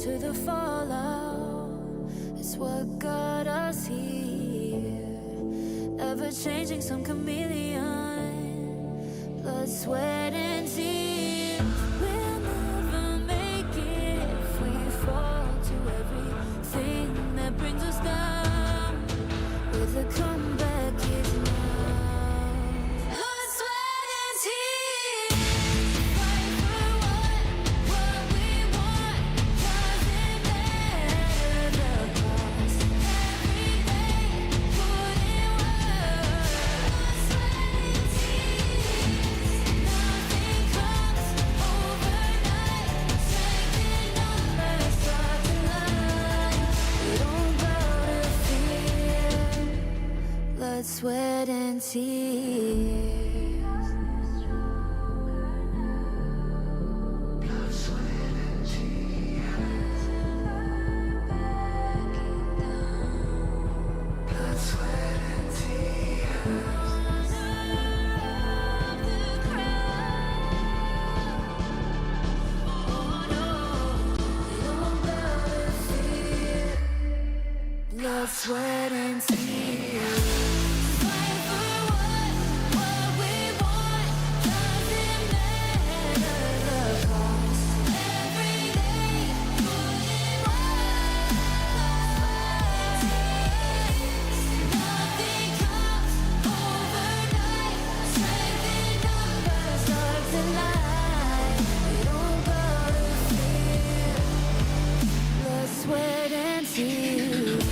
to the fallout. It's what got us here. Ever changing, some chameleon. Blood, sweat, and tears. We'll never make it if we fall to everything that brings us down. With a comeback is now. Blood, sweat, and tears. Fight for what we want. Doesn't matter the cost. Every day, put in work. Blood, sweat, and tears. Nothing comes overnight. Strength in numbers start to line. We don't bow to fear. Blood, sweat, and tears. Blood, sweat, and tears. Fight for what we want. Doesn't matter the cost. Every day, put in work. Nothing comes overnight. Strength in numbers start to line. We don't bow to fear. Blood, sweat, and tears.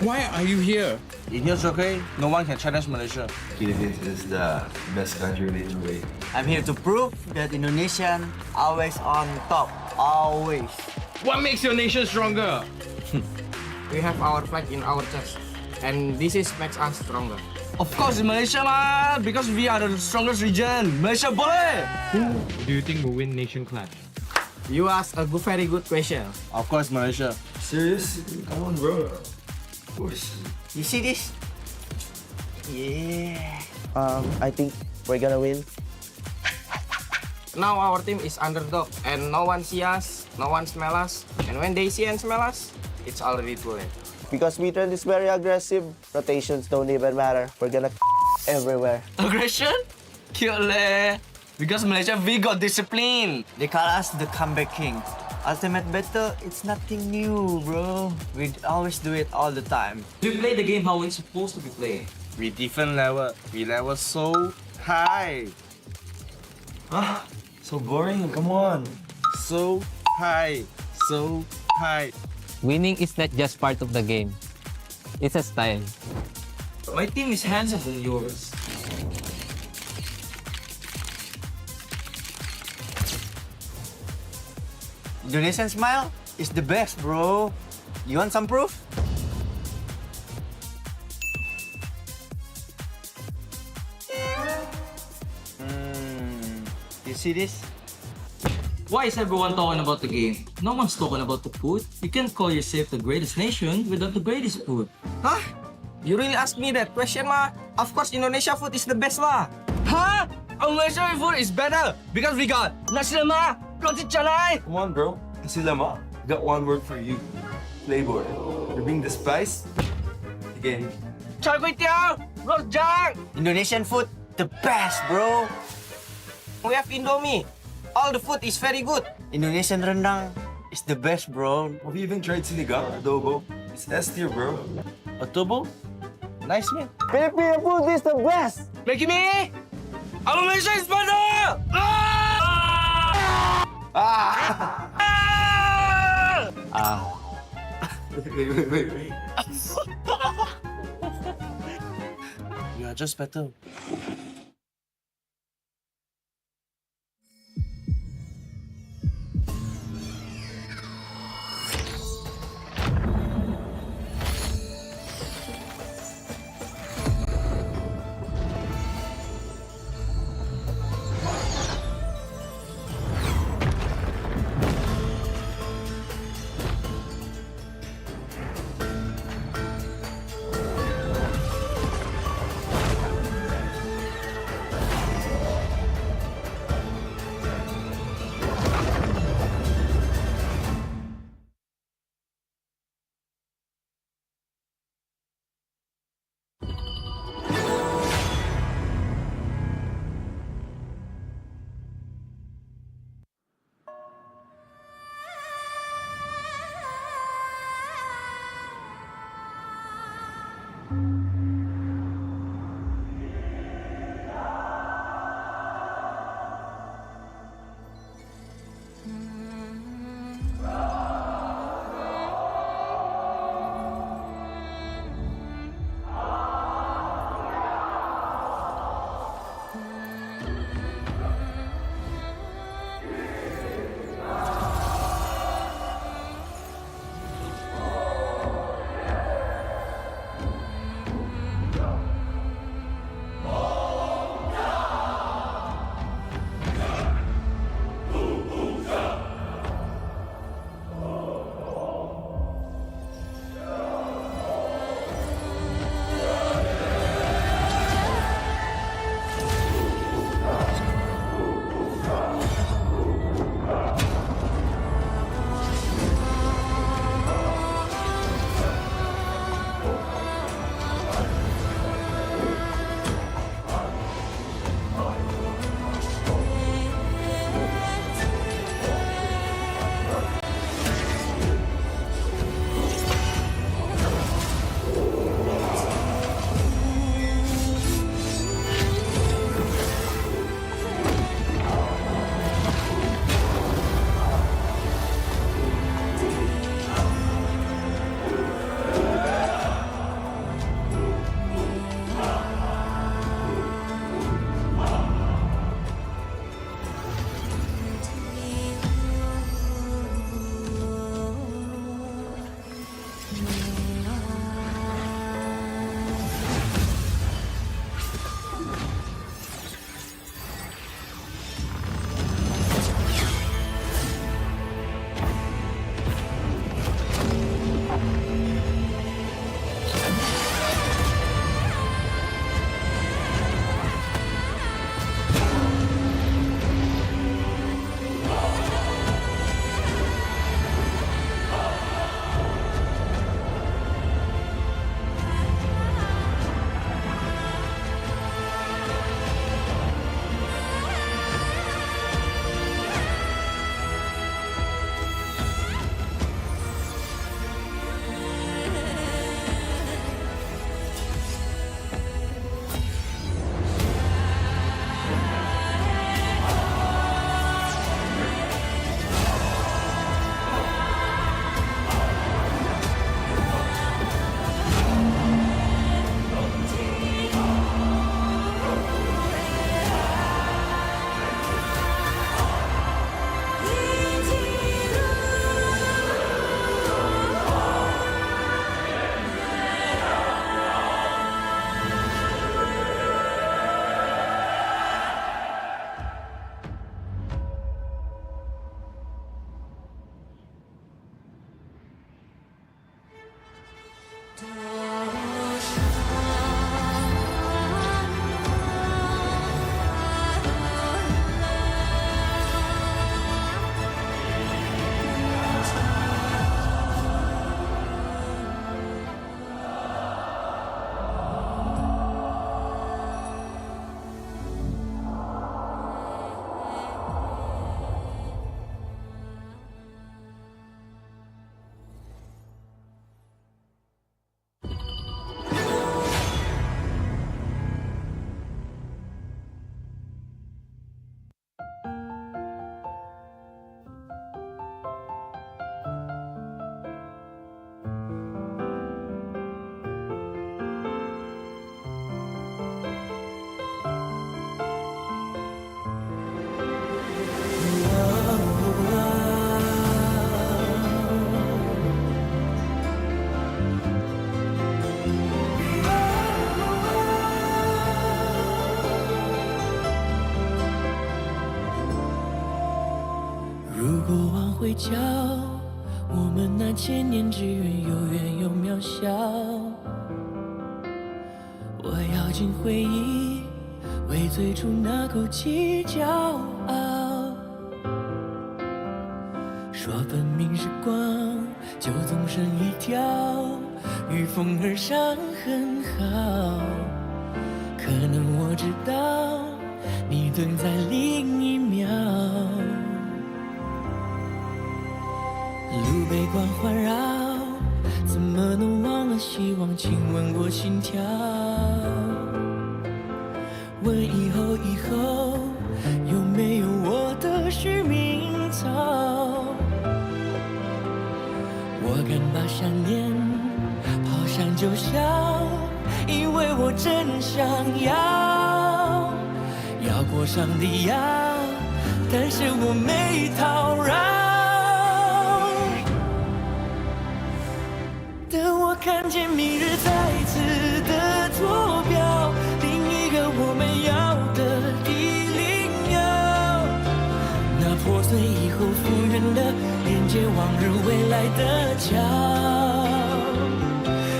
Why are you here? In here, okay? No one can challenge Malaysia. Philippines is the best country in the way. I'm here to prove that Indonesian always on top. Always. What makes your nation stronger? We have our flag in our chest, and this makes us stronger. Of course, in Malaysia, man, because we are the strongest region. Malaysia boleh! Who do you think will win nation clash? You ask a very good question. Of course, Malaysia. Serious? Come on, bro. Of course. You see this? Yeah. I think we're gonna win. Now our team is underdog, and no one see us, no one smell us, and when they see and smell us, it's already too late. Because Wetrnd is very aggressive, rotations don't even matter. We're gonna everywhere. Aggression? Cute leh. Because Malaysia, we got discipline. They call us the comeback kings. Ultimate battle, it's nothing new, bro. We always do it all the time. We play the game how it's supposed to be played. We different level. We level so high. So boring, come on. So high. So high. Winning is not just part of the game. It's a style. My team is handsomer than yours. Indonesian smile is the best, bro. You want some proof? You see this? Why is everyone talking about the game? No one's talking about the food. You can't call yourself the greatest nation without the greatest food. Huh? You really ask me that question, ma? Of course, Indonesia food is the best, lah. Huh? Our Malaysian food is better because we got nasi lemak, roti canai. Come on, bro. Nasi lemak. Got one word for you. Flavor. You bring the spice. Again. Char kway teow, rojak. Indonesian food, the best, bro. We have Indomie. All the food is very good. Indonesian rendang is the best, bro. Have you even tried sinigang, adobo? It's S tier, bro. Adobo? Nice man. Filipino food is the best! Make me! Our Malaysia is better! Wait. You are just better. 果往回瞧，我们那千年之缘有远有渺小。我咬紧回忆，为最初那口气骄傲。说分明时光就总剩一条，与风儿伤很好。可能我知道，你等在另一秒。路被光环绕，怎么能忘了希望亲吻过心跳？问以后有没有我的续命草？我敢把想念抛向九霄，因为我真想要过上帝呀，但是我没讨饶。等我看见明日再次的坐标，另一个我们要的地灵药，那破碎以后复原的连接往日未来的桥，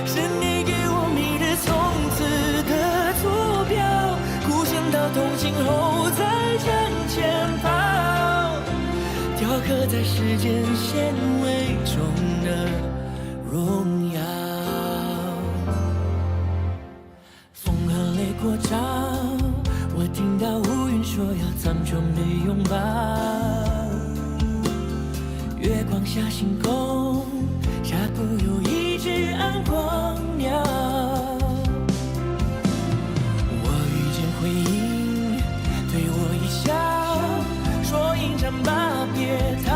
是你给我明日从此的坐标，孤身到同行后再向前跑，雕刻在时间纤维中的荣耀。风和雷过照，我听到乌云说要苍穹的拥抱，月光下星空下不有一只暗光鸟。我遇见回音，对我一笑，说迎战吧别逃，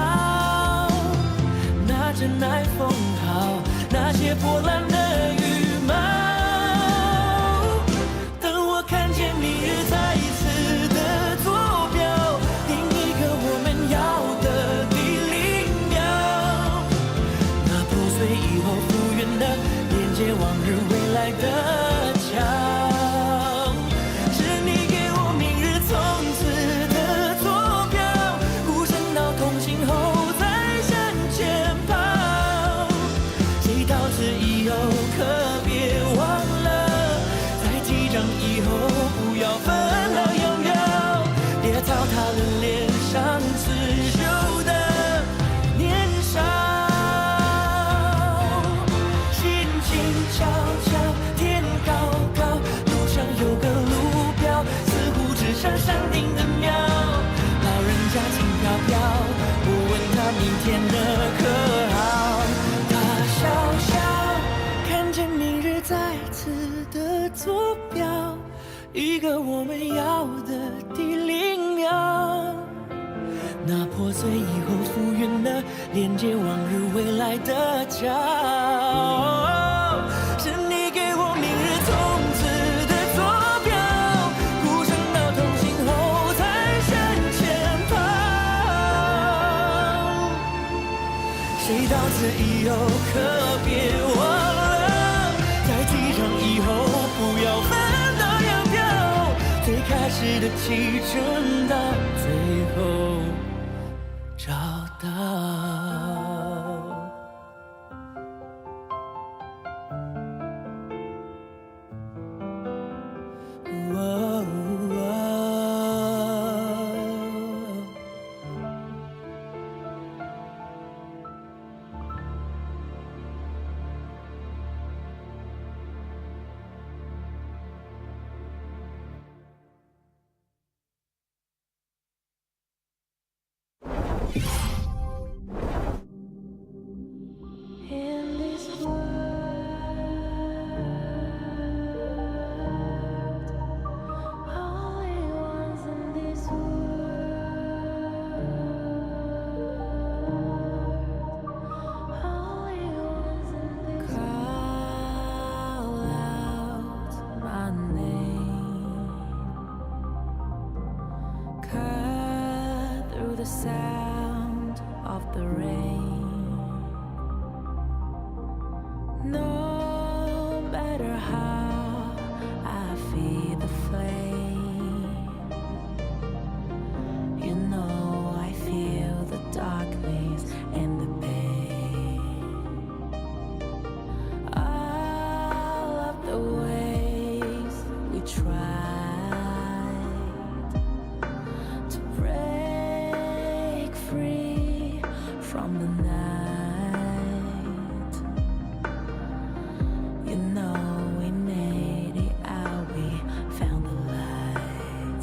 那真爱风号，那些破烂的羽毛。等我看见明日再一次的坐标，另一个我们要的地灵鸟，那破碎以后复原的连接往日未来的桥，是你给我明日从此的坐标，孤身到同行后再向前跑，谁到此以后可别忘了，在击掌以后不要分道扬镳，别糟蹋了脸上刺绣的年少。心静悄悄，天高高，路上有个路标，似乎指向山顶的庙，老人家轻飘飘，我问他明天的可好，他笑笑，看见明日再次的坐标，一个我们要的地灵鸟，那破碎以后复原的连接往日未来的桥，是你给我明日从此的坐标，孤身到同行后再向前跑，谁到此以后可别忘了，在击掌以后不要分道扬镳，最开始的启程到最后找到。In this world, only ones in this world, only ones in this call out my name, cut through the sound of the rain. No matter how I feed the flame, you know I feel the darkness from the night. You know we made it out, we found the light.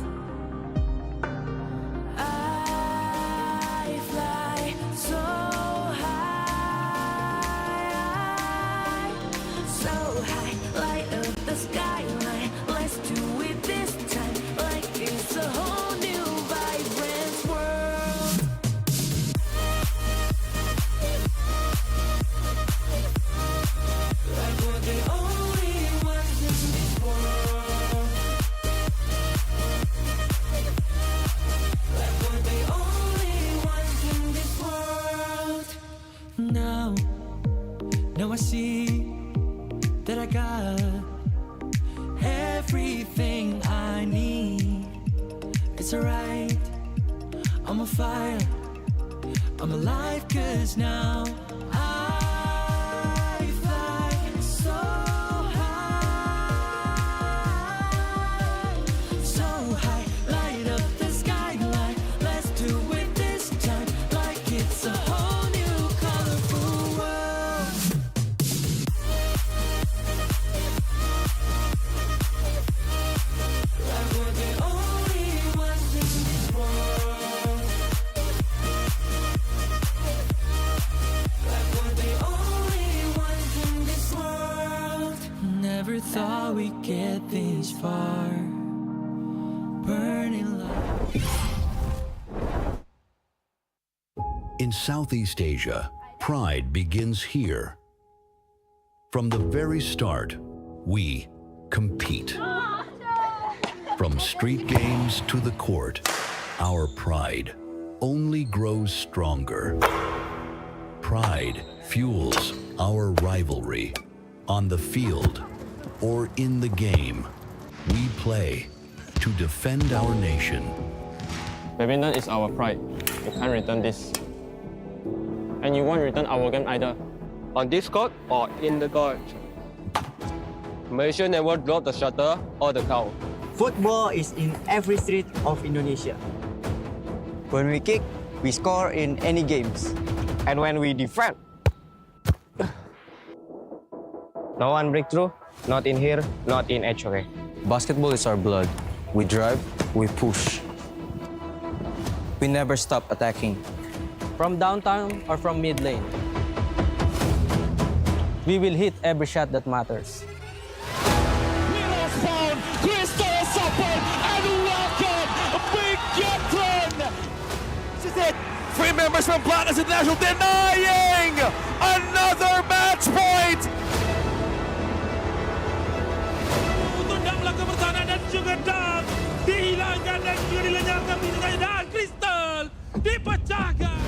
I fly so high, light up the skyline. Let's do it this time, like it's a whole new vibrant world. Like we're the only ones in this world. Like we're the only ones in this world. Now I see that I got everything I need. It's alright, I'm on fire, I'm alive, 'cause now I fly so high, light up the skyline. Let's do it this time, like it's a whole new colorful world. Like we're the only ones in this world. Like we're the only ones in this world. Never thought we'd get this far. Burning love. In Southeast Asia, pride begins here. From the very start, we compete. From street games to the court, our pride only grows stronger. Pride fuels our rivalry on the field or in the game. We play to defend our nation. Badminton is our pride. You can't return this. And you won't return our game either. On this court or in the court. Malaysia never drop the shutter or the cow. Football is in every street of Indonesia. When we kick, we score in any games. And when we defend, no one breakthrough, not in here, not in HOK. Basketball is our blood. We drive, we push. We never stop attacking. From downtown or from mid lane, we will hit every shot that matters. Crystal Support and welcome Bigetron! This is it! 3 members from Blacklist International denying another match point! Tendang belakang pertahanan dan juga dam dihilangkan dan juga dilenyapkan dan Crystal dipecahkan.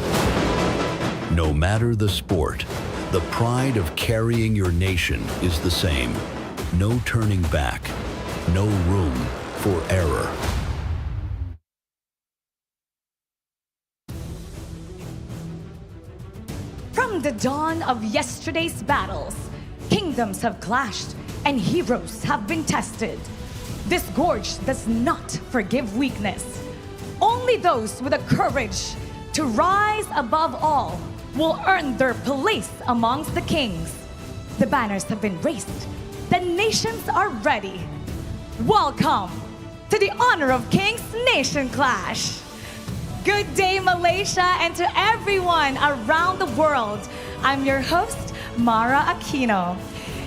No matter the sport, the pride of carrying your nation is the same. No turning back. No room for error. From the dawn of yesterday's battles, kingdoms have clashed and heroes have been tested. This gorge does not forgive weakness. Only those with the courage to rise above all will earn their place amongst the kings. The banners have been raised. The nations are ready. Welcome to the Honor of Kings Nation Clash. Good day, Malaysia, and to everyone around the world. I'm your host, Mara Aquino.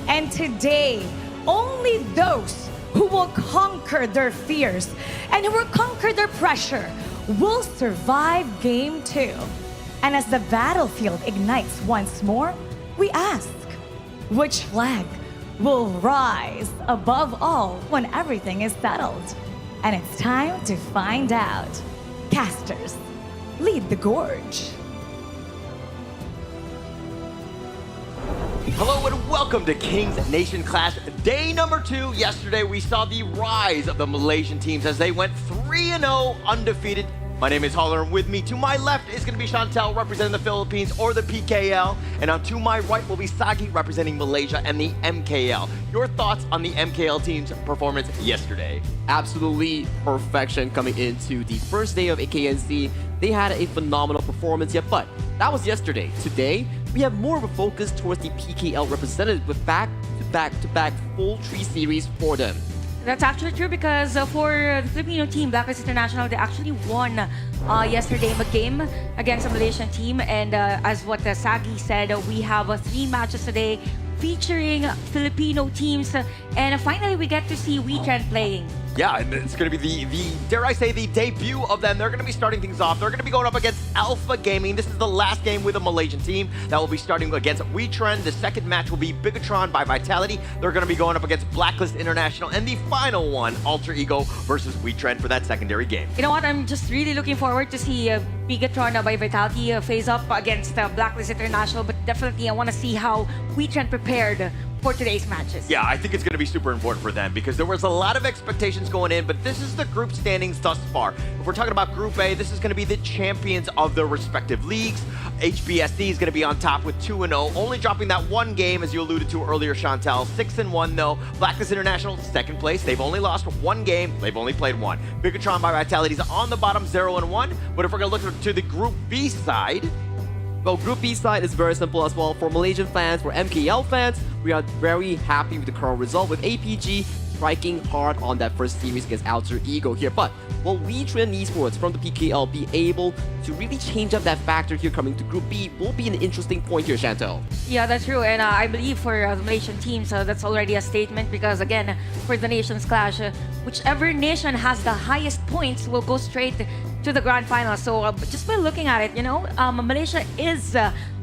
And today, only those who will conquer their fears and who will conquer their pressure will survive Game 2. And as the battlefield ignites once more, we ask, which flag will rise above all when everything is settled? And it's time to find out. Casters, lead the gorge. Hello and welcome to Kings Nation Clash, day number 2. Yesterday we saw the rise of the Malaysian teams as they went 3-0 undefeated. My name is Holler, and with me to my left is going to be Chantel representing the Philippines or the PKL, and on to my right will be Sagi representing Malaysia and the MKL. Your thoughts on the MKL team's performance yesterday? Absolutely perfection coming into the first day of KNC. They had a phenomenal performance, but That was yesterday. Today, we have more of a focus towards the PKL representative with back-to-back full 3 series for them. That's actually true because for the Filipino team, Blacklist International, they actually won yesterday a game against a Malaysian team. And as what Sagi said, we have 3 matches today featuring Filipino teams. And finally, we get to see Wetrnd playing. Yeah, and it's going to be the dare I say, the debut of them. They're going to be starting things off. They're going to be going up against Alpha Gaming. This is the last game with a Malaysian team that will be starting against Wetrnd. The second match will be Bigetron by Vitality. They're going to be going up against Blacklist International. And the final one, Alter Ego versus Wetrnd for that secondary game. You know what? I'm just really looking forward to see Bigetron by Vitality face up against Blacklist International. But definitely, I want to see how Wetrnd prepared for today's matches. Yeah, I think it's going to be super important for them because there was a lot of expectations going in, but this is the group standings thus far. If we're talking about Group A, this is going to be the champions of their respective leagues. HBSD is going to be on top with 2-0, only dropping that one game, as you alluded to earlier, Chantel. 6-1, though. Blacklist International, second place. They've only lost one game. They've only played one. Bigetron by Vitality is on the bottom, 0-1. But if we're going to look to the Group B side, well, Group B side is very simple as well. For Malaysian fans, for MKL fans, we are very happy with the current result with APG striking hard on that first series against Alter Ego here. But will Wetrnd Esports from the PKL be able to really change up that factor here coming to Group B will be an interesting point here, Chantel. Yeah, that's true. And I believe for the Malaysian teams, that's already a statement because, again, for the Nations Clash, whichever nation has the highest points will go straight to the grand final. So just by looking at it, you know, Malaysia is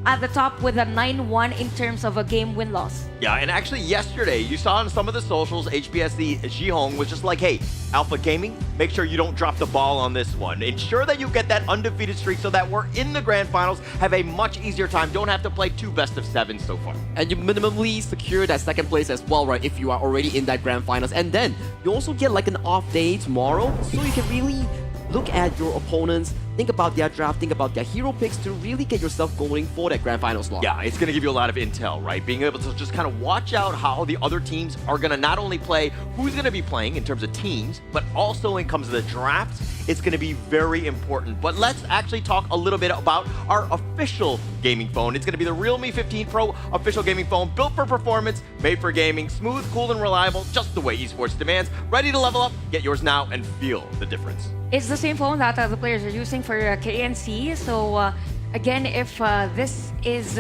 at the top with a 9-1 in terms of a game win-loss. Yeah, and actually yesterday, you saw on some of the socials, HBSC Jihong was just like, hey, Alpha Gaming, make sure you don't drop the ball on this one. Ensure that you get that undefeated streak so that we're in the grand finals, have a much easier time, don't have to play 2 best-of-7 so far. And you minimally secure that second place as well, right, if you are already in that grand finals. And then you also get like an off day tomorrow, so you can really look at your opponents, think about their draft, think about their hero picks to really get yourself going for that grand final slot. Yeah, it's going to give you a lot of intel, right? Being able to just kind of watch out how the other teams are going to not only play, who's going to be playing in terms of teams, but also when it comes to the drafts, it's going to be very important. But let's actually talk a little bit about our official gaming phone. It's going to be the Realme 15 Pro official gaming phone, built for performance, made for gaming, smooth, cool, and reliable, just the way esports demands. Ready to level up? Get yours now and feel the difference. It's the same phone that the players are using for KNC. So again, if this is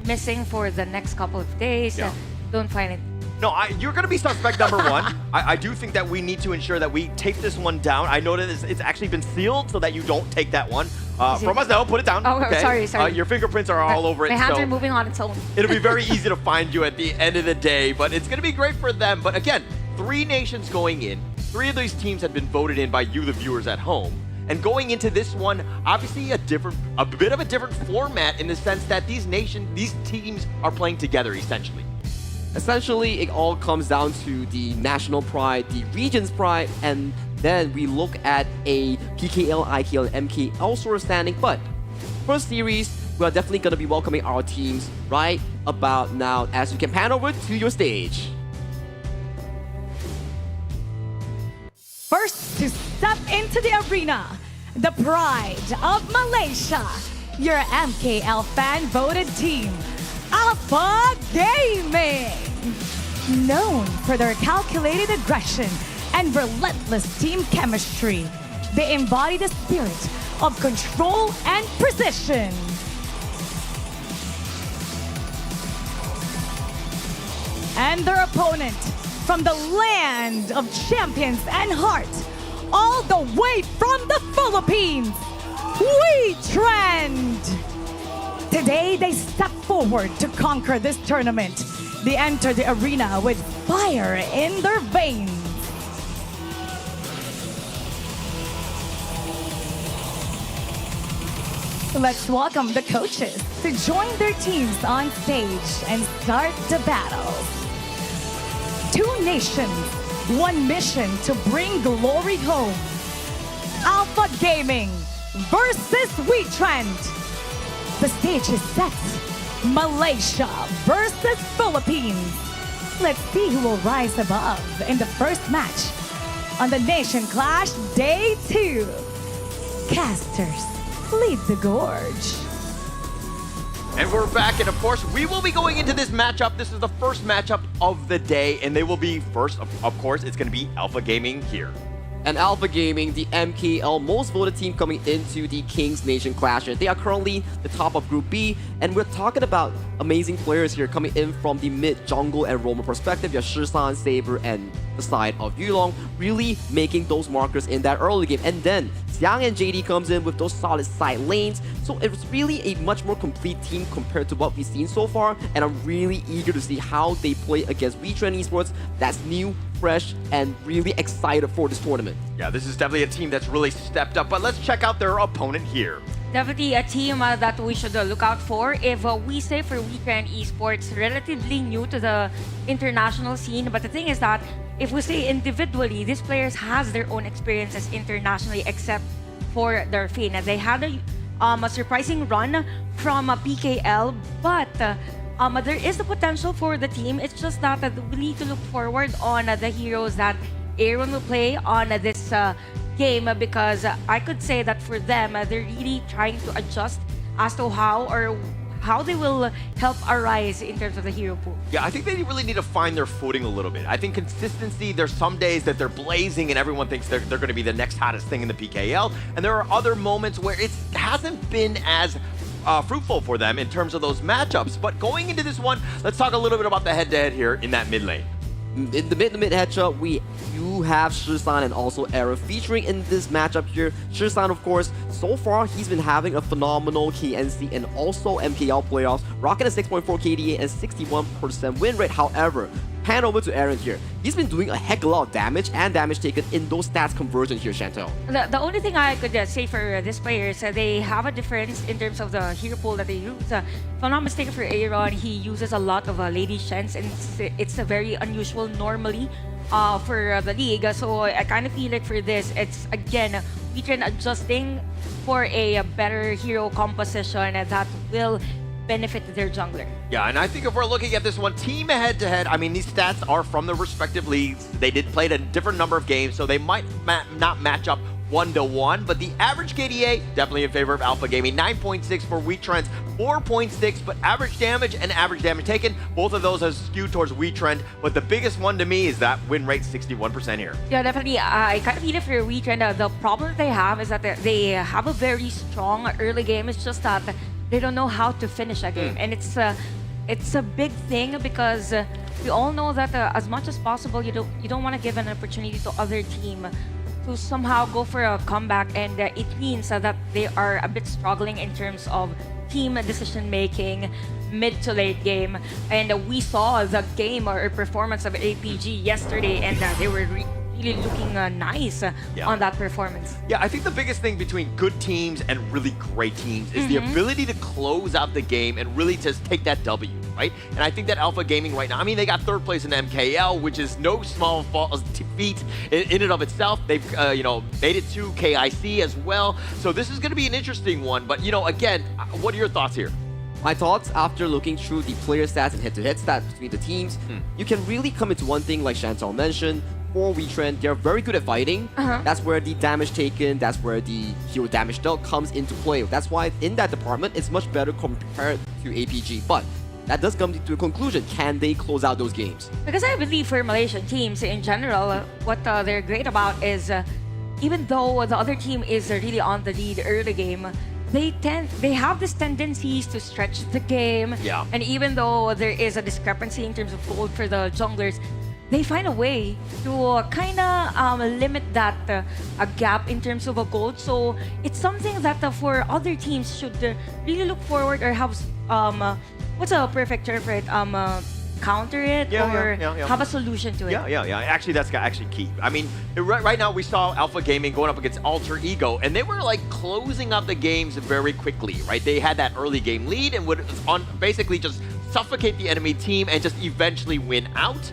missing for the next couple of days, don't find it. No, you're going to be suspect number 1. I do think that we need to ensure that we tape this one down. I know that it's actually been sealed so that you don't take that one. From us, no, put it down. Oh, okay? sorry. Your fingerprints are all over it. My hands are moving on its own. It'll be very easy to find you at the end of the day, but it's going to be great for them. But again, 3 nations going in. 3 of these teams have been voted in by you, the viewers at home. And going into this one, obviously a bit of a different format in the sense that these teams are playing together, essentially. Essentially, it all comes down to the national pride, the region's pride, and then we look at a PKL, IKL, and MKL sort of standing. But first series, we are definitely going to be welcoming our teams right about now as you can pan over to your stage. First to step into the arena, the pride of Malaysia, your MKL fan-voted team, Alpha Gaming. Known for their calculated aggression and relentless team chemistry, they embody the spirit of control and precision. And their opponent, from the land of champions and heart, all the way from the Philippines, Wetrnd. Today, they step forward to conquer this tournament. They enter the arena with fire in their veins. Let's welcome the coaches to join their teams on stage and start the battles. 2 nations, 1 mission to bring glory home. Alpha Gaming versus Wetrnd. The stage is set. Malaysia versus Philippines. Let's see who will rise above in the first match on the Nation Clash Day 2. Casters, lead the gorge. And we're back, and of course, we will be going into this matchup. This is the first matchup of the day, and they will be first, of course, it's going to be Alpha Gaming here. And Alpha Gaming, the MKL most voted team coming into the Kings Nation Clash. They are currently the top of Group B, and we're talking about amazing players here coming in from the mid, jungle, and roamer perspective. You have Shisan, Saber, and the side of Yulong, really making those markers in that early game. And then Xiang and JD comes in with those solid side lanes. So it's really a much more complete team compared to what we've seen so far, and I'm really eager to see how they play against Wetrnd Esports. That's new, fresh, and really excited for this tournament. Yeah, this is definitely a team that's really stepped up, but let's check out their opponent here. Definitely a team that we should look out for. If we say for Weekend Esports, relatively new to the international scene, but the thing is that if we say individually, these players has their own experiences internationally, except for their Finn. They had a surprising run from PKL, but there is the potential for the team. It's just that we need to look forward on the heroes that Aaron will play on this game, because I could say that for them, they're really trying to adjust as to how they will help Arise in terms of the hero pool. Yeah, I think they really need to find their footing a little bit. I think consistency, there's some days that they're blazing and everyone thinks they're going to be the next hottest thing in the PKL. And there are other moments where it hasn't been as fruitful for them in terms of those matchups. But going into this one, let's talk a little bit about the head-to-head here in that mid lane. In the mid-to-mid headshot, you have Shisan and also Aaron featuring in this matchup here. Shisan, of course, so far he's been having a phenomenal KNC and also MKL playoffs, rocking a 6.4 KDA and 61% win rate. However, hand over to Aaron here. He's been doing a heck of a lot of damage and damage taken in those stats conversion here, Chantel. The only thing I could say for this player is they have a difference in terms of the hero pool that they use. If I'm not mistaken, for Aaron, he uses a lot of Lady Shens, and it's very unusual normally for the league. So I kind of feel like for this, it's again, Wetrnd adjusting for a better hero composition that will benefit their jungler. Yeah, and I think if we're looking at this one, team head-to-head, I mean, these stats are from the respective leagues. They did play a different number of games, so they might not match up 1-to-1, but the average KDA, definitely in favor of Alpha Gaming. 9.6 for Wetrnd's 4.6, but average damage and average damage taken, both of those have skewed towards Wetrnd, but the biggest one to me is that win rate 61% here. Yeah, definitely. I kind of feel it for Wetrnd. The problem they have is that they have a very strong early game. It's just that they don't know how to finish a game, and it's a big thing, because we all know that as much as possible, you don't want to give an opportunity to other team to somehow go for a comeback, and it means that they are a bit struggling in terms of team decision making mid to late game. And we saw the game or performance of APG yesterday, and they were really looking nice on that performance. Yeah, I think the biggest thing between good teams and really great teams is the ability to close out the game and really just take that W, right? And I think that Alpha Gaming right now, I mean, they got third place in MKL, which is no small feat in and of itself. They've, made it to KIC as well. So this is going to be an interesting one. But, again, what are your thoughts here? My thoughts after looking through the player stats and head-to-head stats between the teams, you can really come into one thing like Chantal mentioned. For Wetrnd, they're very good at fighting. That's where the damage taken, that's where the hero damage dealt comes into play. That's why in that department, it's much better compared to APG. But that does come to a conclusion. Can they close out those games? Because I believe for Malaysian teams in general, what they're great about is even though the other team is really on the lead early game, they have these tendencies to stretch the game. Yeah. And even though there is a discrepancy in terms of gold for the junglers, they find a way to kind of limit that a gap in terms of a gold. So it's something that for other teams should really look forward or have what's a perfect term for it? Counter it or have a solution to it. Yeah. Actually, that's actually key. I mean, right now we saw Alpha Gaming going up against Alter Ego, and they were like closing out the games very quickly, right? They had that early game lead and would basically just suffocate the enemy team and just eventually win out.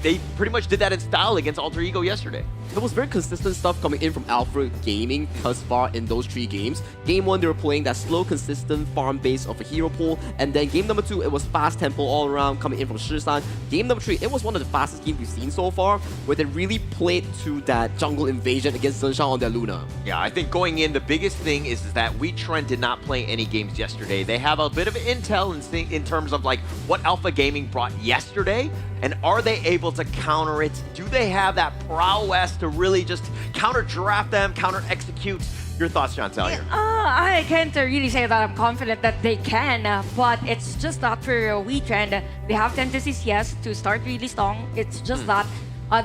They pretty much did that in style against Alter Ego yesterday. there was very consistent stuff coming in from Alpha Gaming thus far in those 3 games. Game 1, they were playing that slow, consistent farm base of a hero pool, and then game number 2, it was fast tempo all around coming in from Shisan. Game number 3, it was one of the fastest games we've seen so far, where they really played to that jungle invasion against Sunshine on their Luna. Yeah, I think going in, the biggest thing is that Wetrnd did not play any games yesterday. They have a bit of intel in terms of like what Alpha Gaming brought yesterday, and are they able to counter it? Do they have that prowess to really just counter draft them, counter execute? Your thoughts, Chantel, here? I can't really say that I'm confident that they can, but it's just that for Wetrnd, they have tendencies, yes, to start really strong. It's just that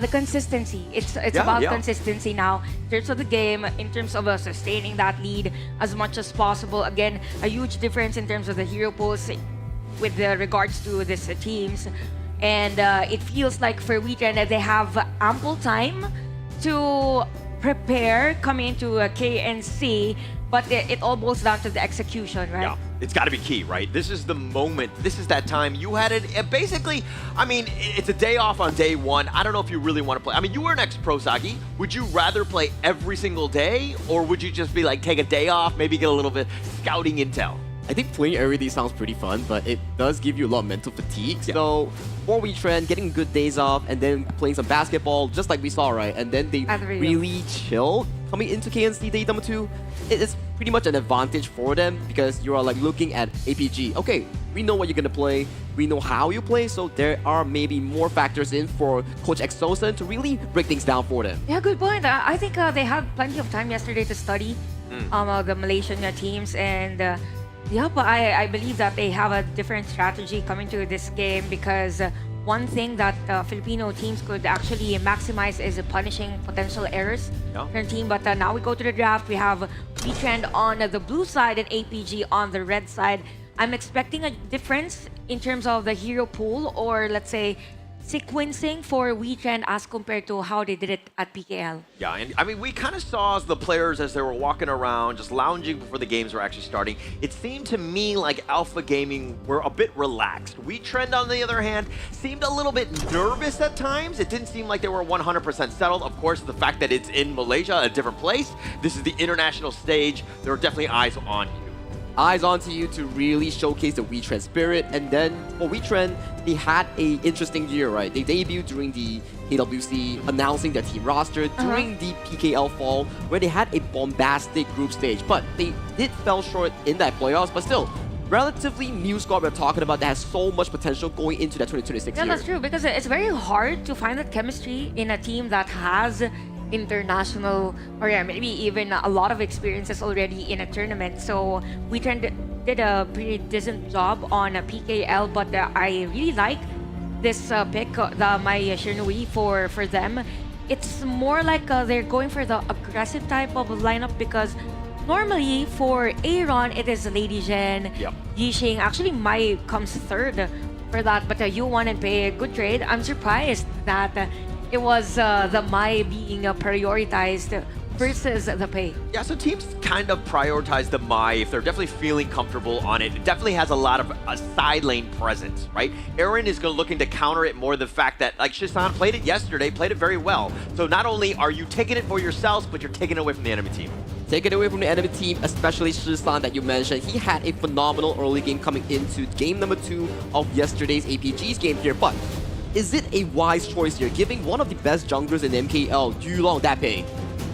the consistency. It's about consistency now in terms of the game, in terms of sustaining that lead as much as possible. Again, a huge difference in terms of the hero pools with regards to these teams. And it feels like for Wetrnd, they have ample time to prepare coming into KNC, but it all boils down to the execution, right? Yeah, it's got to be key, right? This is the moment. This is that time. You had it basically, I mean, it's a day off on day 1. I don't know if you really want to play. I mean, you were an ex-pro, Sagi. Would you rather play every single day, or would you just be like, take a day off, maybe get a little bit scouting intel? I think playing every day sounds pretty fun, but it does give you a lot of mental fatigue. Yeah. So for Wetrnd, getting good days off and then playing some basketball, just like we saw, right? And then they really chill coming into KNC day number 2. It is pretty much an advantage for them because you are like looking at APG. Okay, we know what you're gonna play. We know how you play, so there are maybe more factors in for Coach Exosen to really break things down for them. Yeah, good point. I think they had plenty of time yesterday to study the Malaysian teams, and yeah, but I believe that they have a different strategy coming to this game because one thing that Filipino teams could actually maximize is punishing potential errors in their team. But now we go to the draft. We have Wetrnd on the blue side and APG on the red side. I'm expecting a difference in terms of the hero pool, or let's say sequencing for Wetrnd as compared to how they did it at PKL. Yeah, and I mean, we kind of saw the players as they were walking around, just lounging before the games were actually starting. It seemed to me like Alpha Gaming were a bit relaxed. Wetrnd, on the other hand, seemed a little bit nervous at times. It didn't seem like they were 100% settled. Of course, the fact that it's in Malaysia, a different place, this is the international stage, there are definitely eyes on you. Eyes onto you to really showcase the Wetrnd spirit. And then for Wetrnd, they had a interesting year, right? They debuted during the AWC, announcing their team roster during the PKL fall, where they had a bombastic group stage. But they did fell short in that playoffs, but still, relatively new squad we're talking about that has so much potential going into that 2026 year. Yeah, that's true, because it's very hard to find that chemistry in a team that has international, or yeah, maybe even a lot of experiences already in a tournament. So Wetrnd did a pretty decent job on a PKL, but I really like this pick, my Shirnui for them. It's more like they're going for the aggressive type of lineup, because normally for Aaron it is Lady Zhen, Yixing. Actually, Mai comes third for that, but U1 and Pei, good trade. I'm surprised that it was the Mai being prioritized versus the Pei. Yeah, so teams kind of prioritize the Mai if they're definitely feeling comfortable on it. It definitely has a lot of side lane presence, right? Aaron is looking to counter it more the fact that, like, Shisan played it yesterday, played it very well. So not only are you taking it for yourselves, but you're taking it away from the enemy team. Take it away from the enemy team, especially Shisan that you mentioned. He had a phenomenal early game coming into game number 2 of yesterday's APG's game here, but is it a wise choice here, giving one of the best junglers in MKL, Yulong, that Pei?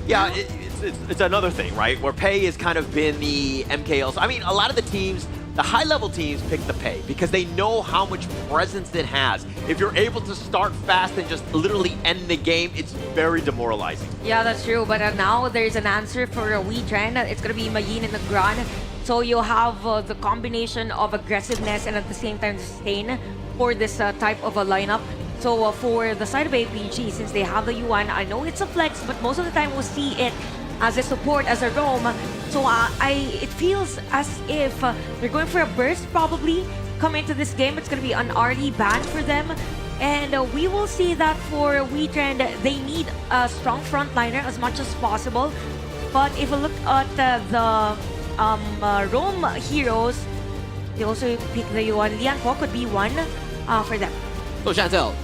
Yeah, it's another thing, right? Where Pei has kind of been the MKL. So, I mean, a lot of the teams, the high-level teams pick the Pei because they know how much presence it has. If you're able to start fast and just literally end the game, it's very demoralizing. Yeah, that's true. But now there's an answer for Wetrnd. It's going to be Mayin and Negran. So you'll have the combination of aggressiveness and at the same time sustain for this type of a lineup. So for the side of APG, since they have the Yuan, I know it's a flex, but most of the time we'll see it as a support, as a roam. So it feels as if they're going for a burst probably. Come into this game, it's going to be an early ban for them. And we will see that for Wetrnd, they need a strong frontliner as much as possible. But if we look at the roam heroes, they also pick the Yuan. Lian Ho could be one for them. So Chantel,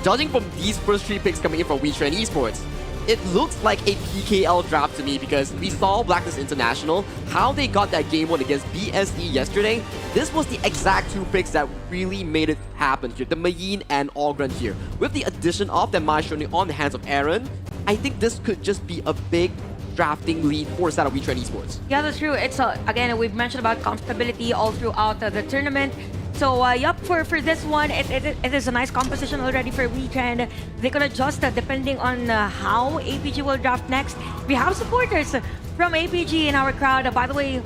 judging from these first 3 picks coming in from Wetrnd Esports, it looks like a PKL draft to me because we saw Blacklist International, how they got that game 1 against BSE yesterday. This was the exact 2 picks that really made it happen here, the Mayin and Wetrnd here. With the addition of the Maishoni on the hands of Aaron, I think this could just be a big drafting lead for the side of Wetrnd Esports. Yeah, that's true. It's again, we've mentioned about comfortability all throughout the tournament. So, yup, for this one, it is a nice composition already for Wetrnd. They could adjust depending on how APG will draft next. We have supporters from APG in our crowd. By the way,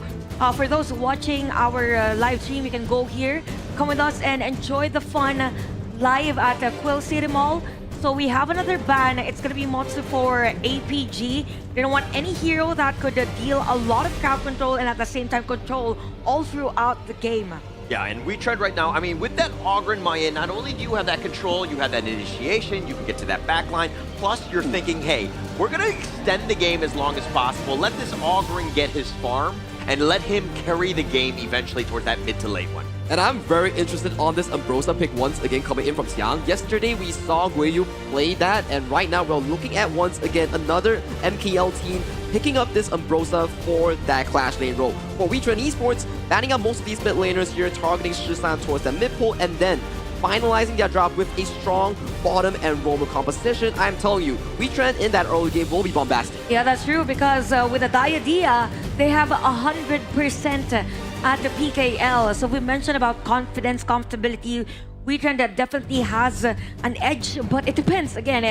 for those watching our live stream, you can go here, come with us, and enjoy the fun live at Quill City Mall. So we have another ban. It's going to be Motsu for APG. They don't want any hero that could deal a lot of crowd control and at the same time control all throughout the game. Yeah, and Wetrnd right now, I mean, with that Wetrnd Mayin, not only do you have that control, you have that initiation, you can get to that backline, plus you're thinking, hey, we're going to extend the game as long as possible. Let this Wetrnd get his farm, and let him carry the game eventually towards that mid to late one. And I'm very interested on this Ambrosia pick once again coming in from Xiang. Yesterday we saw Guiyu play that, and right now we're looking at once again another MKL team picking up this Ambrosia for that Clash lane role. For Wetrnd Esports, banning up most of these mid laners here, targeting Shisan towards the mid pole, and then finalizing their drop with a strong bottom and roamer composition. I'm telling you, Wetrnd in that early game will be bombastic. Yeah, that's true, because with the Diadea, they have 100% at the PKL. So we mentioned about confidence, comfortability. Wetrnd definitely has an edge, but it depends. Again,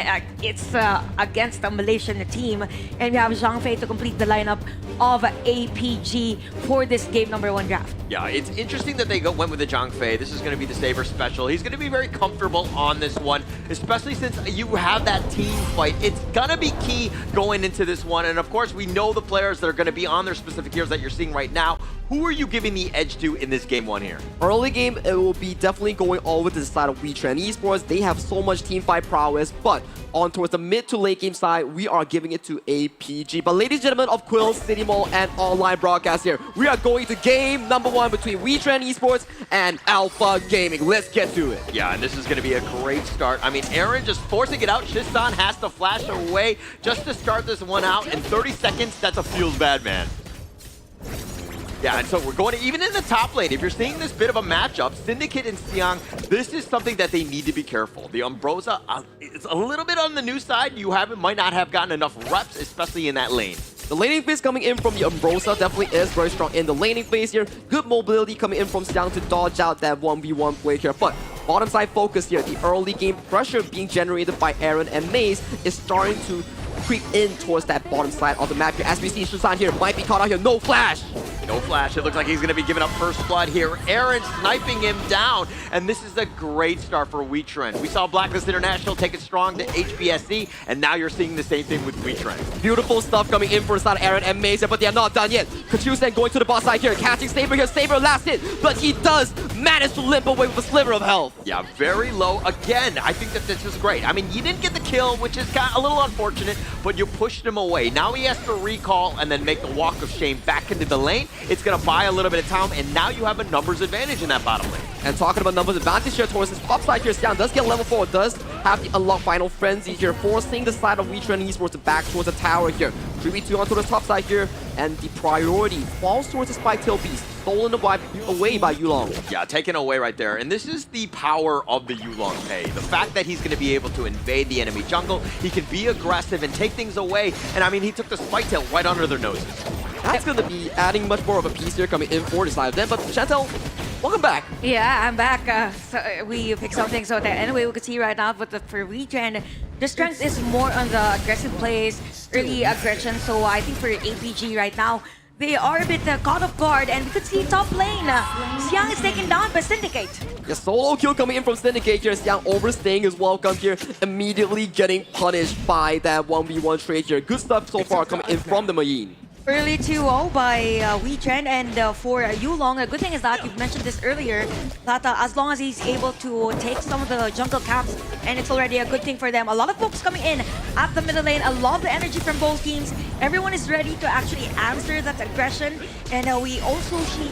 it's against a Malaysian team, and we have Zhang Fei to complete the lineup of APG for this game number 1 draft. Yeah, it's interesting that they went with the Zhang Fei. This is going to be the Saber special. He's going to be very comfortable on this one, especially since you have that team fight. It's going to be key going into this one. And of course, we know the players that are going to be on their specific heroes that you're seeing right now. Who are you giving the edge to in this game 1 here? Early game, it will be definitely going over to the side of Wetrnd Esports. They have so much team fight prowess, but on towards the mid to late game side, we are giving it to APG. But ladies and gentlemen of Quill City Mall and online broadcast here, we are going to game number 1 between Wetrnd Esports and Alpha Gaming. Let's get to it. Yeah, and this is going to be a great start. I mean, Aaron just forcing it out. Shisan has to flash away just to start this one out. In 30 seconds, that's a feels bad, man. Yeah, and so we're going to, even in the top lane, if you're seeing this bit of a matchup, Syndicate and Xiang, this is something that they need to be careful. The Ambrosia, it's a little bit on the new side. You might not have gotten enough reps, especially in that lane. The laning phase coming in from the Ambrosia definitely is very strong in the laning phase here. Good mobility coming in from Xiang to dodge out that 1v1 play here. But bottom side focus here, the early game pressure being generated by Aaron and Maze is starting to creep in towards that bottom side of the map here. As we see, Shisan here might be caught out here. No flash! No flash. It looks like he's going to be giving up first blood here. Aaron sniping him down. And this is a great start for Wetrnd. We saw Blacklist International take it strong to HBSC, and now you're seeing the same thing with Wetrnd. Beautiful stuff coming in for the side of Aaron and Maze, but they are not done yet. Kachusen going to the bot side here, catching Saber here. Saber last hit, but he does manage to limp away with a sliver of health. Yeah, very low. Again, I think that this is great. I mean, you didn't get the kill, which is kind of a little unfortunate, but you pushed him away. Now he has to recall and then make the walk of shame back into the lane. It's going to buy a little bit of time, and now you have a numbers advantage in that bottom lane. And talking about numbers advantage here towards this top side here, Xiang does get level 4, does have the unlock Final Frenzy here, forcing the side of Wetrnd Esports to back towards the tower here. 3v2 onto the top side here, and the priority falls towards the Spike Tail Beast, stolen away by Yulong. Yeah, taken away right there. And this is the power of the Yulong Pei. The fact that he's going to be able to invade the enemy jungle, he can be aggressive and take things away. And I mean, he took the Spike Tail right under their noses. That's going to be adding much more of a piece here coming in for the side of them. But Chantel, welcome back. Yeah, I'm back. So we picked something. So that anyway, we could see right now, but for Wetrnd, the strength is more on the aggressive plays, early aggression. So I think for APG right now, they are a bit caught off guard, and we could see top lane. Xiang is taken down by Syndicate. The solo kill coming in from Syndicate here. Xiang overstaying his welcome here, immediately getting punished by that 1v1 trade here. Good stuff so far coming in from the Mayin. Early 2-0 by Wetrnd, and for Yulong, the good thing is that you've mentioned this earlier, that as long as he's able to take some of the jungle camps, and it's already a good thing for them. A lot of folks coming in at the middle lane. I love the energy from both teams. Everyone is ready to actually answer that aggression, and we also see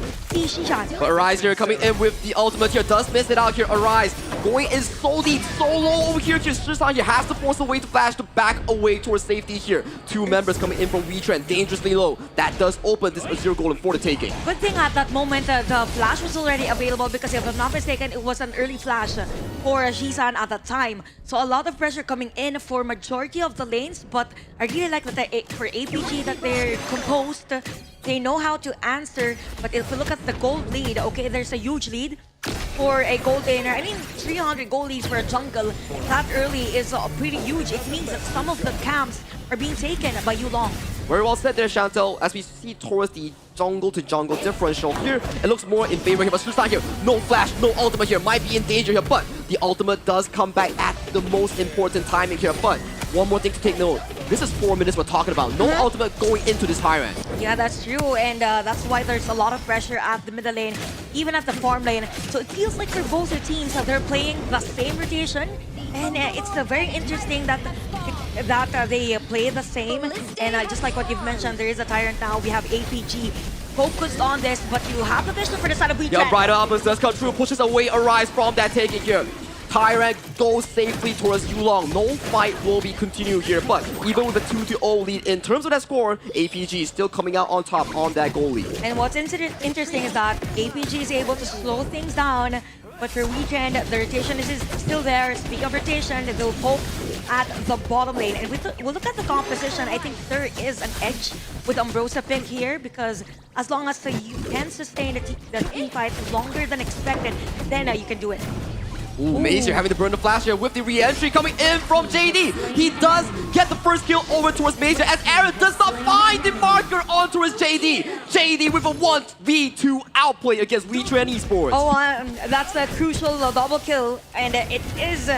Shishan. But Arise here coming in with the ultimate here, does miss it out here. Arise going in so deep, so low over here. Shishan here has to force a way to flash to back away towards safety here. Two members coming in from Wetrnd, dangerously low. That does open this Azure Golem for the taking. Good thing at that moment the flash was already available, because if I'm not mistaken, it was an early flash for Shishan at that time. So a lot of pressure coming in for majority of the lanes, but I really like that for APG that they're composed. They know how to answer, but if we look at the gold lead, okay, there's a huge lead for a gold laner. I mean, 300 gold leads for a jungle that early is pretty huge. It means that some of the camps are being taken by Yulong. Very well said there, Chantel. As we see towards the jungle to jungle differential here, it looks more in favor here, but Susan here, no flash, no ultimate here, might be in danger here, but the ultimate does come back at the most important timing here. But one more thing to take note, this is 4 minutes we're talking about. No ultimate going into this Tyrant. Yeah, that's true, and that's why there's a lot of pressure at the middle lane, even at the farm lane. So it feels like for both the teams that they're playing the same rotation, and it's very interesting that they play the same. And just like what you've mentioned, there is a Tyrant now. We have APG focused on this, but you have the vision for the side of Wetrnd. Yeah, Brighter Opus does come through, pushes away Arise from that taking here. Tyrant goes safely towards Yulong. No fight will be continued here, but even with a 2-0 lead in terms of that score, APG is still coming out on top on that goal lead. And what's interesting is that APG is able to slow things down, but for Wetrnd, the rotation is still there. Speaking of rotation, they'll poke at the bottom lane. And we'll look at the composition. I think there is an edge with Ambrosia Pink here, because as long as you can sustain the team fight longer than expected, then you can do it. Ooh, Mazer having to burn the flash here with the re-entry coming in from JD. He does get the first kill over towards Mazer as Aaron does not find the marker on towards JD. JD with a 1v2 outplay against Wetrnd Esports. Oh, that's a crucial double kill, and it is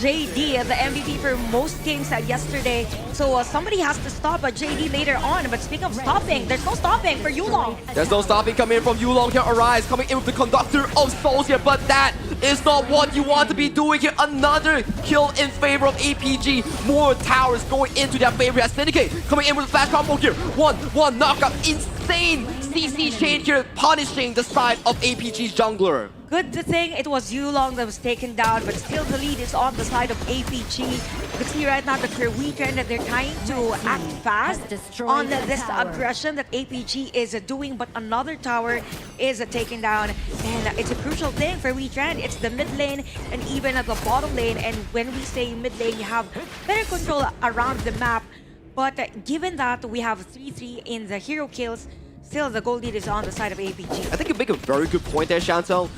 JD, the MVP for most games yesterday. So somebody has to stop JD later on. But speaking of stopping, there's no stopping for Yulong. There's no stopping coming in from Yulong here. Arise coming in with the Conductor of Souls here, but that is not what you want to be doing here. Another kill in favor of APG. More towers going into their favor as Syndicate coming in with a flash combo here. One knockout. Insane CC chain here, punishing the side of APG's jungler. Good thing it was Yulong that was taken down, but still the lead is on the side of APG. You can see right now that for Wetrnd that they're trying to act fast on this aggression that APG is doing, but another tower is taken down. And it's a crucial thing for Wetrnd. It's the mid lane and even at the bottom lane. And when we say mid lane, you have better control around the map. But given that we have 3-3 in the hero kills, still the gold lead is on the side of APG. I think you make a very good point there, Chantel.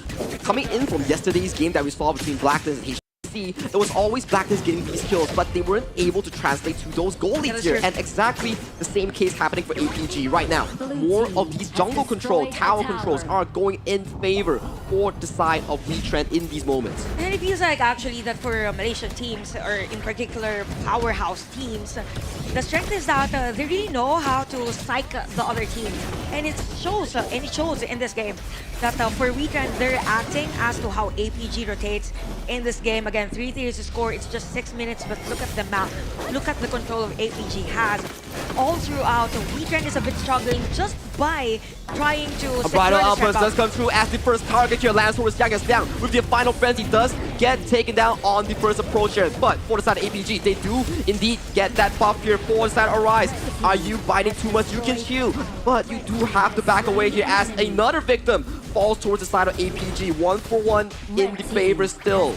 Coming in from yesterday's game that we saw between Blacklist and HC, it was always Blacklist getting these kills, but they weren't able to translate to those goal leads here. And exactly the same case happening for APG right now. More of these jungle control, tower controls are going in favor for the side of Wetrnd in these moments. And it feels like actually that for Malaysian teams, or in particular powerhouse teams, the strength is that they really know how to psych the other team. And it shows in this game that for Wetrnd, they're acting as to how APG rotates in this game. Again, 3-3 is the score. It's just 6 minutes, but look at the map. Look at the control of APG has. All throughout, Wetrnd is a bit struggling just by trying to Bridal Alphas does come through as the first target here lands towards Jagas down. With the final frenzy does get taken down on the first approach here. But for the side of APG, they do indeed get that buff here for the side of Arise. Are you biting too much? You can shield, but you do have to back away here as another victim falls towards the side of APG. 1-for-1 in the favor still.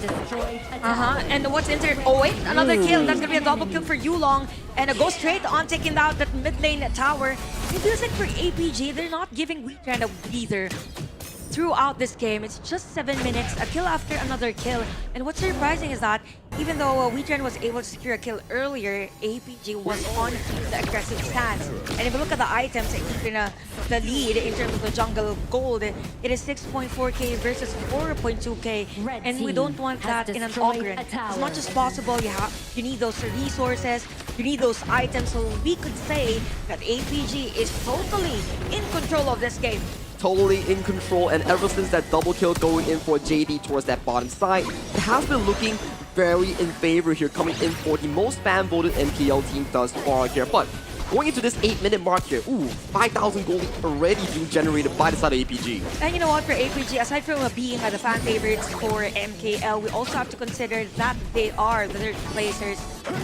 And what's oh wait, another kill. That's gonna be a double kill for Yulong. And it goes straight on taking out that mid lane tower. It feels like for APG, they're not giving Wetrnd a breather. throughout this game. It's just 7 minutes, a kill after another kill. And what's surprising is that even though Wetrnd was able to secure a kill earlier, APG was on the aggressive stance. And if you look at the items, even the lead in terms of the jungle gold, it is 6.4k versus 4.2k. And we don't want that in an Ogren. As much as possible, you need those resources, you need those items. So we could say that APG is totally in control of this game. Totally in control, and ever since that double kill going in for JD towards that bottom side, it has been looking very in favor here, coming in for the most fan-voted MPL team thus far here. But going into this 8-minute mark here, 5,000 gold already being generated by the side of APG. And you know what, for APG, aside from being the fan favorites for MKL, we also have to consider that they are the third placers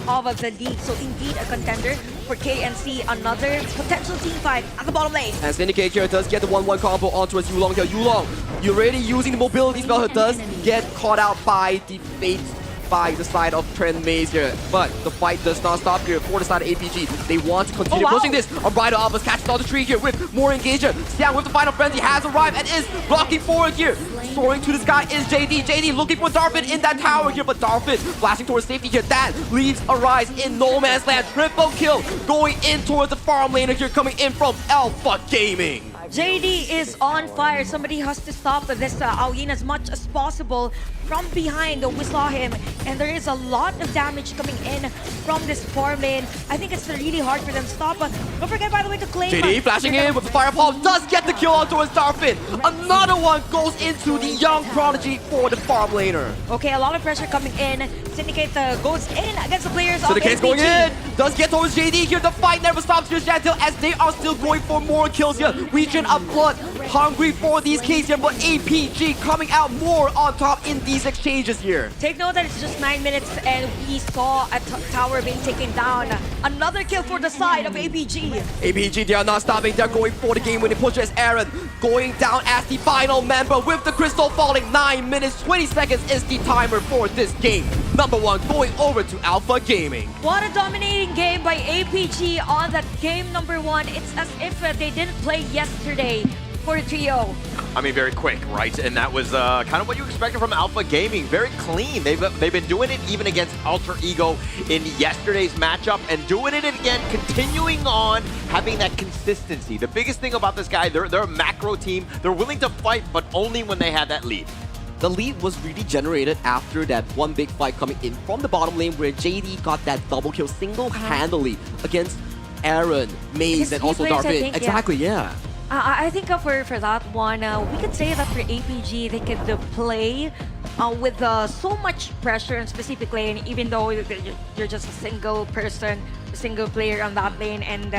of the league. So indeed a contender for KNC, another potential team fight at the bottom lane. And Syndicate here does get the 1-1 combo onto his Yulong here. Yulong, you're already using the mobility spell here, does get caught out by the fate by the side of Trend Maze here, but the fight does not stop here for the side of APG. They want to continue pushing this. Rider Alphas catches on the tree here with more engagement. Xiang with the final frenzy has arrived and is blocking forward here. Soaring to the sky is JD. JD looking for Darfin in that tower here, but Darfin flashing towards safety here. That leaves a rise in no man's land. Triple kill going in towards the farm laner here, coming in from Alpha Gaming. JD is on fire. Somebody has to stop this Aoyin as much as possible from behind. We saw him, and there is a lot of damage coming in from this farm lane. I think it's really hard for them to stop. But don't forget, by the way, to claim. JD flashing in with the fireball, does get the kill on towards Darfin. Another one goes into the young prodigy for the farm laner. Okay, a lot of pressure coming in. Syndicate goes in against the players Syndicate's of APG. going in, does get towards JD here. The fight never stops here, Chantel, as they are still going for more kills here. Wetrnd of blood, hungry for these kills here, but APG coming out more on top in these exchanges here. Take note that it's just 9 minutes and we saw a tower being taken down. Another kill for the side of APG. APG, they are not stopping. They're going for the game-winning push as Aaron going down as the final member with the crystal falling. 9 minutes, 20 seconds is the timer for this game. Number 1 going over to Alpha Gaming. What a dominating game by APG on that game number 1. It's as if they didn't play yesterday for the trio. I mean, very quick, right? And that was kind of what you expected from Alpha Gaming. Very clean. They've been doing it even against Alter Ego in yesterday's matchup and doing it again, continuing on, having that consistency. The biggest thing about this guy, they're a macro team. They're willing to fight, but only when they have that lead. The lead was really generated after that one big fight coming in from the bottom lane where JD got that double kill single-handedly against Aaron, Maze, and also Darfin. Exactly, yeah. I think for that one, we could say that for APG, they could play with so much pressure in specific lane, even though you're just a single person, a single player on that lane. And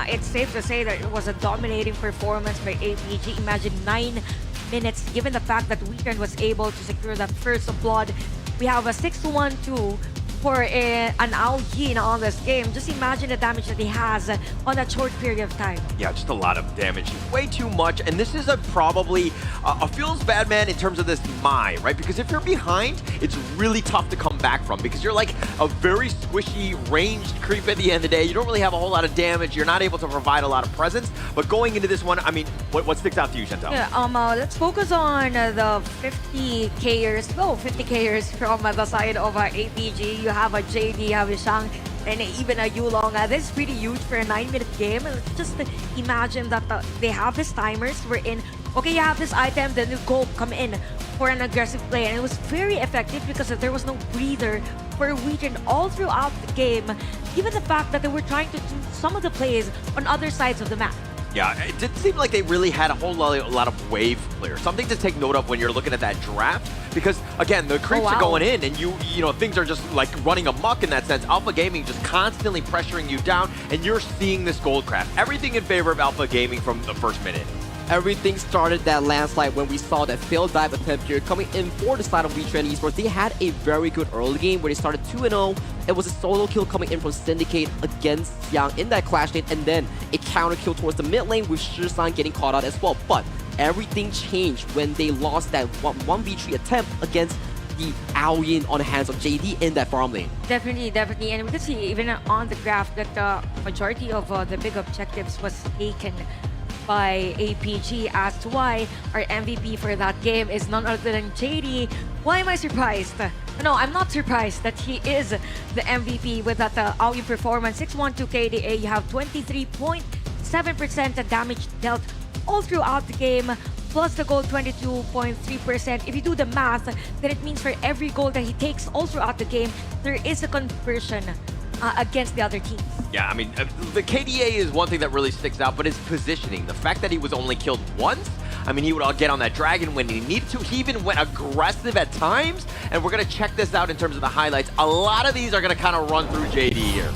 it's safe to say that it was a dominating performance by APG. Imagine 9 minutes, given the fact that Wetrnd was able to secure that first blood. We have a 6-1-2 for an Aoyin on this game. Just imagine the damage that he has on that short period of time. Yeah, just a lot of damage. Way too much. And this is probably a feels bad man in terms of this Mai, right? Because if you're behind, it's really tough to come back from because you're like a very squishy ranged creep at the end of the day. You don't really have a whole lot of damage. You're not able to provide a lot of presence. But going into this one, I mean, what sticks out to you, Chantal? Yeah, let's focus on the 50Kers. 50Kers from the side of APG. You have a JD, you have a Xiang, and even a Yulong. This is pretty huge for a 9-minute game. Just imagine that they have these timers. We're in, okay, you have this item, then you go come in for an aggressive play. And it was very effective because there was no breather for Wetrnd all throughout the game. Given the fact that they were trying to do some of the plays on other sides of the map. Yeah, it didn't seem like they really had a whole lot of wave players. Something to take note of when you're looking at that draft, because again, the creeps are going in, and you know things are just like running amok in that sense. Alpha Gaming just constantly pressuring you down, and you're seeing this gold craft. Everything in favor of Alpha Gaming from the first minute. Everything started that landslide when we saw that failed dive attempt here coming in for the side of Wetrnd Esports. They had a very good early game where they started 2-0. It was a solo kill coming in from Syndicate against Xiang in that clash lane, and then a counter kill towards the mid lane with Shisan getting caught out as well. But everything changed when they lost that 1v3 attempt against the Aoyin on the hands of JD in that farm lane. Definitely. And we can see even on the graph that the majority of the big objectives was taken by APG as to why our MVP for that game is none other than JD. Why am I surprised? No, I'm not surprised that he is the MVP with that AOE performance. 612 KDA, you have 23.7% damage dealt all throughout the game, plus the gold 22.3%. If you do the math, then it means for every goal that he takes all throughout the game, there is a conversion against the other teams. Yeah, I mean, the KDA is one thing that really sticks out, but his positioning. The fact that he was only killed once, I mean, he would get on that dragon when he needed to. He even went aggressive at times, and we're going to check this out in terms of the highlights. A lot of these are going to kind of run through JD here.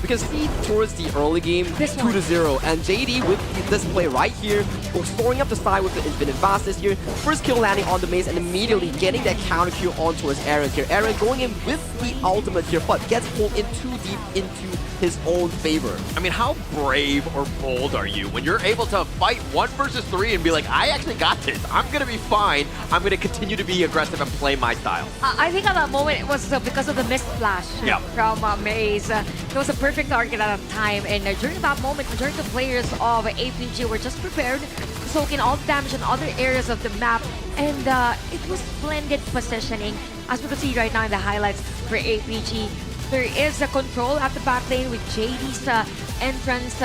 We can see towards the early game, 2-0, and JD with this play right here, storing up the side with the Infinite Fastest here. First kill landing on the maze and immediately getting that counter kill onto his Aaron here. Aaron going in with the ultimate here, but gets pulled in too deep into his own favor. I mean, how brave or bold are you when you're able to fight 1 versus 3 and be like, I actually got this. I'm going to be fine. I'm going to continue to be aggressive and play my style. I think at that moment it was because of the missed flash from Maze. It was a perfect target at that time, and during that moment, majority of players of APG were just prepared to soak in all the damage in other areas of the map, and it was splendid positioning. As we can see right now in the highlights for APG, there is a control at the back lane with JD's entrance.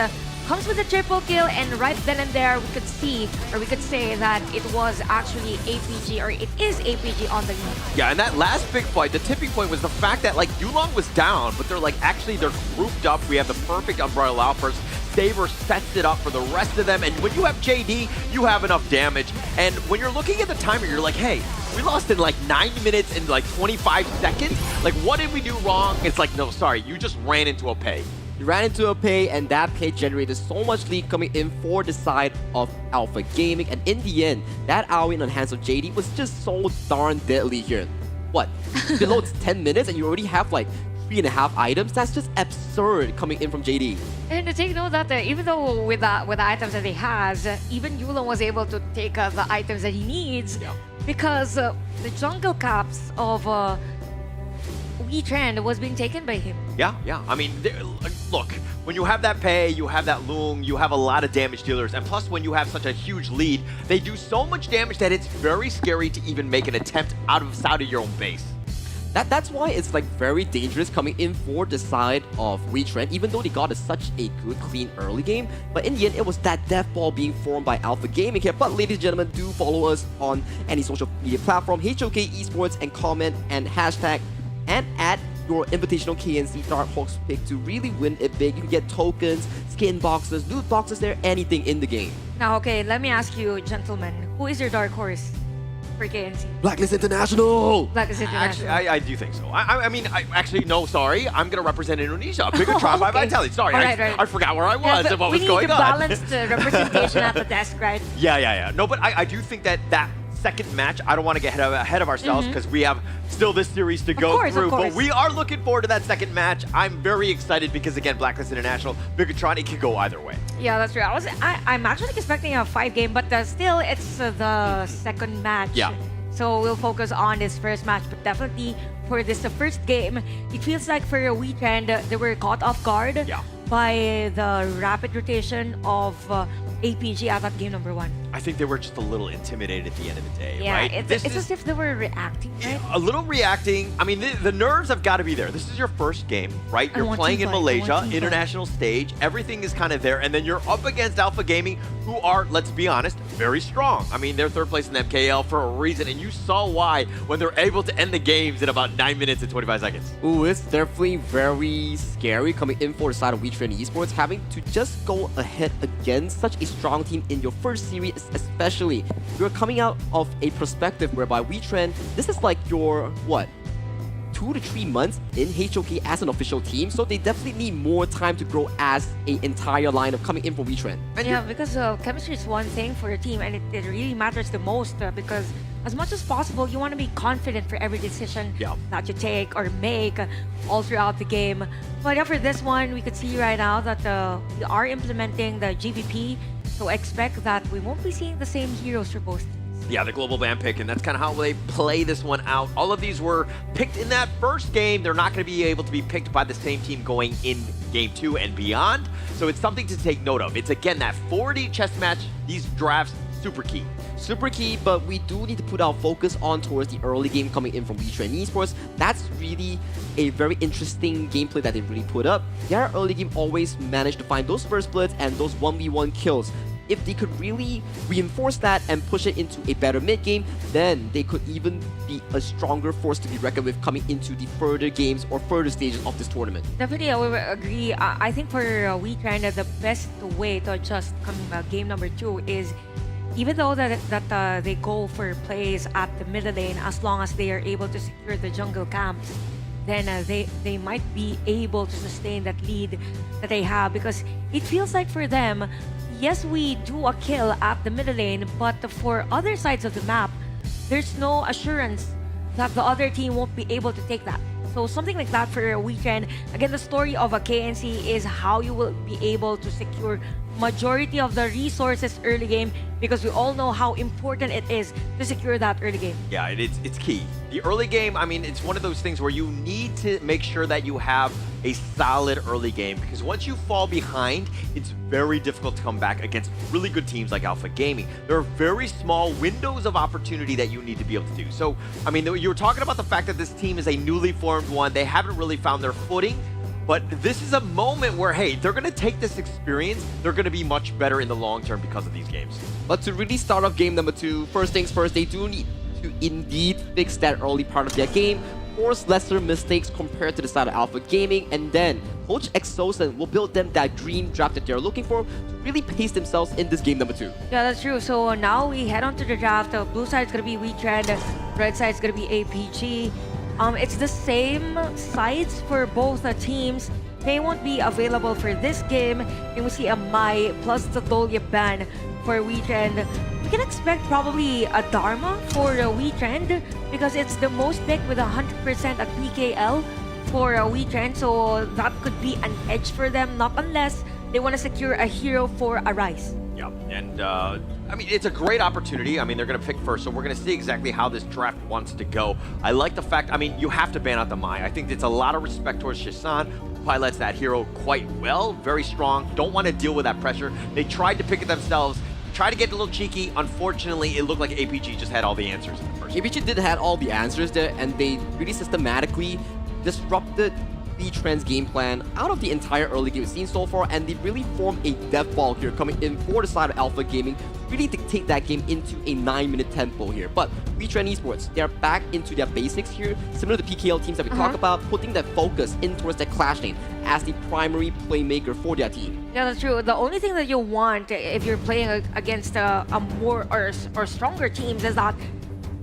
Comes with a triple kill, and right then and there we could see, or we could say that it was actually APG, or it is APG on the lead. Yeah, and that last big fight, the tipping point was the fact that like Yulong was down, but they're like, actually they're grouped up. We have the perfect Umbrella outburst. Saber sets it up for the rest of them, and when you have JD, you have enough damage. And when you're looking at the timer, you're like, hey, we lost in like 9 minutes and like 25 seconds. Like, what did we do wrong? It's like, no, sorry, you just ran into a pay. You ran into a pay, and that pay generated so much lead coming in for the side of Alpha Gaming. And in the end, that AOE in the hands of JD was just so darn deadly here. What? Below 10 minutes and you already have like 3.5 items? That's just absurd coming in from JD. And to take note that even though with the items that he has, even Yulong was able to take the items that he needs because the jungle caps of Wetrnd was being taken by him. Yeah. I mean, look, when you have that pay, you have that Loong, you have a lot of damage dealers, and plus when you have such a huge lead, they do so much damage that it's very scary to even make an attempt out of your own base. That's why it's like very dangerous coming in for the side of Wetrnd, even though they got such a good, clean early game. But in the end, it was that death ball being formed by Alpha Gaming here. But ladies and gentlemen, do follow us on any social media platform, HOK Esports, and comment and hashtag and add your invitational KNC Dark Horse pick to really win it big. You can get tokens, skin boxes, loot boxes there, anything in the game. Now, okay, let me ask you, gentlemen, who is your dark horse for KNC? Blacklist International! Blacklist International. Actually, I do think so. I mean, actually, no, sorry. I'm going to represent Indonesia. Bigetron by Vitality. Sorry, right. I forgot where I was and what was going on. We need balanced representation at the desk, right? Yeah. No, but I do think that second match, I don't want to get ahead of ourselves because we have still this series to go through. But we are looking forward to that second match. I'm very excited because, again, Blacklist International, Bigetron, it could go either way. Yeah, that's true. I'm actually expecting a 5 game, but still, it's the second match. Yeah. So we'll focus on this first match, but definitely for this first game, it feels like for Wetrnd, they were caught off guard by the rapid rotation of APG at that game number 1. I think they were just a little intimidated at the end of the day, yeah, right? It's as if they were reacting, right? A little reacting. I mean, the nerves have got to be there. This is your first game, right? You're playing in Malaysia, international stage. Everything is kind of there. And then you're up against Alpha Gaming, who are, let's be honest, very strong. I mean, they're third place in the MKL for a reason. And you saw why when they're able to end the games in about 9 minutes and 25 seconds. Ooh, it's definitely very scary coming in for the side of Wetrnd Esports, having to just go ahead against such a strong team in your first series, especially. You're coming out of a perspective whereby Wetrnd, this is like your, what, 2 to 3 months in HOK as an official team, so they definitely need more time to grow as an entire lineup coming in from Wetrnd. Yeah, because chemistry is one thing for your team, and it really matters the most because as much as possible, you want to be confident for every decision that you take or make all throughout the game. But yeah, for this one, we could see right now that we are implementing the GVP, so expect that we won't be seeing the same heroes for both teams. Yeah, the global ban pick, and that's kind of how they play this one out. All of these were picked in that first game. They're not going to be able to be picked by the same team going in Game 2 and beyond. So it's something to take note of. It's again that 4D chess match, these drafts, super key. Super key, but we do need to put our focus on towards the early game coming in from Wetrnd Esports. That's really a very interesting gameplay that they really put up. Their early game always managed to find those first bloods and those 1v1 kills. If they could really reinforce that and push it into a better mid game, then they could even be a stronger force to be reckoned with coming into the further games or further stages of this tournament. Definitely, I would agree. I think for Wetrnd, the best way to adjust coming game number 2 is even though that they go for plays at the middle lane, as long as they are able to secure the jungle camps, then they might be able to sustain that lead that they have, because it feels like for them, yes, we do a kill at the middle lane, but for other sides of the map, there's no assurance that the other team won't be able to take that. So something like that for Wetrnd. Again, the story of a KNC is how you will be able to secure majority of the resources early game, because we all know how important it is to secure that early game. Yeah, it's key. The early game, I mean, it's one of those things where you need to make sure that you have a solid early game, because once you fall behind, it's very difficult to come back against really good teams like Alpha Gaming. There are very small windows of opportunity that you need to be able to do. So, I mean, you were talking about the fact that this team is a newly formed one. They haven't really found their footing. But this is a moment where, hey, they're going to take this experience. They're going to be much better in the long term because of these games. But to really start off game number 2, first things first, they do need to indeed fix that early part of their game, force lesser mistakes compared to the side of Alpha Gaming, and then Coach Exosen will build them that dream draft that they're looking for to really pace themselves in this game number 2. Yeah, that's true. So now we head on to the draft. Blue side's going to be Wetrnd, red side's going to be APG. It's the same sides for both teams. They won't be available for this game. And we see a Mai plus the Dolye ban for Wetrnd. We can expect probably a Dharma for Wetrnd, because it's the most picked with 100% at PKL for Wetrnd. So that could be an edge for them, not unless they want to secure a hero for Arise. Yeah, and I mean, it's a great opportunity. I mean, they're going to pick first, so we're going to see exactly how this draft wants to go. I like the fact, I mean, you have to ban out the Mai. I think it's a lot of respect towards Shisan, who pilots that hero quite well, very strong, don't want to deal with that pressure. They tried to pick it themselves, tried to get a little cheeky. Unfortunately, it looked like APG just had all the answers in the first. APG did have all the answers there, and they really systematically disrupted Wetrnd's game plan out of the entire early game we've seen so far, and they really formed a death ball here coming in for the side of Alpha Gaming, really dictate that game into a 9-minute tempo here. But Wetrnd Esports, they're back into their basics here, similar to PKL teams that we talk about, putting their focus in towards their clash lane as the primary playmaker for their team. Yeah, that's true. The only thing that you want if you're playing against a more or stronger teams is that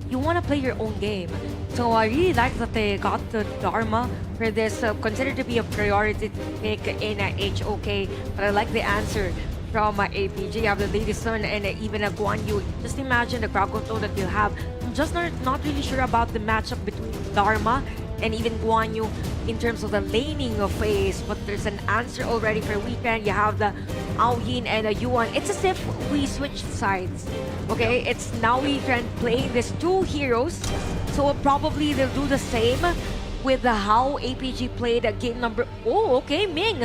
you want to play your own game. So I really like that they got the Dharma for this, considered to be a priority pick in HOK. But I like the answer from APG. You have the Lady Sun and even a Guan Yu. Just imagine the crowd control that you have. I'm just not really sure about the matchup between Dharma and even Guan Yu in terms of the laning phase, but there's an answer already for Wetrnd. You have the Aoyin and Yuan. It's as if we switched sides. Okay, it's now Wetrnd playing these two heroes, so probably they'll do the same with how APG played game number. Oh, okay, Ming.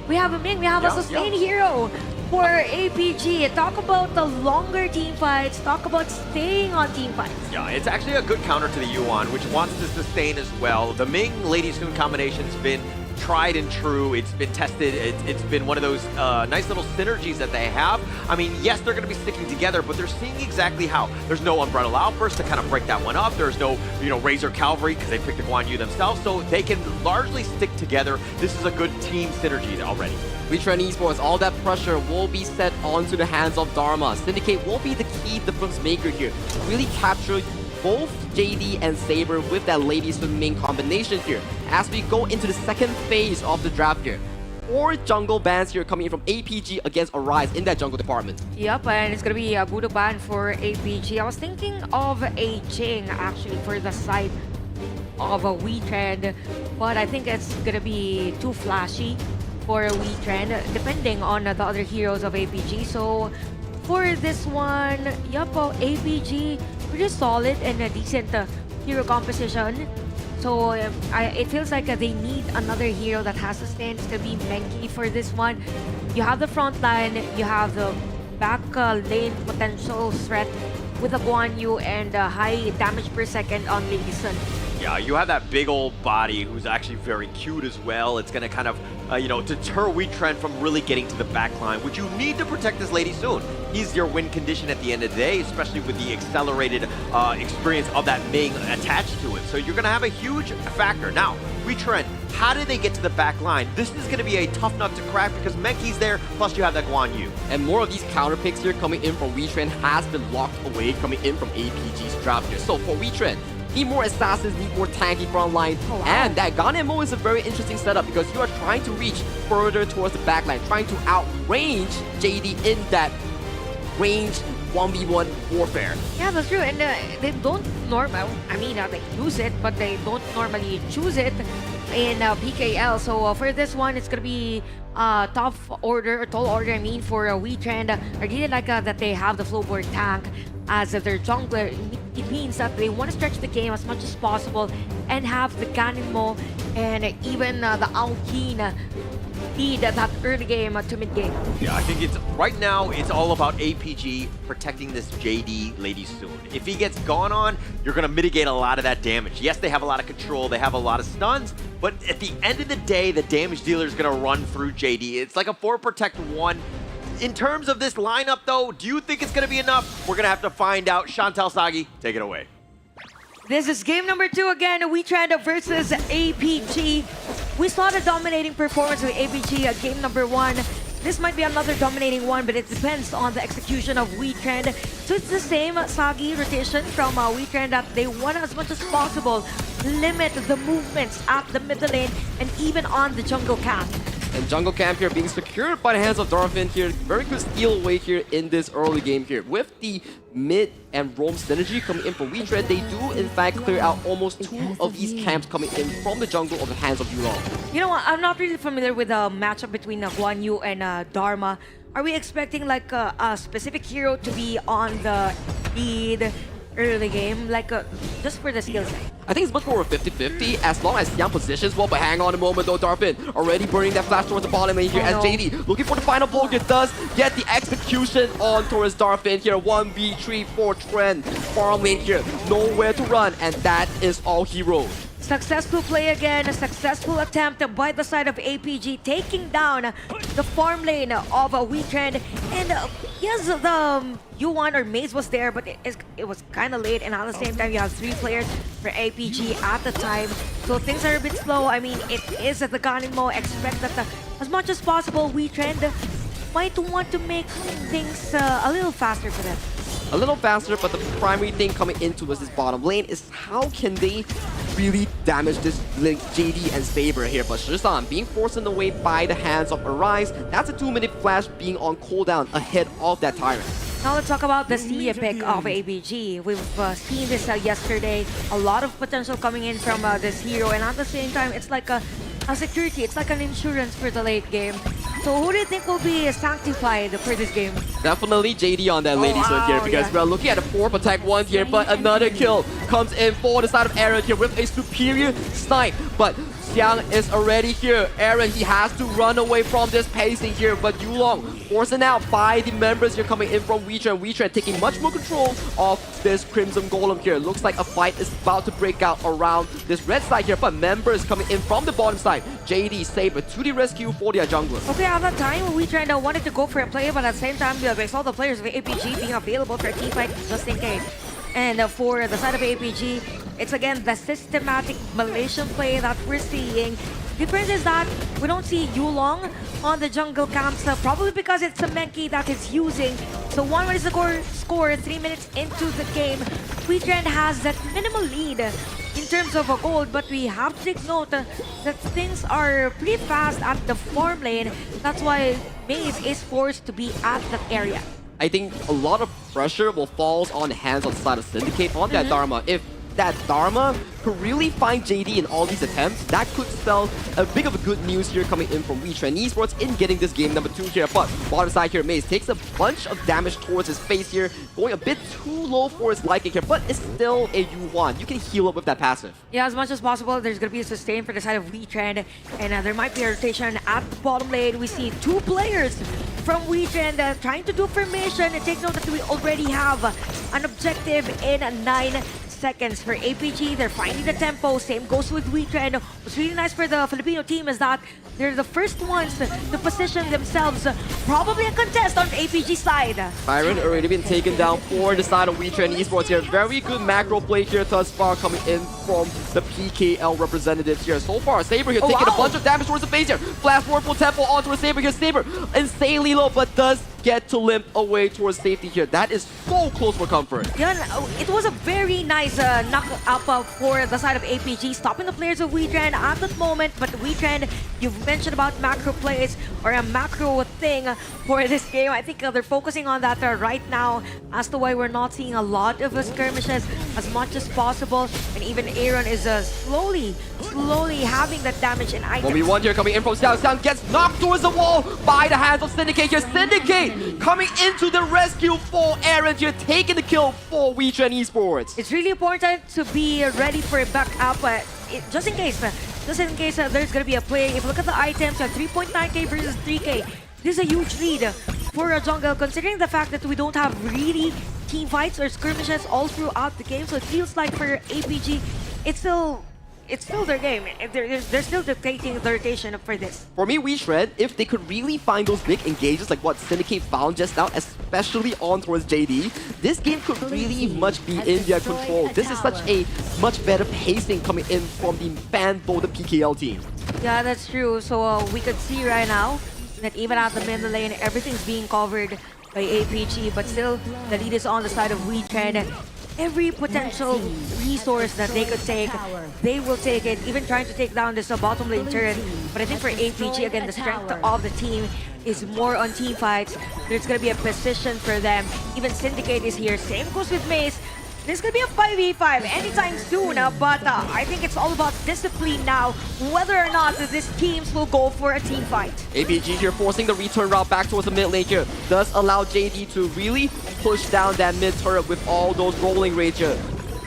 We have a Ming. We have a sustained hero for APG. Talk about the longer team fights. Talk about staying on team fights. Yeah, it's actually a good counter to the Yuan, which wants to sustain as well. The Ming Lady Sun combination's been tried and true. It's been tested. It's been one of those nice little synergies that they have. I mean, yes, they're going to be sticking together, but they're seeing exactly how. There's no Umbrella Outburst to kind of break that one up. There's no, Razor Cavalry because they picked the Guan Yu themselves, so they can largely stick together. This is a good team synergy already. Wetrnd Esports, all that pressure will be set onto the hands of Dharma. Syndicate will be the key difference maker here. Really capture both JD and Saber with that Lady Sun Ming combination here. As we go into the second phase of the draft here, 4 jungle bans here coming in from APG against Arise in that jungle department. Yep, and it's gonna be a Budo ban for APG. I was thinking of a Jing actually for the side of a Wetrnd, but I think it's gonna be too flashy for a Wetrnd, depending on the other heroes of APG. So for this one, yep, APG pretty solid and a decent hero composition. So it feels like they need another hero that has sustain. It's gonna be Menki for this one. You have the front line, you have the back lane potential threat with a Guan Yu and high damage per second on Lady Sun. Yeah, you have that big old body who's actually very cute as well. It's going to kind of, deter Wetrnd from really getting to the back line, which you need to protect this Lady soon. He's your win condition at the end of the day, especially with the accelerated experience of that Ming attached to it. So you're going to have a huge factor. Now, Wetrnd, how do they get to the back line? This is going to be a tough nut to crack because Menki's there, plus you have that Guan Yu. And more of these counter picks here coming in from Wetrnd has been locked away coming in from APG's draft here. So for Wetrnd, need more assassins, need more tanky front line. Oh, wow. And that Ganemo is a very interesting setup because you are trying to reach further towards the backline, trying to outrange JD in that range 1v1 warfare. Yeah, that's true. And they don't they use it, but they don't normally choose it in PKL. So for this one, it's going to be top order, or tall order, for Wetrnd. I really like that they have the Flowboard tank as their jungler. It means that they want to stretch the game as much as possible and have the Ganimo and even the Aokeen lead that early game to mid game. Yeah, I think right now it's all about APG protecting this JD Lady soon. If he gets gone on, you're going to mitigate a lot of that damage. Yes, they have a lot of control, they have a lot of stuns, but at the end of the day, the damage dealer is going to run through JD. It's like a 4 protect 1. In terms of this lineup, though, do you think it's going to be enough? We're going to have to find out. Chantal Sagi, take it away. This is game number 2 again, Wetrnd versus APG. We saw the dominating performance with APG at game number 1. This might be another dominating one, but it depends on the execution of Wetrnd. So it's the same Sagi rotation from Wetrnd that they want as much as possible limit the movements at the middle lane and even on the jungle camp. And jungle camp here being secured by the hands of Darfin here. Very good steal away here in this early game here. With the mid and roam synergy coming in from Wetrnd, they do in fact clear out almost 2 of these camps coming in from the jungle of the hands of Yulong. You know what, I'm not really familiar with the matchup between Guan Yu and Dharma. Are we expecting like a specific hero to be on the lead early game, like just for the skill set? I think it's much more of 50-50 as long as Xiang positions well, but hang on a moment though, Darfin already burning that flash towards the bottom lane here as JD looking for the final blow. It does get the execution on towards Darfin here. 1v3 for Trend. Farm lane here, nowhere to run, and that is all he wrote. Successful play again, a successful attempt by the side of APG, taking down the farm lane of Wetrnd. And yes, the Yuan or Maze was there, but it was kind of late. And at the same time, you have 3 players for APG at the time. So things are a bit slow. I mean, it is at the Ganimo. Expect that as much as possible, Wetrnd might want to make things a little faster for them. A little faster, but the primary thing coming into this bottom lane is how can they really damage this JD and Saber here. But Shizan being forced in the way by the hands of Arise, that's a 2-minute flash being on cooldown ahead of that Tyrant. Now let's talk about the C pick of APG. We've seen this yesterday. A lot of potential coming in from this hero, and at the same time, it's like a security. It's like an insurance for the late game. So who do you think will be sanctified for this game? Definitely JD on that Lady Sword here, because we're looking at a 4 protect 1 here, but another kill comes in for the side of Aaron here with a superior snipe. But Xiang is already here. Aaron, he has to run away from this pacing here, but Yulong forcing out by the members here coming in from Wetrnd. Wetrnd taking much more control of this Crimson Golem here. Looks like a fight is about to break out around this red side here, but members coming in from the bottom side. JD, Saber to the rescue for their jungler. Okay, at that time, Wetrnd wanted to go for a play, but at the same time, we saw the players of APG being available for a team fight just in case. And for the side of APG, it's again the systematic Malaysian play that we're seeing. Difference is that we don't see Yulong on the jungle camps, probably because it's a Menki that is using. So 1-1 score 3 minutes into the game. Wetrnd has that minimal lead in terms of a gold, but we have to take note that things are pretty fast at the farm lane. That's why Maze is forced to be at that area. I think a lot of pressure will fall on the hands of the side of Syndicate on that Dharma. If that Dharma could really find JD in all these attempts, that could spell a big of a good news here coming in from Wetrnd Esports in getting this game number 2 here. But bottom side here, Maze takes a bunch of damage towards his face here, going a bit too low for his liking here, but it's still a U1. You can heal up with that passive. Yeah, as much as possible, there's going to be a sustain for the side of Wetrnd, and there might be a rotation at the bottom lane. We see 2 players from Wetrnd trying to do formation. Take note that we already have an objective in 9 seconds for APG. They're finding the tempo. Same goes with Wetrnd. What's really nice for the Filipino team is that they're the first ones to position themselves. Probably a contest on the APG side. Byron already been taken down for the side of Wetrnd Esports here. Very good macro play here thus far coming in from the PKL representatives here. So far, Saber here taking a bunch of damage towards the face here. Flash forward full tempo onto a Saber here. Saber insanely low, but does get to limp away towards safety here. That is so close for comfort. Yeah, it was a very nice knock up for the side of APG, stopping the players of Wetrnd at that moment. But Wetrnd, you've mentioned about macro plays or a macro thing for this game. I think they're focusing on that right now as to why we're not seeing a lot of skirmishes as much as possible. And even Aaron is slowly having that damage in items. 1v1 here coming in from Sound. Sound gets knocked towards the wall by the hands of Syndicate here. Syndicate coming into the rescue for Aaron here, taking the kill for Wetrnd Esports. It's really important to be ready for a backup, just in case there's going to be a play. If you look at the items, 3.9k versus 3k. This is a huge lead for a jungle, considering the fact that we don't have really team fights or skirmishes all throughout the game. So it feels like for APG, it's still their game. They're still dictating the rotation for this. For me, Wetrnd, if they could really find those big engages like what Syndicate found just now, especially on towards JD, this game could really much be in their control. This is such a much better pacing coming in from the fan-voted PKL team. Yeah, that's true. So we could see right now that even at the middle lane, everything's being covered by APG, but still the lead is on the side of Wetrnd. Every potential resource that they could take, they will take it, even trying to take down this bottom lane turret. But I think for APG, again, the strength of the team is more on team fights. There's going to be a position for them. Even Syndicate is here. Same goes with Mace. There's going to be a 5v5 anytime soon, but I think it's all about discipline now, whether or not these teams will go for a team fight. APG here forcing the return route back towards the mid lane here. Does allow JD to really push down that mid turret with all those rolling rage here.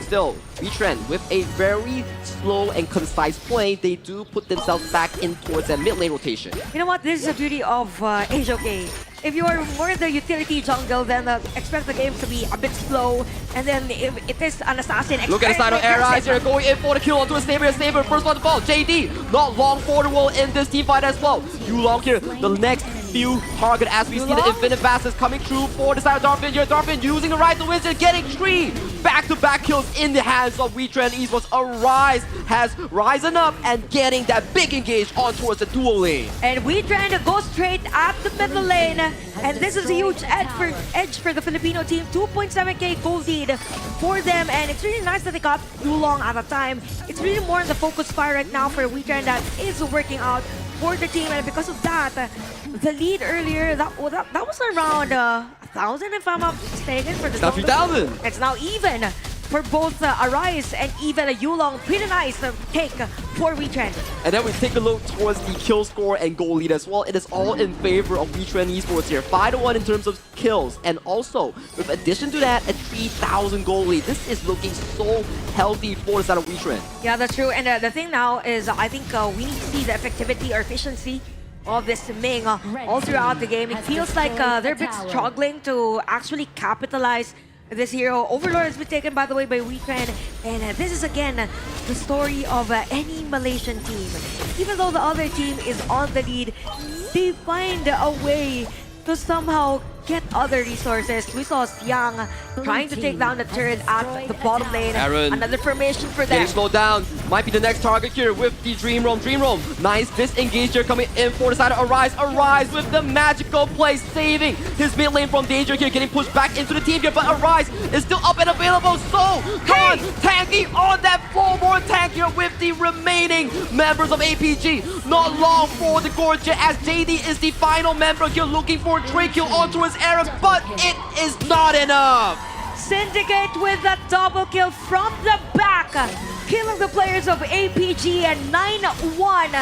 Still, Wetrnd with a very slow and concise play, they do put themselves back in towards that mid lane rotation. You know what? This is the beauty of HOK. If you are more in the utility jungle, then expect the game to be a bit slow. And then if it is an assassin, look at the side of Arise here, going in for the kill onto a Saber. Saber first one to fall. JD not long for the wall in this team fight as well. Yulong here, the next few target as we see the Infinite Vassals coming through for the side of Darfin here. Darfin using the right to Wizard, getting 3 back-to-back kills in the hands of Wetrnd Esports. Arise has risen up and getting that big engage on towards the dual lane. And Wetrnd goes straight at the middle lane. And this is a huge edge for the Filipino team. 2.7k gold lead for them. And it's really nice that they got Yulong at a time. It's really more in the focus fire right now for Wetrnd that is working out for the team. And because of that, the lead earlier, that was around 1,000 if I'm not mistaken. For the it's now 3,000. It's now even for both Arise and even Yulong. Pretty nice take for Wetrnd. And then we take a look towards the kill score and goal lead as well. It is all in favor of Wetrnd Esports here. 5-1 in terms of kills. And also, with addition to that, a 3,000 goal lead. This is looking so healthy for the side of Wetrnd. Yeah, that's true. And the thing now is I think we need to see the effectivity or efficiency of this Ming all throughout the game. It feels like they're a bit struggling to actually capitalize this hero. Overlord has been taken, by the way, by Wetrnd. And this is, again, the story of any Malaysian team. Even though the other team is on the lead, they find a way to somehow get other resources. We saw Siang trying to take down the turret at the bottom lane. Aaron, another formation for them. Getting slowed down. Might be the next target here with the Dream Roam. Dream Roam, nice disengage here coming in for the side of Arise. Arise with the magical play, saving his mid lane from danger here, getting pushed back into the team here. But Arise is still up and available. So, come on, tanking on that floorboard tank here with the remaining members of APG. Not long for the Gorge as JD is the final member here, looking for a trade kill onto his Aaron, but it is not enough. Syndicate with a double kill from the back. killing the players of APG and 9-1.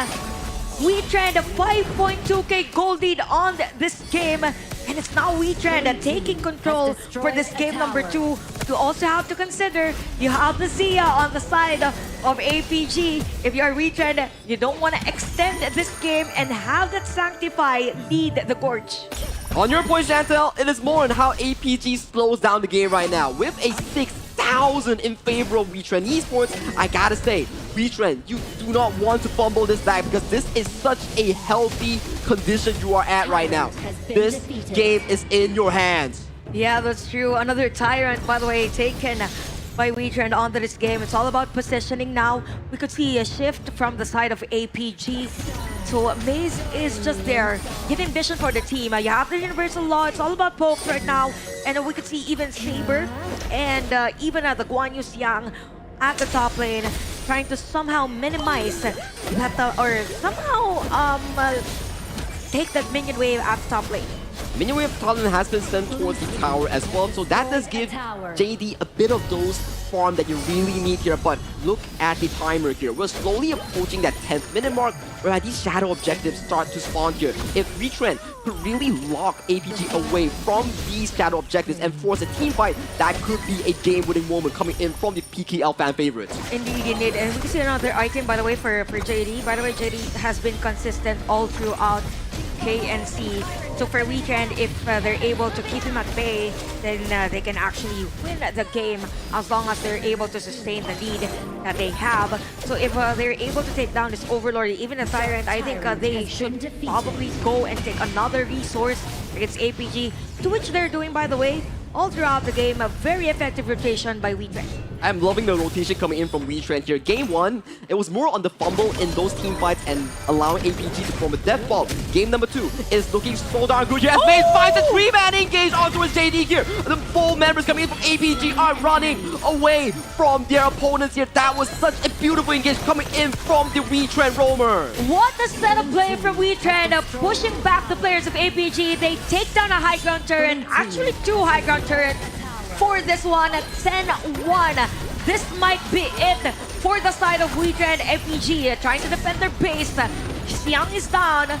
Wetrnd 5.2k gold lead on this game. And it's now Wetrnd taking control for this game number 2. You also have to consider, you have the Zia on the side of APG. If you are Wetrnd, you don't want to extend this game and have that Sanctify lead the Gorge. On your point, Chantel, it is more on how APG slows down the game right now. With a 6,000 in favor of Wetrnd Esports, I gotta say, Wetrnd, you do not want to fumble this back because this is such a healthy condition you are at right now. This game is in your hands. Yeah, that's true. Another Tyrant, by the way, taken by Wetrnd onto this game. It's all about positioning now. We could see a shift from the side of APG. So Maze is just there, giving vision for the team. You have the Universal Law. It's all about pokes right now. And we could see even Saber and even the Guan Yu Xiang at the top lane, trying to somehow minimize that, or somehow take that minion wave at the top lane. Minion wave talent has been sent towards the tower as well, so that does give JD a bit of those farm that you really need here. But look at the timer here. We're slowly approaching that 10th minute mark where these shadow objectives start to spawn here. If Wetrnd could really lock APG away from these shadow objectives and force a team fight, that could be a game-winning moment coming in from the PKL fan favorites. Indeed, indeed. And we can see another item, by the way, for JD. By the way, JD has been consistent all throughout KNC. So for Wetrnd, if they're able to keep him at bay, then they can actually win the game as long as they're able to sustain the lead that they have. So if they're able to take down this Overlord, even a Tyrant, I think they should probably go and take another resource against APG, to which they're doing, by the way, all throughout the game. A very effective rotation by Wetrnd. I'm loving the rotation coming in from Wetrnd here. Game 1, it was more on the fumble in those team fights and allowing APG to form a death ball. Game number 2 is looking so darn good here as Maze finds a 3-man engage onto his JD here. The 4 members coming in from APG are running away from their opponents here. That was such a beautiful engage coming in from the Wetrnd roamer. What a setup play from Wetrnd, pushing back the players of APG. They take down a high ground turret, actually 2 high ground turrets. For this one, 10-1. This might be it for the side of Wetrnd. APG trying to defend their base. Xiang is down.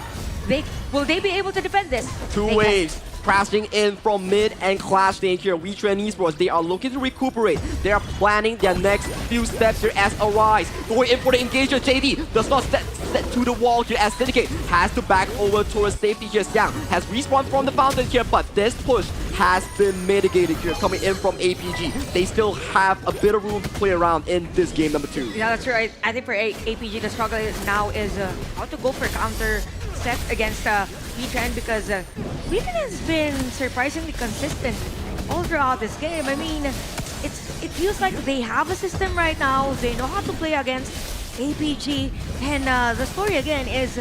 Will they be able to defend this? 2 waves crashing in from mid and clash lane here. Wetrnd Esports, they are looking to recuperate. They are planning their next few steps here as Arise. Going in for the engagement. JD does not step to the wall here as Syndicate has to back over towards safety here. Xiang has respawned from the fountain here, but this push has been mitigated here coming in from APG. They still have a bit of room to play around in this game number 2. Yeah, that's right. I think for APG, the struggle now is how to go for counter set against Wetrnd, because Wetrnd has been surprisingly consistent all throughout this game. I mean, it feels like they have a system right now. They know how to play against APG, and the story again is,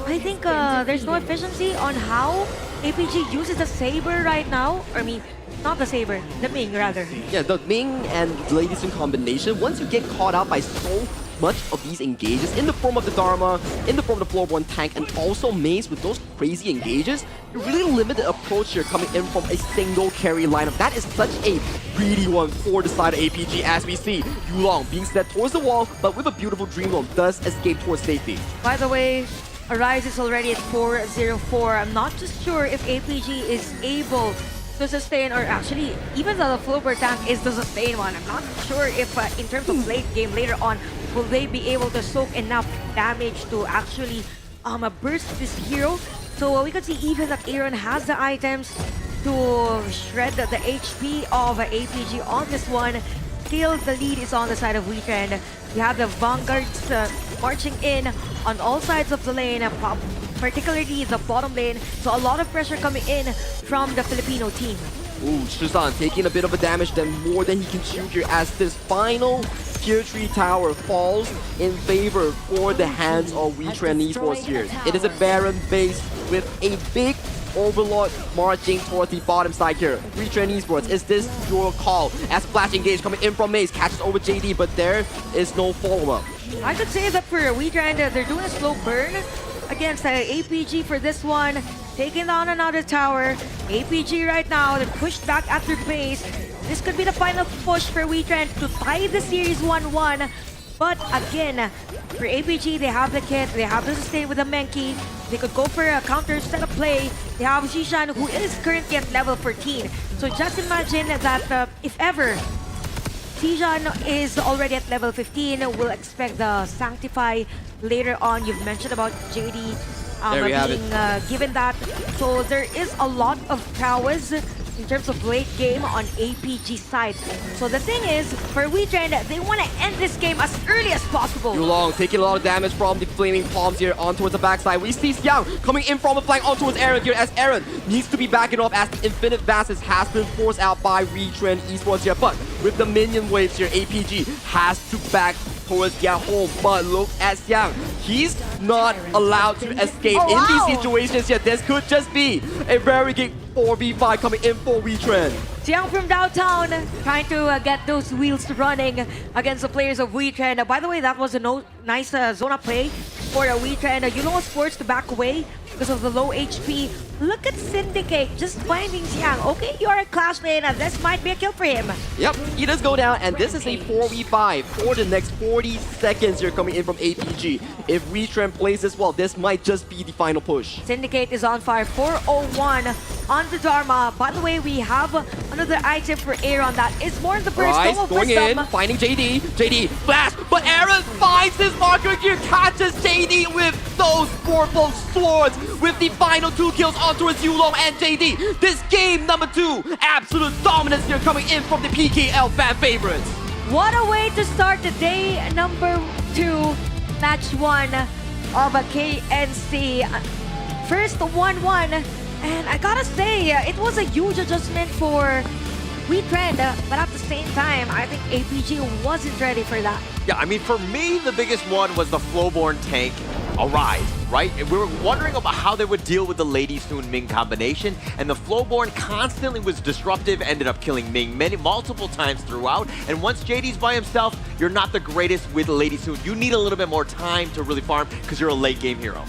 I think there's no efficiency on how APG uses the Saber right now. I mean, not the Saber, the Ming rather. Yeah, the Ming and Ladies in combination, once you get caught out by so much of these engages in the form of the Dharma, in the form of the floorborne tank, and also Maze with those crazy engages, you really limit the approach here coming in from a single carry lineup. That is such a greedy one for the side of APG, as we see Yulong being set towards the wall, but with a beautiful Dreamlord does escape towards safety. By the way, Arise is already at 404. I'm not just sure if APG is able to sustain, or actually even the floorboard tank is the sustain one. I'm not sure if in terms of late game later on, will they be able to soak enough damage to actually burst this hero. So we could see even that Aaron has the items to shred the HP of APG on this one. Still, the lead is on the side of Wetrnd. We have the Vanguards marching in on all sides of the lane, particularly the bottom lane. So a lot of pressure coming in from the Filipino team. Ooh, Shizan taking a bit of a damage then more than he can chew here as this final tier 3 tower falls in favor for the hands of Wetrnd Esports here. It is a Baron base with a big Overlord marching towards the bottom side here. Wetrnd Esports, is this your call? As Flash Engage coming in from Maze, catches over JD, but there is no follow-up. I could say that for Wetrnd, they're doing a slow burn against APG for this one. Taking down another tower. APG right now, they're pushed back at their base. This could be the final push for Wetrnd to tie the series 1-1. But again, for APG, they have the kit, they have the sustain with the Menki. They could go for a counter setup play. They have Xishan, who is currently at level 14. So just imagine that if ever Xishan is already at level 15, we'll expect the Sanctify later on. You've mentioned about JD being given that. So there is a lot of prowess in terms of late game on APG side. So the thing is, for Wetrnd, they want to end this game as early as possible. Yulong taking a lot of damage from the flaming palms here on towards the backside. We see Xiang coming in from the flank on towards Aaron here, as Aaron needs to be backing off as the Infinite Vassals has been forced out by Wetrnd Esports here. But with the minion waves here, APG has to back towards Xiang. But look at Xiang. He's not allowed to escape in these situations yet. This could just be a very good 4v5 coming in for Wetrnd. Xiang from downtown trying to get those wheels running against the players of Wetrnd. By the way, that was a nice Zona play for Wetrnd. You know, Sports to back away because of the low HP. Look at Syndicate just finding Xiang. Okay, you're a classmate, and this might be a kill for him. Yep, he does go down, and this is a 4v5 for the next 40 seconds here coming in from APG. If Wetrnd plays this well, this might just be the final push. Syndicate is on fire, 401 on the Dharma. By the way, we have another item for Aaron that is more in the burst. Rise going in, finding JD. JD, flash, but Aaron finds his marker here, catches JD with those purple swords with the final 2 kills on towards Yulong and JD. This game number 2, absolute dominance here coming in from the PKL fan favorites. What a way to start the day number 2, match 1 of a KNC. First 1-1, and I gotta say, it was a huge adjustment for Wetrnd, but at the same time, I think APG wasn't ready for that. Yeah, I mean, for me, the biggest one was the Flowborn tank Arise, right? And we were wondering about how they would deal with the Lady Soon Ming combination, and the Flowborn constantly was disruptive, ended up killing Ming multiple times throughout. And once JD's by himself, you're not the greatest with Lady Soon. You need a little bit more time to really farm because you're a late game hero.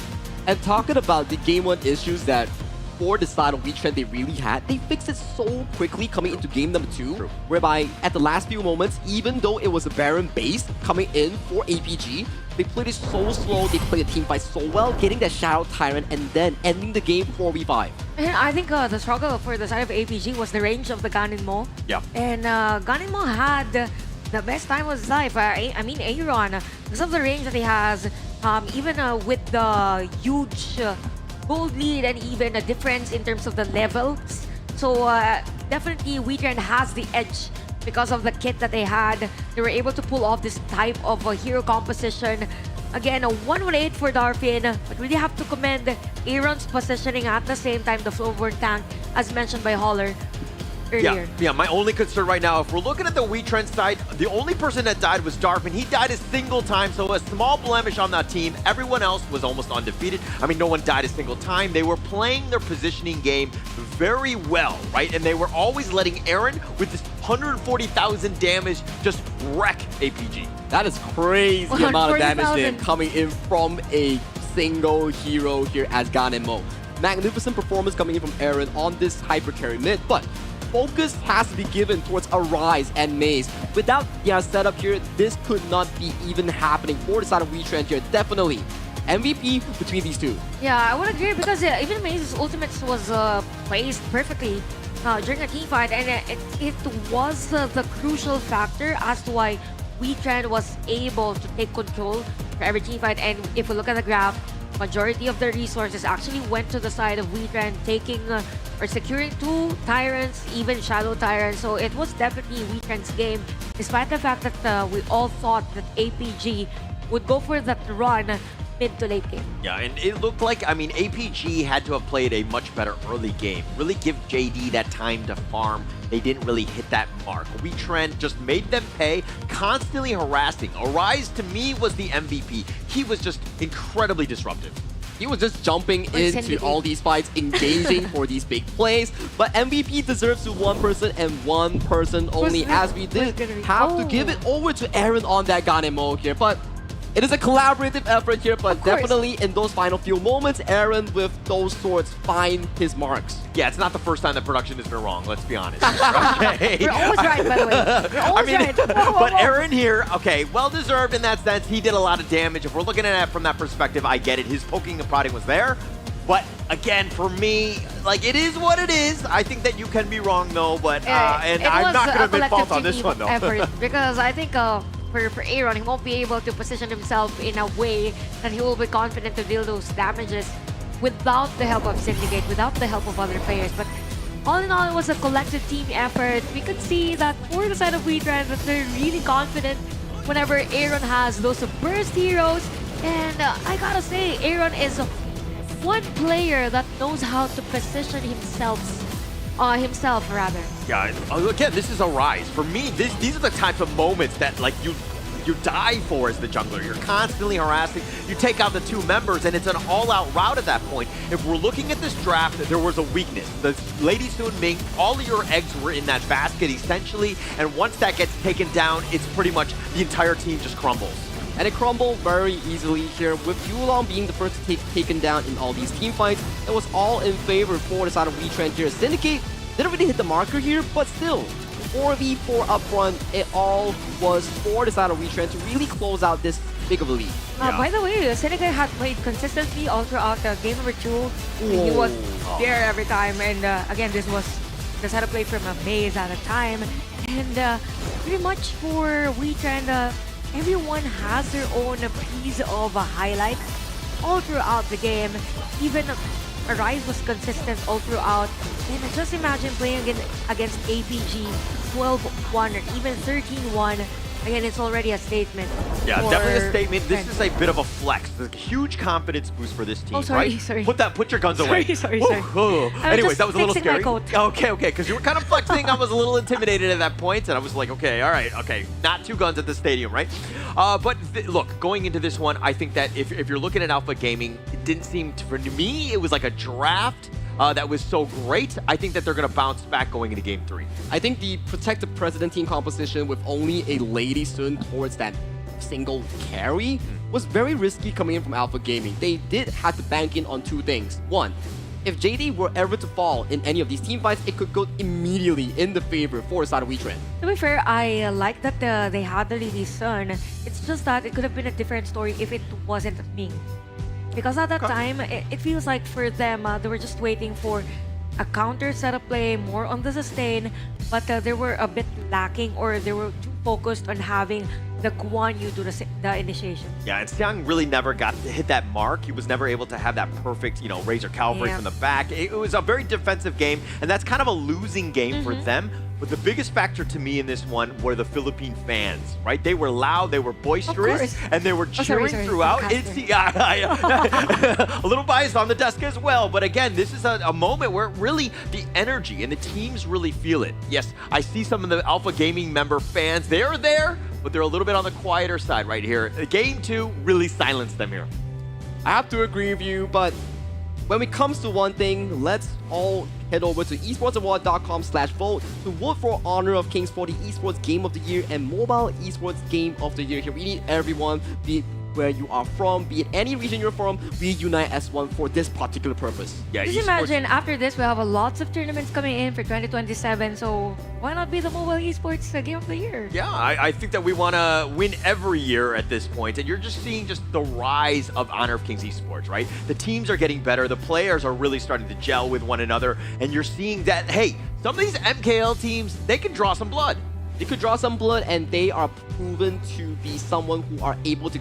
And talking about the game 1 issues that for the side of Wetrnd they really had, they fixed it so quickly coming into game number 2, whereby at the last few moments, even though it was a Baron base coming in for APG, they played it so slow, they played the team fight so well, getting that Shadow Tyrant and then ending the game 4v5. And I think the struggle for the side of APG was the range of the Ganinmo. Yeah. And Ganinmo had the best time of his life. I mean, Aaron, because of the range that he has, even with the huge gold lead and even a difference in terms of the levels. So definitely Wetrnd has the edge because of the kit that they had. They were able to pull off this type of hero composition. Again, a 118 for Darfin, but really have to commend Aaron's positioning at the same time, the Flowborn tank, as mentioned by Holler earlier. Yeah, my only concern right now, if we're looking at the Wetrnd side, the only person that died was Darfin. He died a single time, so a small blemish on that team. Everyone else was almost undefeated. I mean, no one died a single time. They were playing their positioning game very well, right? And they were always letting Aaron, with this 140,000 damage, just wreck APG. That is crazy amount of damage there coming in from a single hero here as Ganinmo. Magnificent performance coming in from Aaron on this hyper carry mid, but focus has to be given towards Arise and Maze. Without their setup here, this could not be even happening for the side of Wetrnd here. Definitely MVP between these two. Yeah, I would agree because even Maze's ultimate was placed perfectly during a team fight, and it was the crucial factor as to why Wetrnd was able to take control for every team fight. And if we look at the graph, majority of the resources actually went to the side of Wetrnd, taking or securing 2 Tyrants, even Shadow Tyrants. So it was definitely Wetrnd's game, despite the fact that we all thought that APG would go for that run mid to late game. Yeah, and it looked like, I mean, APG had to have played a much better early game. Really give JD that time to farm. They didn't really hit that mark. Wetrnd just made them pay, constantly harassing. Arise, to me, was the MVP. He was just incredibly disruptive. He was just jumping into all these fights, engaging for these big plays. But MVP deserves to one person and one person only, as we did have to give it over to Aaron on that Ganinmo here. But It is a collaborative effort here, but definitely in those final few moments, Aaron with those swords find his marks. Yeah, it's not the first time that production has been wrong, let's be honest. Okay. We're always right, by the way. We're always right. But Aaron here, okay, well-deserved in that sense. He did a lot of damage. If we're looking at it from that perspective, I get it. His poking and prodding was there. But again, for me, like, it is what it is. I think that you can be wrong, though, but and I'm not going to admit fault on this one, though. Effort, because I think for Aaron, he won't be able to position himself in a way that he will be confident to deal those damages without the help of Syndicate, without the help of other players. But all in all, it was a collective team effort. We could see that for the side of Wetrnd, that they're really confident whenever Aaron has those burst heroes. And I gotta say, Aaron is one player that knows how to position himself rather. Yeah, again, this is a rise. For me, these are the types of moments that, like, you die for as the jungler. You're constantly harassing. You take out the two members, and it's an all-out route at that point. If we're looking at this draft, there was a weakness. The Lady Sun Ming, all of your eggs were in that basket, essentially, and once that gets taken down, it's pretty much the entire team just crumbles. And it crumbled very easily here, with Yulong being the first to taken down in all these team fights. It was all in favor for the side of Wetrnd here. Syndicate didn't really hit the marker here, but still, 4v4 up front, it all was for the side of Wetrnd to really close out this big of a lead. By the way, Syndicate had played consistently all throughout game number 2. He was there every time, and again, this was the setup play from a maze at a time. And pretty much for Wetrnd, everyone has their own piece of a highlight all throughout the game. Even Arise was consistent all throughout. And just imagine playing against APG 12-1 or even 13-1. Again, it's already a statement. Yeah, definitely a statement. This is a bit of a flex. There's a huge confidence boost for this team, right? Sorry. Put your guns away. Sorry. Anyways, that was a little scary. Okay, because you were kind of flexing. I was a little intimidated at that point, and I was like, okay, all right, okay. Not 2 guns at the stadium, right? But look, going into this one, I think that if you're looking at Alpha Gaming, it didn't seem to, for me, it was like a draft that was so great. I think that they're going to bounce back going into Game 3. I think the Protective President team composition with only a Lady Sun towards that single carry was very risky coming in from Alpha Gaming. They did have to bank in on 2 things. One, if JD were ever to fall in any of these team fights, it could go immediately in the favor for the side of Wetrnd. To be fair, I like that they had the Lady Sun. It's just that it could have been a different story if it wasn't Ming. Because at that time, it feels like for them, they were just waiting for a counter setup play, more on the sustain, but they were a bit lacking, or they were too focused on having the Guan Yu do the initiation. Yeah, and Xiang really never got to hit that mark. He was never able to have that perfect, Razor Cavalry from the back. It was a very defensive game, and that's kind of a losing game for them. But the biggest factor to me in this one were the Philippine fans, right? They were loud, they were boisterous, and they were cheering throughout. It's a little biased on the desk as well, but again, this is a moment where really the energy and the teams really feel it. Yes, I see some of the Alpha Gaming member fans, they're there, but they're a little bit on the quieter side right here. Game 2 really silenced them here. I have to agree with you, but when it comes to one thing, let's all head over to esportsaward.com/vote to vote for Honor of Kings for the Esports Game of the Year and Mobile Esports Game of the Year. Here we need everyone, be it where you are from, be it any region you're from, we unite as one for this particular purpose. Yeah, just imagine after this we have lots of tournaments coming in for 2027, so why not be the Mobile Esports Game of the Year? Yeah, I think that we want to win every year at this point, and you're just seeing just the rise of Honor of Kings Esports, right? The teams are getting better, the players are really starting to gel with one another, and you're seeing that, hey, some of these MKL teams, they can draw some blood. They could draw some blood, and they are proven to be someone who are able to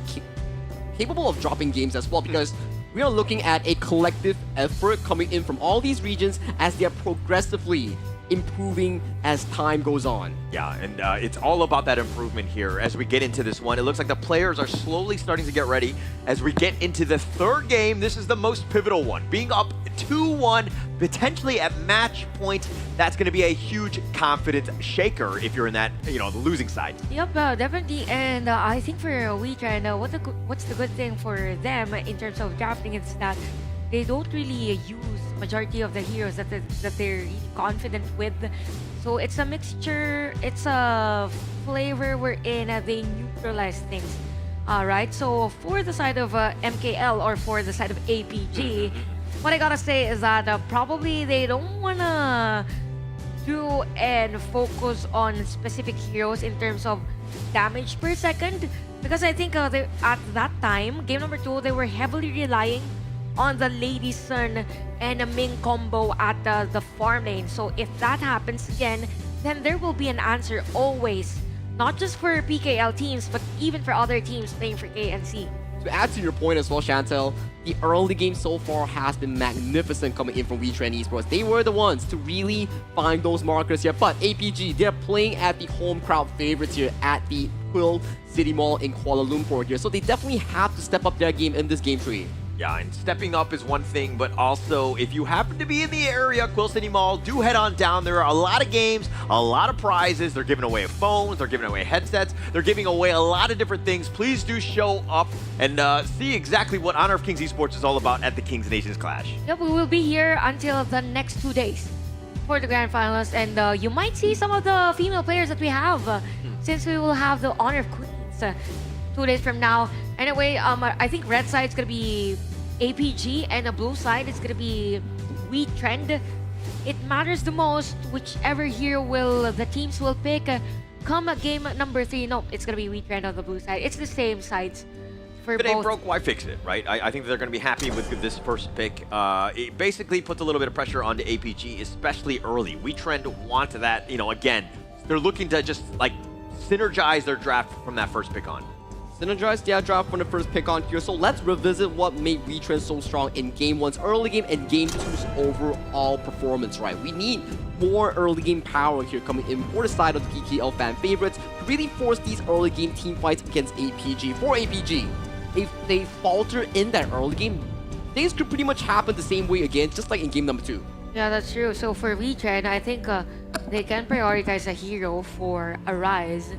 capable of dropping games as well, because we are looking at a collective effort coming in from all these regions as they are progressively improving as time goes on. Yeah, and it's all about that improvement here as we get into this one. It looks like the players are slowly starting to get ready as we get into the 3rd game. This is the most pivotal one. Being up 2-1, potentially at match point, that's going to be a huge confidence shaker if you're in that, the losing side. Yep, definitely. And I think for Wetrnd, what's the good thing for them in terms of drafting is that they don't really use majority of the heroes that they're really confident with. So it's a mixture, it's a flavor wherein they neutralize things. Alright, so for the side of MKL or for the side of APG, what I gotta say is that probably they don't wanna do and focus on specific heroes in terms of damage per second, because I think at that time, game number 2, they were heavily relying on the Lady Sun and a Ming combo at the farm lane. So if that happens again, then there will be an answer always, not just for PKL teams, but even for other teams playing for KNC. To add to your point as well, Chantel, the early game so far has been magnificent coming in from Wetrnd Esports. They were the ones to really find those markers here. But APG, they're playing at the home crowd favorites here at the Quill City Mall in Kuala Lumpur here. So they definitely have to step up their game in this game tree. Yeah, and stepping up is one thing, but also if you happen to be in the area, Quill City Mall, do head on down. There are a lot of games, a lot of prizes. They're giving away phones, they're giving away headsets, they're giving away a lot of different things. Please do show up and see exactly what Honor of Kings Esports is all about at the Kings Nations Clash. Yep, we will be here until the next 2 days for the Grand Finals, and you might see some of the female players that we have since we will have the Honor of Queens 2 days from now. Anyway, I think red side is going to be APG and the blue side is going to be Wetrnd. It matters the most whichever hero the teams will pick. Come game number 3, no, it's going to be Wetrnd on the blue side. It's the same sides for If it both. ain't broke, why fix it, right? I think they're going to be happy with this first pick. It basically puts a little bit of pressure onto APG, especially early. Wetrnd want that, again, they're looking to just like synergize their draft from that first pick on. Synergize their draft from the first pick on here. So let's revisit what made Wetrnd so strong in Game 1's early game and Game 2's overall performance, right? We need more early game power here coming in for the side of the PKL fan favorites to really force these early game team fights against APG. For APG, if they falter in that early game, things could pretty much happen the same way again, just like in game number 2. Yeah, that's true. So for Wetrnd, I think they can prioritize a hero for Arise.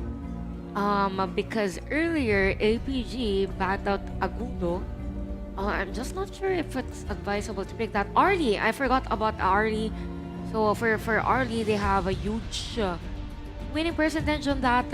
Because earlier APG battled Agudo. I'm just not sure if it's advisable to pick that. Arlie, I forgot about Arlie. So for Arlie, they have a huge winning percentage on that,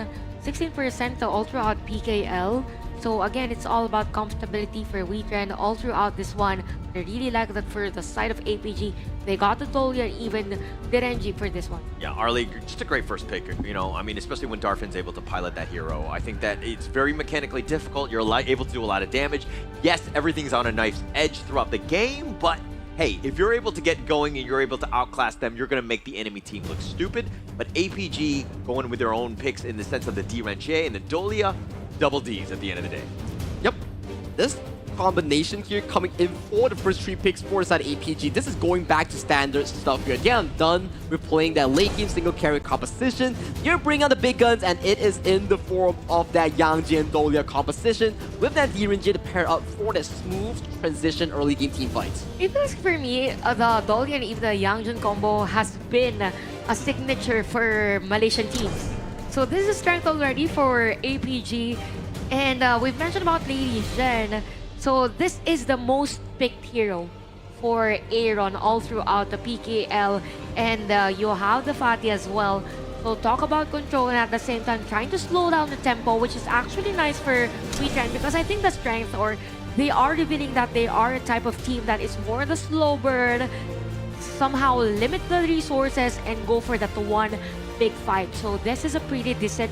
16% all throughout PKL. So again, it's all about comfortability for Wetrnd all throughout this one. I really like that for the side of APG. They got the Dolia, even ENG for this one. Yeah, Arlie, just a great first pick. I mean, especially when Darfin's able to pilot that hero. I think that it's very mechanically difficult. You're able to do a lot of damage. Yes, everything's on a knife's edge throughout the game, but hey, if you're able to get going and you're able to outclass them, you're going to make the enemy team look stupid. But APG going with their own picks in the sense of the ENG and the Dolia, double Ds at the end of the day. Yep. This combination here coming in for the first 3 picks for the side of APG. This is going back to standard stuff here. Yeah, I'm done with playing that late game single carry composition. You're bringing out the big guns, and it is in the form of that Yangji and Dolia composition with that ENG to pair up for that smooth transition early game team fights. It feels for me, the Dolia and even the Yangjun combo has been a signature for Malaysian teams. So this is strength already for APG, and we've mentioned about Lady Zhen. So this is the most picked hero for Aaron all throughout the PKL, and you have the Fatih as well. So talk about control and at the same time trying to slow down the tempo, which is actually nice for Wetrnd, because I think the strength, or they are revealing that they are a type of team that is more the slow burn, somehow limit the resources and go for that one big fight. So this is a pretty decent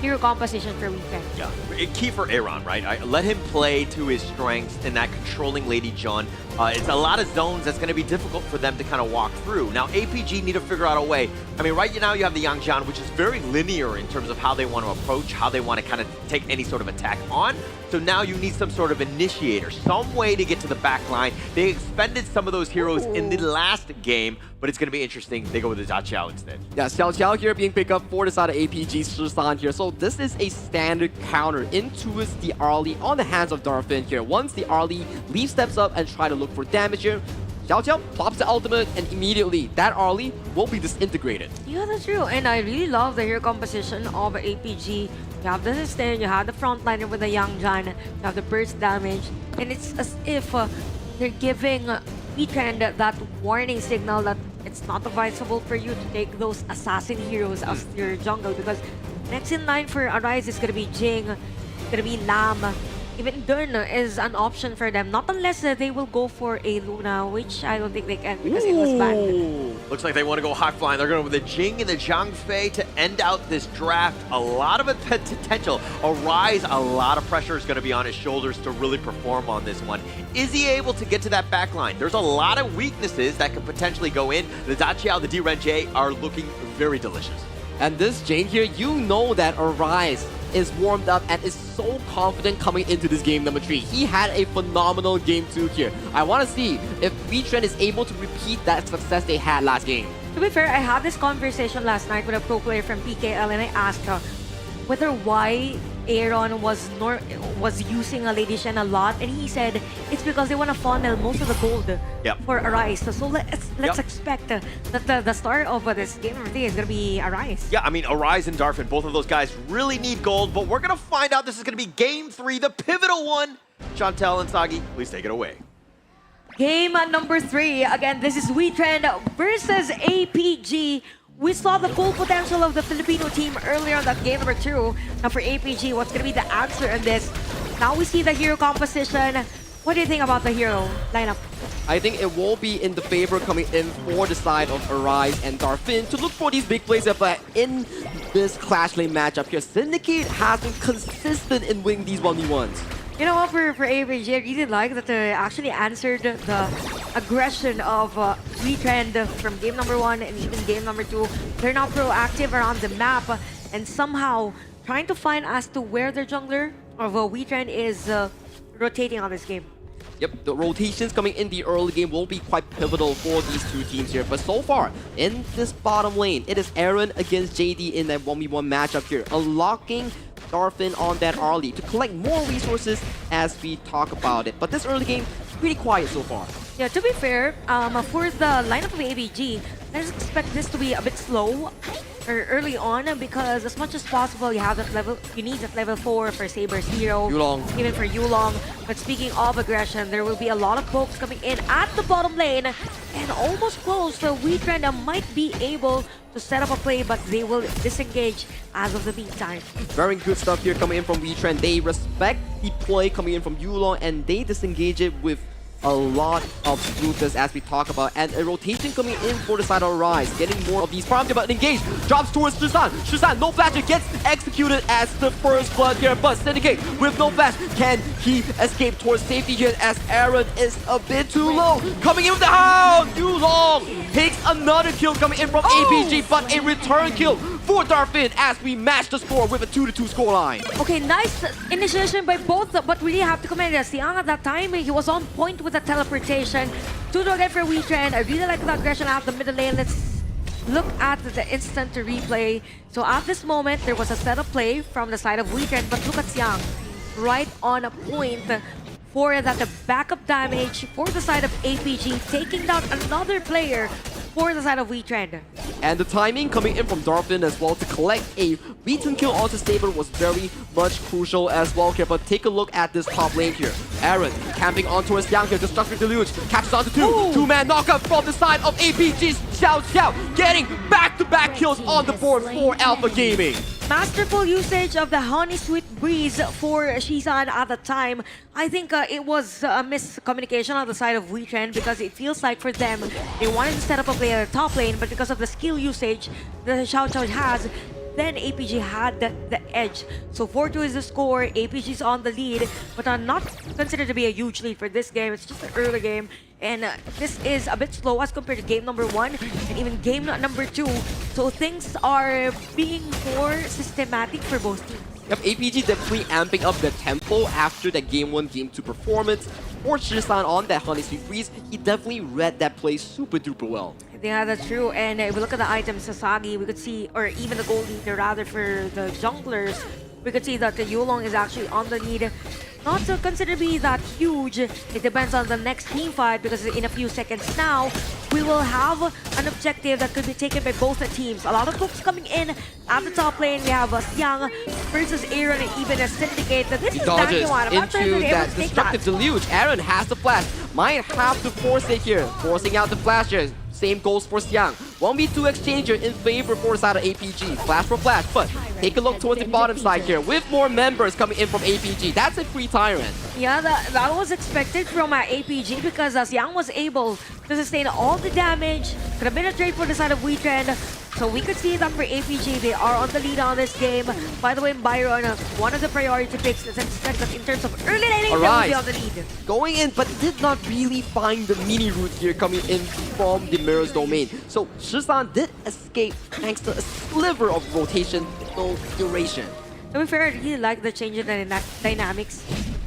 hero composition for Wetrnd. Yeah, key for Aaron, right? Let him play to his strengths in that controlling Lady John. It's a lot of zones that's going to be difficult for them to kind of walk through. Now, APG need to figure out a way. I mean, right now you have the Yangjian, which is very linear in terms of how they want to approach, how they want to kind of take any sort of attack on. So now you need some sort of initiator, some way to get to the back line. They expended some of those heroes in the last game, but it's going to be interesting. They go with the Jia Qiao instead. Yeah, Xiao Qiao here being picked up for the side of APG Shisan here. So this is a standard counter into the Arlie on the hands of Darfin here. Once the Arlie leaf steps up and try to look for damage here, Xiao Qiao plops the ultimate, and immediately that Arlie will be disintegrated. Yeah, that's true. And I really love the hero composition of APG. You have the sustain, you have the frontliner with the Yangjian, you have the burst damage, and it's as if they're giving Wetrnd that warning signal that it's not advisable for you to take those assassin heroes as your jungle, because next in line for Arise is going to be Jing, gonna be Lam. Even Dern is an option for them, not unless they will go for a Luna, which I don't think they can because it was banned. Looks like they want to go high flying. They're going with the Jing and the Zhang Fei to end out this draft. A lot of potential. Arise, a lot of pressure is going to be on his shoulders to really perform on this one. Is he able to get to that back line? There's a lot of weaknesses that could potentially go in. The Dachiao, the D-Ren-J are looking very delicious. And this Jane here, you know that Arise is warmed up and is so confident coming into this game number 3. He had a phenomenal game 2 here. I want to see if Wetrnd is able to repeat that success they had last game. To be fair, I had this conversation last night with a pro player from PKL and I asked her whether why Aaron was using a Lady Shen a lot, and he said it's because they want to funnel most of the gold for Arise. So let's expect that the start of this game number 3 is going to be Arise. Yeah, I mean, Arise and Darfin, both of those guys really need gold, but we're going to find out this is going to be game 3, the pivotal one. Chantel and Sagi, please take it away. Game number 3. Again, this is Wetrnd versus APG. We saw the full potential of the Filipino team earlier on that game number 2. Now for APG, what's going to be the answer in this? Now we see the hero composition. What do you think about the hero lineup? I think it will be in the favor coming in for the side of Arise and Darfin to look for these big plays. But in this Clash Lane matchup here, Syndicate has been consistent in winning these 1v1s. You know what, for APG, I really like that they actually answered the aggression of Wetrnd from game number 1 and even game number 2. They're now proactive around the map and somehow trying to find as to where their jungler of Wetrnd is rotating on this game. Yep, the rotations coming in the early game will be quite pivotal for these two teams here. But so far, in this bottom lane, it is Aaron against JD in that 1v1 matchup here, unlocking Darfin on that early to collect more resources as we talk about it. But this early game, pretty quiet so far. Yeah, to be fair, for the lineup of ABG, I just expect this to be a bit slow early on because as much as possible you have that level, you need that level 4 for Saber's hero, Yulong. even for Yulong. But speaking of aggression, there will be a lot of pokes coming in at the bottom lane and almost close. So Wetrnd might be able to set up a play, but they will disengage as of the meantime. Very good stuff here coming in from Wetrnd. They respect the play coming in from Yulong and they disengage it with a lot of smoothness as we talk about, and a rotation coming in for the side of Rise, getting more of these farm, but engage, drops towards Shusan. Shusan, no flash, gets executed as the first blood here, but Syndicate with no flash, can he escape towards safety here as Aaron is a bit too low, coming in with the Hound, Yulong takes another kill coming in from APG, but a return kill for Darfin as we match the score with a 2-2 scoreline. Okay, nice initiation by both, but we really have to commend Siang at that time. He was on point with the teleportation. 2-2 again for Wetrnd. I really like the aggression out the middle lane. Let's look at the instant replay. So at this moment, there was a setup play from the side of Wetrnd, but look at Siang, right on a point for that the backup damage for the side of APG, taking down another player for the side of Wetrnd. And the timing coming in from Darfin as well to collect a beaten kill onto Saber was very much crucial as well here. But take a look at this top lane here. Aaron camping on towards Yang here, Destructive Deluge, catches onto two-man knockup from the side of APG's Xiao, getting back-to-back kills on the board for Alpha Gaming. Masterful usage of the Honey Sweet Breeze for Shizan at the time. I think it was a miscommunication on the side of Wetrnd because it feels like for them, they wanted to set up a play at the top lane, but because of the skill usage that Xiao has, then APG had the edge. So 4-2 is the score, APG is on the lead, but not considered to be a huge lead for this game. It's just an early game, and this is a bit slow as compared to game number 1 and even game number 2. So things are being more systematic for both teams. Yep, APG definitely amping up the tempo after that game 1, game 2 performance. For Shisan on that Honey Sweet Breeze, he definitely read that play super duper well. Yeah, that's true. And if we look at the items, Sasagi, we could see, or even the gold leader rather for the junglers, we could see that the Yulong is actually on the lead. Not to consider to be that huge. It depends on the next team fight because in a few seconds now, we will have an objective that could be taken by both the teams. A lot of folks coming in at the top lane. We have Siang versus Aaron and even a Syndicate. This is dodges Daniel. into that Destructive Deluge. Aaron has the flash. Might have to force it here. Forcing out the flash here. Same goes for Xiang. 1v2 exchange here in favor for the side of APG. Flash for flash, but take a look towards the bottom side here with more members coming in from APG. That's a free Tyrant. Yeah, that was expected from APG because Xiang was able to sustain all the damage. Could have been a trade for the side of Wetrnd. So we could see that for APG, they are on the lead on this game. By the way, Byron, one of the priority picks is expected in terms of early laning, they will be on the lead. Going in, but did not really find the mini route here coming in from the Mirror's domain. So Shisan did escape thanks to a sliver of rotation, no duration. To be fair, I really like the change in the dynamics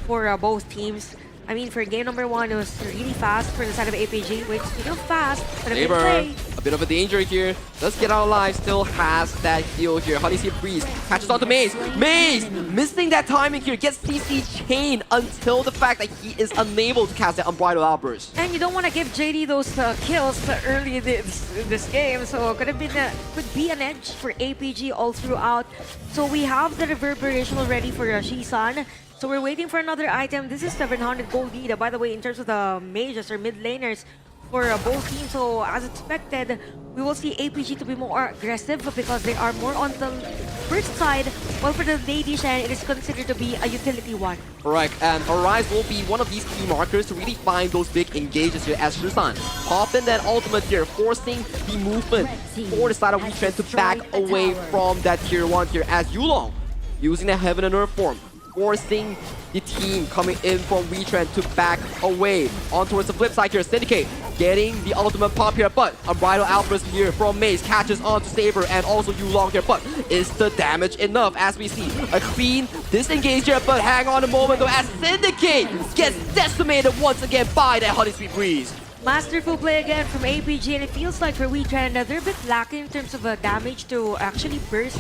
for both teams. I mean, for game number 1, it was really fast for the side of APG. Wait, speaking of fast, but a bit of a danger here. Does get out alive, still has that heal here. How do you see a Breeze? Catches onto Maze. Maze! Missing that timing here. Gets CC chain until the fact that he is unable to cast that Unbridled Outburst. And you don't want to give JD those kills early this game, so could be an edge for APG all throughout. So we have the reverberation already for Shisan. So we're waiting for another item. This is 700 gold lead. By the way, in terms of the mages or mid laners for both teams. So as expected, we will see APG to be more aggressive because they are more on the first side. While for the Lady Shen, it is considered to be a utility one. Correct, and Arise will be one of these key markers to really find those big engages here as Shisan pop in that ultimate here, forcing the movement for the side of Wetrnd to back away from that tier 1 here as Yulong using the Heaven and Earth form, forcing the team coming in from Wetrnd to back away. On towards the flip side here, Syndicate getting the ultimate pop here, but Unbridled Outburst here from Maze catches on to Saber and also Yulong here, but is the damage enough as we see a clean disengage here, but hang on a moment though as Syndicate gets decimated once again by that Honey Sweet Breeze. Masterful play again from APG, and it feels like for Wetrnd, they're a bit lacking in terms of damage to actually burst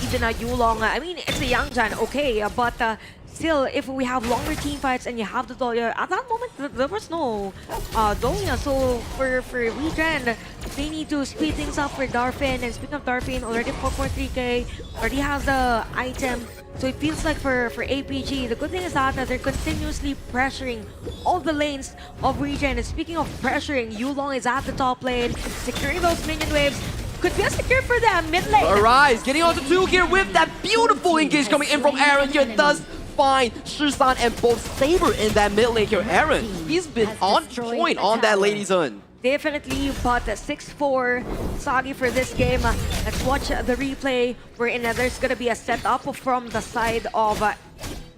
even a Yulong. I mean, it's a Yangjan, okay, but still, if we have longer team fights and you have the Dolia, at that moment, there was no Dolia. So for Wetrnd, they need to speed things up for Darfin. And speaking of Darfin, already 4.3k, already has the item. So it feels like for APG, the good thing is that they're continuously pressuring all the lanes of Wetrnd. And speaking of pressuring, Yulong is at the top lane, securing those minion waves. Could be a secure for them mid lane. Arise getting onto 2 here with that beautiful engage coming in from Aaron here. Does find Shisan and both Saber in that mid lane here. Aaron, he's been on point on that Lady Zone. Definitely, but 6-4 Sagi for this game. Let's watch the replay wherein there's going to be a setup from the side of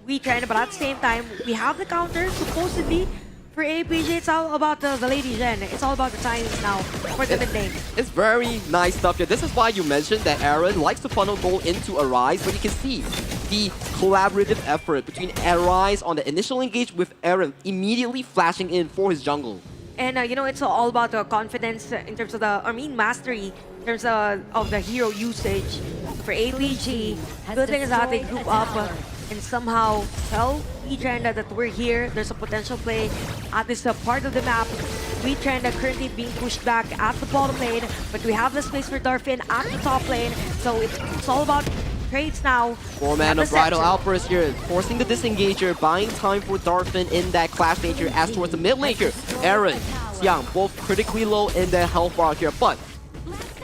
Wetrnd, but at the same time, we have the counter supposedly. For APG, it's all about the Lady Gen. It's all about the timings now for the mid lane. It's very nice stuff here. This is why you mentioned that Aaron likes to funnel gold into Arise, but you can see the collaborative effort between Arise on the initial engage with Aaron immediately flashing in for his jungle. And you know, it's all about the confidence in terms of mastery in terms of the hero usage. For APG, good thing is that they group up and somehow tell Wetrnd that we're here. There's a potential play at this part of the map. Wetrnd currently being pushed back at the bottom lane, but we have the space for Darfin at the top lane. So it's all about trades now. 4-man Unbridled Outburst here, forcing the disengager, buying time for Darfin in that clash nature as towards the mid lane here. Aaron, Xiang, both critically low in their health bar here, but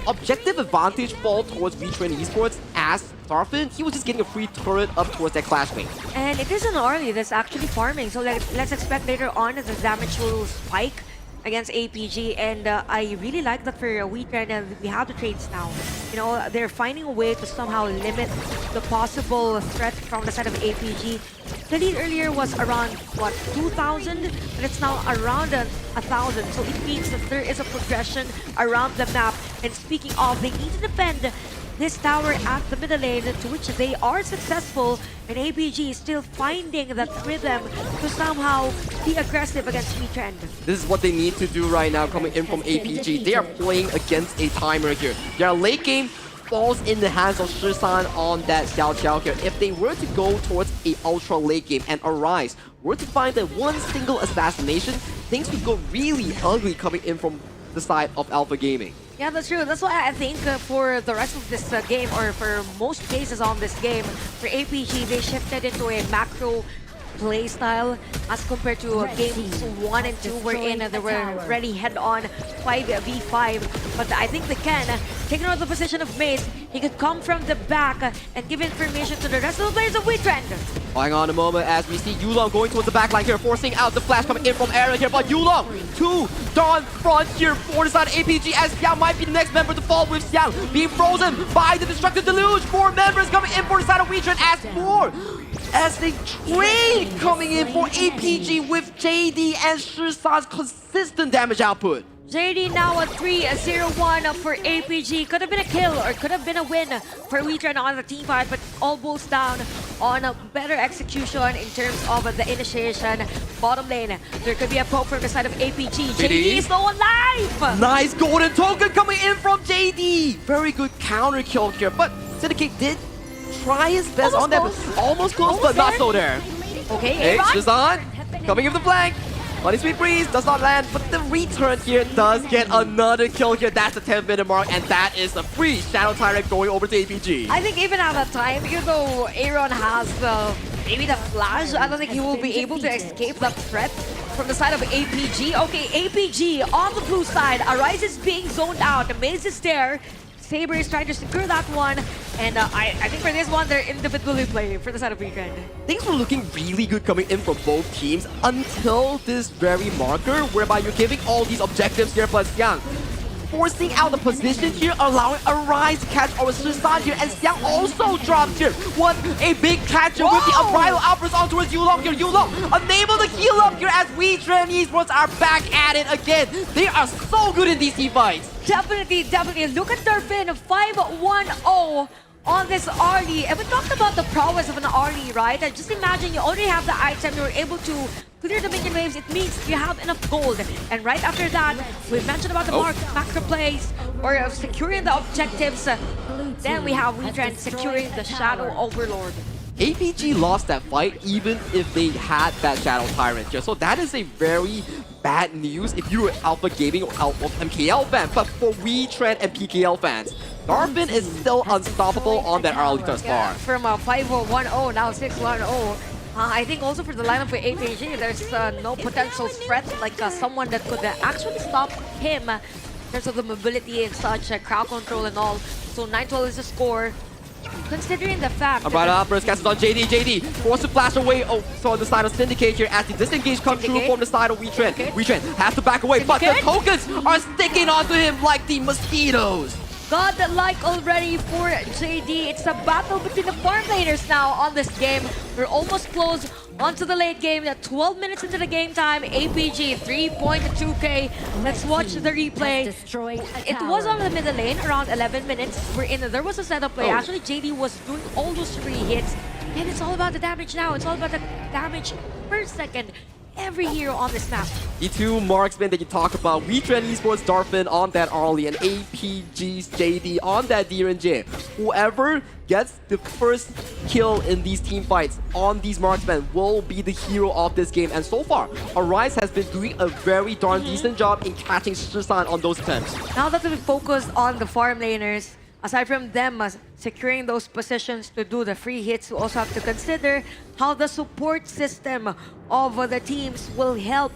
objective advantage fall towards Wetrnd Esports as Darfin, he was just getting a free turret up towards that clash lane. And it isn't Arlie that's actually farming, so let's expect later on that the damage will spike against APG, and I really like that for Wetrnd, and we have the trades now. You know, they're finding a way to somehow limit the possible threat from the side of APG. The lead earlier was around, what, 2,000? But it's now around 1,000. So it means that there is a progression around the map. And speaking of, they need to defend this tower at the middle lane, to which they are successful, and APG is still finding that rhythm to somehow be aggressive against Wetrnd. This is what they need to do right now coming in from APG. They are playing against a timer here. Their late game falls in the hands of Shisan on that Xiao Xiao here. If they were to go towards a ultra late game and Arise were to find that one single assassination, things would go really ugly coming in from the side of Alpha Gaming. Yeah, that's true. That's why I think for the rest of this game, or for most cases on this game, for APG, they shifted into a macro play style as compared to games 1 and 2 wherein they were already head-on 5v5. But I think they can, taking on the position of Mace, he could come from the back and give information to the rest of the players of Wetrnd. Hang on a moment as we see Yulong going towards the back line here, forcing out the flash coming in from Aaron here, but Yulong to Dawn front here for the side of APG as Xiang might be the next member to fall with Xiang being frozen by the destructive deluge. 4 members coming in for the side of Wetrnd as they trade coming in for APG with JD and Shisan's consistent damage output. JD now a 3-0-1 for APG. Could have been a kill or could have been a win for Wetrnd on the team fight, but all boils down on a better execution in terms of the initiation. Bottom lane, there could be a poke from the side of APG. JD is still alive! Nice golden token coming in from JD. Very good counter kill here, but Syndicate did try his best on that, but almost close, but not so there. Okay, Hey, Aaron. Shazan coming in the flank. Bloody Sweet Breeze does not land, but the return here does get another kill here. That's the 10-minute mark, and that is a free Shadow Tyrant going over to APG. I think even at that time, even though Aaron has maybe the flash, I don't think he will be able to escape that threat from the side of APG. Okay, APG on the blue side. Arise is being zoned out. The Maze is there. Saber is trying to secure that one, and I think for this one, they're individually playing for the side of Wetrnd. Things were looking really good coming in from both teams until this very marker, whereby you're giving all these objectives here, plus Xiang forcing out the position here, allowing Arise to catch our Shisan here, and Xiang also dropped here. What a big catcher with the unbridled outburst on towards Yulong here. Yulong unable to heal up here as Wetrnd Esports are back at it again. They are so good in these team fights. Definitely. Look at their fin, 5-1-0 on this Arlie. And we talked about the prowess of an Arlie, right? Just imagine you already have the item, you're able to clear the minion waves. It means you have enough gold. And right after that, we mentioned about the macro plays or securing the objectives. Then we have Wetrnd securing the Shadow Overlord. APG lost that fight even if they had that Shadow Tyrant here. So that is a very bad news if you were Alpha Gaming or Alpha MKL fan. But for Wetrnd and PKL fans, Darvin is still unstoppable on that early thus far. From a 5-0-1-0, now 6-1-0. I think also for the lineup for APG, there's no potential threat like someone that could actually stop him in terms of the mobility and such, crowd control and all. So 9-12 is the score. Considering the fact Right outburst casts on JD forced to flash away so on the side of Syndicate here as the disengage comes through from the side of Wetrnd. Wetrnd has to back away, but the tokens are sticking onto him like the mosquitoes. God-like already for JD. It's a battle between the farm laners now on this game. We're almost close onto the late game. 12 minutes into the game time. APG 3.2k. Let's watch the replay. It was on the middle lane around 11 minutes. There was a setup play. Actually, JD was doing all those free hits. And it's all about the damage now. It's all about the damage per second. Every hero on this map. The two marksmen that you talk about, Wetrnd Esports Darfin on that Arlie and APG's JD on that DRNJ. Whoever gets the first kill in these team fights on these marksmen will be the hero of this game. And so far, Arise has been doing a very darn decent job in catching Shisan on those attempts. Now that we focus on the farm laners, aside from them securing those positions to do the free hits, we also have to consider how the support system of the teams will help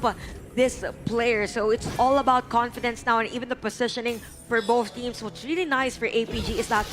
this player. So it's all about confidence now, and even the positioning for both teams. What's really nice for APG is that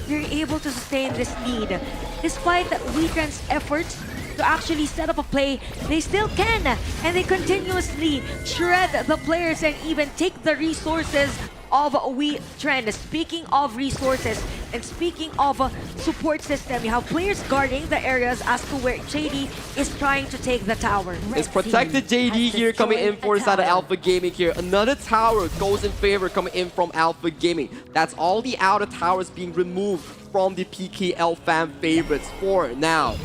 they're able to sustain this lead. Despite Wetrnd's efforts to actually set up a play, they still can, and they continuously shred the players and even take the resources of Wetrnd. Speaking of resources and speaking of support system, you have players guarding the areas as to where JD is trying to take the tower. It's protected JD here coming in for the side of Alpha Gaming here. Another tower goes in favor coming in from Alpha Gaming. That's all the outer towers being removed from the PKL fan favorites for now.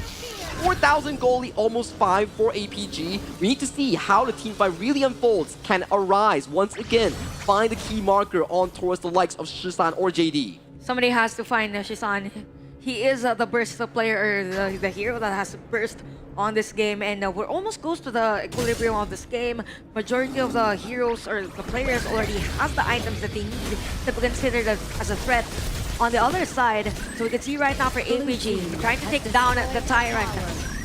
4,000 goalie, almost 5 for APG. We need to see how the team fight really unfolds. Can Arise once again find the key marker on towards the likes of Shisan or JD? Somebody has to find Shisan. He is the burst player, or the hero that has burst on this game, and we're almost close to the equilibrium of this game. Majority of the heroes or the players already has the items that they need to be considered as a threat. On the other side, so we can see right now for APG, trying to take down the Tyrant.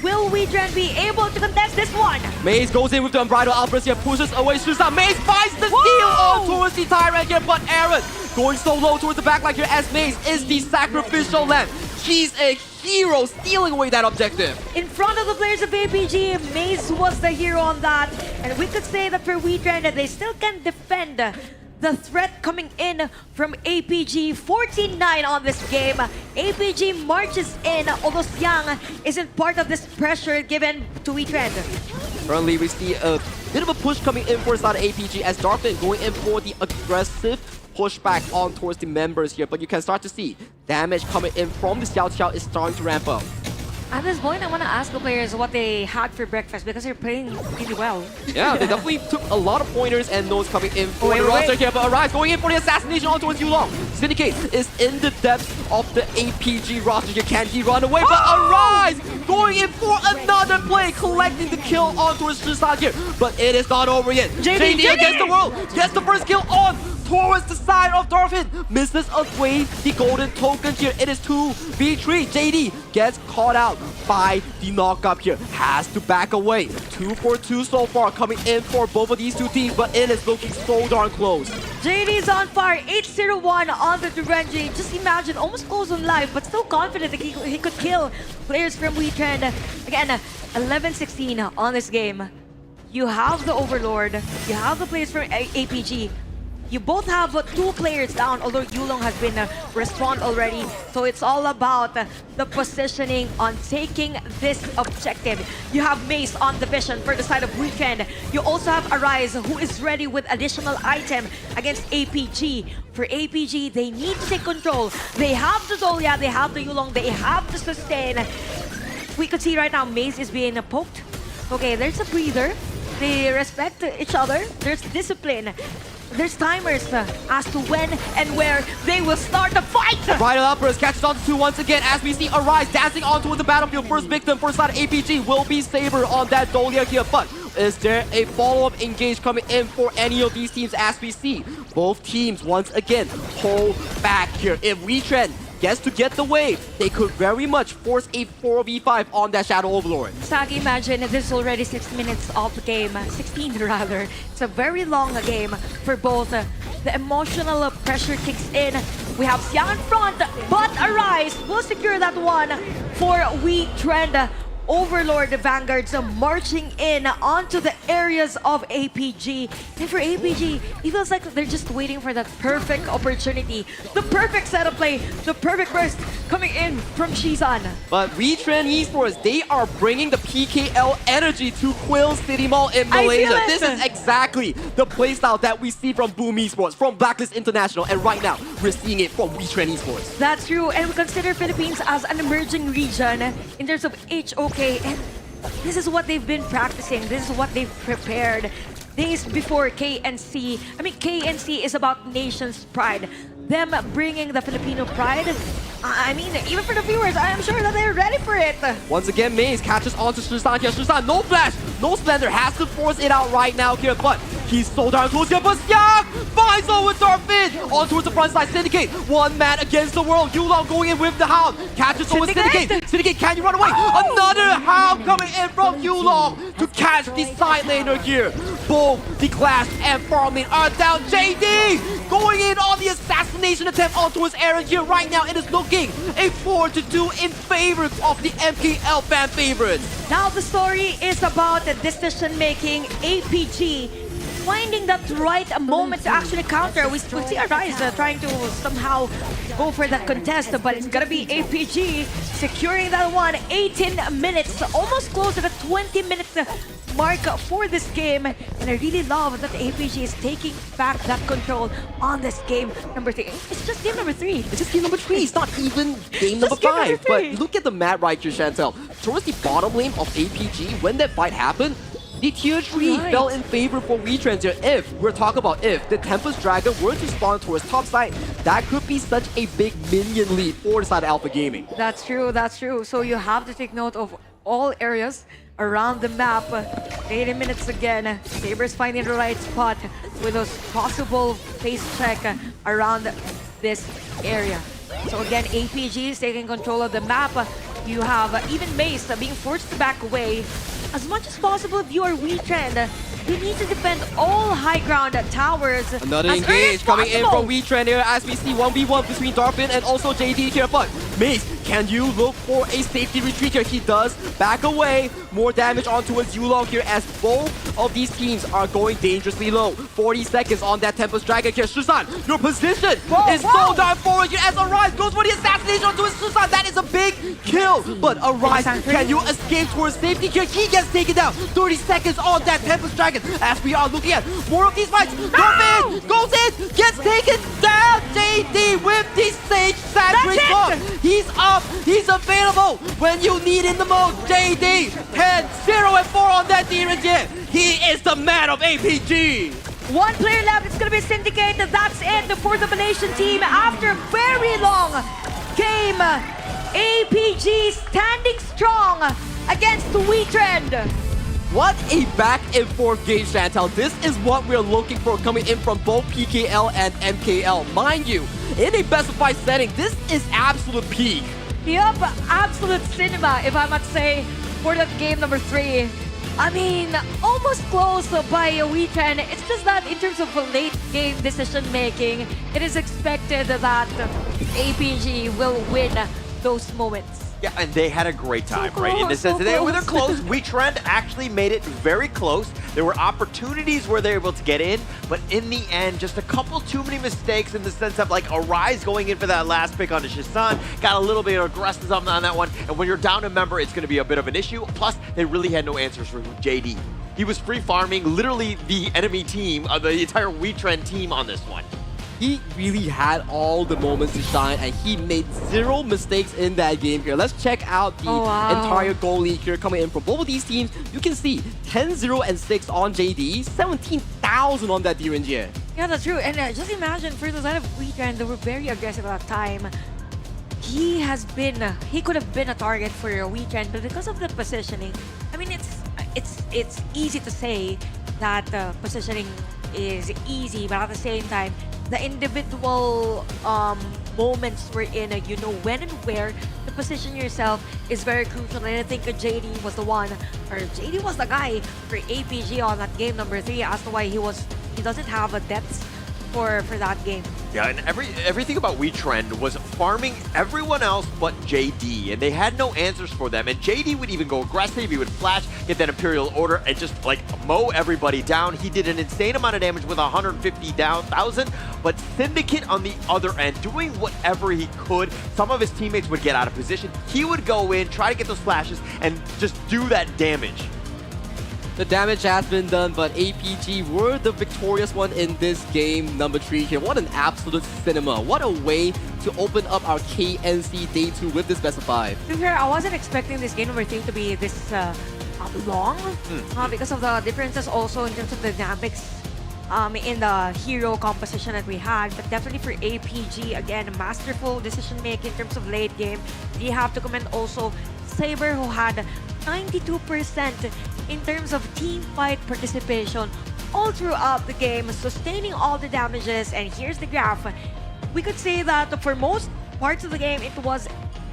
Will Wetrnd be able to contest this one? Maze goes in with the Unbridled Outburst here, pushes away Susan. Maze finds the steal on towards the Tyrant here, but Aaron going so low towards the back line here as Maze is the sacrificial lamb. She's a hero stealing away that objective. In front of the players of APG, Maze was the hero on that. And we could say that for Wetrnd, they still can defend the threat coming in from APG. 14-9 on this game. APG marches in, although Xiang isn't part of this pressure given to Wetrnd. Currently, we see a bit of a push coming in for side of APG as Darkfin going in for the aggressive pushback on towards the members here. But you can start to see damage coming in from the Xiao is starting to ramp up. At this point, I want to ask the players what they had for breakfast because they're playing really well. Yeah, they definitely took a lot of pointers and those coming in for the roster here. But Arise going in for the assassination on towards Yulong. Syndicate is in the depths of the APG roster here. Can he run away? But Arise going in for another play, collecting the kill on towards Shisan here. But it is not over yet. JD against the world. Gets the first kill on towards the side of Darfin. Misses away the golden token here. It is 2v3. JD gets caught out by the knockup here. Has to back away. 2 for 2 so far coming in for both of these two teams, but it is looking so darn close. JD's on fire. 8-0-1 on the Durenji. Just imagine, almost close on life, but still confident that he could kill players from Wetrnd. Again, 11-16 on this game. You have the Overlord. You have the players from APG. You both have 2 players down, although Yulong has been respawned already. So it's all about the positioning on taking this objective. You have Mace on the vision for the side of Wetrnd. You also have Arise, who is ready with additional item against APG. For APG, they need to take control. They have the Zolia, they have the Yulong, they have the sustain. We could see right now Mace is being poked. Okay, there's a breather. They respect each other. There's discipline. There's timers as to when and where they will start the fight! Bridal Outburst catches on to 2 once again as we see Arise dancing onto the battlefield. First victim, first side of APG will be Saber on that Dolia here, but is there a follow-up engage coming in for any of these teams as we see both teams once again pull back here? If Wetrnd gets to get the wave, they could very much force a 4v5 on that Shadow Overlord. Sagi, imagine this is already 6 minutes of the game, 16 rather. It's a very long game for both. The emotional pressure kicks in. We have Xiang in front, but Arise will secure that one for Wetrnd. Overlord Vanguards marching in onto the areas of APG. And for APG, it feels like they're just waiting for that perfect opportunity. The perfect setup play, the perfect burst coming in from Shizan. But Wetrnd Esports, they are bringing the PKL energy to Quill City Mall in Malaysia. This is exactly the playstyle that we see from Boom Esports, from Blacklist International, and right now, we're seeing it from Wetrnd Esports. That's true, and we consider Philippines as an emerging region in terms of HOK. And this is what they've been practicing. This is what they've prepared. Days before KNC. I mean, KNC is about nation's pride. Them bringing the Filipino pride. I mean, even for the viewers, I am sure that they're ready for it. Once again, Maze catches onto Shisan here. Shisan, no flash, no Splendor, has to force it out right now here, but he's so darn close here. But Xiang finds over with Darfin on towards the front side. Syndicate, one man against the world. Yulong going in with the Hound, catches over Syndicate. Syndicate, can you run away? Another Hound coming in from Yulong to catch the side laner here. Both the Clash and Farm lane are down. JD going in on the assassination attempt on towards Aaron here. Right now, it is looking a 4-2 in favor of the MKL fan favorites. Now the story is about the decision making. APG finding that right moment to actually counter. We see Arise trying to somehow go for that contest, but it's gonna be APG securing that one. 18 minutes, almost close to the 20-minute mark for this game, and I really love that APG is taking back that control on this game number 3. It's just game number 3. It's just game number 3. It's not even game number 5. But look at the map right here, Chantel. Towards the bottom lane of APG, when that fight happened, the tier 3 fell in favor for Wetrnd here. If, we're talking about if, the Tempest Dragon were to spawn towards top side, that could be such a big minion lead for the side of Alpha Gaming. That's true, that's true. So you have to take note of all areas around the map. 80 minutes again. Saber's finding the right spot with those possible face check around this area. So again, APG is taking control of the map. You have even Mace being forced to back away. As much as possible, if you are Wetrnd, you need to defend all high ground towers. Another as early engage as coming in possible. from Wetrnd here as we see 1v1 between Darpin and also JD here. But Mace, can you look for a safety retreat here? He does back away. More damage onto his Yulong here as both of these teams are going dangerously low. 40 seconds on that Tempest Dragon here. Susan, your position is so darn forward here as Arise goes for the assassination onto his Susan. That is a big kill. But Arise, can you escape towards safety here? He gets taken down. 30 seconds on that Tempest Dragon as we are looking at more of these fights. Darpin goes in, gets taken down. JD with the Sage Saturate Bomb. He's up, he's available when you need him the most. JD, 10, 0, and 4 on that Demon Jet. He is the man of APG. One player left, it's gonna be Syndicate. That's it for the Malaysian team after a very long game. APG standing strong against Wetrnd. What a back and forth game, Chantal. This is what we're looking for coming in from both PKL and MKL. Mind you, in a best of 5 setting, this is absolute peak. Yup, absolute cinema, if I must say, for that game number 3. I mean, almost close by Wetrnd. It's just that in terms of late game decision making, it is expected that APG will win those moments. Yeah, and they had a great time, right? In the sense that they were close. Wetrnd actually made it very close. There were opportunities where they were able to get in, but in the end, just a couple too many mistakes in the sense of like Arise going in for that last pick on the Shisan, got a little bit of aggressive on that one, and when you're down a member, it's going to be a bit of an issue. Plus, they really had no answers for JD. He was free farming literally the enemy team, the entire Wetrnd team on this one. He really had all the moments to shine, and he made 0 mistakes in that game here. Let's check out the entire goal league here coming in from both of these teams. You can see 10-0 and 6 on JD, 17,000 on that Direnjie. Yeah, that's true. And just imagine, for the side of Wetrnd, they were very aggressive at that time. He could have been a target for Wetrnd, but because of the positioning, I mean, it's easy to say that positioning is easy, but at the same time, the individual moments we're in, you know when and where to position yourself is very crucial. And I think JD was the one, or JD was the guy for APG on that game number 3 as to why he doesn't have a depth for that game. Yeah, and everything about Wetrnd was farming everyone else but JD, and they had no answers for them. And JD would even go aggressive, he would flash, get that Imperial Order, and just like mow everybody down. He did an insane amount of damage with 150,000, but Syndicate on the other end, doing whatever he could. Some of his teammates would get out of position. He would go in, try to get those flashes, and just do that damage. The damage has been done, but APG were the victorious one in this game number 3 here. What an absolute cinema. What a way to open up our KNC Day 2 with this best of 5. To be fair, I wasn't expecting this game number 3 to be this long because of the differences also in terms of dynamics in the hero composition that we had. But definitely for APG, again, masterful decision making in terms of late game. We have to commend also Saber, who had 92% in terms of team fight participation all throughout the game, sustaining all the damages. And here's the graph. We could say that for most parts of the game, it was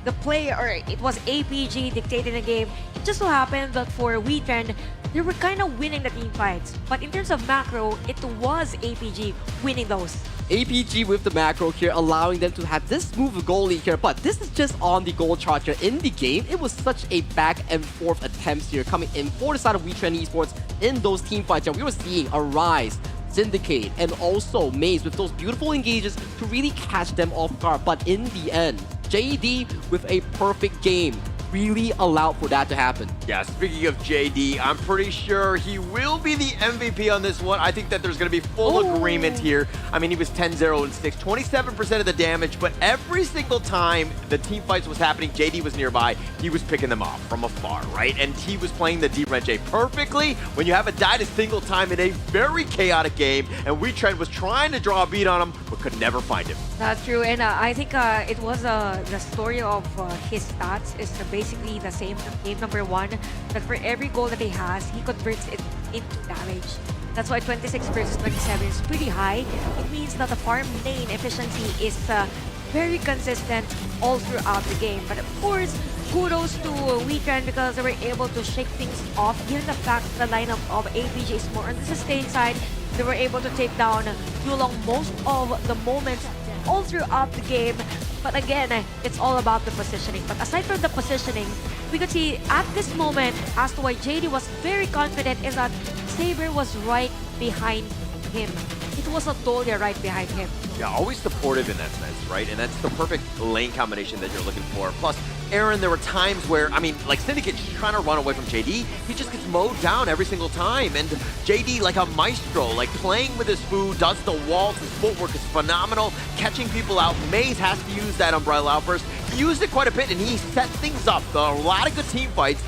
the player, or it was APG dictating the game. It just so happened that for Wetrnd, they were kind of winning the team fights. But in terms of macro, it was APG winning those. APG with the macro here, allowing them to have this smooth goal lead here. But this is just on the goal chart here. In the game, it was such a back and forth attempts here coming in for the side of Wetrnd Esports in those team fights here. We were seeing Arise, Syndicate, and also Maze with those beautiful engages to really catch them off guard. But in the end, JD with a perfect game really allowed for that to happen. Yeah, speaking of JD, I'm pretty sure he will be the MVP on this one. I think that there's going to be full agreement here. I mean, he was 10-0 and 6, 27% of the damage, but every single time the team fights was happening, JD was nearby, he was picking them off from afar, right? And he was playing the Direnjie perfectly. When you haven't died a single time in a very chaotic game, and Wetrnd was trying to draw a beat on him, but could never find him. That's true, and I think it was the story of his stats is basically the same game number 1, that for every goal that he has, he converts it into damage. That's why 26 versus 27 is pretty high. It means that the farm lane efficiency is very consistent all throughout the game. But of course, kudos to Wetrnd because they were able to shake things off, given the fact the lineup of APG is more on the sustain side. They were able to take down Yulong most of the moments all throughout the game. But again, it's all about the positioning. But aside from the positioning, we could see at this moment as to why JD was very confident is that Saber was right behind him. It was a Dolia right behind him. Yeah, always supportive in that sense, right? And that's the perfect lane combination that you're looking for. Plus, Aaron, there were times where, I mean, like Syndicate just trying to run away from JD, he just gets mowed down every single time. And JD, like a maestro, like playing with his food, does the walls, his footwork is phenomenal, catching people out. Maze has to use that Umbrella Outburst. He used it quite a bit, and he set things up. A lot of good team fights,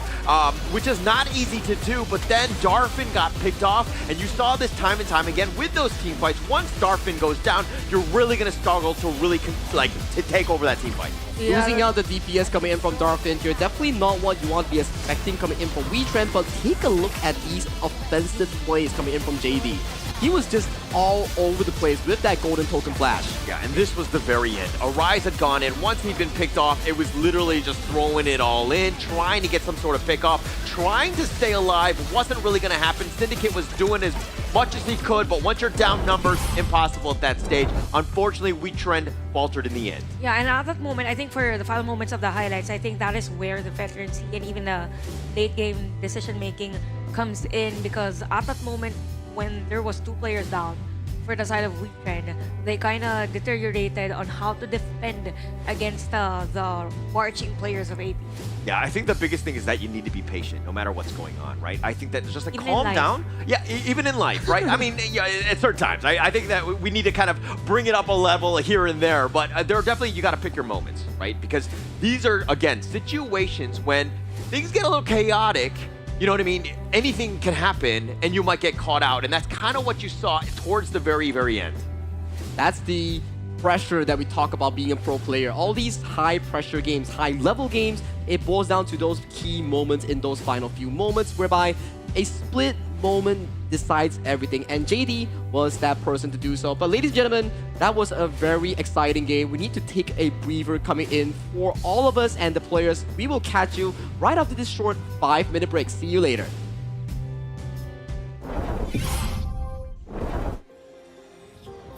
which is not easy to do, but then Darfin got picked off, and you saw this time and time again with those team fights. Once Darfin goes down, you're really going to struggle to really to take over that team fight. Yeah. Losing out the DPS coming in from Darfin here, definitely not what you want to be expecting coming in from Wetrnd, but take a look at these offensive plays coming in from JD. He was just all over the place with that golden token flash. Yeah, and this was the very end. Arise had gone in. Once he'd been picked off, it was literally just throwing it all in, trying to get some sort of pick off, trying to stay alive. It wasn't really going to happen. Syndicate was doing as much as he could, but once you're down numbers, impossible at that stage. Unfortunately, Wetrnd faltered in the end. Yeah, and at that moment, I think for the final moments of the highlights, I think that is where the veterancy and even the late game decision making comes in, because at that moment, when there was 2 players down for the side of Wetrnd, they kind of deteriorated on how to defend against the marching players of AP. Yeah, I think the biggest thing is that you need to be patient no matter what's going on, right? I think that just like Even calm in down. Yeah, even in life, right? I mean, yeah, at certain times. I think that we need to kind of bring it up a level here and there, but there are definitely, you got to pick your moments, right? Because these are, again, situations when things get a little chaotic. You know what I mean? Anything can happen and you might get caught out. And that's kind of what you saw towards the very, very end. That's the pressure that we talk about being a pro player. All these high pressure games, high level games, it boils down to those key moments in those final few moments whereby a split moment decides everything. And JD was that person to do so. But ladies and gentlemen, that was a very exciting game. We need to take a breather coming in for all of us and the players. We will catch you right after this short 5-minute break. See you later.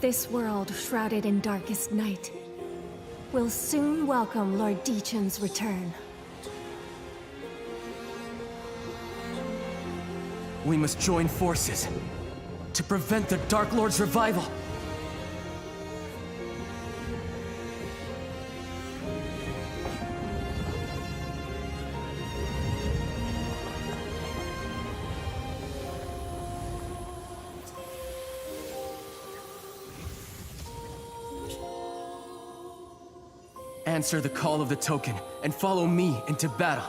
This world shrouded in darkest night will soon welcome Lord Dichen's return. We must join forces to prevent the Dark Lord's revival. Answer the call of the token and follow me into battle.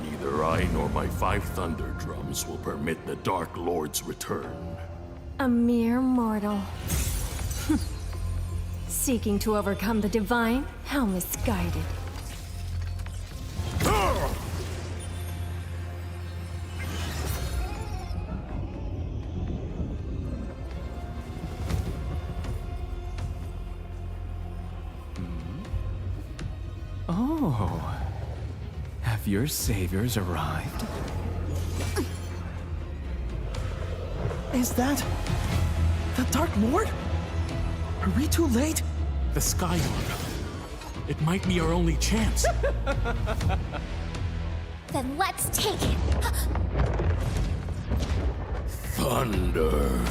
Neither I nor my 5 Thunder Drums will permit the Dark Lord's return. A mere mortal. Seeking to overcome the divine? How misguided. Oh, have your saviors arrived? Is that the Dark Lord? Are we too late? The Sky Orb. It might be our only chance. Then let's take it. Thunder.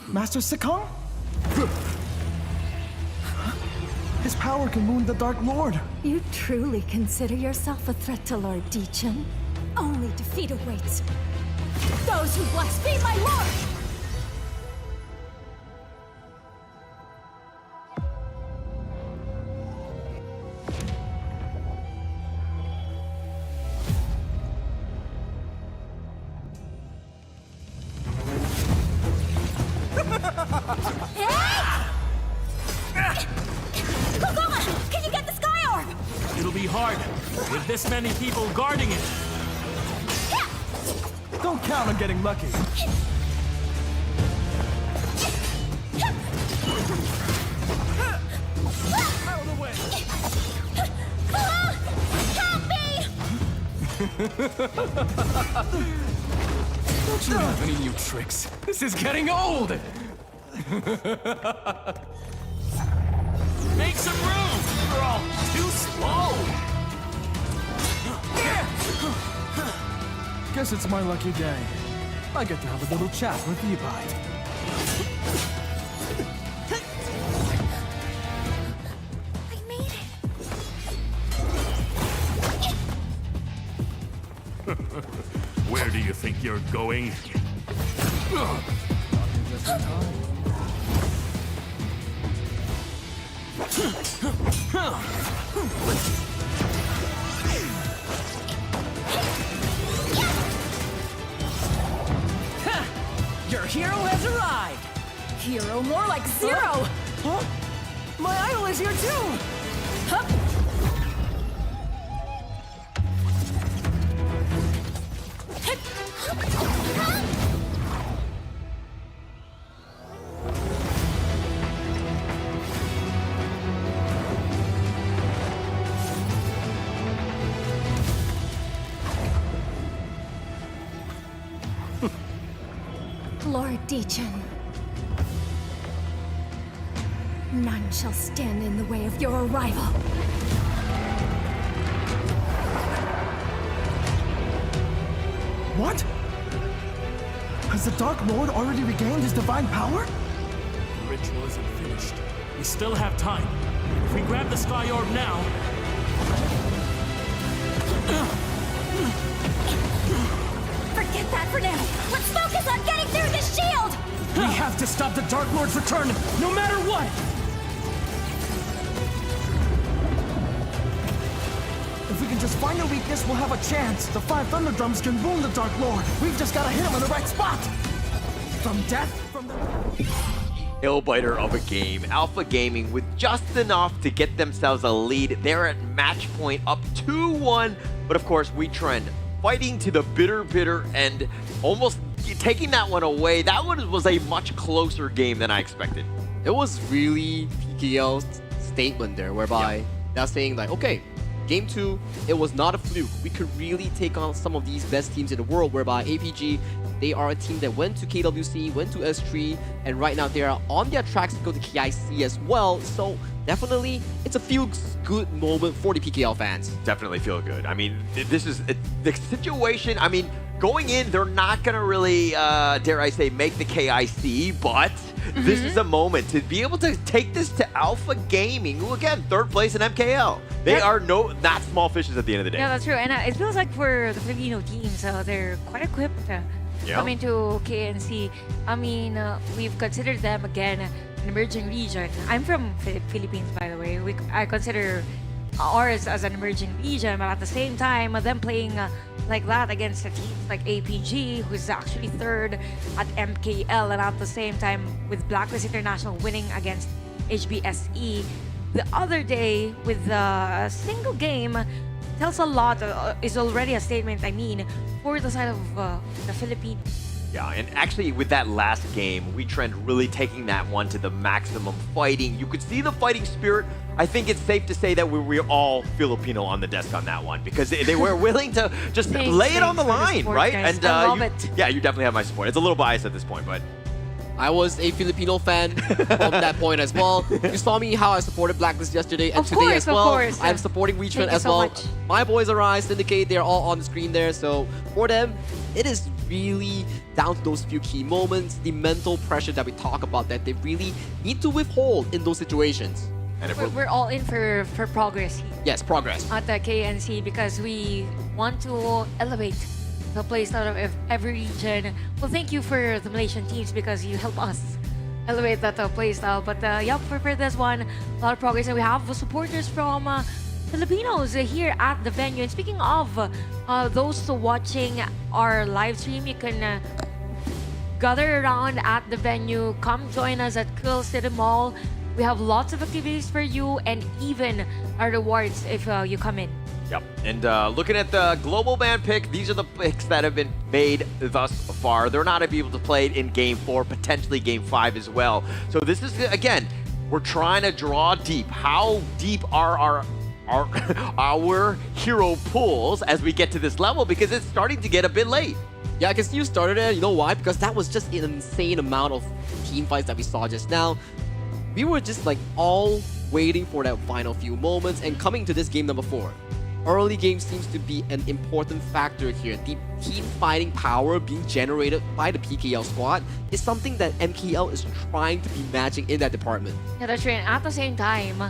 Master Sekong? His power can wound the Dark Lord. You truly consider yourself a threat to Lord Dichen? Only defeat awaits those who blaspheme my lord! Kogoma, can you get the Sky Orb? It'll be hard with this many people guarding it. Don't count on getting lucky. Out of the way. Help me! Don't you have any new tricks? This is getting old! Make some room! You're all too slow! Guess it's my lucky day. I get to have a little chat with Ebite. I made it. Where do you think you're going? Your hero has arrived! Hero, more like Zero! Huh? My idol is here too! Huh? Lord Deacon, none shall stand in the way of your arrival. What? Has the Dark Lord already regained his divine power? The ritual isn't finished. We still have time. If we grab the Sky Orb now... Forget that for now! Let's focus on getting through this shield! We have to stop the Dark Lord's return, no matter what! If we can just find a weakness, we'll have a chance. The 5 Thunder Drums can wound the Dark Lord. We've just gotta hit him in the right spot! From death, from the... Nail-biter of a game. Alpha Gaming with just enough to get themselves a lead. They're at match point up 2-1. But of course, Wetrnd fighting to the bitter end, almost taking that one away. That one was a much closer game than I expected. It was really PKL's statement there, whereby they're saying like, okay, Game 2, it was not a fluke. We could really take on some of these best teams in the world, whereby APG, they are a team that went to KWC, went to S3, and right now they are on their tracks to go to KIC as well. So definitely, it's a feel-good moment for the PKL fans. Definitely feel good. I mean, this is the situation. I mean, going in, they're not going to really, dare I say, make the KIC, but this is a moment to be able to take this to Alpha Gaming, who again, 3rd place in MKL. They are not small fishes at the end of the day. Yeah, that's true. And it feels like for the Filipino teams, they're quite equipped coming to KNC. I mean, we've considered them again an emerging region. I'm from Philippines, by the way. I consider ours as an emerging region, but at the same time, them playing like that against a teams like APG, who's actually 3rd at MKL, and at the same time with Blacklist International winning against HBSE the other day with the single game tells a lot, is already a statement, I mean, for the side of the Philippines. Yeah, and actually with that last game, Wetrnd really taking that one to the maximum fighting. You could see the fighting spirit. I think it's safe to say that we're all Filipino on the desk on that one, because they were willing to just lay it on the line, right? Guys. And I love it. Yeah, you definitely have my support. It's a little biased at this point, but I was a Filipino fan from that point as well. You saw me how I supported Blacklist yesterday and today as well. I'm supporting Wetrnd as well. My boys Arise, Syndicate, they're all on the screen there. So for them, it is really down to those few key moments, the mental pressure that we talk about that they really need to withhold in those situations. And if We're all in for progress here. Yes, progress. At the KNC, because we want to elevate the playstyle of every region. Well, thank you for the Malaysian teams because you help us elevate that playstyle. But yeah, for this one, a lot of progress. And we have supporters from Filipinos here at the venue. And speaking of those watching our live stream, you can gather around at the venue. Come join us at Quill City Mall. We have lots of activities for you and even rewards if you come in. Yep. And looking at the global ban pick, these are the picks that have been made thus far. They're not able to play it in Game 4, potentially Game 5 as well. So this is, again, we're trying to draw deep. How deep are our hero pools as we get to this level? Because it's starting to get a bit late. Yeah, I can see you started there. You know why? Because that was just an insane amount of team fights that we saw just now. We were just like all waiting for that final few moments and coming to this game number 4. Early game seems to be an important factor here. The team fighting power being generated by the PKL squad is something that MKL is trying to be matching in that department. Yeah, that's right. And at the same time,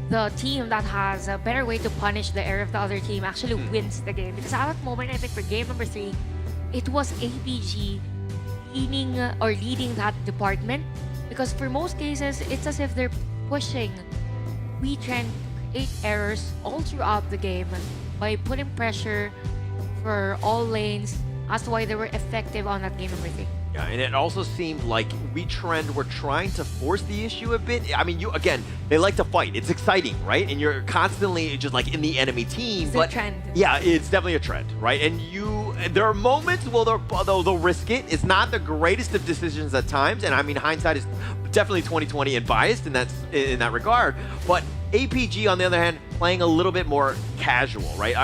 the team that has a better way to punish the error of the other team actually wins the game. Because at that moment, I think for game number 3, it was APG leading that department. Because for most cases, it's as if they're pushing Wetrnd 8 errors all throughout the game by putting pressure for all lanes. That's why they were effective on that game number 3. Yeah, and it also seemed like Wetrnd were trying to force the issue a bit. I mean, again, they like to fight. It's exciting, right? And you're constantly just like in the enemy team. It's but a trend. Yeah, it's definitely a trend, right? And there are moments where they'll risk it. It's not the greatest of decisions at times. And I mean, hindsight is definitely 2020 and biased in that regard. But APG, on the other hand, playing a little bit more casual, right?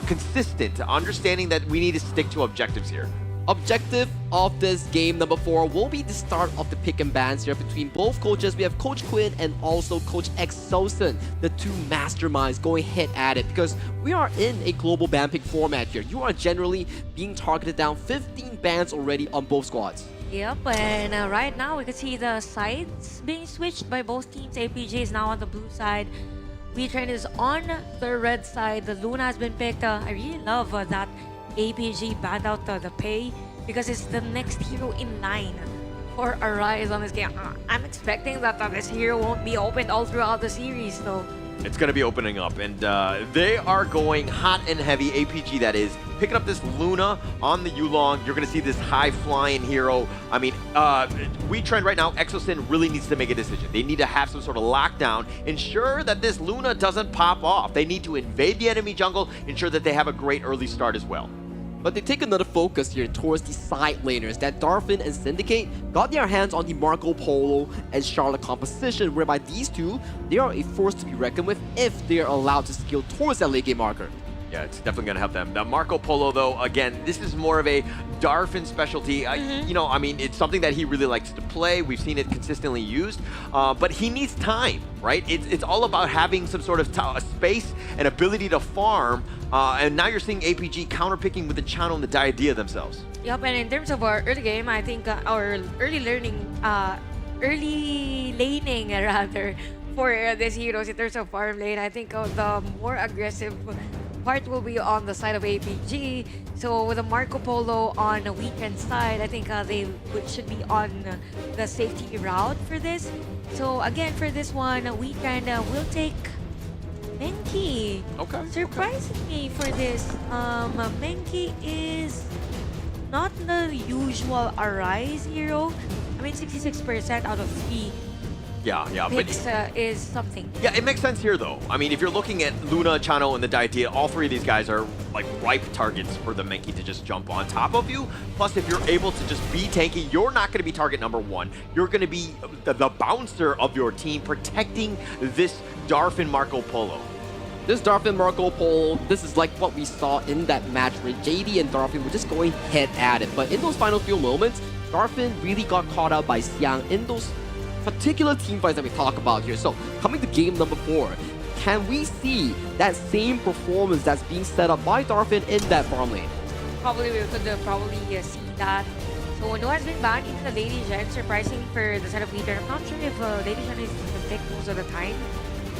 Consistent, understanding that we need to stick to objectives here. Objective of this game number 4 will be the start of the pick and bans here between both coaches. We have Coach Quinn and also Coach Exosen, the two masterminds going head at it, because we are in a global ban pick format here. You are generally being targeted down 15 bans already on both squads. Yep, and right now we can see the sides being switched by both teams. APG is now on the blue side. Wetrnd is on the red side. The Luna has been picked. I really love that APG banned out the pay because it's the next hero in line for a rise on this game. I'm expecting that this hero won't be opened all throughout the series, though. It's going to be opening up, and they are going hot and heavy, APG that is, picking up this Luna on the Yulong. You're going to see this high-flying hero. I mean, Wetrnd right now, Exosen really needs to make a decision. They need to have some sort of lockdown, ensure that this Luna doesn't pop off. They need to invade the enemy jungle, ensure that they have a great early start as well. But they take another focus here towards the side laners that Darfin and Syndicate got their hands on the Marco Polo and Charlotte composition, whereby these two, they are a force to be reckoned with if they are allowed to scale towards that late game marker. Yeah, it's definitely going to help them. Now, Marco Polo, though, again, this is more of a Darfin specialty. You know, I mean, it's something that he really likes to play. We've seen it consistently used, but he needs time, right? It's all about having some sort of space and ability to farm, and now you're seeing APG counterpicking with the Channel and the Diadea themselves. Yep, and in terms of our early game, I think our early laning, rather, for this heroes in terms of farm lane, I think the more aggressive part will be on the side of APG. So with the Marco Polo on the Wetrnd side, I think they should be on the safety route for this. So again, for this one, Wetrnd will take Menki. Okay. Surprising me for this. Menki is not the usual Arise hero. I mean, 66% out of 3. Yeah, picks is something. Yeah, it makes sense here, though. I mean, if you're looking at Luna, Chano, and the Diadea, all 3 of these guys are like ripe targets for the Menki to just jump on top of you. Plus, if you're able to just be tanky, you're not going to be target number 1. You're going to be the bouncer of your team, protecting this Darfin Marco Polo. This Darfin Marco Polo, this is like what we saw in that match where JD and Darfin were just going head at it. But in those final few moments, Darfin really got caught out by Xiang in those particular team fights that we talk about here. So coming to game number 4, can we see that same performance that's being set up by Darfin in that farm lane? Probably we could see that. So Noah has been banned into the Lady Gen, surprising for the side of Wetrnd. I'm not sure if Lady Gen is picked most of the time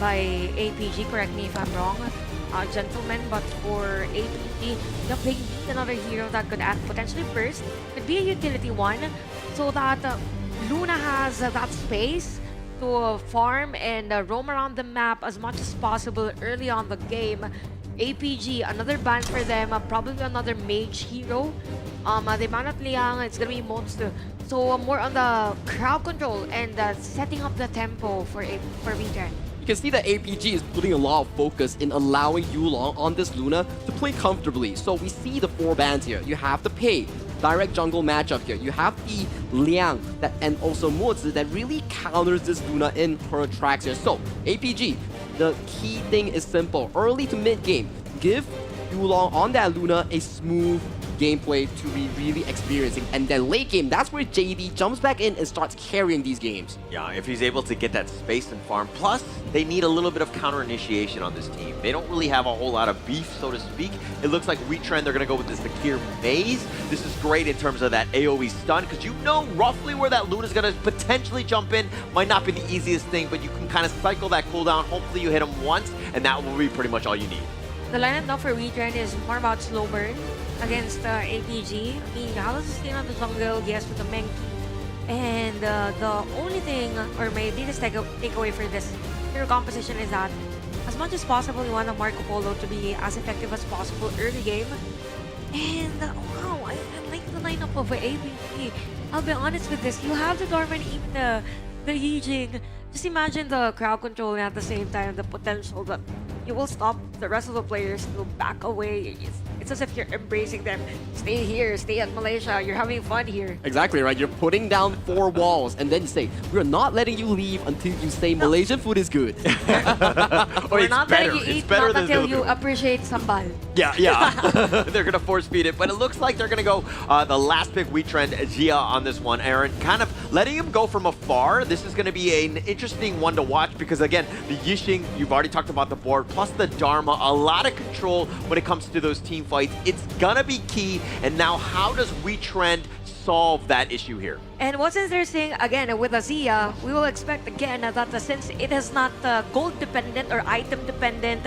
by APG, correct me if I'm wrong, gentlemen, but for APG, they need another hero that could potentially burst, could be a utility one, so that Luna has that space to farm and roam around the map as much as possible early on the game. APG, another ban for them, probably another mage hero. They banned Liang, it's gonna be Monster. So more on the crowd control and setting up the tempo for Wetrnd. You can see that APG is putting a lot of focus in allowing Yulong on this Luna to play comfortably. So we see the 4 bans here. You have the Pei, direct jungle matchup here. You have the Liang and also Mozi that really counters this Luna in her tracks here. So APG, the key thing is simple. Early to mid game, give Yulong on that Luna a smooth gameplay to be really experiencing, and then late game, that's where JD jumps back in and starts carrying these games. Yeah, if he's able to get that space and farm. Plus, they need a little bit of counter initiation on this team. They don't really have a whole lot of beef, so to speak. It looks like Wetrnd, they're going to go with this Fakir Maze. This is great in terms of that AoE stun, because you know roughly where that Luna's going to potentially jump in. Might not be the easiest thing, but you can kind of cycle that cooldown. Hopefully you hit him once, and that will be pretty much all you need. The lineup now for Wetrnd is more about slow burn against APG. I mean, how does this stay on the jungle? Yes, with the Menki. And the only thing, or my biggest takeaway for this hero composition is that as much as possible, you want a Marco Polo to be as effective as possible early game. And wow, I like the lineup of APG. I'll be honest with this. You have the Dorman, even the Yijing. Just imagine the crowd control and at the same time the potential that you will stop the rest of the players to back away. It's as if you're embracing them. Stay here, stay at Malaysia, you're having fun here. Exactly, right? You're putting down 4 walls and then you say, we're not letting you leave until you say Malaysian food is good. We're not letting you eat not until you appreciate sambal. Yeah. They're going to force feed it, but it looks like they're going to go the last pick, Wetrnd, Jia on this one. Aaron, kind of letting him go from afar. This is going to be an interesting one to watch because, again, the Yixing, you've already talked about the board, plus the Dharma, a lot of control when it comes to those team fights. It's going to be key. And now how does Wetrnd solve that issue here? And what's interesting, again, with Azia, we will expect again that since it is not gold dependent or item dependent,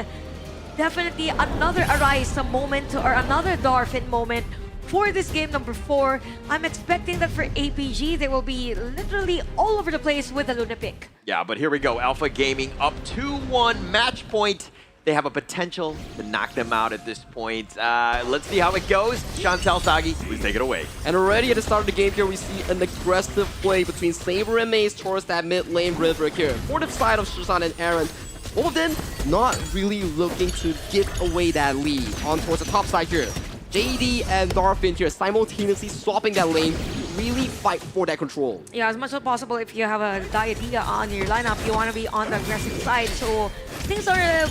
definitely another Arise moment or another Dolphin moment for this game number 4. I'm expecting that for APG, they will be literally all over the place with the Luna pick. Yeah, but here we go. Alpha Gaming up 2-1 match point. They have a potential to knock them out at this point. Let's see how it goes. Chantel, Sagi, please take it away. And already at the start of the game here, we see an aggressive play between Saber and Maze towards that mid lane river here. For the side of Shizan and Aaron, both of them not really looking to give away that lead. On towards the top side here, JD and Dolphin here simultaneously swapping that lane to really fight for that control. Yeah, as much as possible, if you have a Diadea on your lineup, you want to be on the aggressive side. So things are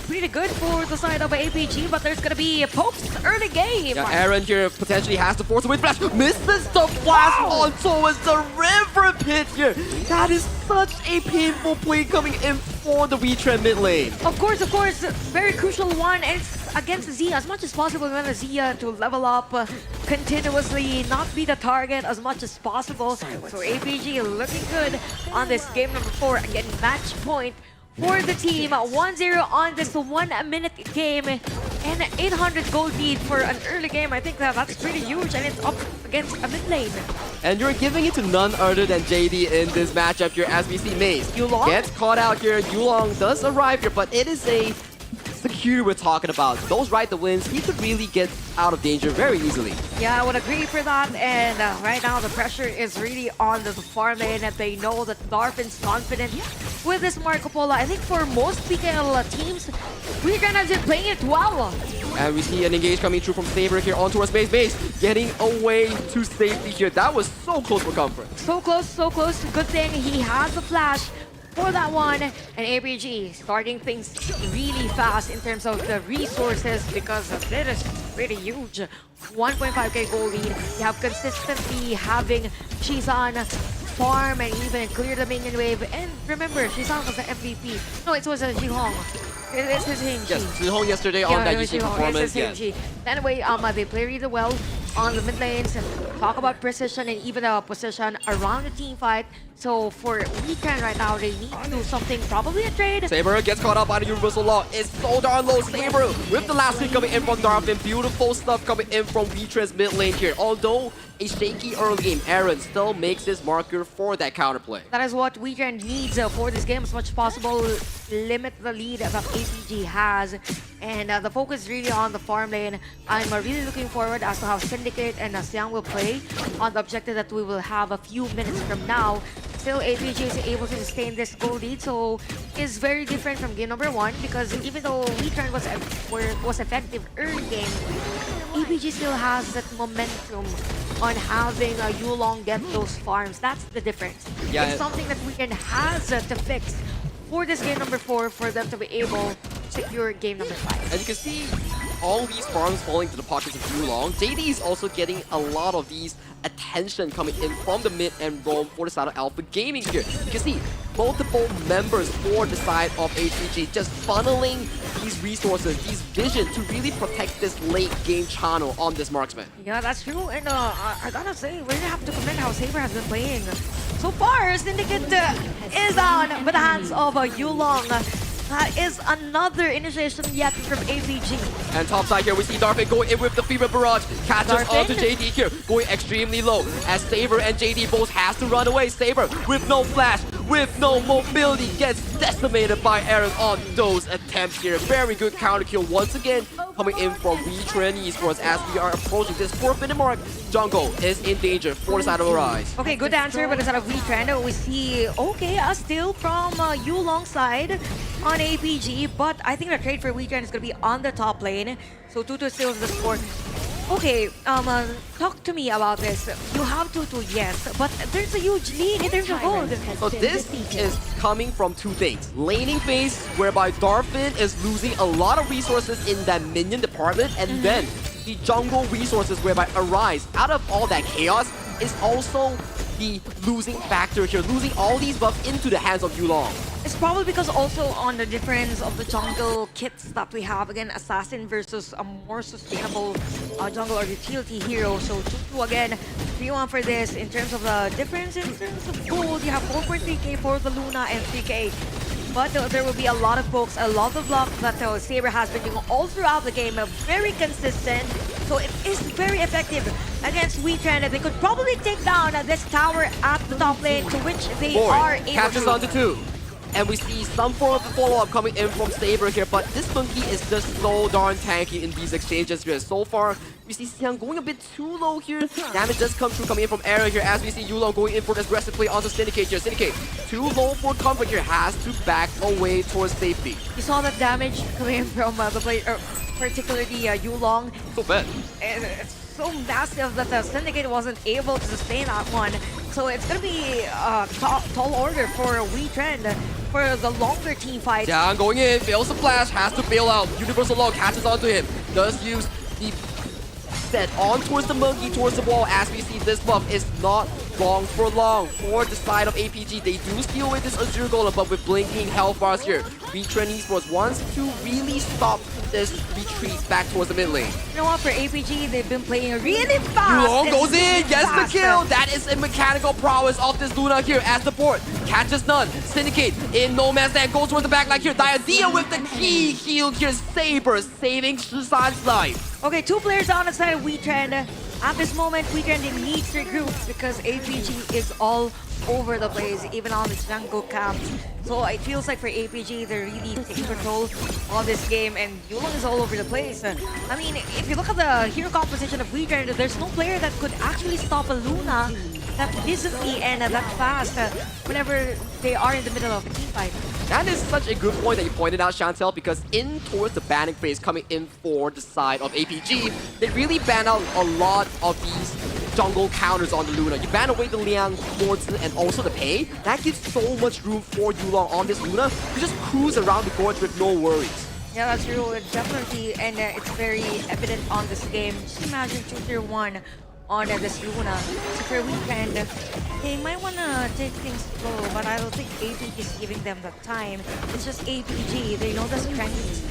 pretty good for the side of APG, but there's going to be pokes early game. Yeah, Aaron here potentially has to force a wind flash. Misses the flash on towards the river pit here. That is such a painful play coming in for the Wetrnd mid lane. Of course, very crucial one. And it's against Zia. As much as possible, we want Zia to level up continuously, not be the target as much as possible. So APG looking good on this game number 4. Again, match point for the team. 1-0 on this 1-minute game and 800 gold lead for an early game. I think that's pretty huge, and it's up against a mid lane. And you're giving it to none other than JD in this matchup here as we see Maze Yulong gets caught out here. Yulong does arrive here, but it is a secure we're talking about. Those ride the wins, he could really get out of danger very easily. Yeah, I would agree for that. And right now, the pressure is really on the far lane, and they know that Dolphin's confident with this Marco Polo. I think for most PKL teams, we're gonna be playing it well. And we see an engage coming through from Saber here on towards Maze, getting away to safety here. That was so close for comfort. So close, so close. Good thing he has the flash for that one. And APG starting things really fast in terms of the resources because it is pretty huge. 1.5k gold lead. You have consistently having Shizan farm and even clear the minion wave. And remember, Shizan was the MVP. No, it was a Jihong. It's his Hing. Yes, Jihong yesterday on that Yixing performance. Yes. Anyway, they play really well on the mid lanes and talk about precision and even a position around the team fight. So for Wetrnd right now, they need to do something, probably a trade. Saber gets caught up by the Universal Law. It's so darn low. Saber with the last hit coming in from Dolphin. Beautiful stuff coming in from Wetrnd's mid lane here. Although a shaky early game, Aaron still makes his marker for that counterplay. That is what Wetrnd needs for this game as much as possible. Limit the lead that APG has. And the focus is really on the farm lane. I'm really looking forward as to how Syndicate and Siang will play on the objective that we will have a few minutes from now. Still, APG is able to sustain this goal lead, so is very different from game number 1 because even though Wetrnd was effective early game, APG still has that momentum on having Yulong get those farms. That's the difference. Yeah, it's something that Wetrnd has to fix for this game number 4 for them to be able to secure game number 5. As you can see, all these farms falling to the pockets of Yulong. JD is also getting a lot of these attention coming in from the mid and roam for the side of Alpha Gaming here. You can see multiple members for the side of APG just funneling these resources, these vision to really protect this late game channel on this marksman. Yeah, that's true. And I gotta say, we really have to commend how Saber has been playing. So far, Syndicate is on by the hands of Yulong. That is another initiation yet from APG. And top side here, we see Darfin going in with the Fever Barrage. Catches onto JD here, going extremely low. As Saber and JD both has to run away. Saber with no flash, with no mobility, gets decimated by Aaron on those attempts here. Very good counter kill once again, coming in from Wetrnd Esports as we are approaching this 4th-minute mark. Jungle is in danger for the side of Arise. Okay, good answer, but instead of Wetrnd, we see, okay, a steal from Yulong side on APG, but I think the trade for Wetrnd is going to be on the top lane. So 2-2 steals the score. Okay, talk to me about this. You have 2-2, yes, but there's a huge lead in terms of gold. So this is coming from two things. Laning phase, whereby Darfin is losing a lot of resources in that minion department, and then the jungle resources, whereby Arise, out of all that chaos, is also the losing factor here, losing all these buffs into the hands of Yulong. It's probably because also on the difference of the jungle kits that we have. Again, Assassin versus a more sustainable jungle or utility hero. So 2-2 again, 3-1 for this. In terms of the difference, in terms of gold, you have 4.3k for the Luna and 3k. But there will be a lot of pokes, a lot of luck that Saber has been doing all throughout the game. Very consistent. So it is very effective against Wetrnd. They could probably take down this tower at the top lane, to which they are able catches to. onto 2. And we see some form of a follow-up coming in from Saber here, but this monkey is just so darn tanky in these exchanges here. So far, we see Siang going a bit too low here. Damage does come through coming in from Arrow here, as we see Yulong going in for this aggressive play onto Syndicate here. Syndicate, too low for comfort here, has to back away towards safety. You saw that damage coming in from the player, particularly Yulong. So bad. And it's so massive that the Syndicate wasn't able to sustain that one. So it's going to be a tall order for Wetrnd for the longer team fight. Yeah, going in, fails the flash, has to bail out. Universal Law catches onto him, does use the set on towards the monkey, towards the wall, as we see this buff is not long for long. For the side of APG, they do steal with this Azure Golem, but with blinking health bars here, Wetrnd Esports wants to really stop this retreat back towards the mid lane. You know what, for APG, they've been playing really fast. Yulong goes in, gets fast. the kill. That is a mechanical prowess of this Luna here as the port. Catches none. Syndicate in no man's land, goes towards the back line here. Diadea with the key heal here. Saber saving Shusan's life. Okay, 2 players on the side of Wetrnd. At this moment, Wetrnd needs to regroup because APG is all over the place, even on the jungle camps. So it feels like for APG, they're really taking control of this game, and Yulong is all over the place. I mean, if you look at the hero composition of Wetrnd, there's no player that could actually stop a Luna that easily and that fast whenever they are in the middle of a team fight. That is such a good point that you pointed out, Chantel, because in towards the banning phase coming in for the side of APG, they really ban out a lot of these jungle counters on the Luna. You ban away the Liang, Morton, and also the Pei. That gives so much room for Yulong on this Luna to just cruise around the gorge with no worries. Yeah, that's true. Definitely, and it's very evident on this game. Just imagine 2-1 on this Luna. So for Wetrnd, they might want to take things slow, but I don't think APG is giving them the time. It's just APG. They know the strengths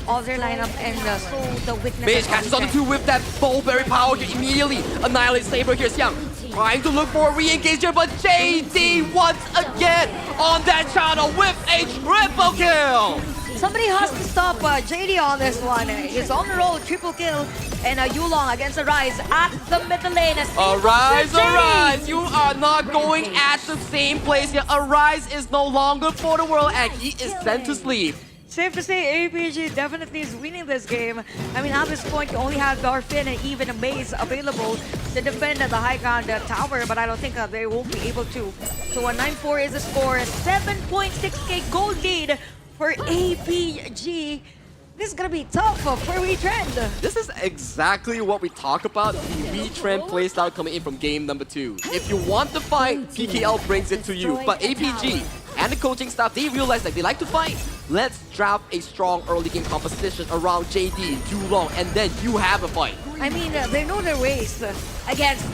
of their lineup and so the weakness. Mage catches on the 2 with that Bowberry power here, immediately annihilates Saber here. Siang trying to look for a re-engage here, but JD once again on that channel with a triple kill. Somebody has to stop JD on this one. He's on the roll, triple kill. And Yulong against Arise at the middle lane. Arise! You are not going at the same place here. Arise is no longer for the world, and he is sent to sleep. Safe to say, APG definitely is winning this game. I mean, at this point, you only have Dolphin and even a Maze available to defend the high ground tower, but I don't think they won't be able to. So a 9-4 is the score. 7.6k gold lead for APG. This is gonna be tough for Wetrnd. This is exactly what we talk about, the Wetrnd playstyle coming in from game number 2. If you want to fight, PKL brings it to you. But APG and the coaching staff, they realize that they like to fight. Let's draft a strong early game composition around JD, Yulong, and then you have a fight. I mean, they know their ways against.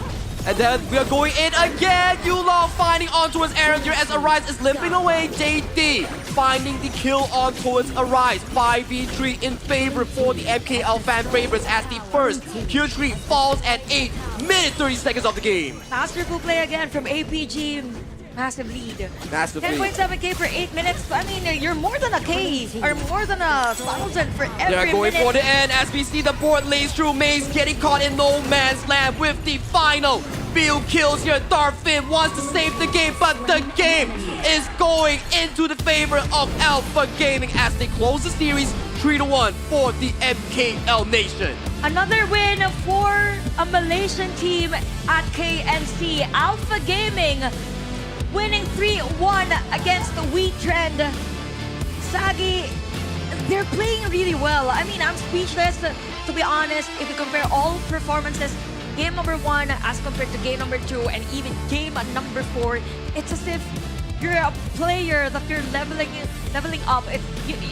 And then we are going in again. Yulong finding on towards Aaron here as Arise is limping away. JD finding the kill on towards Arise. 5v3 in favor for the MKL fan favorites as the first Q3 falls at 8 minutes 30 seconds of the game. Masterful play again from APG. Massive lead. Massive lead. 10.7k for 8 minutes. I mean, you're more than a K or more than 1,000 for every They're going minute. for the end as we see the board lays through. Maze getting caught in no man's land with the final few kills here. Dolphin wants to save the game, but the game is going into the favor of Alpha Gaming as they close the series 3-1 for the MKL Nation. Another win for a Malaysian team at KNC. Alpha Gaming winning 3-1 against the Wetrnd. Sagi, they're playing really well. I mean, I'm speechless, to be honest. If you compare all performances, game number 1 as compared to game number 2 and even game number 4, it's as if you're a player that you're leveling up.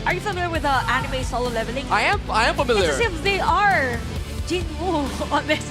Are you familiar with the anime solo leveling? I am familiar. It's as if they are Jinwoo on this.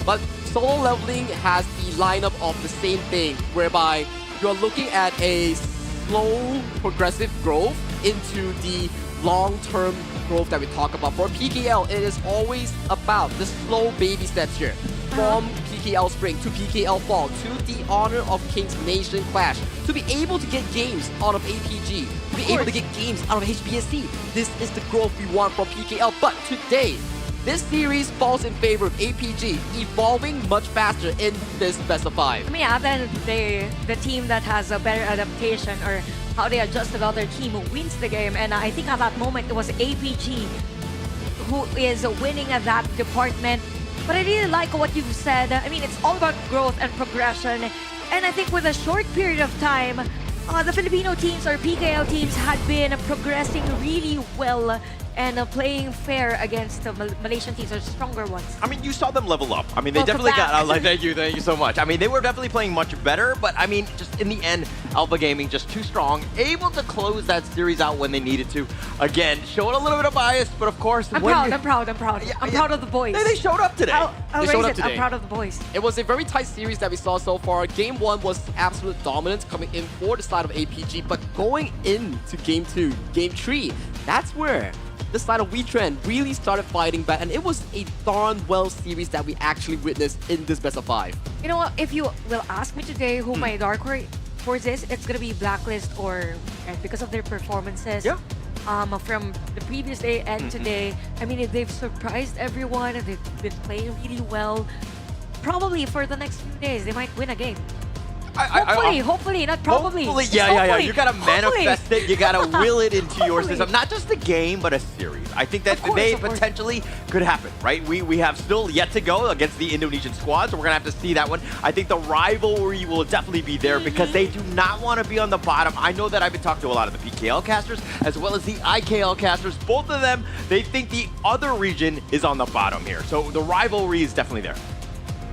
But solo leveling has the lineup of the same thing, whereby you're looking at a slow, progressive growth into the long-term growth that we talk about. For PKL, it is always about the slow baby steps here. From PKL Spring to PKL Fall to the Honor of Kings Nation Clash. To be able to get games out of APG. To be able to get games out of HBSC. This is the growth we want from PKL. But today, this series falls in favor of APG, evolving much faster in this best of 5. I mean, at the end of the day, the team that has a better adaptation or how they adjust to the other team wins the game. And I think at that moment, it was APG who is winning at that department. But I really like what you've said. I mean, it's all about growth and progression. And I think with a short period of time, the Filipino teams or PKL teams had been progressing really well and playing fair against the Malaysian teams or stronger ones. I mean, you saw them level up. I mean, they Welcome definitely got back. out. Like, thank you so much. I mean, they were definitely playing much better, but I mean, just in the end, Alpha Gaming just too strong, able to close that series out when they needed to. Again, showing a little bit of bias, but of course, I'm proud of the boys. They showed up today. I'll They raise showed up it. today. I'm proud of the boys. It was a very tight series that we saw so far. Game 1 was absolute dominance coming in for the side of APG, but going into Game 2, Game 3, that's where the side of Wetrnd really started fighting back, and it was a darn well series that we actually witnessed in this best of 5. You know what? If you will ask me today who my dark horse is, it's gonna be Blacklist or Wetrnd because of their performances. Yeah. From the previous day and today. I mean, they've surprised everyone and they've been playing really well. Probably for the next few days, they might win a game. Hopefully, not probably. Hopefully, yeah. Hopefully, You gotta hopefully. manifest it. You gotta will it into your Hopefully. system. Not just a game, but a series. I think that Of course, they of course. potentially could happen, right? We have still yet to go against the Indonesian squad, so we're gonna have to see that one. I think the rivalry will definitely be there because they do not want to be on the bottom. I know that I've been talking to a lot of the PKL casters as well as the IKL casters. Both of them, they think the other region is on the bottom here. So the rivalry is definitely there.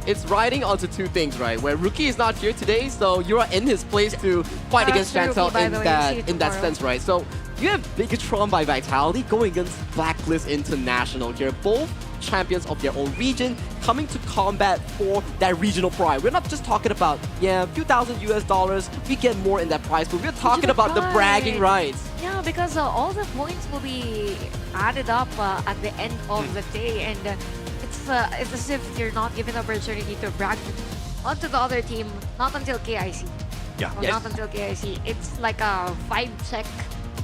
It's riding onto two things, right? Where Rookie is not here today, so you're in his place to fight against Rookie, Chantel by the way. See you in that tomorrow. sense, right? So you have Bigetron by Vitality going against Blacklist International here. Both champions of their own region coming to combat for that regional pride. We're not just talking about, a few thousand US. We get more in that prize, but we're talking about the bragging rights. Yeah, because all the points will be added up at the end of the day, and it's as if you're not given the opportunity to brag onto the other team, not until KIC. Yeah. Well, not until KIC. It's like a 5-check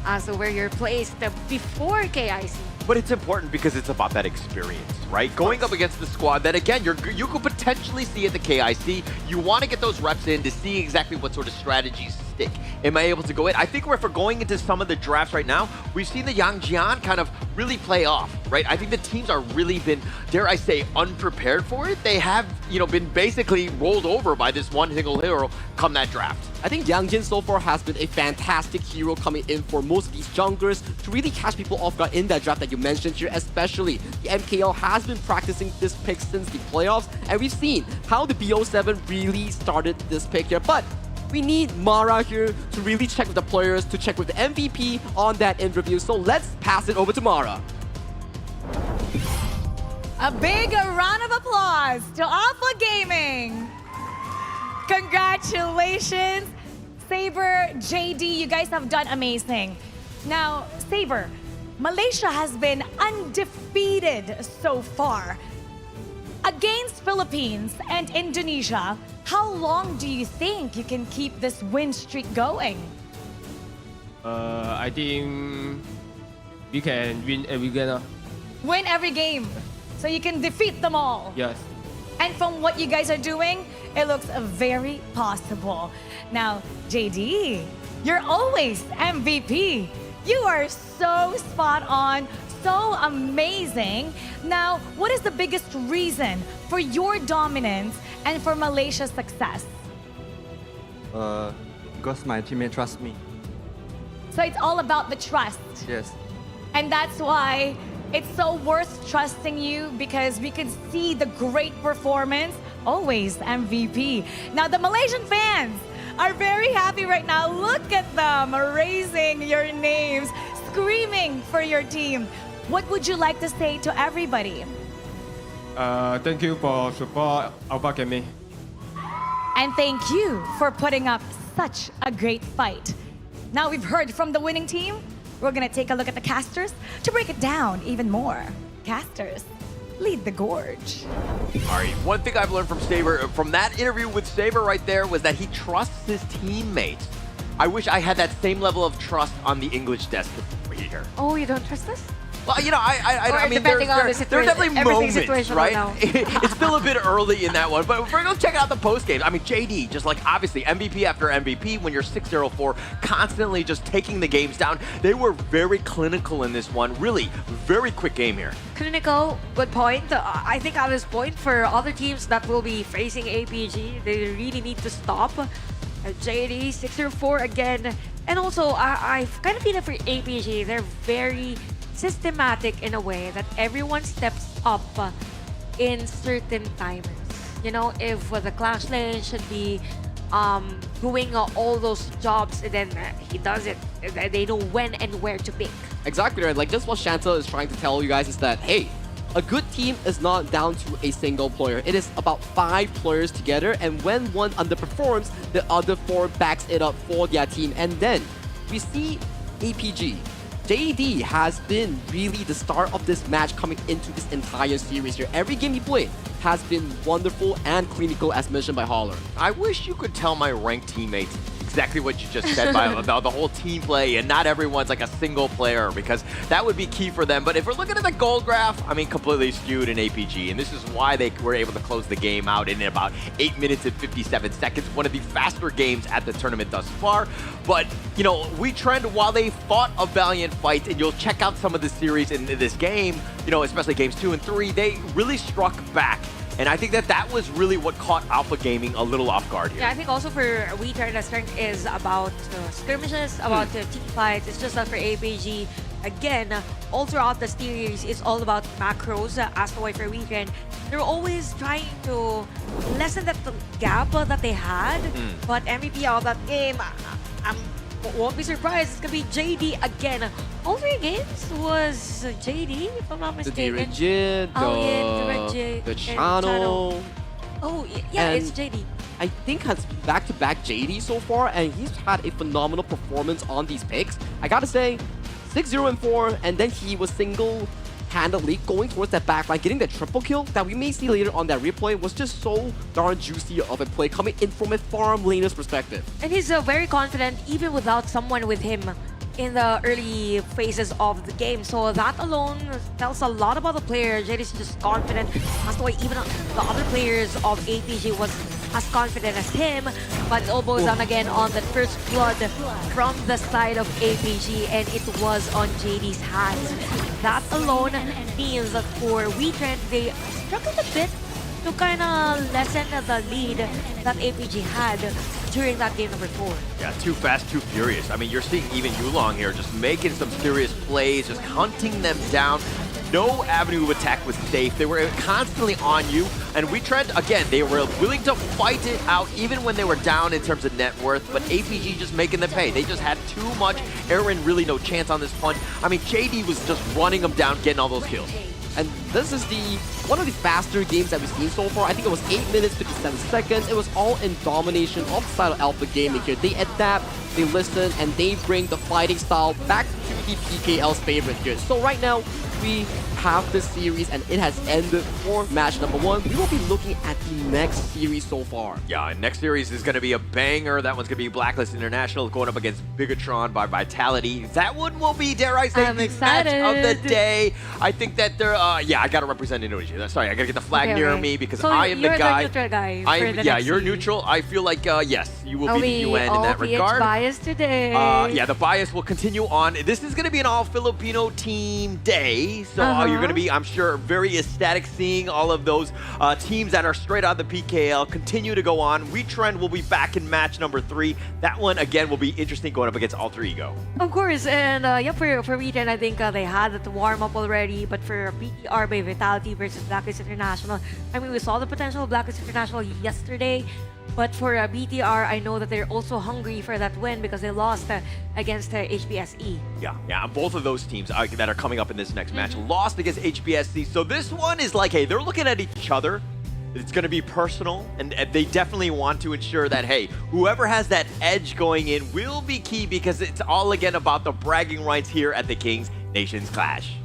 as to where you're placed before KIC. But it's important because it's about that experience, right? Going up against the squad that, again, you could potentially see at the KIC. You want to get those reps in to see exactly what sort of strategies fantastic. Am I able to go in? I think if we're going into some of the drafts right now, we've seen the Yang Jian kind of really play off, right? I think the teams are really been, dare I say, unprepared for it. They have, been basically rolled over by this one single hero come that draft. I think Yang Jin so far has been a fantastic hero coming in for most of these junglers to really catch people off guard in that draft that you mentioned here, especially the MKL has been practicing this pick since the playoffs, and we've seen how the BO7 really started this pick here, but we need Mara here to really check with the players, to check with the MVP on that interview, so let's pass it over to Mara. A big round of applause to Alpha Gaming. Congratulations, Saber, JD, you guys have done amazing. Now, Saber, Malaysia has been undefeated so far. Against Philippines and Indonesia, how long do you think you can keep this win streak going? I think we can win every game. Win every game, so you can defeat them all. Yes. And from what you guys are doing, it looks very possible. Now, JD, you're always MVP. You are so spot on, so amazing. Now, what is the biggest reason for your dominance and for Malaysia's success? Because my teammate trusts me. So it's all about the trust. Yes. And that's why it's so worth trusting you, because we could see the great performance, always MVP. Now, the Malaysian fans are very happy right now. Look at them raising your names, screaming for your team. What would you like to say to everybody? Thank you for support Alpha Gaming. And thank you for putting up such a great fight. Now we've heard from the winning team. We're gonna take a look at the casters to break it down even more. Casters, lead the gorge. All right, one thing I've learned from Saber, from that interview with Saber right there, was that he trusts his teammates. I wish I had that same level of trust on the English desk here. Oh, you don't trust us? Well, I mean, depending on the there are situation, definitely moments, situational right? now. It's still a bit early in that one, but we're going to check out the post games. I mean, JD, just like obviously MVP after MVP, when you're 6-0-4, constantly just taking the games down. They were very clinical in this one. Really, very quick game here. Clinical, good point. I think at this point, for other teams that will be facing APG, they really need to stop. JD, 6-0-4 again. And also, I kind of feel it for APG. They're very systematic in a way that everyone steps up in certain timers. If the Clash lane should be doing all those jobs, then he does it. They know when and where to pick. Exactly right. Like, just what Chantel is trying to tell you guys is that, hey, a good team is not down to a single player. It is about 5 players together, and when one underperforms, the other 4 backs it up for their team. And then we see APG. JD has been really the star of this match coming into this entire series here. Every game he played has been wonderful and clinical, as mentioned by Holler. I wish you could tell my ranked teammates exactly what you just said about the whole team play, and not everyone's like a single player, because that would be key for them. But if we're looking at the gold graph, I mean, completely skewed in APG, and this is why they were able to close the game out in about 8 minutes and 57 seconds, one of the faster games at the tournament thus far. But, Wetrnd, while they fought a valiant fight, and you'll check out some of the series in this game, especially games 2 and 3, they really struck back. And I think that was really what caught Alpha Gaming a little off guard here. Yeah, I think also for Wetrnd, the strength is about skirmishes, about team fights. It's just that for APG, again, all throughout the series, it's all about macros. As the way for Wetrnd, they're always trying to lessen that gap that they had. But MVP out of that game, I won't be surprised. It's going to be JD again. All 3 games was JD, if I'm not mistaken. The Dirigid, the channel. Oh, yeah, it's JD. I think has back-to-back JD so far, and he's had a phenomenal performance on these picks. I gotta say, 6-0-4, and then he was single-handedly going towards that backline, getting that triple kill that we may see later on that replay was just so darn juicy of a play coming in from a farm laner's perspective. And he's very confident even without someone with him in the early phases of the game. So that alone tells a lot about the player. JD's just confident. That's the way even the other players of APG was as confident as him, but it all boils down again on that first blood from the side of APG, and it was on JD's hands. That alone means that for Wetrnd, they struggled a bit to kind of lessen the lead that APG had during that game number 4. Yeah, too fast, too furious. I mean, you're seeing even Yulong here just making some serious plays, just hunting them down. No avenue of attack was safe. They were constantly on you. And Wetrnd, again, they were willing to fight it out even when they were down in terms of net worth, but APG just making them pay. They just had too much. Aaron really no chance on this punch. I mean, JD was just running them down, getting all those kills. And this is one of the faster games that we've seen so far. I think it was 8 minutes, 57 seconds. It was all in domination of the side of Alpha Gaming here. They adapt, they listen, and they bring the fighting style back to the PKL's favorite here. So right now, we have this series and it has ended for match number 1. We will be looking at the next series so far. Yeah, and next series is going to be a banger. That one's going to be Blacklist International going up against Bigetron by Vitality. That one will be, dare I say, the match of the day. I think that they're, yeah, I got to represent Indonesia. Sorry, I got to get the flag near me because so I am the guy. You're the neutral guy Yeah, you're neutral. I feel like, yes, you will be the UN in that PH regard. bias today. Yeah, the bias will continue on. This is going to be an all-Filipino team day. So you're going to be, I'm sure, very ecstatic seeing all of those teams that are straight out of the PKL continue to go on. Wetrnd will be back in match number 3. That one, again, will be interesting going up against Alter Ego. Of course, and yeah, for Wetrnd, I think they had the warm-up already, but for BTR by Vitality versus Blacklist International, I mean, we saw the potential of Blacklist International yesterday, but for BTR, I know that they're also hungry for that win because they lost against HBSE. Yeah, both of those teams that are coming up in this next match lost against HBSC. So this one is like, hey, they're looking at each other. It's going to be personal, and they definitely want to ensure that, hey, whoever has that edge going in will be key because it's all, again, about the bragging rights here at the Kings Nations Clash.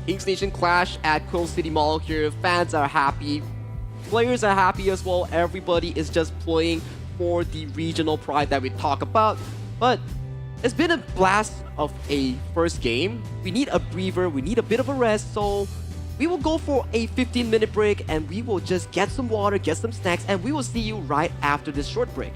Kings Nation Clash at Quill City Mall here. Fans are happy. Players are happy as well. Everybody is just playing for the regional pride that we talk about. But it's been a blast of a first game. We need a breather. We need a bit of a rest. So we will go for a 15-minute break and we will just get some water, get some snacks, and we will see you right after this short break.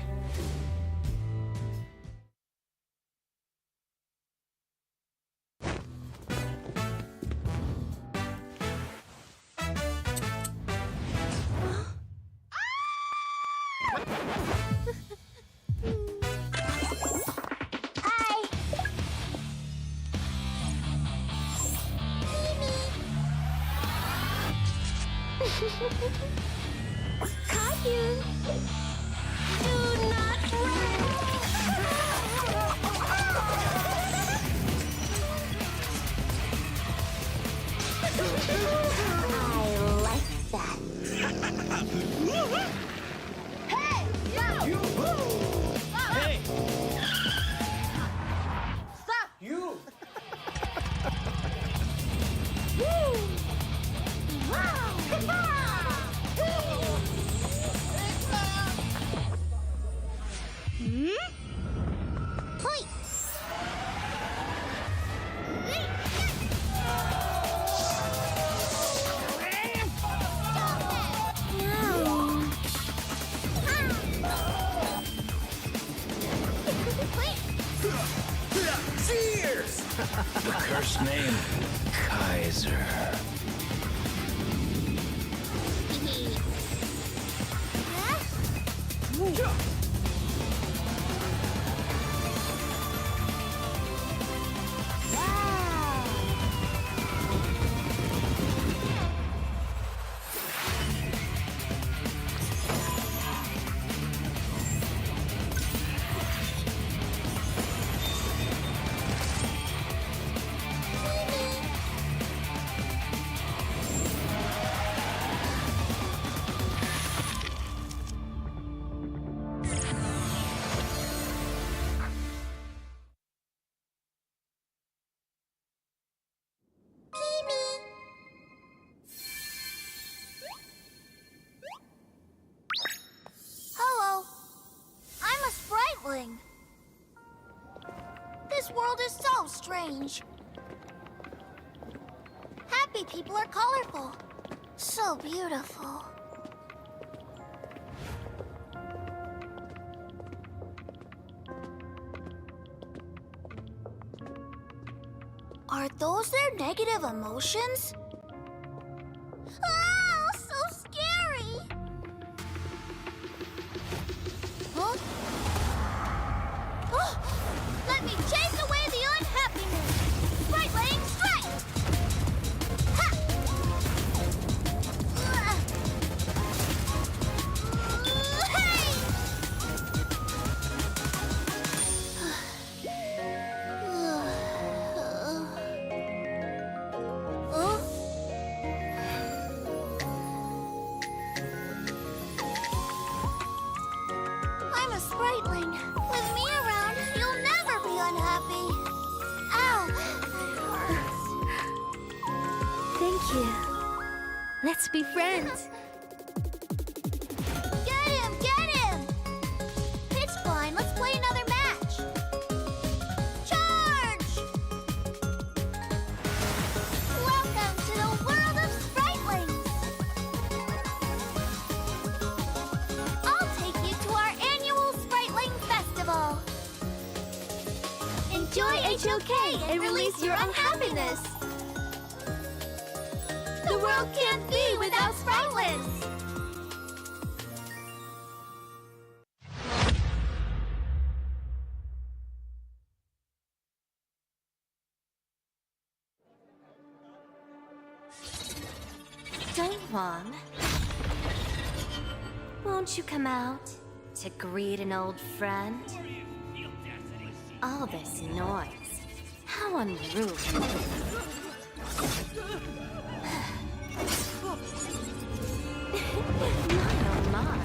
Caillou, do not run. I like that. Hey, you! Hey! Stop! You! Woo! Wow! Cheers! The cursed name, Kaiser. Hello. I'm a spriteling. This world is so strange. Happy people are colorful. So beautiful. Are those their negative emotions? Ah, so scary! Huh? Oh, let me chase away the unhappiness! Sprite Lane strike! Ha! Hey! I'm a spriteling. With me around, you'll never be unhappy. Ow! That hurts. Thank you. Let's be friends. Get him! Get him! Pitch blind, let's play another match. Charge! Welcome to the world of spritelings. I'll take you to our annual Spriteling Festival. Enjoy HOK and release your unhappiness. The world can't be without spritelings. Mom. Won't you come out to greet an old friend? All this noise. How unruly. My.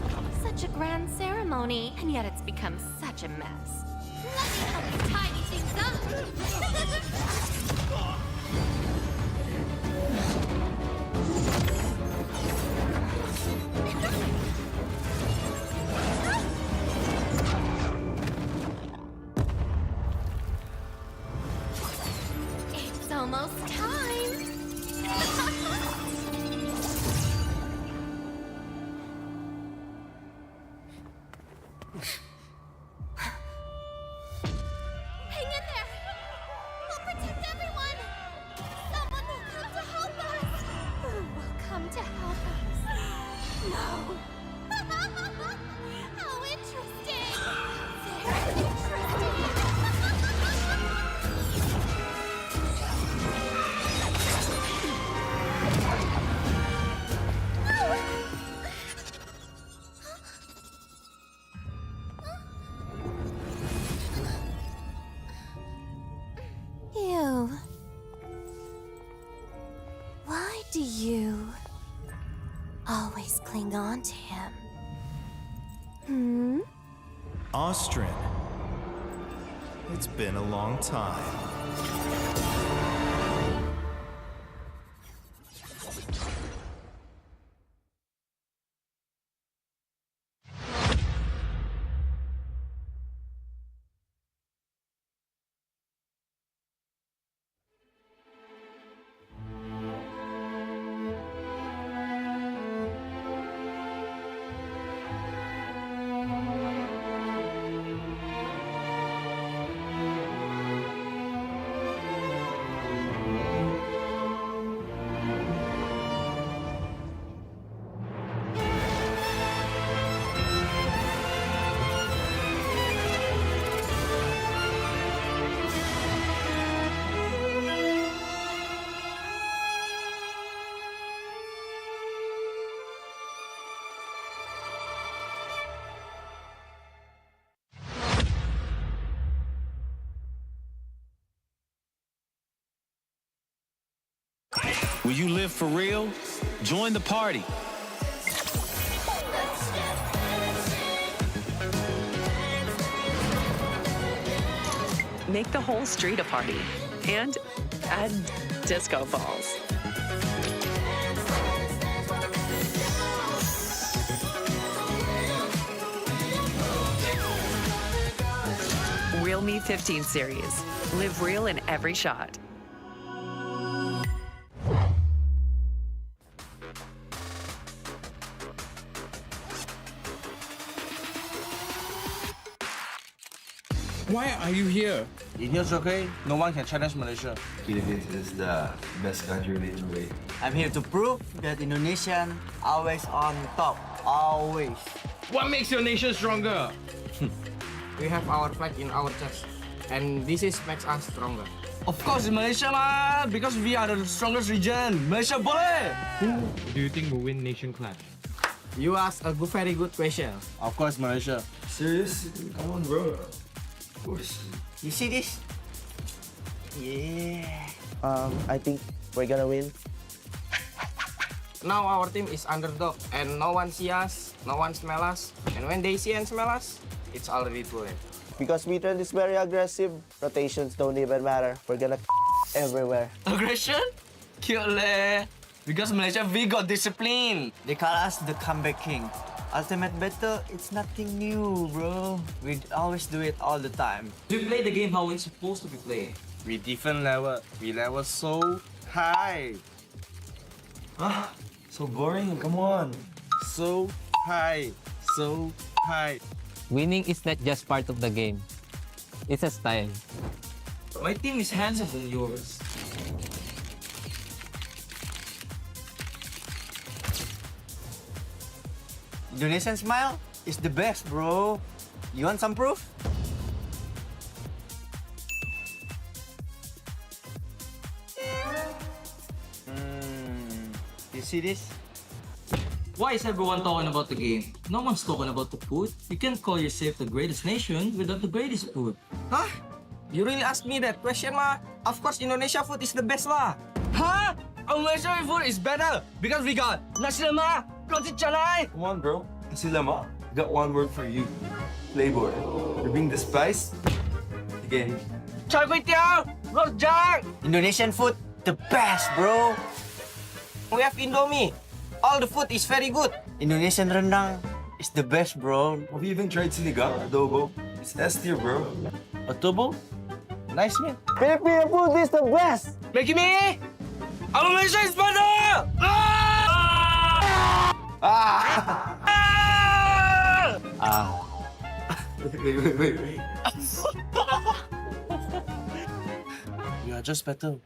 Such a grand ceremony, and yet it's become such a mess. Let me help you tidy things up. It's almost time. Hang in there. We'll protect everyone. Someone will come to help us. Who will come to help us? No. How interesting. Very interesting. You. Why do you always cling on to him? Wetrnd. It's been a long time. Will you live for real? Join the party. Make the whole street a party and add disco balls. Realme 15 series. Live real in every shot. Why are you here? In here, okay? No one can challenge Malaysia. Philippines is the best country in the way. I'm here to prove that Indonesian always on top. Always. What makes your nation stronger? We have our flag in our chest, and this is makes us stronger. Of course, Malaysia lah, because we are the strongest region. Malaysia boleh. Who do you think will win nation clash? You ask a very good question. Of course, Malaysia. Serious? Come on, bro. Of course. You see this? Yeah. I think we're gonna win. Now our team is underdog, and no one see us, no one smell us, and when they see and smell us, it's already too late. Because Wetrnd is very aggressive, rotations don't even matter. We're gonna everywhere. Aggression? Cute leh. Because Malaysia, we got discipline. They call us the comeback king. Ultimate battle, it's nothing new, bro. We always do it all the time. We play the game how it's supposed to be played. We different level. We level so high. Ah, so boring. Come on. So high. So high. Winning is not just part of the game. It's a style. My team is handsomer than yours. Indonesian smile is the best, bro. You want some proof? You see this? Why is everyone talking about the game? No one's talking about the food. You can't call yourself the greatest nation without the greatest food. Huh? You really ask me that question, ma? Of course, Indonesia food is the best, lah. Huh? Malaysian food is better because we got nasi lemak, roti canai. Come on, bro. Nasi lemak. Got one word for you. Flavor. You bring the spice. Again. Chai kway teow, rojak. Indonesian food, the best, bro. We have Indomie. All the food is very good. Indonesian rendang is the best, bro. Have you even tried sinigang, adobo? It's S tier, bro. Adobo? Nice, man. Filipino food is the best! Make me! Our Malaysia is better! Wait. You are just better.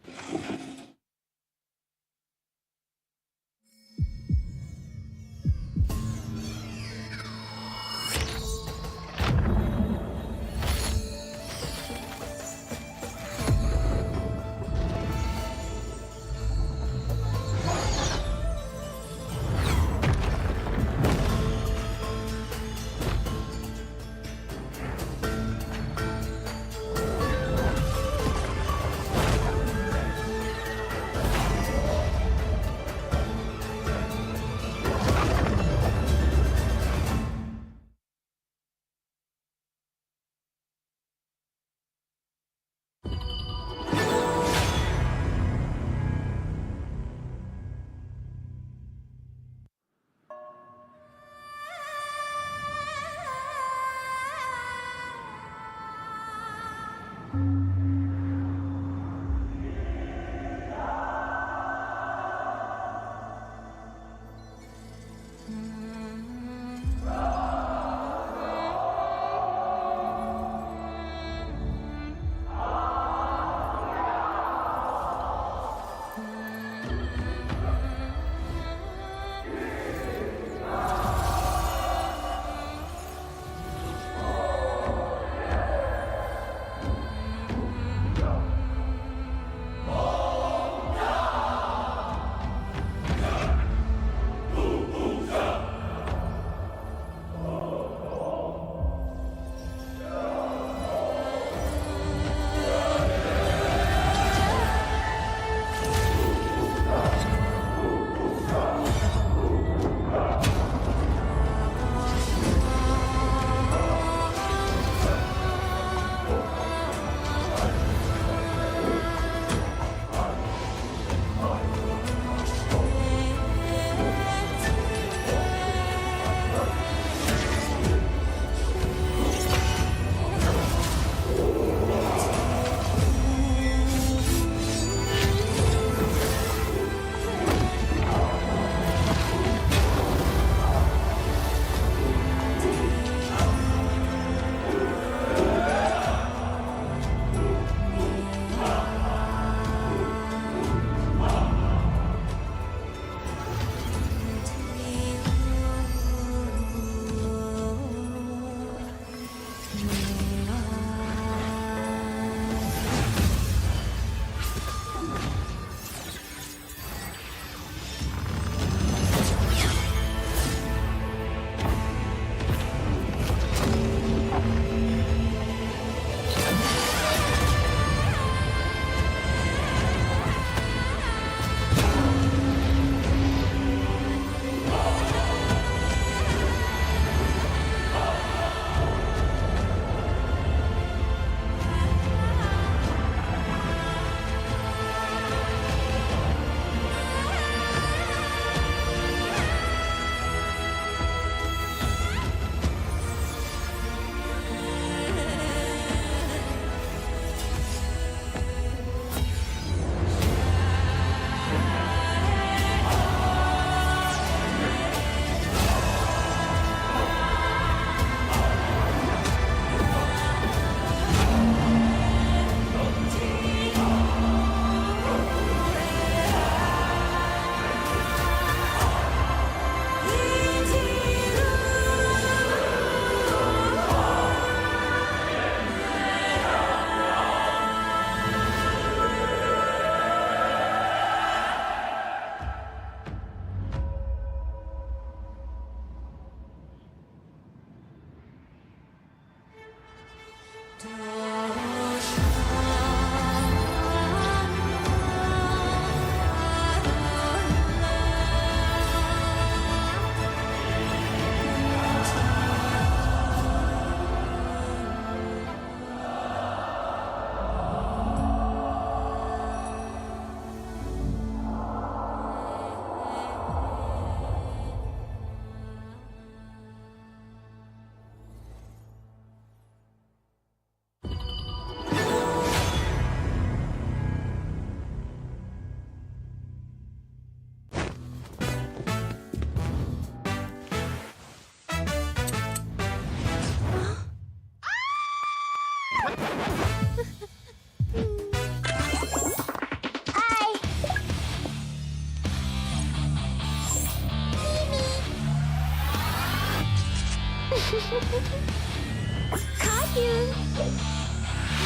Caught you.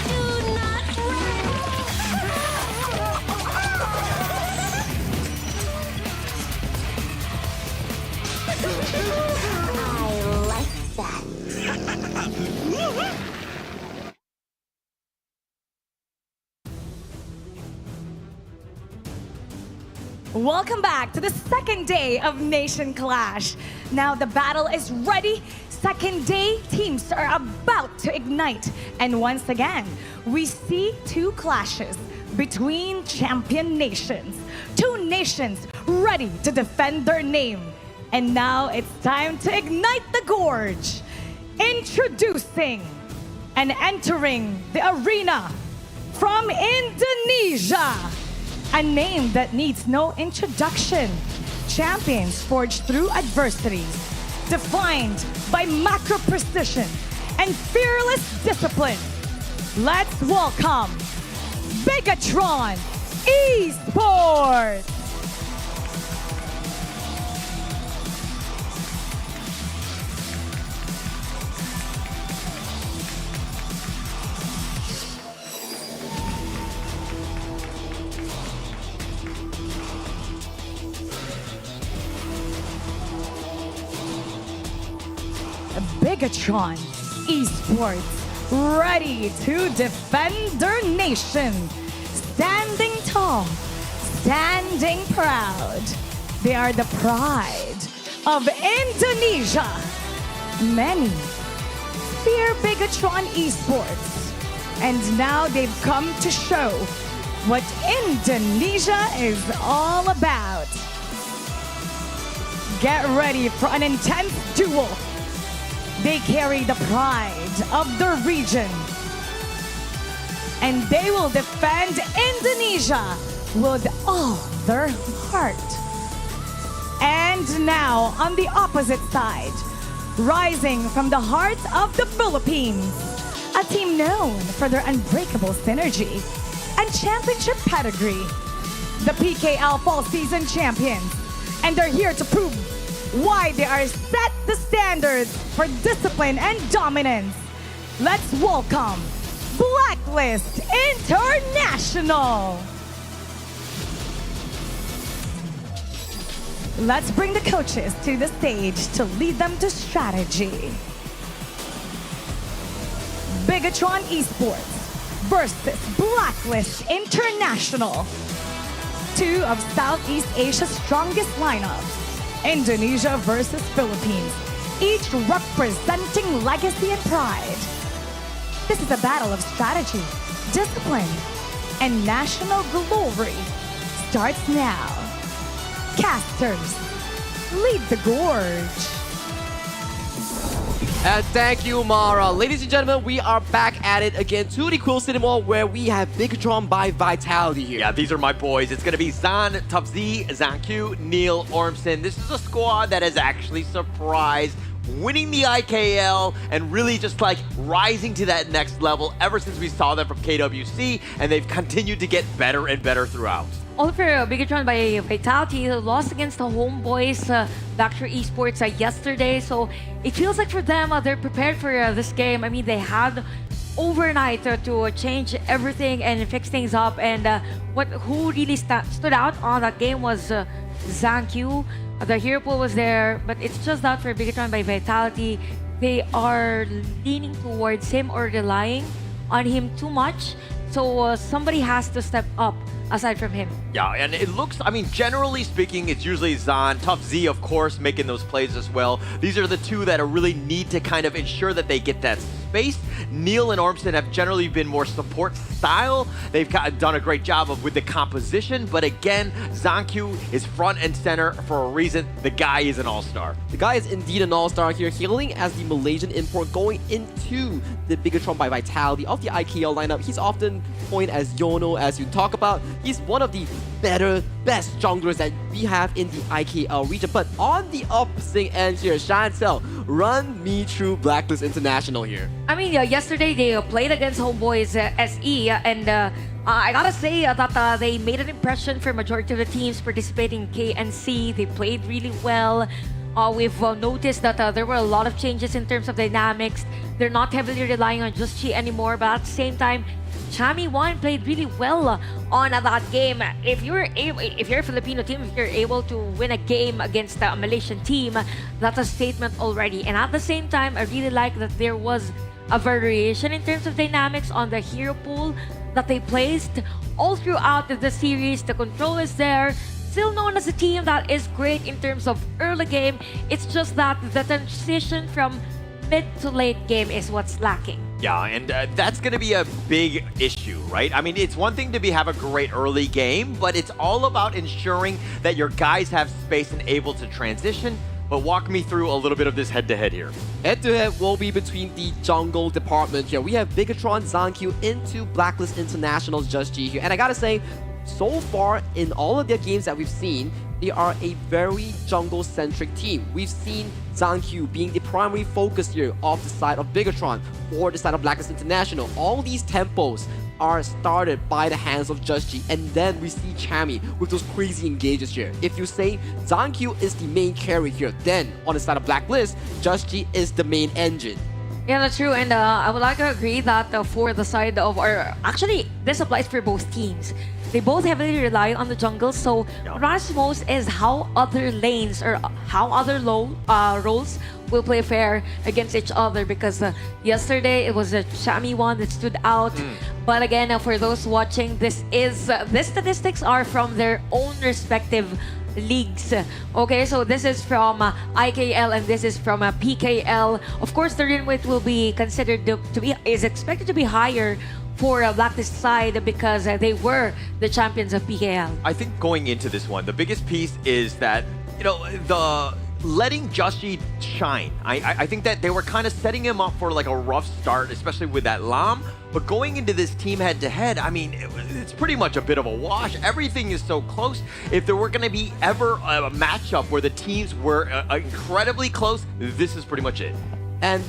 Do not I like that. Welcome back to the second day of Nation Clash. Now the battle is ready. Second day, teams are about to ignite. And once again, we see two clashes between champion nations. Two nations ready to defend their name. And now it's time to ignite the gorge. Introducing and entering the arena from Indonesia. A name that needs no introduction. Champions forged through adversities, defined by macro precision and fearless discipline. Let's welcome Bigetron Esports. Bigetron Esports, ready to defend their nation. Standing tall, standing proud. They are the pride of Indonesia. Many fear Bigetron Esports, and now they've come to show what Indonesia is all about. Get ready for an intense duel. They carry the pride of the region. And they will defend Indonesia with all their heart. And now, on the opposite side, rising from the heart of the Philippines, a team known for their unbreakable synergy and championship pedigree, the PKL Fall Season champions. And they're here to prove why they are set the standards for discipline and dominance. Let's welcome Blacklist International. Let's bring the coaches to the stage to lead them to strategy. Bigetron Esports versus Blacklist International. Two of Southeast Asia's strongest lineups. Indonesia versus Philippines, each representing legacy and pride. This is a battle of strategy, discipline, and national glory. Starts now. Casters, lead the gorge. And thank you, Mara. Ladies and gentlemen, we are back at it again to the Quill City Mall where we have Bigetron by Vitality here. Yeah, these are my boys. It's going to be Zan, Tufz, Zanq, Neil, Ormson. This is a squad that has actually surprised, winning the IKL and really just like rising to that next level ever since we saw them from KWC, and they've continued to get better and better throughout. Also for Bigetron by Vitality, lost against the homeboys, Vector Esports yesterday. So it feels like for them, they're prepared for this game. I mean, they had overnight to change everything and fix things up. And who really stood out on that game was Zanq. The hero pool was there, but it's just that for Bigetron by Vitality, they are leaning towards him or relying on him too much. So somebody has to step up aside from him. Yeah, and it looks, I mean, generally speaking, it's usually Zan. Tufz, of course, making those plays as well. These are the two that really need to kind of ensure that they get that space. Neil and Ormson have generally been more support style. They've done a great job with the composition, but again, Zanq is front and center for a reason. The guy is an all-star. The guy is indeed an all-star here, hailing as the Malaysian import going into the Bigetron by Vitality of the IKL lineup. He's often coined as Yono, as you talk about. He's one of the best junglers that we have in the IKL region. But on the opposite end here, Chantel, run me through Blacklist International here. I mean, yesterday they played against Homeboys SE, and I gotta say that they made an impression for majority of the teams participating in KNC. They played really well. We've noticed that there were a lot of changes in terms of dynamics. They're not heavily relying on just Chi anymore, but at the same time, Chami1 played really well on that game. If you're a Filipino team, if you're able to win a game against a Malaysian team, that's a statement already. And at the same time, I really like that there was a variation in terms of dynamics on the hero pool that they placed all throughout the series. The control is there. Still known as a team that is great in terms of early game. It's just that the transition from mid to late game is what's lacking. Yeah, and that's going to be a big issue, right? I mean, it's one thing to have a great early game, but it's all about ensuring that your guys have space and able to transition. But walk me through a little bit of this head-to-head here. Head-to-head will be between the jungle department here. We have Bigetron, Zankyu into Blacklist International's Just G here. And I gotta say, so far in all of their games that we've seen, they are a very jungle-centric team. We've seen Zankyu being the primary focus here off the side of Bigetron or the side of Blacklist International. All these tempos are started by the hands of Just G, and then we see Chami with those crazy engages here. If you say Zankyu is the main carry here, then on the side of Blacklist, Just G is the main engine. Yeah, that's true, and I would like to agree that for the side of, or actually, this applies for both teams. They both heavily rely on the jungle, so what matters most is how other lanes or how other roles will play fair against each other, because yesterday it was a Chami1 that stood out. But again, for those watching, these statistics are from their own respective leagues. Okay, so this is from IKL and this is from PKL. Of course, the win rate will be considered is expected to be higher for Blacklist side because they were the champions of PKL. I think going into this one, the biggest piece is that, you know, the letting Justy shine. I think that they were kind of setting him up for like a rough start, especially with that Lam. But going into this team head-to-head, I mean, it's pretty much a bit of a wash. Everything is so close. If there were going to be ever a matchup where the teams were incredibly close, this is pretty much it. And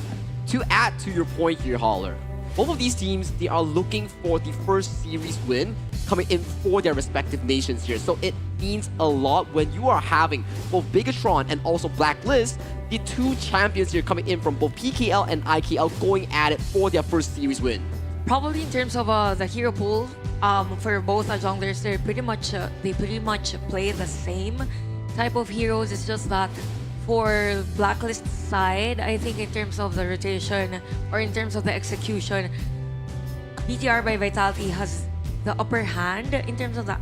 to add to your point here, Holler, both of these teams, they are looking for the first series win coming in for their respective nations here. So it means a lot when you are having both Bigetron and also Blacklist, the two champions here coming in from both PKL and IKL going at it for their first series win. Probably in terms of the hero pool, for both junglers, they pretty much play the same type of heroes. It's just that for Blacklist side, I think in terms of the rotation or in terms of the execution, BTR by Vitality has the upper hand in terms of that.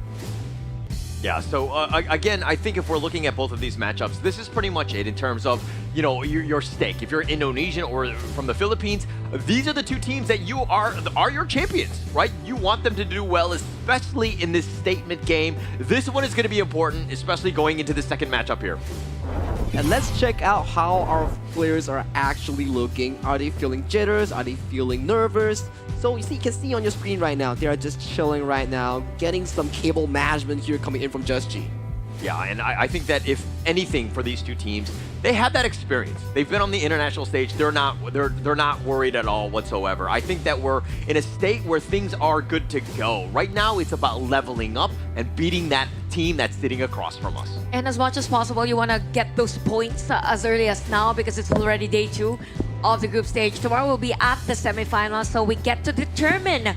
Yeah, so again, I think if we're looking at both of these matchups, this is pretty much it in terms of, you know, your stake. If you're Indonesian or from the Philippines, these are the two teams that you are your champions, right? You want them to do well, especially in this statement game. This one is going to be important, especially going into the second matchup here. And let's check out how our players are actually looking. Are they feeling jitters? Are they feeling nervous? So you can see on your screen right now, they are just chilling right now, getting some cable management here coming in from Just G. Yeah, and I think that if anything for these two teams, they have that experience. They've been on the international stage. They're not worried at all whatsoever. I think that we're in a state where things are good to go. Right now, it's about leveling up and beating that team that's sitting across from us. And as much as possible, you want to get those points as early as now because it's already day 2 of the group stage. Tomorrow we'll be at the semifinals, so we get to determine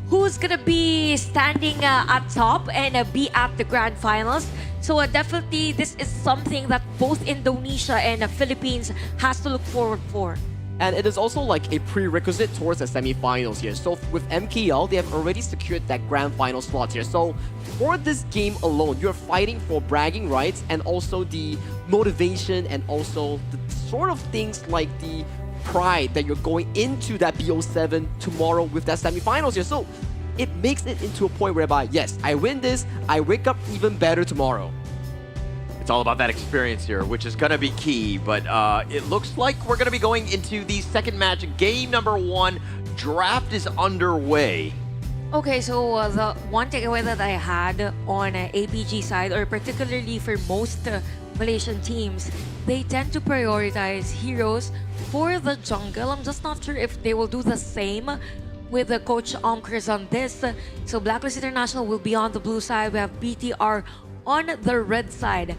who's gonna be standing at top and be at the grand finals. So definitely this is something that both Indonesia and the Philippines has to look forward for. And it is also like a prerequisite towards the semifinals here. So with MKL, they have already secured that grand final slot here. So for this game alone, you're fighting for bragging rights and also the motivation and also the sort of things like the pride that you're going into that BO7 tomorrow with that semifinals here. So it makes it into a point whereby, yes, I win this, I wake up even better tomorrow. It's all about that experience here, which is going to be key. But it looks like we're going to be going into the second match. Game number 1. Draft is underway. Okay, so the one takeaway that I had on APG side, or particularly for most Malaysian teams, they tend to prioritize heroes for the jungle. I'm just not sure if they will do the same with the coach Onkers on this. So Blacklist International will be on the blue side. We have BTR on the red side.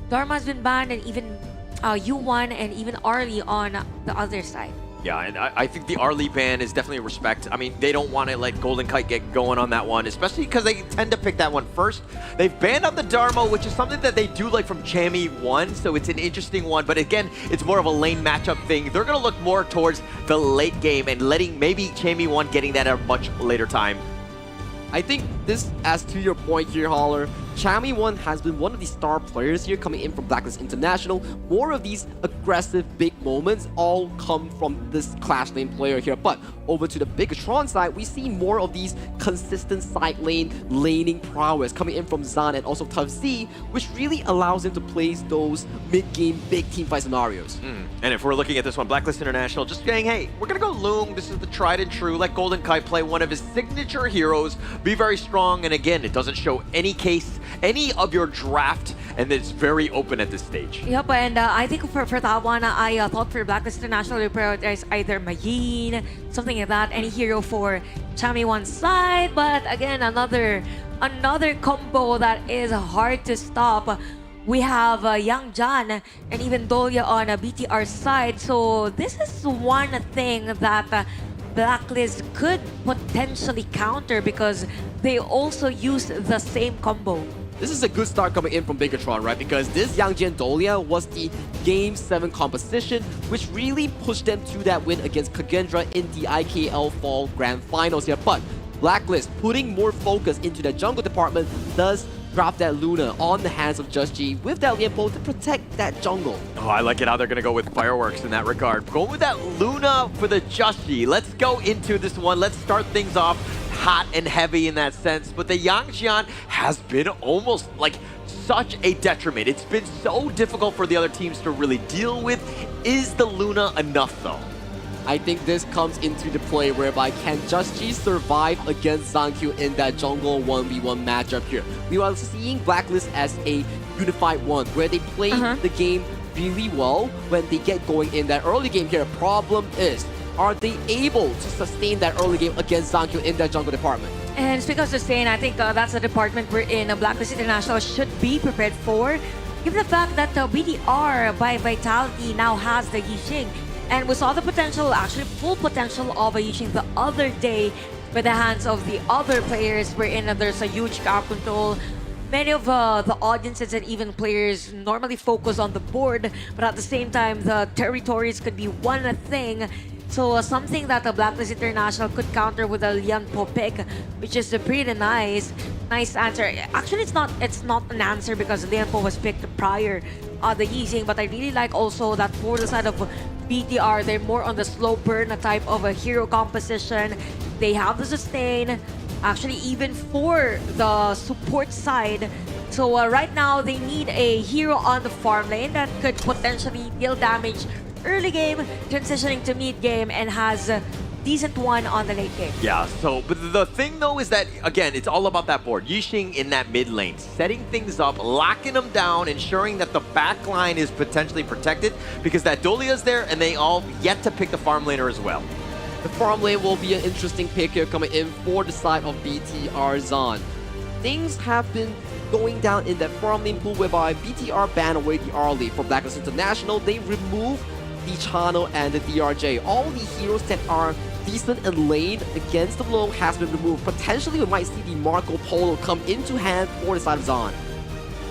Dharma's been banned, and even U1 and even Arlie on the other side. Yeah, and I think the Arlie ban is definitely a respect. I mean, they don't want to let Golden Kite get going on that one, especially because they tend to pick that one first. They've banned on the Dharma, which is something that they do like from Chammy 1, so it's an interesting one. But again, it's more of a lane matchup thing. They're going to look more towards the late game and letting maybe Chammy 1 getting that at a much later time. I think this, as to your point here, Holler, Chammy 1 has been one of the star players here coming in from Blacklist International. More of these aggressive big moments all come from this Clash lane player here. But over to the Bigetron side, we see more of these consistent side lane laning prowess coming in from Zan and also Tough Z, which really allows him to place those mid-game big team fight scenarios. And if we're looking at this one, Blacklist International just saying, hey, we're going to go Loom. This is the tried and true. Let Golden Kite play one of his signature heroes. Be very strong. And again, it doesn't show any of your draft, and it's very open at this stage. Yep, and I think for that one, I thought for Blacklist International, they prioritize either Mayin, something like that, any hero for Chammy 1's side. But again, another combo that is hard to stop. We have Yang Jan and even Dolia on BTR side. So this is one thing that Blacklist could potentially counter because they also use the same combo. This is a good start coming in from Bigetron, right? Because this Yangjian Dolia was the Game 7 composition, which really pushed them to that win against Kagendra in the IKL Fall Grand Finals here. But Blacklist, putting more focus into the jungle department, does drop that Luna on the hands of Just G with that Lianpo to protect that jungle. Oh, I like it how they're going to go with fireworks in that regard. Going with that Luna for the Just G. Let's go into this one. Let's start things off hot and heavy in that sense. But the Yangjian has been almost like such a detriment. It's been so difficult for the other teams to really deal with. Is the Luna enough though? I think this comes into the play whereby can Just G survive against Zankyu in that jungle 1v1 matchup here. We are seeing Blacklist as a unified one where they play the game really well when they get going in that early game here. Problem is, are they able to sustain that early game against Zankyu in that jungle department? And speaking of sustain, I think that's the department we're in. Blacklist International should be prepared for, given the fact that BDR by Vitality now has the Yixing. And we saw the potential, actually full potential of a Yixing the other day by the hands of the other players, wherein there's a huge cap control. Many of the audiences and even players normally focus on the board, but at the same time, the territories could be one thing. So something that the Blacklist International could counter with a Lianpo pick, which is a pretty nice answer. Actually, it's not an answer because Lianpo was picked prior the Yixing, but I really like also that for the side of BTR, they're more on the slow burn type of a hero composition. They have the sustain, actually even for the support side. So right now, they need a hero on the farm lane that could potentially deal damage early game, transitioning to mid game, and has a decent one on the late game. Yeah, so, but the thing though is that, again, it's all about that board. Yixing in that mid lane, setting things up, locking them down, ensuring that the back line is potentially protected, because that Dolia's there, and they all yet to pick the farm laner as well. The farm lane will be an interesting pick here coming in for the side of BTR Zan. Things have been going down in that farm lane pool whereby BTR banned away the Arlie. For Blacklist International, they remove the Channel and the DRJ. All the heroes that are decent in lane against the low has been removed. Potentially, we might see the Marco Polo come into hand for the side of Zan.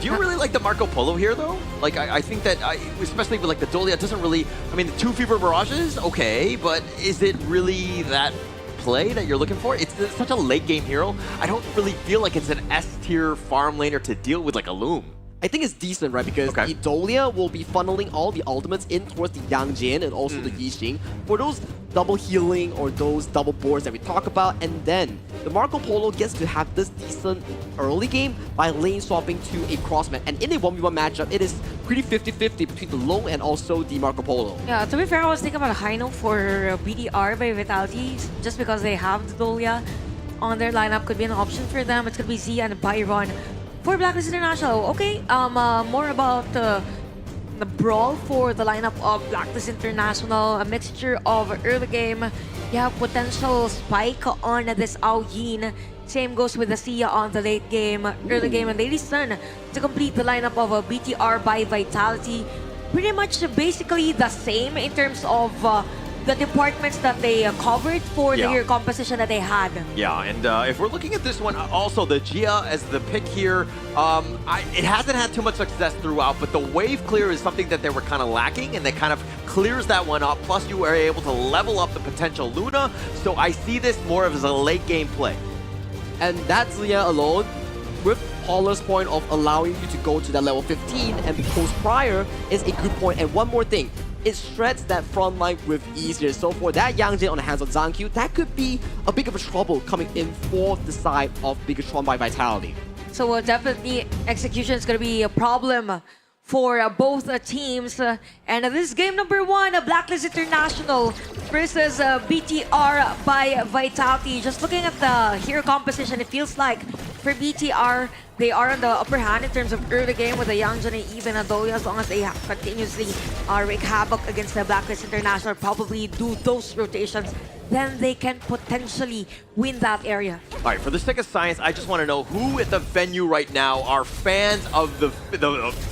Do you really like the Marco Polo here, though? Like, I think that, especially with like the Dolia, doesn't really... I mean, the 2 Fever Barrages, okay, but is it really that play that you're looking for? It's such a late game hero. I don't really feel like it's an S-tier farm laner to deal with like a Loom. I think it's decent, right? Because the Dolia will be funneling all the ultimates in towards the Yangjin and also the Yixing for those double healing or those double boards that we talk about. And then the Marco Polo gets to have this decent early game by lane swapping to a crossman. And in a 1v1 matchup, it is pretty 50-50 between the Long and also the Marco Polo. Yeah, to be fair, I was thinking about Hino for BDR by Vitality just because they have the Dolia. on their lineup could be an option for them. It's going to be Zia and Byron for Blacklist International. Okay, more about the brawl for the lineup of Blacklist International. A mixture of early game. You have potential spike on this Ao Yin. Same goes with the Sia on the late game, early game, and Lady Sun to complete the lineup of BTR by Vitality. Pretty much basically the same in terms of the departments that they covered for the year composition that they had. Yeah, and if we're looking at this one, also the Gia as the pick here, it hasn't had too much success throughout, but the wave clear is something that they were kind of lacking, and they kind of clears that one up. Plus, you were able to level up the potential Luna, so I see this more as a late game play. And that Zia alone, with Pauler's point of allowing you to go to that level 15 and be close prior, is a good point. And one more thing, it shreds that front line with ease here. So for that Yangjin on the hands of Zankyu, that could be a big of a trouble coming in for the side of Bigetron by Vitality. So definitely execution is going to be a problem for both teams. And this is game number 1, Blacklist International versus BTR by Vitality. Just looking at the hero composition, it feels like for BTR, they are on the upper hand in terms of early game with the Yangjin and even Adoya. As long as they continuously wreak havoc against the Blacklist International, probably do those rotations, then they can potentially win that area. All right, for the sake of science, I just want to know who at the venue right now are fans of the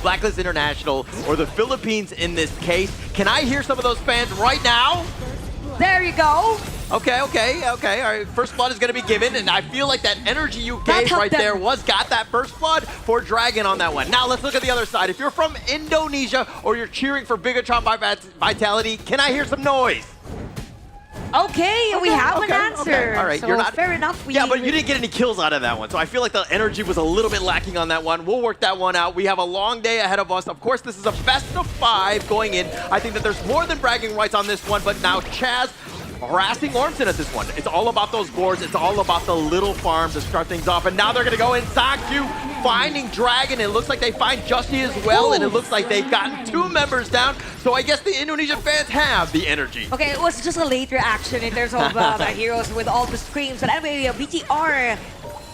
Blacklist International or the Philippines in this case. Can I hear some of those fans right now? There you go. Okay. All right, first blood is going to be given, and I feel like that energy you gave right there got that first blood for Dragon on that one. Now let's look at the other side. If you're from Indonesia or you're cheering for Bigetron by Vitality, can I hear some noise? Okay, we have an answer. All right, so you're not fair enough. Yeah, but you didn't get any kills out of that one, so I feel like the energy was a little bit lacking on that one. We'll work that one out. We have a long day ahead of us. Of course, this is a best of 5 going in. I think that there's more than bragging rights on this one, but now Chaz harassing Ormson at this one. It's all about those boards. It's all about the little farm to start things off. And now they're going to go in. Zankyu finding Dragon. It looks like they find Justy as well. And it looks like they've gotten 2 members down. So I guess the Indonesian fans have the energy. Okay, it was just a late reaction in terms of the heroes with all the screams. But anyway, BTR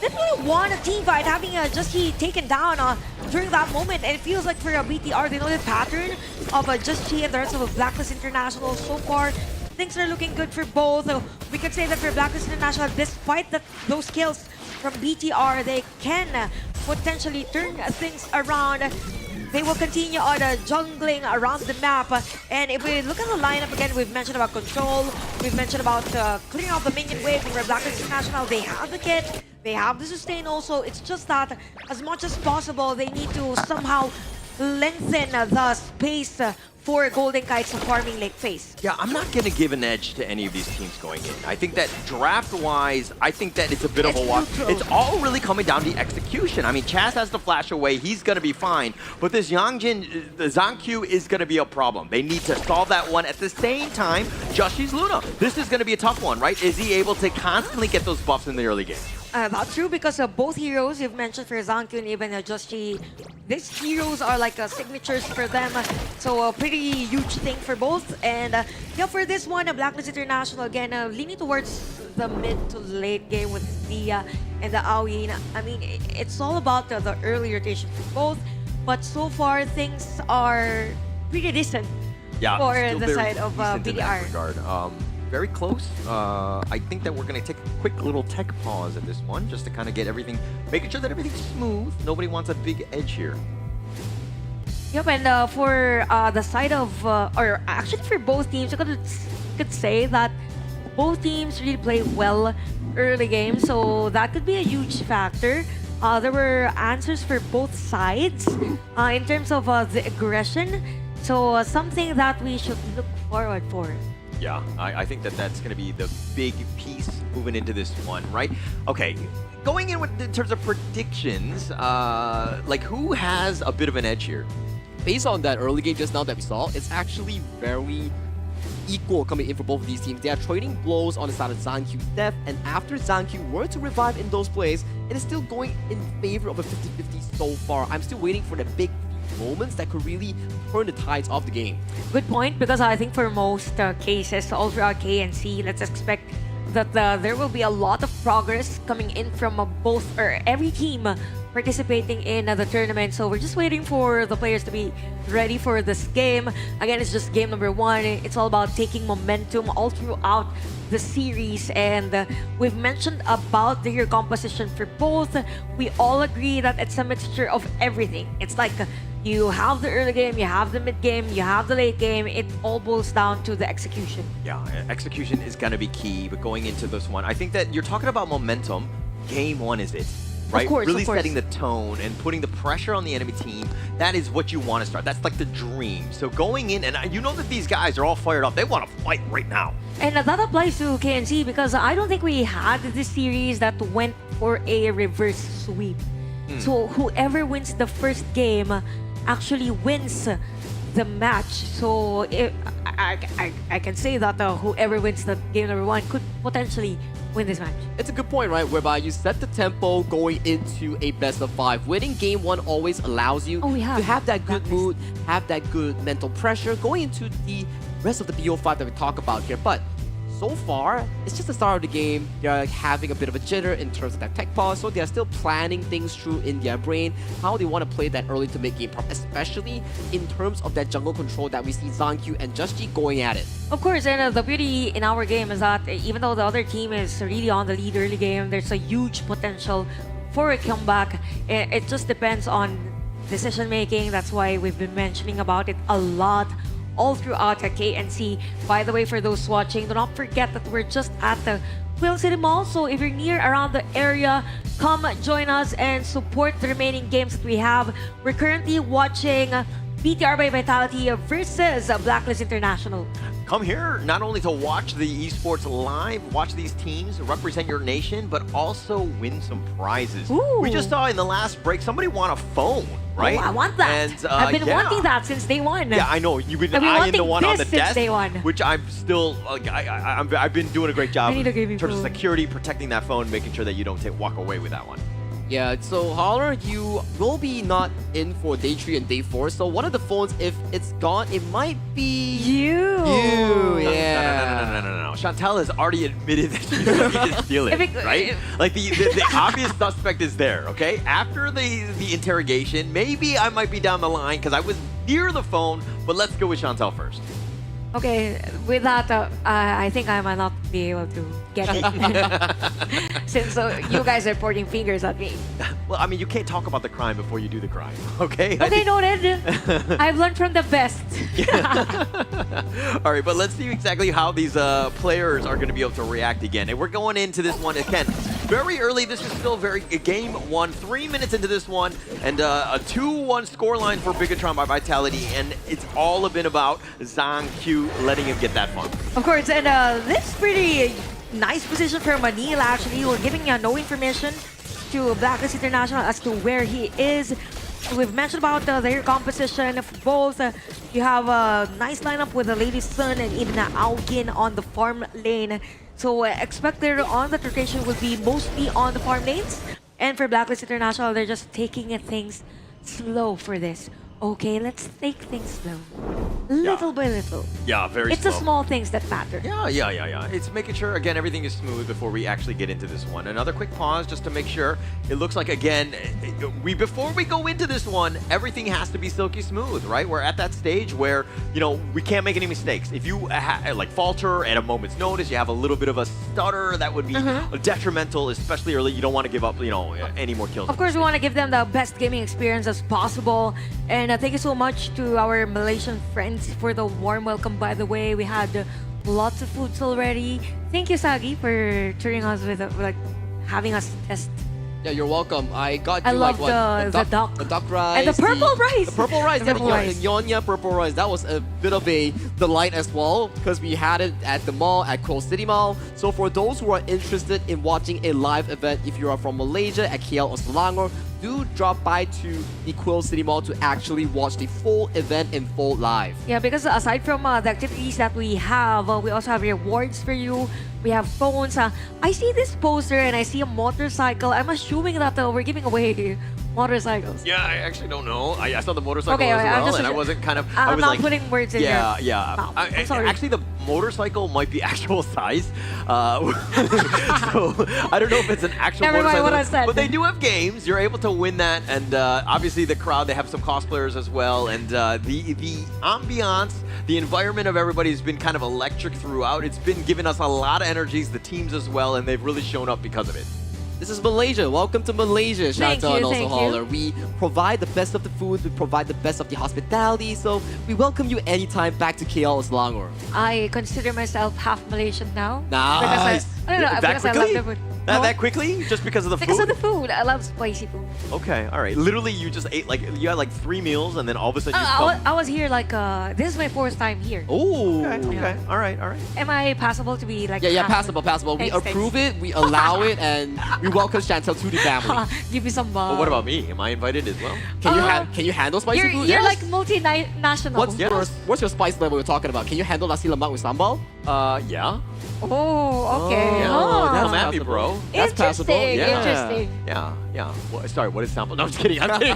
didn't really want a team fight, having Justy taken down during that moment. And it feels like for BTR, they know the pattern of Justy and the rest of Blacklist International so far. Things are looking good for both. We could say that for Blacklist International, despite those kills from BTR, they can potentially turn things around. They will continue on jungling around the map. And if we look at the lineup again, we've mentioned about control. We've mentioned about clearing out the minion wave for Blacklist International. They have the kit. They have the sustain also. It's just that as much as possible, they need to somehow lengthen the space for Golden Kites farming late phase. Yeah, I'm not going to give an edge to any of these teams going in. I think that draft-wise, I think that it's a bit of a walk. It's all really coming down to execution. I mean, Chaz has to flash away. He's going to be fine. But this Yangjin, the Zankyu is going to be a problem. They need to solve that one. At the same time, Jushi's Luna. This is going to be a tough one, right? Is he able to constantly get those buffs in the early game? That's true, because both heroes you've mentioned for Zankyu and even Justy, these heroes are like signatures for them. So a pretty huge thing for both. And yeah, for this one, Blacklist International, again, leaning towards the mid to late game with Zia and the Ao Yin. I mean, it's all about the early rotation for both. But so far, things are pretty decent for the side of BDR. Very close. I think that we're going to take a quick little tech pause at this one, just to kind of get everything, making sure that everything's smooth. Nobody wants a big edge here. Yep, and for the side of, or actually for both teams, I could say that both teams really play well early game, so that could be a huge factor. There were answers for both sides in terms of the aggression, so something that we should look forward for. Yeah, I think that that's going to be the big piece moving into this one, right? Okay, going in terms of predictions, like who has a bit of an edge here? Based on that early game just now that we saw, it's actually very equal coming in for both of these teams. They are trading blows on the side of Zankyu's death, and after Zankyu were to revive in those plays, it is still going in favor of a 50-50 so far. I'm still waiting for the big moments that could really turn the tides of the game. Good point, because I think for most cases, all throughout KNC, let's expect that there will be a lot of progress coming in from both or every team participating in the tournament. So we're just waiting for the players to be ready for this game. Again, it's just game number 1. It's all about taking momentum all throughout the series, and we've mentioned about the hero composition for both. We all agree that it's a mixture of everything. It's like you have the early game, you have the mid game, you have the late game. It all boils down to the execution. Yeah, execution is going to be key, but going into this one, I think that you're talking about momentum. Game 1 is it. Right? Of course, really of course. setting the tone and putting the pressure on the enemy team. That is what you want to start. That's like the dream. So going in, and you know that these guys are all fired up. They want to fight right now. And that applies to KNC because I don't think we had this series that went for a reverse sweep. So whoever wins the first game actually wins the match. So I can say that whoever wins the game number 1 could potentially win this match. It's a good point, right? Whereby you set the tempo going into a best of 5. Winning game 1 always allows you to have that good mood, have that good mental pressure going into the rest of the BO5 that we talk about here. But so far, it's just the start of the game. They're having a bit of a jitter in terms of that tech pause, so they're still planning things through in their brain, how they want to play that early to mid game prop, especially in terms of that jungle control that we see Zankyu and Just going at it. Of course, and the beauty in our game is that even though the other team is really on the lead early game, there's a huge potential for a comeback. It just depends on decision making. That's why we've been mentioning about it a lot all throughout the KNC. By the way, for those watching, do not forget that we're just at the Quezon City Mall. So if you're near around the area, come join us and support the remaining games that we have. We're currently watching BTR by Vitality versus Blacklist International. Come here not only to watch the esports live, watch these teams represent your nation, but also win some prizes. Ooh. We just saw in the last break somebody won a phone, right? Oh, I want that. And, I've been wanting that since day 1. Yeah, I know. You've been I've been eyeing the wanting one on this the since desk, day 1. which I'm still. I've been doing a great job I need a gaming in terms of phone. security, protecting that phone, making sure that you don't walk away with that one. Yeah, so Holler, you will be not in for day 3 and day 4. So one of the phones, if it's gone, it might be you. Yeah. No. Chantal has already admitted that she's looking to steal it, right? Like the obvious suspect is there. Okay, after the interrogation, maybe I might be down the line because I was near the phone. But let's go with Chantal first. Okay, with that, I think I might not be able to get it. Since you guys are pointing fingers at me. Well, I mean, you can't talk about the crime before you do the crime, okay? Okay, noted. I've learned from the best. All right, but let's see exactly how these players are going to be able to react again. And we're going into this one again very early. This is still game 1, 3 minutes into this one, and a 2-1 scoreline for Bigetron by Vitality, and it's all been about Zhang Q letting him get that fun. Of course, and this pretty nice position for Manil actually. We're giving no information to Blacklist International as to where he is. We've mentioned about their composition of both. You have a nice lineup with the Lady Sun and even Augin on the farm lane. So expect their on the rotation will be mostly on the farm lanes. And for Blacklist International, they're just taking things slow for this. Okay, let's take things slow. Little by little. Yeah, very It's slow. the small things that matter. Yeah. It's making sure, again, everything is smooth before we actually get into this one. Another quick pause just to make sure. It looks like, again, before we go into this one, everything has to be silky smooth, right? We're at that stage where, we can't make any mistakes. If you, falter at a moment's notice, you have a little bit of a stutter, that would be detrimental, especially early. You don't want to give up, any more kills. Of course, we want to give them the best gaming experience as possible. And thank you so much to our Malaysian friends for the warm welcome, by the way. We had lots of foods already. Thank you, Sagi, for turning us with, having us test. Yeah, you're welcome. I got you I love the duck rice. And the purple rice. The purple rice. The purple rice. Nyonya purple rice. That was a bit of a delight as well because we had it at the mall, at Quezon City Mall. So for those who are interested in watching a live event, if you are from Malaysia, at KL or Selangor, do drop by to the Quezon City Mall to actually watch the full event in full live. Yeah, because aside from the activities that we have, we also have rewards for you. We have phones. I see this poster and I see a motorcycle. I'm assuming that we're giving away motorcycles. Yeah, I actually don't know. I saw the motorcycle Okay, as well, just and I wasn't kind of. I'm I was not like, putting words in yeah, your yeah. mouth. I'm sorry. Actually, the motorcycle might be actual size. So I don't know if it's an actual Never mind motorcycle, what I said. but they do have games. You're able to win that, and obviously the crowd, they have some cosplayers as well, and the ambiance, the environment of everybody has been kind of electric throughout. It's been giving us a lot of energies, the teams as well, and they've really shown up because of it. This is Malaysia. Welcome to Malaysia, Thank Chantal you, and also thank Holler. you. We provide the best of the food, we provide the best of the hospitality, so we welcome you anytime back to KL Selangor. I consider myself half Malaysian now. Nice. Because I don't know, That because I love quickly? the food. That quickly? Just because of the Because food? of the food. I love spicy food. Okay, all right. Literally, you just ate you had like 3 meals, and then all of a sudden you I was here like, this is my 4th time here. Oh, okay. All right. Am I passable to be like Yeah, half- passable. We Thanks, approve it, we allow it, and we welcome Chantal to the family. Give me some Well, what about me? Am I invited as well? Can you handle spicy You're, food? you're Yes. like multinational. What's your spice level we're talking about? Can you handle nasi lemak with sambal? Yeah. Oh, okay. Yeah. Oh. Come at me, bro. That's passable. Yeah. Interesting. Yeah. Sorry, what is sample? No, I'm just kidding. I'm kidding.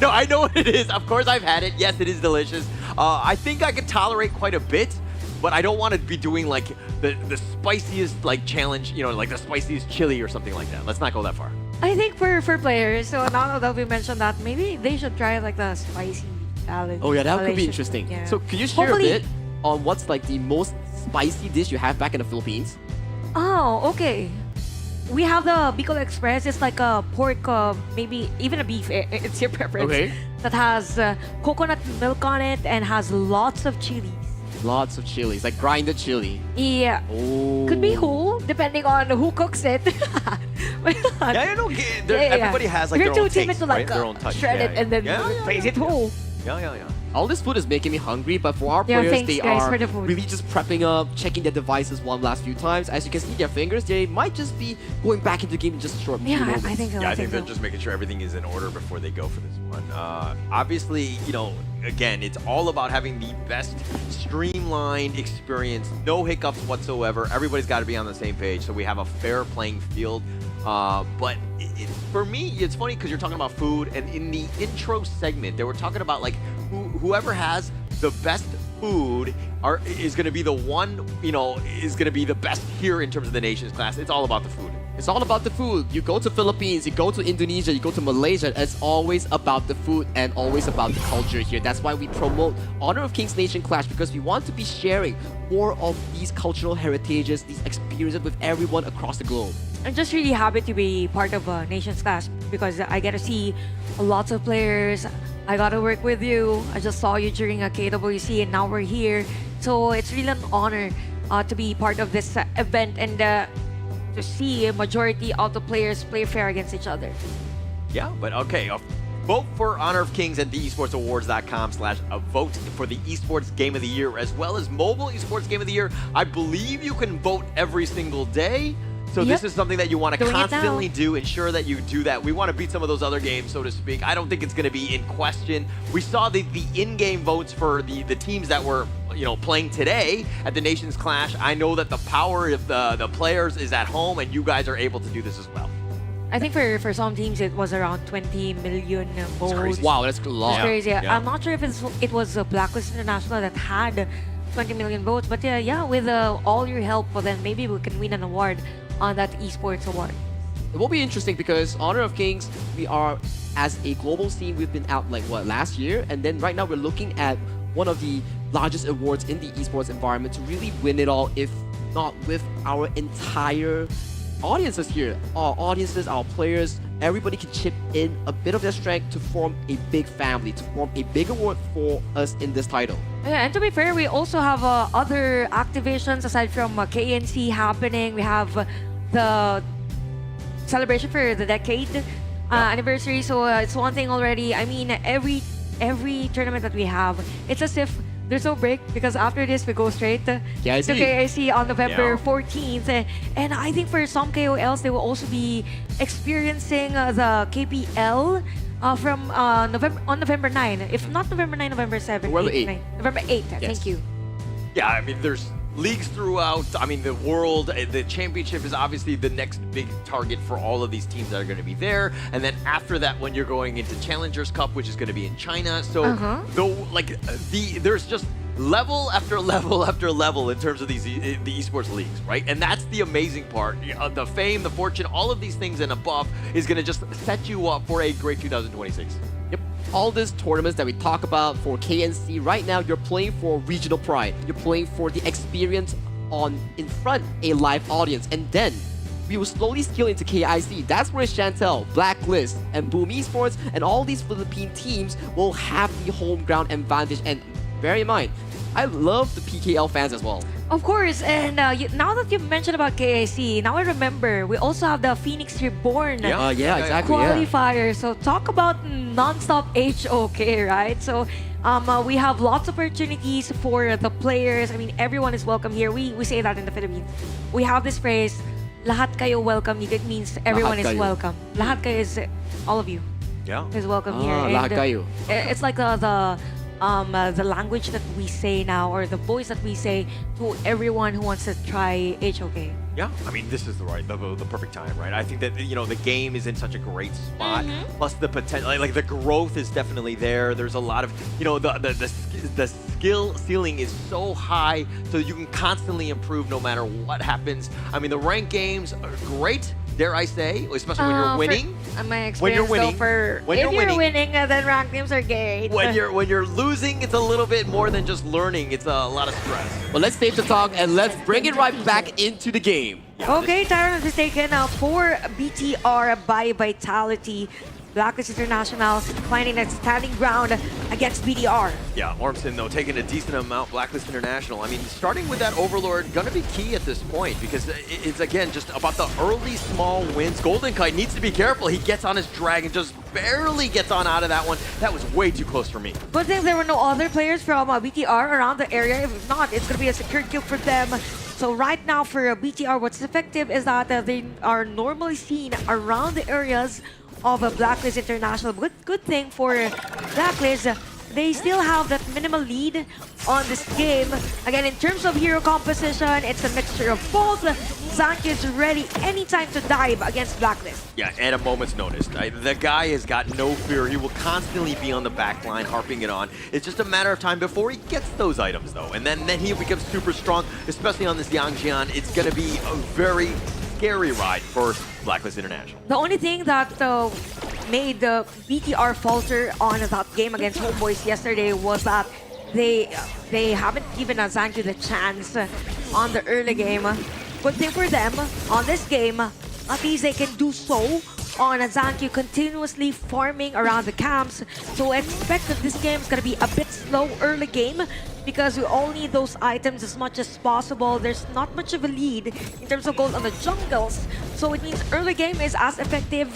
No, I know what it is. Of course, I've had it. Yes, it is delicious. I think I could tolerate quite a bit, but I don't want to be doing like the spiciest like challenge, like the spiciest chili or something like that. Let's not go that far. I think for players, so now that we mentioned that, maybe they should try like the spicy salad. Oh yeah, that could be Malaysian. interesting. Yeah. So could you share Hopefully- a bit on what's like the most spicy dish you have back in the Philippines? Oh, okay. We have the Bicol Express. It's like a pork, maybe even a beef. It's your preference. Okay. That has coconut milk on it and has lots of chilies. Lots of chilies, like grinded chili. Yeah. Oh. Could be whole, depending on who cooks it. Everybody has like You're their own too timid taste, to right? like Their own touch. shred it and then place it whole. Yeah. All this food is making me hungry, but for our Yeah, players, thanks, they guys, are for the food. really just prepping up, checking their devices one last few times. As you can see their fingers, they might just be going back into the game in just a short few moments. I think so. Yeah, I think they're just making sure everything is in order before they go for this one. Obviously, again, it's all about having the best streamlined experience, no hiccups whatsoever. Everybody's got to be on the same page, so we have a fair playing field. But for me, it's funny because you're talking about food, and in the intro segment, they were talking about like whoever has the best food is going to be the one, is going to be the best here in terms of the Nations Class. It's all about the food. It's all about the food. You go to Philippines, you go to Indonesia, you go to Malaysia, it's always about the food and always about the culture here. That's why we promote Honor of Kings Nation Clash, because we want to be sharing more of these cultural heritages, these experiences with everyone across the globe. I'm just really happy to be part of Nations Clash because I get to see lots of players. I got to work with you. I just saw you during a KWC and now we're here. So it's really an honor to be part of this event and to see a majority of the players play fair against each other. Yeah, but okay. Vote for Honor of Kings at theesportsawards.com/vote for the Esports Game of the Year, as well as Mobile Esports Game of the Year. I believe you can vote every single day. So this is something that you want to constantly do. Ensure that you do that. We want to beat some of those other games, so to speak. I don't think it's going to be in question. We saw the in-game votes for the teams that were playing today at the Nations Clash. I know that the power of the players is at home, and you guys are able to do this as well. I think for some teams it was around 20 million votes. Wow, that's a lot. It's crazy. Yeah. I'm not sure if it was Blacklist International that had 20 million votes, but yeah, with all your help, well, then maybe we can win an award on that esports award. It will be interesting because Honor of Kings, we are, as a global scene, we've been out last year, and then right now we're looking at one of the largest awards in the esports environment to really win it all, if not with our entire audiences here. Our audiences, our players, everybody can chip in a bit of their strength to form a big family, to form a big award for us in this title. Yeah, and to be fair, we also have other activations aside from KNC happening. We have the celebration for the decade anniversary, so it's one thing already. I mean, every tournament that we have, it's as if there's no break, because after this we go straight to KNC on November 14th. And I think for some KOLs, they will also be experiencing the KPL from November 9. If not November 9, November 7, November 8, 8. 9. November 8, Yes. thank you. Yeah, I mean, there's leagues throughout. I mean, the world, the championship is obviously the next big target for all of these teams that are going to be there. And then after that, when you're going into Challengers Cup, which is going to be in China. So, there's just level after level after level in terms of the esports leagues, right? And that's the amazing part. The fame, the fortune, all of these things and above is going to just set you up for a great 2026. Yep. All these tournaments that we talk about for KNC, right now you're playing for regional pride. You're playing for the experience in front a live audience. And then we will slowly scale into KIC. That's where Chantel, Blacklist, and Boom Esports, and all these Philippine teams will have the home ground advantage. And bear in mind, I love the PKL fans as well. Of course, and now that you've mentioned about KIC, now I remember we also have the Phoenix Reborn exactly, qualifier. So talk about non-stop HOK, right? So we have lots of opportunities for the players. I mean, everyone is welcome here. We say that in the Philippines. We have this phrase, lahat kayo welcome. It means everyone is welcome. Lahat kayo is all of you. Yeah. Is welcome here. Lahat kayo. It's like the language that we say now, or the voice that we say to everyone who wants to try HOK. Yeah, I mean, this is the perfect time, right? I think that, you know, the game is in such a great spot. Plus the potential, like the growth is definitely there. There's a lot of, you know, the skill ceiling is so high, so you can constantly improve no matter what happens. I mean, the ranked games are great, dare I say, especially when you're winning. My experience, when you're winning, if you're winning, then ranked games are great. When you're losing, it's a little bit more than just learning. It's a lot of stress. Well, let's save the talk and let's bring it right back into the game. Okay, Tyrant has taken for BTR by Vitality. Blacklist International finding that standing ground against BDR. Yeah, Ormson, though, taking a decent amount. Blacklist International. I mean, starting with that Overlord, going to be key at this point because it's, again, just about the early small wins. Golden Kite needs to be careful. He gets on his drag and just barely gets on out of that one. That was way too close for me. Good thing there were no other players from BTR around the area. If not, it's going to be a secure kill for them. So right now for BTR, what's effective is that they are normally seen around the areas of Blacklist International. Good thing for Blacklist, they still have that minimal lead on this game. Again, in terms of hero composition, it's a mixture of both. Zank is ready anytime to dive against Blacklist. Yeah, at a moment's notice. The guy has got no fear. He will constantly be on the back line, harping it on. It's just a matter of time before he gets those items, though. And then he'll become super strong, especially on this Yangjian. It's going to be a very scary ride for Blacklist International. The only thing that made the BTR falter on that game against Homeboys yesterday was that they haven't given Zanku the chance on the early game. Good thing for them on this game, at least they can do so on Zanku continuously farming around the camps. So I expect that this game is going to be a bit slow early game because we all need those items as much as possible. There's not much of a lead in terms of gold on the jungles. So it means early game is as effective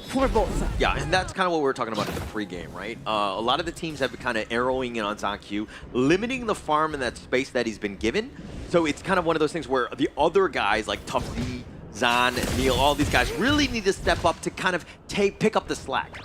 for both. Yeah, and that's kind of what we were talking about in the pre-game, right? A lot of the teams have been kind of arrowing in on Zanku, limiting the farm in that space that he's been given. So it's kind of one of those things where the other guys like Tough Z, Zan, Neil, all these guys really need to step up to kind of pick up the slack.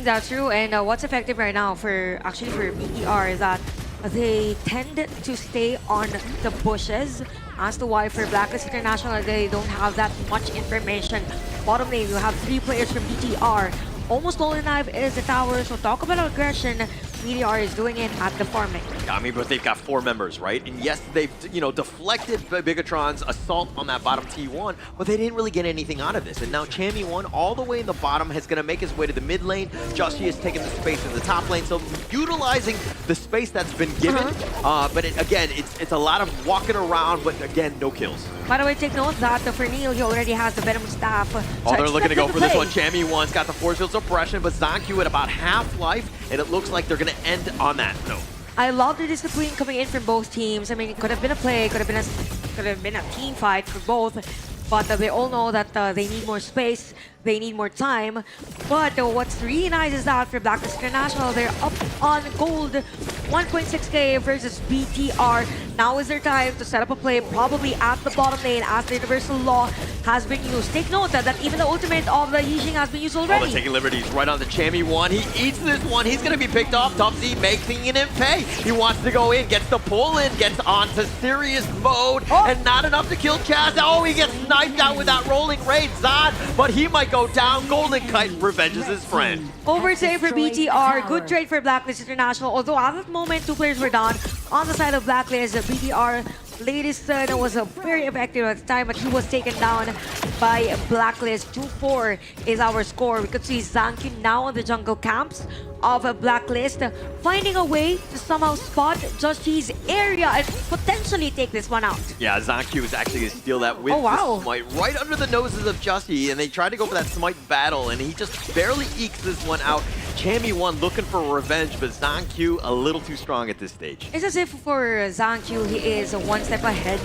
That's true, and what's effective right now for BTR is that they tend to stay on the bushes. As to why for Blacklist International, they don't have that much information. Bottom lane, you have 3 players from BTR. Almost all alive is the tower, so talk about aggression. BTR is doing it at the farming. I mean, but they've got 4 members, right? And yes, they've, you know, deflected Bigetron's assault on that bottom T1, but they didn't really get anything out of this. And now Chammy1 all the way in the bottom is going to make his way to the mid lane. Justy has taken the space in the top lane, so utilizing the space that's been given. But again, it's a lot of walking around, but again, no kills. By the way, take note that for Neil, he already has the Venom Staff. Oh, they're looking to go for this one. Chammy1's got the force field suppression, but Zanku at about half life, and it looks like they're going to end on that note. I love the discipline coming in from both teams. I mean, it could have been a play, could have been a team fight for both, but they all know that they need more space, they need more time. But what's really nice is that for Blacklist International, they're up on gold, 1.6k versus BTR. Now is their time to set up a play, probably at the bottom lane as the Universal Law has been used. Take note that even the ultimate of the Yixing has been used already. Oh, they're taking liberties right on the Chammy1. He eats this one. He's going to be picked off. Tubsy making it in pay. He wants to go in, gets the pull in, gets onto serious mode, and not enough to kill Chaz. Oh, he gets sniped out with that rolling raid. Zod, but he might go down. Golden Kite revenges his friend. Oversave for BTR. Good trade for Blacklist International. Although at that moment, 2 players were down. On the side of Blacklist, BTR Ladyston was very effective at the time, but he was taken down by Blacklist. 2-4 is our score. We could see Zanky now on the jungle camps of a Blacklist, finding a way to somehow spot Joshi's area and potentially take this one out. Yeah, Zanky was actually going to steal that with the smite right under the noses of Joshi, and they tried to go for that smite battle, and he just barely ekes this one out. Chammy one looking for revenge, but Zanky a little too strong at this stage. It's as if for Zanky, he is one step ahead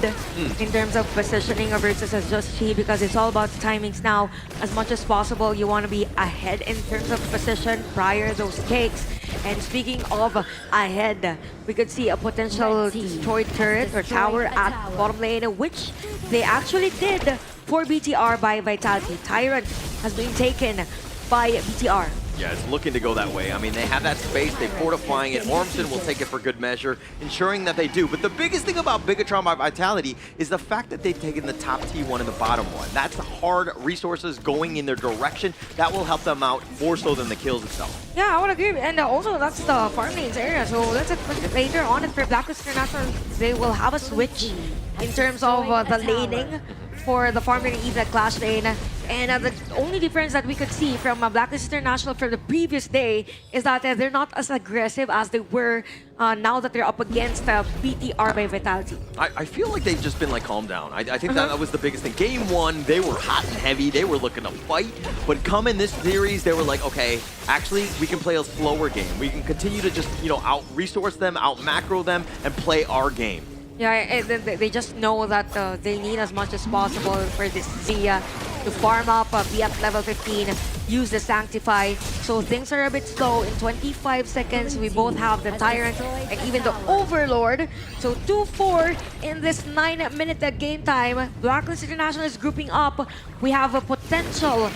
in terms of positioning versus Joshi, because it's all about timings now. As much as possible, you want to be ahead in terms of position prior to those cakes. And speaking of ahead, we could see a potential destroyed turret or tower at bottom lane, which they actually did for BTR by Vitality. Tyrant has been taken by BTR. Yeah, it's looking to go that way. I mean, they have that space, they're fortifying it. Ormston will take it for good measure, ensuring that they do. But the biggest thing about Bigetron by Vitality is the fact that they've taken the top T1 and the bottom one. That's hard resources going in their direction. That will help them out more so than the kills itself. Yeah, I would agree. And also, that's the farm lanes area. So let's later on, for Blacklist International, they will have a switch in terms of the laning for the farm lane, even Clash lane. And the only difference that we could see from Blacklist International from the previous day is that they're not as aggressive as they were now that they're up against BTR by Vitality. I feel like they've just been like, calm down. I think that was the biggest thing. Game one, they were hot and heavy. They were looking to fight. But come in this series, they were like, okay, actually, we can play a slower game. We can continue to just, out-resource them, out-macro them, and play our game. Yeah, they just know that they need as much as possible for this Zia to farm up, be at level 15, use the Sanctify. So things are a bit slow. In 25 seconds, we both have the Tyrant and even the Overlord. So 2-4 in this 9-minute game time. Blacklist International is grouping up. We have a potential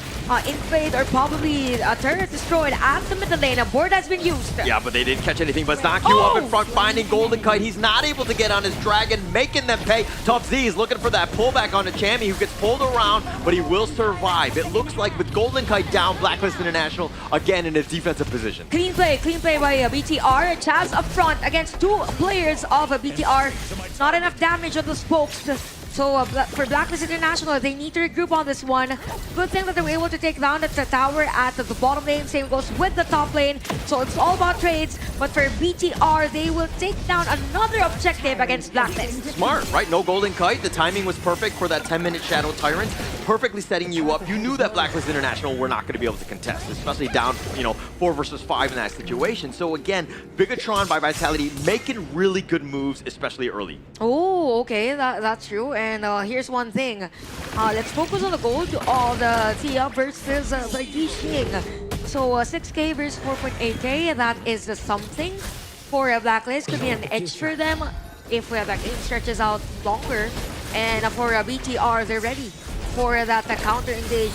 invade or probably a turret destroyed at the middle lane. A board has been used. Yeah, but they didn't catch anything. But Zanky up in front, finding Golden Kite. He's not able to get on his dragon, making them pay. Tough Z is looking for that pullback onto Chammy, who gets pulled around, but he will survive. It looks like with Golden Kite down, Blacklist International again in a defensive position. Clean play by BTR. Chaz up front against two players of BTR. Not enough damage on the spokes. So for Blacklist International, they need to regroup on this one. Good thing that they were able to take down the tower at the bottom lane. Same goes with the top lane. So it's all about trades. But for BTR, they will take down another objective against Blacklist. Smart, right? No Golden Kite. The timing was perfect for that 10-minute Shadow Tyrant. Perfectly setting you up. You knew that Blacklist International were not going to be able to contest, especially down, 4 versus 5 in that situation. So again, Bigetron by Vitality making really good moves, especially early. Oh, okay, that's true. And here's one thing. Let's focus on the gold of the Tia versus the Yixing. So 6K versus 4.8K, that is something for a Blacklist. Could be an edge for them if that game stretches out longer. And for BTR, they're ready for that counter engage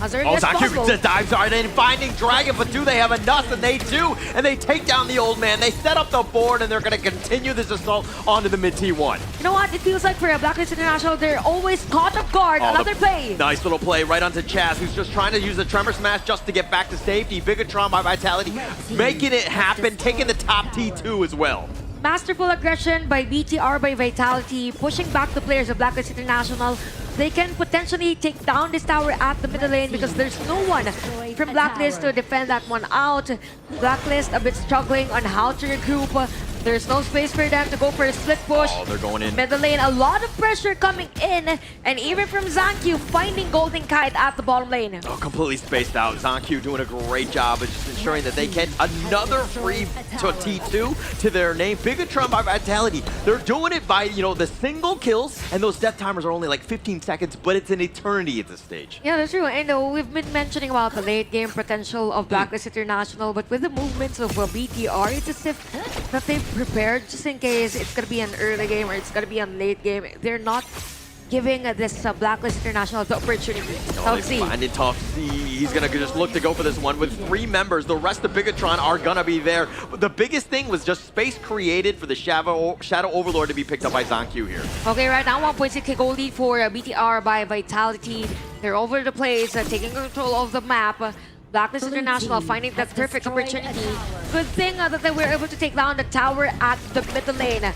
as early as possible. Zanky dives right in, finding Dragon, but do they have enough? And they do, and they take down the old man. They set up the board, and they're going to continue this assault onto the mid T1. You know what? It feels like for a Blacklist International, they're always caught off guard. Another play. Nice little play right onto Chaz, who's just trying to use the Tremor Smash just to get back to safety. Bigetron by Vitality making it happen, taking the top T2 as well. Masterful aggression by BTR by Vitality, pushing back the players of Blacklist International. They can potentially take down this tower at the middle lane because there's no one from Blacklist to defend that one out. Blacklist a bit struggling on how to regroup. There's no space for them to go for a split push. Oh, they're going in. Middle lane, a lot of pressure coming in. And even from Zanky finding Golden Kite at the bottom lane. Oh, completely spaced out. Zanky doing a great job of just ensuring that they get another free T2 to their name. Bigetron by Vitality. They're doing it by, the single kills. And those death timers are only like 15 seconds, but it's an eternity at this stage. Yeah, that's true. And we've been mentioning about the late game potential of Blacklist International. But with the movements of BTR, it's as if that they've prepared just in case it's going to be an early game or it's going to be a late game. They're not giving this Blacklist International the opportunity. Tough Z. Tough Z. He's going to just look to go for this one with 3 members. The rest of Bigetron are going to be there. But the biggest thing was just space created for the Shadow Overlord to be picked up by Zanky here. Okay, right now 1.6k gold lead for BTR by Vitality. They're over the place, taking control of the map. Blacklist International finding that perfect opportunity. Good thing that they were able to take down the tower at the middle lane.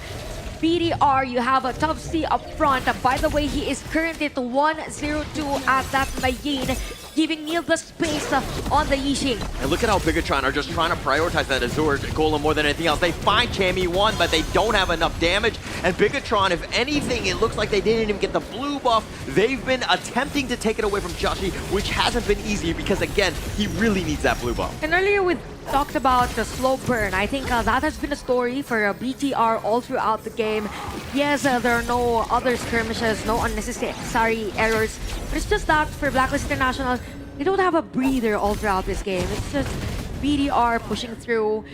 BDR, you have a top C up front. By the way, he is currently at 1-0-2 at that lane, giving Neil the space on the Yixing. And look at how Bigetron are just trying to prioritize that Azure Golem more than anything else. They find Chammy 1, but they don't have enough damage. And Bigetron, if anything, it looks like they didn't even get the blue buff. They've been attempting to take it away from Joshi, which hasn't been easy because, again, he really needs that blue buff. And earlier we talked about the slow burn. I think that has been a story for BTR all throughout the game. Yes, there are no other skirmishes, no unnecessary errors. But it's just that for Blacklist International, they don't have a breather all throughout this game. It's just BDR pushing through,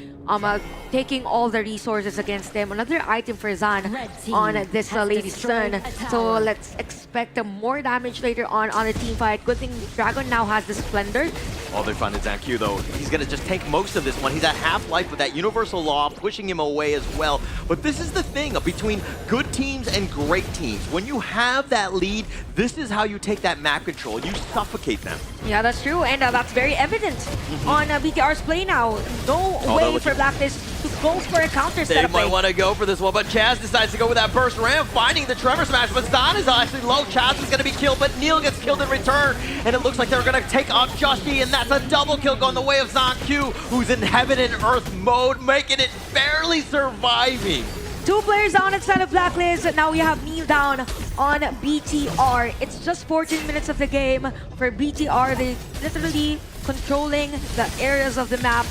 taking all the resources against them. Another item for Zan on this lady's turn. So let's expect more damage later on the team fight. Good thing Dragon now has the Splendor. All they find is ZanQ though. He's gonna just take most of this one. He's at half-life with that Universal Law pushing him away as well. But this is the thing between good teams and great teams. When you have that lead, this is how you take that map control. You suffocate them. Yeah, that's true, and that's very evident on BTR's play now. No way for Blacklist to go for a counter They setup. might want to go for this one, but Chaz decides to go with that burst ram, finding the Tremor Smash, but Zan is actually low. Chaz is going to be killed, but Neil gets killed in return, and it looks like they're going to take off Joshi, and that's a double kill going the way of ZanQ, who's in heaven and earth mode, making it barely surviving. 2 players down inside of Blacklist. Now we have Neil down on BTR. It's just 14 minutes of the game for BTR. They literally controlling the areas of the map,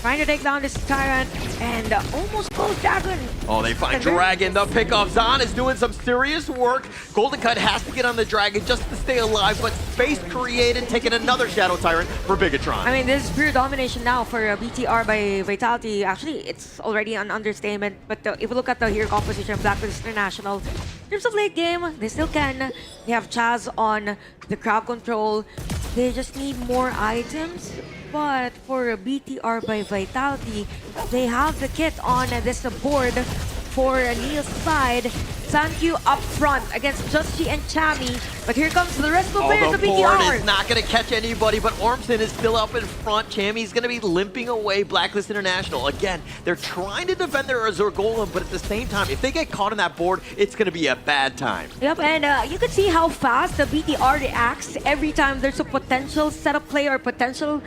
trying to take down this Tyrant, and almost goes Dragon. Oh, they find Dragon. The pickoff. Zan is doing some serious work. Golden Cut has to get on the Dragon just to stay alive, but space created, taking another Shadow Tyrant for Bigetron. I mean, this is pure domination now for BTR by Vitality. Actually, it's already an understatement, but if we look at the hero composition of Blacklist International, in terms of late game, they still can. They have Chaz on the crowd control. They just need more items. But for BTR by Vitality, they have the kit on this board for Neil's side. ZanQ up front against Justy and Chammy. But here comes the rest of the players of The BTR. board is not going to catch anybody, but Ormson is still up in front. Chammy's going to be limping away Blacklist International. Again, they're trying to defend their Azure Golem, but at the same time, if they get caught on that board, it's going to be a bad time. Yep, and you can see how fast the BTR reacts every time there's a potential setup play or potential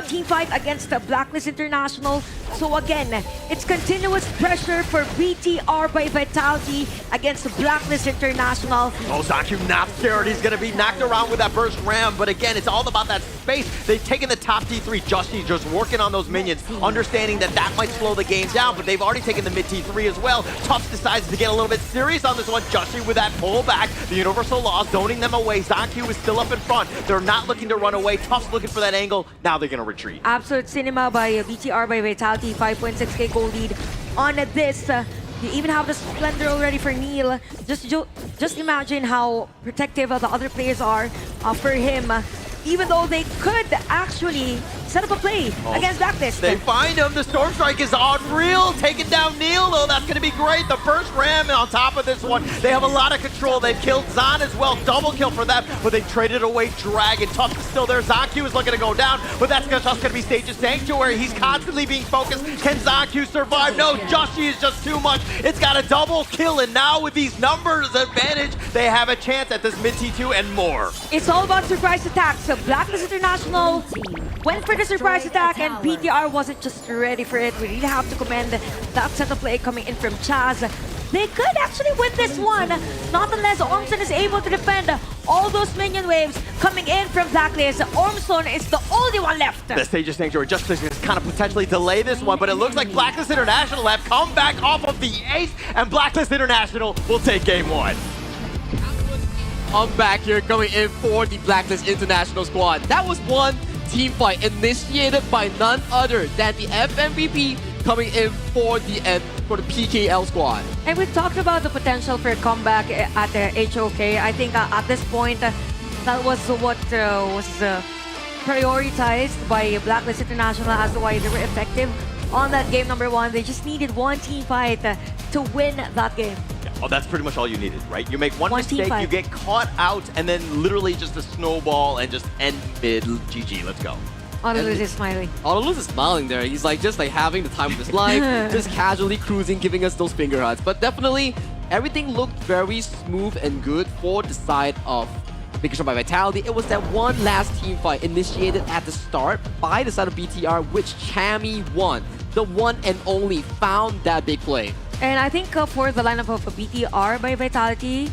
team fight against the Blacklist International. So again, it's continuous pressure for BTR by Vitality against Blacklist International. Oh, ZanQ not scared. He's going to be knocked around with that burst ram. But again, it's all about that space. They've taken the top T3. Justy just working on those minions, understanding that that might slow the game down, but they've already taken the mid T3 as well. Tufts decides to get a little bit serious on this one. Justy with that pullback. The Universal Law zoning them away. ZanQ is still up in front. They're not looking to run away. Tufts looking for that angle. Now they're going to retreat. Absolute cinema by BTR by Vitality. 5.6k gold lead on this. You even have the Splendor already for Neil. Just imagine how protective the other players are for him. Even though they could actually set up a play against Blacklist. They find him. The Storm Strike is unreal. Taking down Neil, though. That's going to be great. The first ram on top of this one. They have a lot of control. They've killed Zan as well. Double kill for them, but they traded away Dragon. Tufts is still there. ZanQ is looking to go down, but that's just going to be Stage's Sanctuary. He's constantly being focused. Can ZanQ survive? No, Joshi is just too much. It's got a double kill, and now with these numbers advantage, they have a chance at this mid T2 and more. It's all about surprise attacks. So Blacklist International went for the surprise attack, and BTR wasn't just ready for it. We really have to commend that set of play coming in from Chaz. They could actually win this one, not unless Ormson is able to defend all those minion waves coming in from Blacklist. Ormson is the only one left. The Stage's Sanctuary just to kind of potentially delay this one, but it looks like Blacklist International have come back off of the ace, and Blacklist International will take game one. I'm back here going in for the Blacklist International squad. That was one team fight initiated by none other than the FMVP coming in for the PKL squad. And we talked about the potential for a comeback at the HOK. I think at this point, that was what was prioritized by Blacklist International as to why they were effective on that game number 1. They just needed one team fight to win that game. Oh, that's pretty much all you needed, right? You make one mistake, you get caught out, and then literally just a snowball and just end mid. GG, let's go. Autolus is smiling. Autolus is smiling there. He's like just like having the time of his life, just casually cruising, giving us those finger hugs. But definitely, everything looked very smooth and good for the side of Bigetron by Vitality. It was that one last team fight initiated at the start by the side of BTR, which Chammy won. The one and only found that big play. And I think for the lineup of BTR by Vitality,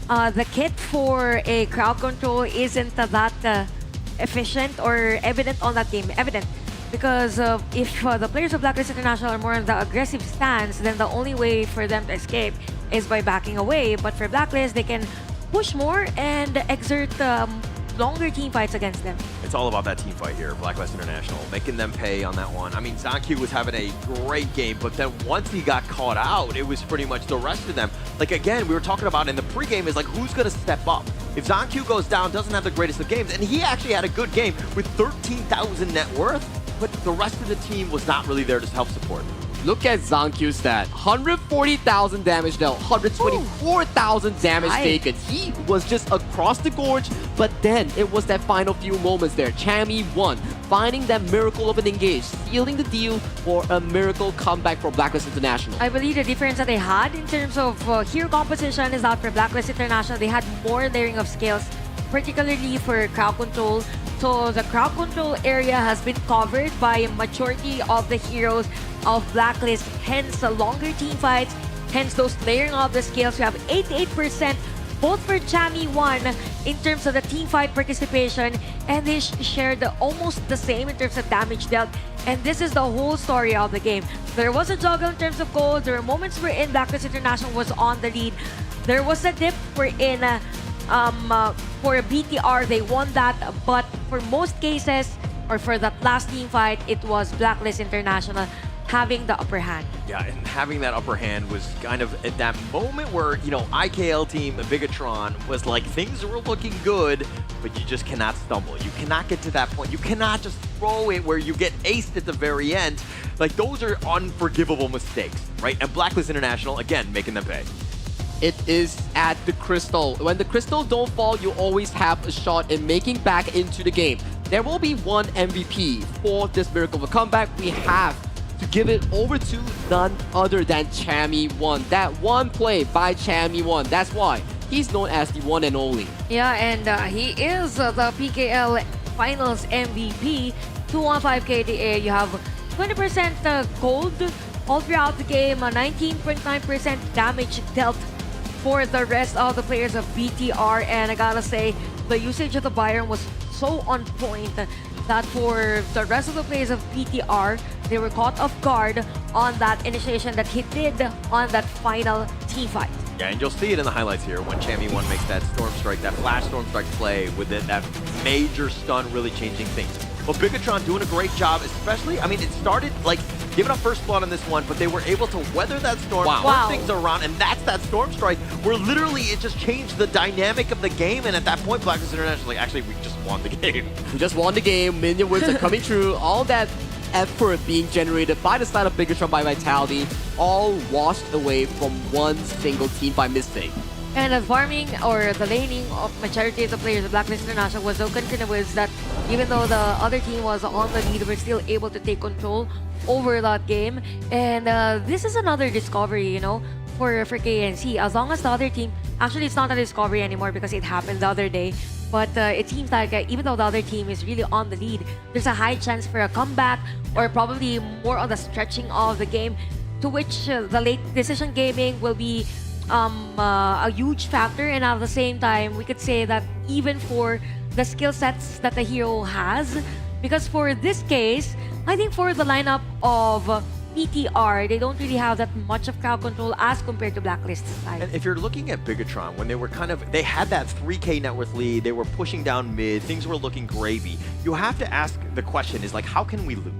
the kit for a crowd control isn't that efficient or evident on that game. Evident. Because if the players of Blacklist International are more on the aggressive stance, then the only way for them to escape is by backing away. But for Blacklist, they can push more and exert longer team fights against them. It's all about that team fight here, Blacklist International, making them pay on that one. I mean, ZonQ was having a great game, but then once he got caught out, it was pretty much the rest of them. Like, again, we were talking about in the pregame is like, who's going to step up? If ZonQ goes down, doesn't have the greatest of games, and he actually had a good game with 13,000 net worth, but the rest of the team was not really there to help support. Look at ZonQ's stat. 140,000 damage dealt, 124,000 damage taken. He was just across the gorge, but then it was that final few moments there. Chammy won, finding that miracle of an engage, sealing the deal for a miracle comeback for Blacklist International. I believe the difference that they had in terms of hero composition is that for Blacklist International, they had more layering of skills, particularly for crowd control. So the crowd control area has been covered by a majority of the heroes of Blacklist, hence the longer team fights, hence those layering of the skills. We have 88% both for Chammy 1 in terms of the team fight participation, and they shared almost the same in terms of damage dealt. And this is the whole story of the game. There was a juggle in terms of gold. There were moments wherein Blacklist International was on the lead. There was a dip wherein for BTR, they won that, but for most cases, or for that last team fight, it was Blacklist International having the upper hand. Yeah, and having that upper hand was kind of at that moment where, you know, IKL team, Bigetron, was like, things were looking good, but you just cannot stumble. You cannot get to that point. You cannot just throw it where you get aced at the very end. Like, those are unforgivable mistakes, right? And Blacklist International, again, making them pay. It is at the crystal. When the crystal don't fall, you always have a shot in making back into the game. There will be one MVP for this miracle of a comeback. We have to give it over to none other than Chammy 1. That one play by Chammy 1. That's why he's known as the one and only. Yeah, and he is the PKL Finals MVP. 215 KDA. You have 20% gold all throughout the game. 19.9% damage dealt for the rest of the players of BTR. And I gotta say, the usage of the Byron was so on point that for the rest of the players of BTR, they were caught off guard on that initiation that he did on that final team fight. Yeah, and you'll see it in the highlights here when Chammy 1 makes that Storm Strike, that flash Storm Strike play with it, that major stun really changing things. Well, Bigetron doing a great job, especially, I mean, it started like giving up first blood on this one, but they were able to weather that storm, turn things around, and that's that Storm Strike where literally it just changed the dynamic of the game. And at that point, Blacklist International, like, actually, we just won the game. We just won the game. Minion words are coming through. All that effort being generated by the side of Bigetron by Vitality, all washed away from one single team by mistake. And the farming or the laning of majority of the players of Blacklist International was so continuous that even though the other team was on the lead, they were still able to take control over that game. And this is another discovery, you know, for KNC. As long as the other team, actually it's not a discovery anymore because it happened the other day, but it seems like even though the other team is really on the lead, there's a high chance for a comeback or probably more on the stretching of the game, to which the late decision gaming will be a huge factor. And at the same time, we could say that even for the skill sets that the hero has, because for this case, I think for the lineup of PTR, they don't really have that much of crowd control as compared to Blacklist side. And if you're looking at Bigetron, when they were they had that 3K net worth lead, they were pushing down mid, things were looking gravy. You have to ask the question is like, how can we lose,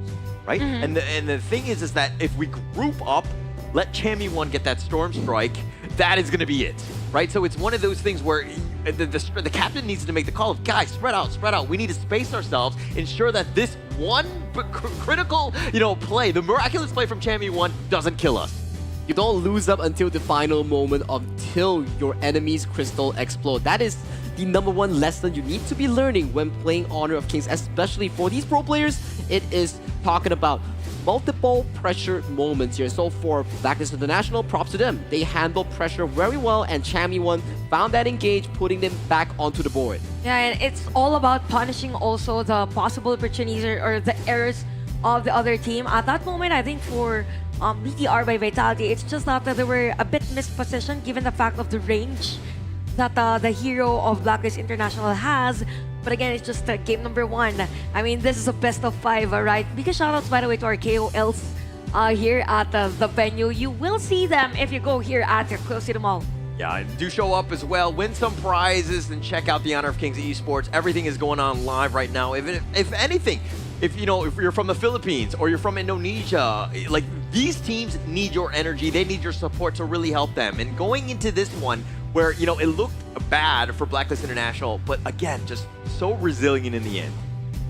right? And the thing is that if we group up, let Chammy 1 get that Storm Strike, that is going to be it, right? So it's one of those things where the captain needs to make the call of, guys, spread out. We need to space ourselves, ensure that this one critical, you know, play, the miraculous play from Chammy 1 doesn't kill us. You don't lose up until the final moment until your enemy's crystal explode. That is the #1 lesson you need to be learning when playing Honor of Kings, especially for these pro players, it is talking about multiple pressure moments here. So for Blacklist International, props to them. They handle pressure very well, and Chammy1 found that engage, putting them back onto the board. Yeah, and it's all about punishing also the possible opportunities or the errors of the other team. At that moment, I think for BTR by Vitality, it's just that they were a bit mispositioned given the fact of the range that the hero of Blacklist International has. But again, it's just game #1. I mean, this is a best of 5, right? Big shoutouts, by the way, to our KOLs here at the venue. You will see them if you go here at Quill City Mall. Yeah, do show up as well, win some prizes, and check out the Honor of Kings Esports. Everything is going on live right now. If anything, if you're from the Philippines or you're from Indonesia, like these teams need your energy, they need your support to really help them. And going into this one, where it looked bad for Blacklist International, but again, just so resilient in the end.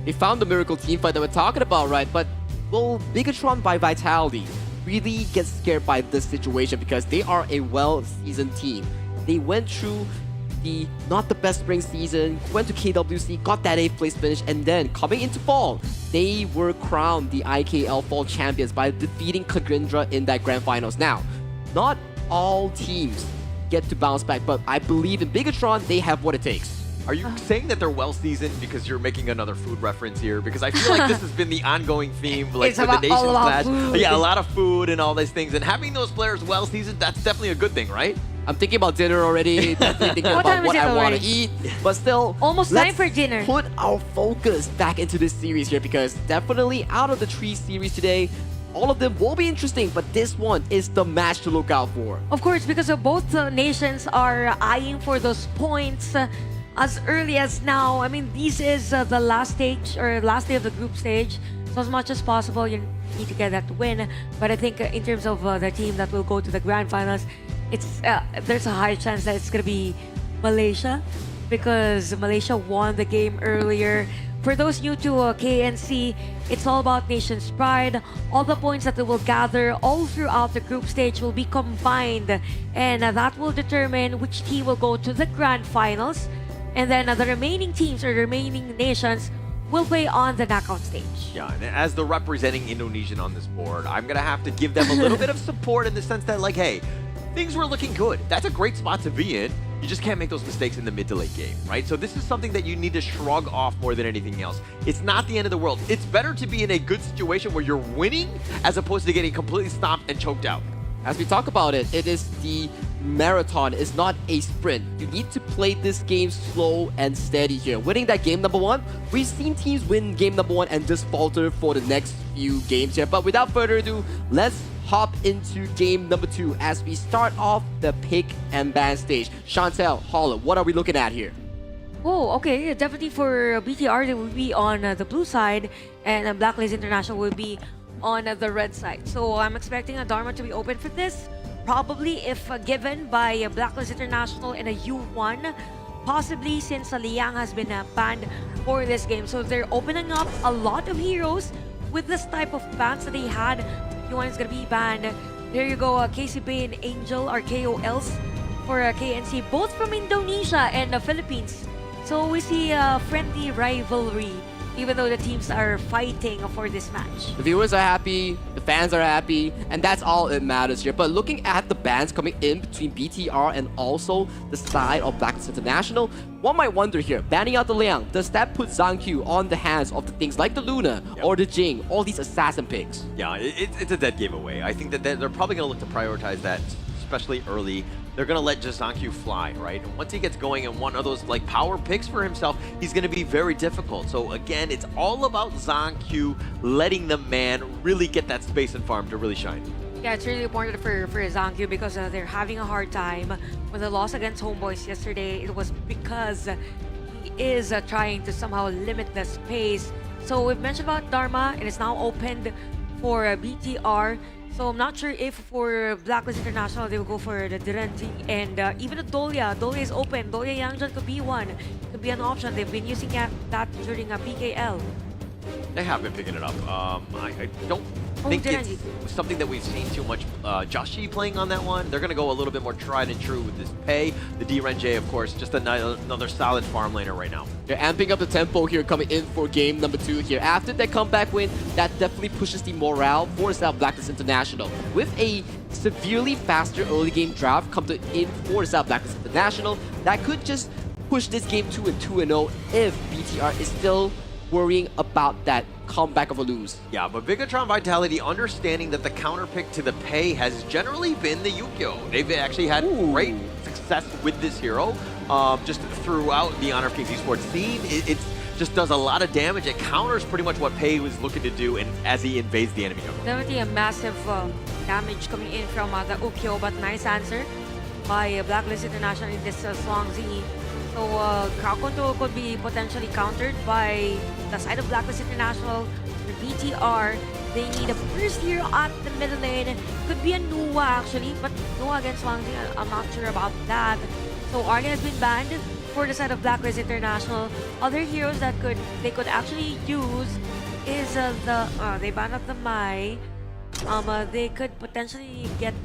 They found the miracle team fight that we're talking about, right? But will Bigetron by Vitality really get scared by this situation, because they are a well-seasoned team? They went through the not the best spring season, went to KWC, got that 8th place finish, and then coming into fall, they were crowned the IKL Fall Champions by defeating Kagindra in that grand finals. Now, not all teams get to bounce back, but I believe in Bigetron, they have what it takes. Are you saying that they're well-seasoned because you're making another food reference here? Because I feel like this has been the ongoing theme, like with the Nations Clash. Yeah, a lot of food and all these things. And having those players well-seasoned, that's definitely a good thing, right? I'm thinking about dinner already, definitely thinking about what I want to eat. But still, almost time for dinner. Put our focus back into this series here, because definitely out of the 3 series today, all of them will be interesting, but this one is the match to look out for. Of course, because both nations are eyeing for those points as early as now. I mean, this is the last stage or last day of the group stage. So as much as possible, you need to get that win. But I think in terms of the team that will go to the grand finals, it's there's a high chance that it's gonna be Malaysia, because Malaysia won the game earlier. For those new to KNC, it's all about nation's pride. All the points that they will gather all throughout the group stage will be combined, and that will determine which team will go to the grand finals. And then the remaining teams or remaining nations will play on the knockout stage. Yeah, and as the representing Indonesian on this board, I'm going to have to give them a little bit of support in the sense that, like, hey, things were looking good. That's a great spot to be in. You just can't make those mistakes in the mid to late game, right? So this is something that you need to shrug off more than anything else. It's not the end of the world. It's better to be in a good situation where you're winning as opposed to getting completely stomped and choked out. As we talk about it, it is the marathon, it's not a sprint. You need to play this game slow and steady here. Winning that game #1, we've seen teams win game #1 and just falter for the next few games here. But without further ado, let's hop into game #2 as we start off the pick and ban stage. Chantel, Holla, what are we looking at here? Oh, okay. Definitely for BTR, they will be on the blue side, and Blacklist International will be on the red side. So I'm expecting a Dharma to be open for this. Probably if given by Blacklist International in a U1, possibly since Liang has been banned for this game. So they're opening up a lot of heroes with this type of bans that they had. U1 is going to be banned. There you go, KCB and Angel are KOLs for KNC, both from Indonesia and the Philippines. So we see a friendly rivalry, even though the teams are fighting for this match. The viewers are happy, the fans are happy, and that's all that matters here. But looking at the bans coming in between BTR and also the side of Blacklist International, one might wonder here, banning out the Liang, does that put Zhangqiu on the hands of the things like the Luna or the Jing, all these assassin picks? Yeah, it's a dead game away. I think that they're probably going to look to prioritize that, especially early. They're going to let just Zhangqiu fly, right? And once he gets going in one of those like power picks for himself, he's going to be very difficult. So again, it's all about Zhangqiu letting the man really get that space and farm to really shine. Yeah, it's really important for Zhangqiu because they're having a hard time. When the loss against Homeboys yesterday, it was because he is trying to somehow limit the space. So we've mentioned about Dharma, and it's now opened for BTR. So I'm not sure if for Blacklist International they will go for the Direnji and even the Dolia. Dolia is open. Dolia Yangjan could be one. Could be an option. They've been using that during a PKL. They have been picking it up. I don't think it's something that we've seen too much Joshi playing on that one. They're going to go a little bit more tried and true with this Pei. The DRNJ, of course, just another solid farm laner right now. They're amping up the tempo here coming in for game number 2 here. After that comeback win, that definitely pushes the morale for South Blacklist International. With a severely faster early game draft come in for South Blacklist International, that could just push this game to a 2-0 if BTR is still worrying about that comeback of a lose. Yeah, but Bigetron Vitality understanding that the counter pick to the Pei has generally been the Yukio. They've actually had great success with this hero just throughout the Honor of Kings Esports scene. It just does a lot of damage. It counters pretty much what Pei was looking to do and as he invades the enemy jungle. Definitely a massive damage coming in from the Ukyo, but nice answer by Blacklist International in this Swansea. So crowd control could be potentially countered by the side of Blacklist International. The BTR, they need a burst here at the middle lane. Could be a Nuwa actually, but Nuwa against Swansea, I'm not sure about that. So Arnie has been banned for the side of Blacklist International. Other heroes that they could actually use is they banned up the Mai. They could potentially get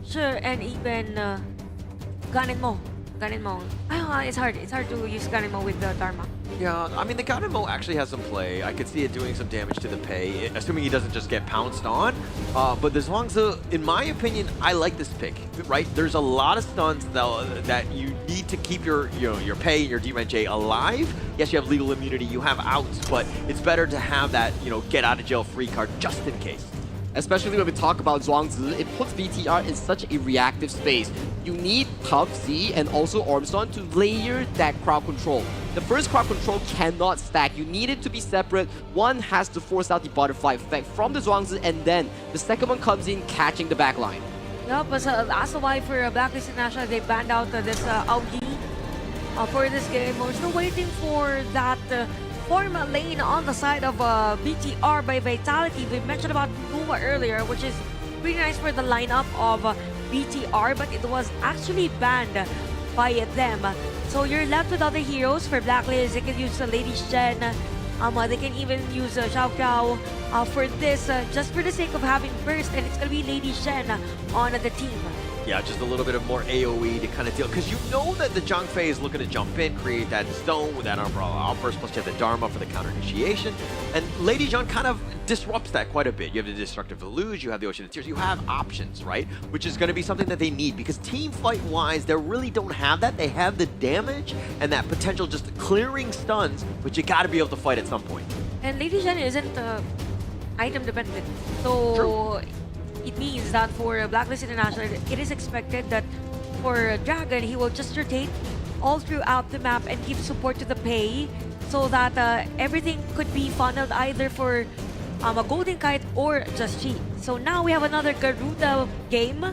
Sure and even Ganenmo. It's hard to use Ganenmo with the Dharma. Yeah, I mean, the Ganenmo actually has some play. I could see it doing some damage to the Pei, assuming he doesn't just get pounced on. But the Zhuangzi, in my opinion, I like this pick, right? There's a lot of stuns that you need to keep your Pei and your DRNJ alive. Yes, you have legal immunity, you have outs, but it's better to have that, get out of jail free card just in case. Especially when we talk about Zhuangzi, it puts BTR in such a reactive space. You need Tough Z and also Ormston to layer that crowd control. The first crowd control cannot stack. You need it to be separate. One has to force out the butterfly effect from the Zhuangzi, and then the second one comes in catching the backline. Yeah, but that's why for Blacklist International, they banned out this Aoyi for this game. We're still waiting for that form a lane on the side of BTR by Vitality. We mentioned about Nuwa earlier, which is pretty nice for the lineup of BTR, but it was actually banned by them. So you're left with other heroes for Blacklist. They can use Lady Shen. They can even use Xiao Kao for this, just for the sake of having burst, and it's gonna be Lady Shen on the team. Yeah, just a little bit of more AoE to kind of deal, because you know that the Zhang Fei is looking to jump in, create that stone with that umbrella outburst, plus you have the Dharma for the counter initiation, and Lady Zhang kind of disrupts that quite a bit. You have the Destructive Deluge, you have the Ocean of Tears, you have options, right? Which is going to be something that they need, because team fight-wise, they really don't have that. They have the damage and that potential just clearing stuns, but you got to be able to fight at some point. And Lady Zhang isn't item dependent, so True. It means that for Blacklist International, it is expected that for Dragon, he will just rotate all throughout the map and give support to the Pei, so that everything could be funneled either for a Golden Kite or just Chi. So now we have another Garuda game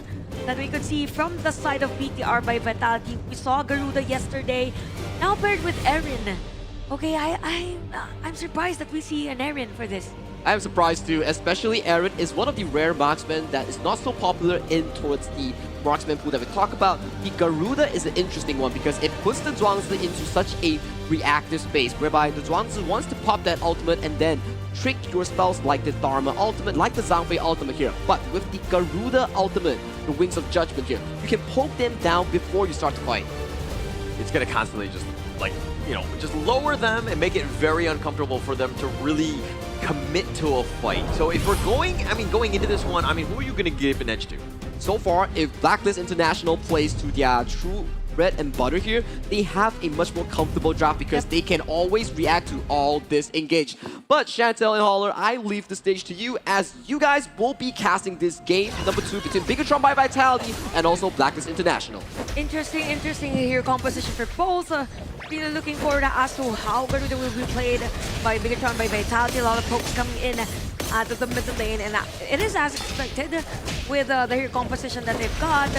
that we could see from the side of BTR by Vitality. We saw Garuda yesterday, now paired with Erin. Okay, I'm surprised that we see an Erin for this. I'm surprised too, especially Erin is one of the rare marksmen that is not so popular in towards the marksman pool that we talk about. The Garuda is an interesting one because it puts the Zhuangzi into such a reactive space, whereby the Zhuangzi wants to pop that ultimate and then trick your spells like the Dharma ultimate, like the Zhang Fei ultimate here. But with the Garuda ultimate, the Wings of Judgment here, you can poke them down before you start to fight. It's going to constantly just, just lower them and make it very uncomfortable for them to really commit to a fight. So if we're going into this one, who are you going to give an edge to? So far, if Blacklist International plays to their true bread and butter here, they have a much more comfortable draft because they can always react to all this engage. But Chantel and Holler, I leave the stage to you as you guys will be casting this game number 2 between Bigetron by Vitality and also Blacklist International. Interesting here composition for both. Really looking forward as to how Garuda will be played by Bigetron by Vitality. A lot of pokes coming in out of the middle lane, and it is as expected with the hero composition that they've got.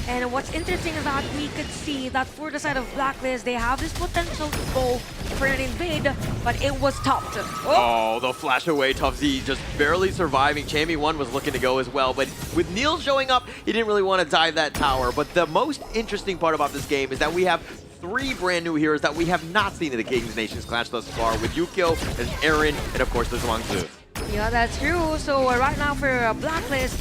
And what's interesting is that we could see that for the side of Blacklist, they have this potential to go for an invade, but it was topped. Oh, the flash away, Tough Z just barely surviving. Chammy 1 was looking to go as well, but with Neil showing up, he didn't really want to dive that tower. But the most interesting part about this game is that we have 3 brand new heroes that we have not seen in the Kings Nations Clash thus far, with Yukio and Erin, and of course the Zhuangzi. Yeah, that's true. So right now for Blacklist,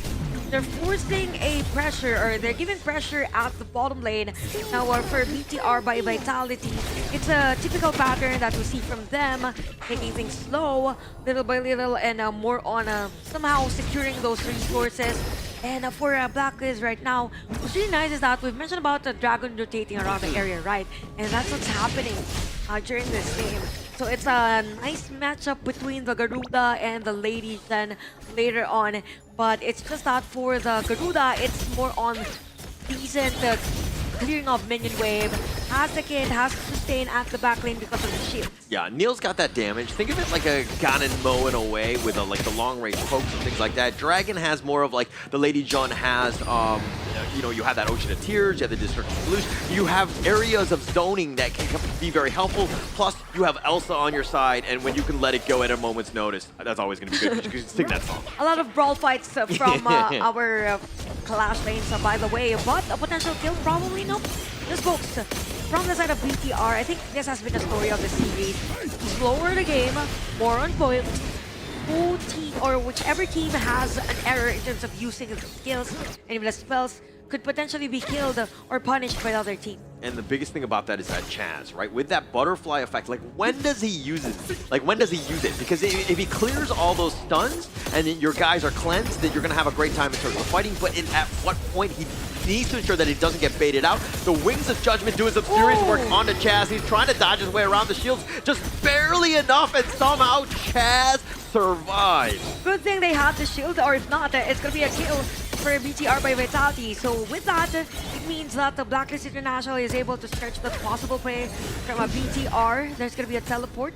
they're forcing a pressure, or they're giving pressure at the bottom lane. Now for BTR by Vitality, it's a typical pattern that we see from them, taking things slow, little by little, and more on somehow securing those resources. And for Blacklist right now, what's really nice is that we've mentioned about the dragon rotating around the area, right? And that's what's happening during this game. So it's a nice matchup between the Garuda and the Lady then later on. But it's just that for the Garuda, it's more on decent clearing of minion wave. Has the kid, has to sustain at the back lane because of the shield. Yeah, Neil's got that damage. Think of it like a Ganon Mo in a way with like the long range pokes and things like that. Dragon has more of like the Lady John has, you know, you have that Ocean of Tears, you have the Destruction Blues. You have areas of zoning that can be very helpful. Plus, you have Elsa on your side, and when you can let it go at a moment's notice, that's always going to be good because you can sing that song. A lot of brawl fights from our Clash lanes, by the way, but a potential kill, probably no. Just folks, from the side of BTR, I think this has been the story of the series. Slower the game, more on point. Who team or whichever team has an error in terms of using the skills and even the spells could potentially be killed or punished by the other team. And the biggest thing about that is that Chaz, right? With that butterfly effect, like when does he use it? Like when does he use it? Because if he clears all those stuns and your guys are cleansed, then you're gonna have a great time in terms of fighting. But at what point he needs to ensure that he doesn't get baited out. The Wings of Judgment doing some serious work onto Chaz. He's trying to dodge his way around the shields, just barely enough, and somehow Chaz survives. Good thing they have the shield, or if not, it's gonna be a kill for BTR by Vitality. So with that, it means that the Blacklist International is able to stretch the possible play from a BTR. There's gonna be a teleport,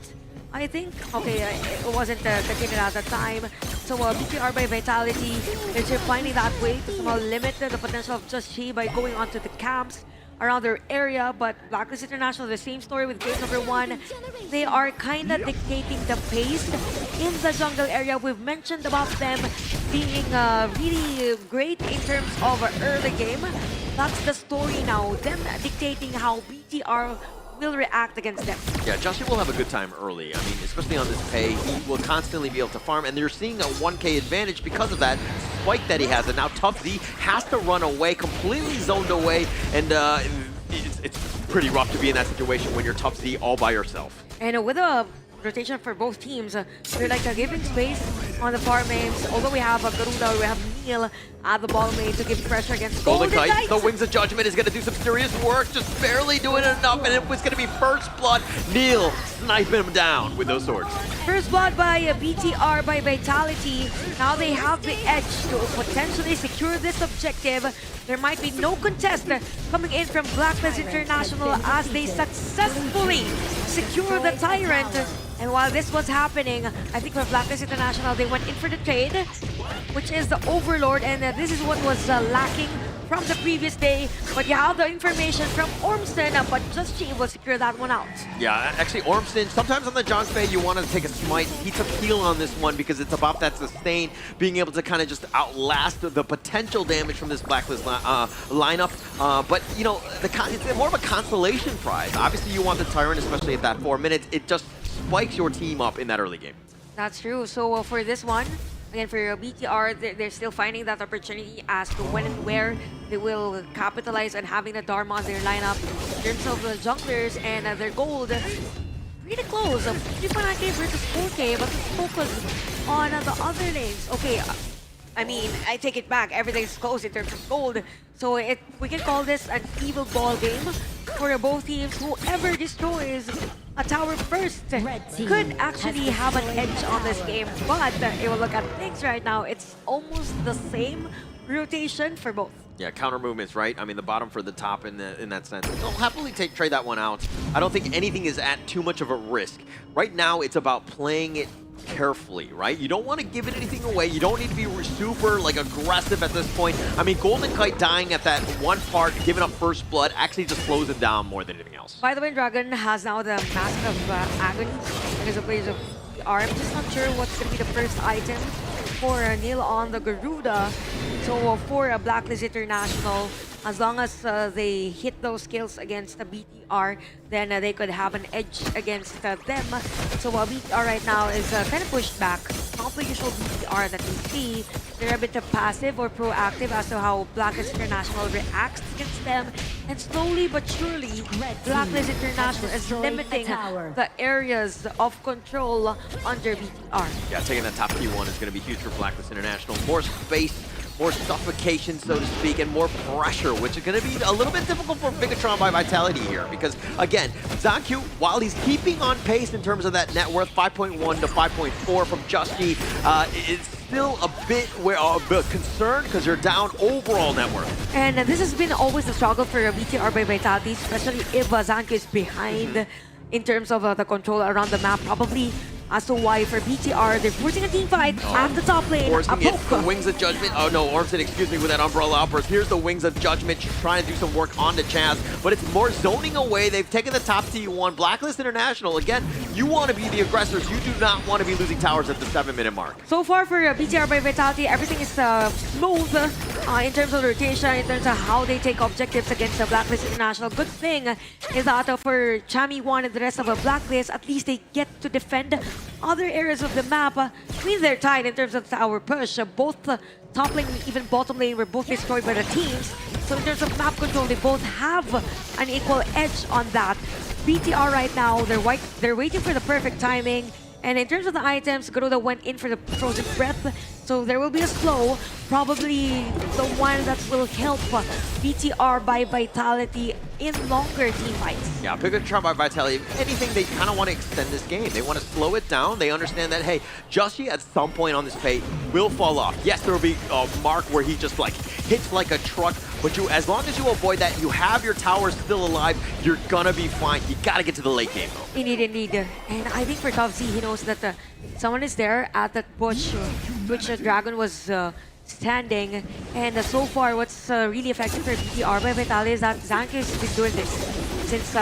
I think. Okay, it wasn't detected at the time. So BTR by Vitality, they're just finding that way to somehow limit the potential of Just Chi by going onto the camps around their area. But Blacklist International, the same story with game number 1. They are kind of dictating the pace in the jungle area. We've mentioned about them being really great in terms of early game. That's the story now, them dictating how BTR will react against them. Yeah, Justin will have a good time early. I mean, especially on this pay, he will constantly be able to farm, and they're seeing a 1K advantage because of that spike that he has. And now Tough Z has to run away, completely zoned away, and it's pretty rough to be in that situation when you're Tough Z all by yourself. And with a rotation for both teams, they're like giving space on the farm lanes. Although we have Garuda, we have Neil at the bottom lane to give pressure against Golden Kite. The Wings of Judgment is going to do some serious work, just barely doing enough, and it was going to be first blood. Neil sniping him down with those swords. First blood by BTR by Vitality. Now they have the edge to potentially secure this objective. There might be no contest coming in from Blacklist International as they successfully secure the Tyrant. And while this was happening, I think for Blacklist International, they went in for the trade, which is the Overlord, and this is what was lacking from the previous day. But you have the information from Ormston, but Just Chi will secure that one out. Yeah, actually, Ormston, sometimes on the John Spade, you want to take a smite. He took heal on this one because it's about that sustain, being able to kind of just outlast the potential damage from this Blacklist lineup. But, you know, it's more of a consolation prize. Obviously, you want the Tyrant, especially at that 4 minutes. It just spikes your team up in that early game. That's true. So for this one, again, for BTR, they're still finding that opportunity as to when and where they will capitalize on having the Dharma on their lineup. In terms of the junglers and their gold, pretty close. 3.9k versus 4k, but let's focus on the other lanes. Okay, I mean, I take it back. Everything's close in terms of gold. So we can call this an evil ball game for both teams. Whoever destroys a tower first could actually have an edge on this game. But if we look at things right now, it's almost the same rotation for both. Yeah, counter movements, right? I mean, the bottom for the top in that sense. They'll happily trade that one out. I don't think anything is at too much of a risk. Right now, it's about playing it carefully, right? You don't want to give it anything away. You don't need to be super aggressive at this point. I mean, Golden Kite dying at that one part, giving up first blood, actually just slows him down more than anything else. By the way, Dragon has now the Mask of Agony because of ways of I'm just not sure what's going to be the first item for Neil on the Garuda. So for Blacklist International, as long as they hit those kills against the BTR, then they could have an edge against them. So BTR right now is kind of pushed back. Not the usual BTR that we see. they're a bit passive or proactive as to how Blacklist International reacts against them. And slowly but surely, Blacklist International is limiting the areas of control under BTR. Yeah, taking that top T1 is going to be huge for Blacklist International. More space, more suffocation, so to speak, and more pressure, which is going to be a little bit difficult for Bigetron by Vitality here. Because, again, Zancu, while he's keeping on pace in terms of that net worth, 5.1 to 5.4 from Justy, it's still a bit concerned because you're down overall net worth. And this has been always a struggle for BTR by Vitality, especially if Zancu is behind in terms of the control around the map. Probably as to why for BTR, they're forcing a team fight at the top lane. Forcing it for Wings of Judgment. Oh no, Ormson, excuse me, with that Umbrella Outburst. Here's the Wings of Judgment trying to do some work on the Chaz, but it's more zoning away. They've taken the top T1. Blacklist International, again, you want to be the aggressors. You do not want to be losing towers at the 7-minute mark. So far for BTR by Vitality, everything is smooth in terms of the rotation, in terms of how they take objectives against the Blacklist International. Good thing is that for Chami 1 and the rest of the Blacklist, at least they get to defend other areas of the map. I mean, they're tied in terms of tower push. Both top lane and even bottom lane were both destroyed by the teams. So in terms of map control, they both have an equal edge on that. BTR right now, they're waiting for the perfect timing. And in terms of the items, Garuda went in for the Frozen Breath. So there will be a slow, probably the one that will help BTR by Vitality in longer team fights. Yeah, Bigetron by Vitality, if anything, they kind of want to extend this game. They want to slow it down. They understand that, hey, Justy at some point on this fate will fall off. Yes, there will be a mark where he just like hits like a truck, but as long as you avoid that, you have your towers still alive, you're gonna be fine. You gotta get to the late game though. Indeed. And I think for Top Z, he knows that someone is there at that bush which Dragon was standing. And so far, what's really effective for BTR by Vitality is that Zancu has been doing this since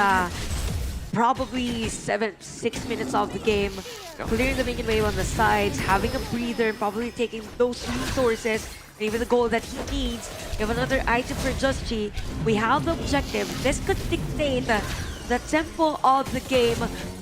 probably 6 minutes of the game, clearing the minion wave on the sides, having a breather, and probably taking those resources and even the goal that he needs. We have another item for Justy. We have the objective. This could dictate the tempo of the game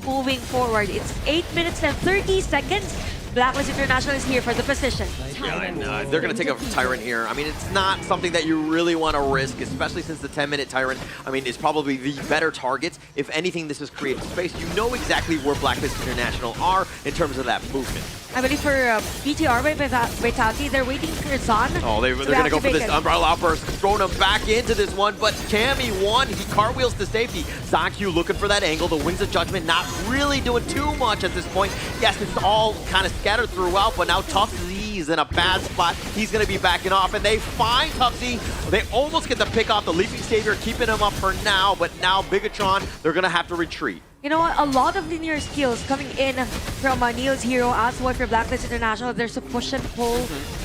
moving forward. It's 8 minutes and 30 seconds. Blacklist International is here for the position. Yeah, and they're going to take a Tyrant here. I mean, it's not something that you really want to risk, especially since the 10-minute Tyrant, I mean, is probably the better target. If anything, this is creative space. You know exactly where Blacklist International are in terms of that movement. I believe for BTR by Vitality, they're waiting for Zan. Oh, they're going to go for this Umbrella Outburst, throwing him back into this one, but Cammy won. He cartwheels to safety. Zancu looking for that angle. The Wings of Judgment not really doing too much at this point. Yes, it's all kind of scattered throughout, but now Tough Z is in a bad spot. He's going to be backing off, and they find Tough Z. They almost get the pick off the Leaping Savior, keeping him up for now, but now Bigetron, they're going to have to retreat. You know what? A lot of linear skills coming in from Neil's hero as well for Blacklist International. There's a push and pull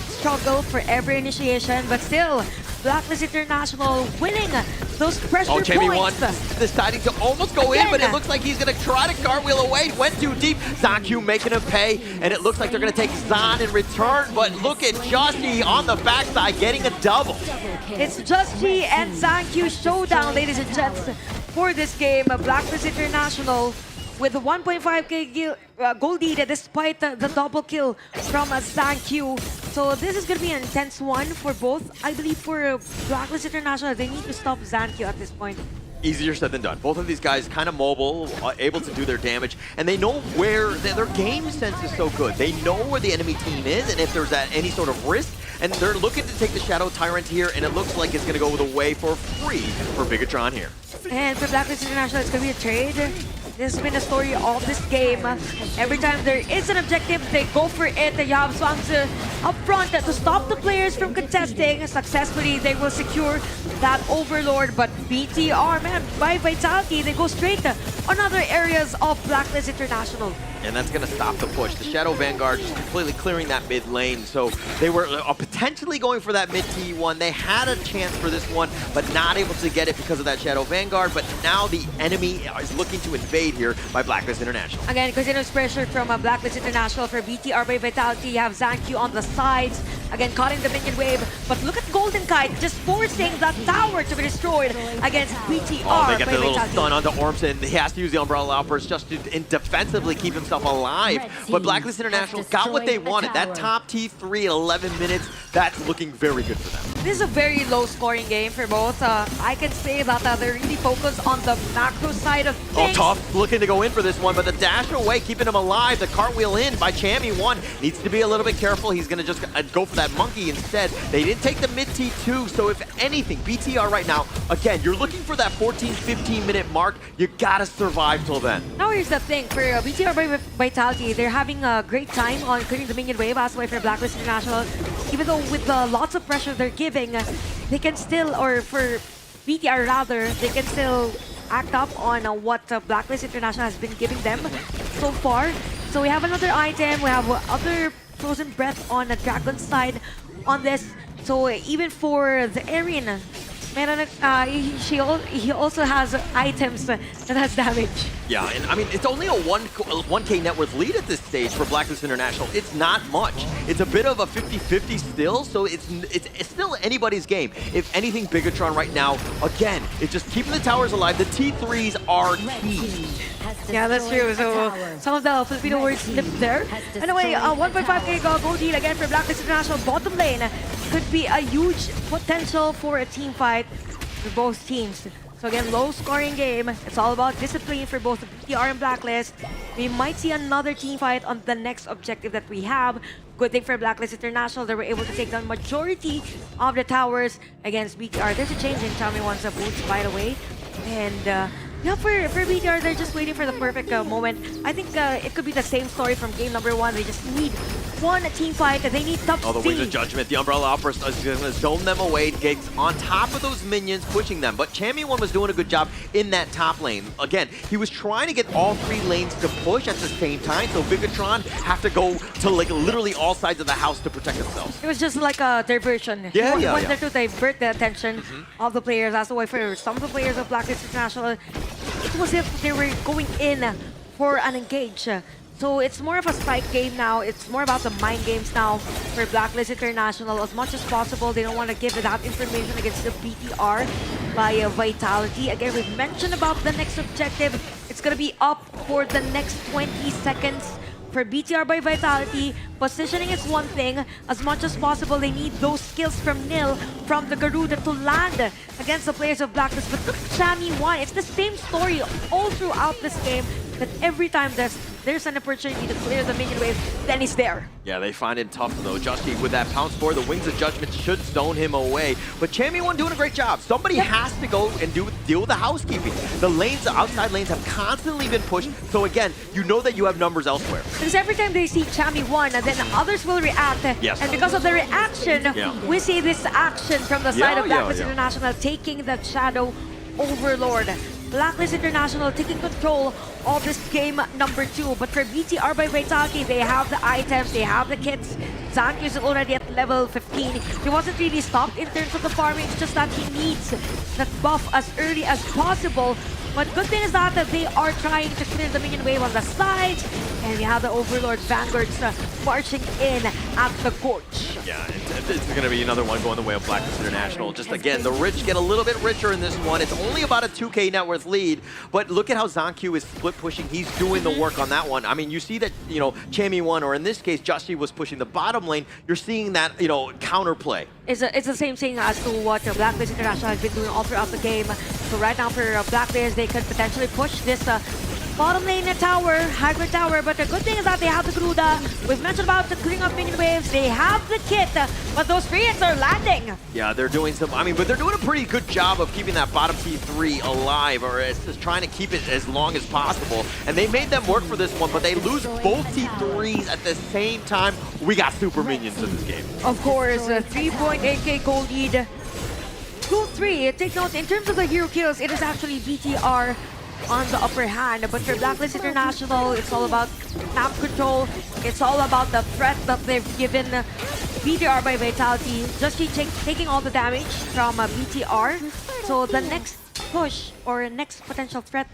struggle for every initiation, but still, Blacklist International winning those pressure points. Jamie won, deciding to almost go in, but it looks like he's going to try to cartwheel away. Went too deep. Zancu making him pay, and it looks like they're going to take Zan in return, but look at Justy on the backside getting a double. It's Justy and Zancu showdown, ladies and gents, for this game. Blacklist International with a 1.5k gold lead despite the double kill from Zancu. So this is going to be an intense one for both. I believe for Blacklist International, they need to stop Zancu at this point. Easier said than done. Both of these guys kind of mobile, able to do their damage, and they know where their game sense is so good. They know where the enemy team is, and if there's any sort of risk, and they're looking to take the Shadow Tyrant here, and it looks like it's going to go the way for free for Bigetron here. And for Blacklist International, it's going to be a trade. This has been the story of this game. Every time there is an objective, they go for it. You have Swangs up front to stop the players from contesting. Successfully, they will secure that Overlord. But BTR, man, by Vitality, they go straight on other areas of Blacklist International. And that's going to stop the push. The Shadow Vanguard just completely clearing that mid lane. So they were potentially going for that mid T1. They had a chance for this one, but not able to get it because of that Shadow Vanguard. But now the enemy is looking to invade here by Blacklist International. Again, continuous pressure from Blacklist International for BTR by Vitality. You have Zancu on the sides. Again, caught in the minion wave. But look at Golden Kite just forcing that tower to be destroyed against BTR. Oh, they get by the little Vitality. stun onto Ormson. He has to use the Umbrella Outburst just to defensively keep himself alive. But Blacklist International got what they wanted. That top T3 at 11 minutes, that's looking very good for them. This is a very low-scoring game for both. I can say that they're really focused on the macro side of Oh, things. tough looking to go in for this one, but the dash away, keeping him alive. The cartwheel in by Chammy1. Needs to be a little bit careful. He's going to just go for that monkey instead. They didn't take the mid T2, so if anything, BTR right now, again, you're looking for that 14, 15-minute mark. You got to survive till then. Now here's the thing, for BTR by Vitality, they're having a great time on clearing the minion wave as well for Blacklist International. Even though with the lots of pressure they're giving, they can still, or for BTR rather, they can still act up on what Blacklist International has been giving them so far. So we have another item, we have other Frozen Breath on the Dragon's side on this. So even for the Erin, he also has items that has damage. Yeah, and I mean, it's only a 1K net worth lead at this stage for Blacklist International. It's not much. It's a bit of a 50-50 still, so it's still anybody's game. If anything, Bigetron right now, again, it's just keeping the towers alive. The T3s are key. Yeah, that's true. So some of the Filipino words slipped there. Anyway, 1.5k gold lead again for Blacklist International. Bottom lane could be a huge potential for a team fight for both teams. So again, low scoring game. It's all about discipline for both BTR and Blacklist. We might see another team fight on the next objective that we have. Good thing for Blacklist International, they were able to take down majority of the towers against BTR. There's a change in Chammy1's boots, by the way. And yeah, for BTR, they're just waiting for the perfect moment. I think it could be the same story from game number 1. They just need one team fight. They need top Oh, the Wings of Judgment, the Umbrella Outburst is going to zone them away, gets on top of those minions, pushing them. But Chammy1 was doing a good job in that top lane. Again, he was trying to get all 3 lanes to push at the same time, so Bigetron have to go to like literally all sides of the house to protect themselves. It was just like a diversion. Yeah, He yeah, wanted yeah. to divert the attention of the players. That's why for some of the players of Blacklist International, it was if they were going in for an engage. So it's more of a strike game now. It's more about the mind games now for Blacklist International. As much as possible, they don't want to give that information against the BTR by Vitality. Again, we've mentioned about the next objective. It's going to be up for the next 20 seconds. For BTR by Vitality, positioning is one thing. As much as possible, they need those skills from Nil, from the Garuda to land against the players of Blacklist. But look at Chammy1. It's the same story all throughout this game, that every time there's an opportunity to clear the minion wave, then he's there. Yeah, they find it tough though. Justy with that pounce board, the Wings of Judgment should zone him away. But Chammy1 doing a great job. Somebody has to go and deal with the housekeeping. The lanes, the outside lanes have constantly been pushed. So again, you know that you have numbers elsewhere. Because every time they see Chammy1, then others will react. Yes. And because of the reaction, we see this action from the side of Blacklist International taking that Shadow Overlord. Blacklist International taking control of this game number 2. But for BTR by Vitality, they have the items, they have the kits. Zank is already at level 15. He wasn't really stopped in terms of the farming. It's just that he needs that buff as early as possible. But good thing is that they are trying to clear the minion wave on the sides. And we have the Overlord Vanguards marching in at the Gorge. Yeah, this is going to be another one going the way of Blacklist International. Just again, the rich get a little bit richer in this one. It's only about a 2K net worth lead, but look at how Zanku is split pushing. He's doing the work on that one. I mean, you see that, you know, Chammy1, or in this case, Justy was pushing the bottom lane. You're seeing that, you know, counterplay. It's the same thing as to what Blacklist International has been doing all throughout the game. So right now for Blacklist, they could potentially push this bottom lane tower, hybrid tower, but the good thing is that they have the Garuda. We've mentioned about the clearing up minion waves. They have the kit, but those free hits are landing. Yeah, they're doing some, I mean, but they're doing a pretty good job of keeping that bottom T3 alive, or just trying to keep it as long as possible. And they made them work for this one, but they lose both T3s at the same time. We got super minions in this game. Of course, 3.8k gold lead. 2-3, take note, in terms of the hero kills, it is actually BTR on the upper hand. But for Blacklist International, it's all about map control. It's all about the threat that they've given BTR by Vitality. Just taking all the damage from BTR. So the next push or next potential threat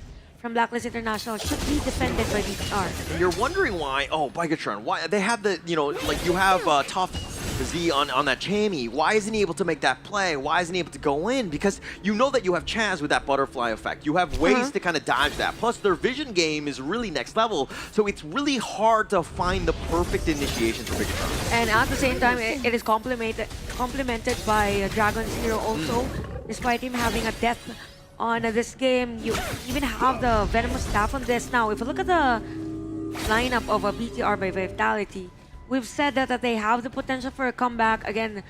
from Blacklist International should be defended by BTR. And you're wondering why, oh, Bigetron, why they have the, you know, like you have Tough Z on that Chammy. Why isn't he able to make that play? Why isn't he able to go in? Because you know that you have Chaz with that butterfly effect. You have ways to kind of dodge that. Plus, their vision game is really next level, so it's really hard to find the perfect initiation for Bigetron. And at the same time, it is complemented by Dragon's Hero also. Despite him having a death on this game, you even have the Venomous Staff on this. Now, if you look at the lineup of a BTR by Vitality, we've said that they have the potential for a comeback. Again,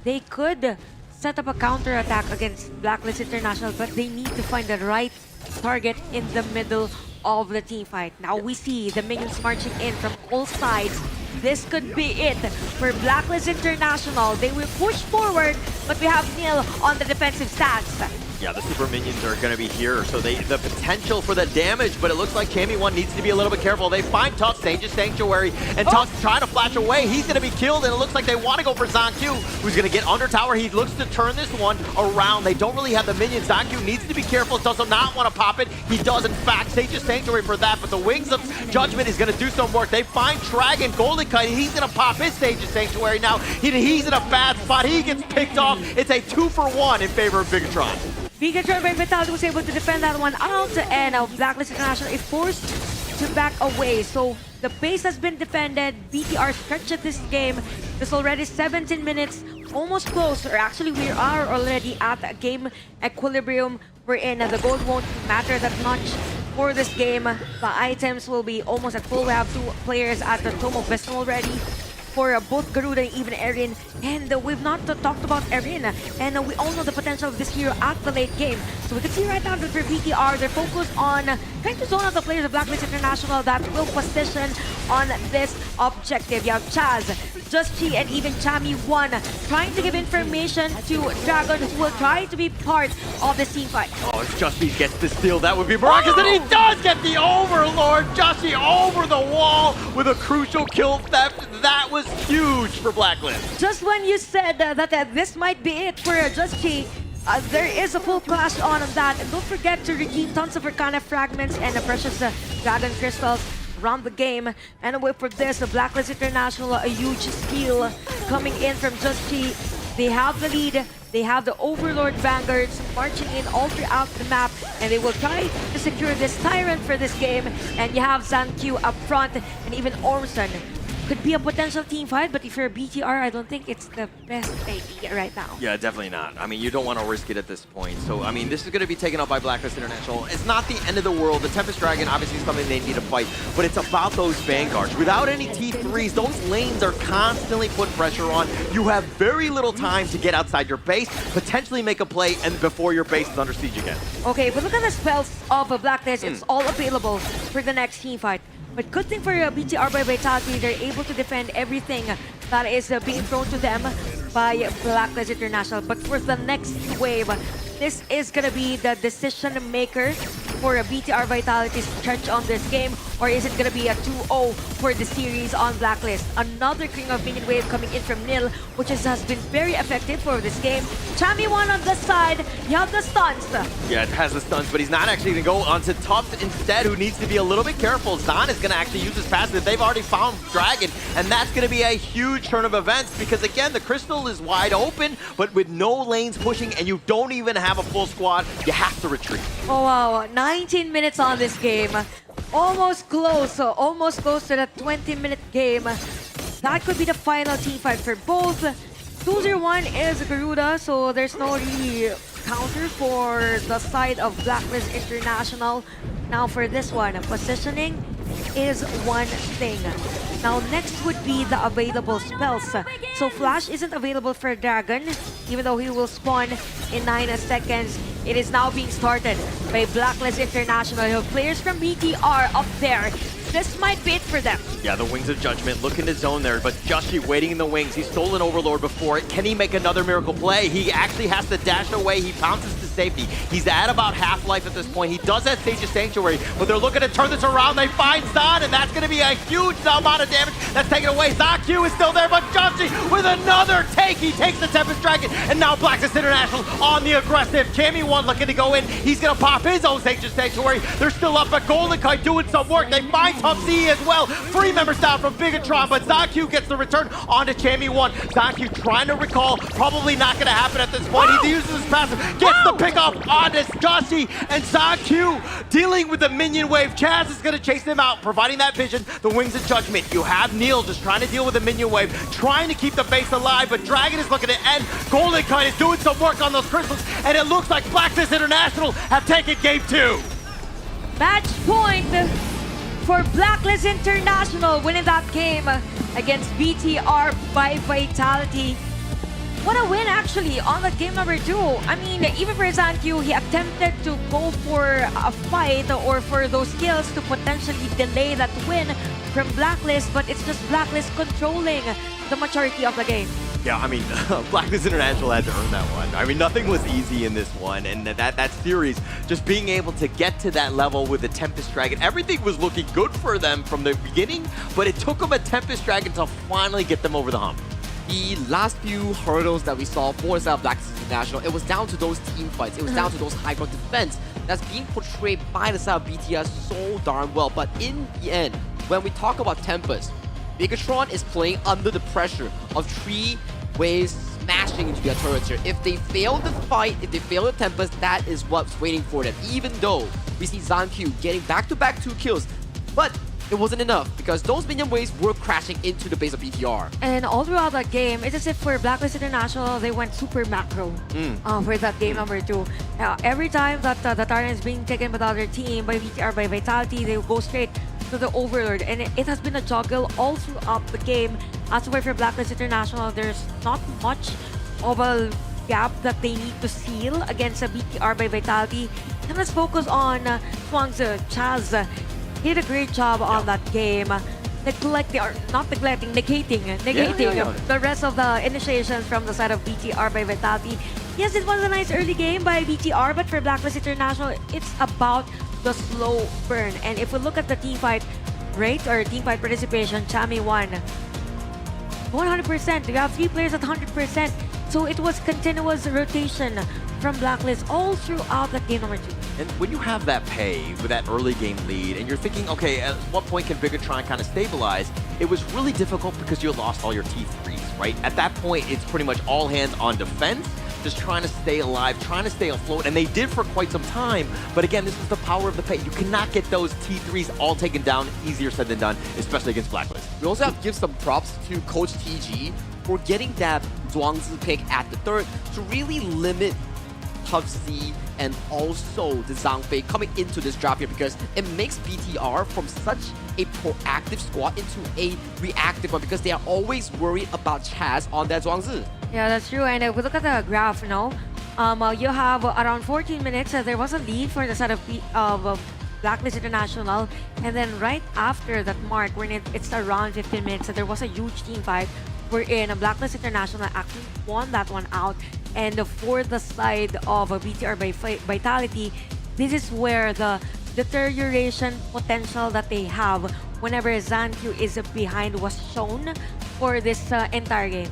they could set up a counter-attack against Blacklist International, but they need to find the right target in the middle of the team fight. Now we see the minions marching in from all sides. This could be it for Blacklist International. They will push forward, but we have Neil on the defensive stance. Yeah, the super minions are going to be here, so the potential for the damage, but it looks like Chammy1 needs to be a little bit careful. They find Tuck, Sage's Sanctuary, and Tuck's trying to flash away. He's going to be killed, and it looks like they want to go for ZonQ, who's going to get under tower. He looks to turn this one around. They don't really have the minions. ZonQ needs to be careful, does not want to pop it. He does, in fact, Sage's Sanctuary for that, but the Wings of Judgment is going to do some work. They find Dragon, Golden Kite, he's going to pop his Sage's Sanctuary now. He's in a bad spot. He gets picked off. It's a 2-for-1 in favor of Bigetron. Bigetron by Vitality was able to defend that one out, and Blacklist International is forced to back away. So the base has been defended. BTR stretched this game. There's already 17 minutes, almost close, or actually we are already at a game equilibrium. We're in. The gold won't matter that much for this game. The items will be almost at full. We have 2 players at the Tome of Wisdom already. For both Garuda and even Erin. And we've not talked about Erin. And we all know the potential of this hero at the late game. So we can see right now that for BTR, they're focused on trying to zone out the players of Blacklist International that will position on this objective. You have Chaz, Just and even Chammy1 trying to give information to Dragon, who will try to be part of the team fight. Oh, if Just gets the steal, that would be miraculous. And he does get the Overlord. Justy over the wall with a crucial kill theft. That was huge for Blacklist. Just when you said that this might be it for Justy, there is a full clash on that. And don't forget to redeem tons of Arcana Fragments and the precious Dragon Crystals around the game. And away for this, the Blacklist International, a huge steal coming in from Justy. They have the lead. They have the Overlord Vanguards marching in all throughout the map, and they will try to secure this Tyrant for this game. And you have ZonQ up front, and even Ormson. Could be a potential team fight, but if you're a BTR, I don't think it's the best idea right now. Yeah, definitely not. I mean, you don't want to risk it at this point. So, I mean, this is going to be taken up by Blacklist International. It's not the end of the world. The Tempest Dragon obviously is something they need to fight, but it's about those Vanguards. Without any T3s, those lanes are constantly putting pressure on. You have very little time to get outside your base, potentially make a play, and before your base is under siege again. Okay, but look at the spells of Blacklist. It's all available for the next team fight. But good thing for BTR by Vitality, they're able to defend everything that is being thrown to them by Blacklist International. But for the next wave, this is going to be the decision maker for a BTR Vitality stretch on this game, or is it going to be a 2-0 for the series on Blacklist? Another King of Minion wave coming in from Nil, which has been very effective for this game. Chammy1 on the side, you have the stuns. Yeah, it has the stuns, but he's not actually going to go onto Tuft instead, who needs to be a little bit careful. Zon is going to actually use his passive. They've already found Dragon, and that's going to be a huge turn of events, because again, the Crystal is wide open, but with no lanes pushing, and you don't even have a full squad, you have to retreat. Oh wow, 19 minutes on this game. Almost close to the 20-minute game. That could be the final team fight for both. 2-0-1 is Garuda, so there's no really counter for the side of Blacklist International. Now for this one, positioning is one thing. Now next would be the available spells. So Flash isn't available for Dragon, even though he will spawn in 9 seconds. It is now being started by Blacklist International. You have players from BTR up there this might be it for them. Yeah, the Wings of Judgment looking to zone there, but Joshi waiting in the wings. He's stolen Overlord before it. Can he make another miracle play? He actually has to dash away. He bounces to safety. He's at about half life at this point. He does have Sage of Sanctuary, but they're looking to turn this around. They find Zan, and that's going to be a huge amount of damage that's taken away. Zaku is still there, but Joshi with another take. He takes the Tempest Dragon, and now Blacklist International on the aggressive. Cammy one looking to go in. He's going to pop his own Sage of Sanctuary. They're still up, but Golden Kite doing some work. They find Top Z as well. 3 members down from Bigetron, but Zaku gets the return onto Cammy one. Zaku trying to recall. Probably not going to happen at this point. He uses his passive, gets the pick off on this Joshi, and Zaku dealing with the minion wave. Chaz is going to chase them out, providing that vision. The Wings of Judgment. You have Neil just trying to deal with the minion wave, trying to keep the base alive, but Dragon is looking to end. Golden Kite is doing some work on those crystals, and it looks like Blacklist International have taken game 2. Match point for Blacklist International, winning that game against BTR by Vitality. What a win, actually, on the game number 2. I mean, even for Zankyu, he attempted to go for a fight or for those kills to potentially delay that win from Blacklist, but it's just Blacklist controlling the majority of the game. Yeah, I mean, Blacklist International had to earn that one. I mean, nothing was easy in this one, and that series, just being able to get to that level with the Tempest Dragon, everything was looking good for them from the beginning, but it took them a Tempest Dragon to finally get them over the hump. The last few hurdles that we saw for the side of Blacklist International, it was down to those team fights. It was down to those high-ground defense that's being portrayed by the side of BTS so darn well. But in the end, when we talk about Tempest, Bigetron is playing under the pressure of 3 waves smashing into their turrets here. If they fail the fight, if they fail the Tempest, that is what's waiting for them. Even though we see Zankyu getting back-to-back 2 kills, but it wasn't enough because those minion waves were crashing into the base of BTR. And all throughout that game, it's as if for Blacklist International, they went super macro for that game number 2. Every time that the Tyrant is being taken by the other team, by BTR, by Vitality, they will go straight to the Overlord. And it has been a juggle all throughout the game. As for Blacklist International, there's not much of a gap that they need to seal against a BTR by Vitality. And let's focus on Chuangzi, Chaz. He did a great job on that game. Negating the rest of the initiations from the side of BTR by Vitality. Yes, it was a nice early game by BTR, but for Blacklist International, it's about the slow burn. And if we look at the teamfight rate or teamfight participation, Chami won 100%. We have 3 players at 100%. So it was continuous rotation from Blacklist all throughout that game number 2. And when you have that pay with that early game lead, and you're thinking, okay, at what point can Bigetron kind of stabilize? It was really difficult because you lost all your T3s, right? At that point, it's pretty much all hands on defense, just trying to stay alive, trying to stay afloat, and they did for quite some time. But again, this is the power of the pay. You cannot get those T3s all taken down, easier said than done, especially against Blacklist. We also have to give some props to Coach TG for getting that Zhuangzi pick at the 3rd to really limit Tough Z and also the Zhangfei coming into this draft here, because it makes BTR from such a proactive squad into a reactive one, because they are always worried about Chaz on that Zhuangzi. Yeah, that's true. And if we look at the graph now, you have around 14 minutes. There was a lead for the side of Blacklist International. And then right after that mark, when it's around 15 minutes, there was a huge team fight wherein Blacklist International actually won that one out. And for the side of BTR by Vitality, this is where the deterioration potential that they have whenever Zankyu is behind was shown for this entire game.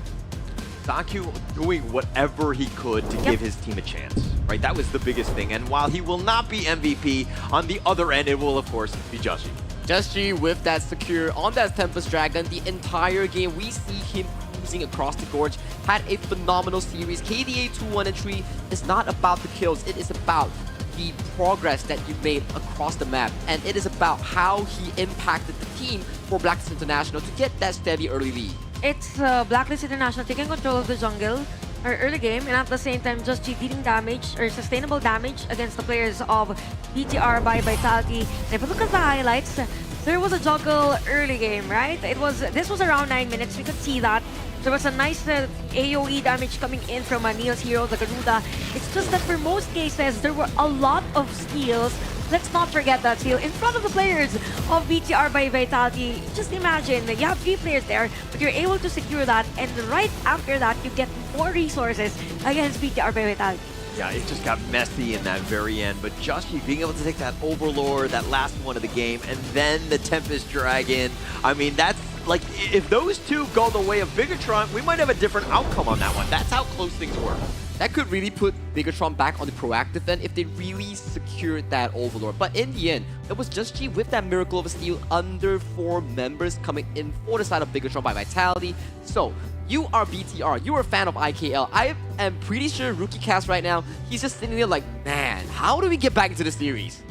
Zankyu doing whatever he could to give his team a chance, right? That was the biggest thing. And while he will not be MVP, on the other end, it will, of course, be Joshi. Joshi with that secure on that Tempest Dragon the entire game. We see him cruising across the gorge. Had a phenomenal series. KDA 2-1 and 3 is not about the kills. It is about the progress that you made across the map. And it is about how he impacted the team for Blacklist International to get that steady early lead. It's Blacklist International taking control of the jungle or early game, and at the same time just dealing damage or sustainable damage against the players of BTR by Vitality. And if you look at the highlights, there was a juggle early game, right? This was around 9 minutes. We could see that. There was a nice AoE damage coming in from Neil's hero, the Garuda. It's just that for most cases, there were a lot of steals let's not forget that steal in front of the players of BTR by Vitality. Just imagine, you have 3 players there, but you're able to secure that, and right after that, you get more resources against BTR by Vitality. Yeah, it just got messy in that very end, but Justy being able to take that Overlord, that last one of the game, and then the Tempest Dragon, I mean, that's like, if those two go the way of Bigetron, we might have a different outcome on that one. That's how close things were. That could really put Bigetron back on the proactive end if they really secured that Overlord. But in the end, it was just G with that Miracle of a Steal under 4 members coming in for the side of Bigetron by Vitality. So, you are BTR, you're a fan of IKL. I am pretty sure Rookie Cast right now, he's just sitting there like, man, how do we get back into the series?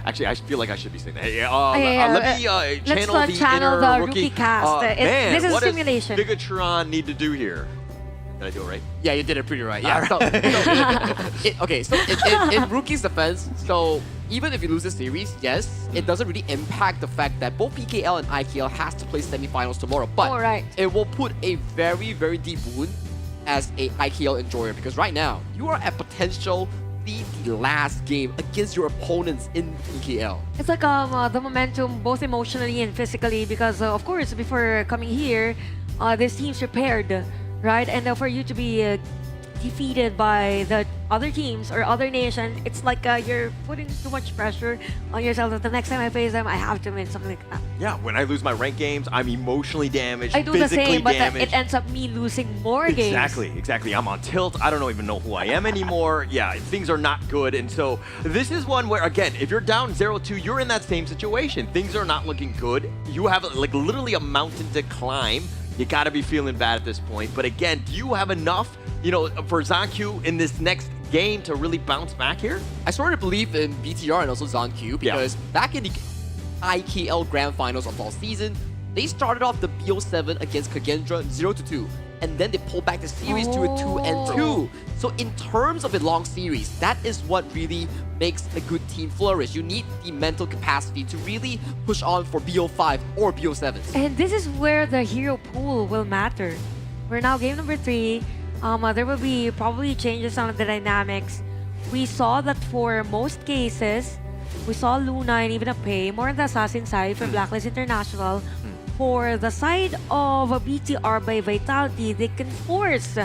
Actually, I feel like I should be saying that. Hey, let me channel let's channel inner the Rookie Cast. Man, this is what a simulation. does Bigetron need to do here? Did I do it right? Yeah, you did it pretty right. Yeah. In Rookie's defense, so even if you lose the series, yes, it doesn't really impact the fact that both PKL and IKL has to play semifinals tomorrow. But it will put a very, very deep wound as a IKL enjoyer, because right now you are at potential the last game against your opponents in PKL. It's like the momentum both emotionally and physically, because of course before coming here, this team's prepared, right? And for you to be defeated by the other teams or other nations, it's like you're putting too much pressure on yourself that the next time I face them, I have to win, something like that. Yeah, when I lose my rank games, I'm emotionally damaged, I do the physically same, but damaged. it ends up me losing more games. Exactly. I'm on tilt. I don't even know who I am anymore. Yeah, things are not good. And so this is one where, again, if you're down 0-2, you're in that same situation. Things are not looking good. You have like literally a mountain to climb. You got to be feeling bad at this point. But again, do you have enough, for ZonQ in this next game to really bounce back here? I sort of believe in BTR and also ZonQ because back in the IKL Grand Finals of fall season, they started off the BO7 against Kagendra 0-2, and then they pulled back the series to a 2-2. So in terms of a long series, that is what really makes a good team flourish. You need the mental capacity to really push on for BO5 or BO7s. And this is where the hero pool will matter. We're now game number 3. There will be probably changes on the dynamics. We saw that for most cases, we saw Luna and even a Pei, more on the assassin side for Blacklist International. For the side of BTR by Vitality, they can force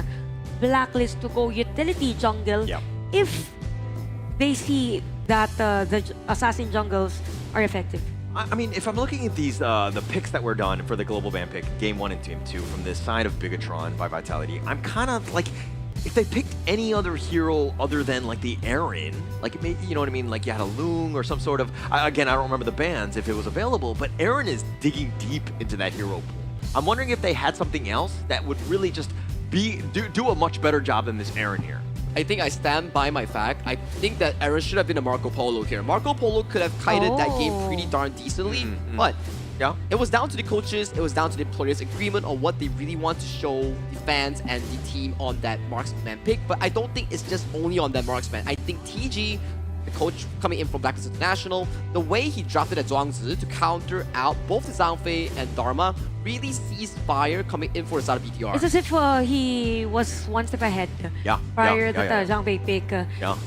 Blacklist to go utility jungle if they see that the assassin jungles are effective. I mean, if I'm looking at these, the picks that were done for the Global Ban pick, Game 1 and Game 2, from this side of Bigetron by Vitality, I'm kind of like, if they picked any other hero other than like the Aaron, like maybe, you know what I mean, like you had a Loong or some sort of, again, I don't remember the bans if it was available, but Aaron is digging deep into that hero pool. I'm wondering if they had something else that would really just do a much better job than this Aaron here. I think I stand by my fact. I think that Aaron should have been a Marco Polo here. Marco Polo could have kited that game pretty darn decently, but it was down to the coaches, it was down to the players' agreement on what they really want to show the fans and the team on that marksman pick. But I don't think it's just only on that marksman. I think TG, the coach coming in from Blacklist International, the way he drafted a Zhuangzi to counter out both the Zhangfei and Dharma really sees fire coming in for the side of BTR. It's as if he was one step ahead prior to the Zhang Bei pick.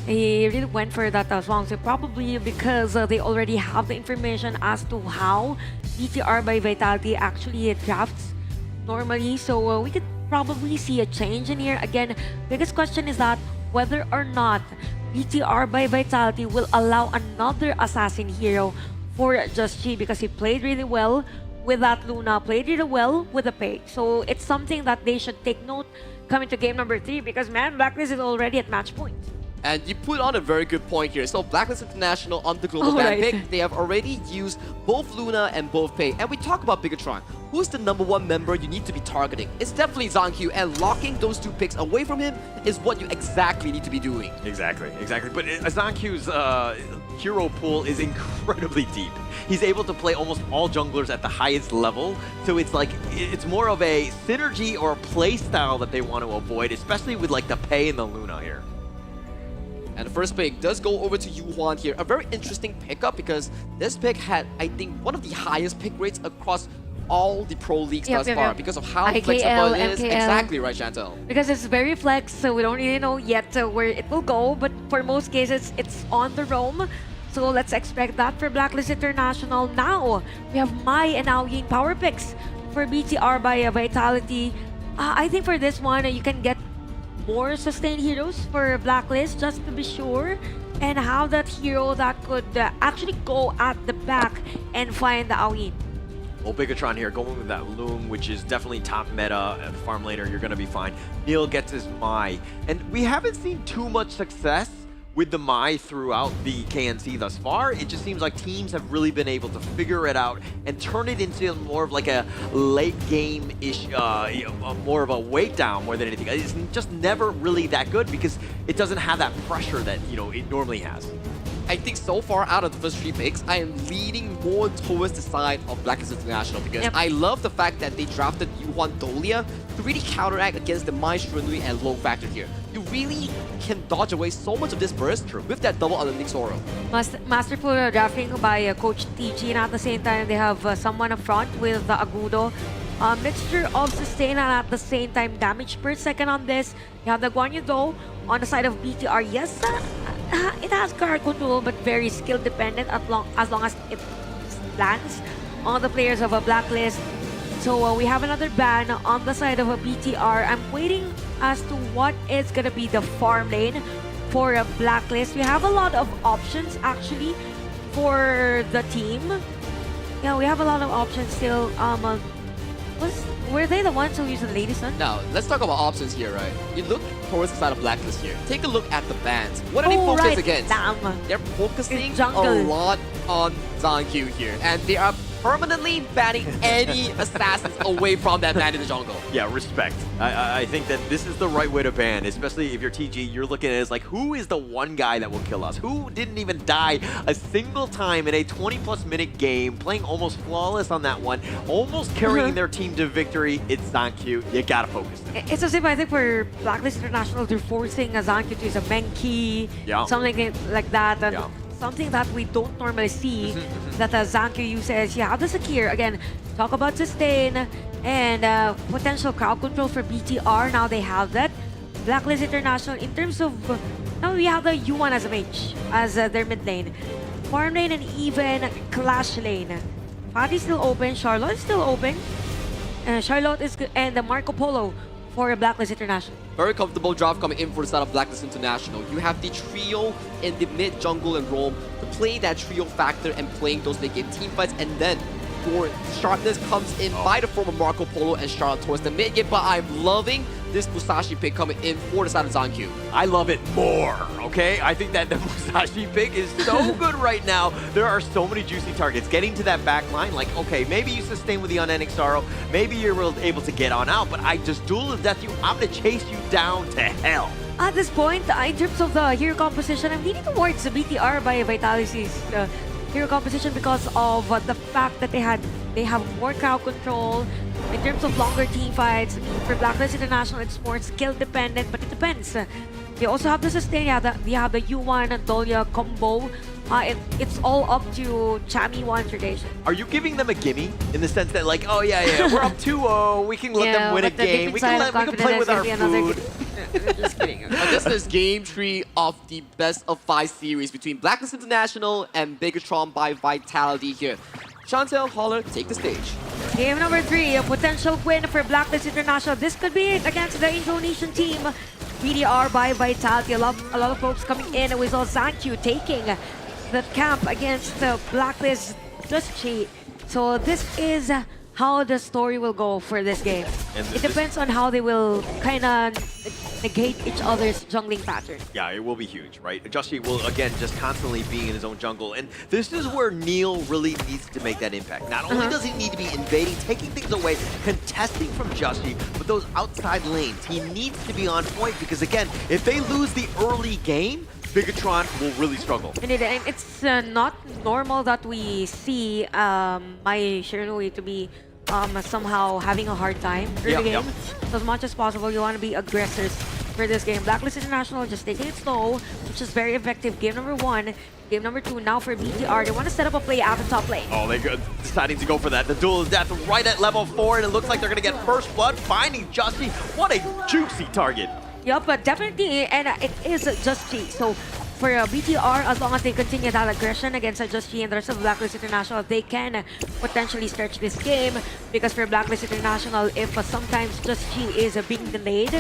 He really went for that Zhuangzi, probably because they already have the information as to how BTR by Vitality actually drafts normally. So we could probably see a change in here. Again, biggest question is that whether or not BTR by Vitality will allow another assassin hero for Just G, because he played really well with that Luna, played really well with the Pei. So it's something that they should take note coming to game number 3, because man, Blacklist is already at match point. And you put on a very good point here. So Blacklist International on the global ban pick, they have already used both Luna and both Pei. And we talk about Bigetron. Who's the #1 member you need to be targeting? It's definitely ZonQ, and locking those 2 picks away from him is what you exactly need to be doing. Exactly. But ZonQ's hero pool is incredibly deep. He's able to play almost all junglers at the highest level, so it's like, it's more of a synergy or a play style that they want to avoid, especially with like the Pei and the Luna here. And the first pick does go over to Yuhuan here. A very interesting pickup, because this pick had, I think, one of the highest pick rates across all the pro leagues thus far because of how flexible it is. MKL. Exactly right, Chantel. Because it's very flex, so we don't really know yet where it will go, but for most cases, it's on the roam. So let's expect that for Blacklist International. Now, we have Mai and Ao Ying power picks for BTR by Vitality. I think for this one, you can get more sustained heroes for Blacklist just to be sure, and have that hero that could actually go at the back and find the Ao Ying. Well, Bigetron here going with that Loom, which is definitely top meta. At the farm later, you're going to be fine. Neil gets his Mai. And we haven't seen too much success with the Mai throughout the KNC thus far. It just seems like teams have really been able to figure it out and turn it into more of like a late game-ish, more of a weight down more than anything. It's just never really that good because it doesn't have that pressure that, you know, it normally has. I think so far out of the first 3 picks, I am leaning more towards the side of Blacklist International because I love the fact that they drafted Yuan Dolia to really counteract against the Mai Shrunui and Low Factor here. You really can dodge away so much of this burst with that double Untitled Zoro. Masterful drafting by Coach TG, and at the same time, they have someone up front with the Agudo. Mixture of sustain and at the same time damage per second on this. You have the Guan Yu Do on the side of BTR. Yes, it has card control, but very skill dependent as long as it lands on the players of a Blacklist. So we have another ban on the side of a BTR. I'm waiting as to what is going to be the farm lane for a Blacklist. We have a lot of options actually for the team. Yeah, we have a lot of options still. Were they the ones who used the Lady Sun? Now, let's talk about options here, right? You look towards the side of Blacklist here. Take a look at the bans. What are they focused against? They're focusing a lot on Zankyu here. And they are permanently banning any assassins away from that man in the jungle. Yeah, respect. I think that this is the right way to ban, especially if you're TG. You're looking at it as like, who is the one guy that will kill us? Who didn't even die a single time in a 20+ minute game, playing almost flawless on that one, almost carrying their team to victory? It's Zankyu. You gotta focus. It's as if I think for Blacklist International, they're forcing Zankyu to use a Menki, something like that. And something that we don't normally see that Zankyu uses. You have the Sakir. Again, talk about sustain and potential crowd control for BTR. Now they have that. Blacklist International, in terms of... now we have the U1 as a mage, as their mid lane. Farm lane and even Clash lane. Fatty's still open. Charlotte is still open. Charlotte is good. And the Marco Polo for Blacklist International. Very comfortable draft coming in for the side of Blacklist International. You have the trio in the mid, jungle, and roam to play that trio factor and playing those late game team fights. And then your sharpness comes in by the form of Marco Polo and Charlotte towards the mid game. But I'm loving this Musashi pick coming in for the side of Zankyu. I love it more, okay? I think that the Musashi pick is so good right now. There are so many juicy targets. Getting to that back line, like, okay, maybe you sustain with the unending sorrow, maybe you're able to get on out, but I just duel to death you. I'm gonna chase you down to hell. At this point, in terms of the hero composition, I'm leaning towards the BTR by Vitality's hero composition because of the fact that they have more crowd control. In terms of longer team fights, for Blacklist International, it's more skill dependent, but it depends. They also have the sustain, they have the U1 and Dolia combo. It's all up to Chami One tradition. Are you giving them a gimme in the sense that, like, oh yeah, we're up 2-0, we can let them win a game, we can play with our food? Just kidding. This is game 3 of the best of 5 series between Blacklist International and Bigetron by Vitality here. Chantel, Holler, take the stage. Game number 3, a potential win for Blacklist International. This could be it against the Indonesian team. BDR by Vitality. A lot of folks coming in. We saw Zankyu taking the camp against the Blacklist Dusty. So this is how the story will go for this game. It depends on how they will kind of negate each other's jungling pattern. Yeah, it will be huge, right? Justy will, again, just constantly be in his own jungle. And this is where Neil really needs to make that impact. Not only does he need to be invading, taking things away, contesting from Justy, but those outside lanes, he needs to be on point because, again, if they lose the early game, Bigetron will really struggle. And it's not normal that we see my Shiranui to be somehow having a hard time early game. So as much as possible, you want to be aggressors for this game. Blacklist International just taking it slow, which is very effective. Game number 1. Game number 2 now for BTR. They want to set up a play out of top lane. Oh, they're deciding to go for that. The duel is death right at level 4, and it looks like they're going to get first blood, finding Justy. What a juicy target. Yup, but definitely, and it is Justy. So for BTR, as long as they continue that aggression against Just G and the rest of Blacklist International, they can potentially stretch this game. Because for Blacklist International, if sometimes Just G is being delayed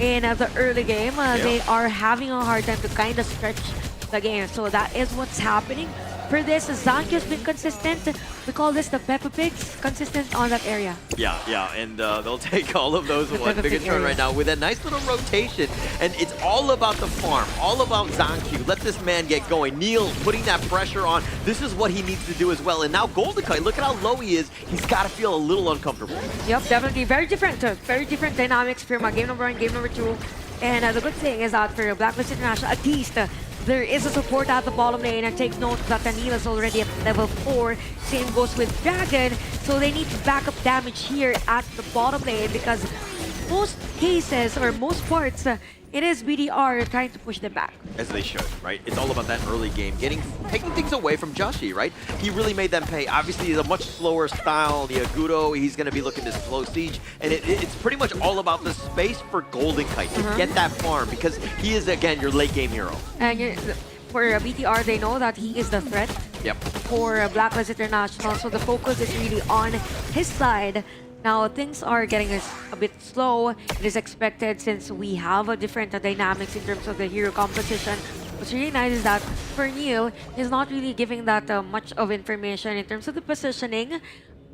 in the early game, they are having a hard time to kind of stretch the game. So that is what's happening. For this, Zankyo's been consistent. We call this the Peppa Pigs, consistent on that area. Yeah, and they'll take all of those in one Bigetron right now with a nice little rotation. And it's all about the farm, all about Zankyo. Let this man get going. Neil putting that pressure on. This is what he needs to do as well. And now Golden Kite, look at how low he is. He's got to feel a little uncomfortable. Yep, definitely. Very different dynamics from game number 1, game number 2. And the good thing is that for Blacklist International, at least there is a support at the bottom lane, and take note that Neil is already at level 4. Same goes with Dragon, so they need backup damage here at the bottom lane because most cases or most parts, it is BDR trying to push them back. As they should, right? It's all about that early game, taking things away from Joshi, right? He really made them pay. Obviously, he's a much slower style. The Agudo, he's going to be looking to slow siege. And it's pretty much all about the space for Golden Kite to get that farm because he is, again, your late game hero. And for BTR, they know that he is the threat for Blacklist International. So the focus is really on his side. Now, things are getting a bit slow. It is expected since we have a different dynamics in terms of the hero competition. What's really nice is that for Neil, he's not really giving that much of information in terms of the positioning,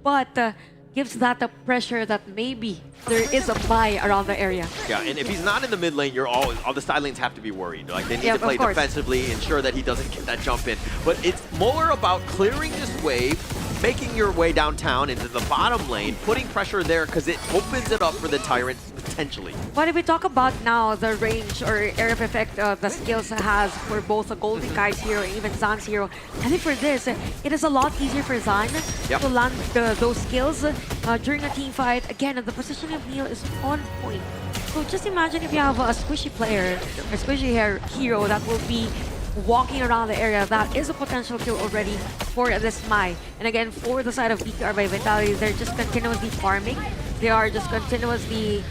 but gives that the pressure that maybe there is a buy around the area. Yeah, and if he's not in the mid lane, all the side lanes have to be worried. Like they need to play defensively, ensure that he doesn't get that jump in. But it's more about clearing this wave, making your way downtown into the bottom lane, putting pressure there because it opens it up for the Tyrant potentially. But if we talk about now the range or area of effect the skills has for both a Golden Kite's hero and even Zan's hero, I think for this, it is a lot easier for Zan to land those skills during a team fight. Again, the positioning of Neil is on point. So just imagine if you have a squishy player, a squishy hero that will be walking around the area, that is a potential kill already for this Mai. And again, for the side of BTR by Vitality, they're just continuously farming. They are just continuously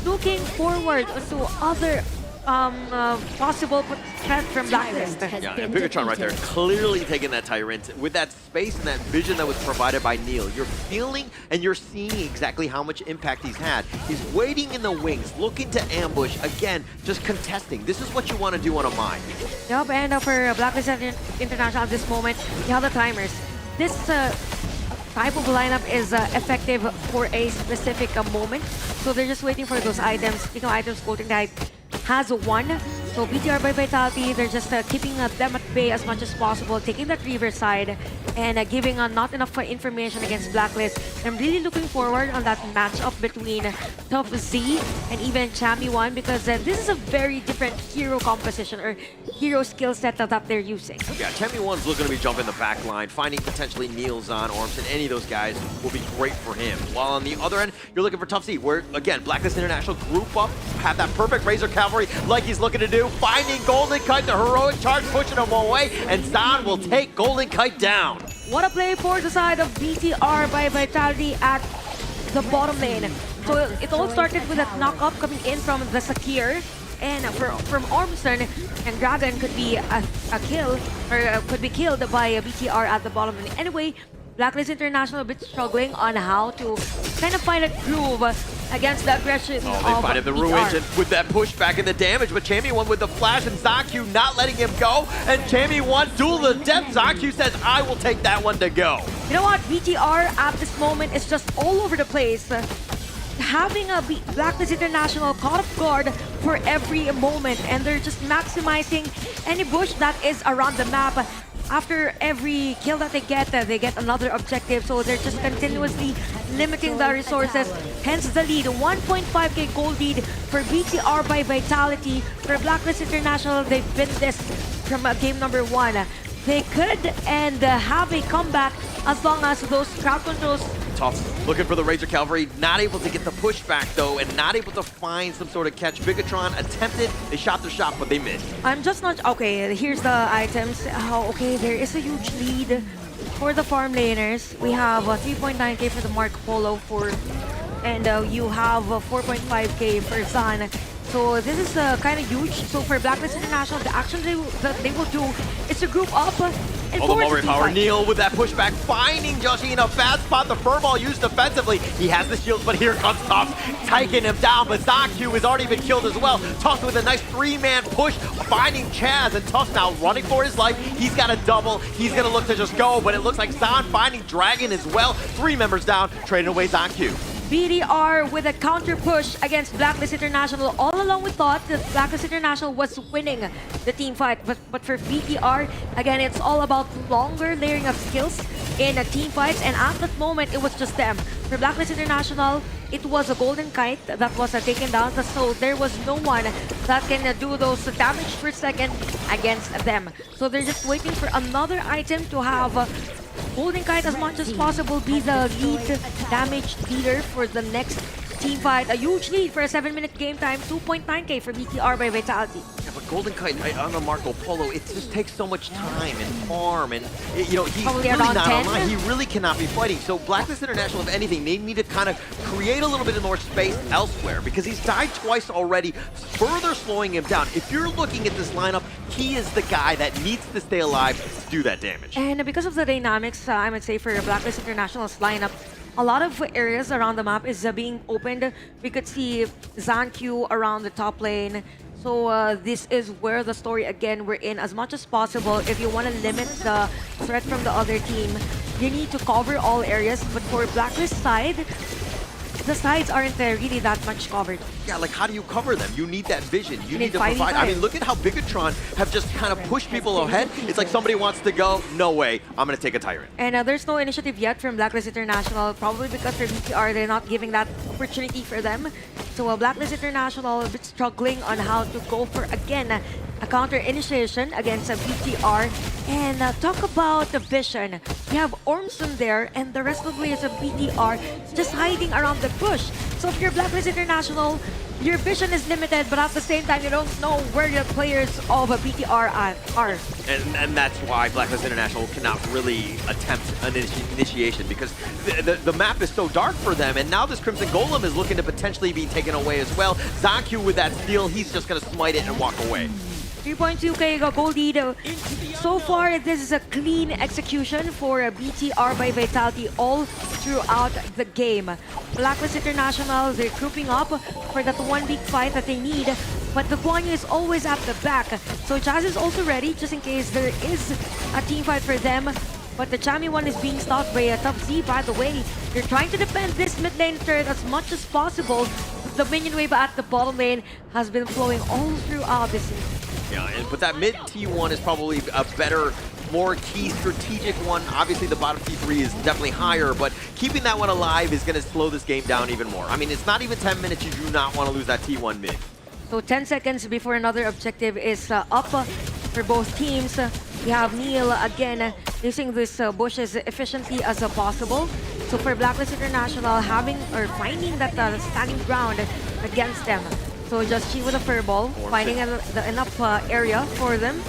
looking forward to other possible threat from Blacklist. Yeah, and Bigetron right there, clearly taking that Tyrant with that space and that vision that was provided by Neil. You're feeling and you're seeing exactly how much impact he's had. He's waiting in the wings, looking to ambush, again, just contesting. This is what you want to do on a mine. Yup, and for Blacklist International at this moment, you have the timers. This type of lineup is effective for a specific moment. So they're just waiting for those items. Speaking of items, Golden Knight has one. So BTR by Vitality, they're just keeping them at bay as much as possible, taking that Reaver side and giving not enough information against Blacklist. I'm really looking forward on that matchup between Tough Z and even Chammy 1 because this is a very different hero composition or hero skill set that they're using. Yeah, Chammy 1's looking to be jumping the back line, finding potentially Neil's on Orms, and any of those guys will be great for him. While on the other end, you're looking for Tough Z, where, again, Blacklist International group up, have that perfect Razor Cavalry like he's looking to do, finding Golden Kite, the heroic charge, pushing him away, and Zan will take Golden Kite down. What a play for the side of BTR by Vitality at the bottom lane. So it all started with a knock-up coming in from the Sakir. And from Ormson, and Dragon could be a kill, or could be killed by BTR at the bottom lane. Anyway, Blacklist International a bit struggling on how to kind of find a groove against the aggression of they find the ruins and with that pushback and the damage, but Chammy 1 with the flash and Zankyo not letting him go, and Chammy 1 duel the death. Zankyo says, I will take that one to go. You know what? BTR at this moment is just all over the place. Having a Blacklist International caught off guard for every moment, and they're just maximizing any bush that is around the map. After every kill that they get another objective, so they're just continuously limiting the resources, hence the lead. 1.5k gold lead for BTR by Vitality. For Blacklist International, they've been this from game number 1. They could and have a comeback as long as those crowd controls. Tough, looking for the Razor Cavalry, not able to get the pushback though, and not able to find some sort of catch. Bigetron attempted, they shot their shot, but they missed. I'm just not, okay, here's the items. Okay, there is a huge lead for the farm laners. We have 3.9k for the Marco Polo and you have 4.5k for Zan. So this is kind of huge. So for Blacklist International, the action that they will do is to group up and All the forward more power. team fight. Neil with that pushback, finding Joshi in a bad spot. The furball used defensively. He has the shields, but here comes Tusk, taking him down. But Zaku has already been killed as well. Tusk with a nice 3-man push, finding Chaz, and Tusk now running for his life. He's got a double. He's gonna look to just go, but it looks like Zan finding Dragon as well. 3 members down, trading away Zaku. BDR with a counter push against Blacklist International. All along we thought that Blacklist International was winning the team fight, but for BDR, again, it's all about longer layering of skills in team fights, and at that moment, it was just them. For Blacklist International, it was a Golden Kite that was taken down, so there was no one that can do those damage per second against them. So they're just waiting for another item to have Golden Kite as much as possible be the lead damage leader for the next team fight. A huge lead for a 7-minute game time, 2.9k for BTR by Vitality. Yeah, but Golden Kite on the Marco Polo, it just takes so much time and farm, and he's Probably really around not 10. online. He really cannot be fighting. So Blacklist International, if anything, they need to kind of create a little bit more space elsewhere because he's died twice already, further slowing him down. If you're looking at this lineup, he is the guy that needs to stay alive to do that damage. And because of the dynamics, I would say for Blacklist International's lineup, a lot of areas around the map is being opened. We could see Zankyu around the top lane. So this is where the story, again, we're in as much as possible. If you want to limit the threat from the other team, you need to cover all areas. But for Blacklist side, the sides aren't really that much covered. Yeah, like how do you cover them? You need that vision. You need to 5v5. provide. I mean, look at how Bigetron have just kind of pushed people ahead. It's like somebody wants to go, no way, I'm going to take a Tyrant. And there's no initiative yet from Blacklist International, probably because for BTR, they're not giving that opportunity for them. So Blacklist International a bit struggling on how to go for, again, a counter initiation against BTR. And talk about the vision. You have Ormson there, and the rest of the players of BTR just hiding around the bush. So if you're Blacklist International, your vision is limited, but at the same time, you don't know where the players of BTR are. And that's why Blacklist International cannot really attempt an initiation because the map is so dark for them, and now this Crimson Golem is looking to potentially be taken away as well. Zaku with that steal, he's just going to smite it and walk away. 3.2k gold lead. So far, this is a clean execution for BTR by Vitality all throughout the game. Blacklist International, they're grouping up for that one big fight that they need, but the Guanyu is always at the back. So Chaz is also ready just in case there is a team fight for them. But the Chami one is being stopped by a Top Z, by the way. They're trying to defend this mid lane turret as much as possible. The minion wave at the bottom lane has been flowing all throughout this season. Yeah, but that mid T1 is probably a better, more key strategic one. Obviously, the bottom T3 is definitely higher, but keeping that one alive is going to slow this game down even more. I mean, it's not even 10 minutes. You do not want to lose that T1 mid. So 10 seconds before another objective is up for both teams. We have Neil again using this bush as efficiently as possible. So for Blacklist International, finding that standing ground against them. So just she with a furball, finding enough area for them.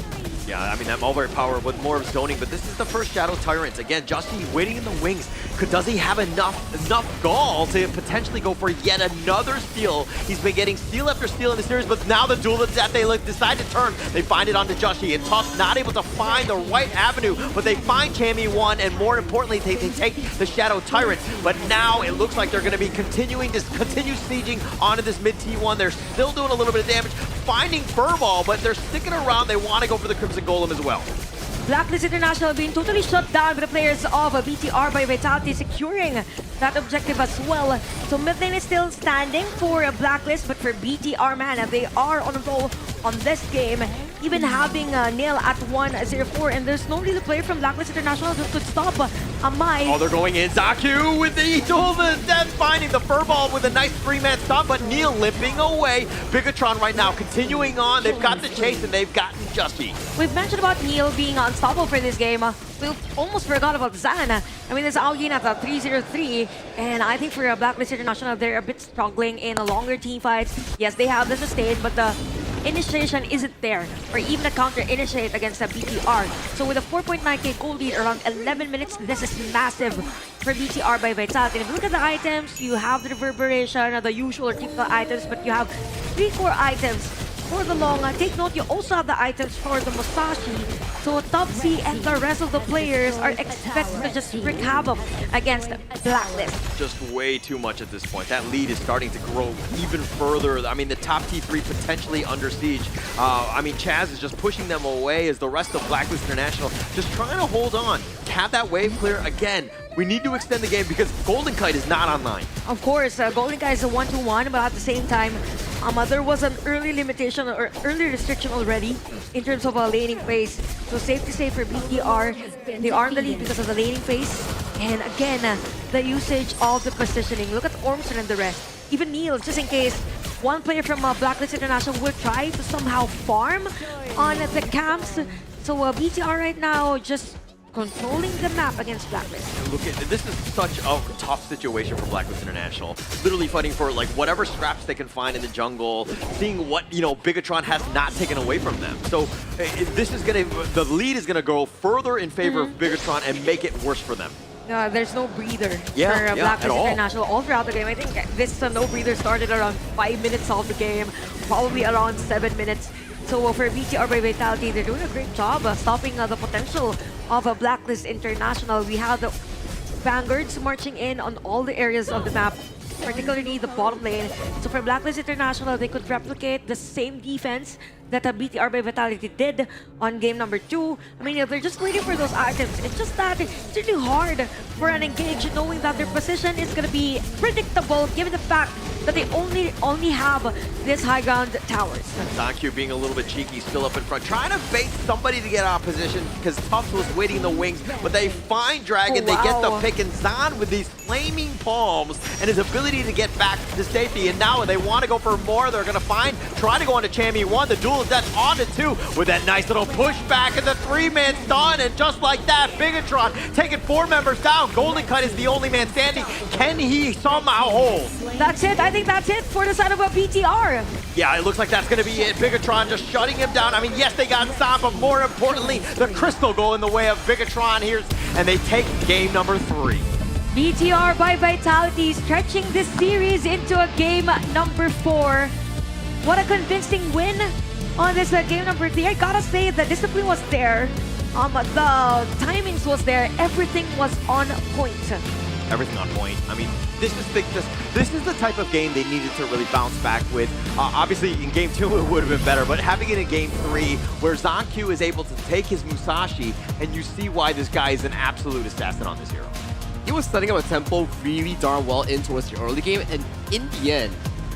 Yeah, I mean, that mulberry power with more of zoning, but this is the first Shadow Tyrant. Again, Justy waiting in the wings. Does he have enough gall to potentially go for yet another steal? He's been getting steal after steal in the series, but now the duel that they decide to turn, they find it onto Justy, and Tusk not able to find the right avenue, but they find Chami one, and more importantly, they take the Shadow Tyrant. But now it looks like they're going to be continue sieging onto this mid T1. They're still doing a little bit of damage, finding Furball, but they're sticking around. They want to go for the Crimson Golem as well. Blacklist International being totally shut down by the players of BTR by Vitality, securing that objective as well. So mid lane is still standing for Blacklist, but for BTR, man, they are on a roll on this game. Even having Nail at 1-0-4, and there's no real player from Blacklist International that could stop Amai. Oh, they're going in. Zaku with the Dolphins, then finding the Furball with a nice 3-man stop, but Neil limping away. Bigetron right now continuing on. They've got the chase, and they've gotten Justy. We've mentioned about Neil being unstoppable for this game. We almost forgot about Zan. I mean, there's Augin at 3-0-3, and I think for Blacklist International, they're a bit struggling in longer team fights. Yes, they have the sustain, but the initiation isn't there, or even a counter initiate against the BTR. So with a 4.9k gold lead around 11 minutes, this is massive for BTR by Vitality. And if you look at the items, you have the reverberation, the usual or typical items, but you have 3 core items for the long. Take note, you also have the items for the Musashi. So Top Z and the rest of the players are expected to just wreak havoc against Blacklist. Just way too much at this point. That lead is starting to grow even further. I mean, the top T3 potentially under siege. I mean, Chaz is just pushing them away as the rest of Blacklist International just trying to hold on. Have that wave clear again. We need to extend the game because Golden Kite is not online. Of course, Golden Kite is a 1-2-1, but at the same time, there was an early limitation or early restriction already in terms of a laning phase. So safe to say for BTR, they are in the lead because of the laning phase. And again, the usage of the positioning. Look at Ormson and the rest. Even Neil, just in case one player from Blacklist International will try to somehow farm on the camps. So BTR right now just controlling the map against Blacklist. Look at this is such a tough situation for Blacklist International. Literally fighting for like whatever scraps they can find in the jungle, seeing what Bigetron has not taken away from them. So this is the lead is gonna go further in favor of Bigetron and make it worse for them. There's no breather for Blacklist International all throughout the game. I think this no breather started around 5 minutes of the game, probably around 7 minutes. So for BTR by Vitality, they're doing a great job stopping the potential of a Blacklist International. We have the Vanguards marching in on all the areas of the map, particularly the bottom lane. So for Blacklist International, they could replicate the same defense that BTR by Vitality did on game number 2. I mean, they're just waiting for those items. It's just that it's really hard for an engage knowing that their position is going to be predictable given the fact that they only have this high ground towers. ZonQ being a little bit cheeky, still up in front, trying to bait somebody to get out of position because Tufts was waiting in the wings, but they find Dragon, they get the pick, and Zon with these flaming palms and his ability to get back to safety, and now they want to go for more, they're going to try to go into Chammy 1, the duel is then on to 2 with that nice little pushback and the 3-man's done, and just like that, Bigetron taking 4 members down. Golden Kite is the only man standing. Can he somehow hold? That's it. I think that's it for the side of a BTR. Yeah, it looks like that's going to be it. Bigetron just shutting him down. I mean, yes, they got stopped, but more importantly, the Crystal go in the way of Bigetron here, and they take game number 3. BTR by Vitality stretching this series into a game number 4. What a convincing win on this game number 3. I gotta say, the discipline was there. The timings was there. Everything was on point. Everything on point. I mean, this is the type of game they needed to really bounce back with. Obviously, in game 2 it would have been better, but having it in game 3, where ZonQ is able to take his Musashi, and you see why this guy is an absolute assassin on this hero. He was setting up a tempo really darn well in towards the early game, and in the end,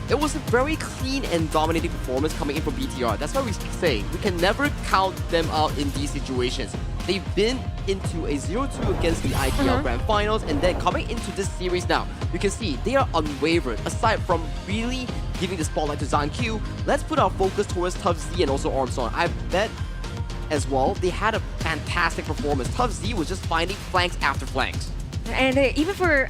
it was a very clean and dominating performance coming in from BTR. That's why we say we can never count them out in these situations. They've been into a 0-2 against the IPL Grand Finals, and then coming into this series now, you can see they are unwavered. Aside from really giving the spotlight to ZonQ, let's put our focus towards Tough Z and also Ormson. I bet as well, they had a fantastic performance. Tough Z was just finding flanks after flanks. And even for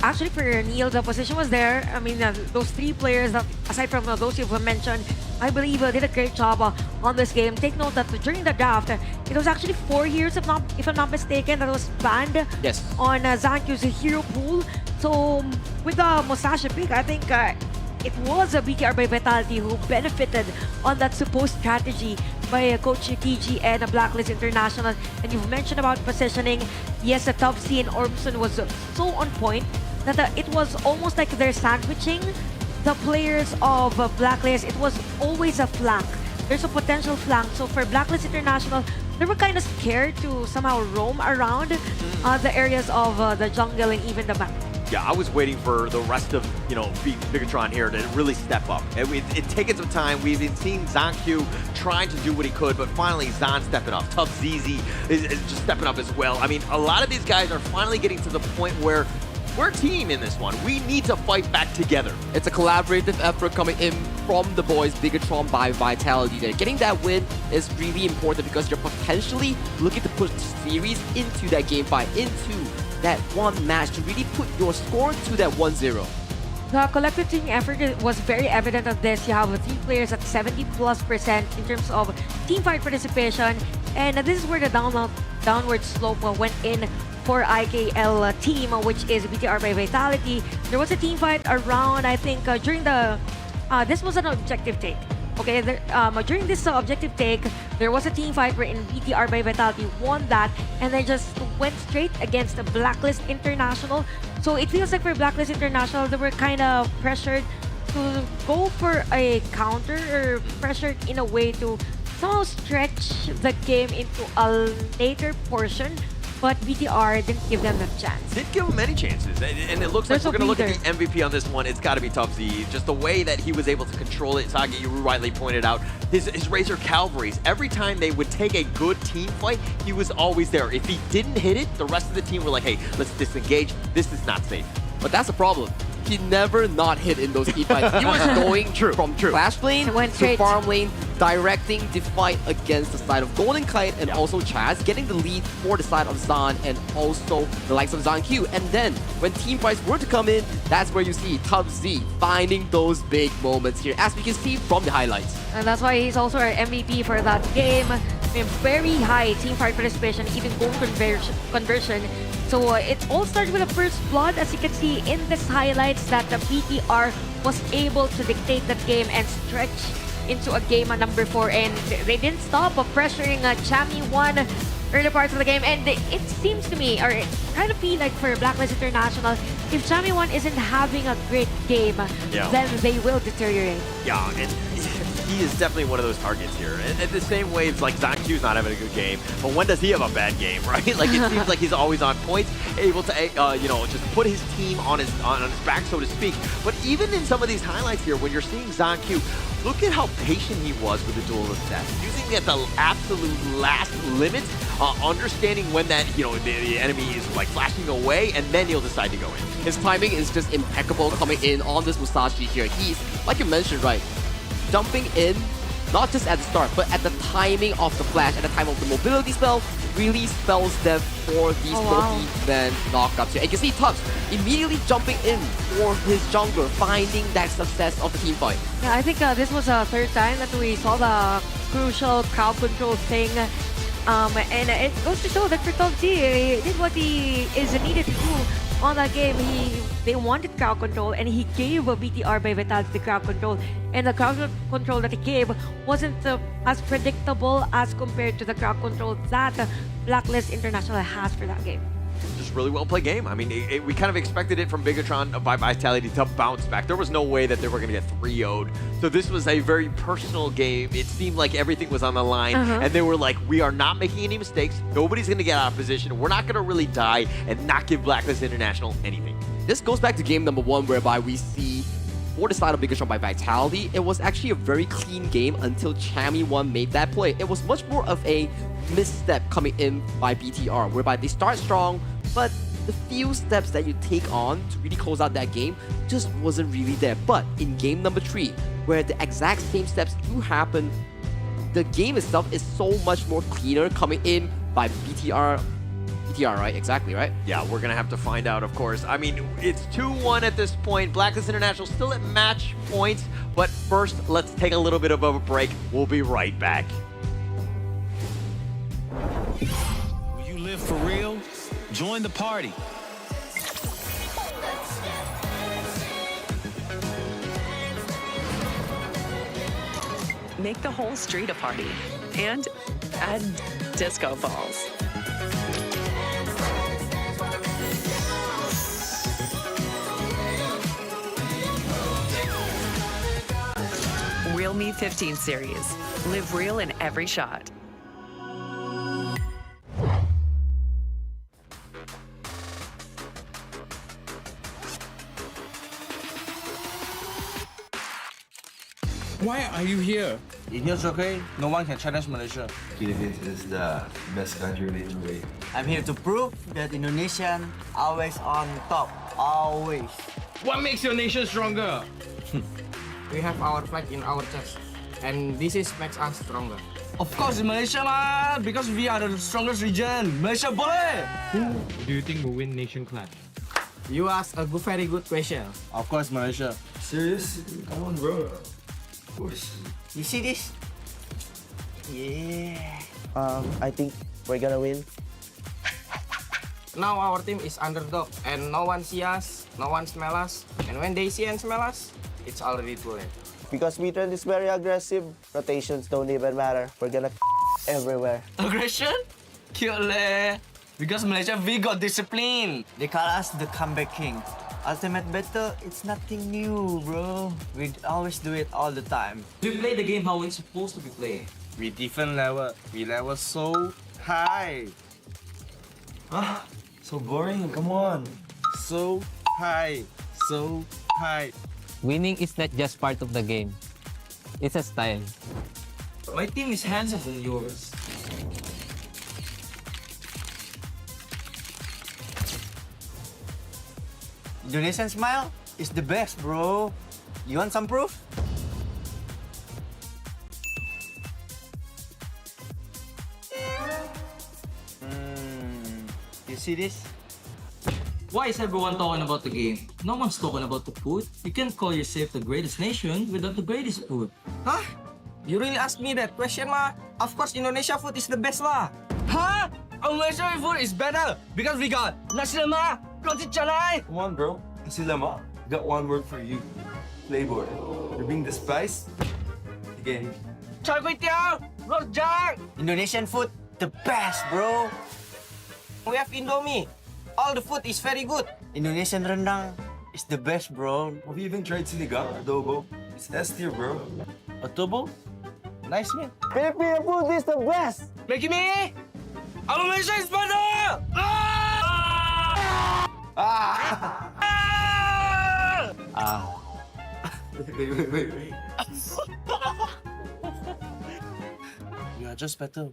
Neil, the position was there. I mean, those 3 players, that, aside from those you've mentioned, I believe did a great job on this game. Take note that during the draft, it was actually 4 years, if I'm not mistaken, that was banned on ZonQ's hero pool. So with the Musashi pick, I think it was a BTR by Vitality who benefited on that supposed strategy by Coach TG and Blacklist International. And you've mentioned about positioning. Yes, the Top C and Ormson was so on point that it was almost like they're sandwiching the players of Blacklist. It was always a flank. There's a potential flank. So for Blacklist International, they were kind of scared to somehow roam around the areas of the jungle and even the map. Yeah, I was waiting for the rest of, Bigetron here to really step up. It's taken some time. We've been seeing ZonQ trying to do what he could, but finally Zon stepping up. Tough ZZ is just stepping up as well. I mean, a lot of these guys are finally getting to the point where we're a team in this one. We need to fight back together. It's a collaborative effort coming in from the boys, Bigetron by Vitality there. Getting that win is really important because you're potentially looking to push the series into that game 5, into that one match to really put your score to that 1-0. The collective team effort was very evident of this. You have 3 players at 70+% in terms of team fight participation, and this is where the downward slope went in for IKL team, which is BTR by Vitality. There was a team fight around, I think, during the... this was an objective take. Okay, during this objective take, there was a team fight wherein BTR by Vitality won that and then just went straight against the Blacklist International. So it feels like for Blacklist International, they were kind of pressured to go for a counter, or pressured in a way to somehow stretch the game into a later portion, but BTR didn't give them the chance. Didn't give him any chances, and it looks like we're going to look at the MVP on this one. It's got to be Tough Z. Just the way that he was able to control it. Sagi, you rightly pointed out, his Razor Cavalries, every time they would take a good team fight, he was always there. If he didn't hit it, the rest of the team were like, hey, let's disengage. This is not safe. But that's the problem. He never not hit in those team fights. He was going from Clash lane to farm lane, directing the fight against the side of Golden Kite and also Chaz, getting the lead for the side of Zan and also the likes of Zan Q. And then when team fights were to come in, that's where you see Tough Z finding those big moments here, as we can see from the highlights. And that's why he's also our MVP for that game. I mean, very high team fight participation, even goal conversion. So it all started with a first blood, as you can see in this highlights, that the BTR was able to dictate that game and stretch into a game number 4, and they didn't stop pressuring Chami1 early parts of the game. And it seems to me, or it kind of feel like for Blacklist International, if Chami1 isn't having a great game, then they will deteriorate. Yeah, and he is definitely one of those targets here. And the same way, it's like Zan Q's not having a good game, but when does he have a bad game, right? Like, it seems like he's always on points, able to, you know, just put his team on his back, so to speak. But even in some of these highlights here, when you're seeing Zan Q, look at how patient he was with the duel of death, using it at the absolute last limit, understanding when that, you know, the enemy is like flashing away, and then he'll decide to go in. His timing is just impeccable coming in on this Musashi here. He's, like you mentioned, right, jumping in, not just at the start, but at the timing of the flash, at the time of the mobility spell, really spells them for these multi-man knockups here. And you can see Tux immediately jumping in for his jungler, finding that success of the team fight. Yeah, I think this was the third time that we saw the crucial crowd control thing. And it goes to show that for Tough Z, he did what he is needed to do on that game. They wanted crowd control, and he gave BTR by Vitality the crowd control. And the crowd control that he gave wasn't as predictable as compared to the crowd control that Blacklist International has for that game. Just really well played game. I mean, we kind of expected it from Bigetron by Vitality to bounce back. There was no way that they were going to get 3-0'd. So this was a very personal game. It seemed like everything was on the line, and they were like, we are not making any mistakes. Nobody's going to get out of position. We're not going to really die and not give Blacklist International anything. This goes back to game number 1, whereby we see for the side of Bigetron by Vitality, it was actually a very clean game until Chami1 made that play. It was much more of a misstep coming in by BTR, whereby they start strong, but the few steps that you take on to really close out that game just wasn't really there. But in game number 3, where the exact same steps do happen, the game itself is so much more cleaner coming in by BTR. BTR, right? Exactly, right? Yeah, we're gonna have to find out, of course. I mean, it's 2-1 at this point. Blacklist International still at match points, but first, let's take a little bit of a break. We'll be right back. Will you live for real? Join the party. Make the whole street a party and add disco balls. Realme 15 series. Live real in every shot. Why are you here? In here, okay? No one can challenge Malaysia. Philippines is the best country to be. I'm here to prove that Indonesian always on top, always. What makes your nation stronger? We have our flag in our chest, and this is makes us stronger. Of course, in Malaysia, man, because we are the strongest region. Malaysia, boleh! Who do you think will win Nation Clash? You ask a very good question. Of course, Malaysia. Serious? Come on, bro. Of course. You see this? Yeah. I think we're gonna win. Now our team is underdog and no one see us, no one smell us. And when they see and smell us, it's already too late. Because Wetrnd is very aggressive, rotations don't even matter. We're gonna everywhere. Aggression? Killer. Because Malaysia, we got discipline. They call us the comeback king. Ultimate battle, it's nothing new, bro. We always do it all the time. We play the game how it's supposed to be played. We different level. We level so high. Ah, so boring. Come on. So high. So high. Winning is not just part of the game. It's a style. My team is handsomer than yours. Indonesian smile is the best, bro. You want some proof? You see this? Why is everyone talking about the game? No one's talking about the food. You can't call yourself the greatest nation without the greatest food. Huh? You really ask me that question lah? Of course Indonesia food is the best lah. Huh? Our Malaysian food is better because we got nasi lemak, roti canai. Come on, bro. Nasi lemak. Got one word for you. Flavor. You're being despised? Again. Char kway teow, rojak. Indonesian food, the best, bro. We have Indomie. All the food is very good. Indonesian rendang is the best, bro. Have you even tried sinigang, adobo? It's S tier, bro. Adobo? Nice, man. Filipino food is the best! Maggie me! Our Malaysia is better! Wait. You are just better.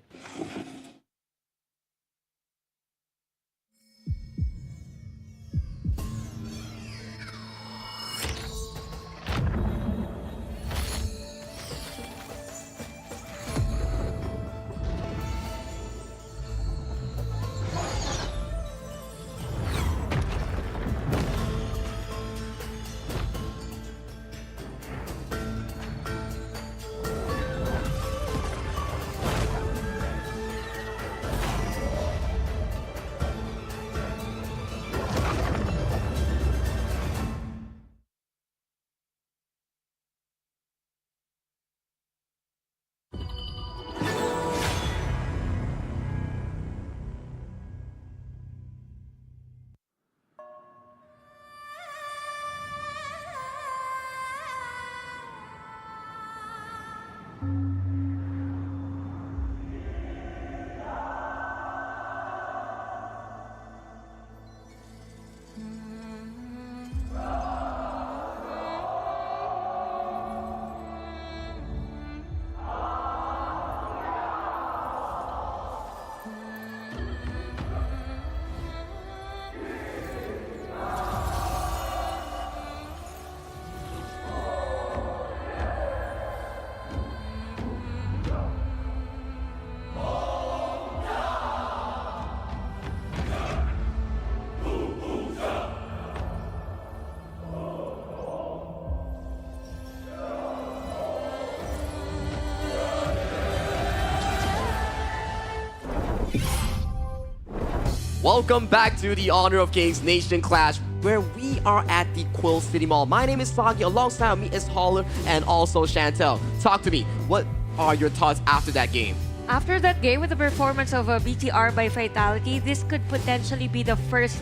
Welcome back to the Honor of Kings Nation Clash, where we are at the Quill City Mall. My name is Sagi, alongside me is Holler and also Chantel. Talk to me, what are your thoughts after that game? After that game, with the performance of BTR by Vitality, this could potentially be the first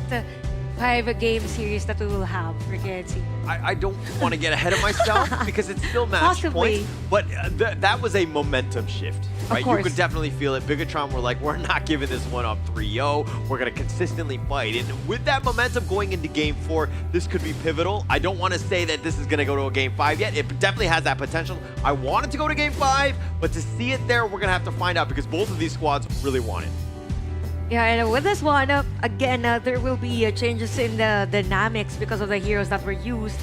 5-game series that we will have for KNC. I don't want to get ahead of myself because it's still match Possibly. points, but that was a momentum shift, right? You course. could definitely feel it. Bigetron were like, we're not giving this one up 3-0. We're going to consistently fight. And with that momentum going into Game 4, this could be pivotal. I don't want to say that this is going to go to a Game 5 yet. It definitely has that potential. I want it to go to Game 5, but to see it there, we're going to have to find out because both of these squads really want it. Yeah, and with this one, again, there will be changes in the dynamics because of the heroes that were used.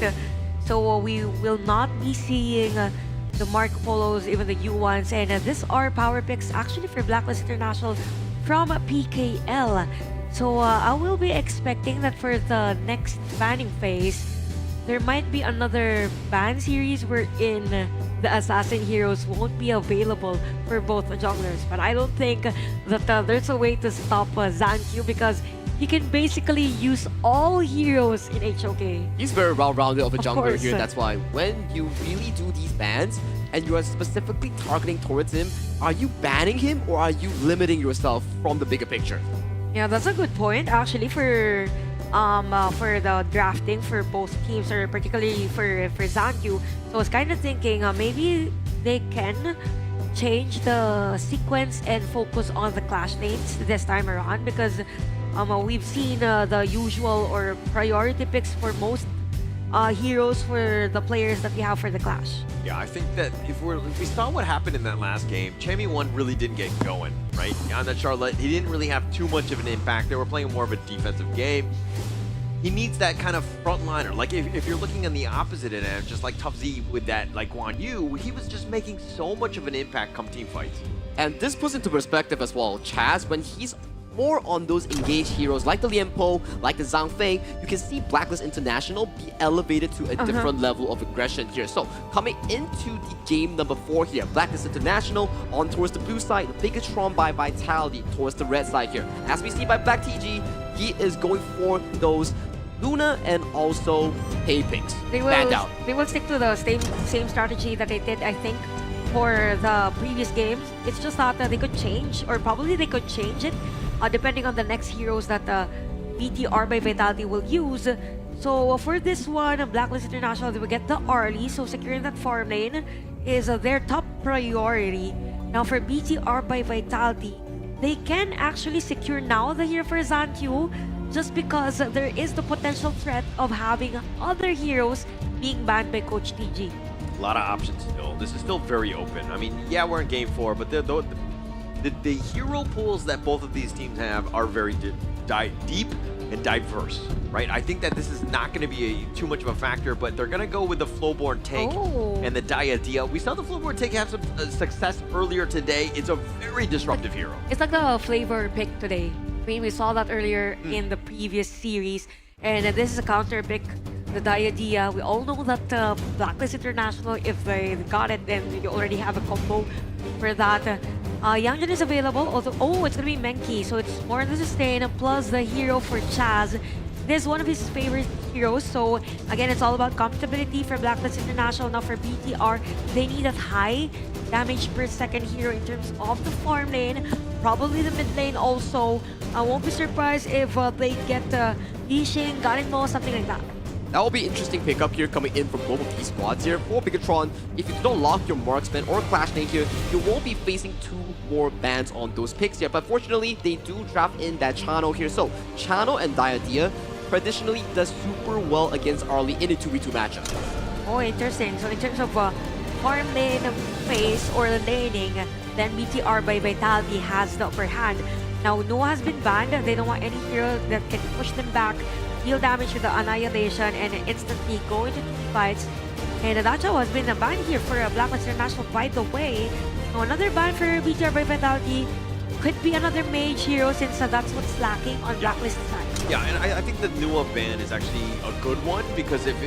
So we will not be seeing the Marco Polos, even the U1s. And these are power picks actually for Blacklist International from PKL. So I will be expecting that for the next banning phase, there might be another ban series wherein the assassin heroes won't be available for both junglers. But I don't think that there's a way to stop ZanQ because he can basically use all heroes in HOK. He's very well-rounded of a jungler course. here. That's why when you really do these bans and you are specifically targeting towards him, are you banning him or are you limiting yourself from the bigger picture? Yeah, that's a good point actually for the drafting for both teams, or particularly for Zankyu. So I was kind of thinking maybe they can change the sequence and focus on the clash lanes this time around, because we've seen the usual or priority picks for most heroes for the players that we have for the clash. Yeah, I think that if we saw what happened in that last game, Chammy 1 really didn't get going, right? On that Charlotte, he didn't really have too much of an impact. They were playing more of a defensive game. He needs that kind of frontliner. Like if you're looking on the opposite end, just like Tough Z with that, like Guan Yu, he was just making so much of an impact come team fights. And this puts into perspective as well, Chaz, when he's more on those engaged heroes like the Lianpo, like the Zhang Fei, you can see Blacklist International be elevated to a different level of aggression here. So coming into the game number 4 here, Blacklist International on towards the blue side, Bigetron by Vitality towards the red side here. As we see by Black TG, he is going for those Luna and also Pei picks. They will stick to the same strategy that they did, I think, for the previous games. It's just that they could change, or probably they could change it depending on the next heroes that BTR by Vitality will use. So for this one, Blacklist International, they will get the Arlie, so securing that farm lane is their top priority. Now for BTR by Vitality, they can actually secure now the hero for Zankyu, just because there is the potential threat of having other heroes being banned by Coach TG. A lot of options still. This is still very open. I mean, yeah, we're in game 4, but the hero pools that both of these teams have are very deep and diverse, right? I think that this is not going to be too much of a factor, but they're going to go with the Flowborn tank and the Diadea. We saw the Flowborn tank have some success earlier today. It's a very disruptive hero. It's like the flavor pick today. I mean, we saw that earlier in the previous series, and this is a counter pick, the Diadea. We all know that Blacklist International, if they got it, then you already have a combo for that. Yangjin is available, although, it's gonna be Menki, so it's more on the sustain, plus the hero for Chaz. This is one of his favorite heroes, so again, it's all about compatibility for Blacklist International. Now for BTR, they need a high damage per second hero in terms of the farm lane, probably the mid lane also. I won't be surprised if they get Yixing, Garenmo, something like that. That will be interesting pickup here coming in from both of these squads here. For Bigetron, if you don't lock your marksman or clash lane here, you won't be facing 2 more bans on those picks here. But fortunately, they do draft in that Channel here. So Channel and Diadea traditionally does super well against Arlie in a 2v2 matchup. Oh, interesting. So in terms of farm lane phase or laning, then BTR by Vitality has the upper hand. Now, Noah has been banned. They don't want any hero that can push them back, deal damage with the Annihilation, and instantly go into team fights. And Dacho has been banned here for Blacklist International, by the way. Now, another ban for BTR by Vitality. Could be another mage hero, since that's what's lacking on Blacklist side. Yeah, and I think the Nua ban is actually a good one, because if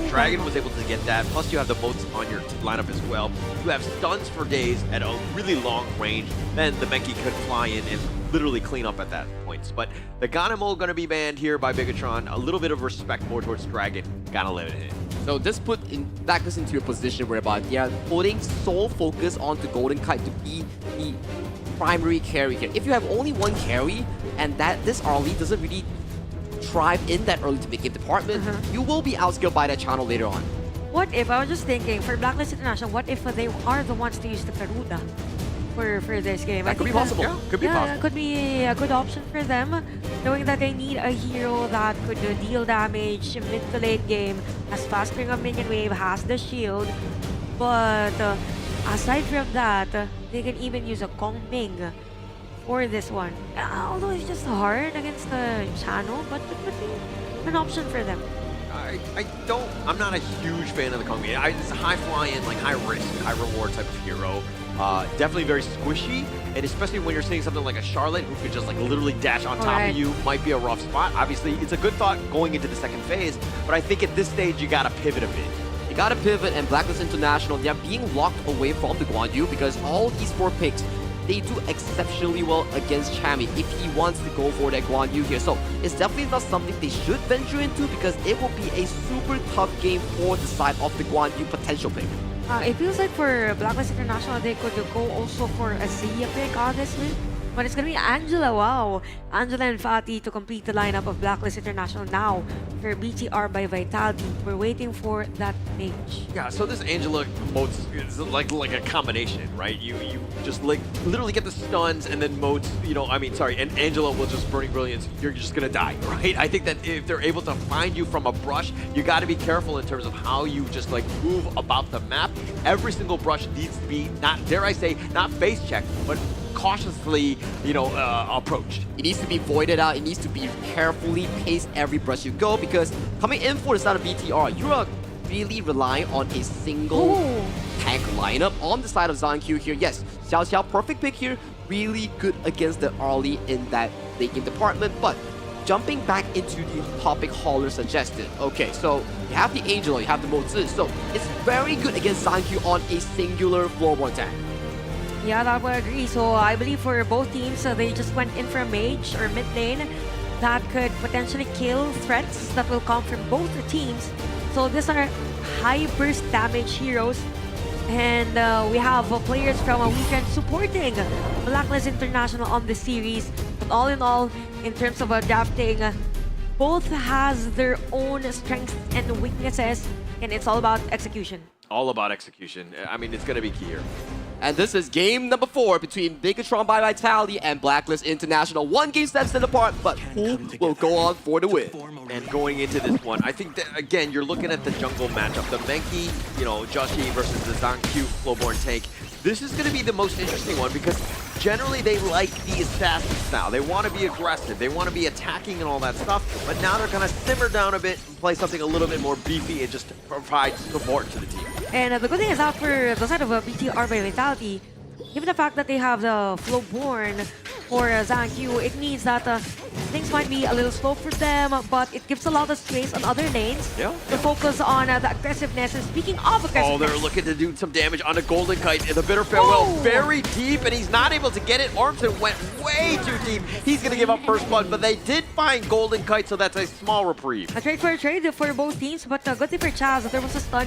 Dragon was able to get that, plus you have the boats on your lineup as well. You have stuns for days at a really long range. Then the Menki could fly in and literally clean up at that point. But the Ganemo going to be banned here by Bigetron. A little bit of respect more towards Dragon. Gotta limit it. So this put Blacklist into a position whereby they are putting sole focus onto Golden Kite to be the primary carry here. If you have only one carry and that this Arlie doesn't really thrive in that early to mid-game department, you will be outskilled by that Channel later on. What if, I was just thinking, for Blacklist International, what if they are the ones to use the Garuda for this game? That could be possible. Yeah, could be possible. That could be a good option for them, knowing that they need a hero that could deal damage mid to late game, has fast ping of minion wave, has the shield. But aside from that, they can even use a Kong Ming for this one. Although it's just hard against the Channel, but it could be an option for them. I'm not a huge fan of the Kong Ming. It's a high flying, like high risk, high reward type of hero. Definitely very squishy, and especially when you're seeing something like a Charlotte who could just like literally dash on top of you, might be a rough spot. Obviously, it's a good thought going into the second phase, but I think at this stage you gotta pivot a bit. You gotta pivot, and Blacklist International, they are being locked away from the Guan Yu because all these 4 picks they do exceptionally well against Chami if he wants to go for that Guan Yu here. So it's definitely not something they should venture into because it will be a super tough game for the side of the Guan Yu potential pick. It feels like for Blacklist International, they could go also for a Zia pick, honestly. But it's gonna be Angela, wow. Angela and Fatih to complete the lineup of Blacklist International now for BTR by Vitality. We're waiting for that mage. Yeah, so this Angela modes is like a combination, right? You just like literally get the stuns and then modes, and Angela will just Burning Brilliance, you're just gonna die, right? I think that if they're able to find you from a brush, you gotta be careful in terms of how you just like move about the map. Every single brush needs to be, not, dare I say, not face checked, but cautiously, approached. It needs to be voided out. It needs to be carefully paced every brush you go because coming in for the side of BTR, you are really relying on a single tank lineup on the side of ZhanQ here. Yes, Xiao Xiao, perfect pick here. Really good against the early in that late game department, but jumping back into the topic Holler suggested. Okay, so you have the Angela, you have the Mozi, so it's very good against ZhanQ on a singular floorboard tank. Yeah, that would agree. So I believe for both teams, they just went in for a mage or mid lane that could potentially kill threats that will come from both the teams. So these are high burst damage heroes. And we have players from Wetrnd supporting Blacklist International on the series. But all in all, in terms of adapting, both has their own strengths and weaknesses. And it's all about execution. All about execution. I mean, it's going to be key here. And this is game number 4 between Bigetron by Vitality and Blacklist International. 1 game steps apart, but who will go on for the win? And going into this one, I think that, again, you're looking at the jungle matchup. The Menki, Joshi versus the ZhanQ Flowborn tank. This is going to be the most interesting one because generally they like the assassin style. They want to be aggressive. They want to be attacking and all that stuff. But now they're going to simmer down a bit and play something a little bit more beefy and just provide support to the team. And the good thing is that for the side of BTR by Vitality, given the fact that they have the Flowborn for ZhanQ, it means that things might be a little slow for them, but it gives a lot of space on other lanes to focus on the aggressiveness. And speaking of aggressiveness... Oh, they're looking to do some damage on a Golden Kite. The Bitter Farewell very deep, and he's not able to get it. Armson went way too deep. He's going to give up first blood, but they did find Golden Kite, so that's a small reprieve. A trade for a trade for both teams, but good thing for Chaz, there was a stun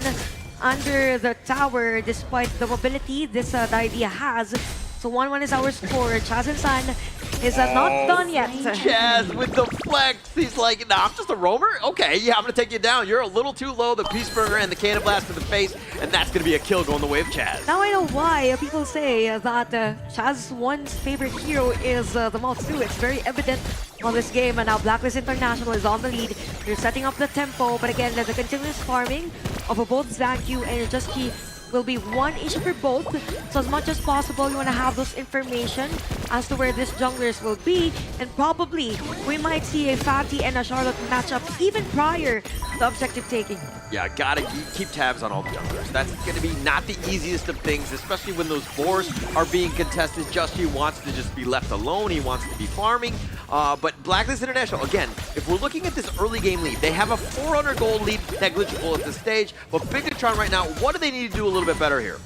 under the tower despite the mobility this the idea has. So 1-1 is our score. Chaz and San is not done yet. Chaz with the flex. He's like, nah, I'm just a roamer? Okay, yeah, I'm going to take you down. You're a little too low. The Peace Burger and the Cannon Blast to the face, and that's going to be a kill going the way of Chaz. Now I know why people say that Chaz's one's favorite hero is the Mouse 2. It's very evident on this game, and now Blacklist International is on the lead. They're setting up the tempo, but again, the continuous farming of both ZhanQ and Jusky will be one issue for both. So as much as possible, you want to have those information as to where these junglers will be, and probably we might see a Fatih and a Charlotte matchup even prior to objective taking. Yeah, gotta keep tabs on all the junglers. That's gonna be not the easiest of things, especially when those boars are being contested. Justy wants to just be left alone. He wants to be farming. But Blacklist International, again, if we're looking at this early game lead, they have a 400 gold lead, negligible at this stage. But Bigetron right now, what do they need to do a little bit better here?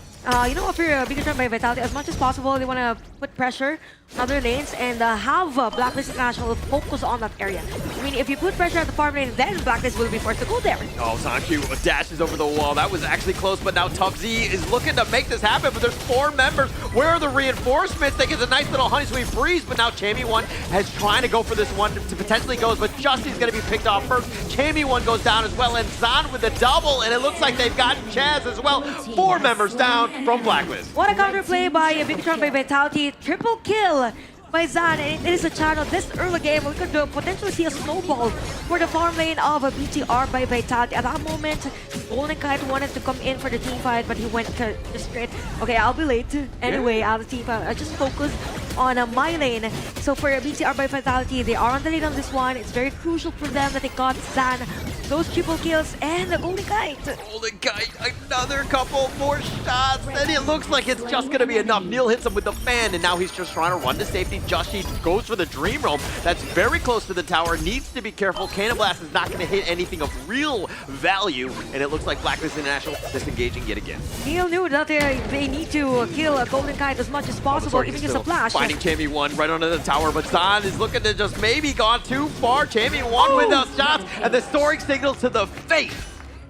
You know, for Bigetron by Vitality, as much as possible, they want to put pressure on other lanes and have Blacklist International focus on that area. I mean, if you put pressure at the farm lane, then Blacklist will be forced to go there. Oh, ZhanQ dashes over the wall. That was actually close, but now Tubzy is looking to make this happen, but there's 4 members. Where are the reinforcements? They get a nice little honey sweet breeze, but now Chammy1 has trying to go for this one to potentially goes, but Justy's going to be picked off first. Chammy1 goes down as well, and Zhan with the double, and it looks like they've got Chaz as well. 4 members down from Blacklist. What a counterplay by Bigetron by Vitality. Triple kill by Zhan, and it is a channel this early game. We could potentially see a snowball for the farm lane of BTR by Vitality. At that moment, Golden Kite wanted to come in for the team fight, but he went just straight. Okay, I'll be late. Anyway, out of the team fight. I just focused on my lane. So for BTR by Vitality, they are on the lead on this one. It's very crucial for them that they got Zhan those triple kills and the golden kite. Golden Kite, another couple more shots, and it looks like it's just gonna be enough. Neil hits him with the fan, and now he's just trying to run to safety. Joshi goes for the Dream Roam. That's very close to the tower, needs to be careful. Cannon Blast is not gonna hit anything of real value, and it looks like Blacklist International disengaging yet again. Neil knew that they need to kill a golden kite as much as possible, even just a flash. Finding Chammy 1 right under the tower, but Zan is looking to just maybe gone too far. Chammy 1 with those shots, and the soaring signal to the face.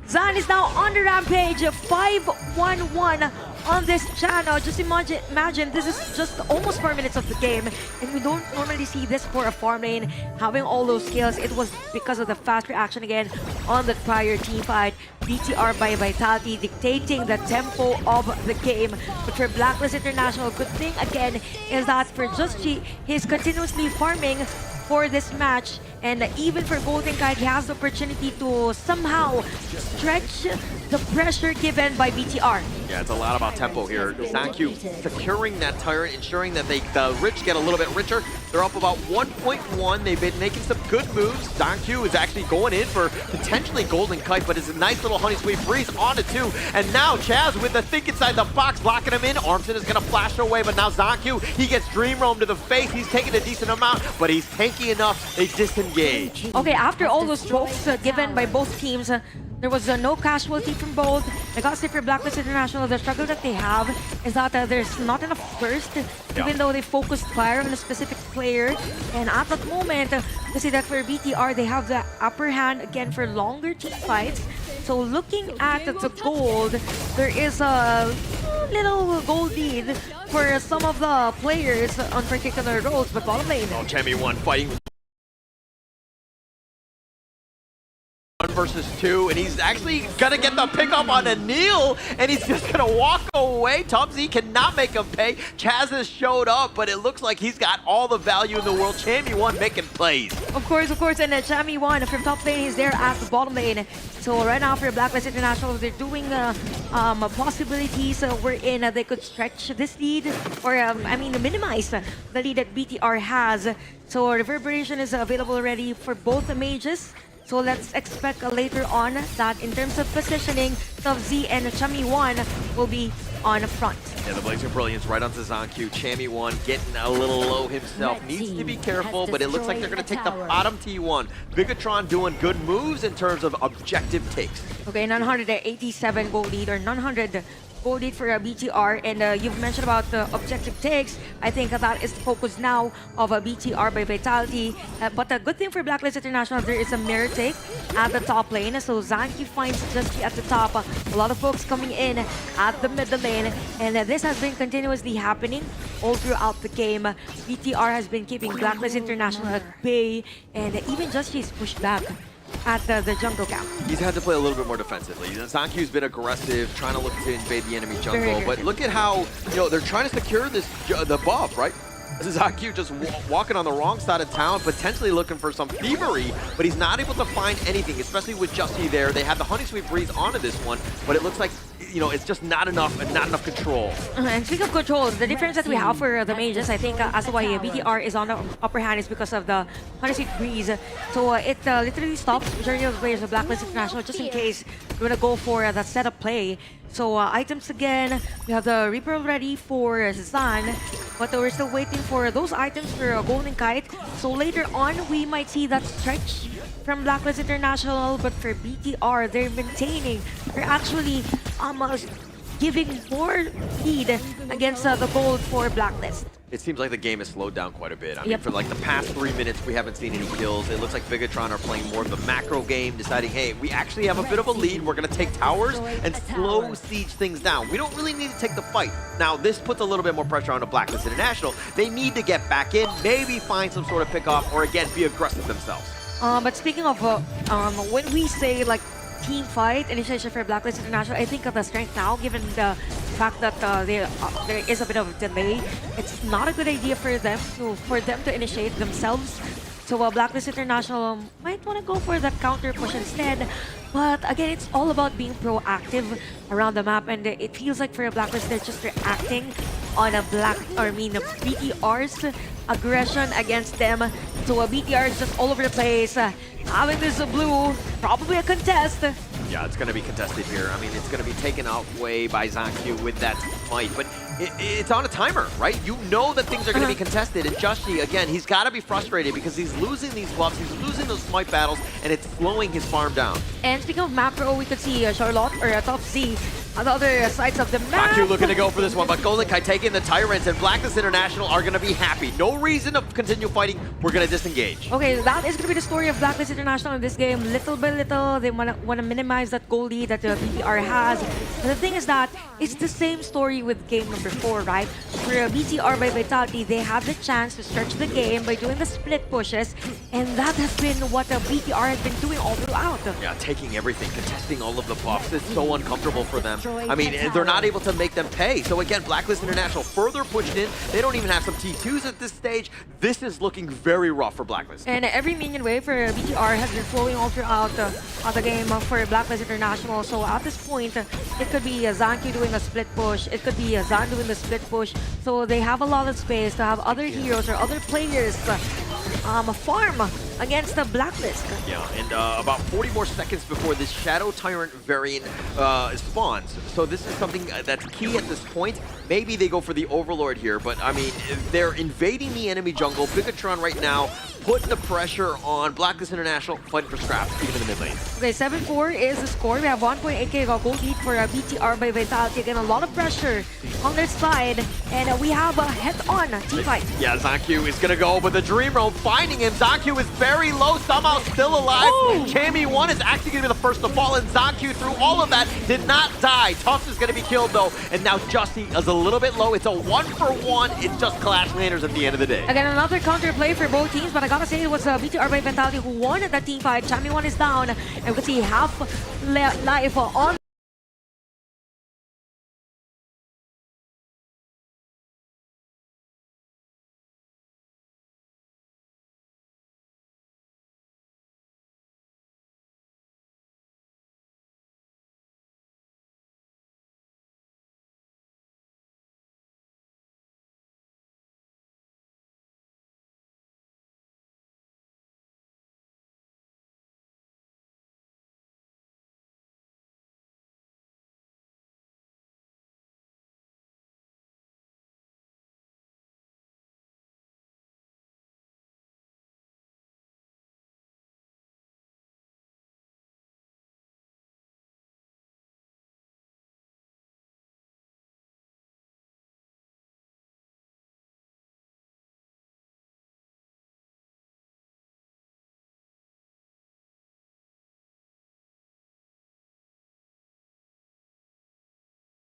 Zan is now on the rampage, 5-1-1 on this channel. Just imagine this is just almost 4 minutes of the game, and we don't normally see this for a farm lane having all those skills. It was because of the fast reaction again on the prior team fight. BTR by Vitality dictating the tempo of the game. But for Blacklist International, good thing again is that for Justy, he's continuously farming for this match, and even for Golden Kite, he has the opportunity to somehow stretch the pressure given by BTR. Yeah, it's a lot about tempo here. Zankyu securing that turret, ensuring that the rich get a little bit richer. They're up about 1.1. They've been making some good moves. Zankyu is actually going in for potentially Golden Kite, but it's a nice little Honey Sweet Breeze onto 2. And now Chaz with the think inside the box, locking him in. Armson is going to flash away, but now Zankyu, he gets Dream Roam to the face. He's taking a decent amount, but he's tanky enough. They disengage. Okay, after all those strokes given by both teams, there was no casualty from both. I gotta say for Blacklist International, the struggle that they have is that there's not enough burst, even though they focused fire on a specific player. And at that moment, to see that for BTR, they have the upper hand again for longer team fights. So looking at the gold, there is a little gold lead for some of the players on particular roles, but bottom lane. Oh, Chammy 1 fighting 1 versus 2, and he's actually gonna get the pickup on a Neil, and he's just gonna walk away. Tubsy cannot make him pay. Chaz has showed up, but it looks like he's got all the value in the world. Chammy 1 making plays. Of course, and Chammy 1 from top lane is there at the bottom lane. So right now for Blacklist International, they're doing possibilities wherein they could stretch this lead, or minimize the lead that BTR has. So Reverberation is available already for both the mages. So let's expect later on that in terms of positioning, Tubsy and Chammy 1 will be on front. Yeah, the Blazing Brilliance right onto Zankyu. Chammy 1 getting a little low himself. Needs to be careful, but it looks like they're going to take the bottom T1. Bigetron doing good moves in terms of objective takes. Okay, 987 gold lead, or 900 gold lead for BTR, and you've mentioned about the objective takes. I think that is the focus now of BTR by Vitality. But the good thing for Blacklist International, there is a mirror take at the top lane. So Zankyu finds Justy at the top. A lot of folks coming in at the middle lane, and this has been continuously happening all throughout the game. BTR has been keeping Blacklist International at bay, and even Justy is pushed back at the jungle camp. He's had to play a little bit more defensively. Zankyu's been aggressive, trying to look to invade the enemy jungle, but look at how, they're trying to secure the buff, right? Zankyu just walking on the wrong side of town, potentially looking for some thievery, but he's not able to find anything, especially with Justy there. They have the Honey Sweet Breeze onto this one, but it looks like, it's just not enough and not enough control. And speaking of control, the difference that we have for the mages, I think as to why BTR is on the upper hand is because of the Honey Sweet Breeze. So it literally stops majority of the players of Blacklist International just in case we're gonna go for that setup play. So items again, we have the Reaper ready for Zan, but we're still waiting for those items for Golden Kite. So later on, we might see that stretch from Blacklist International, but for BTR, they're maintaining. They're actually almost giving more lead against the gold for Blacklist. It seems like the game has slowed down quite a bit. I mean, for like the past 3 minutes, we haven't seen any kills. It looks like Bigetron are playing more of the macro game, deciding, hey, we actually have a bit of a lead. We're going to take towers and slow siege things down. We don't really need to take the fight. Now, this puts a little bit more pressure on the Blacklist International. They need to get back in, maybe find some sort of pickoff, or again, be aggressive themselves. But speaking of, when we say like team fight initiation for Blacklist International, I think of the strength now, given the fact that there is a bit of a delay, it's not a good idea for them to initiate themselves. So Blacklist International might want to go for that counter push instead. But again, it's all about being proactive around the map, and it feels like for Blacklist, they're just reacting on BTR's aggression against them. So BTR is just all over the place. Having this blue, probably a contest. Yeah, it's going to be contested here. I mean, it's going to be taken away by ZanQ with that smite, but it's on a timer, right? You know that things are going to be contested, and Joshi, again, he's got to be frustrated because he's losing these buffs, he's losing those smite battles, and it's slowing his farm down. And speaking of macro, we could see Charlotte or Top C on the other sides of the map. ZanQ looking to go for this one, but Golden Kai taking the Tyrants, and Blacklist International are going to be happy. No reason to continue fighting. We're going to disengage. Okay, that is going to be the story of Blacklist International in this game. Little by little, they want to minimize that goal lead that the BTR has. But the thing is that it's the same story with game number 4, right? For BTR by Vitality, they had the chance to stretch the game by doing the split pushes, and that has been what the BTR has been doing all throughout. Yeah, taking everything, contesting all of the buffs. It's so uncomfortable for them. I mean, they're not able to make them pay. So again, Blacklist International further pushed in. They don't even have some T2s at this stage. This is looking very rough for Blacklist. And every minion wave for BTR has been flowing all throughout the game for Blacklist International. So at this point, it could be ZanQ doing a split push. It could be Zan doing the split push. So they have a lot of space to have other heroes or other players farm against the Blacklist. Yeah, and about 40 more seconds before this Shadow Tyrant variant spawns. So this is something that's key at this point. Maybe they go for the Overlord here, but I mean, they're invading the enemy jungle. Bigetron right now putting the pressure on Blacklist International, fighting for scraps, even in the mid lane. Okay, 7-4 is the score. We have 1.8k gold lead for BTR by Vitality. Again, a lot of pressure on their side, and we have a head-on team fight. Yeah, ZanQ is gonna go, but the Dream Realm finding him. ZanQ is very low, somehow still alive. Chami1 is actually gonna be the first to fall, and ZanQ through all of that did not die. Tufts is gonna be killed though, and now Justy is a little bit low. It's a 1-for-1. It's just Clash Landers at the end of the day. Again, another counter play for both teams, but I gotta say it was BTR by Vitality who won the team fight. Chami1 is down, and we can see half life on.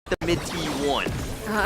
The mid T1.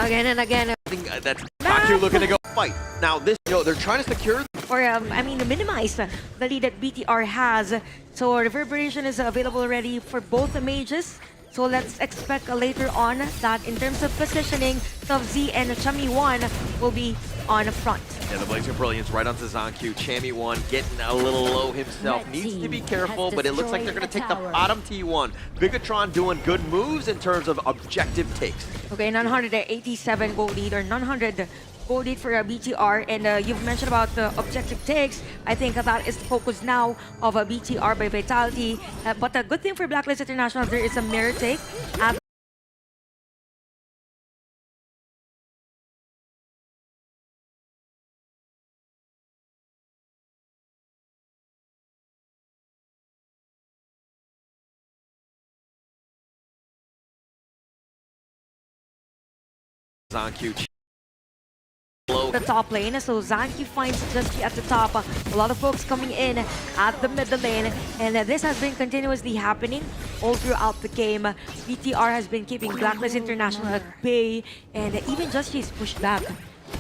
Again and again. That's ZanQ looking to go fight. Now this, they're trying to secure. Or, minimize the lead that BTR has. So Reverberation is available already for both the mages. So let's expect later on that in terms of positioning, Z and Chami1 will be on front. Yeah, the Blazing Brilliance right onto ZanQ. Chami1 getting a little low himself. Needs to be careful, but it looks like they're going to take the bottom T1. Bigetron doing good moves in terms of objective takes. Okay, 987 gold lead, or 900 gold lead for BTR, and you've mentioned about the objective takes. I think that is the focus now of BTR by Vitality. But the good thing for Blacklist International, there is a mirror take. ZanQ. The top lane, so ZanQ finds just at the top. A lot of folks coming in at the middle lane, and this has been continuously happening all throughout the game. BTR has been keeping Blacklist International at bay, and even just she's pushed back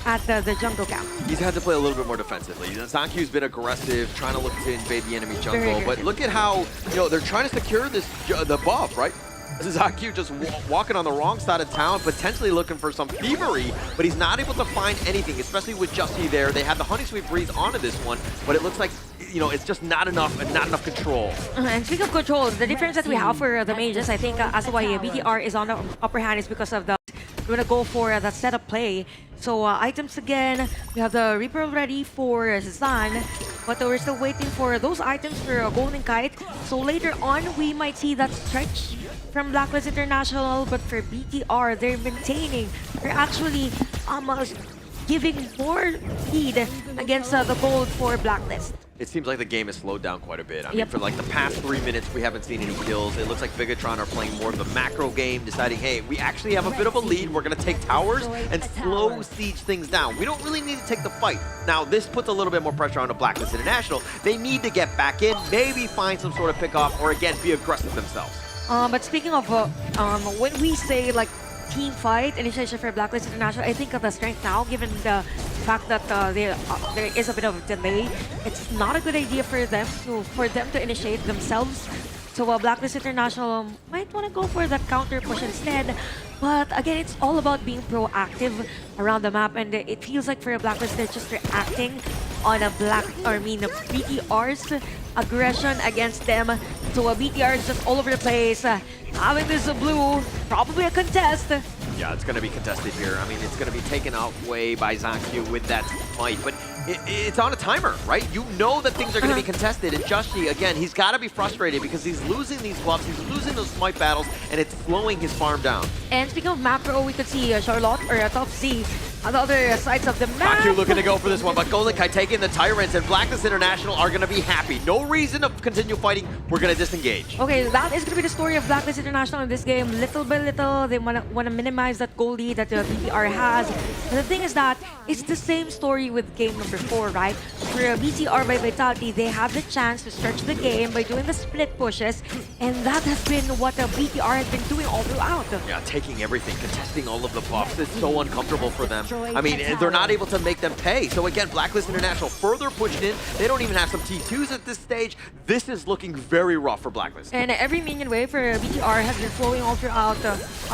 at the jungle camp. He's had to play a little bit more defensively. ZanQ's been aggressive, trying to look to invade the enemy jungle, but look at how they're trying to secure the buff, right? ZanQ just walking on the wrong side of town, potentially looking for some thievery, but he's not able to find anything, especially with Justy there. They have the Honey Sweet Breeze onto this one, but it looks like, it's just not enough control. And speaking of control, the difference that we have for the mages, I think as to why BTR is on the upper hand is because of the we're gonna go for that setup play. So items again, we have the Reaper ready for Zan, but we're still waiting for those items for Golden Kite. So later on, we might see that stretch from Blacklist International, but for BTR, they're maintaining. They're actually almost giving more lead against the gold for Blacklist. It seems like the game has slowed down quite a bit. I mean, for like the past 3 minutes, we haven't seen any kills. It looks like Bigetron are playing more of the macro game, deciding, hey, we actually have a bit of a lead. We're going to take towers and slow siege things down. We don't really need to take the fight. Now, this puts a little bit more pressure on the Blacklist International. They need to get back in, maybe find some sort of pickoff, or again, be aggressive themselves. But speaking of, when we say like team fight initiation for Blacklist International, I think of the strength now, given the fact that there is a bit of a delay, it's not a good idea for them to initiate themselves. So Blacklist International might want to go for that counter push instead. But again, it's all about being proactive around the map, and it feels like for Blacklist, they're just reacting on a BTR's aggression against them. So BTR is just all over the place. Having this blue, probably a contest. Yeah, it's going to be contested here. I mean, it's going to be taken away by ZanQ with that fight, but it's on a timer, right? You know that things are going to be contested, and Joshi, again, he's got to be frustrated because he's losing these buffs, he's losing those smite battles, and it's slowing his farm down. And speaking of macro, we could see Charlotte, or Top C, on the other sides of the map. ZanQ looking to go for this one, but Golden Kai taking the Tyrants, and Blacklist International are going to be happy. No reason to continue fighting. We're going to disengage. Okay, that is going to be the story of Blacklist International in this game. Little by little, they want to minimize that goal lead that the BTR has. But the thing is that it's the same story with game number 4, right? For BTR by Vitality, they have the chance to stretch the game by doing the split pushes, and that has been what the BTR has been doing all throughout. Yeah, taking everything, contesting all of the buffs. It's so uncomfortable for them. I mean, they're not able to make them pay. So again, Blacklist International further pushed in. They don't even have some T2s at this stage. This is looking very rough for Blacklist. And every minion wave for BTR has been flowing all throughout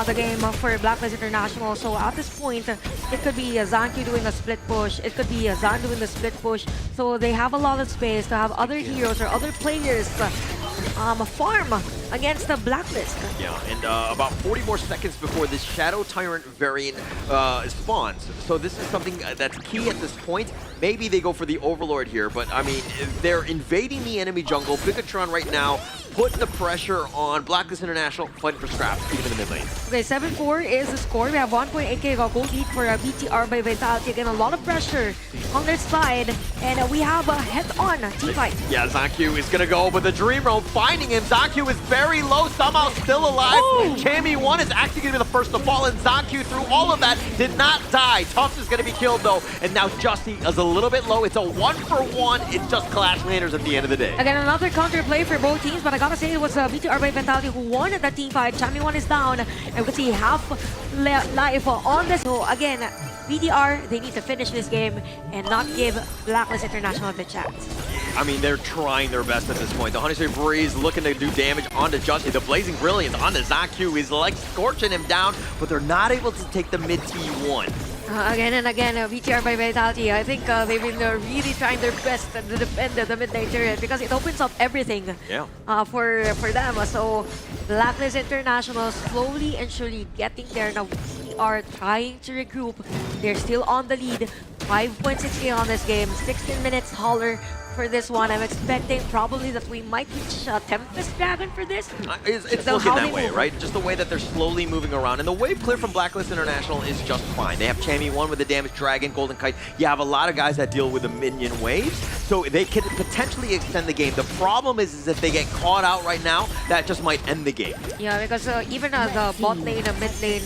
the game for Blacklist International. So at this point, it could be ZanQ doing a split push. It could be Zan doing the split push. So they have a lot of space to have other heroes or other players farm against the Blacklist. Yeah, and about 40 more seconds before this Shadow Tyrant variant spawns. So this is something that's key at this point. Maybe they go for the Overlord here, but I mean, they're invading the enemy jungle. Bigetron right now putting the pressure on Blacklist International, fighting for scraps, even in the mid lane. Okay, 7-4 is the score. We have 1.8k gold lead for BTR by Vitality. Again, a lot of pressure on their side, and we have a head-on team fight. Yeah, ZanQ is gonna go with the Dream Roam, finding him. ZanQ is very low, somehow still alive. Chami1 is actually gonna be the first to fall, and ZanQ through all of that did not die. Tufts is gonna be killed though, and now Justy is a little bit low. It's a 1-for-1. It's just Clash Landers at the end of the day. Again, another counter play for both teams, but I gotta say it was BTR by Vitality who won that team fight. Chami1 is down, and we can see half life on this. So again, BTR, they need to finish this game and not give Blacklist International the chance. I mean, they're trying their best at this point. The Honeysuckle Breeze looking to do damage onto Justy. The Blazing Brilliance onto ZanQ is like scorching him down, but they're not able to take the mid T1. Again and again, BTR by Vitality. I think they've been really trying their best to defend the mid-lane turret because it opens up everything for them. So Blacklist International slowly and surely getting there. Now we are trying to regroup. They're still on the lead. 5.6k on this game. 16 minutes holler for this one. I'm expecting probably that we might reach Tempest Dragon for this. It's looking that way, right? Just the way that they're slowly moving around. And the wave clear from Blacklist International is just fine. They have Chami1 with the damage, Dragon, Golden Kite. You have a lot of guys that deal with the minion waves, so they could potentially extend the game. The problem is if they get caught out right now, that just might end the game. Yeah, because even the bot lane, mid lane,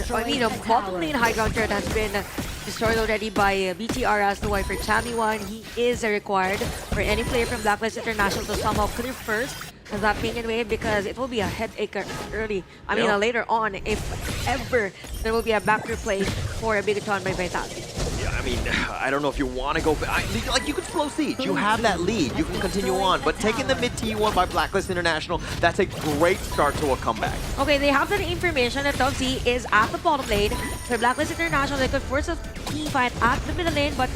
bottom lane high ground turret has been destroyed already by BTR as the wife for Chami1. He is required for any player from Blacklist International to somehow clear first that minion wave because it will be a headache early. I mean, later on, if ever there will be a backdoor play for a Bigetron by Vitality. Yeah, I mean, I don't know if you want to go... like, you could slow siege. You have that lead. You can continue on. But taking the mid T1 by Blacklist International, that's a great start to a comeback. Okay, they have the information that Tufts is at the bottom lane. For Blacklist International, they could force a team fight at the middle lane, but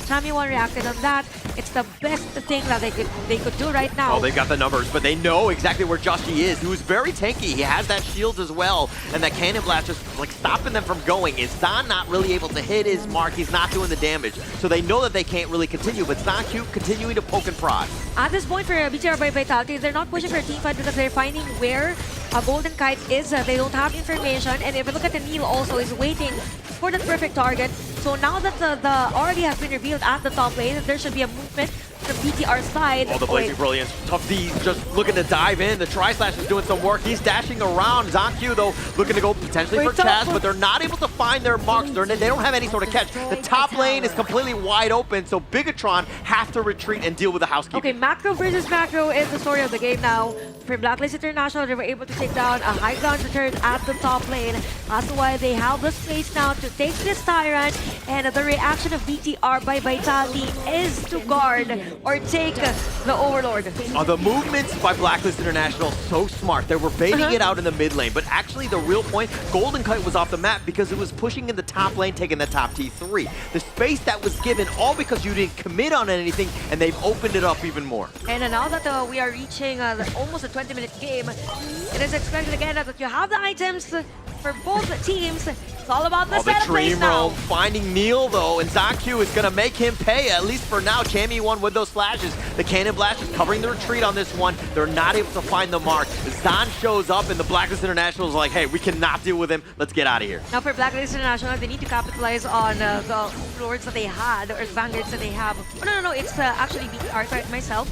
Chami1 reacted on that. It's the best thing that they could do right now. Oh, they've got the numbers, but they know exactly where Joshi is, who's very tanky. He has that shield as well, and that cannon blast just like stopping them from going. Is Zan not really able to hit his mark? He's not doing the damage, so they know that they can't really continue, but ZanQ continuing to poke and prod. At this point for BTR by Vitality, they're not pushing for a team fight because they're finding where a Golden Kite is. They don't have information, and if you look at the Neil also is waiting for the perfect target. So now that the already has been revealed at the top lane, there should be a movement from BTR side. Oh, the Blazing Brilliance. Tough D just looking to dive in. The Tri-Slash is doing some work. He's dashing around. ZanQ, though, looking to go potentially for Chaz, but they're not able to find their marks. They don't have any sort of catch. The top lane is completely wide open, so Bigetron have to retreat and deal with the housekeeping. Okay, macro versus macro is the story of the game now. For Blacklist International, they were able to take down a high ground return at the top lane. That's why they have the space now to take this Tyrant, and the reaction of BTR by Vitality is to guard or take the Overlord. The movements by Blacklist International, so smart. They were baiting it out in the mid lane, but actually the real point, Golden Kite was off the map because it was pushing in the top lane, taking the top T3. The space that was given, all because you didn't commit on anything, and they've opened it up even more. And now that we are reaching almost a 20-minute game, it is expected again that you have the items for both teams. It's all about the setup Dream now. Roam finding Neil though, and ZanQ is gonna make him pay, at least for now. Chammy won with those flashes. The Cannon Blast is covering the retreat on this one. They're not able to find the mark. Zan shows up and the Blacklist International is like, hey, we cannot deal with him. Let's get out of here. Now for Blacklist International, they need to capitalize on the lords that they had, or the vanguards that they have. Oh, no, it's actually BTR, correct myself.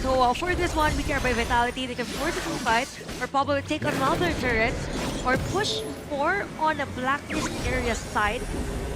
So for this one, BTR by Vitality, they can force a full fight, or probably take another turret, or push more on the Blacklist area side.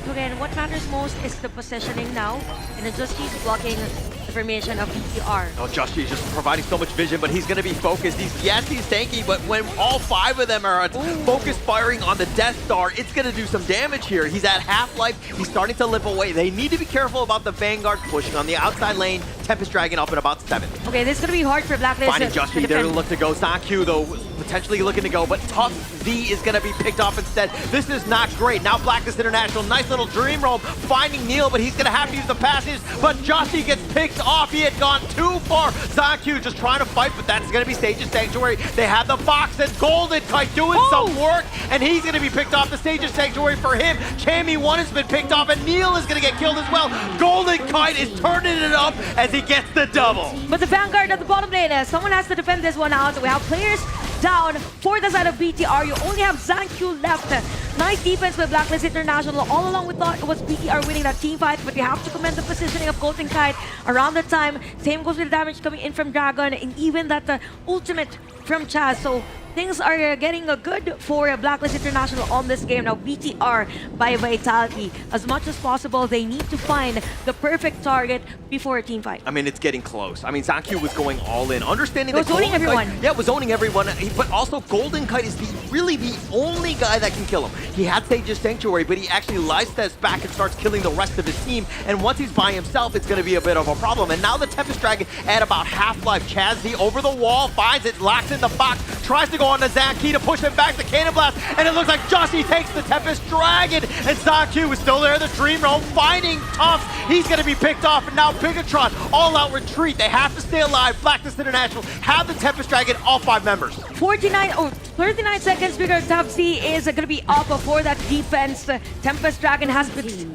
So again, what matters most is the positioning now, and then just keep blocking the formation of BTR. Oh, Joshi is just providing so much vision, but he's going to be focused. He's tanky, but when all 5 of them are focused firing on the Death Star, it's going to do some damage here. He's at half-life. He's starting to limp away. They need to be careful about the Vanguard pushing on the outside lane. Tempest Dragon up at about 7. Okay, this is going to be hard for Blacklist. Finding Joshi, they're going to look to go. ZanQ, though, potentially looking to go, but Tough Z is going to be picked off instead. This is not great. Now Blacklist International, nice little Dream Roam, finding Neil, but he's going to have to use the passages, but Joshi gets picked off. He had gone too far. ZanQ just trying to fight, but that's going to be Sage's Sanctuary. They have the box, and Golden Kite doing some work, and he's going to be picked off. The Sage's Sanctuary for him. Chammy 1 has been picked off, and Neil is going to get killed as well. Golden Kite is turning it up as he gets the double. But the Vanguard at the bottom lane, someone has to defend this one out. So we have players down for the side of BTR. You only have ZanQ left. Nice defense by Blacklist International. All along we thought it was BTR winning that team fight, but you have to commend the positioning of Golden Kite around the time. Same goes with the damage coming in from Dragon, and even that ultimate from Chaz. So things are getting good for Blacklist International on this game. Now BTR by Vitality, as much as possible, they need to find the perfect target before a team fight. I mean, it's getting close. I mean, ZanQ was going all in, understanding that zoning everyone. Yeah, was zoning everyone, but also Golden Kite is really the only guy that can kill him. He had Sage's Sanctuary, but he actually light steps back and starts killing the rest of his team, and once he's by himself, it's going to be a bit of a problem. And now the Tempest Dragon at about half-life. Chaz over the wall, finds it, locks in the box, tries to go on to ZanQ to push him back, the Cannon Blast, and it looks like Joshi takes the Tempest Dragon, and ZanQ is still there, the Dream Roam, finding Tufts. He's going to be picked off, and now Bigetron, all-out retreat. They have to stay alive. Blacklist International have the Tempest Dragon, all 5 members. 39 seconds because Tuftsy is going to be up for that defense. Tempest Dragon has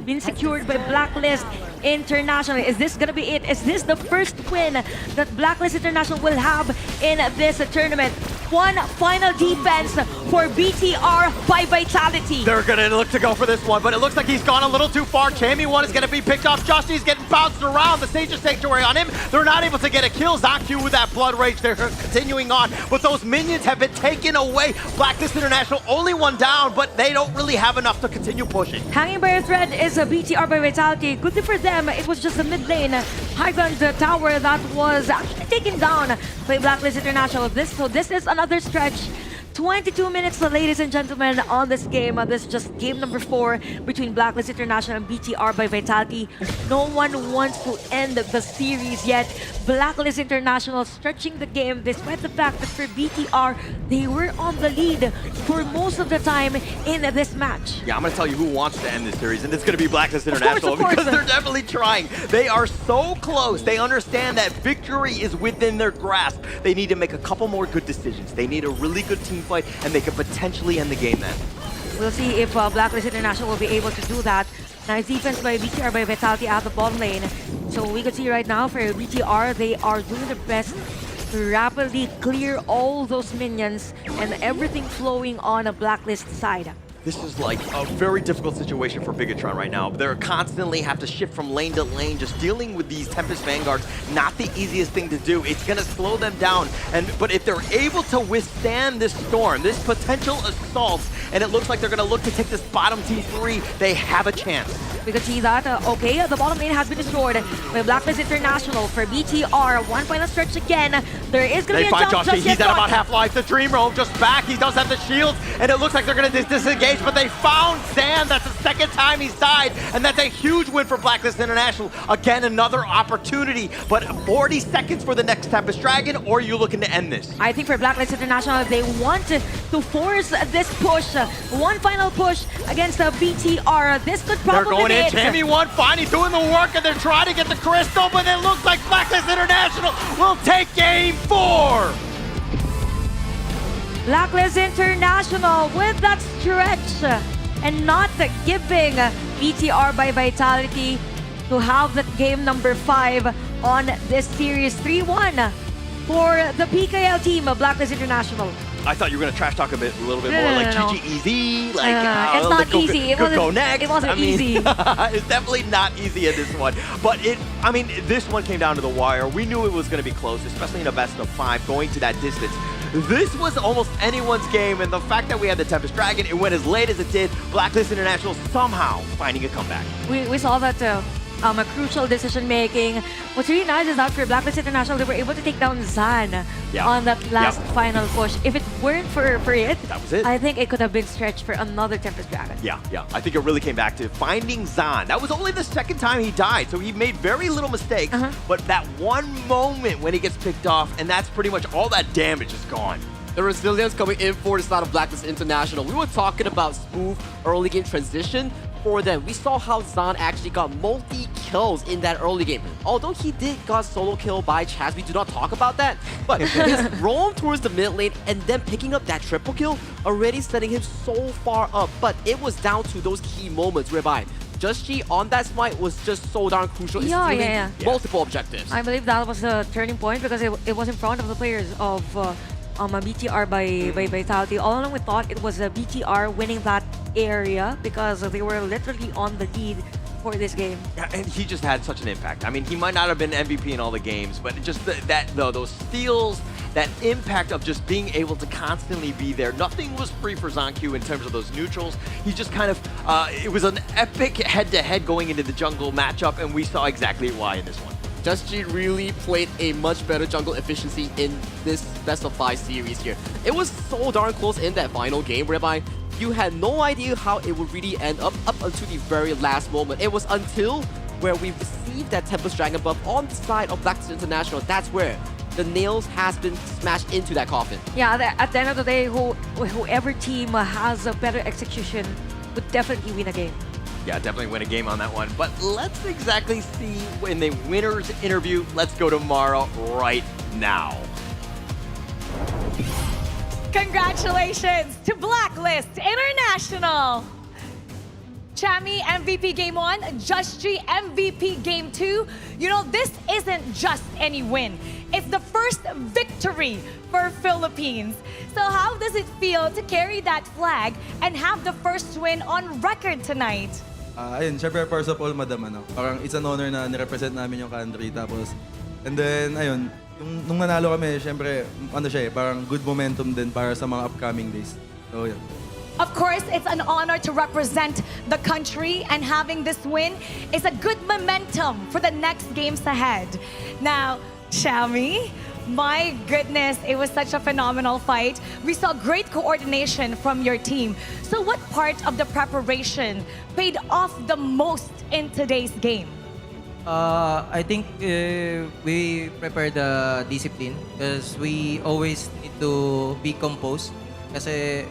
been secured by Blacklist International. Is this going to be it? Is this the first win that Blacklist International will have in this tournament? One final defense for BTR by Vitality. They're going to look to go for this one, but it looks like he's gone a little too far. Chammy 1 is going to be picked off. Joshi's getting bounced around. The Sage's Sanctuary on him. They're not able to get a kill. ZanQ with that Blood Rage. They're continuing on, but those minions have been taken away. Blacklist International only 1 down, but they don't really have enough to continue pushing. Hanging by a thread is a BTR by Vitality. Good thing for them, it was just a mid lane high ground tower that was actually taken down by Blacklist International. So this is another stretch to 22 minutes, ladies and gentlemen, on this game. This is just game number 4 between Blacklist International and BTR by Vitality. No one wants to end the series yet. Blacklist International stretching the game despite the fact that for BTR, they were on the lead for most of the time in this match. Yeah, I'm going to tell you who wants to end this series, and it's going to be Blacklist International because they're definitely trying. They are so close. They understand that victory is within their grasp. They need to make a couple more good decisions. They need a really good team fight, and they could potentially end the game then. We'll see if Blacklist International will be able to do that. Nice defense by BTR by Vitality at the bottom lane. So we can see right now for BTR, they are doing their best to rapidly clear all those minions and everything flowing on a Blacklist side. This is like a very difficult situation for Bigetron right now. They're constantly have to shift from lane to lane, just dealing with these Tempest Vanguards. Not the easiest thing to do. It's gonna slow them down. But if they're able to withstand this storm, this potential assault, and it looks like they're gonna look to take this bottom T3, they have a chance. We can see that, okay, the bottom lane has been destroyed by Blacklist International for BTR. One final stretch again. There is going to be a jump. They find Josh, he's at about half-life. The Dream Roam just back. He does have the shields, and it looks like they're going to disengage, but they found Zan. That's the second time he's died, and that's a huge win for Blacklist International. Again, another opportunity, but 40 seconds for the next Tempest Dragon, or are you looking to end this? I think for Blacklist International, they want to force this push. One final push against BTR. This could probably Tammy 1 finally doing the work, and they're trying to get the crystal, but it looks like Blacklist International will take game 4. Blacklist International with that stretch and not giving BTR by Vitality to have that game number 5 on this series. 3-1 for the PKL team of Blacklist International. I thought you were going to trash talk a little bit more, like GG easy, like it's not easy. It wasn't easy. It's definitely not easy in this one. But I mean, this one came down to the wire. We knew it was going to be close, especially in a best of 5, going to that distance. This was almost anyone's game, and the fact that we had the Tempest Dragon, it went as late as it did. Blacklist International somehow finding a comeback. We saw that a crucial decision making. What's really nice is that for Blacklist International, they were able to take down Zan on that last final push. If it weren't for it, that was it. I think it could have been stretched for another Tempest Dragon. Yeah. I think it really came back to finding Zan. That was only the second time he died, so he made very little mistakes. But that one moment when he gets picked off, and that's pretty much all that damage is gone. The resilience coming in for the side of Blacklist International. We were talking about smooth early game transition for them. We saw how Zan actually got multi-kills in that early game. Although he did got solo kill by Chaz, we do not talk about that. But his roam towards the mid lane and then picking up that triple kill already setting him so far up. But it was down to those key moments whereby Just G on that smite was just so darn crucial in stealing multiple objectives. I believe that was a turning point because it was in front of the players of BTR by Vitality. All along we thought it was BTR winning that area because they were literally on the lead for this game. Yeah, and he just had such an impact. I mean, he might not have been MVP in all the games, but just those steals, that impact of just being able to constantly be there. Nothing was free for ZonQ in terms of those neutrals. He just kind of, it was an epic head-to-head going into the jungle matchup, and we saw exactly why in this one. Just G really played a much better jungle efficiency in this best of 5 series here. It was so darn close in that final game whereby you had no idea how it would really end up until the very last moment. It was until where we received that Tempest Dragon buff on the side of Blacklist International. That's where the nails has been smashed into that coffin. Yeah, at the end of the day, whoever team has a better execution would definitely win a game. Yeah, definitely win a game on that one. But let's exactly see in the winner's interview. Let's go to Mara right now. Congratulations to Blacklist International! Chami MVP Game 1, Just G MVP Game 2. You know, this isn't just any win. It's the first victory for Philippines. So how does it feel to carry that flag and have the first win on record tonight? Ayun, syempre first of all, madam, parang it's an honor na nirepresent namin yung country. Tapos, and then, ayun, nung nanalo kami, syempre, parang good momentum din para sa mga upcoming days. So, yeah. Of course, it's an honor to represent the country, and having this win is a good momentum for the next games ahead. Now, Chami, My goodness, it was such a phenomenal fight. We saw great coordination from your team. So what part of the preparation paid off the most in today's game? I think we prepare the discipline because we always need to be composed. Kasi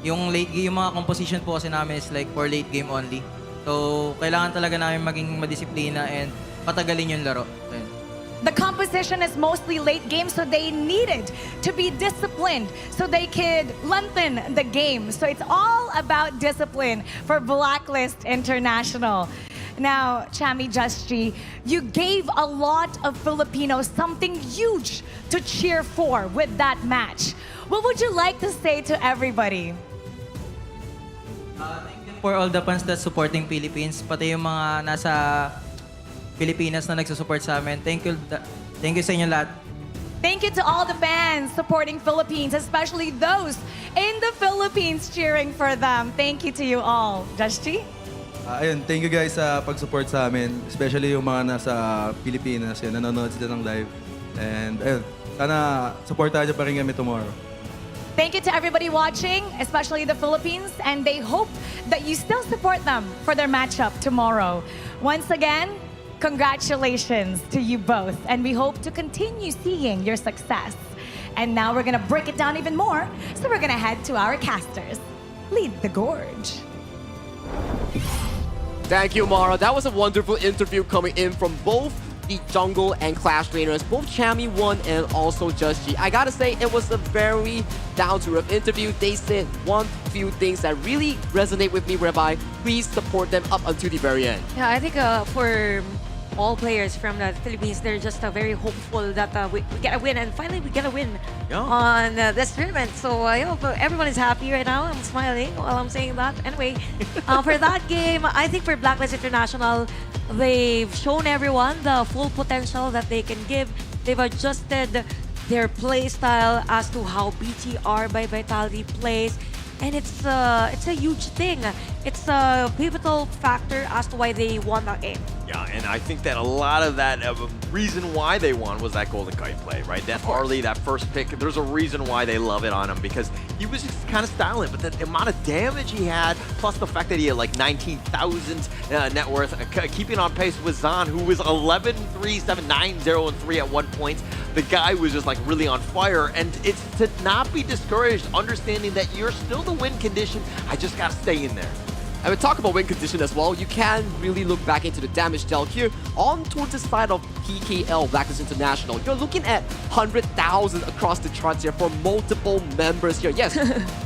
yung mga composition po kasi namin is like for late game only. So kailangan talaga namin maging madisiplina and patagalin yung laro. Ayun. The composition is mostly late game, so they needed to be disciplined so they could lengthen the game. So it's all about discipline for Blacklist International. Now, Chami Justri, you gave a lot of Filipinos something huge to cheer for with that match. What would you like to say to everybody? Thank you for all the fans that supporting Philippines, pati yung mga nasa Pilipinas na nagsusupport sa amin. Thank you sa inyo lahat. Thank you to all the fans supporting Philippines, especially those in the Philippines cheering for them. Thank you to you all. Justri? Ayun, thank you guys sa pag-support sa amin, especially yung mga nasa Pilipinas, yun, nanonood sila ng live. And ayun, sana supportahan niyo pa rin kami tomorrow. Thank you to everybody watching, especially the Philippines, and they hope that you still support them for their matchup tomorrow. Once again, congratulations to you both, and we hope to continue seeing your success. And now we're gonna break it down even more, so we're gonna head to our casters. Lead the Gorge. Thank you, Mara. That was a wonderful interview coming in from both the jungle and clash trainers, both Chami 1 and also Just G. I gotta say, it was a very down-to-earth interview. They said one few things that really resonate with me, whereby please support them up until the very end. Yeah, I think for all players from the Philippines, they're just very hopeful that we get a win, and finally we get a win on this tournament. So I hope everyone is happy right now. I'm smiling while I'm saying that. Anyway, for that game, I think for Blacklist International, they've shown everyone the full potential that they can give. They've adjusted their play style as to how BTR by Vitality plays. And it's a huge thing. It's a pivotal factor as to why they won that game. Yeah, and I think that a lot of that reason why they won was that Golden Kite play, right? That Harley, that first pick, there's a reason why they love it on him, because he was just kind of styling, but the amount of damage he had, plus the fact that he had like 19,000 net worth, keeping on pace with Zahn, who was 11, 3, 7, 9, 0, and 3 at one point. The guy was just like really on fire, and it's to not be discouraged, understanding that you're still the win condition. I just gotta stay in there. And we talk about win condition as well. You can really look back into the damage dealt here on towards the side of PKL, Blacklist International. You're looking at 100,000 across the charts here for multiple members here. Yes,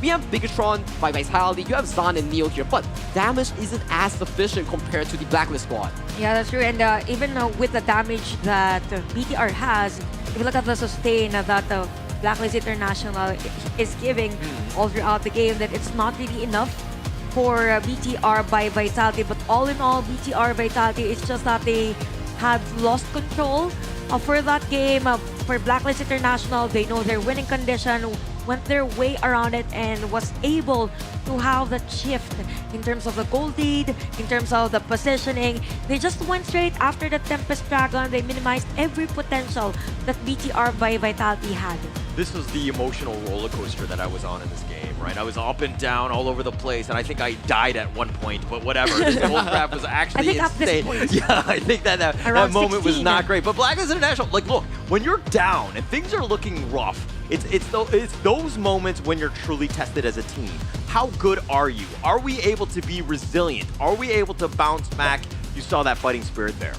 we have Bigetron by Vitality, you have Zahn and Neo here, but damage isn't as sufficient compared to the Blacklist squad. Yeah, that's true. And even with the damage that BTR has, if you look at the sustain that Blacklist International is giving all throughout the game, that it's not really enough for BTR by Vitality. But all in all, BTR Vitality, it's just that they had lost control for that game. For Blacklist International, they know their winning condition, went their way around it, and was able to have that shift in terms of the goal lead, in terms of the positioning. They just went straight after the Tempest Dragon. They minimized every potential that BTR by Vitality had. This was the emotional roller coaster that I was on in this game, right? I was up and down all over the place, and I think I died at one point, but whatever. This gold grab was actually insane. Yeah, I think that moment was not great. But Blacklist International, like, look, when you're down and things are looking rough, it's those moments when you're truly tested as a team. How good are you? Are we able to be resilient? Are we able to bounce back? You saw that fighting spirit there.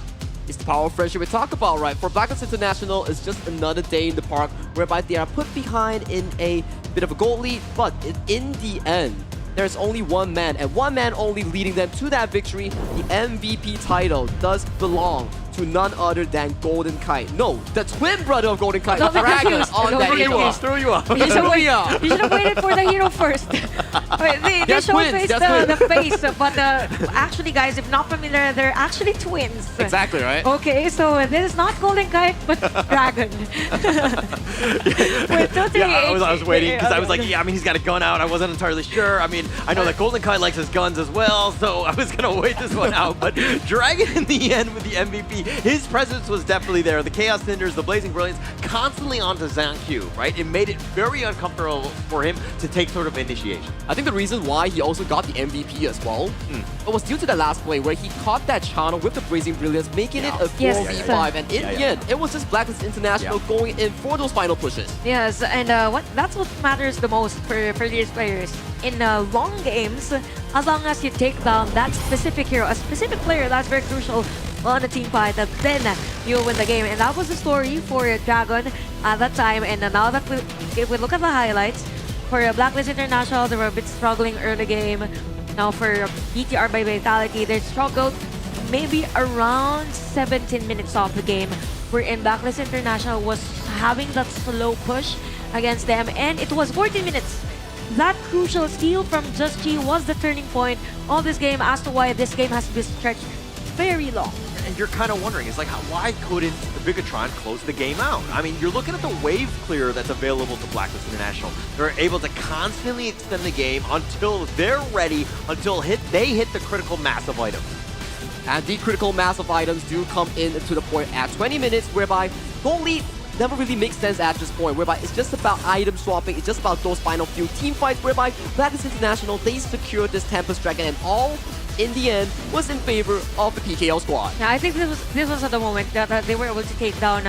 It's the power of friendship we talk about, right? For Blacklist International, it's just another day in the park whereby they are put behind in a bit of a goal lead, but in the end, there's only one man, and one man only leading them to that victory. The MVP title does belong to none other than Golden Kite. No, the twin brother of Golden Kite, Dragon, on that hero. Threw you off. You should have waited for the hero first. They showcased the face, but actually, guys, if not familiar, they're actually twins. Exactly, right? Okay, so this is not Golden Kite, but Dragon. I was waiting because I was like, yeah, I mean, he's got a gun out. I wasn't entirely sure. I mean, I know that Golden Kite likes his guns as well, so I was going to wait this one out. But Dragon in the end with the MVP. his presence was definitely there. The Chaos Cinders, the Blazing Brilliance, constantly onto Zankyu, right? It made it very uncomfortable for him to take sort of initiation. I think the reason why he also got the MVP as well, it was due to the last play where he caught that channel with the Blazing Brilliance, making it a 4v5, and in the end, it was just Blacklist International going in for those final pushes. Yes, and that's what matters the most for these players. In long games, as long as you take down that specific hero, a specific player, that's very crucial on a team fight, then you win the game. And that was the story for Dragon at that time. And now that if we look at the highlights, for Blacklist International, they were a bit struggling early game. Now for BTR by Vitality, they struggled maybe around 17 minutes of the game, wherein Blacklist International was having that slow push against them, and it was 14 minutes. That crucial steal from Just G was the turning point of this game as to why this game has been stretched very long. And you're kind of wondering, it's like, why couldn't the Bigetron close the game out? I mean, you're looking at the wave clear that's available to Blacklist International. They're able to constantly extend the game until they're ready, until they hit the critical mass of items. And the critical mass of items do come in to the point at 20 minutes, whereby goal lead never really makes sense at this point, whereby it's just about item swapping, it's just about those final few team fights, whereby Blacklist International, they secured this Tempest Dragon, and all in the end was in favor of the PKL squad. Yeah, I think this was at the moment that they were able to take down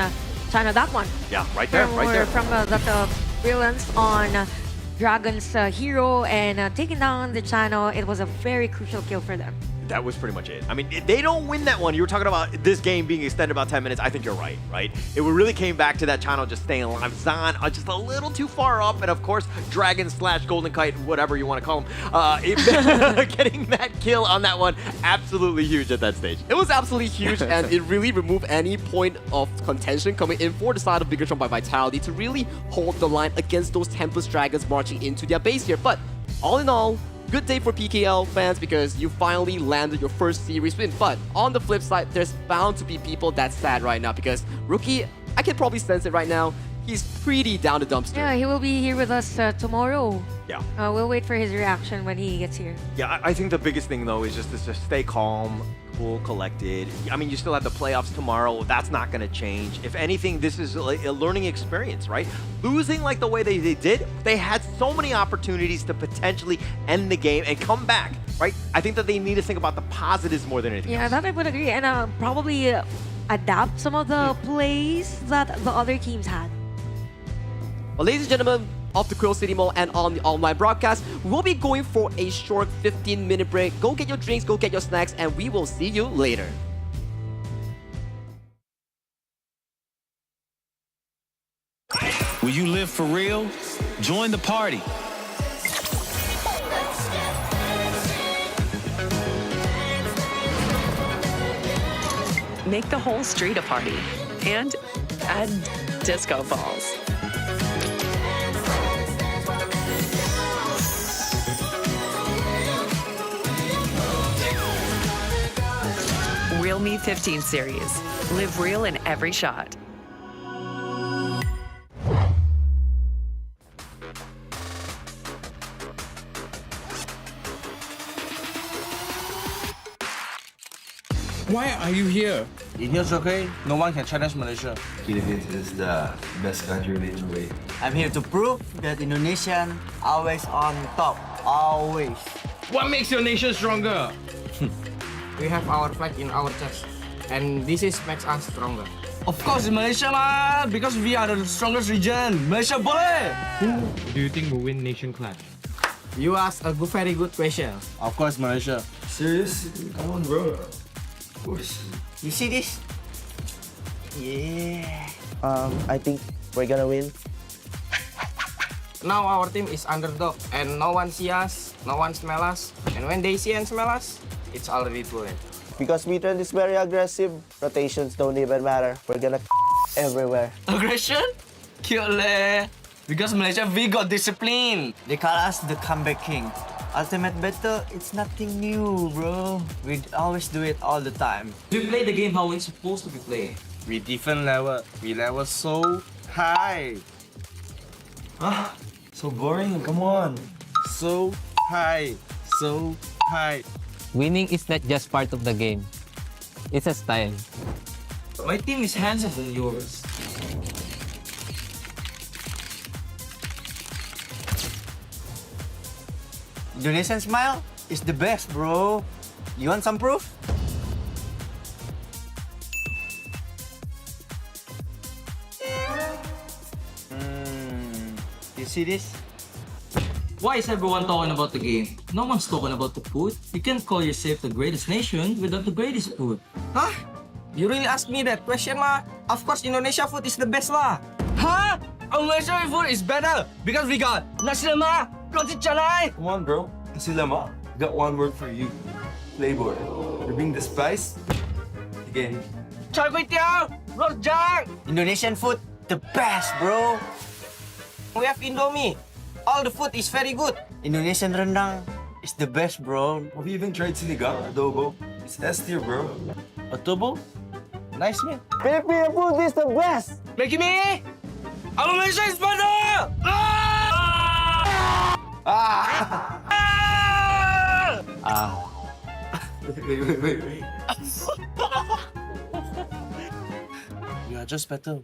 China, that one. Yeah, right there, right there. From that brilliance on Dragon's hero and taking down the China, it was a very crucial kill for them. That was pretty much it. I mean, if they don't win that one, you were talking about this game being extended about 10 minutes. I think you're right, right? It really came back to that channel just staying alive. Zan just a little too far up, and of course, Dragon / Golden Kite, whatever you want to call him, getting that kill on that one, absolutely huge at that stage. It was absolutely huge, and it really removed any point of contention coming in for the side of Bigetron by Vitality to really hold the line against those Tempest Dragons marching into their base here. But all in all, good day for PKL fans because you finally landed your first series win. But on the flip side, there's bound to be people that's sad right now because Rookie, I can probably sense it right now, he's pretty down the dumpster. Yeah, he will be here with us tomorrow. Yeah. We'll wait for his reaction when he gets here. Yeah, I think the biggest thing though is just to stay calm, cool, collected. I mean, you still have the playoffs tomorrow. That's not going to change. If anything, this is like a learning experience, right? Losing like the way they did, they had so many opportunities to potentially end the game and come back, right? I think that they need to think about the positives more than anything else. Yeah, that I would agree. And probably adapt some of the plays that the other teams had. Well, ladies and gentlemen, of the Quill City Mall and on the online broadcast, we'll be going for a short 15-minute break. Go get your drinks, go get your snacks, and we will see you later. Will you live for real? Join the party. Make the whole street a party and add disco balls. Realme 15 series. Live real in every shot. Why are you here? Indio's okay. No one can challenge Malaysia. Philippines is the best country in the way. I'm here to prove that Indonesian always on top. Always. What makes your nation stronger? We have our flag in our chest, and this is makes us stronger. Of course, in Malaysia lah, because we are the strongest region. Malaysia boleh. Who do you think will win Nation Clash? You ask a very good question. Of course, Malaysia. Serious? Come on, bro. Of course. You see this? Yeah. I think we're gonna win. Now our team is underdog, and no one see us, no one smell us, and when they see and smell us, it's already too late. Because Wetrnd is very aggressive, rotations don't even matter. We're gonna everywhere. Aggression? Cute leh. Because Malaysia, we got discipline. They call us the comeback king. Ultimate battle, it's nothing new, bro. We always do it all the time. We play the game how it's supposed to be played. We different level. We level so high. Ah, so boring. Come on. So high. So high. Winning is not just part of the game. It's a style. My team is handsomer than yours. Indonesian smile is the best, bro. You want some proof? You see this? Why is everyone talking about the game? No one's talking about the food. You can't call yourself the greatest nation without the greatest food. Huh? You really ask me that question, ma? Of course, Indonesia food is the best, lah. Huh? Our Malaysian food is better because we got nasi lemak, roti canai. Come on, bro. Nasi lemak. Got one word for you. Flavor. You bring the spice. Again. Char kway teow, rojak. Indonesian food, the best, bro. We have Indomie. All the food is very good. Indonesian rendang is the best, bro. Have you even tried sinigang, adobo? It's S tier, bro. Adobo? Nice, man. Filipino food is the best! Make me! Our Malaysia is better! Wait. You are just better.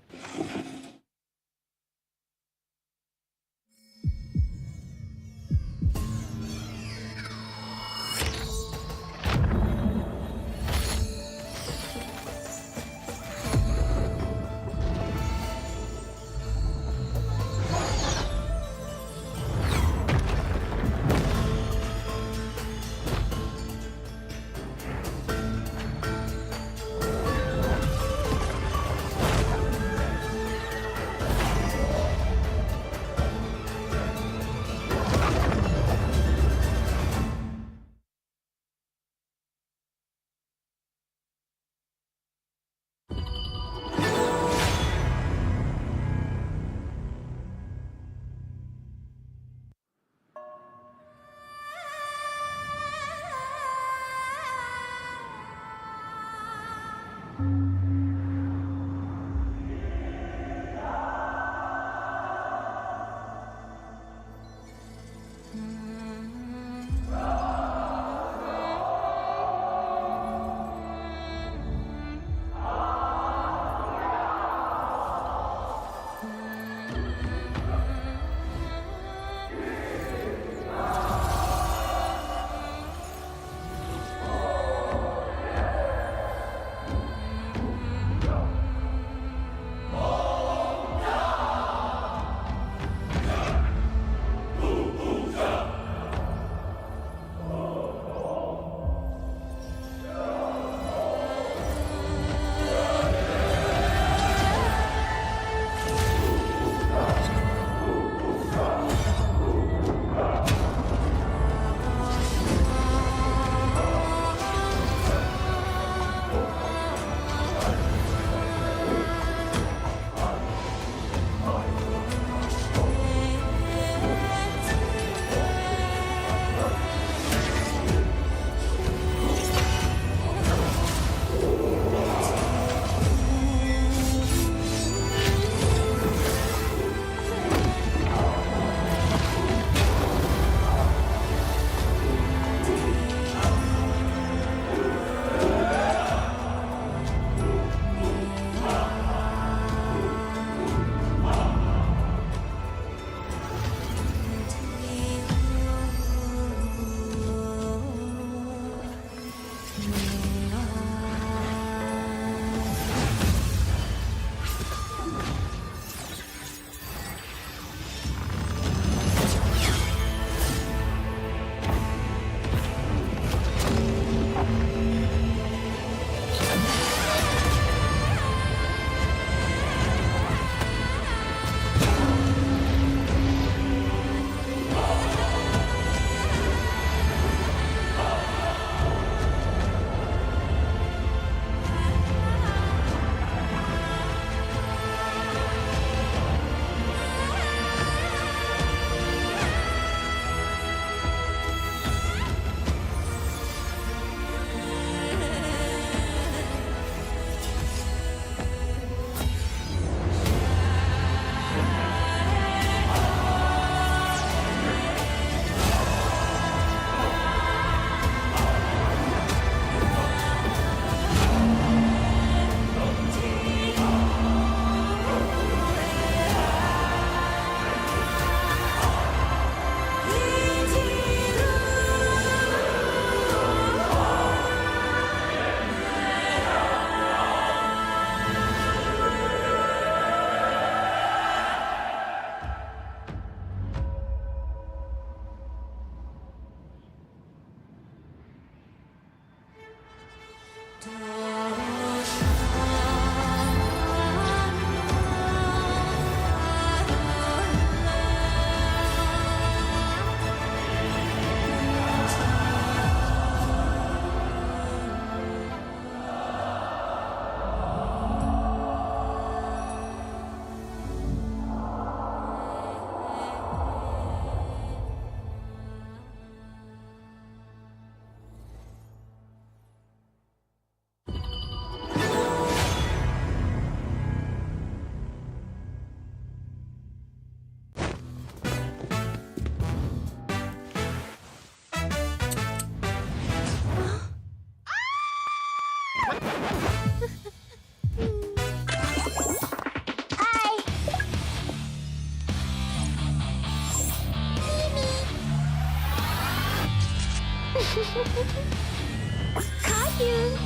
Caillou!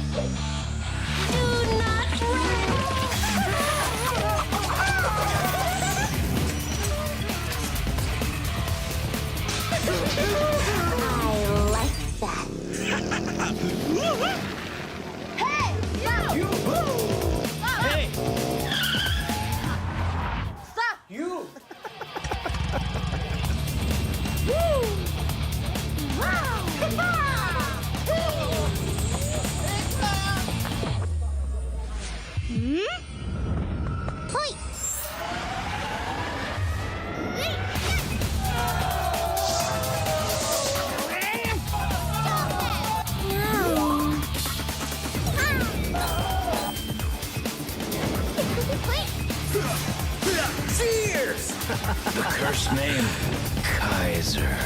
Do not I like that. Hey! You! Hey! Stop! You! Cheers! The cursed name, Kaiser.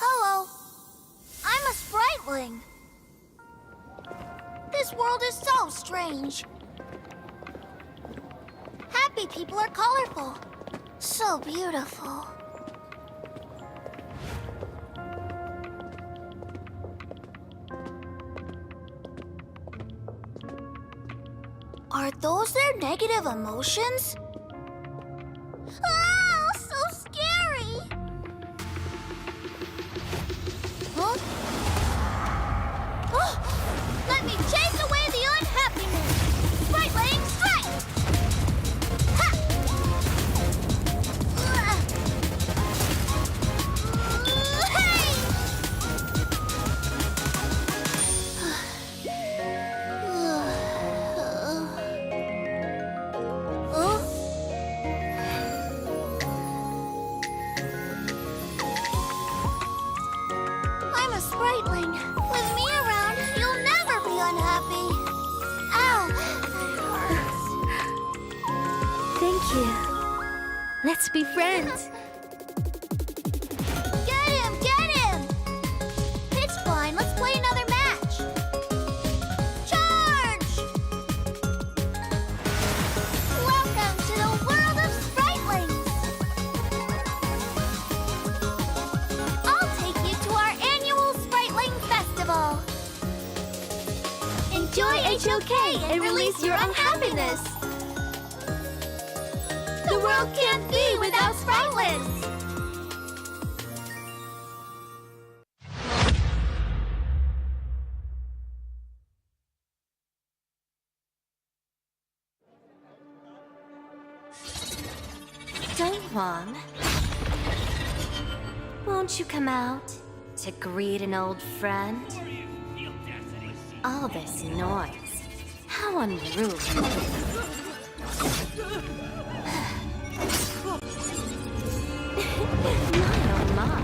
Hello. I'm a spriteling. This world is so strange. Happy people are colorful. So beautiful. Are those their negative emotions? Ah, so scary! Huh? Oh, let me chase away the unhappiness! Spriteling strike! Ha! Hey! I'm a spriteling. With me around, you'll never be unhappy. Ow, that hurts. Thank you. Let's be friends. Get him! Get him! It's fine. Let's play another match. Charge! Welcome to the world of spritelings. I'll take you to our annual Spriteling Festival. Enjoy HOK and release your unhappiness. The world can't be without spritelings. Dongwon, won't you come out to greet an old friend? All this noise, how unruly. My oh my,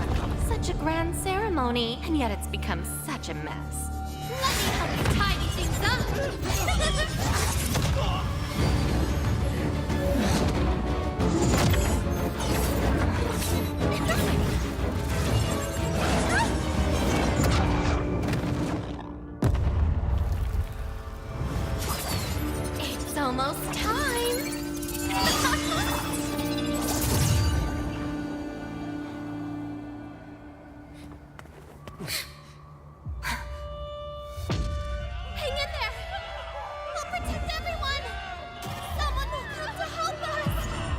such a grand ceremony, and yet it's become such a mess. Let me help you tidy things up. It's almost time. Hang in there. We'll protect everyone. Someone will come to help us.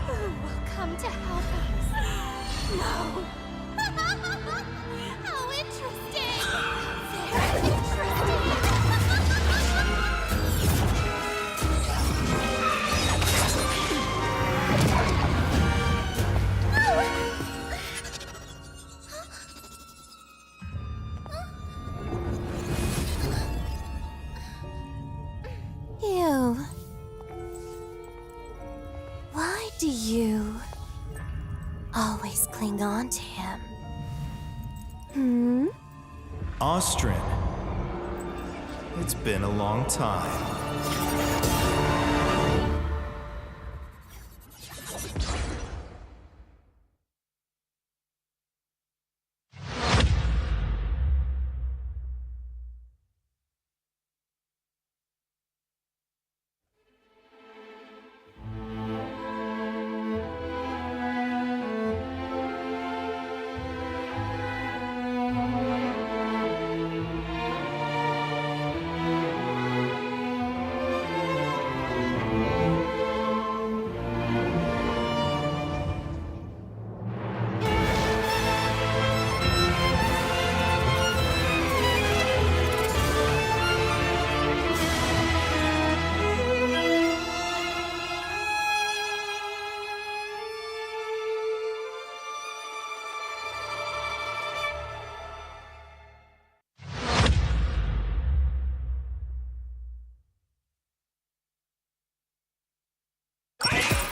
Who will come to help us? No. How interesting. Very interesting. You. Why do you always cling on to him? Wetrnd. It's been a long time.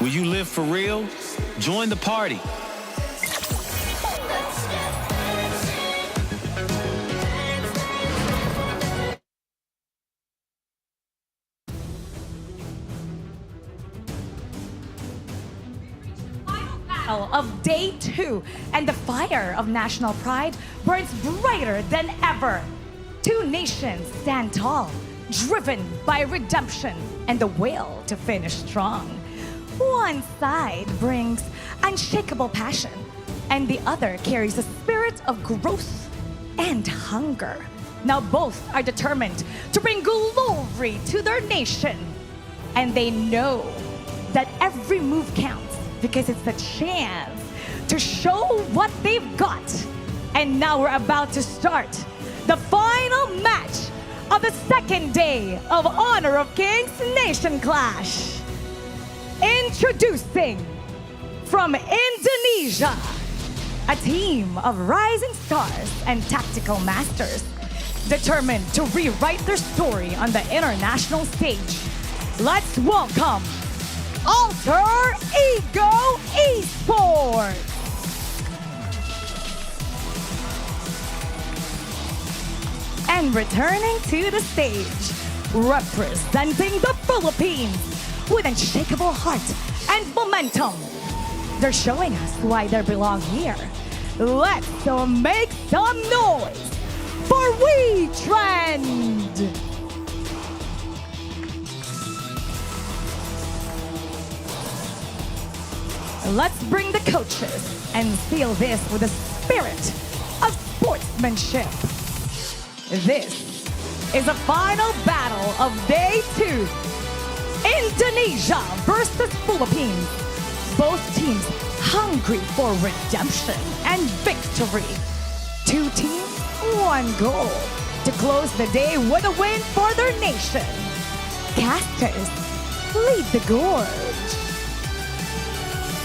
Will you live for real? Join the party. Of day 2, and the fire of national pride burns brighter than ever. 2 nations stand tall, driven by redemption and the will to finish strong. One side brings unshakable passion, and the other carries a spirit of growth and hunger. Now both are determined to bring glory to their nation, and they know that every move counts because it's a chance to show what they've got. And now we're about to start the final match of the second day of Honor of Kings Nation Clash. Introducing from Indonesia, a team of rising stars and tactical masters determined to rewrite their story on the international stage. Let's welcome Alter Ego Esports. And returning to the stage, representing the Philippines with unshakable heart and momentum. They're showing us why they belong here. Let's make some noise for Wetrnd! Let's bring the coaches and seal this with a spirit of sportsmanship. This is the final battle of day 2. Indonesia versus Philippines. Both teams hungry for redemption and victory. 2 teams, 1 goal to close the day with a win for their nation. Casters, lead the gorge.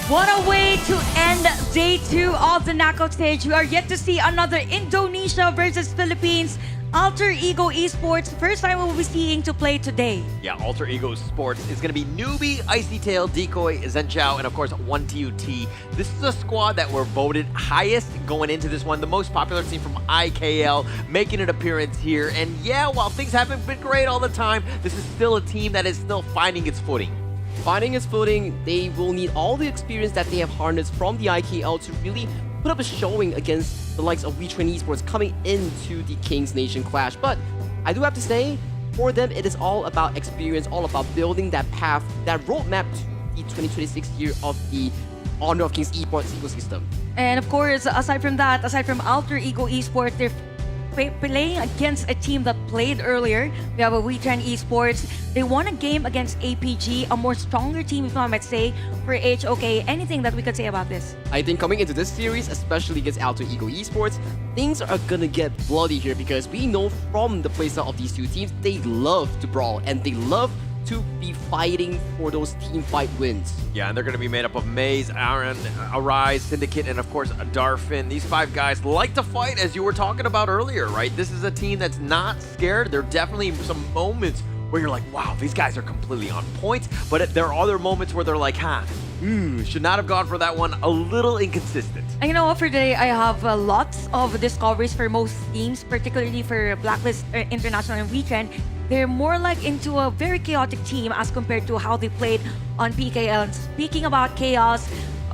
What a way to end day 2 of the knockout stage. We are yet to see another Indonesia versus Philippines Alter Ego Esports, first time we'll be seeing to play today. Yeah, Alter Ego Sports is going to be Newbie, Icy Tail, Decoy, Zhenjiao, and of course, 1TUT. This is a squad that were voted highest going into this one, the most popular team from IKL, making an appearance here. And yeah, while things haven't been great all the time, this is still a team that is still finding its footing. Finding its footing, they will need all the experience that they have harnessed from the IKL to really put up a showing against the likes of Wetrnd Esports coming into the Kings Nation Clash. But I do have to say, for them, it is all about experience, all about building that path, that roadmap to the 2026 year of the Honor of Kings Esports ecosystem. And of course, aside from that, aside from Alter Ego Esports, they're playing against a team that played earlier. We have a Wetrnd Esports. They won a game against APG, a more stronger team, if I might say, for HOK. Anything that we could say about this? I think coming into this series, especially against Alter Ego Esports, things are gonna get bloody here because we know from the playstyle of these two teams, they love to brawl and they love to be fighting for those team fight wins. Yeah, and they're going to be made up of Maze, Aaron, Arise, Syndicate, and of course, Darfin. These 5 guys like to fight, as you were talking about earlier, right? This is a team that's not scared. There are definitely some moments where you're like, wow, these guys are completely on point. But there are other moments where they're like, should not have gone for that one. A little inconsistent. And you know what, for today, I have lots of discoveries for most teams, particularly for Blacklist International and Wetrnd. They're more like into a very chaotic team as compared to how they played on PKL. And speaking about chaos,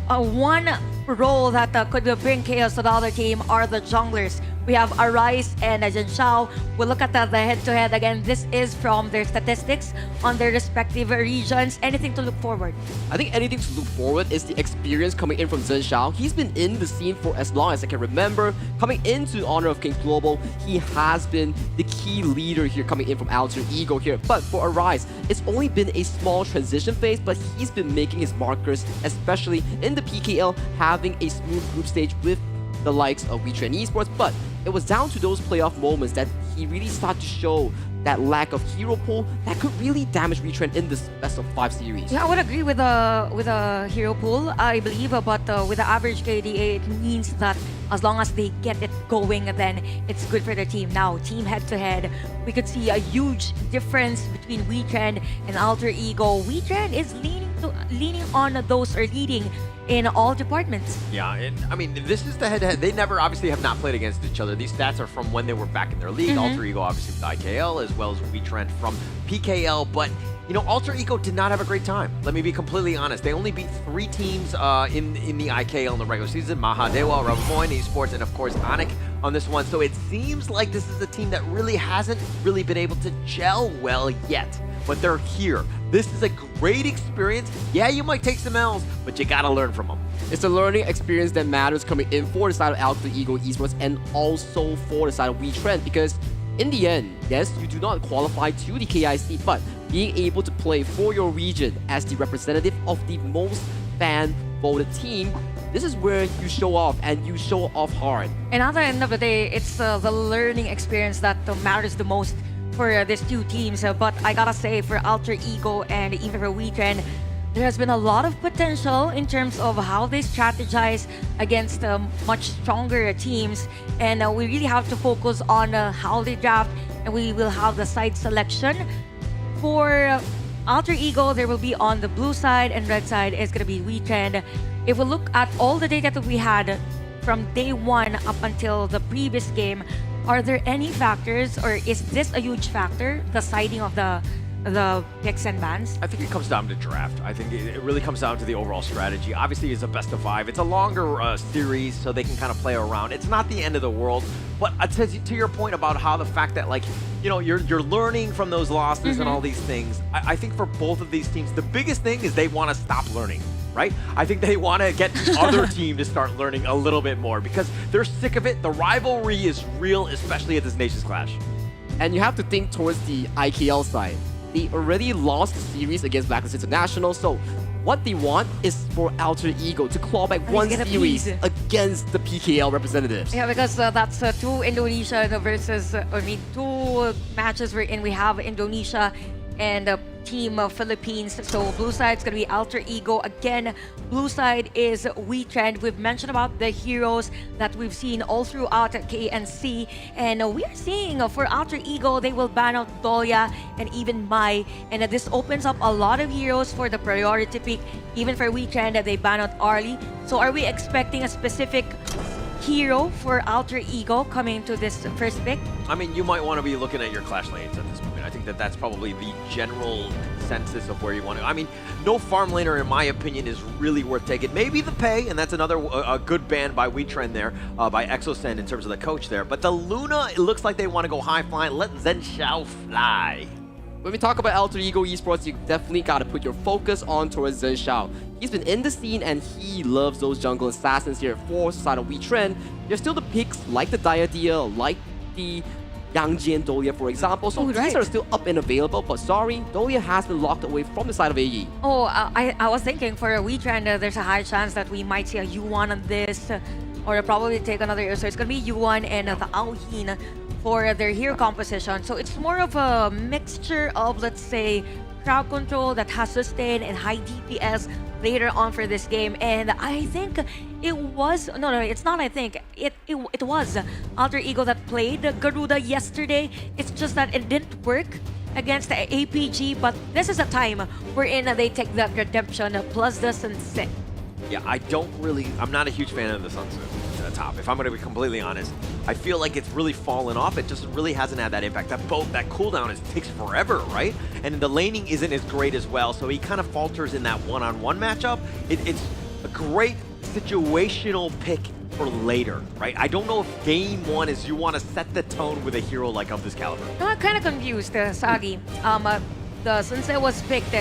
one role that could bring chaos to the other team are the junglers. We have Arise and Zhenjiao. We'll look at the head-to-head again. This is from their statistics on their respective regions. Anything to look forward? I think anything to look forward is the experience coming in from Zhenjiao. He's been in the scene for as long as I can remember. Coming into Honor of Kings Global, he has been the key leader here coming in from Alter Ego here. But for Arise, it's only been a small transition phase, but he's been making his markers, especially in the PKL, having a smooth group stage with the likes of Wetrnd Esports. But it was down to those playoff moments that he really started to show that lack of hero pool that could really damage Wetrnd in this best of 5 series. Yeah, I would agree with a hero pool, I believe, but with the average KDA, it means that as long as they get it going, then it's good for their team. Now, team head-to-head, we could see a huge difference between Wetrnd and Alter Ego. Wetrnd is leaning on those, or leading in all departments. Yeah, and I mean, this is the head-to-head. They never, obviously, have not played against each other. These stats are from when they were back in their league. Alter Ego, obviously, with IKL, as well as Wetrnd from PKL. But, you know, Alter Ego did not have a great time. Let me be completely honest. They only beat 3 teams in the IKL in the regular season. Mahadewa, Ravoin, Esports, and of course, Anik on this one. So it seems like this is a team that really hasn't really been able to gel well yet. But they're here. This is a great experience. Yeah, you might take some L's, but you gotta learn from them. It's a learning experience that matters coming in for the side of Alter Ego Esports and also for the side of Wetrnd, because in the end, yes, you do not qualify to the KIC, but being able to play for your region as the representative of the most fan-voted team, this is where you show off, and you show off hard. And at the end of the day, it's the learning experience that matters the most for these two teams. But I gotta say, for Alter Ego and even for Wetrnd, there has been a lot of potential in terms of how they strategize against much stronger teams. And we really have to focus on how they draft, and we will have the side selection. For Alter Ego, there will be on the blue side, and red side is going to be Wetrnd. If we look at all the data that we had from day 1 up until the previous game, are there any factors, or is this a huge factor, the siding of the picks and bans? I think it comes down to draft. I think it really comes down to the overall strategy. Obviously, it's a best of 5. It's a longer series, so they can kind of play around. It's not the end of the world. But to your point about how the fact that, like, you know, you're learning from those losses and all these things, I think for both of these teams, the biggest thing is they want to stop learning. Right? I think they want to get the other team to start learning a little bit more because they're sick of it. The rivalry is real, especially at this Nations Clash. And you have to think towards the IKL side. They already lost the series against Blacklist International, so what they want is for Alter Ego to claw back one series against the PKL representatives. Yeah, because that's 2 Indonesia versus, 2 matches wherein we have Indonesia and Team Philippines. So blue side's gonna be Alter Ego again. Blue side is Wetrnd. We've mentioned about the heroes that we've seen all throughout KNC, and we are seeing for Alter Ego they will ban out Dolia and even Mai, and this opens up a lot of heroes for the priority pick. Even for Wetrnd, they ban out Arlie. So are we expecting a specific hero for Alter Ego coming to this first pick? I mean, you might want to be looking at your clash lanes at this point. I think that that's probably the general consensus of where you want to. I mean, no farm laner, in my opinion, is really worth taking. Maybe the Pei, and that's another a good ban by Wetrnd there, by Exosend in terms of the coach there. But the Luna, it looks like they want to go high flying. Let Zhen Xiao fly. When we talk about Alter Ego Esports, you definitely got to put your focus on towards Zhen Xiao. He's been in the scene and he loves those jungle assassins here for side of Wetrnd. There's still the picks like the Diadea, like the Yang and Dolia, for example. So these are still up and available, but sorry, Dolia has been locked away from the side of AE. Oh, I was thinking for a Wetrnd, there's a high chance that we might see a Yuan on this, or probably take another hero. So it's going to be Yuan and the Aohin for their hero composition. So it's more of a mixture of, let's say, crowd control that has sustain and high DPS later on for this game. And I think it was, no, it's not I think, it was Alter Ego that played Garuda yesterday. It's just that it didn't work against the APG, but this is a time wherein they take the redemption plus the sunset. Yeah, I'm not a huge fan of the Sunset at the top. If I'm going to be completely honest, I feel like it's really fallen off. It just really hasn't had that impact. That cooldown takes forever, right? And the laning isn't as great as well, so he kind of falters in that one-on-one matchup. It's a great situational pick for later, right? I don't know if game one is you want to set the tone with a hero like of this caliber. No, I'm kind of confused, Sagi. The Sunset was picked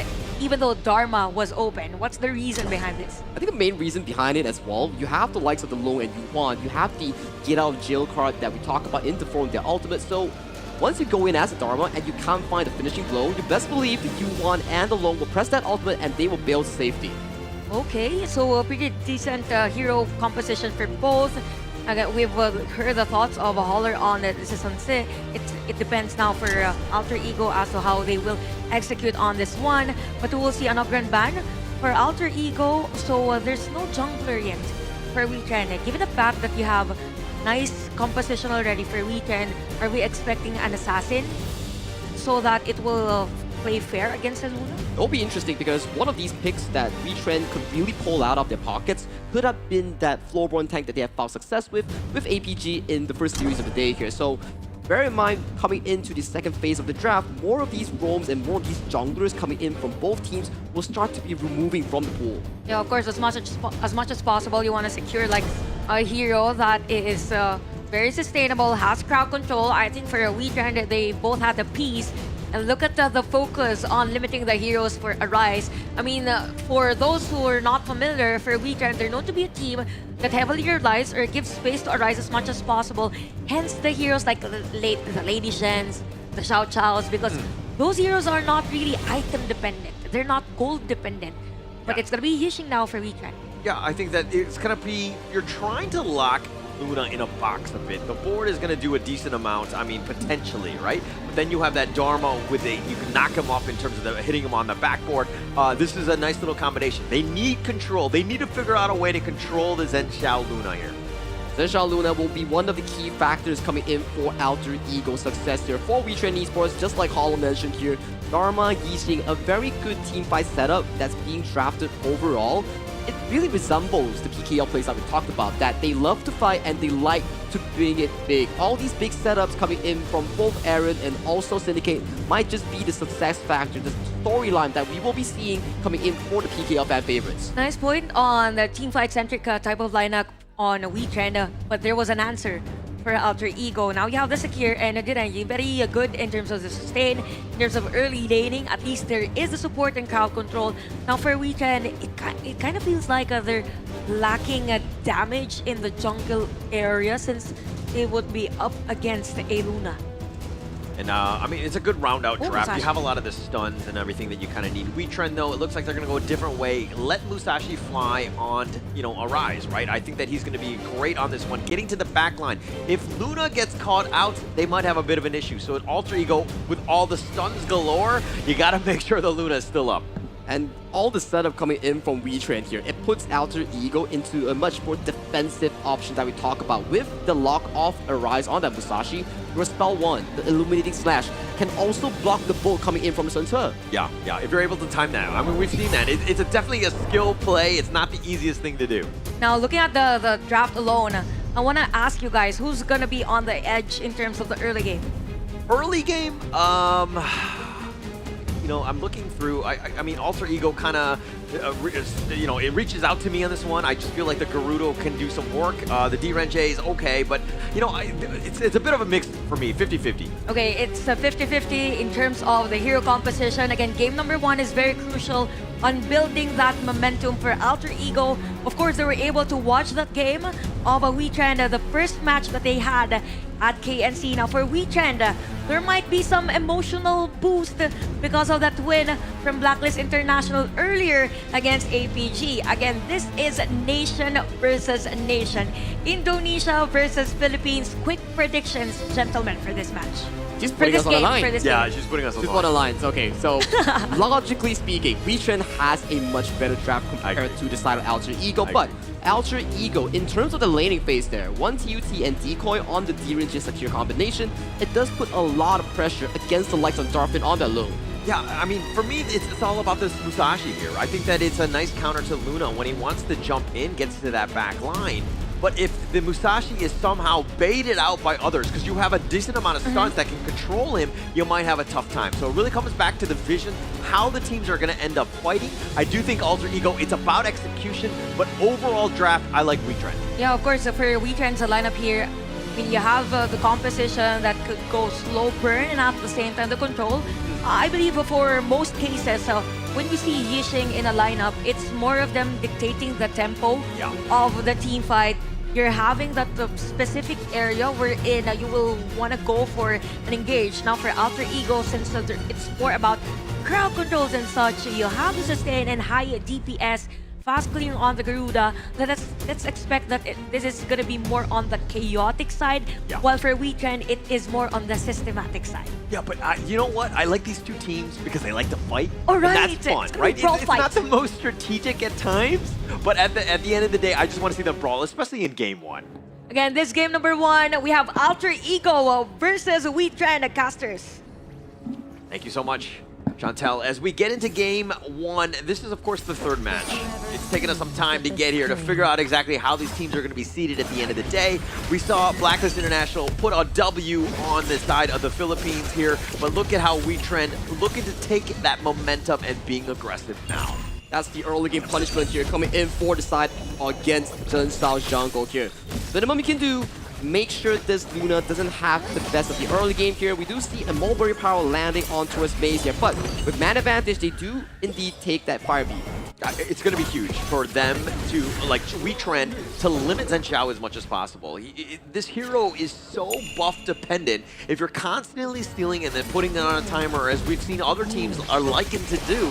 even though Dharma was open. What's the reason behind this? I think the main reason behind it as well, you have the likes of the Long and Yuan, you have the get out of jail card that we talk about in the form of their ultimate. So once you go in as a Dharma and you can't find the finishing blow, you best believe the Yuan and the Long will press that ultimate and they will bail to safety. Okay, so a pretty decent hero composition for both. Again, we've heard the thoughts of a Holler on this is Sunset. It depends now for Alter Ego as to how they will execute on this one. But we will see an upgrade ban for Alter Ego. So there's no jungler yet for Wetrnd. Given the fact that you have nice composition already for Wetrnd, are we expecting an assassin so that it will play fair against the Luna? It'll be interesting because one of these picks that Wetrnd could really pull out of their pockets could have been that floorborne tank that they have found success with APG in the first series of the day here. So bear in mind, coming into the second phase of the draft, more of these roams and more of these junglers coming in from both teams will start to be removing from the pool. Yeah, of course, as much as possible, you want to secure like a hero that is very sustainable, has crowd control. I think for a Wetrnd, they both had the piece. And look at the focus on limiting the heroes for Arise. I mean, for those who are not familiar, for Wetrnd, they're known to be a team that heavily relies or gives space to Arise as much as possible. Hence the heroes like the Lady Shens, the Xiao Chaos, because those heroes are not really item dependent. They're not gold dependent. But it's going to be Yixing now for Wetrnd. Yeah, I think that it's going to be, you're trying to lock Luna in a box a bit. The board is going to do a decent amount, I mean, potentially, right? But then you have that Dharma with you can knock him off in terms of hitting him on the backboard. This is a nice little combination. They need control. They need to figure out a way to control the Zhen Xiao Luna here. Zhen Xiao Luna will be one of the key factors coming in for Alter Ego success here. For Wetrnd Esports, just like Hollow mentioned here, Dharma, Yixing, a very good team fight setup that's being drafted overall. It really resembles the PKL plays that we talked about, that they love to fight and they like to bring it big. All these big setups coming in from both Aaron and also Syndicate might just be the success factor, the storyline that we will be seeing coming in for the PKL fan favorites. Nice point on the teamfight-centric type of lineup on Wetrnd, but there was an answer for Alter Ego. Now you have the Secure and Direnji, very good in terms of the sustain, in terms of early laning. At least there is the support and crowd control. Now for Wetrnd, it kind of feels like they're lacking damage in the jungle area since they would be up against a Luna. And I mean, it's a good round out draft. Musashi. You have a lot of the stuns and everything that you kind of need. Wetrnd, though, it looks like they're going to go a different way. Let Musashi fly on, you know, a rise, right? I think that he's going to be great on this one. Getting to the back line. If Luna gets caught out, they might have a bit of an issue. So at Alter Ego, with all the stuns galore, you got to make sure the Luna is still up. And all the setup coming in from Wetrnd here, it puts Alter Ego into a much more defensive option that we talk about. With the lock off Arise on that Musashi, your spell 1, the Illuminating Slash, can also block the bolt coming in from center. Yeah, if you're able to time that. I mean, we've seen that. It's definitely a skill play. It's not the easiest thing to do. Now, looking at the draft alone, I want to ask you guys, who's going to be on the edge in terms of the early game? Early game, you know, I'm looking through. I mean, Alter Ego kind of, you know, it reaches out to me on this one. I just feel like the Gerudo can do some work. The D-Renge is okay, but, you know, it's a bit of a mix for me, 50-50. Okay, it's a 50-50 in terms of the hero composition. Again, game number 1 is very crucial on building that momentum for Alter Ego. Of course, they were able to watch that game of Wetrnd, the first match that they had at KNC. Now, for Wetrnd, there might be some emotional boost because of that win from Blacklist International earlier against APG. Again, this is nation versus nation. Indonesia versus Philippines. Quick predictions, gentlemen, for this match. She's putting us on the line. Yeah, she's putting us on the line. She's on the lines. Okay, so logically speaking, Wetrnd has a much better draft compared to the side of Alter Ego. But Alter Ego, in terms of the laning phase there, 1 TUT and Decoy on the D-Range secure combination, it does put a lot of pressure against the likes of Darfin on that low. Yeah, I mean, for me, it's all about this Musashi here. I think that it's a nice counter to Luna when he wants to jump in, gets to that back line. But if the Musashi is somehow baited out by others, because you have a decent amount of stuns that can control him, you might have a tough time. So it really comes back to the vision, how the teams are going to end up fighting. I do think Alter Ego, it's about execution, but overall draft, I like Wetrnd. Yeah, of course, for Wetrnd's lineup here, I mean, you have the composition that could go slow burn and at the same time the control. I believe for most cases, when we see Yixing in a lineup, it's more of them dictating the tempo of the team fight. You're having that specific area wherein you will want to go for an engage. Now for Alter Ego, since it's more about crowd controls and such, you have the sustain and high DPS, fast clearing on the Garuda. Let's expect that this is going to be more on the chaotic side, while for Wetrnd, it is more on the systematic side. Yeah, but you know what? I like these two teams because they like to fight. All right, and that's fun, right? It's not the most strategic at times, but at the end of the day, I just want to see them brawl, especially in game 1. Again, this game number 1, we have Alter Ego versus Wetrnd casters. Thank you so much, Chantel. As we get into game 1, this is of course the 3rd match. It's taken us some time to get here to figure out exactly how these teams are going to be seeded at the end of the day. We saw Blacklist International put a W on the side of the Philippines here, but look at how Wetrnd looking to take that momentum and being aggressive now. That's the early game punishment here coming in for the side against Zhen Shao's jungle here. Minimum you can do, make sure this Luna doesn't have the best of the early game here. We do see a Mulberry Power landing onto his base here, but with man advantage, they do indeed take that Fire Beat. It's going to be huge for them to, like Wetrnd, to limit Zhen Shao as much as possible. This hero is so buff dependent. If you're constantly stealing and then putting it on a timer, as we've seen other teams are likened to do,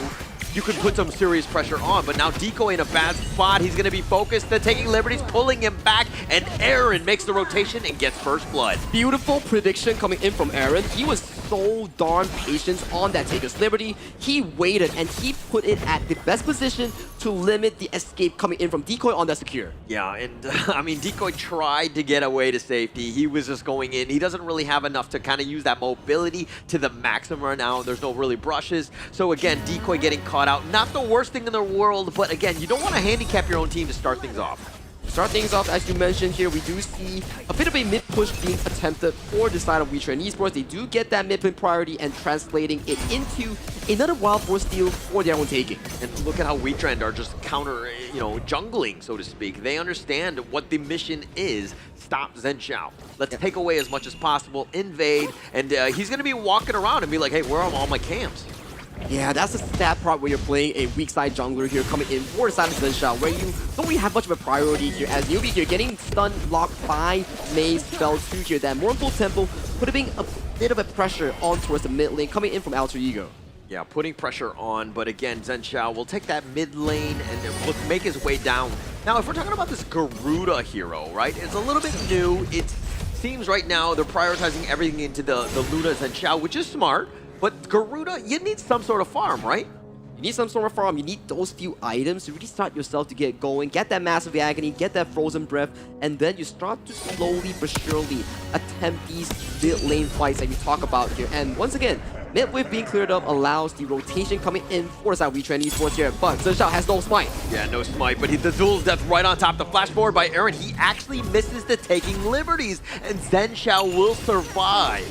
you can put some serious pressure on. But now Decoy in a bad spot. He's going to be focused. They're taking liberties, pulling him back, and Aaron makes the rotation and gets first blood. Beautiful prediction coming in from Aaron. He was so darn patient on that Taker's Liberty. He waited and he put it at the best position to limit the escape coming in from Decoy on that secure. Yeah, and I mean, Decoy tried to get away to safety. He was just going in. He doesn't really have enough to kind of use that mobility to the maximum right now. There's no really brushes. So again, Decoy getting caught out. Not the worst thing in the world, but again, you don't want to handicap your own team to start things off. Start things off, as you mentioned here, we do see a bit of a mid-push being attempted for the side of Wetrnd Esports. They do get that mid-pin priority and translating it into another Wild Force steal for their own taking. And look at how Wetrnd are just counter, jungling, so to speak. They understand what the mission is. Stop Zhen Shao. Let's take away as much as possible, invade, and he's going to be walking around and be like, hey, where are all my camps? Yeah, that's the sad part where you're playing a weak side jungler here coming in for the side of Zhen Shao, where you don't really have much of a priority here as newbie here, getting stun locked by May's spell 2 here. That Mournful Temple putting a bit of a pressure on towards the mid lane coming in from Alter Ego. Yeah, putting pressure on, but again, Zhenxiao will take that mid lane and will make his way down. Now, if we're talking about this Garuda hero, right, it's a little bit new. It seems right now they're prioritizing everything into the Luna Zhenxiao, which is smart, but Garuda, you need some sort of farm, right? You need some sort of farm, you need those few items to really start yourself to get going, get that Massive Agony, get that Frozen Breath, and then you start to slowly but surely attempt these mid lane fights that we talk about here. And once again, mid wave being cleared up allows the rotation coming in for the side of Wetrnd Esports here, but Zhenxiao has no smite. Yeah, no smite, but the duel death right on top. The flash forward by Aaron, he actually misses the taking liberties, and Zhenxiao will survive.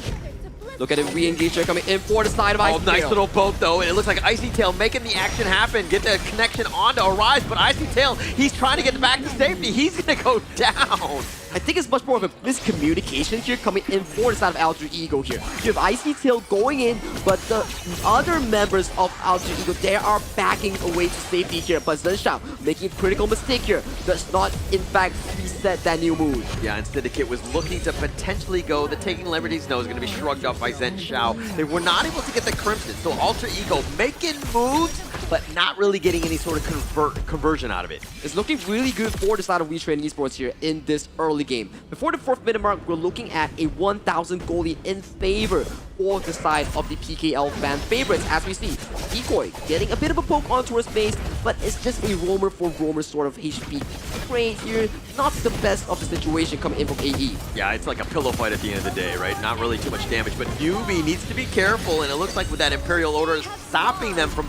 Look at it, re-engage here coming in for the side of Icy Tail. Nice little boat though, and it looks like Icy Tail making the action happen, get the connection onto Arise, but Icy Tail, he's trying to get back to safety. He's gonna go down. I think it's much more of a miscommunication here coming in for the side of Alter Ego here. You have Icy Tail going in, but the other members of Alter Ego, they are backing away to safety here. But Zhenxiao making a critical mistake here, does not in fact reset that new move. Yeah, and Syndicate was looking to potentially go. The taking liberties no is going to be shrugged off by Zhenxiao. They were not able to get the Crimson, so Alter Ego making moves, but not really getting any sort of conversion out of it. It's looking really good for the side of Wetrnd Esports here in this early game. Before the 4th minute mark, we're looking at a 1,000 gold lead in favor for the side of the PKL fan favorites. As we see, Decoy getting a bit of a poke on towards base, but it's just a roamer for roamer sort of HP trade here. Not the best of the situation coming in from AE. Yeah, it's like a pillow fight at the end of the day, right? Not really too much damage, but Newbie needs to be careful, and it looks like with that Imperial Order stopping them from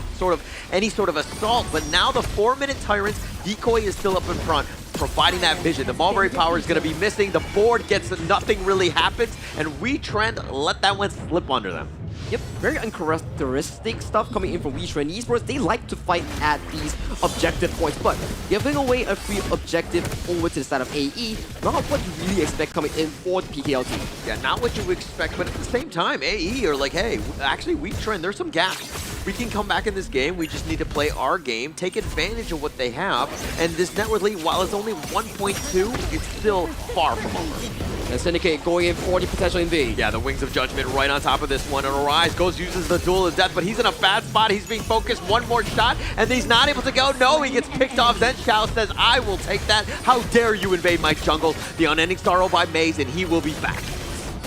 any sort of assault. But now the 4-minute Tyrants, Decoy is still up in front, providing that vision. The Mulberry power is going to be missing. The board gets nothing really happens, and Wetrnd let that one slip under them. Yep, very uncharacteristic stuff coming in from Wetrnd Esports. They like to fight at these objective points, but giving away a free objective over to the side of AE, not what you really expect coming in for the PKL team. Yeah, not what you expect, but at the same time, AE are like, hey, actually Wetrnd, there's some gaps. We can come back in this game, we just need to play our game, take advantage of what they have, and this net worth lead, while it's only 1.2, it's still far from over. And Syndicate going in for the potential invade. Yeah, the Wings of Judgment right on top of this one. And Arise goes, uses the Duel of Death, but he's in a bad spot. He's being focused. One more shot, and he's not able to go. No, he gets picked off. Zhenxiao says, I will take that. How dare you invade my jungle? The Unending Sorrow by Maze, and he will be back.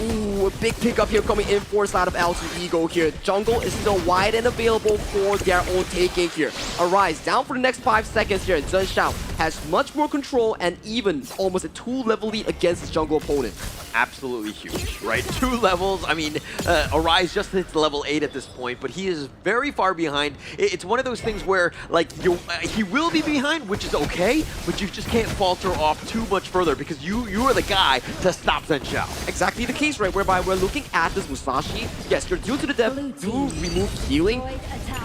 Ooh, a big pickup here coming in for the side of Alter Ego here. Jungle is still wide and available for their own taking here. Arise down for the next 5 seconds here. Zhenxiao has much more control and even almost a 2-level lead against his jungle opponent. Absolutely huge, right? 2 levels. I mean, Arise just hits level 8 at this point, but he is very far behind. It's one of those things where, like, he will be behind, which is okay, but you just can't falter off too much further because you are the guy to stop Zhenxiao. Exactly the case, right? Whereby we're looking at this Musashi. Yes, you're due to the death, do remove healing,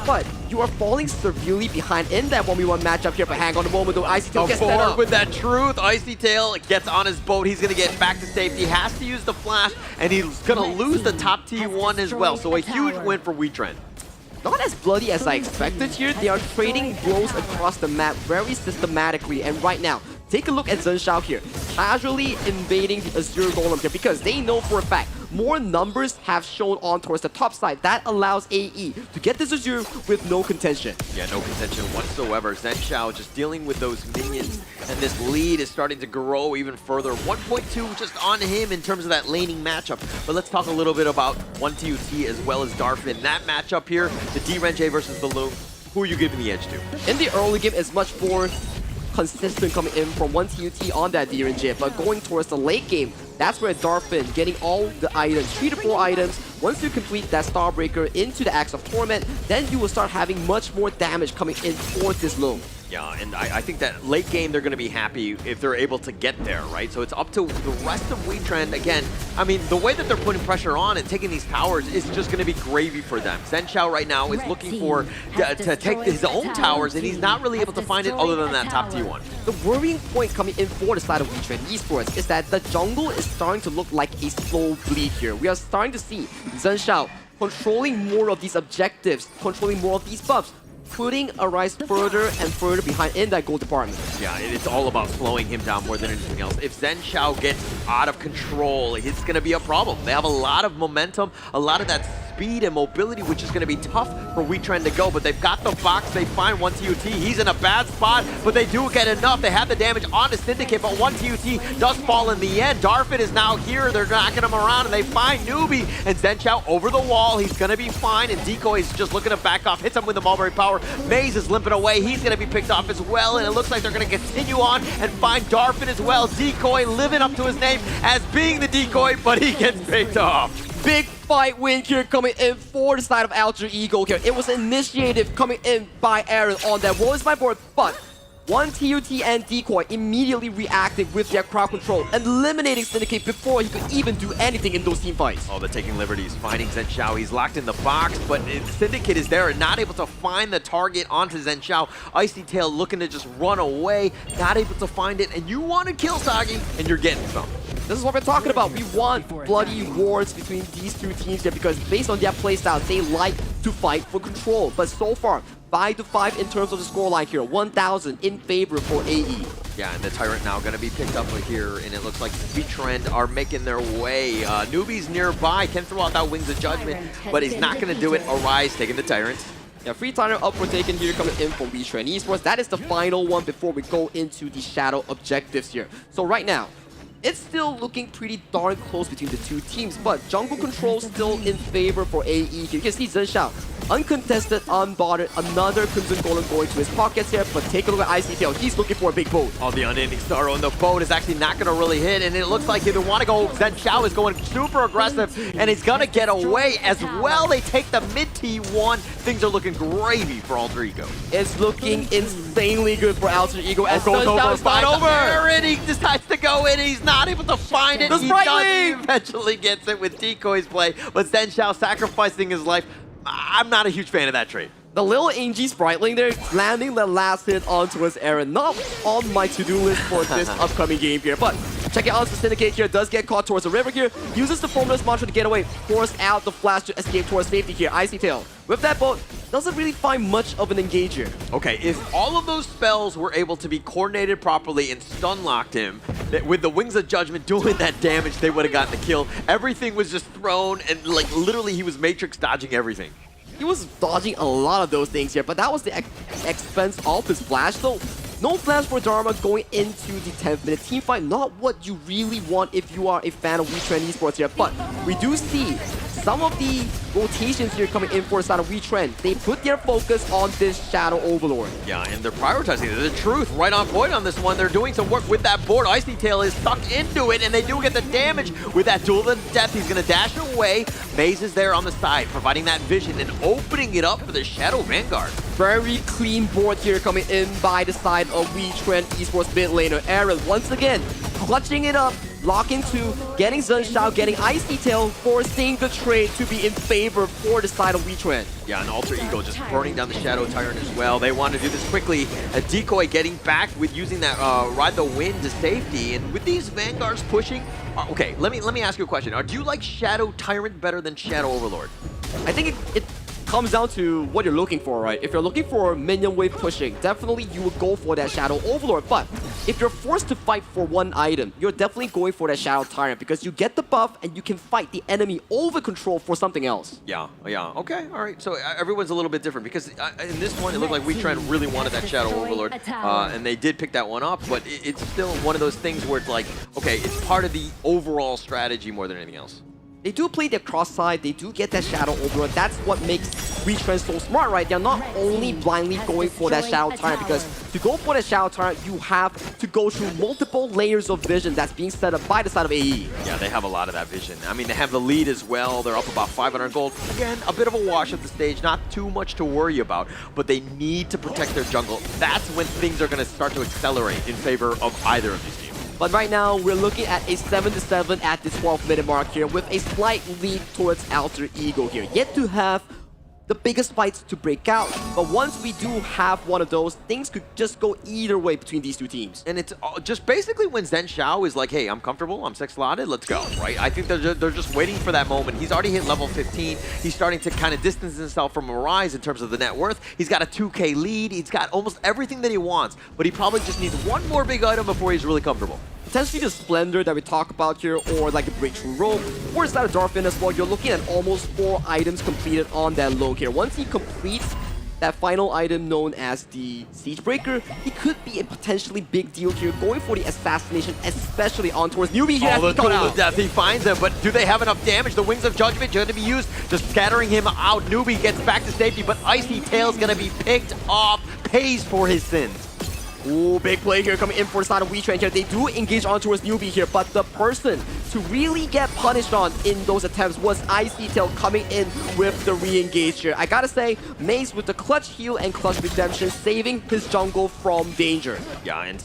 but you are falling severely behind in that 1v1 matchup here. But hang on a moment, though. Icy Tail gets set up. With that truth, Icy Tail gets on his boat. He's going to get back to safety. Has to use the flash, and he's going to lose the top T1 as well. So a huge win for Wetrnd. Not as bloody as I expected here. They are trading blows across the map very systematically. And right now, take a look at Zhenxiao here, casually invading the Azure Golem here because they know for a fact more numbers have shown on towards the top side. That allows AE to get this Azure with no contention. Yeah, no contention whatsoever. Zhenxiao just dealing with those minions, and this lead is starting to grow even further. 1.2 just on him in terms of that laning matchup. But let's talk a little bit about 1TUT as well as Darfin. That matchup here, the D-Renge versus the Loom. Who are you giving the edge to? In the early game, it's much more consistent coming in from 1TUT on that D-Renge, but going towards the late game, that's where Darfin getting all the items, 3 to 4 items. Once you complete that Starbreaker into the Axe of Torment, then you will start having much more damage coming in towards this Loom. Yeah, and I think that late game they're going to be happy if they're able to get there, right? So it's up to the rest of Wetrnd. Again, I mean, the way that they're putting pressure on and taking these towers is just going to be gravy for them. Zhenxiao right now is looking for to take his own towers, and he's not really able to find it other than that top T1. The worrying point coming in for the side of Wetrnd Esports is that the jungle is starting to look like a slow bleed here. We are starting to see Zhenxiao controlling more of these objectives, controlling more of these buffs. putting Arise further and further behind in that gold department. Yeah, it's all about slowing him down more than anything else. If Zen Xiao gets out of control, it's going to be a problem. They have a lot of momentum, a lot of that speed and mobility, which is going to be tough for Wetrnd to go, but they've got the box. They find 1TUT. He's in a bad spot, but they do get enough. They have the damage on the Syndicate, but 1TUT does fall in the end. Darfit is now here. They're knocking him around, and they find Newbie, and Zen Xiao over the wall. He's going to be fine, and Decoy is just looking to back off. Hits him with the Mulberry Power. Maze is limping away. He's going to be picked off as well, and it looks like they're going to continue on and find Darfit as well. Decoy living up to his name as being the Decoy, but he gets picked off. Big fight win here coming in for the side of Alter Ego here. It was initiative coming in by Aaron on that What is my board, but 1TUT and Decoy immediately reacted with their crowd control, eliminating Syndicate before he could even do anything in those team fights. Oh, they're taking liberties, finding Zen Xiao. He's locked in the box, but Syndicate is there and not able to find the target onto Zen Xiao. Icy Tail looking to just run away, not able to find it, and you want to kill Sagi, and you're getting some. This is what we're talking about. We want bloody wars between these two teams here because based on their playstyle, they like to fight for control. But so far, 5-5 in terms of the scoreline here, 1,000 in favor for AE. Yeah, and the Tyrant now going to be picked up here, and it looks like Wetrnd are making their way. Newbie's nearby, can throw out that Wings of Judgment, but he's not going to do it. Arise taking the Tyrant. Yeah, free Tyrant up for taken here coming in from Wetrnd Esports. That is the final one before we go into the Shadow objectives here. So right now, it's still looking pretty darn close between the two teams, but jungle control still in favor for AE here. You can see Zen Xiao, uncontested, unbothered, another Crimson Golem going to his pockets here, but take a look at Icy Tail. He's looking for a big boat. Oh, the Unending Star on the boat is actually not going to really hit, and it looks like they want to go. Zen Xiao is going super aggressive, and he's going to get away as well. They take the mid T1. Things are looking gravy for Alter Ego. It's looking insanely good for Alter Ego as goes Zen Xiao is not over. And he decides to go in. He's not able to find it. He eventually gets it with Decoy's play, but Zen Xiao sacrificing his life. I'm not a huge fan of that trade. The little ENG Spriteling there, landing the last hit onto his Aaron. Not on my to-do list for this upcoming game here, but check it out. The Syndicate here does get caught towards the river here. Uses the Formless Mantra to get away. Force out the Flash to escape towards safety here. Icy Tail. With that boat, doesn't really find much of an engager. Okay, if all of those spells were able to be coordinated properly and stun-locked him, with the Wings of Judgment doing that damage, they would have gotten the kill. Everything was just thrown, and like literally he was Matrix dodging everything. He was dodging a lot of those things here, but that was the expense of his Flash. So no Flash for Dharma going into the 10th minute team fight. Not what you really want if you are a fan of Wetrnd Esports here, but we do see some of the rotations here coming in for the side of Wetrnd. They put their focus on this Shadow Overlord. Yeah, and they're prioritizing it. The truth, right on point on this one. They're doing some work with that board. Icy Tail is stuck into it, and they do get the damage with that Duel to Death. He's going to dash away. Maze is there on the side, providing that vision and opening it up for the Shadow Vanguard. Very clean board here coming in by the side of Wetrnd Esports mid laner. Aaron, once again, clutching it up. Lock into getting Zen Xiao, getting Icy Tail, forcing the trade to be in favor for the side of Wetrnd. Yeah, and Alter Ego just burning down the Shadow Tyrant as well. They want to do this quickly. A Decoy getting back with using that Ride the Wind to safety. And with these Vanguards pushing... okay, let me ask you a question. Do you like Shadow Tyrant better than Shadow Overlord? I think it comes down to what you're looking for, right? If you're looking for minion wave pushing, definitely you would go for that Shadow Overlord. But if you're forced to fight for one item, you're definitely going for that Shadow Tyrant because you get the buff and you can fight the enemy over control for something else. Yeah, okay, all right. So everyone's a little bit different because in this one, it looked like Wetrnd really wanted that Shadow Overlord, and they did pick that one up, but it's still one of those things where it's like, okay, it's part of the overall strategy more than anything else. They do play their cross side, they do get that Shadow Overlord. That's what makes Wetrnd so smart, right? They're not only blindly going for that Shadow Tyrant, because to go for that Shadow Tyrant, you have to go through multiple layers of vision that's being set up by the side of AE. Yeah, they have a lot of that vision. I mean, they have the lead as well. They're up about 500 gold. Again, a bit of a wash at the stage, not too much to worry about, but they need to protect their jungle. That's when things are going to start to accelerate in favor of either of these teams. But right now, we're looking at a 7-7 at the 12th minute mark here with a slight lead towards Alter Ego here. Yet to have the biggest fights to break out. But once we do have one of those, things could just go either way between these two teams. And it's just basically when Zen Xiao is like, hey, I'm comfortable, I'm 6 slotted, let's go, right? I think they're just waiting for that moment. He's already hit level 15. He's starting to kind of distance himself from Arise in terms of the net worth. He's got a 2K lead. He's got almost everything that he wants, but he probably just needs one more big item before he's really comfortable. Potentially the Splendor that we talk about here, or like a Breakthrough Rope, or is that a Darfin as well? You're looking at almost 4 items completed on that low here. Once he completes that final item known as the Siege Breaker, he could be a potentially big deal here, going for the assassination, especially on towards Newbie here. The Tool of Death, he finds him, but do they have enough damage? The Wings of Judgment going to be used, just scattering him out. Newbie gets back to safety, but Icy Tail's going to be picked off, pays for his sins. Ooh, big play here coming in for the side of Wetrnd here. They do engage on towards Newbie here, but the person to really get punished on in those attempts was Icy Tail coming in with the re-engage here. I gotta say, Maze with the clutch heal and clutch redemption, saving his jungle from danger. Yeah, and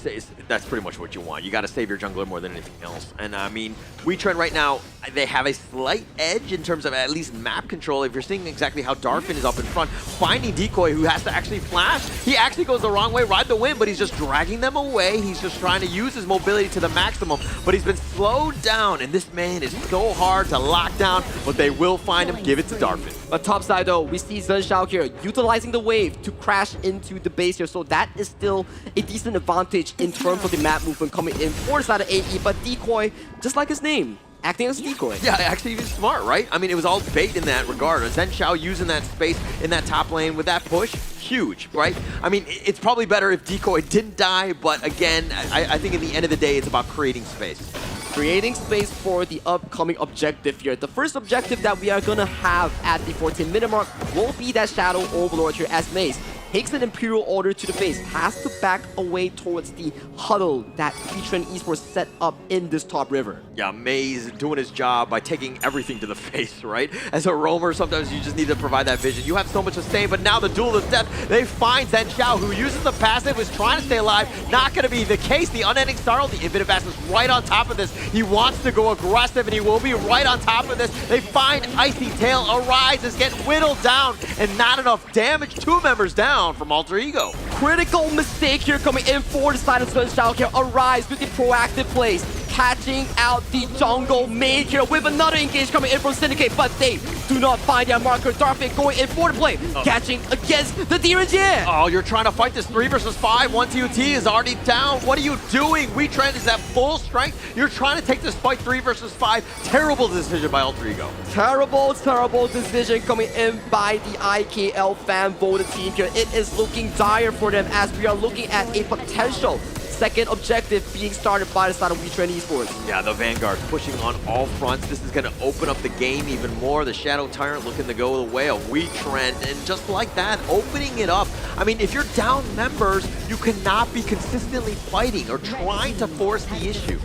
that's pretty much what you want. You got to save your jungler more than anything else. And I mean, Wetrnd right now, they have a slight edge in terms of at least map control. If you're seeing exactly how Darfin is up in front, finding Decoy, who has to actually flash, he actually goes the wrong way, ride the wind, but he's just dragging them away. He's just trying to use his mobility to the maximum, but he's been slowed down, and this man is so hard to lock down, but they will find him. Give it to Darfin. But top side though, we see Zen Xiao here utilizing the wave to crash into the base here, so that is still a decent advantage in terms of the map movement coming in for the side of AE, but Decoy, just like his name, acting as a decoy. Yeah, actually even smart, right? I mean, it was all bait in that regard. Zen Xiao using that space in that top lane with that push, huge, right? I mean, it's probably better if Decoy didn't die, but again, I think at the end of the day, it's about creating space. Creating space for the upcoming objective here. The first objective that we are gonna have at the 14-minute mark will be that Shadow Overlord here, as Maze takes an Imperial Order to the face, has to back away towards the huddle that Wetrnd Esports set up in this top river. Yeah, Maze doing his job by taking everything to the face, right? As a roamer, sometimes you just need to provide that vision. You have so much to say, but now the Duel of Death, they find Zen Xiao, who uses the passive, is trying to stay alive. Not going to be the case. The Unending Startle, the Infinite Blast is right on top of this. He wants to go aggressive, and he will be right on top of this. They find Icy Tail. Arise is getting whittled down, and not enough damage. 2 members down from Alter Ego. Critical mistake here coming in for the side of Zen Xiao here. Arise with the proactive plays, catching out the jungle mid here with another engage coming in from Syndicate, but they do not find their marker. Darfin going in for the play, catching against the DRNG. Oh, you're trying to fight this 3 versus 5. 1 TOT is already down. What are you doing? Wetrnd is at full strength. You're trying to take this fight 3 versus 5. Terrible decision by Alter Ego. Terrible decision coming in by the IKL fan voted team here. It is looking dire for them as we are looking at a potential second objective being started by the side of Wetrnd Esports. Yeah, the Vanguard pushing on all fronts. This is going to open up the game even more. The Shadow Tyrant looking to go the way of Wetrnd, and just like that, opening it up. I mean, if you're down members, you cannot be consistently fighting or trying to force the issue.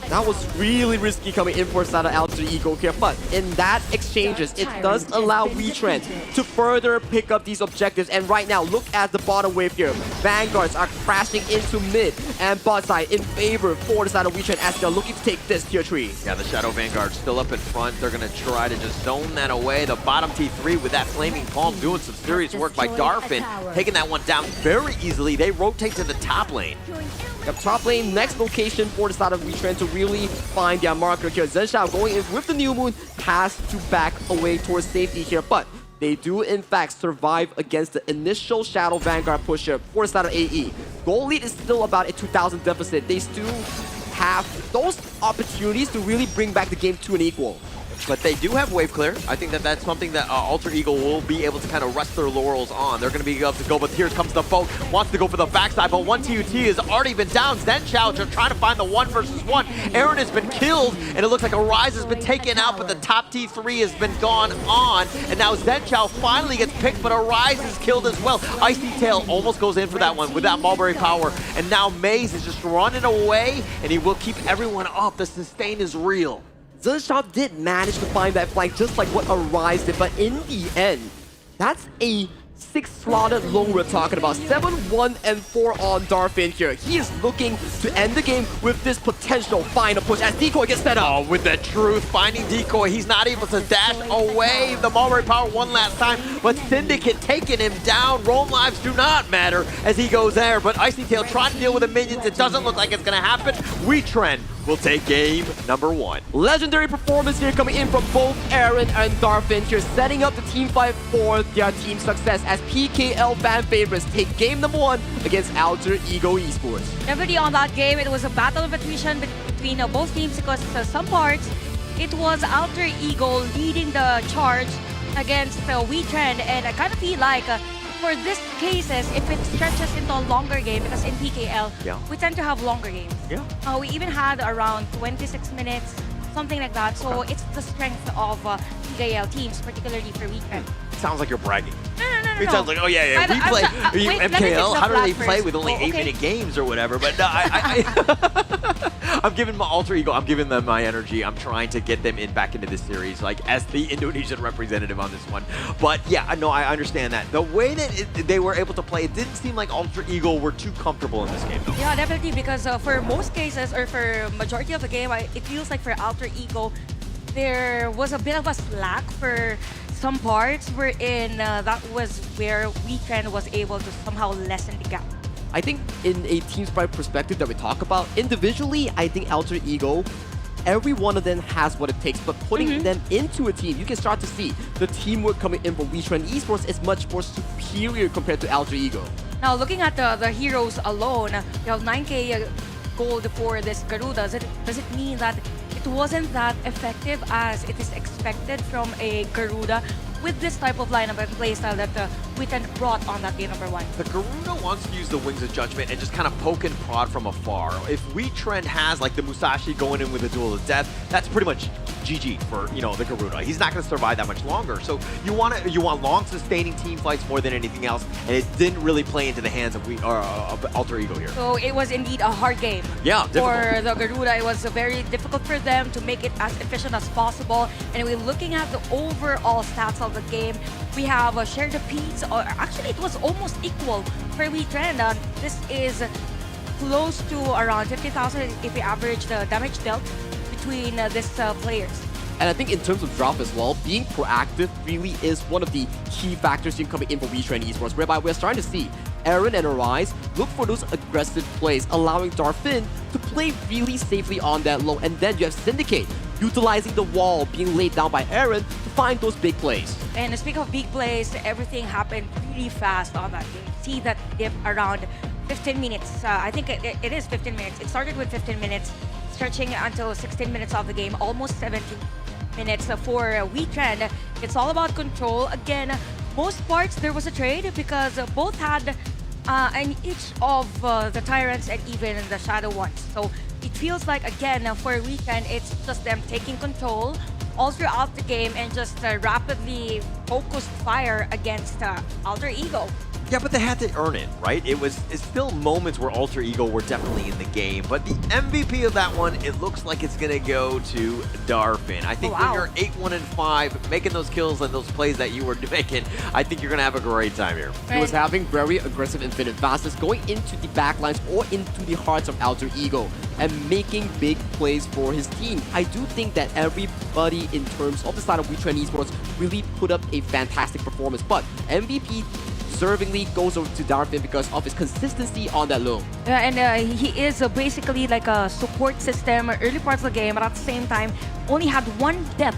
That was really risky coming in for side of Alter Ego here, but in that exchanges, it does allow Wetrnd to further pick up these objectives. And right now, look at the bottom wave here. Vanguards are crashing into mid and bot side in favor for the side of Wetrnd as they're looking to take this tier 3. Yeah, the Shadow Vanguard still up in front. They're going to try to just zone that away. The bottom T3 with that Flaming Palm doing some serious work by Darfin, taking that one down very easily. They rotate to the top lane. Yep, top lane, next location for the side of Wetrnd to really find their marker here. Zen Xiao going in with the New Moon has to back away towards safety here, but they do in fact survive against the initial Shadow Vanguard push here for the side of AE. Goal lead is still about a 2,000 deficit. They still have those opportunities to really bring back the game to an equal. But they do have wave clear. I think that that's something that Alter Ego will be able to kind of rest their laurels on. They're going to be able to go, but here comes the boat. Wants to go for the backside, but 1 TUT has already been down. Zen Xiao just trying to find the 1 versus 1. Aaron has been killed, and it looks like Arise has been taken out, but the top T3 has been gone on. And now Zen Xiao finally gets picked, but Arise is killed as well. Icy Tail almost goes in for that one with that Mulberry power. And now Maze is just running away, and he will keep everyone up. The sustain is real. Zen Xiao did manage to find that flank just like what Arise did, but in the end, that's a 6 slotted low we're talking about. 7-1 and 4 on Darfin here. He is looking to end the game with this potential final push as Decoy gets set up. Oh, with the truth, finding Decoy, he's not able to dash away the Mulberry Power one last time, but Syndicate taking him down. Roam lives do not matter as he goes there, but Icy Tail trying to deal with the minions. It doesn't look like it's gonna happen. Wetrnd will take game number 1. Legendary performance here coming in from both Aaron and Darfin here, setting up the team fight for their team success as PKL fan favorites take game number 1 against Alter Ego Esports. Definitely on that game, it was a battle of attrition between both teams because some parts, it was Alter Ego leading the charge against Wetrnd, and I kind of feel like for these cases, if it stretches into a longer game, because in PKL, we tend to have longer games. We even had around 26 minutes, something like that. So it's the strength of PKL teams, particularly for Wetrnd. Sounds like you're bragging. No. It sounds like, oh yeah, we play wait, let me fix MKL. the How do they flag play first. with only Oh, okay. 8-minute games or whatever? But no, I'm giving my Alter Ego, I'm giving them my energy. I'm trying to get them back into this series, like as the Indonesian representative on this one. But yeah, no, I understand that. The way that they were able to play, it didn't seem like Alter Ego were too comfortable in this game, though. Yeah, definitely, because for most cases, or for majority of the game, it feels like for Alter Ego, there was a bit of a slack for some parts wherein that was where Wetrnd was able to somehow lessen the gap. I think in a team sprite perspective that we talk about, individually, I think Alter Ego, every one of them has what it takes, but putting them into a team, you can start to see the teamwork coming in from Wetrnd Esports is much more superior compared to Alter Ego. Now, looking at the heroes alone, you have 9k gold for this Garuda. Does it mean that it wasn't that effective as it is expected from a Garuda with this type of lineup and playstyle that Wetrnd brought on that game number 1? The Garuda wants to use the Wings of Judgment and just kind of poke and prod from afar. If Wetrnd has like the Musashi going in with a Duel of Death, that's pretty much GG for, you know, the Garuda. He's not going to survive that much longer. So you want long sustaining team fights more than anything else, and it didn't really play into the hands of Alter Ego here. So it was indeed a hard game. Yeah, difficult. For the Garuda, it was very difficult for them to make it as efficient as possible. And we're looking at the overall stats of the game. We have shared the piece, or actually it was almost equal for Wetrnd. This is close to around 50,000 if we average the damage dealt between these players. And I think in terms of drop as well, being proactive really is one of the key factors in coming in for Wetrnd Esports, whereby we're starting to see Aaron and Arise look for those aggressive plays, allowing Darfin to play really safely on that low. And then you have Syndicate utilizing the wall being laid down by Aaron to find those big plays. And speaking of big plays, everything happened really fast on that game. See that dip around 15 minutes. I think it is 15 minutes. It started with 15 minutes, stretching until 16 minutes of the game, almost 17 minutes for Wetrnd. It's all about control. Again, most parts there was a trade because both had and each of the Tyrants and even the Shadow ones. So it feels like, again, for Wetrnd, it's just them taking control all throughout the game and just rapidly focused fire against Alter Ego. Yeah, but they had to earn it, right? It's still moments where Alter Ego were definitely in the game, but the MVP of that one, it looks like it's gonna go to Darfin. I think when you're 8-1-5, making those kills and those plays that you were making, I think you're gonna have a great time here. He was having very aggressive infinite fastness going into the backlines or into the hearts of Alter Ego and making big plays for his team. I do think that everybody in terms of the side of Wetrnd Esports really put up a fantastic performance, but MVP deservingly goes over to Darfin because of his consistency on that low. Yeah, and he is basically like a support system early parts of the game, but at the same time only had one death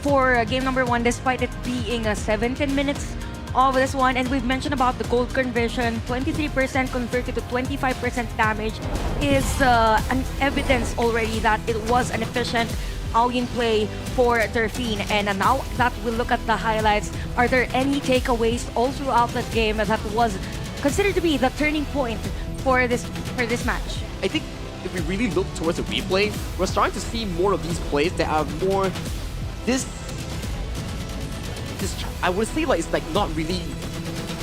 for game number 1 despite it being 17 minutes of this one. And we've mentioned about the gold conversion, 23% converted to 25% damage is an evidence already that it was an efficient all-in play for Darfin. And now that we look at the highlights, are there any takeaways all throughout that game that was considered to be the turning point for this match? I think if we really look towards the replay, we're starting to see more of these plays that are more I would say like it's like not really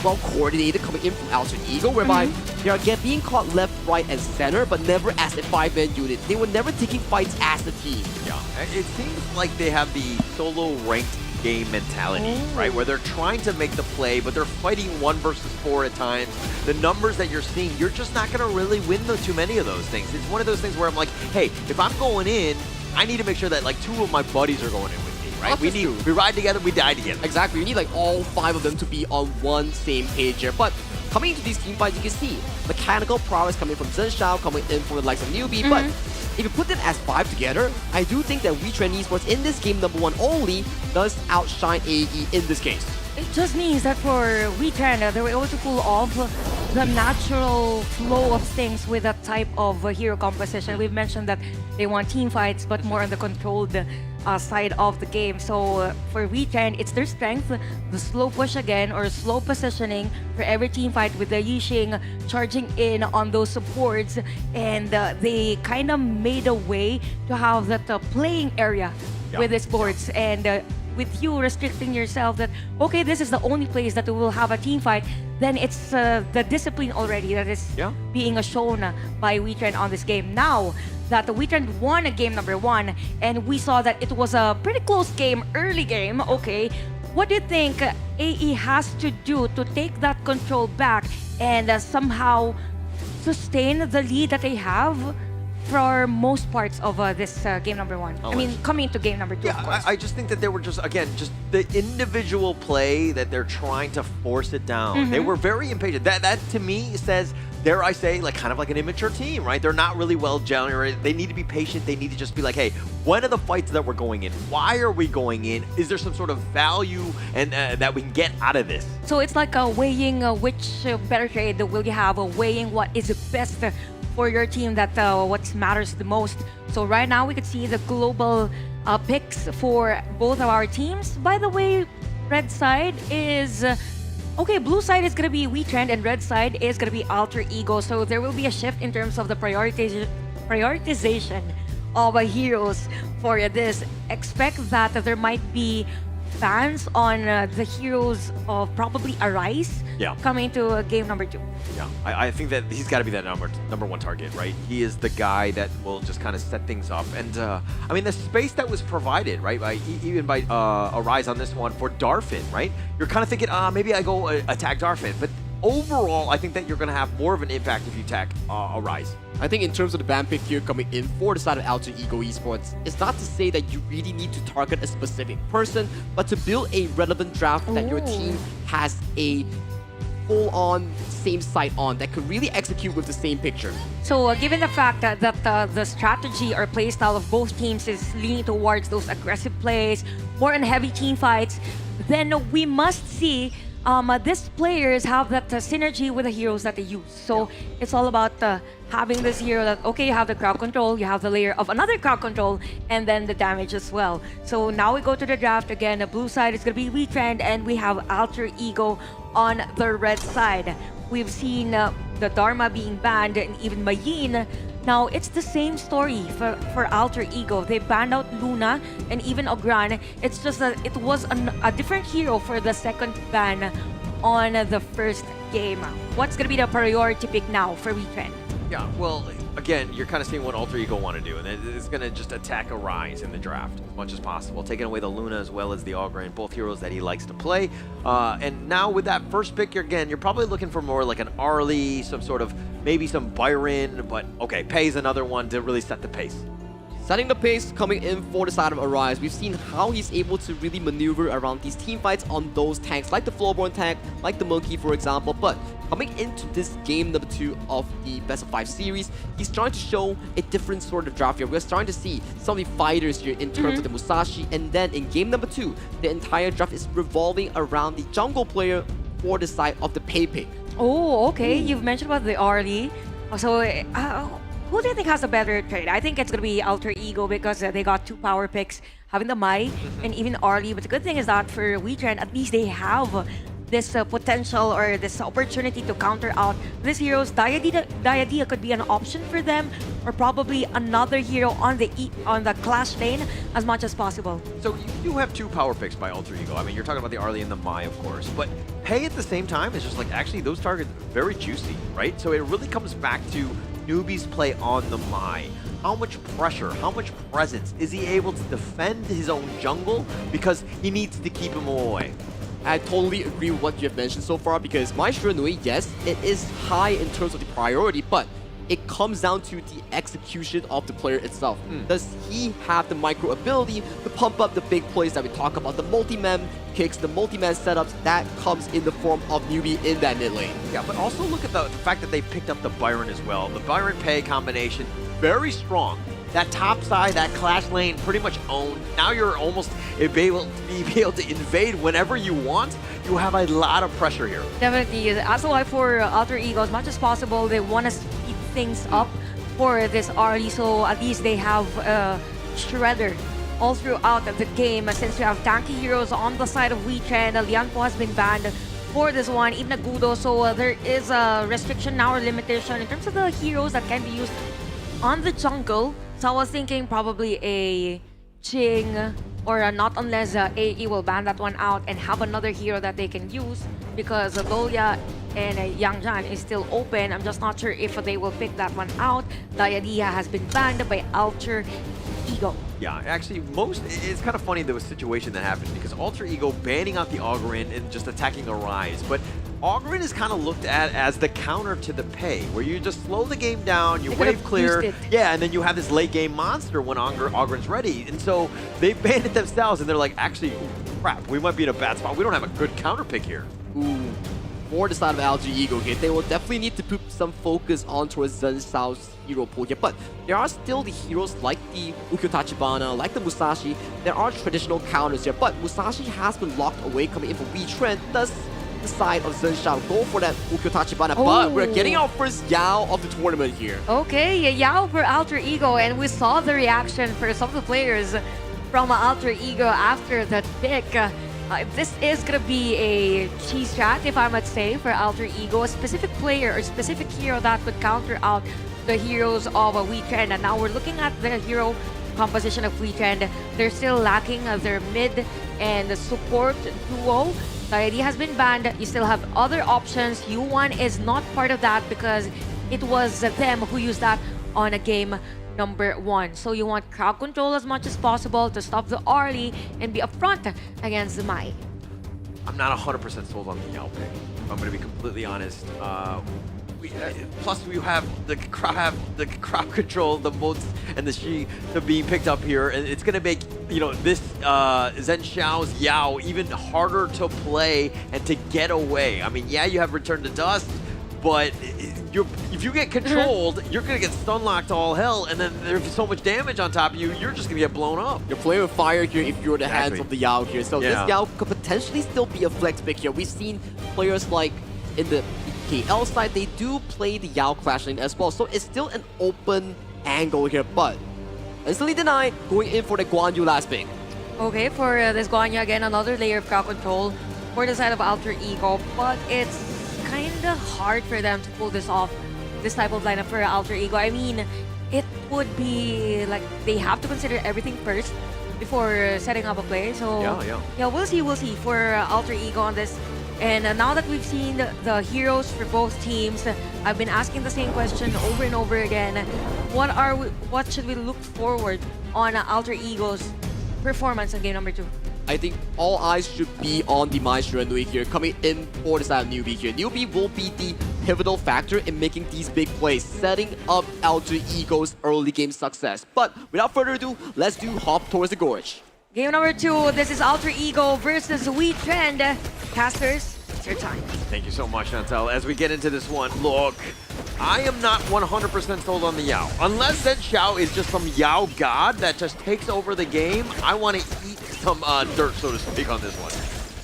well coordinated coming in from Alter Ego, whereby they are being caught left, right, and center, but never as a 5-man unit. They were never taking fights as a team. Yeah, it seems like they have the solo ranked game mentality, right? Where they're trying to make the play, but they're fighting 1 versus 4 at times. The numbers that you're seeing, you're just not going to really win too many of those things. It's one of those things where I'm like, hey, if I'm going in, I need to make sure that like 2 of my buddies are going in with me, right? We ride together, we die together. Exactly. We need like all 5 of them to be on one same page here. But coming into these team fights, you can see mechanical prowess coming from Zhenshao, coming in for the likes of Newbie. But if you put them as 5 together, I do think that Wetrnd Esports in this game number 1 only does outshine AE in this case. It just means that for Wetrnd, they were able to pull off the natural flow of things with that type of hero composition. We've mentioned that they want team fights, but more on the controlled side of the game. So for Wetrnd, it's their strength, the slow push again, or slow positioning for every team fight with the Yixing charging in on those supports. And they kind of made a way to have that playing area with Esports. And with you restricting yourself that, okay, this is the only place that we will have a team fight, then it's the discipline already that is being shown by Wetrnd on this game. Now that Wetrnd won game number 1, and we saw that it was a pretty close game, early game, okay, what do you think AE has to do to take that control back and somehow sustain the lead that they have for most parts of this game number 1? I mean, coming into game number 2, of course. I just think that they were just, again, just the individual play that they're trying to force it down. They were very impatient. That to me says, dare I say, like kind of like an immature team, right? They're not really well generated. They need to be patient. They need to just be like, hey, when are the fights that we're going in? Why are we going in? Is there some sort of value and that we can get out of this? So it's like weighing which better trade will you have, weighing what is best for your team, that what matters the most. So right now we could see the global picks for both of our teams. By the way, red side is okay, blue side is gonna be Wetrnd and red side is gonna be Alter Ego. So there will be a shift in terms of the prioritization of heroes for this. Expect that there might be bans on the heroes of probably Arise coming to game number 2. Yeah, I think that he's got to be that number 1 target, right? He is the guy that will just kind of set things up. And I mean, the space that was provided, right, even by Arise on this one for Darfin, right? You're kind of thinking, maybe I go attack Darfin. But overall, I think that you're going to have more of an impact if you attack Arise. I think in terms of the ban pick here coming in for the side of Alter Ego Esports, it's not to say that you really need to target a specific person, but to build a relevant draft that your team has a full-on same site on that could really execute with the same picture. So given the fact that the strategy or playstyle of both teams is leaning towards those aggressive plays, more on heavy team fights, then we must see these players have that synergy with the heroes that they use. So it's all about having this hero that, okay, you have the crowd control, you have the layer of another crowd control, and then the damage as well. So now we go to the draft again. The blue side is going to be Wetrnd, and we have Alter Ego on the red side. We've seen the Dharma being banned and even Mayin. Now, it's the same story for Alter Ego. They banned out Luna and even Ogran. It's just that it was a different hero for the second ban on the first game. What's going to be the priority pick now for Wetrnd? Yeah, well, again, you're kind of seeing what Alter Ego want to do, and it's going to just attack Arise in the draft as much as possible, taking away the Luna as well as the Ogran, both heroes that he likes to play. And now with that first pick, you're probably looking for more like an Arlie, some sort of, maybe some Byron, but okay, Pei's another one to really set the pace. Setting the pace coming in for the side of Arise, we've seen how he's able to really maneuver around these team fights on those tanks, like the Floorborn tank, like the Monkey, for example. But coming into this game number 2 of the Best of 5 series, he's trying to show a different sort of draft here. We're starting to see some of the fighters here in terms of the Musashi, and then in game number 2, the entire draft is revolving around the jungle player for the side of the Pei. Oh, okay. You've mentioned about the Arlie. So, who do you think has a better trade? I think it's going to be Alter Ego because they got 2 power picks, having the Mai and even Arlie. But the good thing is that for Wetrnd, at least they have this potential or this opportunity to counter out these heroes. Diadea could be an option for them, or probably another hero on the Clash lane as much as possible. So you do have 2 power picks by Alter Ego. I mean, you're talking about the Arlie and the Mai, of course, but Pei at the same time is just like, actually, those targets are very juicy, right? So it really comes back to Newbie's play on the Mai. how much pressure, how much presence is he able to defend his own jungle because he needs to keep him away? I totally agree with what you have mentioned so far because Maestro Nui, yes, it is high in terms of the priority, but it comes down to the execution of the player itself. Does he have the micro ability to pump up the big plays that we talk about, the multi-man kicks, the multi-man setups, that comes in the form of Newbie in that mid lane. Yeah, but also look at the fact that they picked up the Byron as well. The Byron-Pei combination, very strong. That top side, that Clash lane, pretty much owned. Now you're almost be able to invade whenever you want. You have a lot of pressure here. Definitely. That's why for Alter Ego, as much as possible, they want to speed things up for this early, so at least they have Shredder all throughout the game. Since you have tanky heroes on the side of Wetrnd, Lianpo has been banned for this one, even Agudo, so there is a restriction now or limitation in terms of the heroes that can be used on the jungle. So I was thinking probably a Ching or a Not Unless AE will ban that one out and have another hero that they can use, because Lolia and Yang Jan is still open. I'm just not sure if they will pick that one out. Diadia has been banned by Alter Ego. Yeah, actually, it's kind of funny the situation that happened because Alter Ego banning out the Ogren and just attacking the Rise, but Ogren is kind of looked at as the counter to the Pei, where you just slow the game down, you wave clear, yeah, and then you have this late game monster when Ogren's ready, and so they banned it themselves, and they're like, actually, crap, we might be in a bad spot. We don't have a good counter pick here. Ooh. For the side of Alter Ego here, they will definitely need to put some focus on towards Zen Shao's hero pool here, but there are still the heroes like the Ukyo Tachibana, like the Musashi. There are traditional counters here, but Musashi has been locked away coming in for Wetrnd. Does the side of Zen Shao go for that Ukyo Tachibana? But we're getting our first Yao of the tournament here. Okay, Yao for Alter Ego, and we saw the reaction for some of the players from Alter Ego after that pick. This is gonna be a cheese strat, if I might say, for Alter Ego. A specific player or specific hero that could counter out the heroes of Wetrnd. And now we're looking at the hero composition of Wetrnd. They're still lacking their mid and support duo. The idea has been banned. You still have other options. U1 is not part of that because it was them who used that on a game number 1. So you want crowd control as much as possible to stop the early and be upfront against the Mai. I'm not 100% sold on the Yao pick, if I'm going to be completely honest. Plus we have the crowd control, the modes, and the Shi being picked up here, and it's going to make this Zen Xiao's Yao even harder to play and to get away. I mean, yeah, you have Return to Dust, but if you get controlled, you're going to get stun locked to all hell, and then there's so much damage on top of you, you're just going to get blown up. You're playing with fire here if you're the hands of the Yao here. So this Yao could potentially still be a flex pick here. We've seen players like in the KL side, they do play the Yao Clash lane as well. So it's still an open angle here, but instantly denied, going in for the Guan Yu last pick. Okay, for this Guan Yu, again, another layer of crowd control for the side of Alter Ego, but it's kind of hard for them to pull this off, this type of lineup for Alter Ego. I mean, it would be like they have to consider everything first before setting up a play. So yeah, we'll see for Alter Ego on this. And now that we've seen the heroes for both teams, I've been asking the same question over and over again. What should we look forward on Alter Ego's performance in game number 2? I think all eyes should be on the Maestro Nui here, coming in for the side of Newbie here. Newbie will be the pivotal factor in making these big plays, setting up Alter Ego's early game success. But without further ado, let's hop towards the Gorge. Game number 2, this is Alter Ego versus Wetrnd. Casters, it's your time. Thank you so much, Chantal. As we get into this one, look, I am not 100% sold on the Yao. Unless Zen Xiao is just some Yao god that just takes over the game, I want to eat some dirt, so to speak, on this one.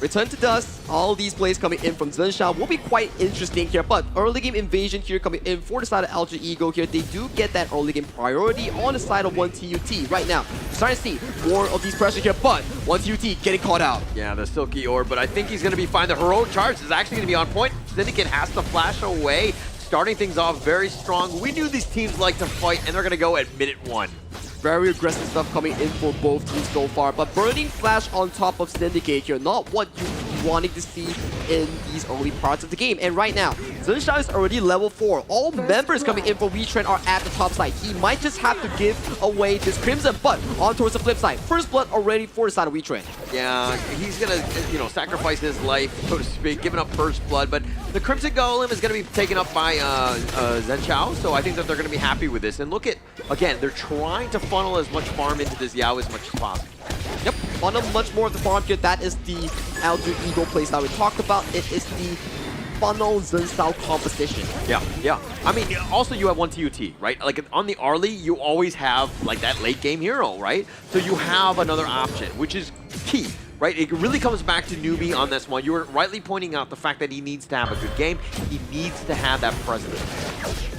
Return to Dust, all these plays coming in from Zen Xiao will be quite interesting here, but early game invasion here coming in for the side of Alter Ego here. They do get that early game priority on the side of 1TUT right now. Starting to see more of these pressure here, but 1TUT getting caught out. Yeah, the Silky Orb, but I think he's going to be fine. The Heroic Charge is actually going to be on point. Syndicate has to flash away, starting things off very strong. We knew these teams like to fight, and they're going to go at minute 1. Very aggressive stuff coming in for both teams so far, but Burning Flash on top of Syndicate here, not what you wanting to see in these early parts of the game. And right now, Zensha is already level 4. All members coming in for Wetrnd are at the top side. He might just have to give away this Crimson, but on towards the flip side, first blood already for the side of Wetrnd. Yeah, he's gonna, you know, sacrifice his life, so to speak, giving up first blood, but the Crimson Golem is gonna be taken up by Zhenchao, so I think that they're gonna be happy with this. And look at, again, they're trying to funnel as much farm into this Yao as much as possible. Yep, funnel much more of the farm here. That is the Alter Ego playstyle we talked about. It is the funnel Zensao composition. Yeah. I mean, also you have one TUT, right? Like on the early, you always have like that late game hero, right? So you have another option, which is key, right? It really comes back to Newbie on this one. You were rightly pointing out the fact that he needs to have a good game. He needs to have that presence.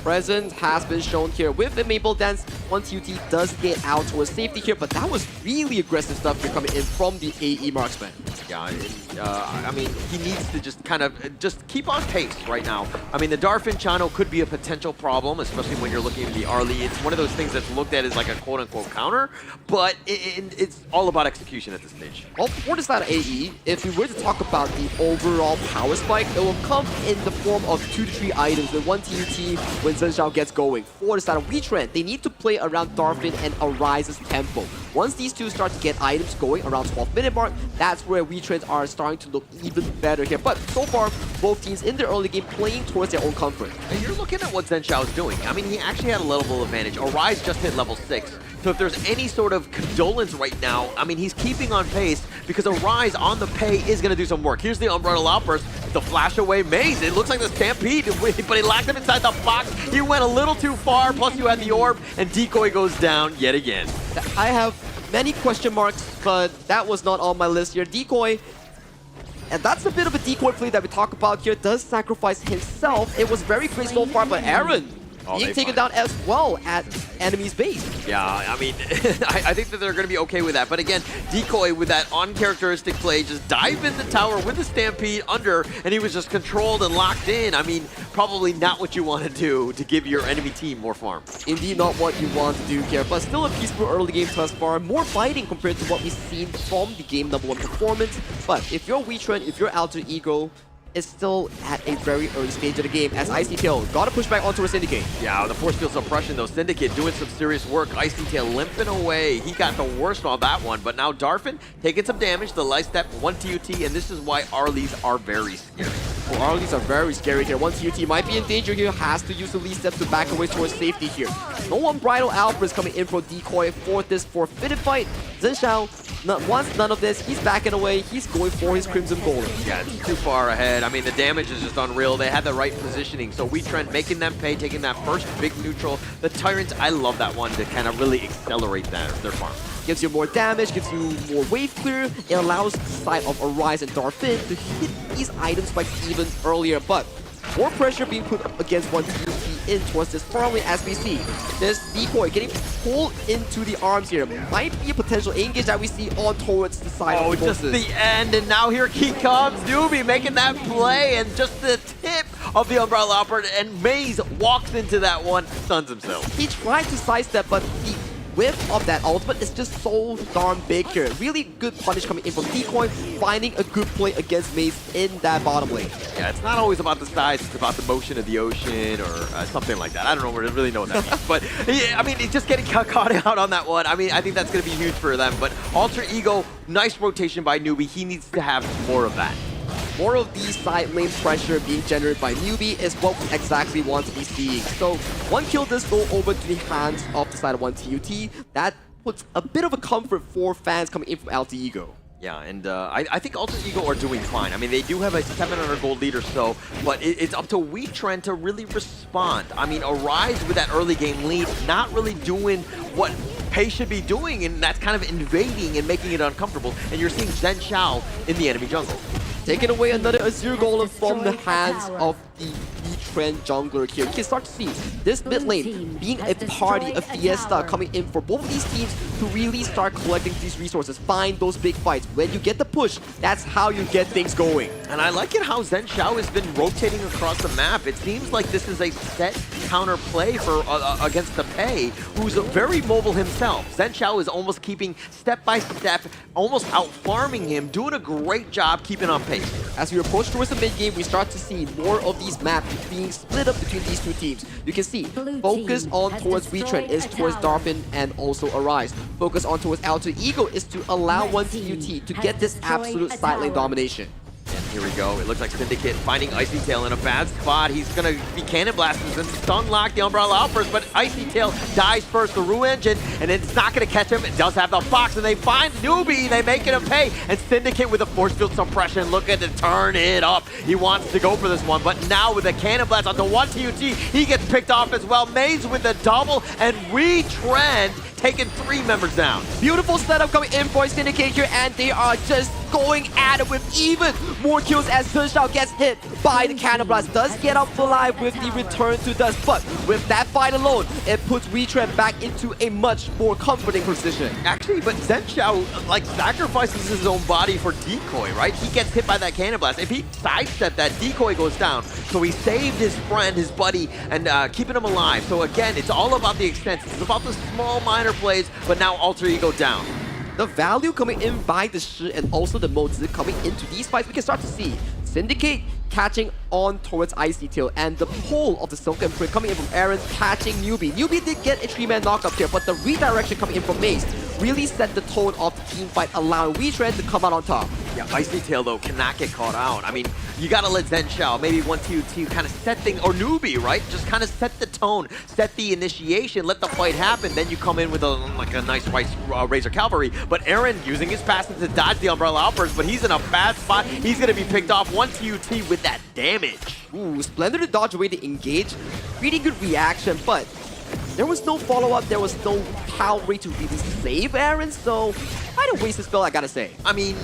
Presence has been shown here with the Maple Dance. One TUT does get out towards safety here, but that was really aggressive stuff here coming in from the AE marksman. Yeah, I mean, he needs to just kind of just keep on pace right now. I mean, the Darfin Chano could be a potential problem, especially when you're looking at the early. It's one of those things that's looked at as like a quote-unquote counter, but it's all about execution at this stage. Well, for the side of AE, if we were to talk about the overall power spike, it will come in the form of 2 to 3 items with one TUT when Zhenchao gets going. For the side of Wetrnd, they need to play around Darfin and Arise's tempo. Once these two start to get items going around 12-minute mark, that's where Wetrnd are starting to look even better here. But so far, both teams in the early game playing towards their own comfort. And you're looking at what Zhenchao is doing. I mean, he actually had a level advantage. Arise just hit level 6. So if there's any sort of condolence right now, I mean, he's keeping on pace because Arise on the pay is going to do some work. Here's the Umbrella Outburst, the flash away maze. It looks like the Stampede, but he lacked him inside the box. He went a little too far, plus you had the orb, and Decoy goes down yet again. I have many question marks, but that was not on my list here. Decoy, and that's a bit of a Decoy play that we talk about here, does sacrifice himself. It was very quick so far, but Aaron being taken down as well at enemy's base. Yeah, I mean, I think that they're going to be okay with that. But again, Decoy with that uncharacteristic play, just dive in the tower with the Stampede under, and he was just controlled and locked in. I mean, probably not what you want to do to give your enemy team more farm. Indeed not what you want to do here, but still a peaceful early game thus far. More fighting compared to what we've seen from the game #1 performance. But if you're Wetrnd, if you're Alter Ego, is still at a very early stage of the game as Icy Tail gotta push back onto a Syndicate. Yeah, the force field suppression though. Syndicate doing some serious work. Icy Tail limping away. He got the worst on that one, but now Darfin taking some damage. The light step, 1 TUT, and this is why Arlies are very scary. Well, Arlies are very scary here. 1 TUT might be in danger here, has to use the lead step to back away towards safety here. No Unbridled Alpha coming in for Decoy for this forfeited fight. Zhenchao, wants none of this. He's backing away. He's going for his Crimson Golem. Yeah, it's too far ahead. I mean, the damage is just unreal. They had the right positioning. So Wetrnd making them pay, taking that first big neutral. The Tyrants, I love that one to kind of really accelerate their farm. Gives you more damage, gives you more wave clear. It allows the side of Arise and Darfin to hit these item spikes even earlier. But more pressure being put up against 1 TUT in towards this far lane as we see. This Decoy getting pulled into the arms here. Might be a potential engage that we see on towards the side of the just the end, and now here he comes. Newbie making that play, and just the tip of the Umbrella Opera, and Maze walks into that one, stuns himself. He tried to sidestep, but the whiff of that ultimate is just so darn big here. Really good punish coming in from Decoy, finding a good play against Maze in that bottom lane. Yeah, it's not always about the size, it's about the motion of the ocean or something like that. I don't really know what that means. But, yeah, I mean, just getting caught out on that one, I mean, I think that's going to be huge for them. But Alter Ego, nice rotation by Newbie. He needs to have more of that. More of the side lane pressure being generated by Newbie is what we exactly want to be seeing. So, 1 kill does go over to the hands of the side of 1 TUT. That puts a bit of a comfort for fans coming in from Alter Ego. Yeah, and I think Alter Ego are doing fine. I mean, they do have a 700 gold lead or so, but it's up to Wetrnd to really respond. I mean, Arise with that early game lead, not really doing what Pei should be doing, and that's kind of invading and making it uncomfortable. And you're seeing Zhenchao in the enemy jungle. Taking away another Azure Golem from the hands of the Wetrnd jungler here. You can start to see this mid lane being a party, a fiesta coming in for both of these teams to really start collecting these resources, find those big fights. When you get the push, that's how you get things going. And I like it how Zhen Xiao has been rotating across the map. It seems like this is a set counter play for against the Pei, who's very mobile himself. Zhen Xiao is almost keeping step by step, almost out-farming him, doing a great job keeping on pace. As we approach towards the mid-game, we start to see more of these maps being split up between these two teams. You can see, focus on towards Wetrnd is towards Darphin and also Arise. Focus on towards Alter Ego is to allow Untitled to get this absolute side lane domination. And here we go. It looks like Syndicate finding Icy Tail in a bad spot. He's going to be cannon blasting and stun lock the Umbrella Outburst, but Icy Tail dies first, the Rue Engine, and it's not going to catch him. It does have the Fox, and they find Newbie. They make it a pay, and Syndicate with a force field suppression looking to turn it up. He wants to go for this one, but now with a cannon blast on the 1-TUT, he gets picked off as well. Maze with the double, and Wetrnd taking 3 members down. Beautiful setup coming in for Syndicate here, and they are just going at it with even more kills as Zhen Xiao gets hit by the Cannon Blast. Does get up alive with the return to dust, but with that fight alone, it puts Wetrnd back into a much more comforting position. Actually, but Zhen Xiao, like, sacrifices his own body for decoy, right? He gets hit by that Cannon Blast. If he sidestepped that, decoy goes down. So he saved his friend, his buddy, and keeping him alive. So again, it's all about the extensions. It's about the small minor plays, but now Alter Ego down. The value coming in by the Shi and also the Mozi coming into these fights, we can start to see Syndicate catching on towards Icy Tail, and the pull of the Silken Prick coming in from Aaron, catching Newbie. Newbie did get a 3-man knockup here, but the redirection coming in from Mace really set the tone of the team fight, allowing Wetrnd to come out on top. Yeah, Icy Tail, though, cannot get caught out. I mean, you gotta let Zhen Xiao, maybe 1-2 kind of set things, or Newbie, right? Just kind of set the tone, set the initiation, let the fight happen, then you come in with a nice Razor Cavalry. But Aaron using his passive to dodge the Umbrella Outburst, but he's in a bad spot. He's gonna be picked off 1-TUT with that damage. Ooh, Splendor to dodge away to engage. Pretty good reaction, but there was no follow-up, there was no power to really save Aaron, so I don't waste the spell, I gotta say. I mean,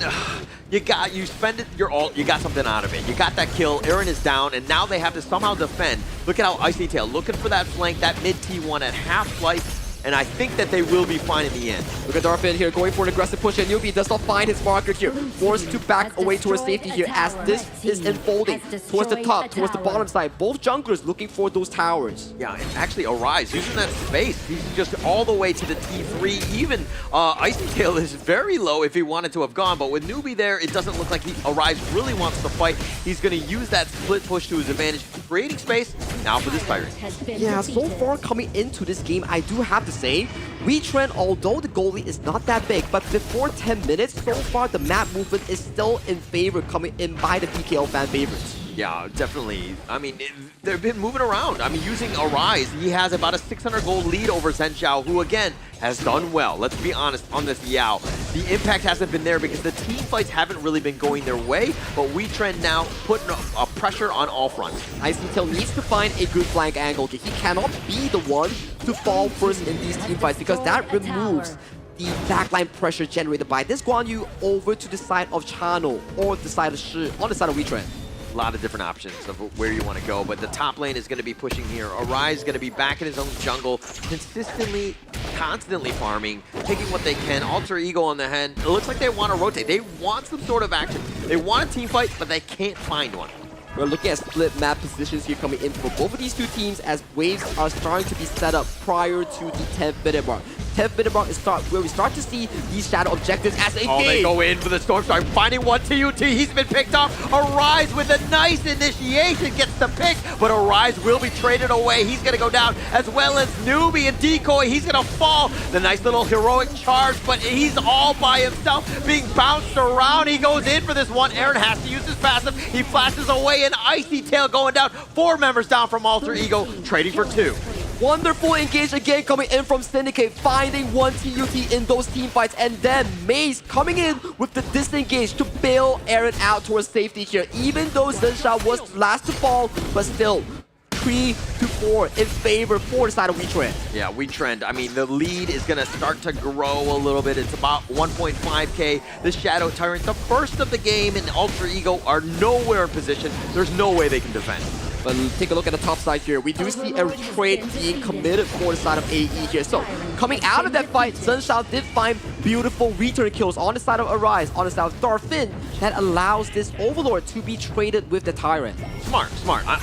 you spend it, your ult, you got something out of it. You got that kill, Aaron is down, and now they have to somehow defend. Look at how Icy Tail, looking for that flank, that mid T1 at half-life, and I think that they will be fine in the end. Look at Darphin here going for an aggressive push, and Newbie does not find his marker here. Forced to back away towards safety here as this is unfolding towards the top, towards the bottom side. Both junglers looking for those towers. Yeah, and actually Arise using that space. He's just all the way to the T3. Even Icy Tail is very low if he wanted to have gone, but with Newbie there, it doesn't look like Arise really wants to fight. He's going to use that split push to his advantage, creating space now for this Tyrant. Yeah, so far coming into this game, I do have to say, Wetrnd, although the goalie is not that big, but before 10 minutes, so far the map movement is still in favor coming in by the BKL fan favorites. Yeah, definitely. I mean, they've been moving around. I mean, using Arise, he has about a 600 gold lead over Zhen Xiao, who again has done well. Let's be honest on this Yao. The impact hasn't been there because the team fights haven't really been going their way, but Wetrnd now putting a pressure on all fronts. Icy Tail needs to find a good flank angle. He cannot be the one to fall first in these team fights because that removes the backline pressure generated by this Guan Yu over to the side of Chano or the side of Shi on the side of Wetrnd. A lot of different options of where you want to go, but the top lane is going to be pushing here. Arise is going to be back in his own jungle, consistently, constantly farming, taking what they can. Alter Ego on the head. It looks like they want to rotate. They want some sort of action. They want a team fight, but they can't find one. We're looking at split map positions here coming in for both of these two teams as waves are starting to be set up prior to the 10th minute mark. 10th minute mark is where we start to see these shadow objectives as they they go in for the Storm Strike, finding 1-TUT. He's been picked off. Arise with a nice initiation gets the pick, but Arise will be traded away. He's going to go down, as well as Newbie and Decoy. He's going to fall. The nice little heroic charge, but he's all by himself, being bounced around. He goes in for this one. Aaron has to use his passive. He flashes away, and Icy Tail going down. 4 members down from Alter Ego, trading for 2. Wonderful engage again coming in from Syndicate, finding 1-TUT in those team fights, and then Maze coming in with the disengage to bail Aaron out towards safety here. Even though Zhen Xiao was last to fall, but still 3-4 in favor for the side of Wetrnd. Yeah, Wetrnd, I mean, the lead is going to start to grow a little bit. It's about 1.5k. The Shadow Tyrant, the first of the game, and Alter Ego are nowhere in position. There's no way they can defend. But take a look at the top side here. We do see a trade being committed for the side of AE here. So coming out of that fight, Sunshine did find beautiful return kills on the side of Arise, on the side of Darfin, that allows this Overlord to be traded with the Tyrant. Smart.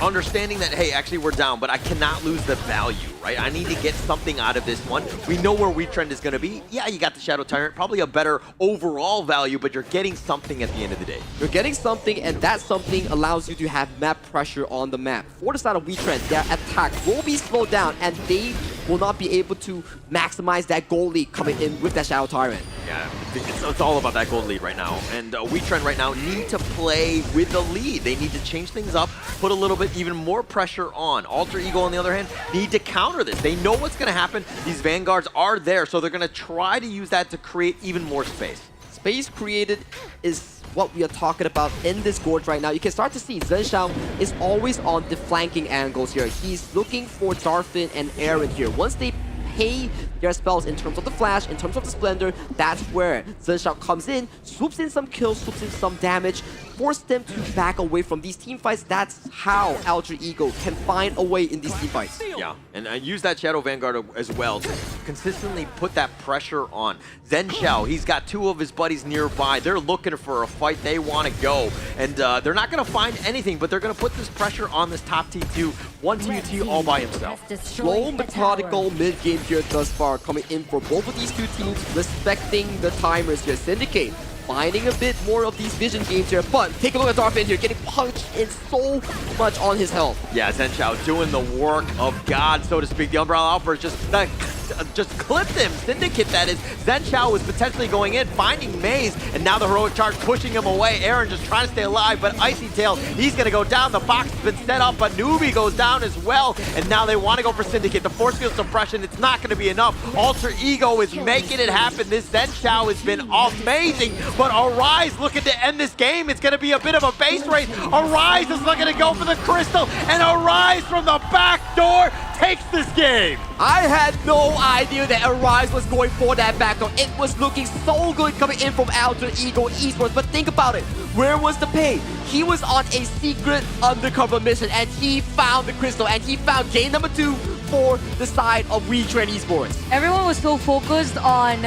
Understanding that, hey, actually we're down, but I cannot lose the value, right? I need to get something out of this one. We know where Wetrnd is going to be. Yeah, you got the Shadow Tyrant, probably a better overall value, but you're getting something at the end of the day. You're getting something, and that something allows you to have map pressure on the map. For the side of Wetrnd, their attack will be slowed down, and they will not be able to maximize that gold lead coming in with that Shadow Tyrant. Yeah, it's all about that gold lead right now. And Wetrnd right now need to play with the lead. They need to change things up, put a little bit even more pressure on. Alter Ego, on the other hand, need to counter this. They know what's going to happen. These Vanguards are there, so they're going to try to use that to create even more space. Space created is what we are talking about in this Gorge right now. You can start to see Zhenxiao is always on the flanking angles here. He's looking for Darfin and Aaron here. Once they pay their spells in terms of the Flash, in terms of the Splendor, that's where Zhenxiao comes in, swoops in some kills, swoops in some damage, force them to back away from these team fights. That's how Alter Ego can find a way in these team fights. Yeah, and use that Shadow Vanguard as well to consistently put that pressure on. Zhenxiao, he's got two of his buddies nearby. They're looking for a fight. They want to go. And they're not going to find anything, but they're going to put this pressure on this top T2. One TUT all by himself. Slow, methodical mid-game here thus far, coming in for both of these two teams, respecting the timers here. Syndicate finding a bit more of these vision games here, but take a look at Darfin here, getting punched in so much on his health. Yeah, Zhenxiao doing the work of God, so to speak. The Umbrella Outburst just clipped him. Syndicate, that is. Zhenxiao was potentially going in, finding Maze, and now the Heroic Charge pushing him away. Aaron just trying to stay alive, but Icy Tail, he's going to go down. The box has been set up, but Newbie goes down as well, and now they want to go for Syndicate. The force field suppression, it's not going to be enough. Alter Ego is making it happen. This Zhenxiao has been amazing, but Arise looking to end this game. It's going to be a bit of a base race. Arise is looking to go for the Crystal, and Arise from the back door takes this game. I had no idea that Arise was going for that backdoor. It was looking so good coming in from Alter Ego Esports, but think about it. Where was the pay? He was on a secret undercover mission, and he found the Crystal, and he found game number 2 for the side of Wetrnd Esports. Everyone was so focused on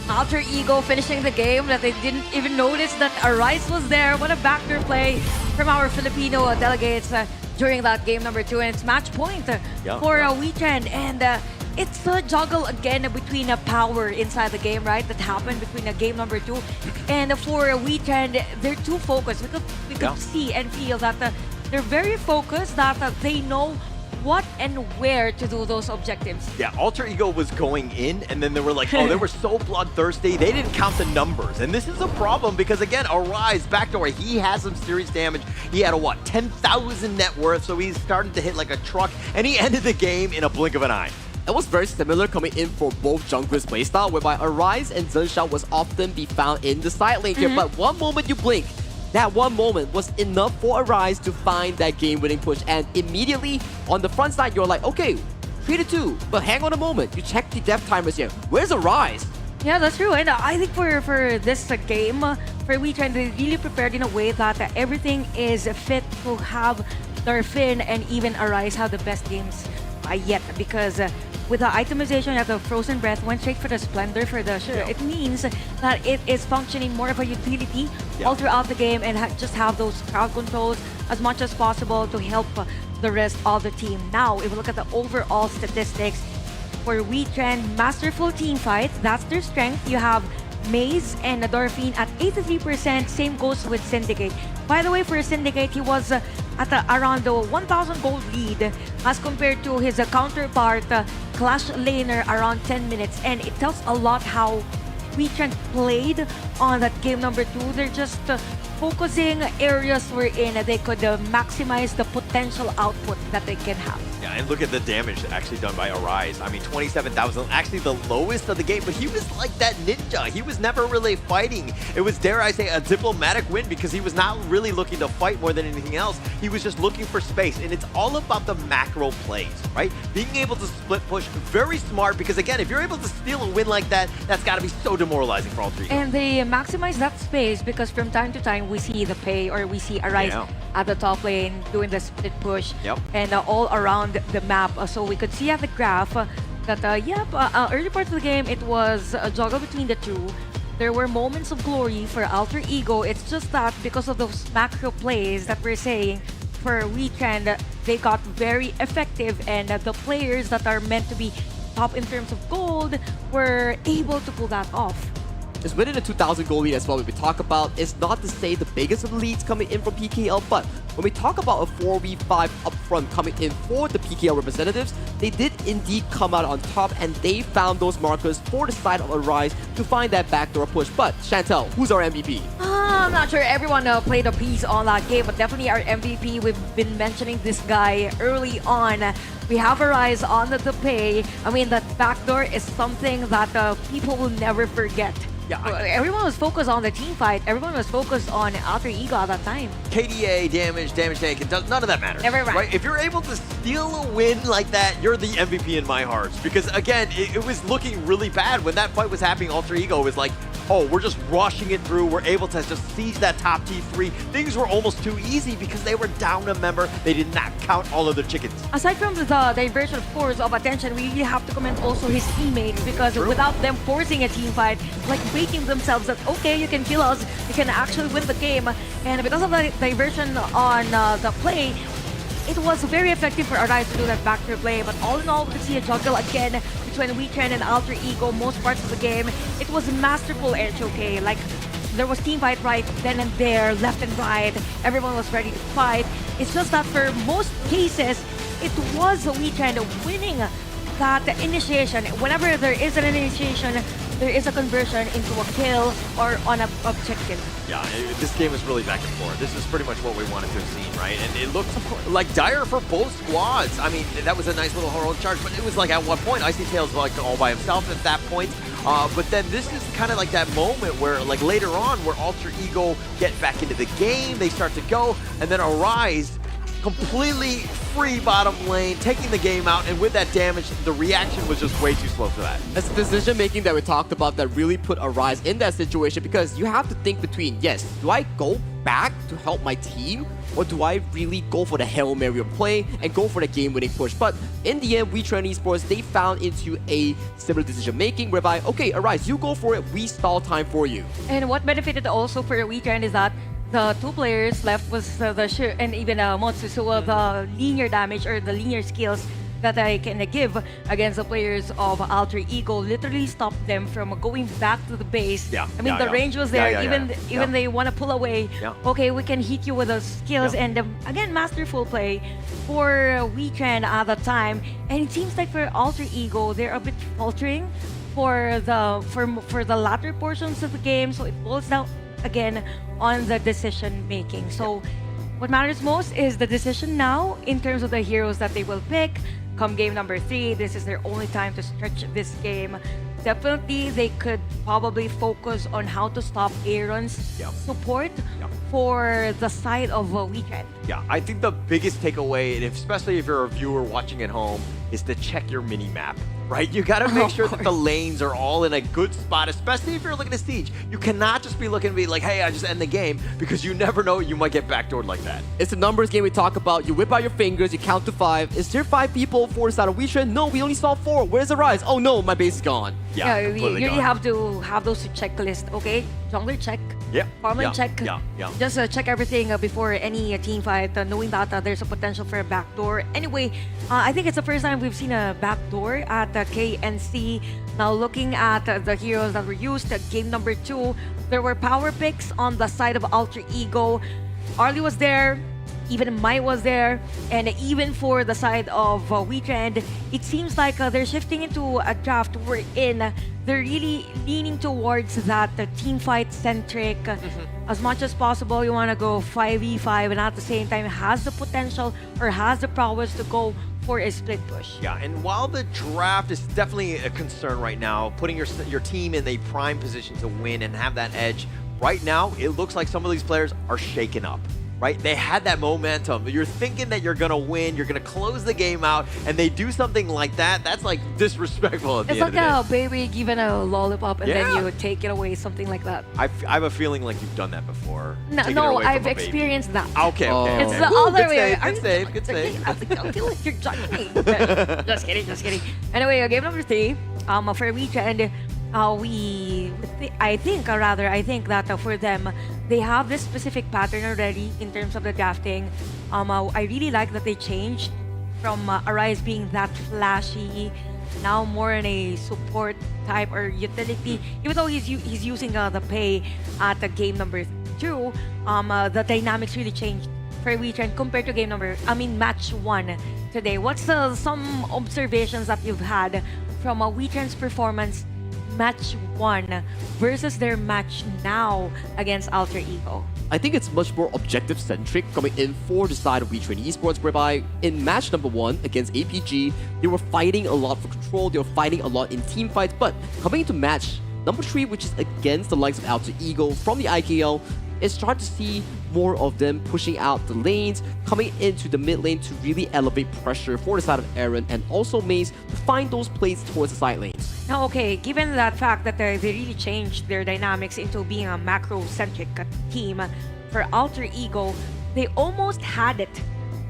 Alter Ego finishing the game that they didn't even notice that Arise was there. What a backdoor play from our Filipino delegates during that game number 2, and it's match point for Wetrnd. And it's a juggle again between power inside the game, right? That happened between game number 2. And for Wetrnd, they're too focused. We could see and feel that they're very focused, that they know what and where to do those objectives. Yeah, Alter Ego was going in, and then they were like, oh, they were so bloodthirsty, they didn't count the numbers. And this is a problem because, again, Arise, backdoor, he has some serious damage. He had a, 10,000 net worth, so he's starting to hit like a truck, and he ended the game in a blink of an eye. It was very similar coming in for both junglers playstyle, whereby Arise and Zhenxiao was often be found in the side lane here, but one moment you blink, that one moment was enough for Arise to find that game-winning push, and immediately on the front side, you're like, okay, 3-2, but hang on a moment, you check the death timers here. Where's Arise? Yeah, that's true, and I think for this game, for Wetrnd, they really prepared in a way that everything is fit to have Darfin and even Arise have the best games yet, because with the itemization, you have the Frozen Breath, went straight for the Splendor for the Sure. It means that it is functioning more of a utility all throughout the game, and just have those crowd controls as much as possible to help the rest of the team. Now, if we look at the overall statistics for Wetrnd, masterful team fights, that's their strength. You have Maze and Darfin at 83%, same goes with Syndicate. By the way, for Syndicate, he was at around the 1,000 gold lead as compared to his counterpart, Clash Laner, around 10 minutes. And it tells a lot how Wetrnd played on that game number 2. They're just focusing areas wherein they could maximize the potential output that they can have. Yeah, and look at the damage actually done by Arise. I mean, 27,000, actually the lowest of the game, but he was like that ninja. He was never really fighting. It was, dare I say, a diplomatic win because he was not really looking to fight more than anything else. He was just looking for space, and it's all about the macro plays, right? Being able to split push, very smart, because again, if you're able to steal a win like that, that's got to be so demoralizing for all three. And they maximize that space because from time to time, we see the pay or we see Arise at the top lane, doing the split push, Yep. and all around the map. So we could see at the graph that, early parts of the game, it was a juggle between the two. There were moments of glory for Alter Ego. It's just that because of those macro plays that we're saying, for Wetrnd, they got very effective, and the players that are meant to be top in terms of gold were able to pull that off. Is winning a 2,000 goal lead as well. When we talk about, it's not to say the biggest of the leads coming in from PKL, but when we talk about a 4v5 upfront coming in for the PKL representatives, they did indeed come out on top, and they found those markers for the side of Arise to find that backdoor push. But Chantel, who's our MVP? I'm not sure everyone played a piece on that game, but definitely our MVP. We've been mentioning this guy early on. We have Arise on the pay. I mean, that backdoor is something that people will never forget. Yeah, everyone was focused on the team fight. Everyone was focused on Alter Ego at that time. KDA, damage taken, none of that matters. Right? If you're able to steal a win like that, you're the MVP in my heart. Because again, it was looking really bad when that fight was happening. Alter Ego was like, oh, we're just rushing it through. We're able to just seize that top T3. Things were almost too easy because they were down a member. They did not count all of their chickens. Aside from the diversion, of course, of attention, we really have to commend also his teammates, because without them forcing a team fight, like making themselves that, okay, you can kill us, you can actually win the game. And because of the diversion on the play, it was very effective for Arise to do that backdoor play. But all in all, we could see a juggle again between Wetrnd and Alter Ego most parts of the game. It was masterful edge, okay? Like, there was team fight right then and there, left and right. Everyone was ready to fight. It's just that for most cases, it was Wetrnd winning that initiation. Whenever there is an initiation, there is a conversion into a kill or on an objective. Yeah, this game is really back and forth. This is pretty much what we wanted to have seen, right? And it looked like dire for both squads. I mean, that was a nice little heroic charge, but it was like at one point, Icy Tails was like all by himself at that point. But then this is kind of like that moment where, like later on, where Alter Ego get back into the game, they start to go, and then Arise completely free bottom lane, taking the game out, and with that damage, the reaction was just way too slow for that. It's the decision making that we talked about that really put Arise in that situation, because you have to think between, yes, do I go back to help my team, or do I really go for the Hail Mary play and go for the game-winning push? But in the end, Wetrnd Esports, they found into a similar decision making whereby, okay, Arise, you go for it, we stall time for you. And what benefited also for Wetrnd is that the two players left was the Shir and even Motsu, so the linear damage or the linear skills that I can give against the players of Alter Ego literally stopped them from going back to the base. Yeah. I mean, the range was there. Even they want to pull away. Yeah. Okay, we can hit you with those skills. And again, masterful play for Wetrnd at the time. And it seems like for Alter Ego, they're a bit faltering for the latter portions of the game. So it boils down again on the decision making. So what matters most is the decision now in terms of the heroes that they will pick. Come game number 3, this is their only time to stretch this game. Definitely, they could probably focus on how to stop Aaron's support for the side of Wetrnd. Yeah, I think the biggest takeaway, and especially if you're a viewer watching at home, is to check your mini-map, right? You gotta make sure that the lanes are all in a good spot, especially if you're looking at Siege. You cannot just be looking to be like, hey, I just end the game, because you never know, you might get backdoored like that. It's a numbers game we talk about. You whip out your fingers, you count to 5. Is there 5 people for the side of Wetrnd? No, we only saw 4. Where's the Rise? Oh no, my base is gone. Yeah, you really have to have those checklists, okay? Jungler check. Yeah. Farmland check. Yeah. Just check everything before any team fight, knowing that there's a potential for a backdoor. Anyway, I think it's the first time we've seen a backdoor at KNC. Now looking at the heroes that were used, game number 2, there were power picks on the side of Alter Ego. Arlie was there, even Mai was there, and even for the side of Wetrnd, it seems like they're shifting into a draft wherein they're really leaning towards that team fight centric. As much as possible, you want to go 5v5, and at the same time has the potential or has the prowess to go for a split push. Yeah, and while the draft is definitely a concern right now, putting your team in a prime position to win and have that edge, right now, it looks like some of these players are shaken up. right? They had that momentum. You're thinking that you're gonna win, you're gonna close the game out, and they do something like that. That's like disrespectful at the It's end like of the day. a baby given a lollipop and then Yeah. you take it away, something like that. I have a feeling like you've done that before. No, taking it no, away from I've a baby. experienced that. Okay, okay. It's okay. the Woo, other good way. save, good save, good save. I feel like you're judging me. Just kidding, just kidding. Anyway, game number 3. For Wetrnd, I think that for them, they have this specific pattern already in terms of the drafting. I really like that they changed from Arise being that flashy, now more in a support type or utility. Even though he's using the pay at game number 2, the dynamics really changed for Wetrnd compared to match 1 today. What's some observations that you've had from Wetrnd's performance match 1 versus their match now against Alter Ego? I think it's much more objective-centric coming in for the side of Wetrnd Esports, whereby in match number 1 against APG, they were fighting a lot for control, they were fighting a lot in team fights, but coming into match number 3, which is against the likes of Alter Ego from the IKL, it's starting to see more of them pushing out the lanes, coming into the mid lane to really elevate pressure for the side of Aaron and also Maze to find those plays towards the side lanes. Now, okay, given that fact that they really changed their dynamics into being a macro-centric team for Alter Ego, they almost had it.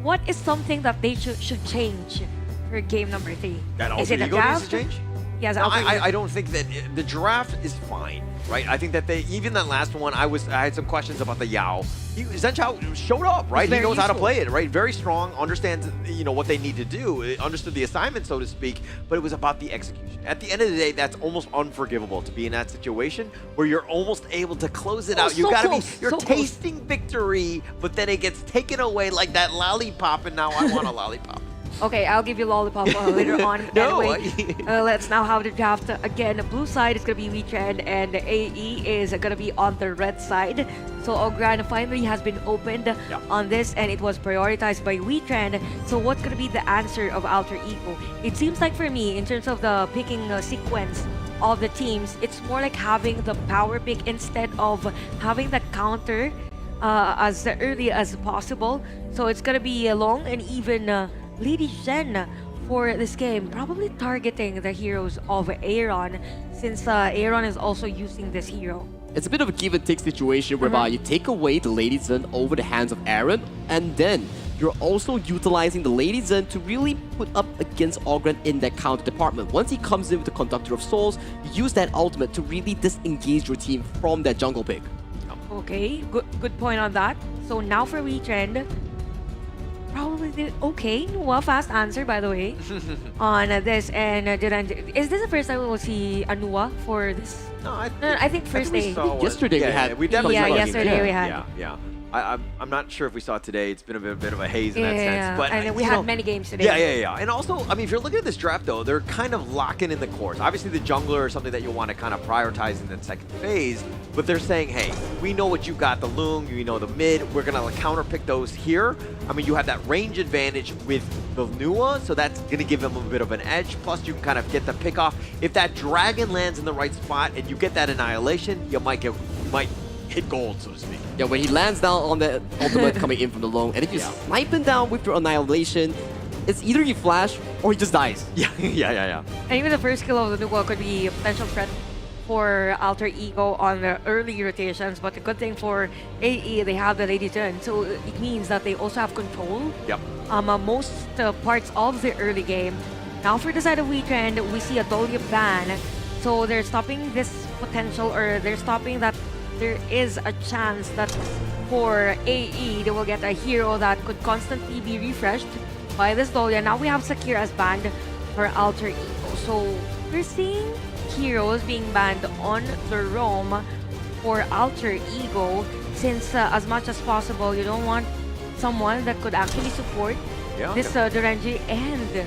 What is something that they should change for game number 3? That Is Alter it a Ego needs draft? to change? Yes, No, Alter Ego. I don't think that the draft is fine, right? I think that even that last one, I had some questions about the Yao. Zhen Chao showed up, right? He very knows how to useful. play it, right? Very strong, understands what they need to do, understood the assignment, so to speak, but it was about the execution. At the end of the day, that's almost unforgivable to be in that situation where you're almost able to close it out. You so gotta close, you're so close. tasting victory, but then it gets taken away like that lollipop, and now I want a lollipop. Okay, I'll give you lollipop later on. No, Anyway, let's now have the draft again. Blue side is gonna be Wetrnd, and AE is gonna be on the red side. So Ogran finally has been opened on this, and it was prioritized by Wetrnd. So what's gonna be the answer of Alter Ego? It seems like for me, in terms of the picking sequence of the teams, it's more like having the power pick instead of having the counter as early as possible. So it's gonna be a long and even Lady Zhen for this game, probably targeting the heroes of Aaron, since Aaron is also using this hero. It's a bit of a give and take situation whereby you take away the Lady Zen over the hands of Aaron, and then you're also utilizing the Lady Zen to really put up against Ogren in that counter department. Once he comes in with the Conductor of Souls, you use that ultimate to really disengage your team from that jungle pick. Okay, good point on that. So now for Wetrnd, probably okay. Well, fast answer by the way on this. And is this the first time we will see Anua for this? No, I think first day. Yesterday we had. We definitely saw it. yesterday we had. Yeah. I'm not sure if we saw it today. It's been a bit of a haze in that Yeah, sense. But and then we had many games today. Yeah. And also, I mean, if you're looking at this draft though, they're kind of locking in the cores. Obviously, the jungler is something that you want to kind of prioritize in that second phase. But they're saying, hey, we know what you got, the Loong, you know the mid. We're gonna counter pick those here. I mean, you have that range advantage with the Nua, so that's gonna give them a bit of an edge. Plus, you can kind of get the pick off. If that dragon lands in the right spot and you get that annihilation, you might hit gold, so to speak. Yeah, when he lands down on the ultimate coming in from the Loong, and if you snipe him down with your annihilation, it's either you flash or he just dies. Yeah. And even the first kill of the Nua could be a potential threat for Alter Ego on the early rotations, but the good thing for AE, they have the Lady Zhen, so it means that they also have control most parts of the early game. Now for the side of Wetrnd, we see a Dahlia ban, so they're stopping this potential, or they're stopping that there is a chance that for AE, they will get a hero that could constantly be refreshed by this Dahlia. Now we have Sakir as banned for Alter Ego, so we're seeing heroes being banned on the roam for Alter Ego, since as much as possible you don't want someone that could actually support this Duranji. And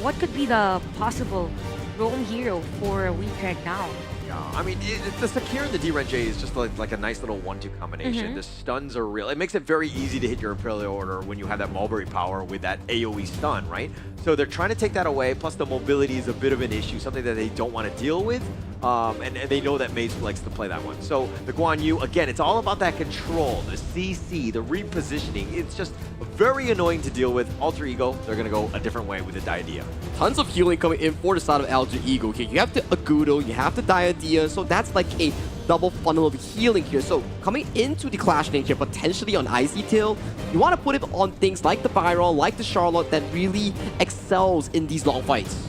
what could be the possible roam hero for Wetrnd now? Yeah, I mean, the Secure and the D-Ren J is just like a nice little 1-2 combination. The stuns are real. It makes it very easy to hit your Imperial Order when you have that Mulberry power with that AoE stun, right? So they're trying to take that away, plus the mobility is a bit of an issue, something that they don't want to deal with, and they know that Maze likes to play that one. So the Guan Yu, again, it's all about that control, the CC, the repositioning. It's just very annoying to deal with. Alter Ego, they're going to go a different way with the Diadea. Tons of healing coming in for the side of Alter Ego here. You have the Agudo, you have the Diadea, so that's like a double funnel of healing here. So coming into the Clash lane here, potentially on Icy Tail, you want to put it on things like the Byron, like the Charlotte that really excels in these long fights.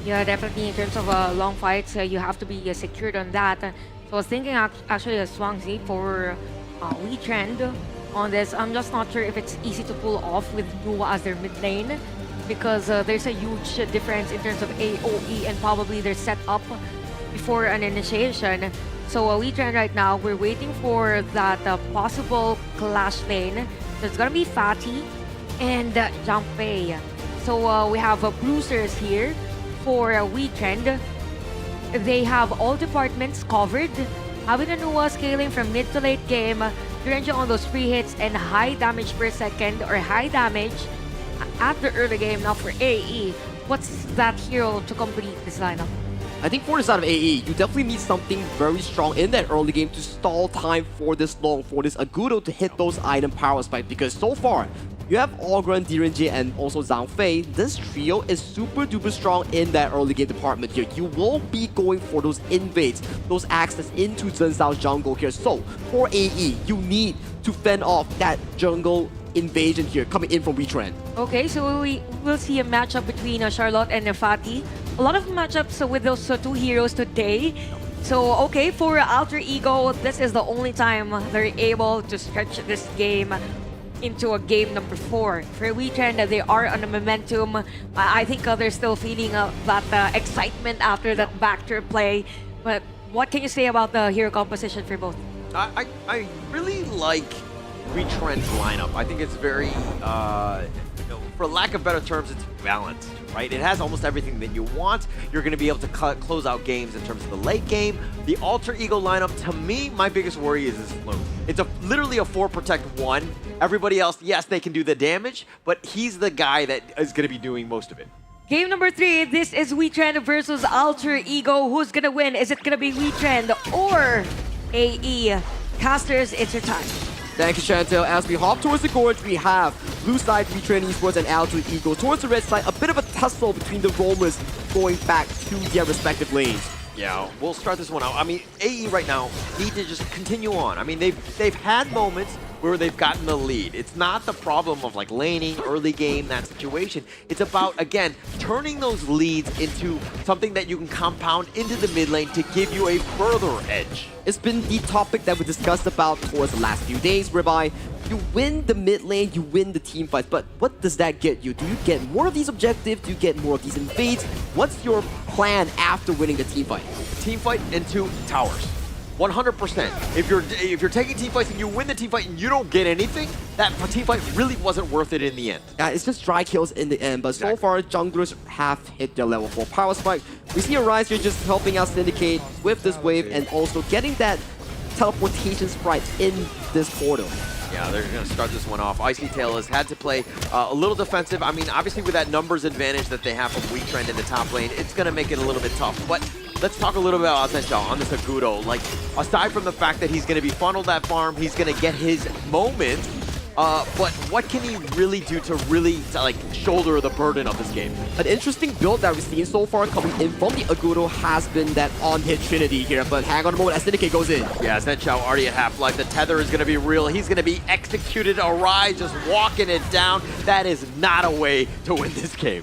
Yeah, definitely in terms of long fights, you have to be secured on that. So I was thinking actually a Swansea for Wetrnd on this. I'm just not sure if it's easy to pull off with Nuwa as their mid lane, because there's a huge difference in terms of AoE and probably their setup before an initiation. So Wetrnd right now, we're waiting for that possible clash lane. So it's gonna be Fatty and Junpei. So we have bruisers here for Wetrnd. They have all departments covered. Having a Nuwa scaling from mid to late game, Duranjo on those free hits and high damage per second or high damage at the early game. Now for AE, what's that hero to complete this lineup? I think for the side of AE, you definitely need something very strong in that early game to stall time for this long, for this Agudo to hit those item power spikes. Because so far, you have Ogren, Direnji, and also Zhang Fei. This trio is super duper strong in that early game department here. You will be going for those invades, those access into Zhen Shao's jungle here. So for AE, you need to fend off that jungle invasion here coming in from Wetrnd. Okay, so we will see a matchup between Charlotte and Fatty. A lot of matchups with those two heroes today. So, okay, for Alter Ego, this is the only time they're able to stretch this game into a game number 4. For Wetrnd, they are on a momentum. I think they're still feeling that excitement after that backdoor play. But what can you say about the hero composition for both? I really like Wetrnd's lineup. I think it's very, for lack of better terms, it's balanced, right? It has almost everything that you want. You're going to be able to close out games in terms of the late game. The Alter Ego lineup, to me, my biggest worry is this Flume. It's literally a 4 protect 1. Everybody else, yes, they can do the damage, but he's the guy that is going to be doing most of it. Game number 3, this is Wetrnd versus Alter Ego. Who's going to win? Is it going to be Wetrnd or AE? Casters, it's your time. Thank you, Chantel. As we hop towards the gorge, we have blue side Wetrnd Esports and Alter Ego. Towards the red side, a bit of a tussle between the roamers going back to their respective lanes. Yeah, we'll start this one out. I mean, AE right now need to just continue on. I mean, they've had moments where they've gotten the lead. It's not the problem of like laning, early game, that situation. It's about, again, turning those leads into something that you can compound into the mid lane to give you a further edge. It's been the topic that we discussed about towards the last few days, whereby you win the mid lane, you win the team fights, but what does that get you? Do you get more of these objectives? Do you get more of these invades? What's your plan after winning the team fight? Team fight into towers. 100%. If you're taking team fights and you win the team fight and you don't get anything, that team fight really wasn't worth it in the end. Yeah, it's just dry kills in the end, but so far, junglers have hit their level 4 power spike. We see a Rise here just helping out Syndicate with this wave and also getting that teleportation sprite in this portal. Yeah, they're going to start this one off. Icy Tail has had to play a little defensive. I mean, obviously with that numbers advantage that they have from Wetrnd in the top lane, it's going to make it a little bit tough. But let's talk a little bit about Zhen Shao on this Agudo. Like, aside from the fact that he's going to be funneled that farm, he's going to get his moment. But what can he really do to like shoulder the burden of this game? An interesting build that we've seen so far coming in from the Agudo has been that on-hit trinity here, but hang on a moment as Syndicate goes in. Yeah, Zhen Shao already at half-life. The tether is going to be real. He's going to be executed. Arai just walking it down. That is not a way to win this game.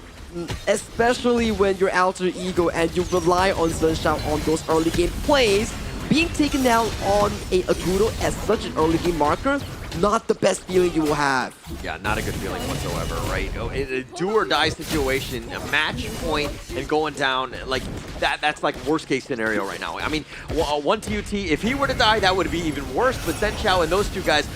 Especially when you're Alter Ego and you rely on Zhen Shao on those early game plays. Being taken down on a Agudo as such an early game marker, not the best feeling you will have. Yeah, not a good feeling whatsoever, right? A do or die situation, a match point, and going down, like, that's like worst case scenario right now. I mean, one TUT, if he were to die, that would be even worse, but Zhen Shao and those two guys,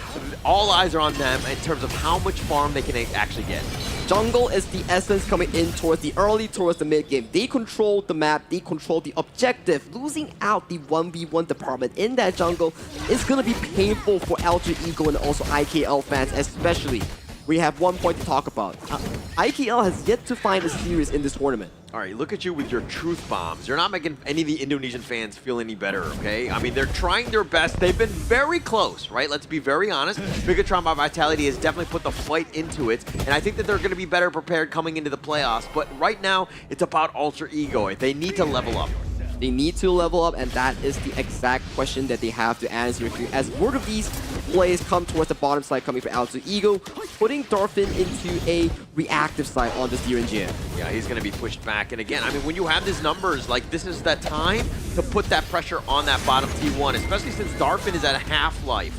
all eyes are on them in terms of how much farm they can actually get. jungle is the essence coming in towards the early, towards the mid game. They control the map, they control the objective. Losing out the 1v1 department in that jungle is going to be painful for Alter Ego and also IKL fans especially. We have one point to talk about. IKL has yet to find a series in this tournament. All right, look at you with your truth bombs. You're not making any of the Indonesian fans feel any better, okay? I mean, they're trying their best. They've been very close, right? Let's be very honest. Bigetron by Vitality has definitely put the fight into it, and I think that they're going to be better prepared coming into the playoffs. But right now, it's about Alter Ego. They need to level up. They need to level up, and that is the exact question that they have to answer here. As more of these plays come towards the bottom side coming from Alter Ego, putting Darfin into a reactive side on this ENG. Yeah, he's going to be pushed back. And again, I mean, when you have these numbers, like, this is that time to put that pressure on that bottom T1, especially since Darfin is at half-life.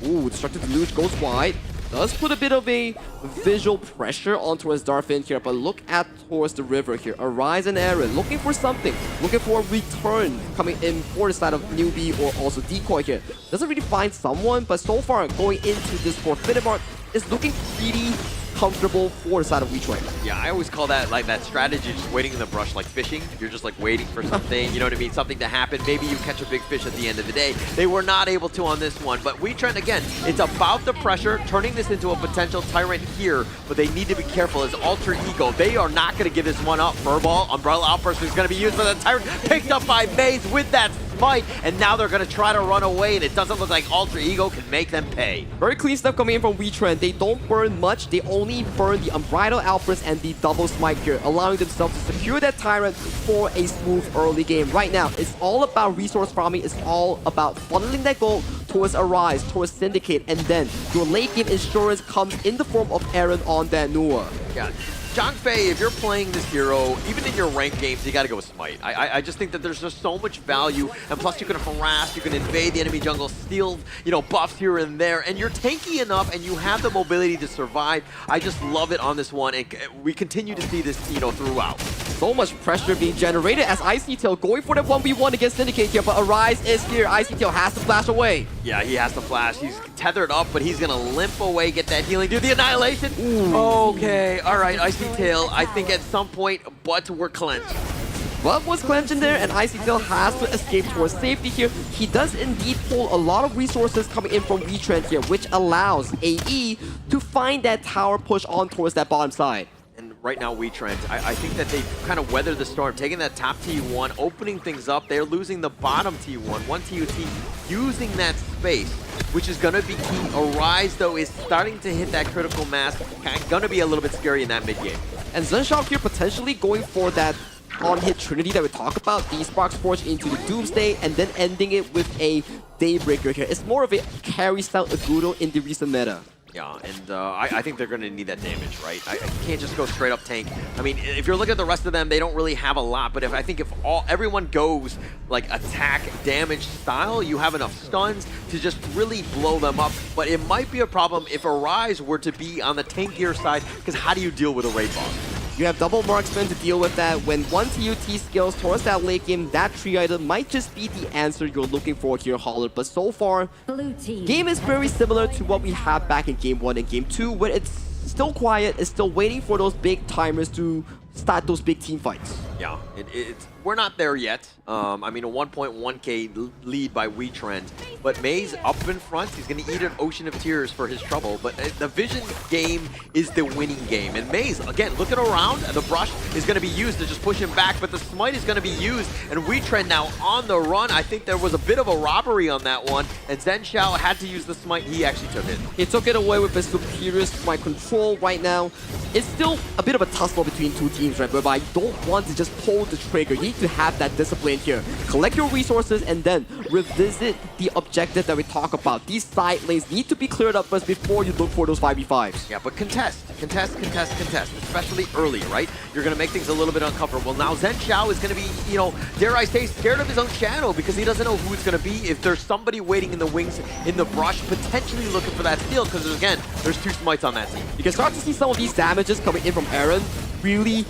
Ooh, Destructive Deluge goes wide. Does put a bit of a visual pressure on towards Darfin here, but look at towards the river here. Arise and Aaron looking for something, looking for a return coming in for the side of Newbie or also Decoy here. Doesn't really find someone, but so far going into this for Finnemark is looking pretty comfortable for the side of Wetrnd. Yeah, I always call that like that strategy, just waiting in the brush, like fishing. You're just like waiting for something, you know what I mean? Something to happen. Maybe you catch a big fish at the end of the day. They were not able to on this one, but Wetrnd, again, it's about the pressure, turning this into a potential tyrant here, but they need to be careful as Alter Ego. They are not going to give this one up. Furball, Umbrella Outburst is going to be used for the tyrant, picked up by Maze with that smite, and now they're going to try to run away, and it doesn't look like Alter Ego can make them pay. Very clean stuff coming in from Wetrnd. They don't burn much. They only burn the Unbridled Outburst and the double smite here, allowing themselves to secure that Tyrant for a smooth early game. Right now, it's all about resource farming. It's all about funneling that gold towards Arise, towards Syndicate, and then your late game insurance comes in the form of Aaron on that Nua. Yeah. John Fay, if you're playing this hero, even in your ranked games, you got to go with Smite. I just think that there's just so much value, and plus you can harass, you can invade the enemy jungle, steal, you know, buffs here and there, and you're tanky enough, and you have the mobility to survive. I just love it on this one, and we continue to see this, you know, throughout. So much pressure being generated as Icy Tail going for that 1v1 against Syndicate here, but Arise is here. Icy Tail has to flash away. Yeah, he has to flash. He's tethered up, but he's going to limp away, get that healing, do the Annihilation. Ooh. Okay, all right, Icy Tail, I think at some point, but we're clenched. Butt was clenched in there, and Icy Tail has to escape towards safety here. He does indeed pull a lot of resources coming in from Wetrnd here, which allows AE to find that tower push on towards that bottom side. And right now, Wetrnd, I think that they kind of weathered the storm, taking that top T1, opening things up. They're losing the bottom T1, one TUT, using that space, which is going to be key. Arise, though, is starting to hit that critical mass. Going to be a little bit scary in that mid-game. And Zenshock here potentially going for that on-hit Trinity that we talk about, the Sparks Forge into the Doomsday, and then ending it with a Daybreaker here. It's more of a carry-style Aguro in the recent meta. Yeah, and I think they're going to need that damage, right? I can't just go straight up tank. I mean, if you're looking at the rest of them, they don't really have a lot, but I think if everyone goes like attack damage style, you have enough stuns to just really blow them up. But it might be a problem if Arise were to be on the tankier side, because how do you deal with a raid boss? You have double marksman to deal with that. When one TUT scales towards that late game, that tree item might just be the answer you're looking for here, Holler. But so far, game is very similar to what we had back in Game 1 and Game 2, where it's still quiet, it's still waiting for those big timers to start those big team fights. Yeah, we're not there yet. I mean, a 1.1k lead by Wetrnd, but Maze up in front. He's going to eat an ocean of tears for his trouble, but the vision game is the winning game. And Maze, again, looking around, the brush is going to be used to just push him back, but the smite is going to be used, and Wetrnd now on the run. I think there was a bit of a robbery on that one, and Zhenxiao had to use the smite. He actually took it. He took it away with his superior smite control right now. It's still a bit of a tussle between two teams, right, whereby you don't want to just pull the trigger. You need to have that discipline here. Collect your resources and then revisit the objective that we talk about. These side lanes need to be cleared up first before you look for those 5v5s. Yeah, but contest, especially early, right? You're going to make things a little bit uncomfortable. Now, Zhenxiao is going to be, you know, dare I say, scared of his own shadow because he doesn't know who it's going to be. If there's somebody waiting in the wings, in the brush, potentially looking for that steal, because again, there's two smites on that team. You can start to see some of these damages coming in from Aaron really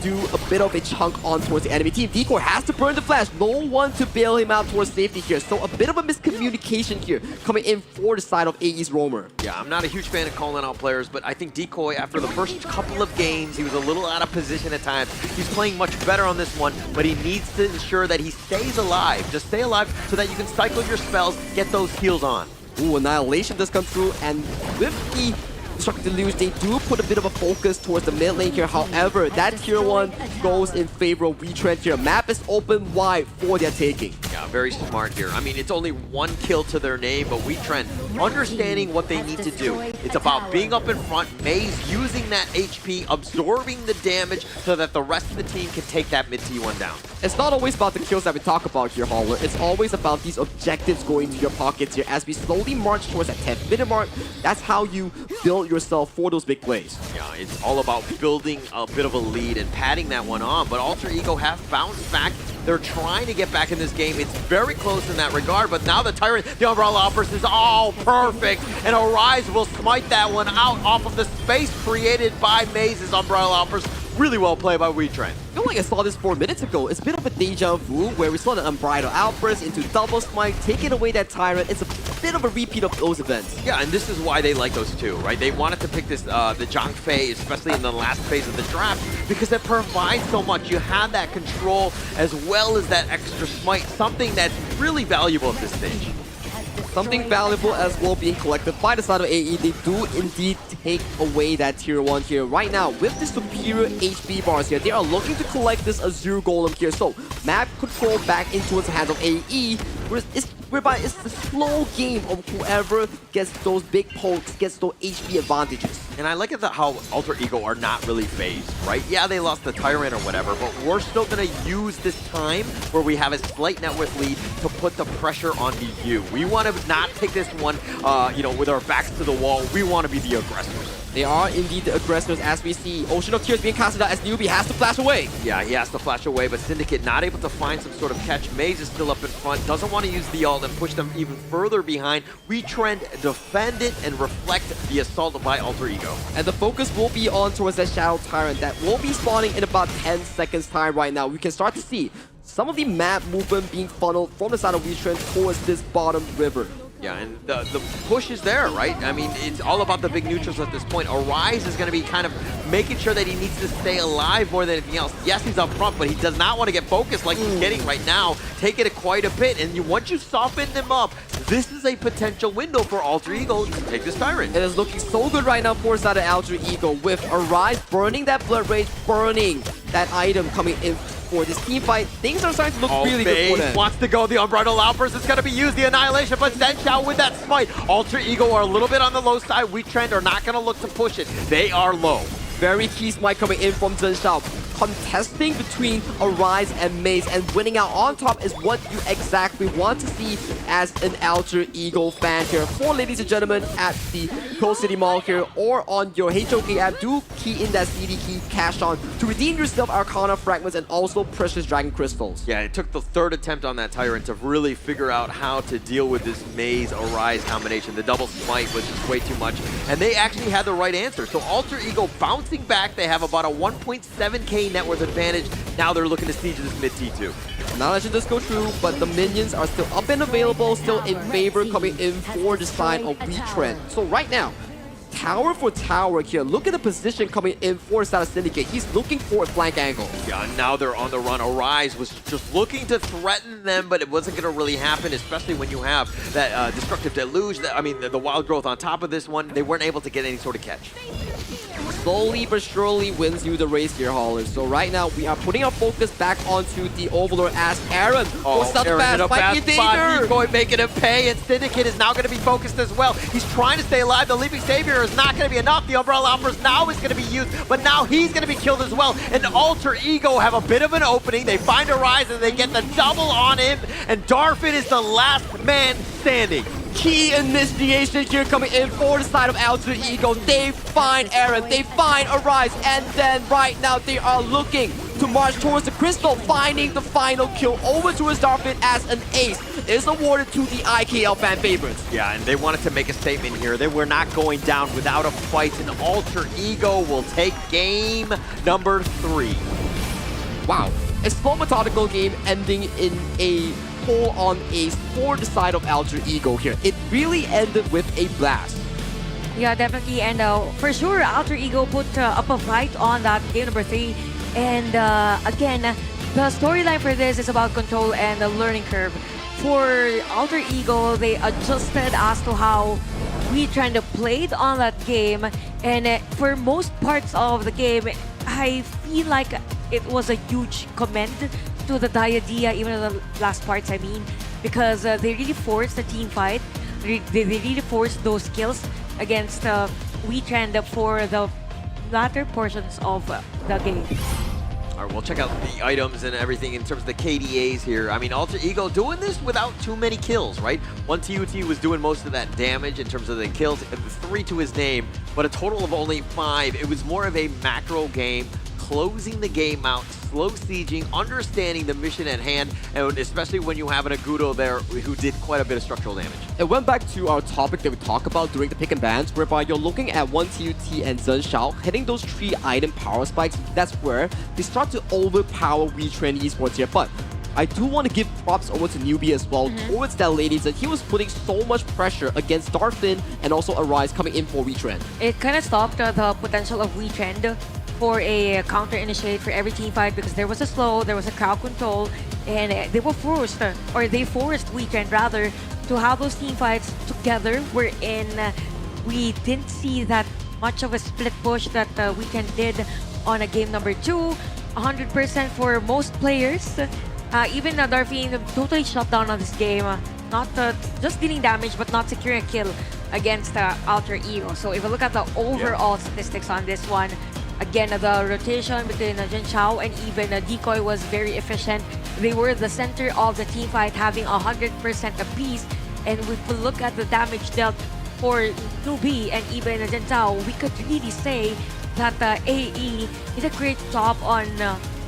do a bit of a chunk on towards the enemy team. Decoy has to burn the flash. No one to bail him out towards safety here. So a bit of a miscommunication here coming in for the side of AE's Roamer. Yeah, I'm not a huge fan of calling out players, but I think Decoy, after the first couple of games, he was a little out of position at times. He's playing much better on this one, but he needs to ensure that he stays alive. Just stay alive so that you can cycle your spells, get those heals on. Ooh, Annihilation does come through, and with the Destructive Deluge, they do put a bit of a focus towards the mid lane here. However, that tier 1 goes in favor of Wetrnd here. Map is open wide for their taking. Yeah, very smart here. I mean, it's only 1 kill to their name, but Wetrnd understanding what they need to do. It's about being up in front, Maze using that HP, absorbing the damage so that the rest of the team can take that mid T1 down. It's not always about the kills that we talk about here, Holler. It's always about these objectives going to your pockets here as we slowly march towards that 10th-minute mark. That's how you build yourself for those big plays. Yeah, it's all about building a bit of a lead and padding that one on, but Alter Ego have bounced back. They're trying to get back in this game. It's very close in that regard, but now the Tyrant, the Umbrella Outburst is all perfect, and Arise will smite that one out off of the space created by Maze's Umbrella Outburst. Really well played by Wetrnd. I feel like I saw this 4 minutes ago. It's a bit of a deja vu where we saw the Unbridled Outburst into double smite, taking away that Tyrant. It's a bit of a repeat of those events. Yeah, and this is why they like those two, right? They wanted to pick this, the Zhang Fei, especially in the last phase of the draft, because it provides so much. You have that control as well as that extra smite, something that's really valuable at this stage. Something valuable as well being collected by the side of AE. They do indeed take away that tier 1 here. Right now, with the superior HP bars here, they are looking to collect this Azure Golem here. So, map control back into the hands of AE, whereby it's the slow game of whoever gets those big pokes, gets those HP advantages. And I like it that how Alter Ego are not really phased, right? Yeah, they lost the Tyrant or whatever, but we're still going to use this time where we have a slight net worth lead to put the pressure on BU. We want to not take this one, you know, with our backs to the wall. We want to be the aggressors. They are indeed the aggressors as we see Ocean of Tears being casted out as Newbie has to flash away. Yeah, he has to flash away, but Syndicate not able to find some sort of catch. Maze is still up in front, doesn't want to use the ult and push them even further behind. Wetrnd defend it and reflect the assault by Alter Ego. And the focus will be on towards that Shadow Tyrant that will be spawning in about 10 seconds time right now. We can start to see some of the map movement being funneled from the side of Wetrnd towards this bottom river. Yeah, and the push is there, right? I mean, it's all about the big neutrals at this point. Arise is going to be kind of making sure that he needs to stay alive more than anything else. Yes, he's up front, but he does not want to get focused like he's getting right now. Take it quite a bit, and once you soften him up, this is a potential window for Alter Ego to take this Tyrant. It is looking so good right now for the side of Alter Ego with Arise burning that Blood Rage, burning that item coming in for this team fight. Things are starting to look really good for them. Wants to go the Unbridled Outburst. It's going to be used, the Annihilation, but Zenshao with that smite. Alter Ego are a little bit on the low side. Wetrnd are not going to look to push it. They are low. Very key smite coming in from Zenshao. Contesting between Arise and Maze, and winning out on top is what you exactly want to see as an Alter Ego fan here. For ladies and gentlemen at the Pearl City Mall here or on your HOK app, do key in that CD key cash on to redeem yourself Arcana Fragments and also Precious Dragon Crystals. Yeah, it took the 3rd attempt on that Tyrant to really figure out how to deal with this Maze Arise combination. The double smite was just way too much, and they actually had the right answer. So Alter Ego bouncing back, they have about a 1.7k net worth advantage. Now they're looking to siege this mid T2. Not letting this go through, but the minions are still up and available, still in favor coming in for the side of Wetrnd. So right now, tower for tower here. Look at the position coming in for the side of Syndicate. He's looking for a flank angle. Yeah, and now they're on the run. Arise was just looking to threaten them, but it wasn't going to really happen, especially when you have that Destructive Deluge, the Wild Growth on top of this one. They weren't able to get any sort of catch. Slowly but surely wins you the race here, Hollers. So right now, we are putting our focus back onto the Overlord as Aaron goes up fast, fighting danger. Going making him pay, and Syndicate is now going to be focused as well. He's trying to stay alive. The Leaping Savior is not going to be enough. The Umbrella Outburst now is going to be used, but now he's going to be killed as well. And Alter Ego have a bit of an opening. They find Arise and they get the double on him, and Darfin is the last man standing. Key initiation here coming in for the side of Alter Ego. They find Aaron, they find Arise, and then right now they are looking to march towards the crystal, finding the final kill over to his Darfin as an ace is awarded to the IKL fan favorites. Yeah, and they wanted to make a statement here. They were not going down without a fight, and Alter Ego will take game number 3. wow, a slow methodical game ending in a full-on ace for the side of Alter Ego here. It really ended with a blast. Yeah, definitely. And for sure, Alter Ego put up a fight on that game number 3. And again, the storyline for this is about control and the learning curve. For Alter Ego, they adjusted as to how Wetrnd played on that game. And for most parts of the game, I feel like it was a huge commend to the Diadea, even in the last parts, I mean, because they really forced the team fight. They really forced those skills against Wetrnd for the latter portions of the game. All right, we'll check out the items and everything in terms of the KDAs here. I mean, Alter Ego doing this without too many kills, right? One TUT was doing most of that damage in terms of the kills, 3 to his name, but a total of only 5. It was more of a macro game, closing the game out, slow sieging, understanding the mission at hand, and especially when you have an Agudo there who did quite a bit of structural damage. It went back to our topic that we talked about during the pick and bans, whereby you're looking at one TUT and Zhen Xiao hitting those 3 item power spikes. That's where they start to overpower Wetrnd Esports here. But I do want to give props over to Newbie as well towards that lady, that he was putting so much pressure against Darfin and also Arise coming in for Wetrnd. It kind of stopped the potential of Wetrnd for a counter initiate for every team fight, because there was a slow, there was a crowd control, and they were forced, or they forced Wetrnd rather, to have those team fights together, wherein we didn't see that much of a split push that Wetrnd did on a game number 2. 100% for most players. Even Darfin totally shut down on this game, not just dealing damage but not securing a kill against Alter Ego. So if you look at the overall statistics on this one, again, the rotation between Zhen Xiao and even Decoy was very efficient. They were the center of the team fight, having 100% apiece. And if we look at the damage dealt for Newbie and even Zhen Xiao, we could really say that AE did a great job on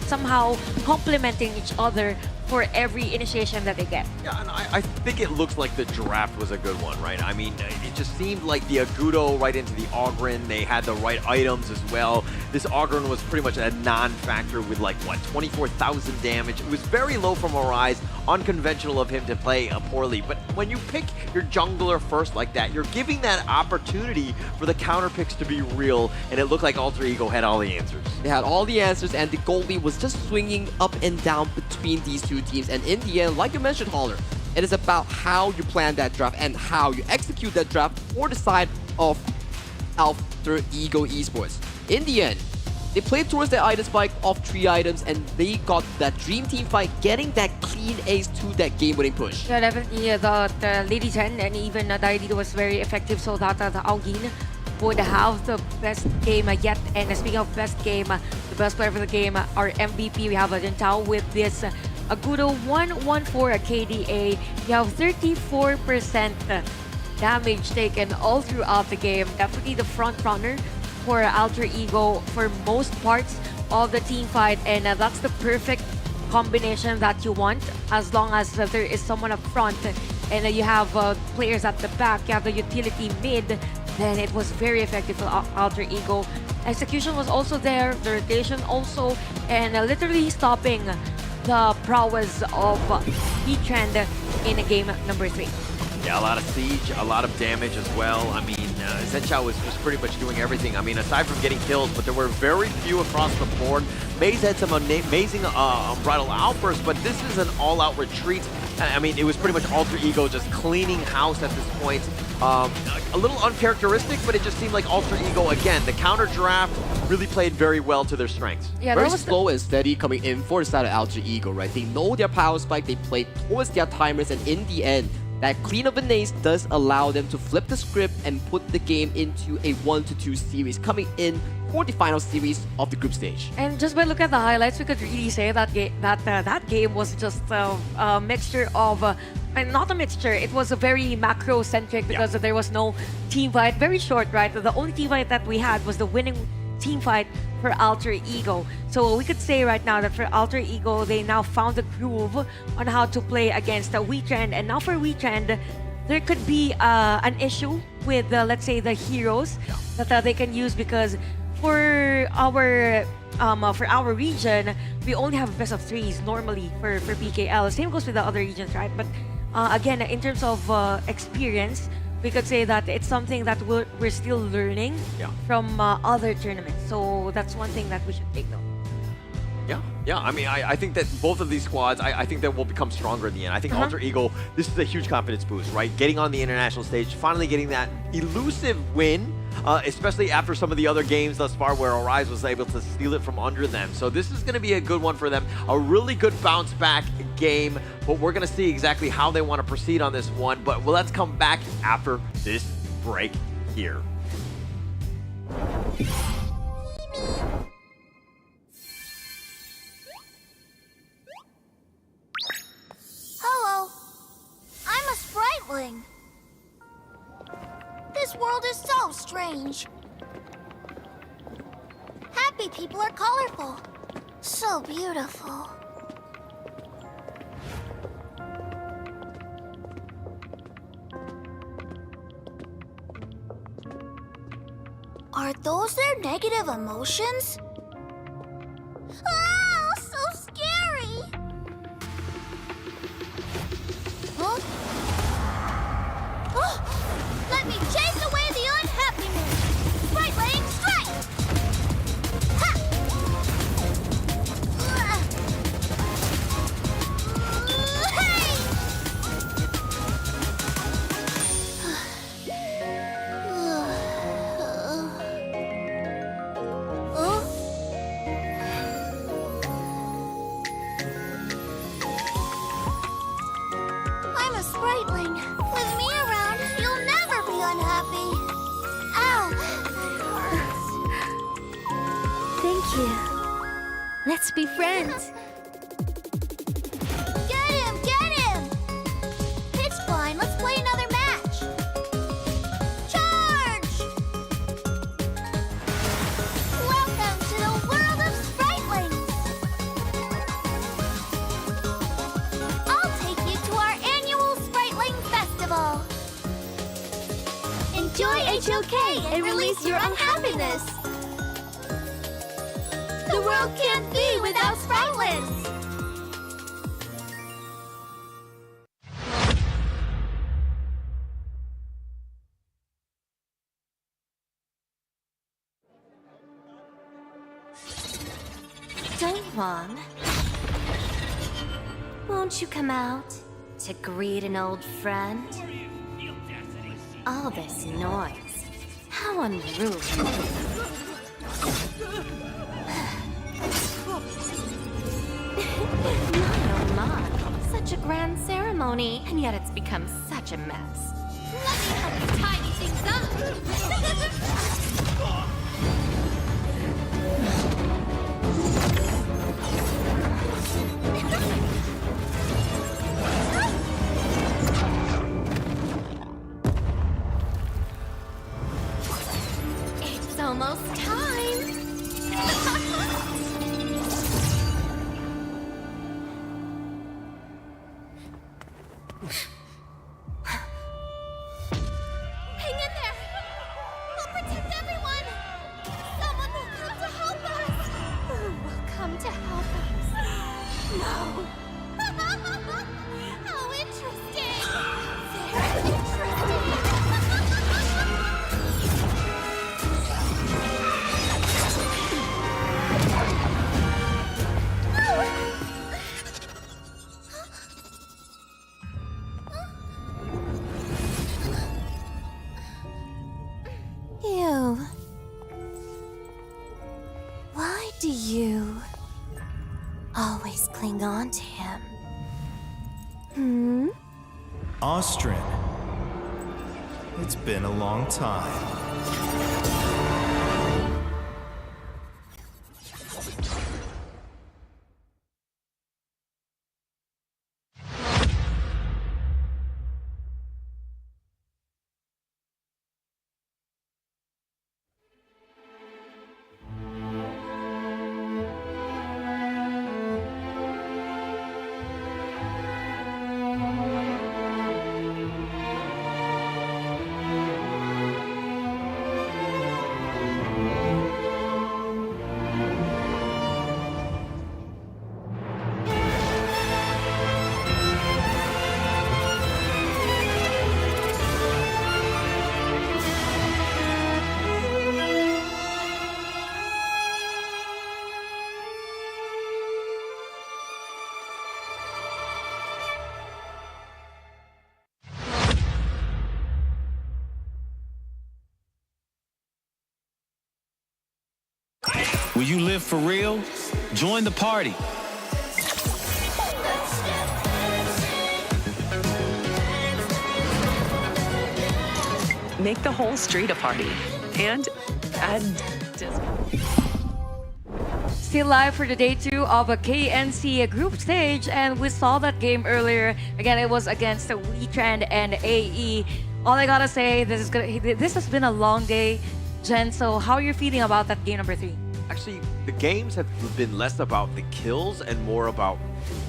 somehow complementing each other for every initiation that they get. Yeah, and I think it looks like the draft was a good one, right? I mean, it just seemed like the Agudo right into the Ogryn, they had the right items as well. This Ogryn was pretty much a non-factor with like, what, 24,000 damage. It was very low from Arise, unconventional of him to play poorly. But when you pick your jungler first like that, you're giving that opportunity for the counter picks to be real, and it looked like Alter Ego had all the answers. They had all the answers, and the goalie was just swinging up and down between these two teams. And in the end, like you mentioned, Holler, it is about how you plan that draft and how you execute that draft for the side of Alter Ego Esports. In the end, they played towards the item spike of 3 items, and they got that dream team fight, getting that clean ace to that game-winning push. Yeah, definitely the Lady 10 and even Diadea was very effective, so that the Augin would have the best game yet. And speaking of best game, the best player for the game, our MVP, we have Zhen Xiao with this Agudo 114 KDA. You have 34% damage taken all throughout the game. Definitely the front runner for Alter Ego for most parts of the team fight, and that's the perfect combination that you want, as long as there is someone up front and you have players at the back, you have the utility mid, then it was very effective for Alter Ego. Execution was also there, the rotation also, and literally stopping the prowess of Wetrnd in game number 3. Yeah, a lot of siege, a lot of damage as well. I mean, Zhen Xiao was pretty much doing everything. I mean, aside from getting kills, but there were very few across the board. Maze had some amazing unbridled outbursts, but this is an all-out retreat. I mean, it was pretty much Alter Ego just cleaning house at this point. A little uncharacteristic, but it just seemed like Alter Ego, again, the counter draft really played very well to their strengths. Yeah, very slow and steady coming in for the side of Alter Ego, right? They know their power spike, they play towards their timers, and in the end, that clean of an ace does allow them to flip the script and put the game into a 1-2 series, coming in for the final series of the group stage. And just by looking at the highlights, we could really say that that game was just a mixture of, not a mixture, it was a very macro-centric, because there was no team fight. Very short, right? The only team fight that we had was the winning team fight for Alter Ego. So we could say right now that for Alter Ego, they now found the groove on how to play against Wetrnd. And now for Wetrnd, there could be an issue with, let's say, the heroes that they can use, because for our region, we only have best of threes normally for PKL. Same goes with the other regions, right? But again, in terms of experience, we could say that it's something that we're still learning from other tournaments. So that's one thing that we should take note. Yeah. I mean, I think that both of these squads, I think that will become stronger in the end. I think Alter Ego, this is a huge confidence boost, right? Getting on the international stage, finally getting that elusive win, especially after some of the other games thus far where Arise was able to steal it from under them. So this is going to be a good one for them. A really good bounce back game, but we're going to see exactly how they want to proceed on this one. But let's come back after this break here. Hello. I'm a spriteling. This world is so strange. Happy people are colorful. So beautiful. Are those their negative emotions? Ah, so scary! Huh? Oh, let me chase away the unhappiness! Sprite laying strike! Ha! Hey! I'm a spriteling. With me around, you'll never be unhappy. Ow! That hurts. Thank you. Let's be friends. Get him! Get him! Pitch blind, let's play another match. Charge! Welcome to the world of spritelings. I'll take you to our annual Spriteling Festival. Enjoy HOK and release your unhappiness. The world can't be without spritelings. Dongwon, won't you come out to greet an old friend? All this noise. How unruly. My, such a grand ceremony, and yet it's become such a mess. Let me help you tidy things up. It's almost time. Hang in there. We'll protect everyone. Someone will come to help us. Who will come to help us? No. How interesting. Very interesting. You. Why do you always cling on to him? Wetrnd. It's been a long time. Will you live for real? Join the party. Make the whole street a party and add disco. Still live for the day 2 of a KNC group stage, and we saw that game earlier. Again, it was against Wetrnd and AE. All I gotta say, this has been a long day, Jen. So how are you feeling about that game number 3? Actually, the games have been less about the kills and more about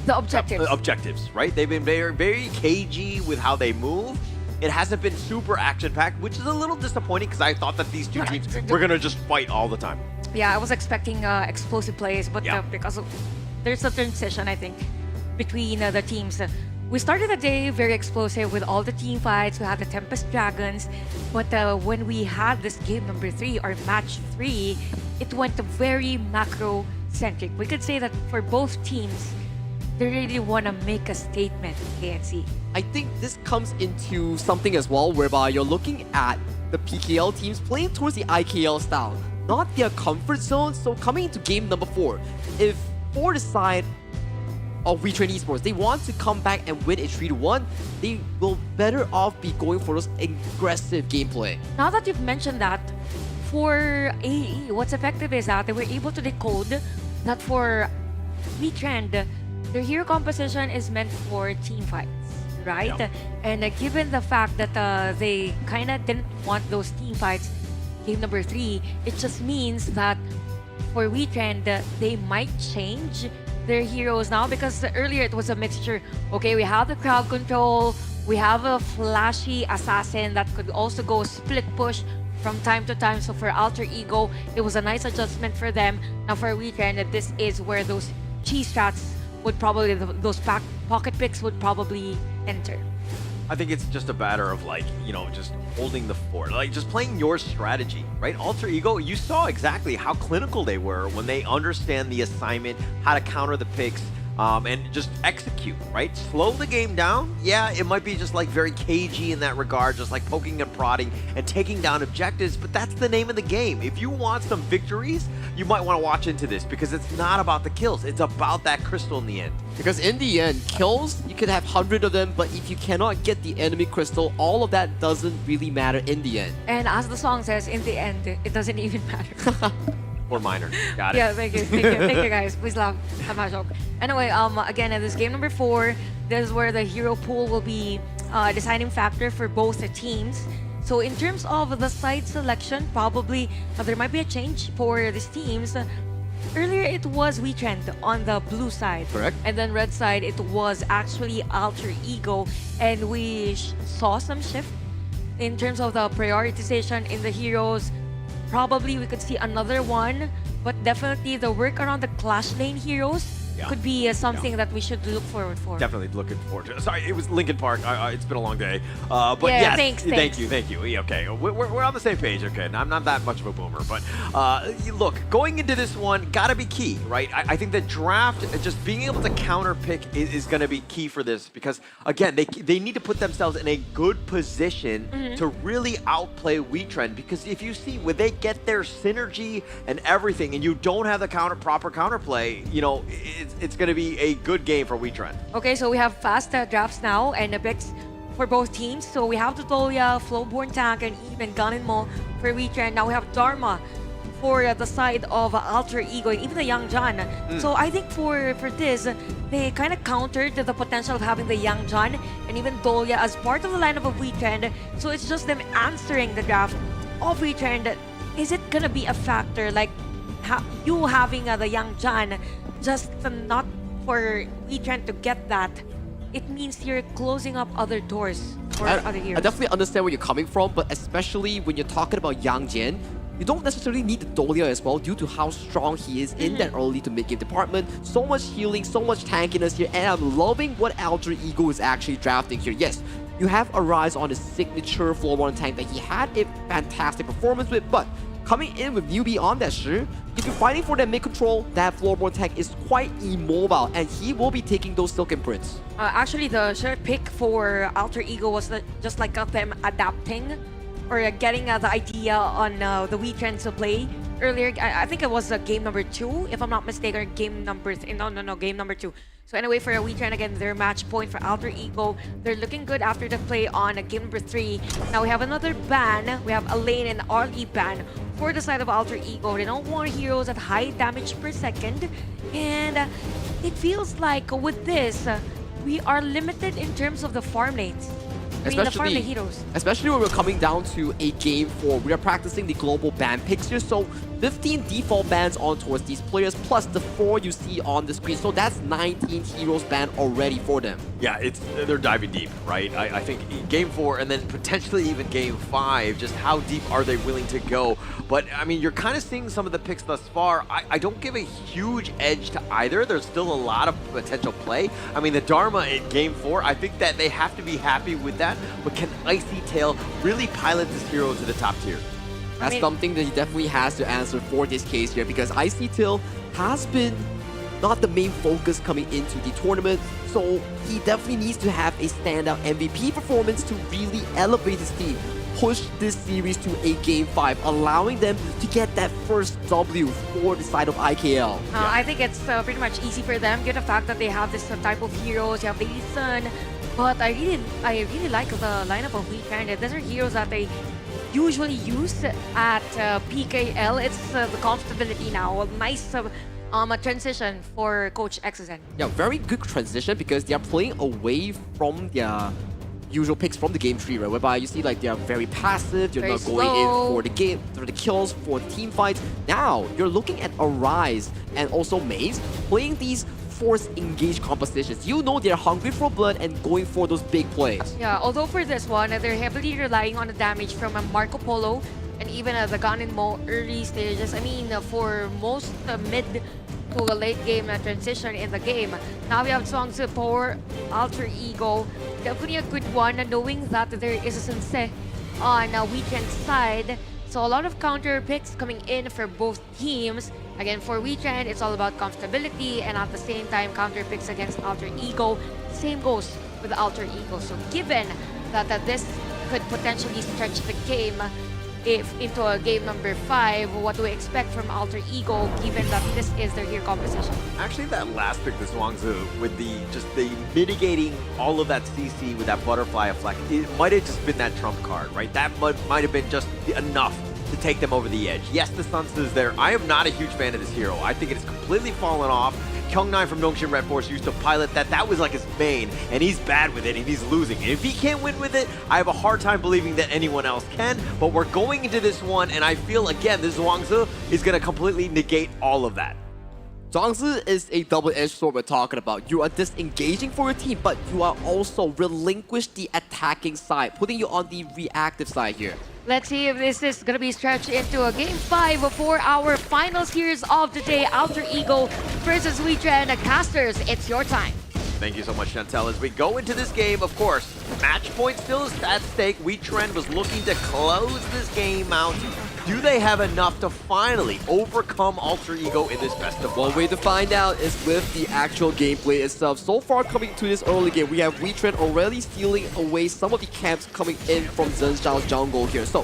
the objectives. Objectives, right? They've been very, very cagey with how they move. It hasn't been super action-packed, which is a little disappointing because I thought that these two teams were gonna just fight all the time. Yeah, I was expecting explosive plays, but because of there's a transition, I think, between the teams. We started the day very explosive with all the team fights. We had the Tempest Dragons, but when we had this game number 3 or match 3, it went very macro-centric. We could say that for both teams, they really want to make a statement, KNC. I think this comes into something as well, whereby you're looking at the PKL teams playing towards the IKL style, not their comfort zone. So coming into game number 4, if for the side of Wetrnd Esports, they want to come back and win a 3-1, they will better off be going for those aggressive gameplay. Now that you've mentioned that, for AE, what's effective is that they were able to decode that for Wetrnd, their hero composition is meant for team fights, right? Yeah. And given the fact that they kind of didn't want those team fights, game number 3, it just means that for Wetrnd, they might change their heroes now, because earlier it was a mixture. Okay, we have the crowd control, we have a flashy assassin that could also go split push from time to time. So for Alter Ego, it was a nice adjustment for them. Now for Wetrnd, this is where those cheese strats would probably, those pocket picks would probably enter. I think it's just a matter of like, you know, just holding the fort, like just playing your strategy, right? Alter Ego, you saw exactly how clinical they were when they understand the assignment, how to counter the picks, and just execute, right? Slow the game down. Yeah, it might be just like very cagey in that regard, just like poking and prodding and taking down objectives, but that's the name of the game. If you want some victories, you might want to watch into this, because it's not about the kills, it's about that crystal in the end. Because in the end, kills, you could have 100 of them, but if you cannot get the enemy crystal, all of that doesn't really matter in the end. And as the song says, in the end, it doesn't even matter. Or minor. Got it. Yeah, thank you. Thank you guys. Please laugh at my joke. Anyway, again, in this game number 4, this is where the hero pool will be a deciding factor for both the teams. So in terms of the side selection, probably there might be a change for these teams. Earlier, it was Wetrnd on the blue side. Correct. And then red side, it was actually Alter Ego. And we saw some shift in terms of the prioritization in the heroes. Probably we could see another one, but definitely the work around the Clash Lane heroes could be something that we should look forward for. Definitely looking forward to it. Sorry, it was Linkin Park. It's been a long day. But yeah, yes, thanks. Thank you. Yeah, okay, we're on the same page. Okay, I'm not that much of a boomer, but look, going into this one, gotta be key, right? I think the draft, just being able to counter pick is gonna be key for this, because again, they need to put themselves in a good position to really outplay Wetrnd, because if you see when they get their synergy and everything, and you don't have the proper counterplay, you know, it's going to be a good game for Wetrnd. Okay, so we have fast drafts now and the picks for both teams. So we have Tutolia, Flowborn Tank, and even Ganinmo for Wetrnd. Now we have Dharma for the side of Alter Ego, and even the Young John. So I think for this, they kind of countered the potential of having the Young John and even Dolia as part of the lineup of Wetrnd. So it's just them answering the draft of Wetrnd. Is it going to be a factor, like you having the Young John, just not for Wetrnd to get that? It means you're closing up other doors for other heroes. I definitely understand where you're coming from, but especially when you're talking about Yang Jian, you don't necessarily need the Dolia as well, due to how strong he is in that early to mid-game department. So much healing, so much tankiness here, and I'm loving what Alter Ego is actually drafting here. Yes, you have Arise on his signature Flowborn Tank that he had a fantastic performance with, but coming in with newbie on that Shi, if you're fighting for that mid control, that Flowborn Tank is quite immobile, and he will be taking those Silk Imprints. Actually, the shirt pick for Alter Ego was just like them adapting or getting the idea on the Wetrnd's play earlier. I think it was game number 2, if I'm not mistaken, or game number no, game number 2. So anyway, for Wetrnd, again, their match point for Alter Ego. They're looking good after the play on game number 3. Now we have another ban. We have a lane and RE ban for the side of Alter Ego. They don't want heroes at high damage per second. And it feels like with this, we are limited in terms of the farm lanes. The farm lane heroes. Especially when we're coming down to a game 4. We are practicing the global ban picks here. So 15 default bans on towards these players, plus the 4 you see on the screen. So that's 19 heroes banned already for them. Yeah, they're diving deep, right? I think game 4 and then potentially even game 5, just how deep are they willing to go? But I mean, you're kind of seeing some of the picks thus far. I don't give a huge edge to either. There's still a lot of potential play. I mean, the Dharma in game 4, I think that they have to be happy with that. But can Icy Tail really pilot this hero to the top tier? That's something that he definitely has to answer for this case here, because Icy Tail has been not the main focus coming into the tournament, so he definitely needs to have a standout MVP performance to really elevate his team, push this series to a game 5, allowing them to get that first W for the side of IKL. I think it's pretty much easy for them, given the fact that they have this type of heroes. You have Lady Sun, but I really like the lineup of Wetrnd. These are heroes that they usually use at PKL. It's the comfortability now. A nice transition for Coach XSN. Yeah, very good transition because they are playing away from their usual picks from the game tree, right? Whereby you see like they are very passive, you're not going in for the game, for the kills, for the team fights. Now you're looking at Arise and also Maze playing these force engaged compositions. You know they're hungry for blood and going for those big plays. Yeah, although for this one, they're heavily relying on the damage from Marco Polo and even the Gun and Mo early stages. I mean, for most mid to a late game transition in the game. Now we have Zhuangzi for Alter Ego. Definitely a good one, knowing that there is a Sensei on Wetrnd's side. So a lot of counter picks coming in for both teams. Again, for Wetrnd, it's all about comfortability and at the same time counter picks against Alter Ego. Same goes with Alter Ego. So given that this could potentially stretch the game into a game number 5, what do we expect from Alter Ego given that this is their hero composition? Actually, that last pick, the Zhuangzi, with the mitigating all of that CC with that butterfly effect, it might have just been that trump card, right? That might have been just enough to take them over the edge. Yes, the Sunsu is there. I am not a huge fan of this hero. I think it has completely fallen off. Kyung9 from Nongshim Red Force used to pilot that. That was like his main, and he's bad with it, and he's losing. And if he can't win with it, I have a hard time believing that anyone else can. But we're going into this one, and I feel, again, this Zhuangzi is going to completely negate all of that. Zhuangzi is a double-edged sword we're talking about. You are disengaging for your team, but you are also relinquish the attacking side, putting you on the reactive side here. Let's see if this is going to be stretched into a game 5 for our final series of the day. Alter Ego versus Wetrnd. Casters, it's your time. Thank you so much, Chantel. As we go into this game, of course, match point still is at stake. Wetrnd was looking to close this game out. Do they have enough to finally overcome Alter Ego in this best of 5? One way to find out is with the actual gameplay itself. So far, coming to this early game, we have Wetrnd already stealing away some of the camps coming in from Zhenshao's jungle here. So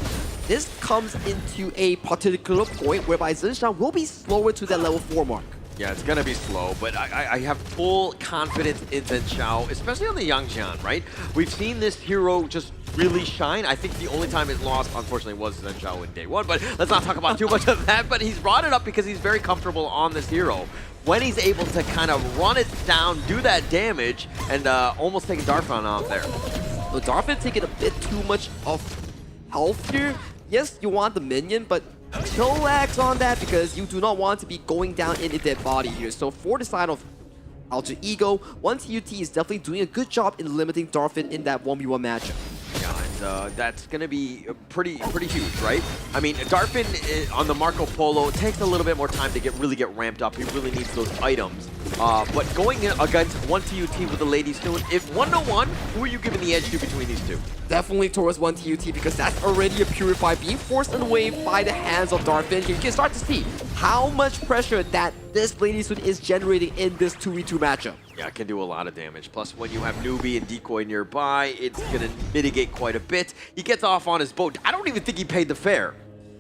this comes into a particular point whereby Zhenshao will be slower to that level 4 mark. Yeah, it's going to be slow, but I have full confidence in Zhenshao, especially on the Yangjian, right? We've seen this hero just really shine. I think the only time it lost, unfortunately, was Zhenshao in day 1, but let's not talk about too much of that. But he's brought it up because he's very comfortable on this hero. When he's able to kind of run it down, do that damage, and almost taking Darfan out there. So Darfan taking a bit too much of health here. Yes, you want the minion, but chillax on that because you do not want to be going down in a dead body here. So for the side of Alter Ego, 1TUT is definitely doing a good job in limiting Darfan in that 1v1 matchup. Yeah, and that's going to be pretty huge, right? I mean, Darfan on the Marco Polo takes a little bit more time to really get ramped up. He really needs those items. But going in against 1TUT with the Ladies Soon, if 1-1, who are you giving the edge to between these two? Definitely towards 1TUT because that's already a Purify being forced away by the hands of Darfan. You can start to see how much pressure that this Ladies Soon is generating in this 2v2 matchup. Yeah, it can do a lot of damage. Plus, when you have Newbie and Decoy nearby, it's going to mitigate quite a bit. He gets off on his boat. I don't even think he paid the fare.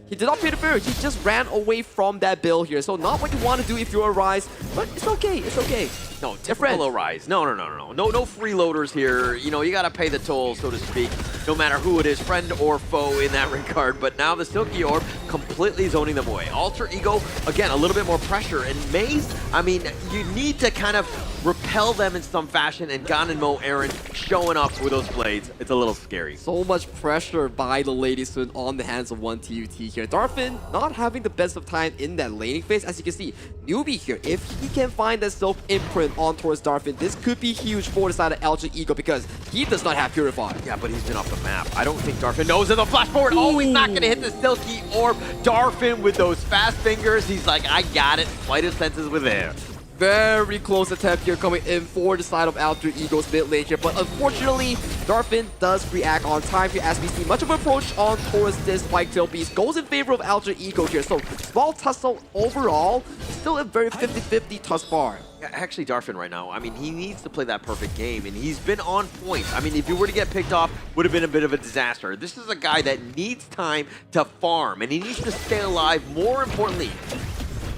He did not pay the fare. He just ran away from that build here. So not what you want to do if you're a Rise, but it's okay. It's okay. No, typical Rise. No freeloaders here. You know, you gotta pay the toll, so to speak, no matter who it is, friend or foe in that regard. But now the Silky Orb completely zoning them away. Alter Ego, again, a little bit more pressure. And Maze, I mean, you need to kind of repel them in some fashion, and Gan and Mo Aaron showing up with those blades. It's a little scary. So much pressure by the Lady Sun on the hands of one TUT here. Darfin not having the best of time in that laning phase. As you can see, Newbie here, if he can find that self imprint on towards Darfin, this could be huge for the side of Alter Ego because he does not have Purify. Yeah, but he's been off the map. I don't think Darfin knows in the flash forward. Oh, he's not gonna hit the Silky Orb. Darfin with those fast fingers, he's like, I got it. Flight of senses were there. Very close attempt here coming in for the side of Alter Ego's mid lane here, but unfortunately, Darfin does react on time here as we see much of an approach on towards this Whitetail Beast. Goes in favor of Alter Ego here, so small tussle overall, still a very 50-50 thus far. Yeah, actually, Darfin right now, I mean, he needs to play that perfect game, and he's been on point. I mean, if you were to get picked off, would have been a bit of a disaster. This is a guy that needs time to farm, and he needs to stay alive, more importantly.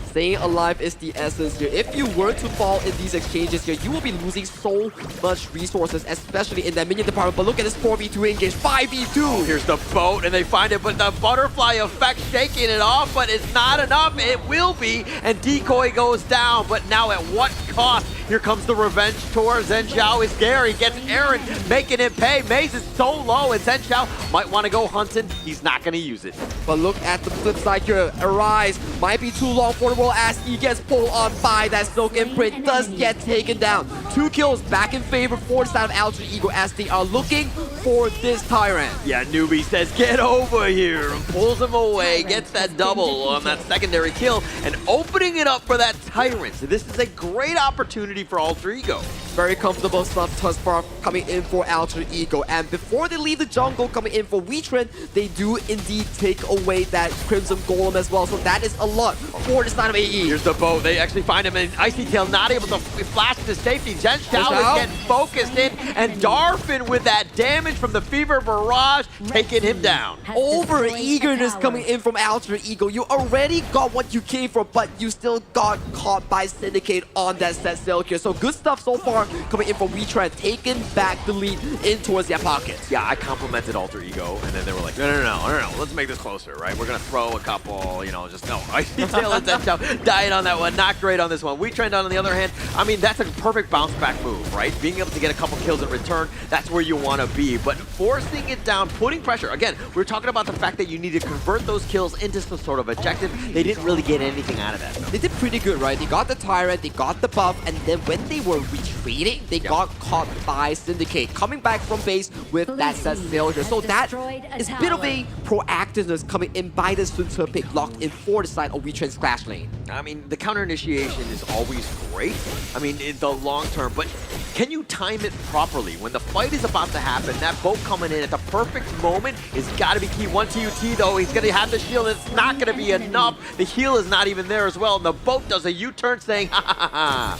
Staying alive is the essence here. If you were to fall in these exchanges here, you will be losing so much resources, especially in that minion department. But look at this 4v2 engage, 5v2! Oh, here's the boat, and they find it, but the butterfly effect shaking it off, but it's not enough. It will be, and Decoy goes down, but now at what cost? Here comes the revenge tour. Zhen Zhao is scary, gets Aaron making it pay. Maze is so low, and Zhen Zhao might want to go hunting. He's not going to use it. But look at the flip side here. Arise might be too long for the world as he gets pulled on by that Silk Imprint. Does get taken down. 2 kills back in favor for the side of Alter Ego as they are looking for this Tyrant. Yeah, Newbie says, get over here, and pulls him away, gets that double on that secondary kill, and opening it up for that Tyrant. So this is a great opportunity for Alter Ego. Very comfortable stuff thus far coming in for Alter Ego. And before they leave the jungle coming in for Wetrnd, they do indeed take away that Crimson Golem as well. So that is a lot for the side of AE. Here's the bow. They actually find him in Icy Tail, not able to flash to safety. Zhen Zhao is getting focused in, and Darfin with that damage from the Fever Barrage taking him down. Over eagerness coming in from Alter Ego. You already got what you came for, but you still got caught by Syndicate on that set sail here. So good stuff so far coming in from Wetrnd, taking back the lead in towards their pockets. Yeah, I complimented Alter Ego, and then they were like, no, let's make this closer, right? We're gonna throw a couple, you know, just no. Icy Tail and Zhen Zhao dying on that one, not great on this one. Wetrnd on the other hand, I mean, that's a perfect bounce back move, right? Being able to get a couple kills in return, that's where you want to be. But forcing it down, putting pressure. Again, we're talking about the fact that you need to convert those kills into some sort of objective. They didn't really get anything out of that, though. They did pretty good, right? They got the Tyrant, they got the buff, and then when they were retreating, they got caught by Syndicate, coming back from base with that set sail here. So that is a bit of a proactiveness coming in by the Sun Tzu pick locked in for the side of Wetrnd's Clash lane. I mean, the counter initiation is always great. I mean, in the long term, but can you time it properly? When the fight is about to happen, that boat coming in at the perfect moment is got to be key. One TUT though, he's going to have the shield. It's not going to be enough. The heal is not even there as well, and the boat does a U-turn saying, ha ha ha ha.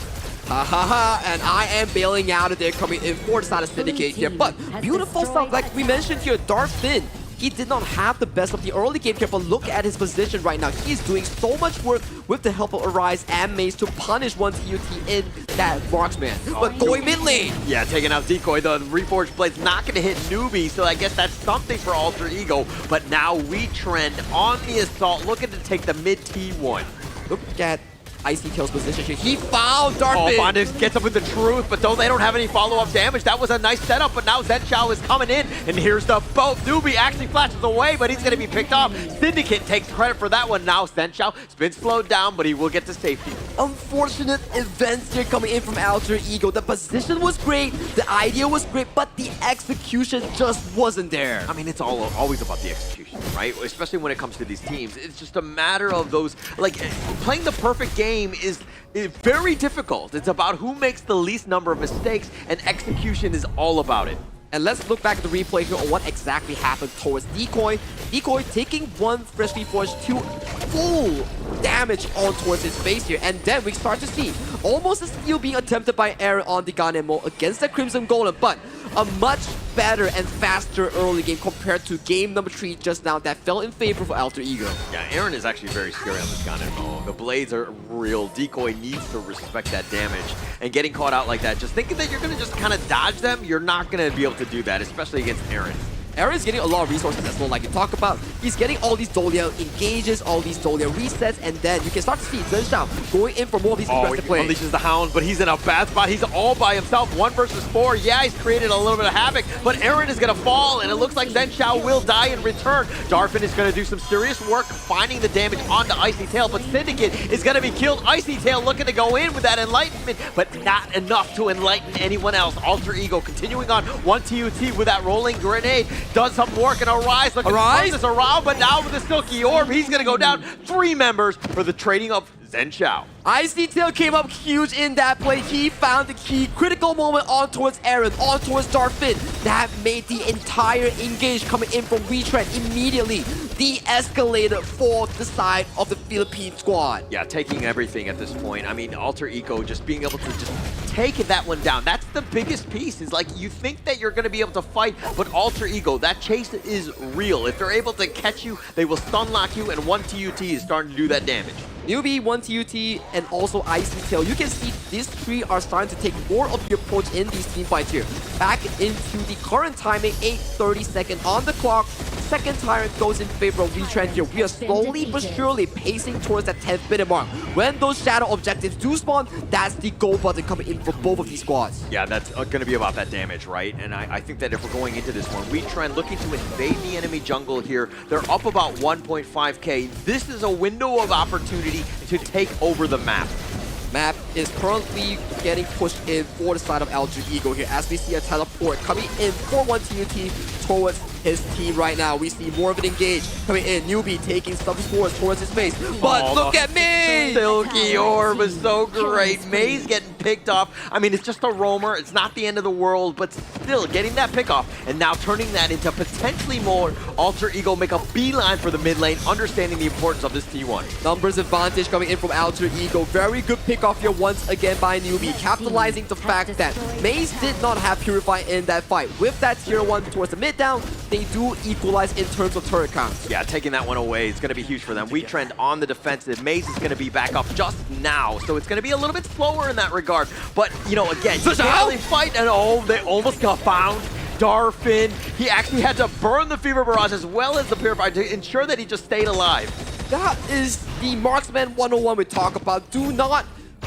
Ha ha ha, and I am bailing out of there coming in for the side of Syndicate here. But beautiful stuff, like we mentioned here, Darfin, he did not have the best of the early game here, but look at his position right now. He's doing so much work with the help of Arise and Maze to punish one TUT in that marksman. But going mid lane. Yeah, taking out Decoy. The Reforged Blade's not going to hit Newbie, so I guess that's something for Alter Ego. But now Wetrnd on the assault, looking to take the mid T1. Look at Icy Tail's position here. He found Darfin. Oh, Bondix gets up with the truth, but they don't have any follow-up damage. That was a nice setup, but now Zhen Zhao is coming in, and here's the boat. Newbie actually flashes away, but he's going to be picked off. Syndicate takes credit for that one. Now Zhen Zhao has been slowed down, but he will get to safety. Unfortunate events here coming in from Alter Ego. The position was great, the idea was great, but the execution just wasn't there. I mean, it's always about the execution, right? Especially when it comes to these teams. It's just a matter of those, like, playing the perfect game is very difficult. It's about who makes the least number of mistakes, and execution is all about it. And let's look back at the replay here on what exactly happened towards Decoy. Decoy taking one freshly forged 2 full damage on towards his face here. And then we start to see almost a steal being attempted by Aaron on the Ganemo against the Crimson Golem, but a much better and faster early game compared to game number 3 just now that fell in favor for Alter Ego. Yeah, Aaron is actually very scary on this Ganemo. The blades are real. Decoy needs to respect that damage. And getting caught out like that, just thinking that you're going to just kind of dodge them, you're not going to be able to do that, especially against Aaron. Aaron's getting a lot of resources as well, like you talk about. He's getting all these Dolia engages, all these Dolia resets, and then you can start to see Zhenxiao going in for more of these aggressive He plays. unleashes the Hound, but he's in a bad spot. He's all by himself, 1 versus 4. Yeah, he's created a little bit of havoc, but Aaron is going to fall, and it looks like Zhenxiao will die in return. Darfin is going to do some serious work finding the damage onto Icy Tail, but Syndicate is going to be killed. Icy Tail looking to go in with that enlightenment, but not enough to enlighten anyone else. Alter Ego continuing on 1 TUT with that rolling grenade. Does some work, and Arise looking to turn this around, but now with the Silky Orb, he's going to go down 3 members for the trading of Zhenxiao. Icy Tail came up huge in that play. He found the key critical moment on towards Aaron, on towards Darfin. That made the entire engage coming in from Wetrnd immediately de-escalated for the side of the Philippine squad. Yeah, taking everything at this point. I mean, Alter Ego just being able to just take that one down. That's the biggest piece, is like you think that you're going to be able to fight, but Alter Ego, that chase is real. If they're able to catch you, they will stun lock you, and 1 TUT is starting to do that damage. Newbie, 1 TUT, and also Icy Tail. You can see these 3 are starting to take more of the approach in these team fights here. Back into the current timing, 8:32 on the clock. Second Tyrant goes in favor of Wetrnd here. We are slowly but surely pacing towards that 10th minute mark. When those shadow objectives do spawn, that's the go button coming in for both of these squads. Yeah, that's going to be about that damage, right? And I think that if we're going into this one, Wetrnd looking to invade the enemy jungle here. They're up about 1.5k. This is a window of opportunity to take over the map. Map is currently getting pushed in for the side of Alter Ego here as we see a teleport coming in for 1 TUT towards his team right now. We see more of an engage coming in. Newbie taking some scores towards his face. But look at me! Silky Orb is so great. May's getting picked off. I mean, it's just a roamer. It's not the end of the world, but still getting that pick off and now turning that into potentially more. Alter Ego make a beeline for the mid lane, understanding the importance of this T1. Numbers advantage coming in from Alter Ego. Very good pick off here once again by Newbie, capitalizing the fact that Maze did not have Purify in that fight. With that tier 1 towards the mid down, they do equalize in terms of turret counts. Yeah, taking that one away is going to be huge for them. Wetrnd on the defensive. Maze is going to be back up just now, so it's going to be a little bit slower in that regard. But, you know, again, you can't really fight, and oh, they almost got found. Darfin, he actually had to burn the Fever Barrage as well as the Purify to ensure that he just stayed alive. That is the Marksman 101 we talk about. Do not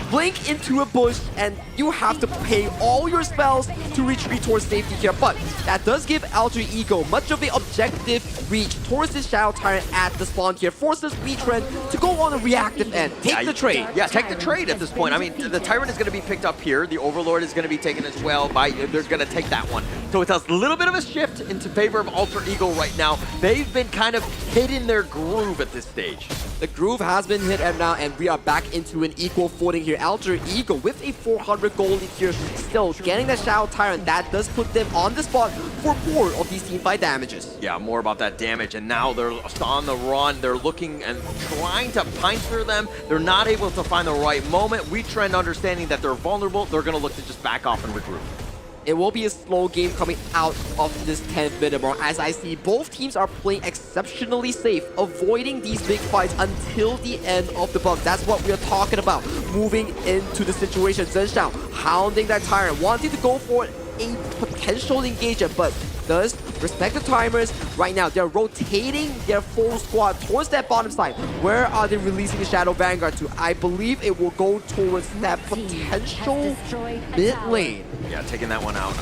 blink into a bush, and you have to pay all your spells to retreat towards safety here. But that does give Alter Ego much of an objective reach towards this Shadow Tyrant at the spawn here. Forces Wetrnd to go on a reactive end. Take the trade. Yeah, take the trade at this point. I mean, the Tyrant is going to be picked up here. The Overlord is going to be taken as well. They're going to take that one. So it's a little bit of a shift into favor of Alter Ego right now. They've been kind of hitting their groove at this stage. The groove has been hit and now, and we are back into an equal footing here. Alter Ego with a 400 gold lead here, still getting the Shadow Tyrant. That does put them on the spot for more of these teamfight damages. Yeah, more about that damage, and now they're on the run. They're looking and trying to pincer them. They're not able to find the right moment. Wetrnd understanding that they're vulnerable, they're going to look to just back off and regroup. It will be a slow game coming out of this 10th minute mark, as I see both teams are playing exceptionally safe, avoiding these big fights until the end of the buff. That's what we are talking about, moving into the situation. Zhenxiao hounding that Tyrant, wanting to go for a potential engagement, but does respect the timers. Right now, they're rotating their full squad towards that bottom side. Where are they releasing the Shadow Vanguard to? I believe it will go towards that potential mid lane. Yeah, taking that one out.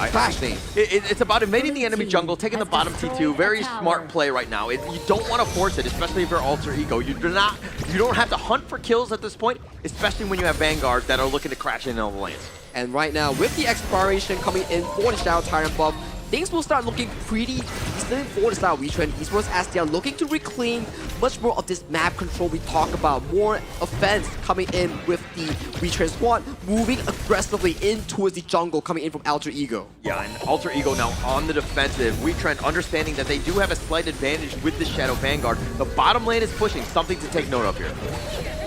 It's about invading the enemy jungle, taking the bottom T2. Very smart play right now. You don't want to force it, especially if you're Alter Ego. You don't have to hunt for kills at this point, especially when you have Vanguards that are looking to crash in all the lanes. And right now, with the exploration coming in for the Shadow Tyrant buff, things will start looking pretty decent positive for the side of Wetrnd Esports as they are looking to reclaim much more of this map control we talk about. More offense coming in with the Wetrnd squad, moving aggressively in towards the jungle coming in from Alter Ego. Yeah, and Alter Ego now on the defensive. Wetrnd understanding that they do have a slight advantage with the Shadow Vanguard. The bottom lane is pushing, something to take note of here.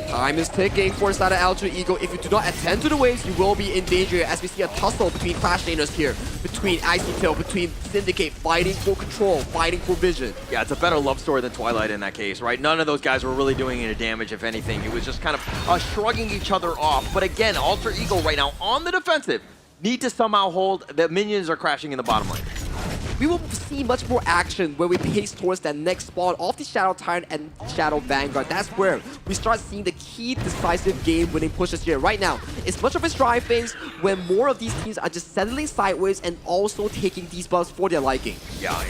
Time is ticking for the side of Alter Ego. If you do not attend to the waves, you will be in danger as we see a tussle between Clash laners here, between Icy Tail, between Syndicate, fighting for control, fighting for vision. Yeah, it's a better love story than Twilight in that case, right? None of those guys were really doing any damage, if anything. It was just kind of shrugging each other off. But again, Alter Ego right now on the defensive. Need to somehow hold. The minions are crashing in the bottom lane. We will see much more action when we pace towards that next spawn of the Shadow Tyrant and Shadow Vanguard. That's where we start seeing the key decisive game-winning pushes here. Right now, it's much of a strive phase when more of these teams are just settling sideways and also taking these buffs for their liking. Yeah,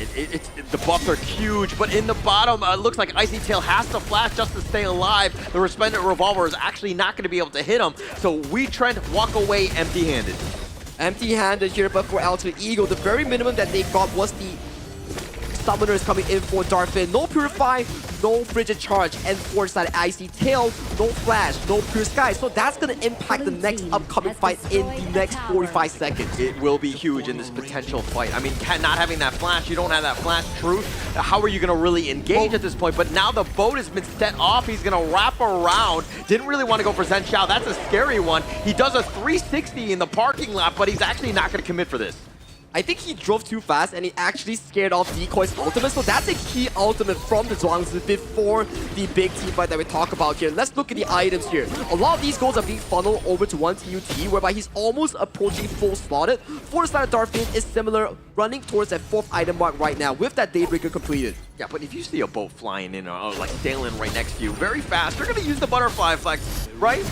the buffs are huge, but in the bottom, it looks like Icy Tail has to flash just to stay alive. The Resplendent Revolver is actually not going to be able to hit him, so Wetrnd walk away empty-handed. Empty-handed here, but for Alter Ego, the very minimum that they got was the Summoners coming in for Darfin. No Purify, no Frigid Charge, and for side Icy Tail, no Flash, no Pure Sky. So that's going to impact the next upcoming fight in the next 45 seconds. It will be huge in this potential fight. I mean, not having that Flash, you don't have that Flash Truth. How are you going to really engage at this point? But now the boat has been set off. He's going to wrap around. Didn't really want to go for Zen Xiao. That's a scary one. He does a 360 in the parking lot, but he's actually not going to commit for this. I think he drove too fast and he actually scared off Decoy's ultimate. So that's a key ultimate from the Zhuangzi before the big team fight that we talk about here. Let's look at the items here. A lot of these goals are being funneled over to one TUT, whereby he's almost approaching full slotted. For the side of Darfin is similar, running towards that 4th item mark right now with that Daybreaker completed. Yeah, but if you see a boat flying in or like sailing right next to you very fast, you're going to use the butterfly flex, right?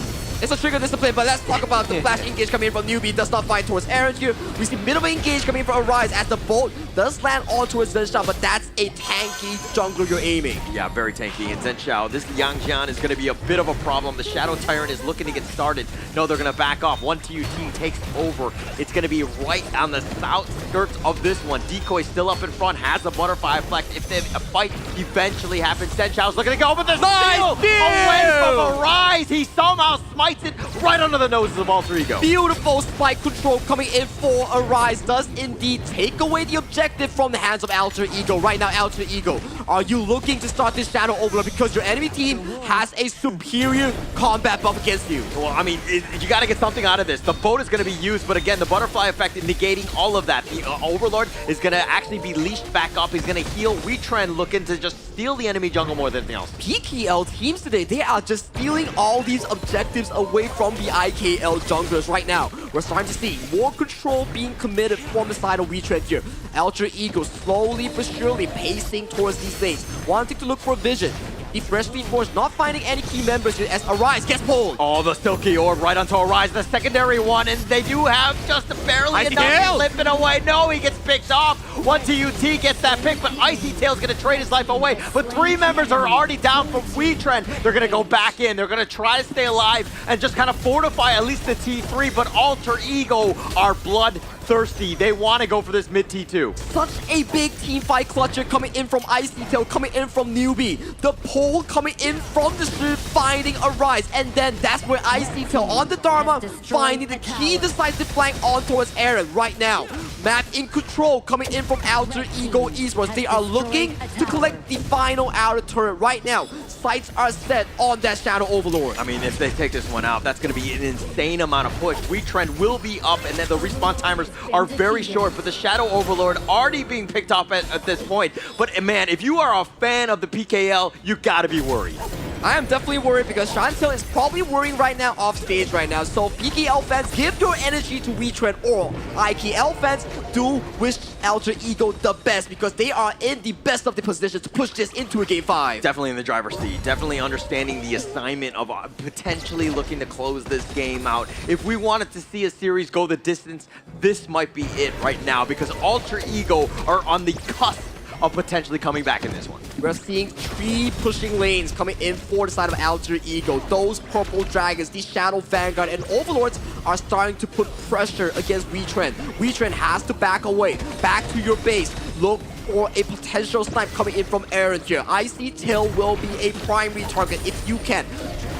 It's a trigger discipline, but let's talk about the flash engage coming in from Newbie. Does not find towards Aaron here. We see middle engage coming in from Arise as the bolt does land on towards Zen Xiao, but that's a tanky jungler you're aiming. Yeah, very tanky. And Zen Xiao, this Yang Jian is going to be a bit of a problem. The Shadow Tyrant is looking to get started. No, they're going to back off. One TUT takes over. It's going to be right on the south skirts of this one. Decoy still up in front, has a butterfly flex. If a fight eventually happens, Zen Xiao's looking to go, but there's steal away from Arise. He somehow smites it right under the noses of Alter Ego. Beautiful spike control coming in for Arise does indeed take away the objective from the hands of Alter Ego. Right now, Alter Ego, are you looking to start this Shadow Overlord because your enemy team has a superior combat buff against you? Well, I mean, you got to get something out of this. The boat is going to be used, but again, the butterfly effect is negating all of that. The Overlord is going to actually be leashed back up. He's going to heal. Wetrnd looking to just steal the enemy jungle more than anything else. PKL teams today, they are just stealing all these objectives away from the IKL junglers right now. We're starting to see more control being committed from the side of Wetrnd here. Alter Ego slowly but surely pacing towards these lanes, wanting to look for vision. The Freshly Force not finding any key members here as Arise gets pulled. Oh, the Silky Orb right onto Arise, the secondary one, and they do have just barely enough to slip it away. No, he gets picked off. One TUT gets that pick, but Icy Tail's going to trade his life away. But 3 members are already down from Wetrnd. They're going to go back in. They're going to try to stay alive and just kind of fortify at least the T3, but Alter Ego are bloodthirsty. They want to go for this mid T2. Such a big team fight clutcher coming in from Icy Tail, coming in from Newbie. The pole coming in from the street, finding Arise. And then that's where Icy Tail on the Dharma, finding the key decisive flank on towards Aaron right now. Map in control coming in from Alter Ego Esports. They are looking to collect the final outer turret right now. Sights are set on that Shadow Overlord. I mean, if they take this one out, that's going to be an insane amount of push. Wetrnd will be up, and then the respawn timers are very short, but the Shadow Overlord already being picked up at this point. But man, if you are a fan of the PKL, you got to be worried. I am definitely worried because Chantel is probably worrying right now off stage right now. So PKL fans, give your energy to Wetrnd, or IKL fans, do wish Alter Ego the best because they are in the best of the positions to push this into a Game 5. Definitely in the driver's seat. Definitely understanding the assignment of potentially looking to close this game out. If we wanted to see a series go the distance, this might be it right now because Alter Ego are on the cusp of potentially coming back in this one. We're seeing 3 pushing lanes coming in for the side of Alter Ego. Those purple dragons, the Shadow Vanguard, and Overlords are starting to put pressure against Wetrnd. Wetrnd has to back away, back to your base. Look for a potential snipe coming in from Aaron here. Icy Tail will be a primary target if you can.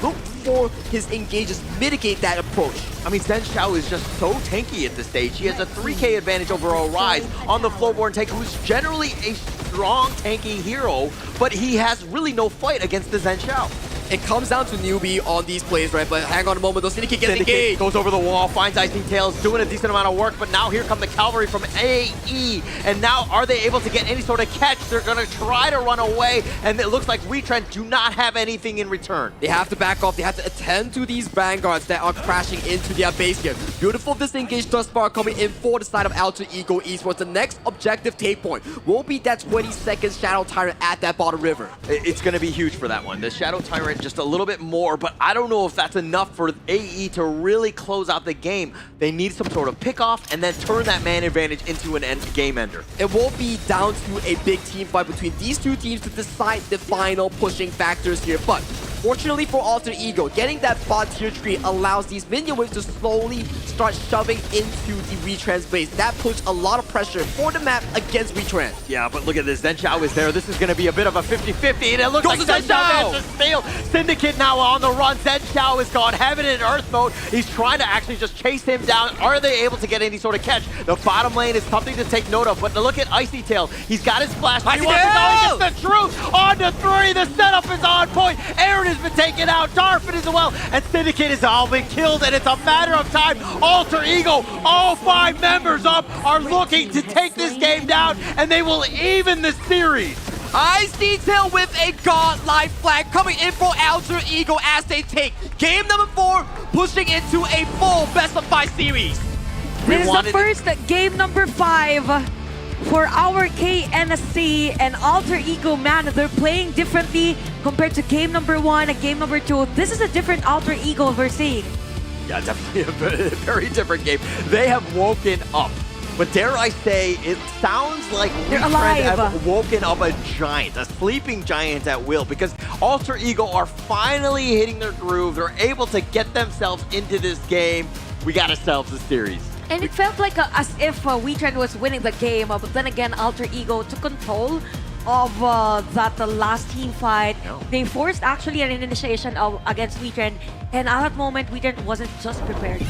Look for his engages, mitigate that approach. I mean, Zen Xiao is just so tanky at this stage. He has a 3K advantage over Rise on the Flowborn tank, who's generally a strong tanky hero, but he has really no fight against the Zen Xiao. It comes down to newbie on these plays, right? But hang on a moment, though. Syndicate gets engaged. Goes over the wall, finds Icy Tails, doing a decent amount of work, but now here come the cavalry from AE. And now, are they able to get any sort of catch? They're going to try to run away, and it looks like Wetrnd do not have anything in return. They have to back off. They have to attend to these vanguards that are crashing into their base here. Beautiful disengage thus far coming in for the side of Alter Ego Esports. The next objective take point will be that 20-second Shadow Tyrant at that bottom river. It's going to be huge for that one. The Shadow Tyrant just a little bit more, but I don't know if that's enough for AE to really close out the game. They need some sort of pick off and then turn that man advantage into an game ender. It will be down to a big team fight between these two teams to decide the final pushing factors here, but fortunately for Alter Ego, getting that bot tier tree allows these minion waves to slowly start shoving into the Wetrnd's base. That puts a lot of pressure for the map against Wetrnd. Yeah, but look at this. Zen Xiao is there. This is going to be a bit of a 50-50, and it looks like Zen Xiao has to steal. Syndicate now on the run. Zen Xiao is gone heaven and earth mode. He's trying to actually just chase him down. Are they able to get any sort of catch? The bottom lane is something to take note of, but look at Icy Tail. He's got his flash. He wants to go. He gets the truth on to 3. The setup is on point. Aaron has been taken out. Darfin as well. And Syndicate has all been killed, and it's a matter of time. Alter Ego, all 5 members up, are looking to take this game down, and they will even the series. Icy Tail with a godlike flag coming in for Alter Ego as they take game number 4, pushing into a full best-of-5 series. This is the first game number 5 for our KNC and Alter Ego. Man, they're playing differently compared to game number 1 and game number 2. This is a different Alter Ego we're seeing. Yeah, definitely a very different game. They have woken up. But dare I say, it sounds like Wetrnd have woken up a giant, a sleeping giant at will, because Alter Ego are finally hitting their groove. They're able to get themselves into this game. We got ourselves a series. And it felt like as if Wetrnd was winning the game, but then again, Alter Ego took control of that last team fight. They forced actually an initiation against Wetrnd, and at that moment, Wetrnd wasn't just prepared.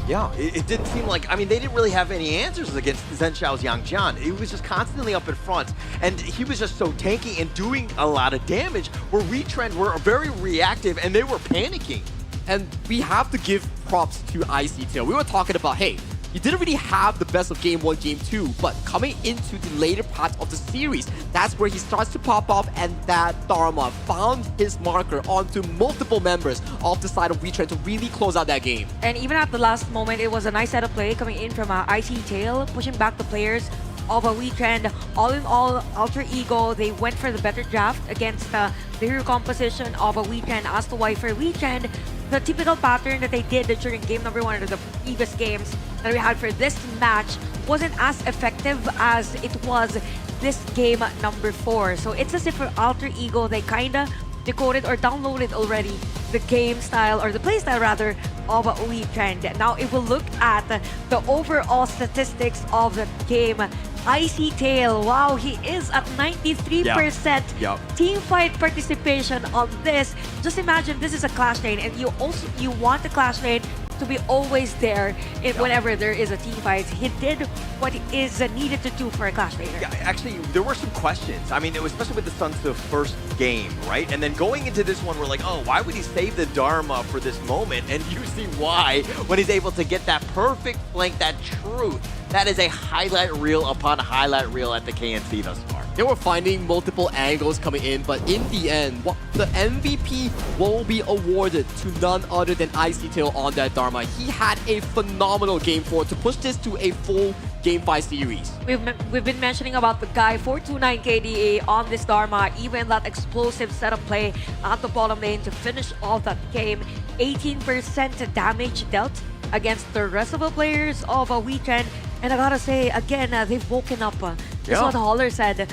Yeah. It didn't seem like, I mean, they didn't really have any answers against Zen Xiao's Yang Jian. He was just constantly up in front, and he was just so tanky and doing a lot of damage, where Wetrnd were very reactive, and they were panicking. And we have to give props to Icy Tail. We were talking about, hey, you didn't really have the best of game 1, game 2, but coming into the later part of the series, that's where he starts to pop off, and that Dharma found his marker onto multiple members off the side of Wetrnd to really close out that game. And even at the last moment, it was a nice set of play coming in from Icy Tail, pushing back the players of Wetrnd. All in all, Alter Ego, they went for the better draft against the hero composition of Wetrnd. As to why for Wetrnd, the typical pattern that they did during game number 1 or the previous games that we had for this match wasn't as effective as it was this game number 4. So it's as if for Alter Ego, they kinda decoded or downloaded already the game style, or the play style rather, of Wetrnd. Now if we look at the overall statistics of the game, Icy Tail, wow, he is at 93% team fight participation on this. Just imagine this is a clash lane, and you want the clash lane to be always there whenever there is a team fight. He did what is needed to do for a clash laner. Yeah, actually, there were some questions. I mean, it was especially with the Suns, the first game, right? And then going into this one, we're like, oh, why would he save the Dharma for this moment? And you see why when he's able to get that perfect flank, that truth. That is a highlight reel upon highlight reel at the KNC thus far. They were finding multiple angles coming in, but in the end, the MVP will be awarded to none other than Icy Tail on that Dharma. He had a phenomenal game 4 to push this to a full Game 5 series. We've been mentioning about the guy 429 KDA on this Dharma, even that explosive setup play at the bottom lane to finish off that game. 18% damage dealt against the rest of the players of Wetrnd. And I gotta say, again, they've woken up. This is what Holler said.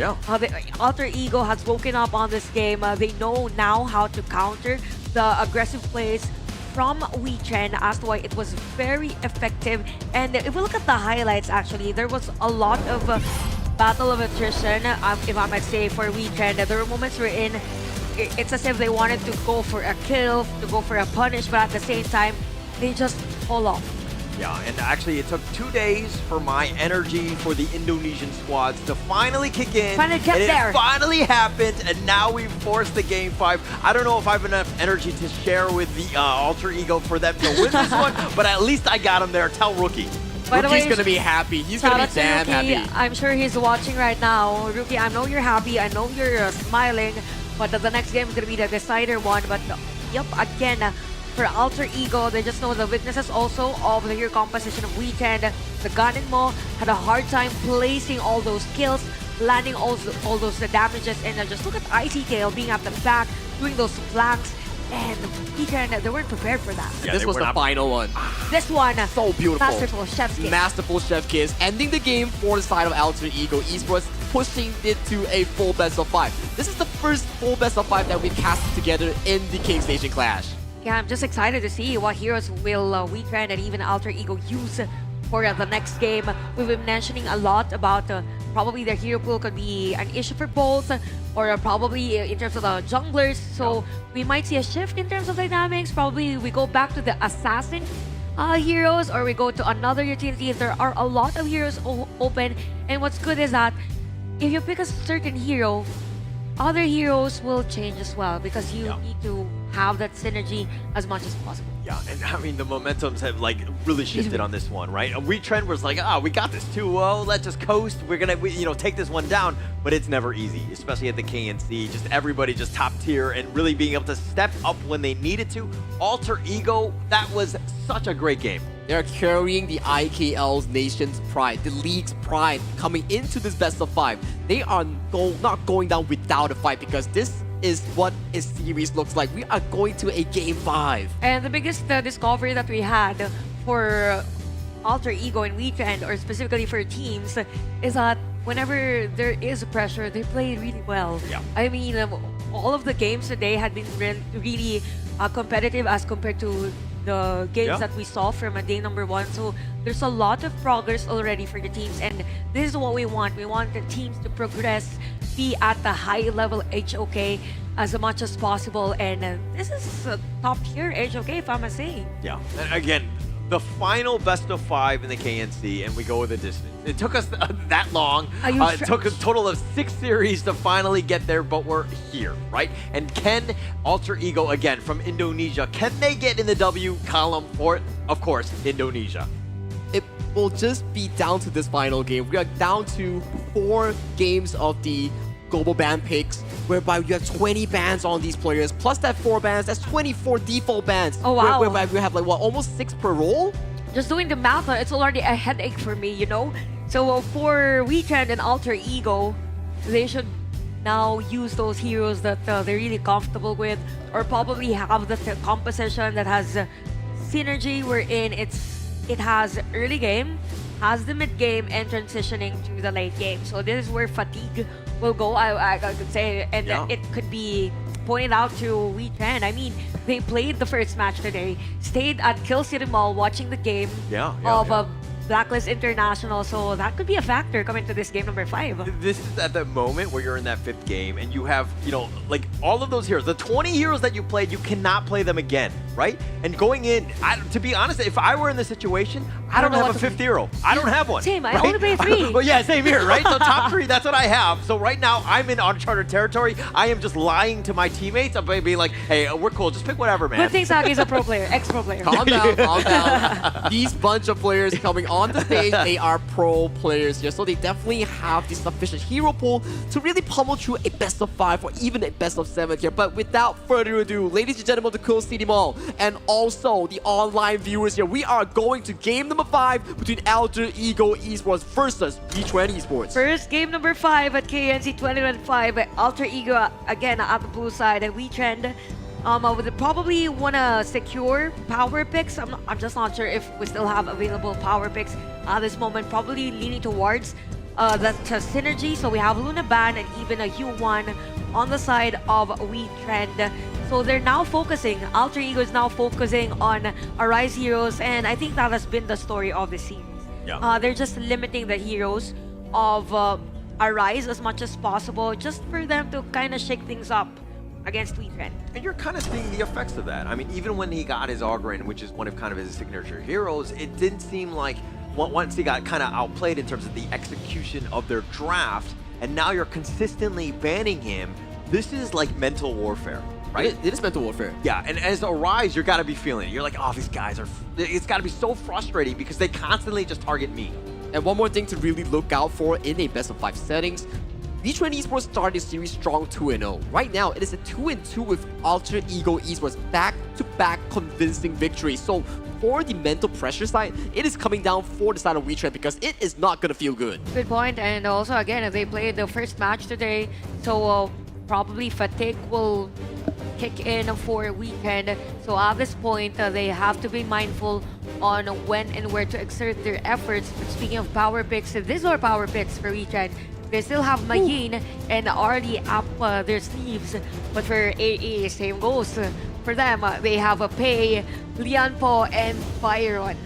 Alter Ego has woken up on this game. They know now how to counter the aggressive plays from Wetrnd, as to why it was very effective. And if we look at the highlights, actually, there was a lot of battle of attrition, if I might say, for Wetrnd. There were moments wherein it's as if they wanted to go for a kill, to go for a punish, but at the same time, they just fall off. Yeah, and actually it took 2 days for my energy for the Indonesian squads to finally kick in. Finally get there. It finally happened, and now we've forced the game 5. I don't know if I have enough energy to share with the Alter Ego for them to win this one, but at least I got him there. Tell Rookie. By the way, Rookie's gonna be happy. He's gonna be damn Rookie. happy. I'm sure he's watching right now. Rookie, I know you're happy. I know you're smiling, but the next game is gonna be the decider one. But yep, again, for Alter Ego, they just know the weaknesses also of the hero composition of Wetrnd. The Ganin Mo had a hard time placing all those kills, landing all those damages, and just look at Icy Tail being at the back, doing those flanks, and Wetrnd, they weren't prepared for that. Yeah, this was the final one. This one, so beautiful. Masterful Chef's Kiss. Masterful Chef Kiss, ending the game for the side of Alter Ego Esports, pushing it to a full best of 5. This is the first full best of 5 that we've casted together in the Kings Nation Clash. Yeah, I'm just excited to see what heroes will Wetrnd and even Alter Ego use for the next game. We've been mentioning a lot about probably their hero pool could be an issue for both, or probably in terms of the junglers. So we might see a shift in terms of dynamics. Probably we go back to the assassin heroes, or we go to another utility. There are a lot of heroes open, and what's good is that if you pick a certain hero, other heroes will change as well, because you need to have that synergy as much as possible. Yeah, and I mean, the momentums have like really shifted on this one, right? Wetrnd was like, we got this 2-0, let's just coast. We're gonna, take this one down. But it's never easy, especially at the KNC. Just everybody just top tier and really being able to step up when they needed to. Alter Ego, that was such a great game. They're carrying the IKL's nation's pride, the league's pride, coming into this best of 5. They are not going down without a fight, because this is what a series looks like. We are going to a game 5. And the biggest discovery that we had for Alter Ego and Wetrnd, or specifically for teams, is that whenever there is pressure, they play really well. Yeah. I mean, all of the games today had been really competitive as compared to the games that we saw from day number 1. So there's a lot of progress already for the teams, and this is what we want. We want the teams to progress, be at the high level HOK as much as possible, and this is a top tier HOK, if I must say. Yeah, and again, the final best of 5 in the KNC, and we go with the distance. It took us that long. It took a total of 6 series to finally get there, but we're here, right? And can Alter Ego, again, from Indonesia, can they get in the W column for, of course, Indonesia? It will just be down to this final game. We are down to 4 games of the global ban picks, whereby you have 20 bans on these players, plus that 4 bans, that's 24 default bans. Oh, wow. Whereby we have like, what, almost 6 per roll? Just doing the math, it's already a headache for me, So for Wetrnd and Alter Ego, they should now use those heroes that they're really comfortable with, or probably have the composition that has synergy, wherein it has early game, has the mid game, and transitioning to the late game. So this is where fatigue will go, I could say, and it could be pointed out to Wetrnd. I mean, they played the first match today, stayed at Kill City Mall watching the game of Blacklist International, so that could be a factor coming to this game number 5. This is at the moment where you're in that 5th game and you have, like all of those heroes, the 20 heroes that you played, you cannot play them again, right? And going in, to be honest, if I were in this situation, I don't have a 5th hero. I don't have one. Same, right? I only play 3. Well, yeah, same here, right? So top 3, that's what I have. So right now, I'm in uncharted territory. I am just lying to my teammates. I'm being like, hey, we're cool. Just pick whatever, man. Good thing Saki's a pro player, ex-pro player. Calm down, calm down. These bunch of players coming on the stage, they are pro players here, so they definitely have the sufficient hero pool to really pummel through a best of 5 or even a best of 7 here. But without further ado, ladies and gentlemen of the Cool City Mall, and also the online viewers here, we are going to game number 5 between Alter Ego Esports versus Wetrnd Esports. First game number 5 at KNC 2025. Alter Ego again at the blue side, and Wetrnd would probably want to secure power picks. I'm just not sure if we still have available power picks at this moment. Probably leaning towards that synergy. So we have Luna Ban and even a U1 on the side of Wetrnd. So they're now focusing, Alter Ego is now focusing on Arise heroes, and I think that has been the story of the series. Yeah. They're just limiting the heroes of Arise as much as possible just for them to kind of shake things up against Wetrnd. And you're kind of seeing the effects of that. I mean, even when he got his Ogren, which is one of kind of his signature heroes, it didn't seem like once he got kind of outplayed in terms of the execution of their draft, and now you're consistently banning him. This is like mental warfare, right? It is mental warfare. Yeah, and as Arise, you're gotta be feeling it. You're like, oh, these guys are, it's gotta be so frustrating because they constantly just target me. And one more thing to really look out for in a best of 5 settings. Wetrnd Esports started the series strong 2-0. Right now, it is a 2-2 with Alter Ego Esports back-to-back convincing victories. So for the mental pressure side, it is coming down for the side of Wetrnd because it is not gonna feel good. Good point. And also, again, they played the first match today, so probably fatigue will kick in for Wetrnd. So at this point, they have to be mindful on when and where to exert their efforts. But speaking of power picks, these are power picks for Wetrnd. They still have Mayin and already up their sleeves. But for AE, same goes. For them, they have a Pei, Lianpo, and Byron.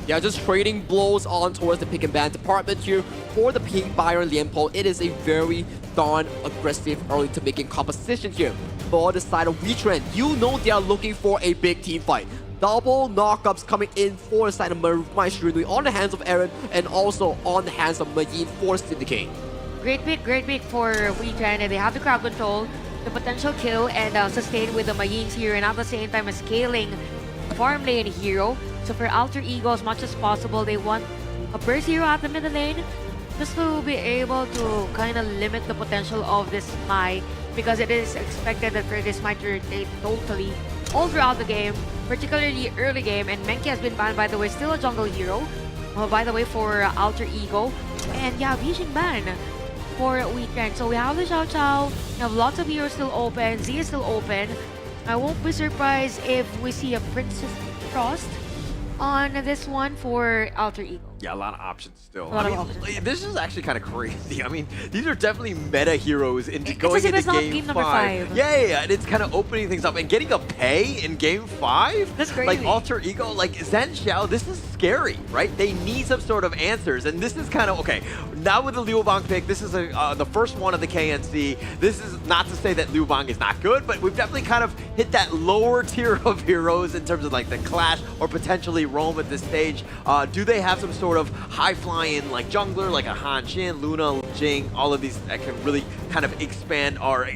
Yeah, just trading blows on towards the pick and ban department here. For the Pink Byron Lianpo, it is a very darn aggressive early to making composition here. For the side of Wetrnd, you know they are looking for a big team fight. Double knockups coming in for the side of Maestro Nui on the hands of Aaron and also on the hands of Mayin for Syndicate. Great pick for Wetrnd. They have the crowd control, the potential kill, and sustain with the Mayins here, and at the same time scaling farm lane hero. So for Alter Ego, as much as possible, they want a burst hero at the middle lane just to be able to kind of limit the potential of this Mai, because it is expected that for this Mai to rotate totally all throughout the game, particularly early game. And Menki has been banned, by the way, still a jungle hero, by the way, for Alter Ego. And yeah, Bijing ban for Wetrnd. So we have the Xiao Xiao, we have lots of heroes still open, Z is still open. I won't be surprised if we see a Princess Frost on this one for Alter Ego. Yeah, a lot of options still. A lot of options. This is actually kind of crazy. I mean, these are definitely meta heroes into It's going as if into it's not game game number 5. Yeah, and it's kind of opening things up and getting a Pei in game 5. That's crazy. Like Alter Ego, like Zen Xiao, this is scary, right? They need some sort of answers, and this is kind of okay. Now with the Liu Bang pick, this is the first one of the KNC. This is not to say that Liu Bang is not good, but we've definitely kind of hit that lower tier of heroes in terms of like the Clash or potentially Roam at this stage. Do they have some sort of high flying like jungler, like a Han Xin, Luna, Jing, all of these that can really kind of expand or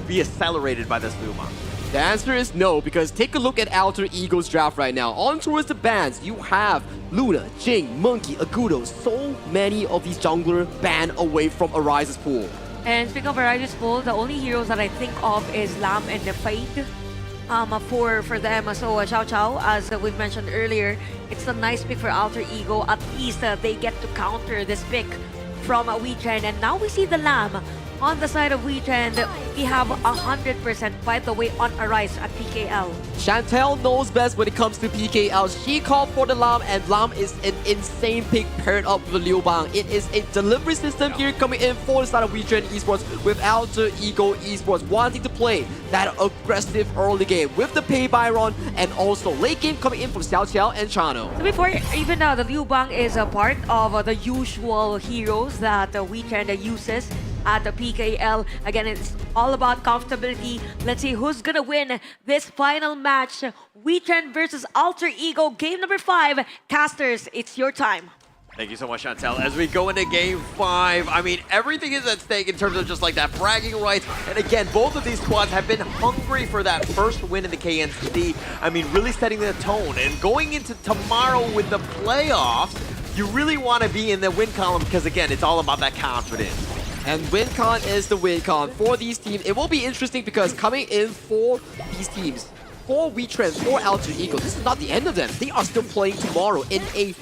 be accelerated by this Liu Bang? The answer is no, because take a look at Alter Ego's draft right now. On towards the bans, you have Luna, Jing, Monkey, Agudo. So many of these jungler banned away from Arise's pool. And speaking of Arise's pool, the only heroes that I think of is Lam and the Fate. For them, so Xiao Xiao, as we've mentioned earlier, it's a nice pick for Alter Ego. At least they get to counter this pick from Wetrnd. And now we see the Lam on the side of Wetrnd. We have 100%, by the way, on Arise at PKL. Chantel knows best when it comes to PKL. She called for the Lam, and Lam is an insane pick paired up with Liu Bang. It is a delivery system here coming in for the side of Wetrnd Esports with Alter Ego Esports wanting to play that aggressive early game with the Pei Byron, and also late game coming in from Xiao Qiao and Chano. So before even the Liu Bang is a part of the usual heroes that Wetrnd uses at the PKL. Again, it's all about comfortability. Let's see who's gonna win this final match. Wetrnd versus Alter Ego, game number 5. Casters, it's your time. Thank you so much, Chantel. As we go into game 5, I mean, everything is at stake in terms of just like that bragging rights. And again, both of these squads have been hungry for that first win in the KNC. I mean, really setting the tone. And going into tomorrow with the playoffs, you really want to be in the win column because, again, it's all about that confidence. And WinCon is the WinCon for these teams. It will be interesting because coming in for these teams, for Wetrnd, for Alter Ego, this is not the end of them. They are still playing tomorrow in a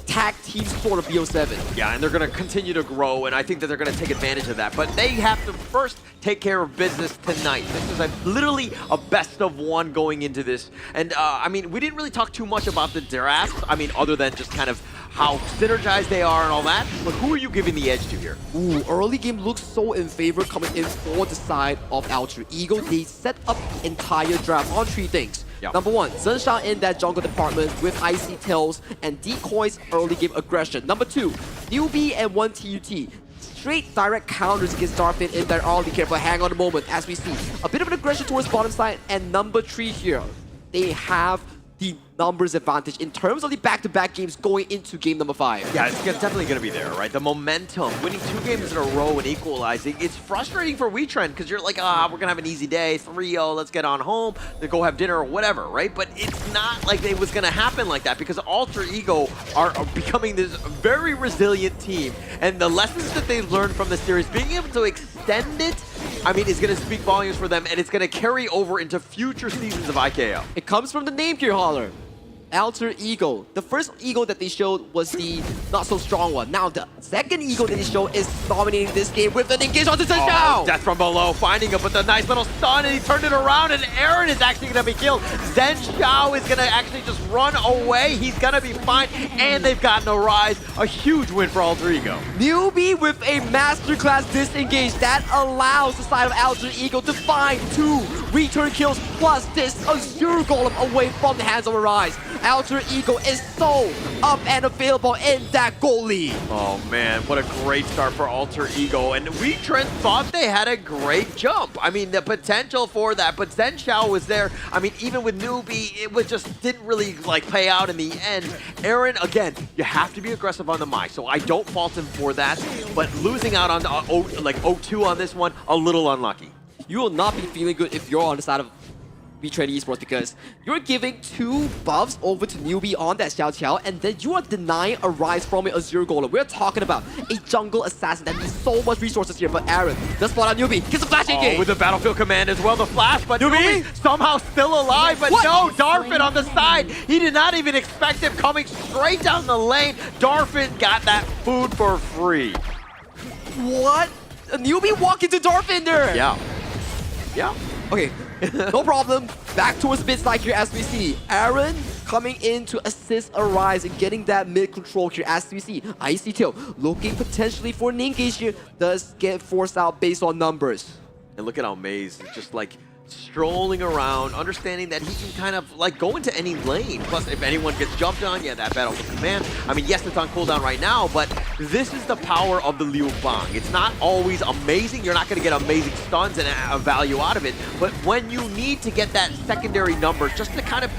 tag team sport of BO7. Yeah, and they're going to continue to grow, and I think that they're going to take advantage of that. But they have to first take care of business tonight. This is literally a best of one going into this. And, I mean, we didn't really talk too much about the drafts. I mean, other than just kind of how synergized they are and all that. But who are you giving the edge to here? Ooh, early game looks so in favor coming in for the side of Alter Ego. They set up the entire draft on 3 things. Yep. Number 1, Zensha in that jungle department with Icy Tails and Decoy's early game aggression. Number 2, newbie and 1 TUT. straight direct counters against Darfin in there. All be careful, hang on a moment as we see a bit of an aggression towards bottom side, and number 3 here. They have the numbers advantage in terms of the back-to-back games going into game number 5. Yeah, it's definitely going to be there, right? The momentum, winning 2 games in a row and equalizing, it's frustrating for Wetrnd because you're like, we're going to have an easy day, 3-0, let's get on home, then go have dinner or whatever, right? But it's not like it was going to happen like that because Alter Ego are becoming this very resilient team, and the lessons that they've learned from the series, being able to extend it, I mean, it's going to speak volumes for them, and it's going to carry over into future seasons of IKL. It comes from the name here, Holler. Alter Ego. The first Ego that they showed was the not so strong one. Now the second Ego that they showed is dominating this game with an engage onto touchdown. Death from below, finding him with a nice little stun, and he turned it around, and Aaron is actually going to be killed. Zen Xiao is going to actually just run away. He's going to be fine, and they've gotten a rise. A huge win for Alter Ego. Newbie with a masterclass disengage that allows the side of Alter Ego to find 2 return kills plus this Azure Golem away from the hands of Arise. Alter Ego is so up and available in that goal lead. Oh man, what a great start for Alter Ego. And Wetrnd thought they had a great jump. I mean, the potential for that, but Zen Xiao was there. I mean, even with Newbie, it was just didn't really like pay out in the end. Aaron, again, you have to be aggressive on the mic, so I don't fault him for that. But losing out on like 0-2 on this one, a little unlucky. You will not be feeling good if you're on the side of Wetrnd Esports because you're giving 2 buffs over to Newbie on that Xiao Qiao, and then you are denying a rise from an Azure Golem. We're talking about a jungle assassin that needs so much resources here, but Aaron does spot on Newbie. Gets a flashing game. With the battlefield command as well, the flash, but Newbie somehow still alive, but no, Darfin on the side. He did not even expect him coming straight down the lane. Darfin got that food for free. What? A Newbie walk into Darfin there. Yeah. Yeah. Okay, no problem. Back towards mid side here as we see Aaron coming in to assist Arise and getting that mid control here as we see Icy Tail looking potentially for an engage here, does get forced out based on numbers. And look at how Maze is just like strolling around, understanding that he can kind of like go into any lane. Plus, if anyone gets jumped on, yeah, that battle with command. I mean, yes, it's on cooldown right now, but this is the power of the Liu Bang. It's not always amazing. You're not going to get amazing stuns and a value out of it. But when you need to get that secondary number just to kind of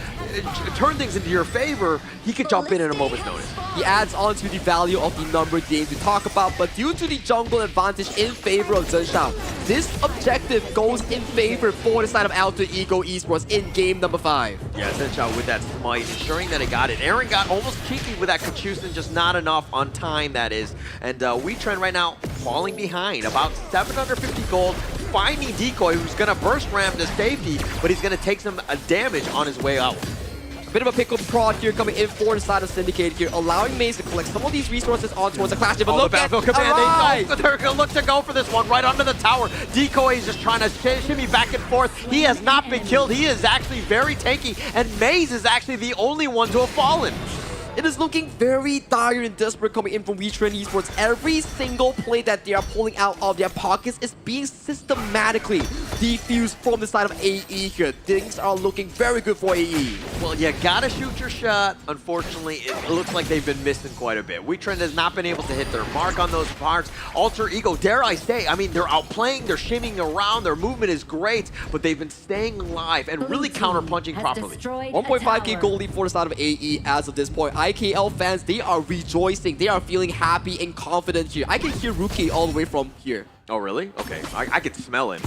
turn things into your favor, he could jump in at a moment's notice. He adds on to the value of the numbered games we talk about, but due to the jungle advantage in favor of Zen Xiao, this objective goes in favor for the side of Alter Ego Esports in game number 5. Yeah, Zen Xiao with that smite, ensuring that it got it. Aaron got almost cheeky with that Kachusen, just not enough on time, that is. And Wetrnd right now falling behind, about 750 gold, finding Decoy, who's going to burst ram to safety, but he's going to take some damage on his way out. Bit of a pickle prod here coming in for the side of Syndicate here, allowing Maze to collect some of these resources on towards the Clash. But look the at battlefield command. Arise! They're going to look to go for this one right under the tower. Decoy is just trying to shimmy back and forth. He has not been killed. He is actually very tanky, and Maze is actually the only one to have fallen. It is looking very dire and desperate coming in from Wetrnd Esports. Every single play that they are pulling out of their pockets is being systematically defused from the side of AE here. Things are looking very good for AE. Well, you gotta shoot your shot. Unfortunately, it looks like they've been missing quite a bit. Wetrnd has not been able to hit their mark on those parts. Alter Ego, dare I say, I mean, they're outplaying, they're shimmying around, their movement is great, but they've been staying alive and really counter-punching properly. 1.5k gold lead for the side of AE as of this point. IKL fans, they are rejoicing. They are feeling happy and confident here. I can hear Rookie all the way from here. Oh, really? Okay, I can smell it.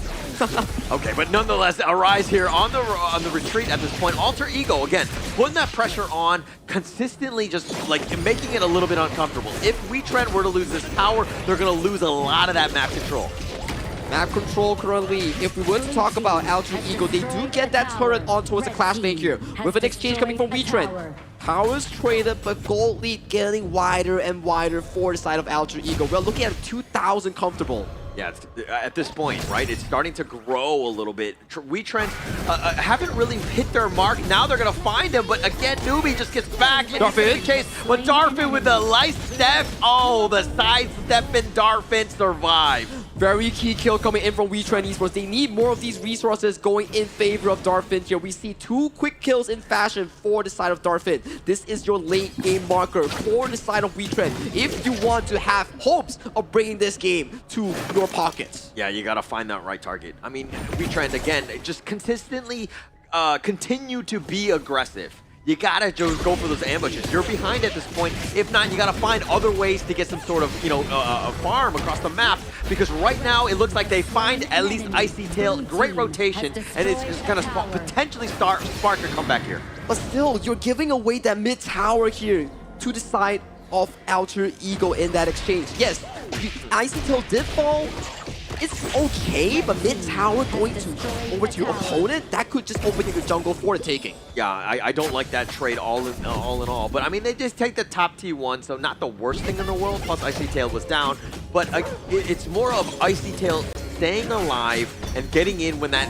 Okay, but nonetheless, Arise here on the retreat at this point. Alter Ego, again, putting that pressure on, consistently just like making it a little bit uncomfortable. If Wetrnd were to lose this tower, they're going to lose a lot of that map control. Map control currently, if we were to talk about Alter Ego, they do get that turret on towards the Clash lane here, with an exchange coming from Wetrnd. Powers traded, but gold lead getting wider and wider for the side of Alter Ego. We're looking at 2,000 comfortable. Yeah, at this point, right, it's starting to grow a little bit. Wetrnd haven't really hit their mark. Now they're going to find him, but again, Newbie just gets back. And Darfin chase, but Darfin with the light step. Oh, the sidestep and Darfin survives. Very key kill coming in from Wetrnd Esports. They need more of these resources going in favor of Darfin here. We see 2 quick kills in fashion for the side of Darfin. This is your late game marker for the side of Wetrnd if you want to have hopes of bringing this game to your pockets. Yeah, you gotta find that right target. I mean, Wetrnd, again, just consistently continue to be aggressive. You gotta just go for those ambushes. You're behind at this point. If not, you gotta find other ways to get some sort of, you know, a farm across the map. Because right now, it looks like they find at least Icy Tail. Great rotation, and it's just gonna potentially spark a comeback here. But still, you're giving away that mid tower here to the side of Alter Ego in that exchange. Yes, Icy Tail did fall. It's okay, but mid tower going over to your opponent, that could just open your jungle for the taking. Yeah, I don't like that trade all in all. But I mean, they just take the top T1, so not the worst thing in the world. Plus, Icy Tail was down. But it's more of Icy Tail staying alive and getting in when that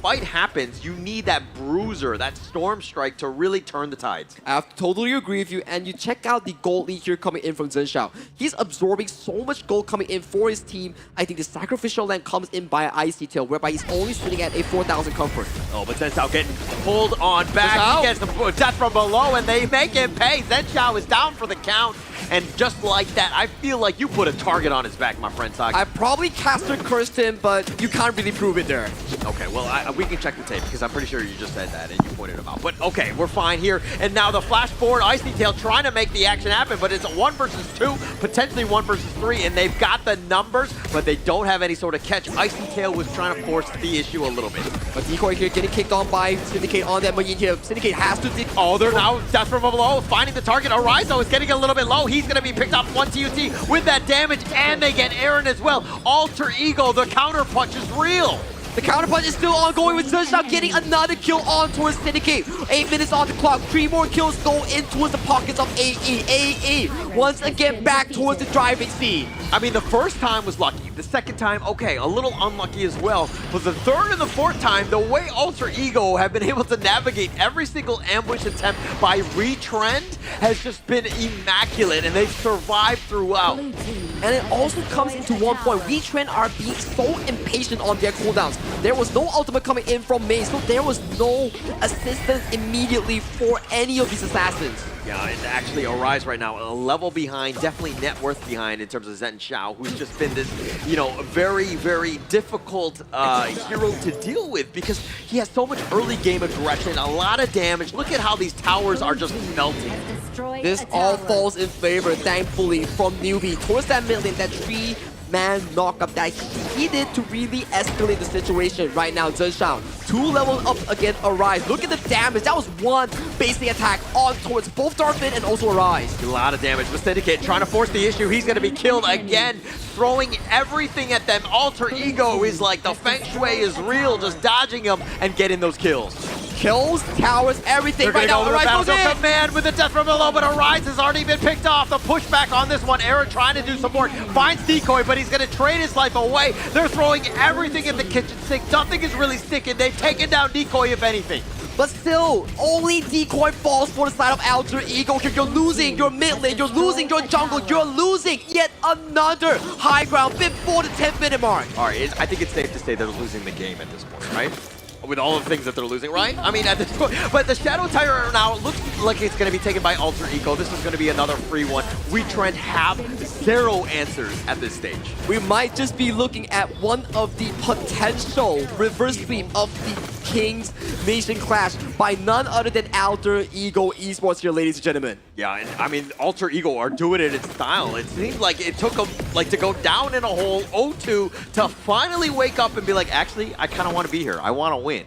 fight happens. You need that bruiser, that storm strike to really turn the tides. I totally agree with you, and you check out the gold lead here coming in from Zhenxiao. He's absorbing so much gold coming in for his team. I think the sacrificial land comes in by Icy Tail, whereby he's only sitting at a 4,000 comfort. Oh, but Zhenxiao getting pulled on back. He gets the death from below, and they make him pay. Zhenxiao is down for the count, and just like that, I feel like you put a target on his back, my friend Saki. I probably caster cursed him, but you can't really prove it there. Okay, well, we can check the tape, because I'm pretty sure you just said that and you pointed him out. But okay, we're fine here. And now the flash forward, Icy Tail trying to make the action happen, but it's a 1 versus 2, potentially 1 versus 3, and they've got the numbers, but they don't have any sort of catch. Icy Tail was trying to force the issue a little bit. But Decoy here getting kicked on by Syndicate on that Marine here. Syndicate has to... Oh, they're now death from below, finding the target. Arizo is getting a little bit low. He's going to be picked up 1 TUT with that damage, and they get Aaron as well. Alter Ego, the counter punch is real. The counterpunch is still ongoing with Zhenxiao getting another kill on towards Syndicate. 8 minutes on the clock. 3 more kills go in towards the pockets of AE. AE once again back towards the driving seat. I mean, the first time was lucky. The second time, okay, a little unlucky as well. But the third and the fourth time, the way Alter Ego have been able to navigate every single ambush attempt by Wetrnd has just been immaculate, and they've survived throughout. And it also comes into one point. Wetrnd are being so impatient on their cooldowns. There was no ultimate coming in from Mei, so there was no assistance immediately for any of these assassins. Yeah, and actually Arise right now, a level behind, definitely net worth behind in terms of Zhenxiao, who's just been this, you know, very, very difficult hero to deal with because he has so much early game aggression, a lot of damage. Look at how these towers are just melting. This all falls in favor, thankfully, from Newbie towards that mid lane, that 3-man knockup that he did to really escalate the situation right now. Zhenxiao, 2 levels up against Arise. Look at the damage. That was 1 basic attack on towards both Darfin and also Arise. A lot of damage. But Syndicate trying to force the issue. He's going to be killed again, throwing everything at them. Alter Ego is like the Feng Shui is real, just dodging them and getting those kills. Kills, towers, everything. They're right now, Arise goes in. Command with the death from below, but Arise has already been picked off. The pushback on this one. Aaron trying to do some work. Finds Decoy, but he's going to trade his life away. They're throwing everything in the kitchen sink. Nothing is really sticking. They've taken down Decoy, if anything. But still, only Decoy falls for the side of Alter Ego. You're losing your mid lane, you're losing your jungle, you're losing yet another high ground before the 10-minute mark. All right, I think it's safe to say they're losing the game at this point, right? With all the things that they're losing, right? I mean, at this point. But the Shadow Tyrant now looks like it's going to be taken by Alter Ego. This is going to be another free one. Wetrnd have 0 answers at this stage. We might just be looking at one of the potential reverse sweep of the Kings Nation Clash by none other than Alter Ego Esports here, ladies and gentlemen. Yeah, and I mean, Alter Ego are doing it in style. It seems like it took them like to go down in a hole 0-2 to finally wake up and be like, actually, I kind of want to be here. I want to win.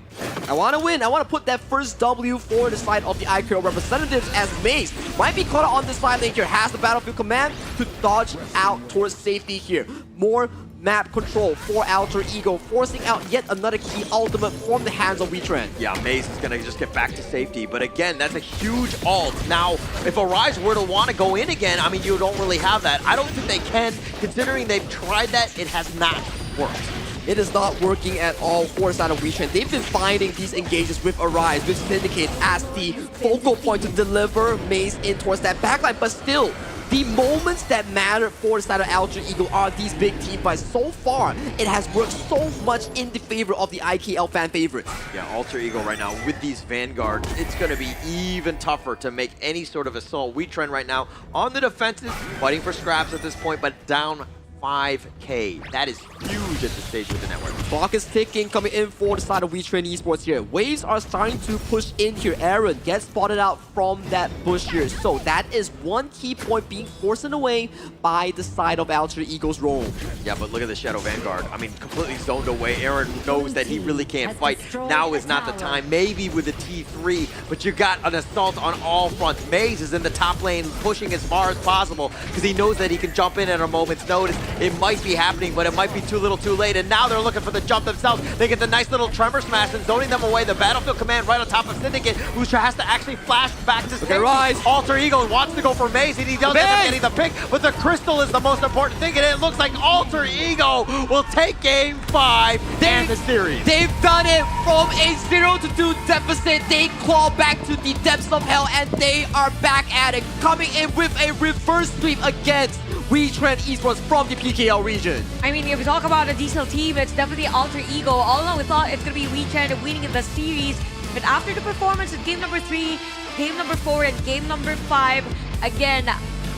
I want to win. I want to put that first W for the side of the IKO representatives as Mace might be caught on this side lane here. Has the battlefield command to dodge out towards safety here. More map control for Alter Ego, forcing out yet another key ultimate from the hands of Wetrnd. Yeah, Mace is going to just get back to safety. But again, that's a huge ult. Now, if Arise were to want to go in again, I mean, you don't really have that. I don't think they can. Considering they've tried that, it has not worked. It is not working at all for the side of Wetrnd. They've been finding these engages with Arise, with Syndicate as the focal point to deliver Mace in towards that backline, but still, The moments that matter for the side of Alter Ego are these big team fights. So far, it has worked so much in the favor of the IKL fan favorites. Yeah, Alter Ego right now with these Vanguards, it's going to be even tougher to make any sort of assault. Wetrnd right now on the defensive, fighting for scraps at this point, but down 5K. That is huge at this stage with the network. Clock is ticking, coming in for the side of Wetrnd Esports here. Waves are starting to push in here. Aaron gets spotted out from that bush here. So that is one key point being forced away by the side of Alter Ego's roam. Yeah, but look at the Shadow Vanguard. I mean, completely zoned away. Aaron knows that he really can't fight. Now is not the time. Maybe with a T3, but you got an assault on all fronts. Maze is in the top lane, pushing as far as possible because he knows that he can jump in at a moment's notice. It might be happening, but it might be too little too late, and now they're looking for the jump themselves. They get the nice little Tremor Smash and zoning them away. The Battlefield Command right on top of Syndicate, who has to actually flash back to safety. Rise. Alter Ego wants to go for Maze, and he does end up getting the pick, but the Crystal is the most important thing, and it looks like Alter Ego will take Game 5 and the series. They've done it from a 0-2 deficit. They claw back to the depths of hell, and they are back at it, coming in with a reverse sweep against Wetrnd Esports from the PKL region. I mean, if we talk about a diesel team, it's definitely Alter Ego. All along we thought it's going to be Wetrnd winning in the series, but after the performance in game number 3, game number 4, and game number 5, again,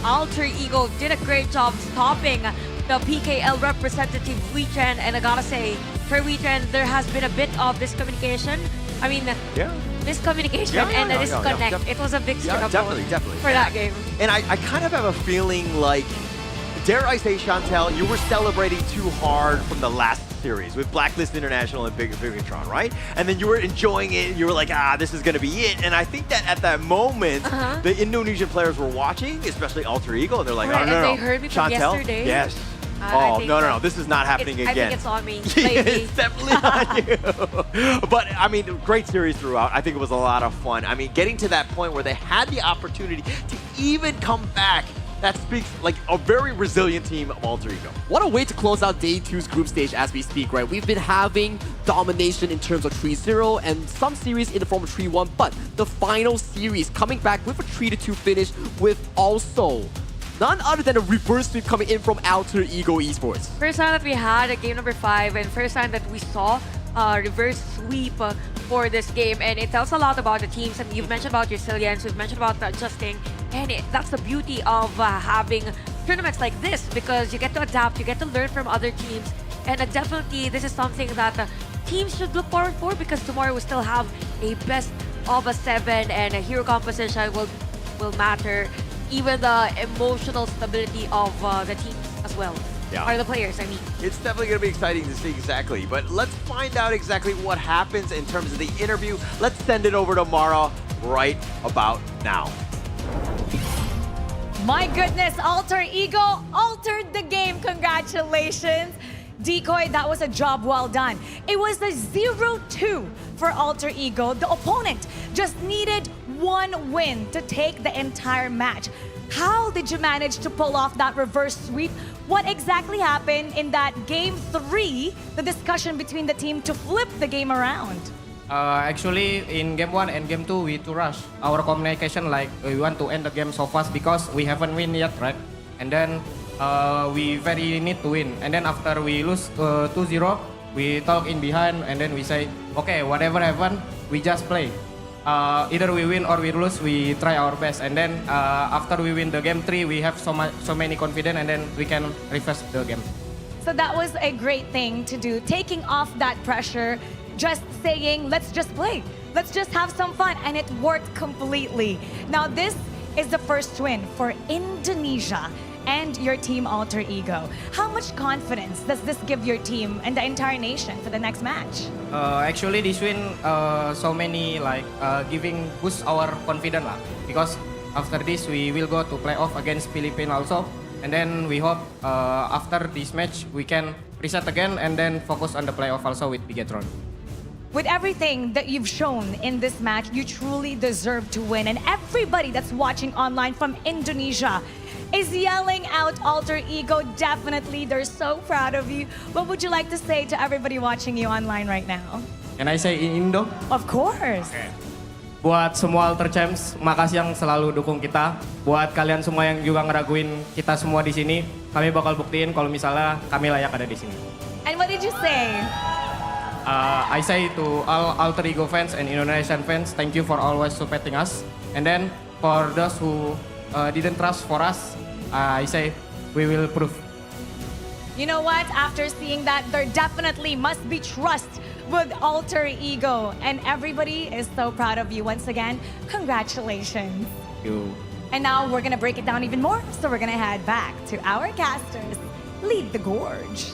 Alter Ego did a great job stopping the PKL representative Wetrnd, and I gotta say, for Wetrnd, there has been a bit of miscommunication. I mean, miscommunication and a disconnect. It was a big struggle Definitely. for that game. And I kind of have a feeling like, dare I say, Chantel, you were celebrating too hard from the last series with Blacklist International and Bigetron, right? And then you were enjoying it, you were like, this is gonna be it. And I think that at that moment, the Indonesian players were watching, especially Alter Ego, and they're like, Right, no, and they heard me from Chantel, yesterday. yes. I think No, this is not happening I again. think it's on me. It's definitely on you. But, I mean, great series throughout. I think it was a lot of fun. I mean, getting to that point where they had the opportunity to even come back, that speaks like a very resilient team of Alter Ego. What a way to close out Day 2's group stage as we speak, right? We've been having domination in terms of 3-0 and some series in the form of 3-1, but the final series coming back with a 3-2 finish with also none other than a reverse sweep coming in from Alter Ego Esports. First time that we had a game number 5, and first time that we saw a reverse sweep for this game, and it tells a lot about the teams. And you've mentioned about resilience, we've mentioned about adjusting, and that's the beauty of having tournaments like this, because you get to adapt, you get to learn from other teams, and definitely this is something that teams should look forward for, because tomorrow we still have a best of a 7, and a hero composition will matter. Even the emotional stability of the team as well. Yeah. Or the players, I mean. It's definitely going to be exciting to see exactly. But let's find out exactly what happens in terms of the interview. Let's send it over to Mara right about now. My goodness, Alter Ego altered the game. Congratulations. Decoy, that was a job well done. It was a 0-2 for Alter Ego. The opponent just needed one win to take the entire match. How did you manage to pull off that reverse sweep? What exactly happened in that game 3, the discussion between the team to flip the game around? Actually, in game 1 and game 2, we too rush. Our communication, like, we want to end the game so fast because we haven't win yet, right? And then we very need to win. And then after we lose 2-0, we talk in behind and then we say, okay, whatever happen, we just play. Either we win or we lose, we try our best. And then after we win the game 3, we have so many confidence, and then we can reverse the game. So that was a great thing to do, taking off that pressure, just saying, let's just play. Let's just have some fun. And it worked completely. Now this is the first win for Indonesia and your team Alter Ego. How much confidence does this give your team and the entire nation for the next match? Actually, this win so many like giving boost our confidence lah. Because after this we will go to playoff against Philippines also, and then we hope after this match we can reset again and then focus on the playoff also with Bigetron. With everything that you've shown in this match, you truly deserve to win. And everybody that's watching online from Indonesia is yelling out Alter Ego. Definitely, they're so proud of you. What would you like to say to everybody watching you online right now? Can I say in Indo? Of course. Okay. Buat semua Alter Champs, makasih yang selalu dukung kita. Buat kalian semua yang juga ngeraguin kita semua di sini, kami bakal buktiin kalau misalnya kami layak ada di sini. And what did you say? I say to all Alter Ego fans and Indonesian fans, thank you for always supporting us. And then for those who didn't trust for us, I say we will prove. You know what? After seeing that, there definitely must be trust with Alter Ego. And everybody is so proud of you once again. Congratulations. You. And now we're gonna break it down even more. So we're gonna head back to our casters. Lead the gorge.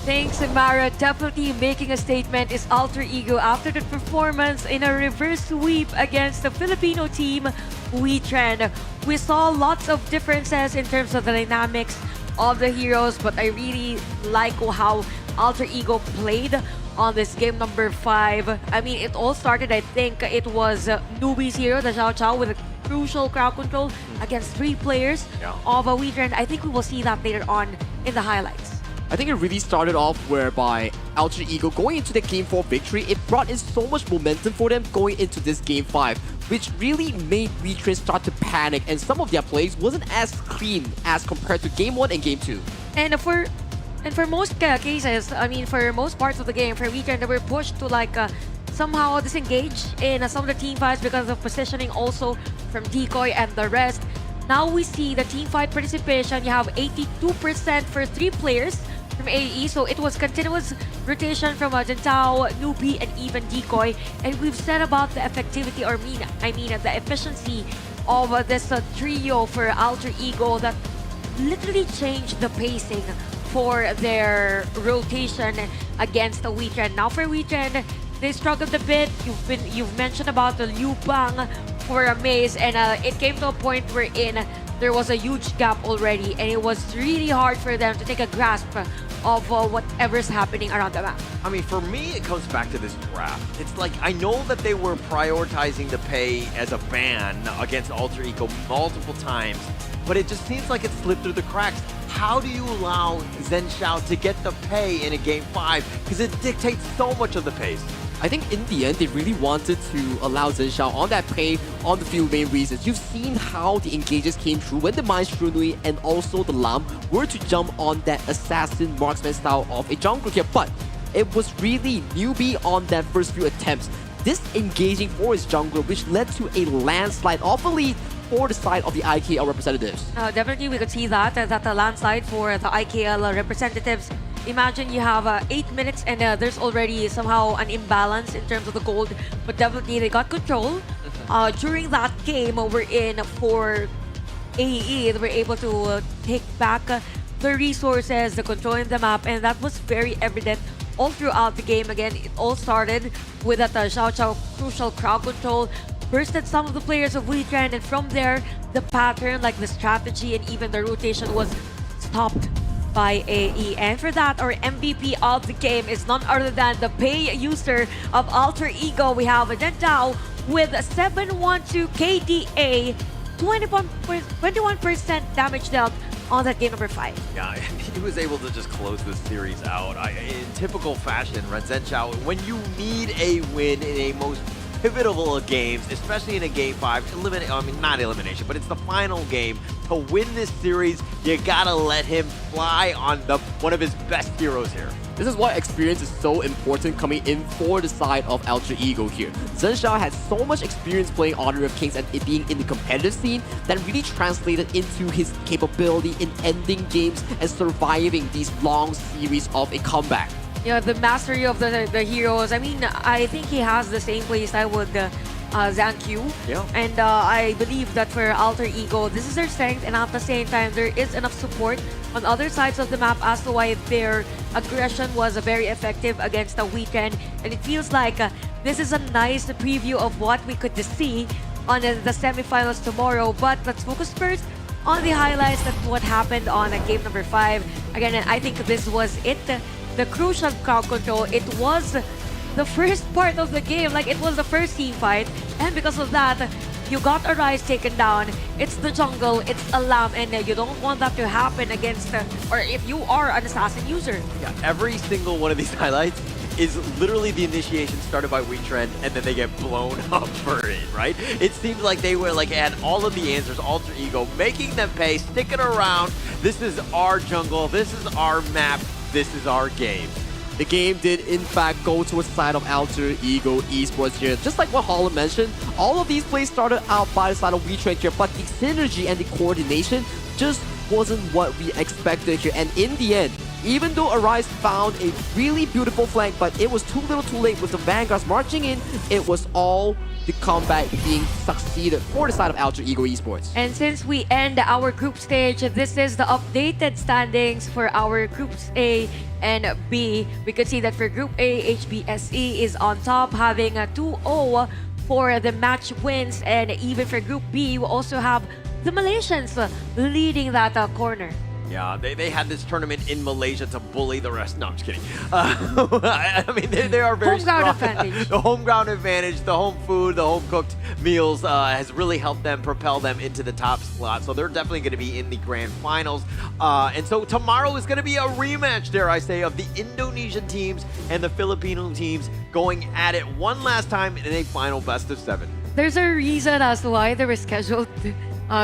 Thanks, Mara. Definitely making a statement is Alter Ego after the performance in a reverse sweep against the Filipino team, Wetrnd. We saw lots of differences in terms of the dynamics of the heroes, but I really like how Alter Ego played on this game number 5. I mean, it all started, I think, it was Newbie's hero, the Xiao Xiao, with a crucial crowd control against 3 players of Wetrnd. I think we will see that later on in the highlights. I think it really started off whereby Alter Ego going into the Game 4 victory, it brought in so much momentum for them going into this Game 5, which really made Wetrnd start to panic, and some of their plays wasn't as clean as compared to Game 1 and Game 2. And for most cases, I mean, for most parts of the game, for Wetrnd, they were pushed to like somehow disengage in some of the team fights because of positioning also from Decoy and the rest. Now we see the team fight participation. You have 82% for 3 players from AE, so it was continuous rotation from Jintao, Newbie, and even Decoy. And we've said about the effectivity, or I mean the efficiency of this trio for Alter Ego that literally changed the pacing for their rotation against the Wetrnd. Now for Wetrnd, they struggled a bit. You've mentioned about the Liu Bang for a maze, and it came to a point wherein there was a huge gap already, and it was really hard for them to take a grasp of whatever's happening around the map. I mean, for me, it comes back to this draft. It's like, I know that they were prioritizing the pay as a ban against Alter Ego multiple times, but it just seems like it slipped through the cracks. How do you allow Zhen Xiao to get the pay in a Game 5? Because it dictates so much of the pace. I think in the end, they really wanted to allow Zhen Xiao on that play on the few main reasons. You've seen how the engages came through when the Maestro and also the Lam were to jump on that assassin marksman style of a jungler here, but it was really Newbie on that first few attempts. This engaging for his jungler, which led to a landslide of a lead for the side of the IKL representatives. Definitely, we could see that the landslide for the IKL representatives. Imagine you have 8 minutes and there's already somehow an imbalance in terms of the gold, but definitely they got control. During that game, we're in for AE, they were able to take back the resources, the control in the map, and that was very evident all throughout the game. Again, it all started with that Xiao Xiao crucial crowd control, bursted some of the players of Wetrnd, and from there, the pattern, like the strategy and even the rotation was stopped by AE. And for that, our MVP of the game is none other than the pay user of Alter Ego. We have Jintao with 712 KDA, 21% damage dealt on that game number 5. Yeah, he was able to just close this series out. In typical fashion, Zhen Xiao, when you need a win in a most pivotal of games, especially in a Game 5, I mean, not elimination, but it's the final game. To win this series, you gotta let him fly on one of his best heroes here. This is why experience is so important coming in for the side of Alter Ego here. Zhen Xiao has so much experience playing Honor of Kings and it being in the competitive scene that really translated into his capability in ending games and surviving these long series of a comeback. Yeah, the mastery of the heroes. I mean, I think he has the same playstyle with Zhang Q. Yeah. And I believe that for Alter Ego, this is their strength, and at the same time, there is enough support on other sides of the map as to why their aggression was very effective against the Wetrnd. And it feels like this is a nice preview of what we could see on the semifinals tomorrow. But let's focus first on the highlights of what happened on game number 5. Again, I think this was it. The crucial crowd control, it was the first part of the game, like it was the first team fight, and because of that, you got a Ryze taken down. It's the jungle, it's a Lamb, and you don't want that to happen against, or if you are an assassin user. Yeah, every single one of these highlights is literally the initiation started by Wetrnd, and then they get blown up for it, right? It seems like they were like had all of the answers, Alter Ego, making them pay, sticking around. This is our jungle, this is our map, this is our game. The game did, in fact, go towards the side of Alter Ego Esports here. Just like what Holland mentioned, all of these plays started out by the side of Wetrnd here, but the synergy and the coordination just wasn't what we expected here. And in the end, even though Arise found a really beautiful flank, but it was too little too late with the Vanguards marching in, it was all the combat being succeeded for the side of Alter Ego Esports. And since we end our group stage, this is the updated standings for our groups A and B. We could see that for Group A, HBSE is on top, having a 2-0 for the match wins. And even for Group B, we also have the Malaysians leading that corner. Yeah, they had this tournament in Malaysia to bully the rest. No, I'm just kidding. I mean, they are very home ground strong. advantage. The home ground advantage, the home food, the home cooked meals has really helped them propel them into the top slot. So they're definitely going to be in the grand finals. And so tomorrow is going to be a rematch, dare I say, of the Indonesian teams and the Filipino teams going at it one last time in a final best of 7. There's a reason as to why they were scheduled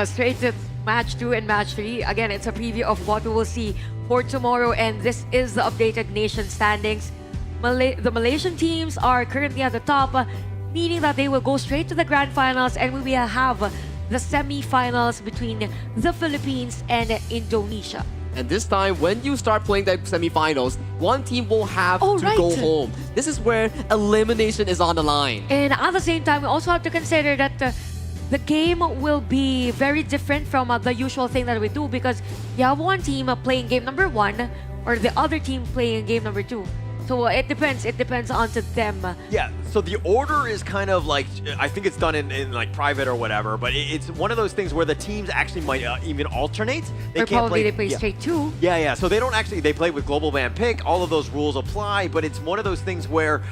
straight to Match 2 and Match 3. Again, it's a preview of what we will see for tomorrow, and this is the updated nation standings. The Malaysian teams are currently at the top, meaning that they will go straight to the grand finals, and we will have the semi-finals between the Philippines and Indonesia. And this time, when you start playing the semi-finals, one team will have to go home. This is where elimination is on the line. And at the same time, we also have to consider that the game will be very different from the usual thing that we do, because you have one team playing game number 1 or the other team playing game number 2. So it depends on to them. Yeah, so the order is kind of like, I think it's done in like private or whatever, but it's one of those things where the teams actually might even alternate. Or probably they play straight 2. Yeah, so they don't actually, they play with global ban pick, all of those rules apply, but it's one of those things where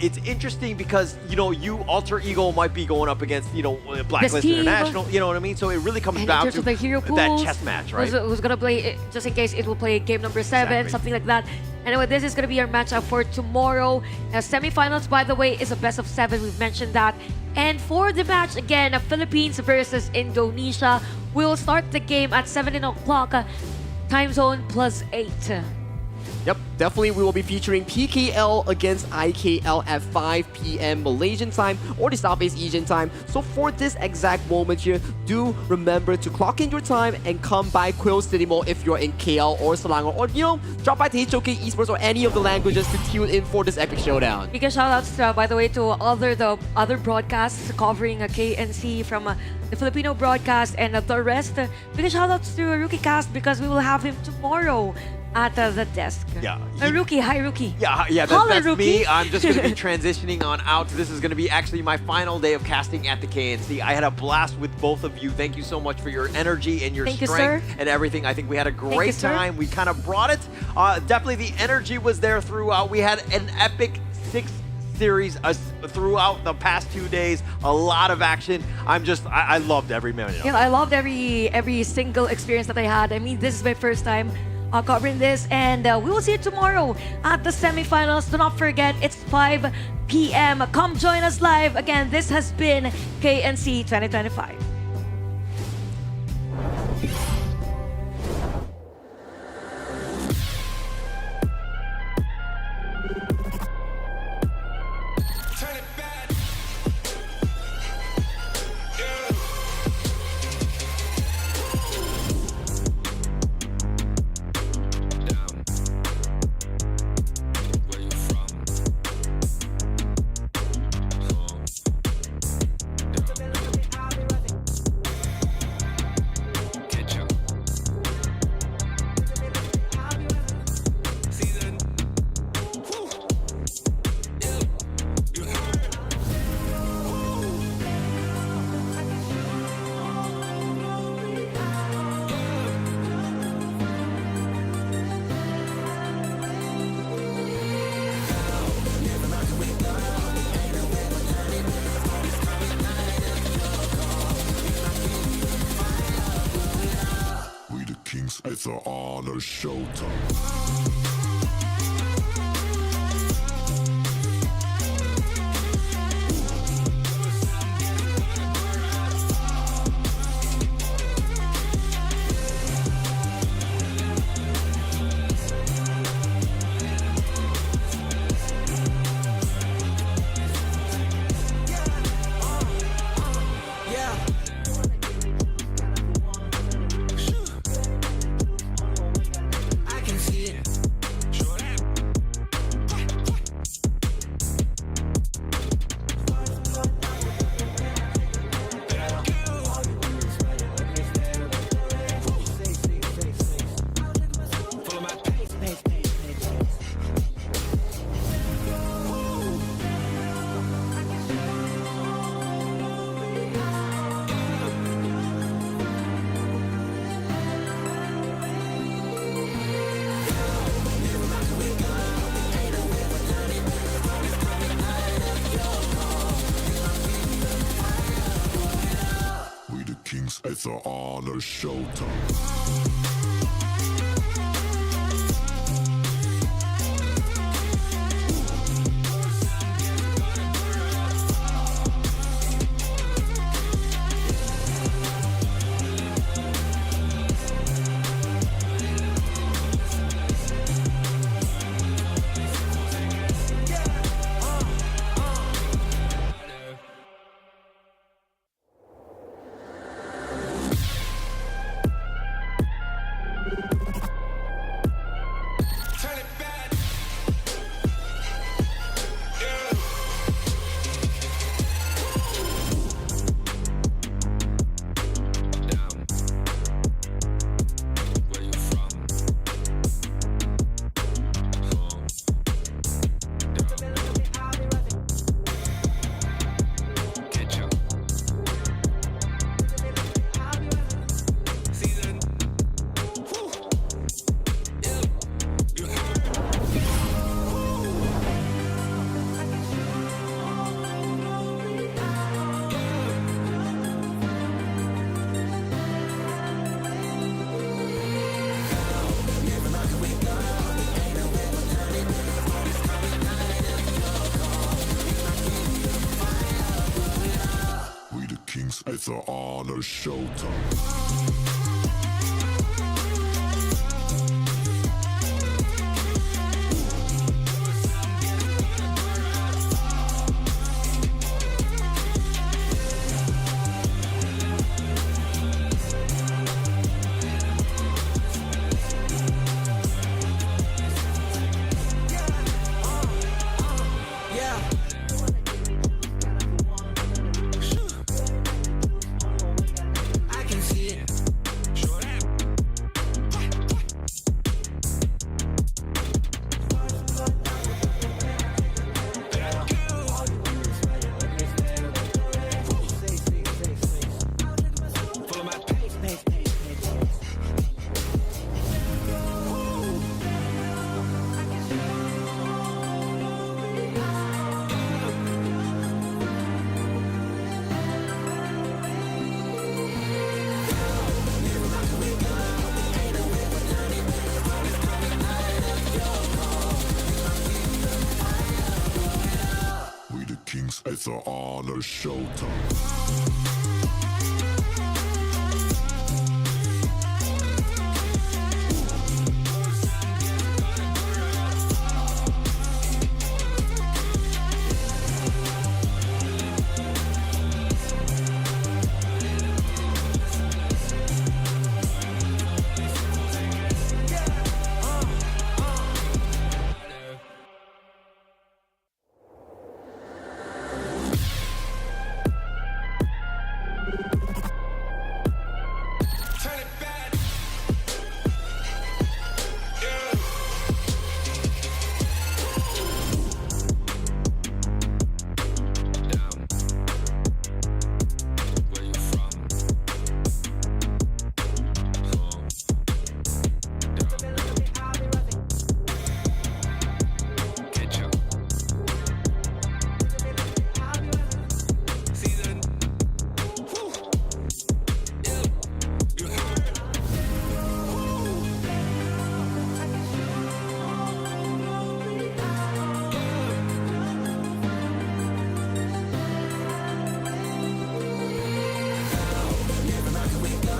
it's interesting because, you know, you Alter Ego might be going up against, you know, Blacklist International, you know what I mean? So it really comes down to the hero that pools, chess match, right? Who's gonna play, just in case it will play game number 7, something like that. Anyway, this is going to be our matchup for tomorrow. Semifinals, by the way, is a best of 7. We've mentioned that. And for the match, again, Philippines versus Indonesia. We'll start the game at 7 o'clock, time zone +8. Yep, definitely we will be featuring PKL against IKL at 5 p.m. Malaysian time or the Southeast Asian time. So for this exact moment here, do remember to clock in your time and come by Quill City Mall if you're in KL or Selangor, or, you know, drop by to HOK Esports or any of the languages to tune in for this epic showdown. Big shout-outs, by the way, to the other broadcasts covering KNC from the Filipino broadcast and the rest. Big shout-outs to Rookie Cast because we will have him tomorrow at the desk. Yeah. Rookie, hi Rookie. Yeah, Holla, that's Rookie. me. I'm just going to be transitioning on out. This is going to be actually my final day of casting at the KNC. I had a blast with both of you. Thank you so much for your energy and your strength and everything. I think we had a great time. We kind of brought it. Definitely the energy was there throughout. We had an epic 6 series throughout the past 2 days. A lot of action. I loved every minute. Yeah, I loved every single experience that I had. I mean, this is my first time covering this, and we will see you tomorrow at the semifinals. Do not forget, it's 5 p.m. Come join us live. Again, this has been KNC 2025. It's an honor showtime. It's an honor showtime. It's an honor showtime. It's an honor showtime.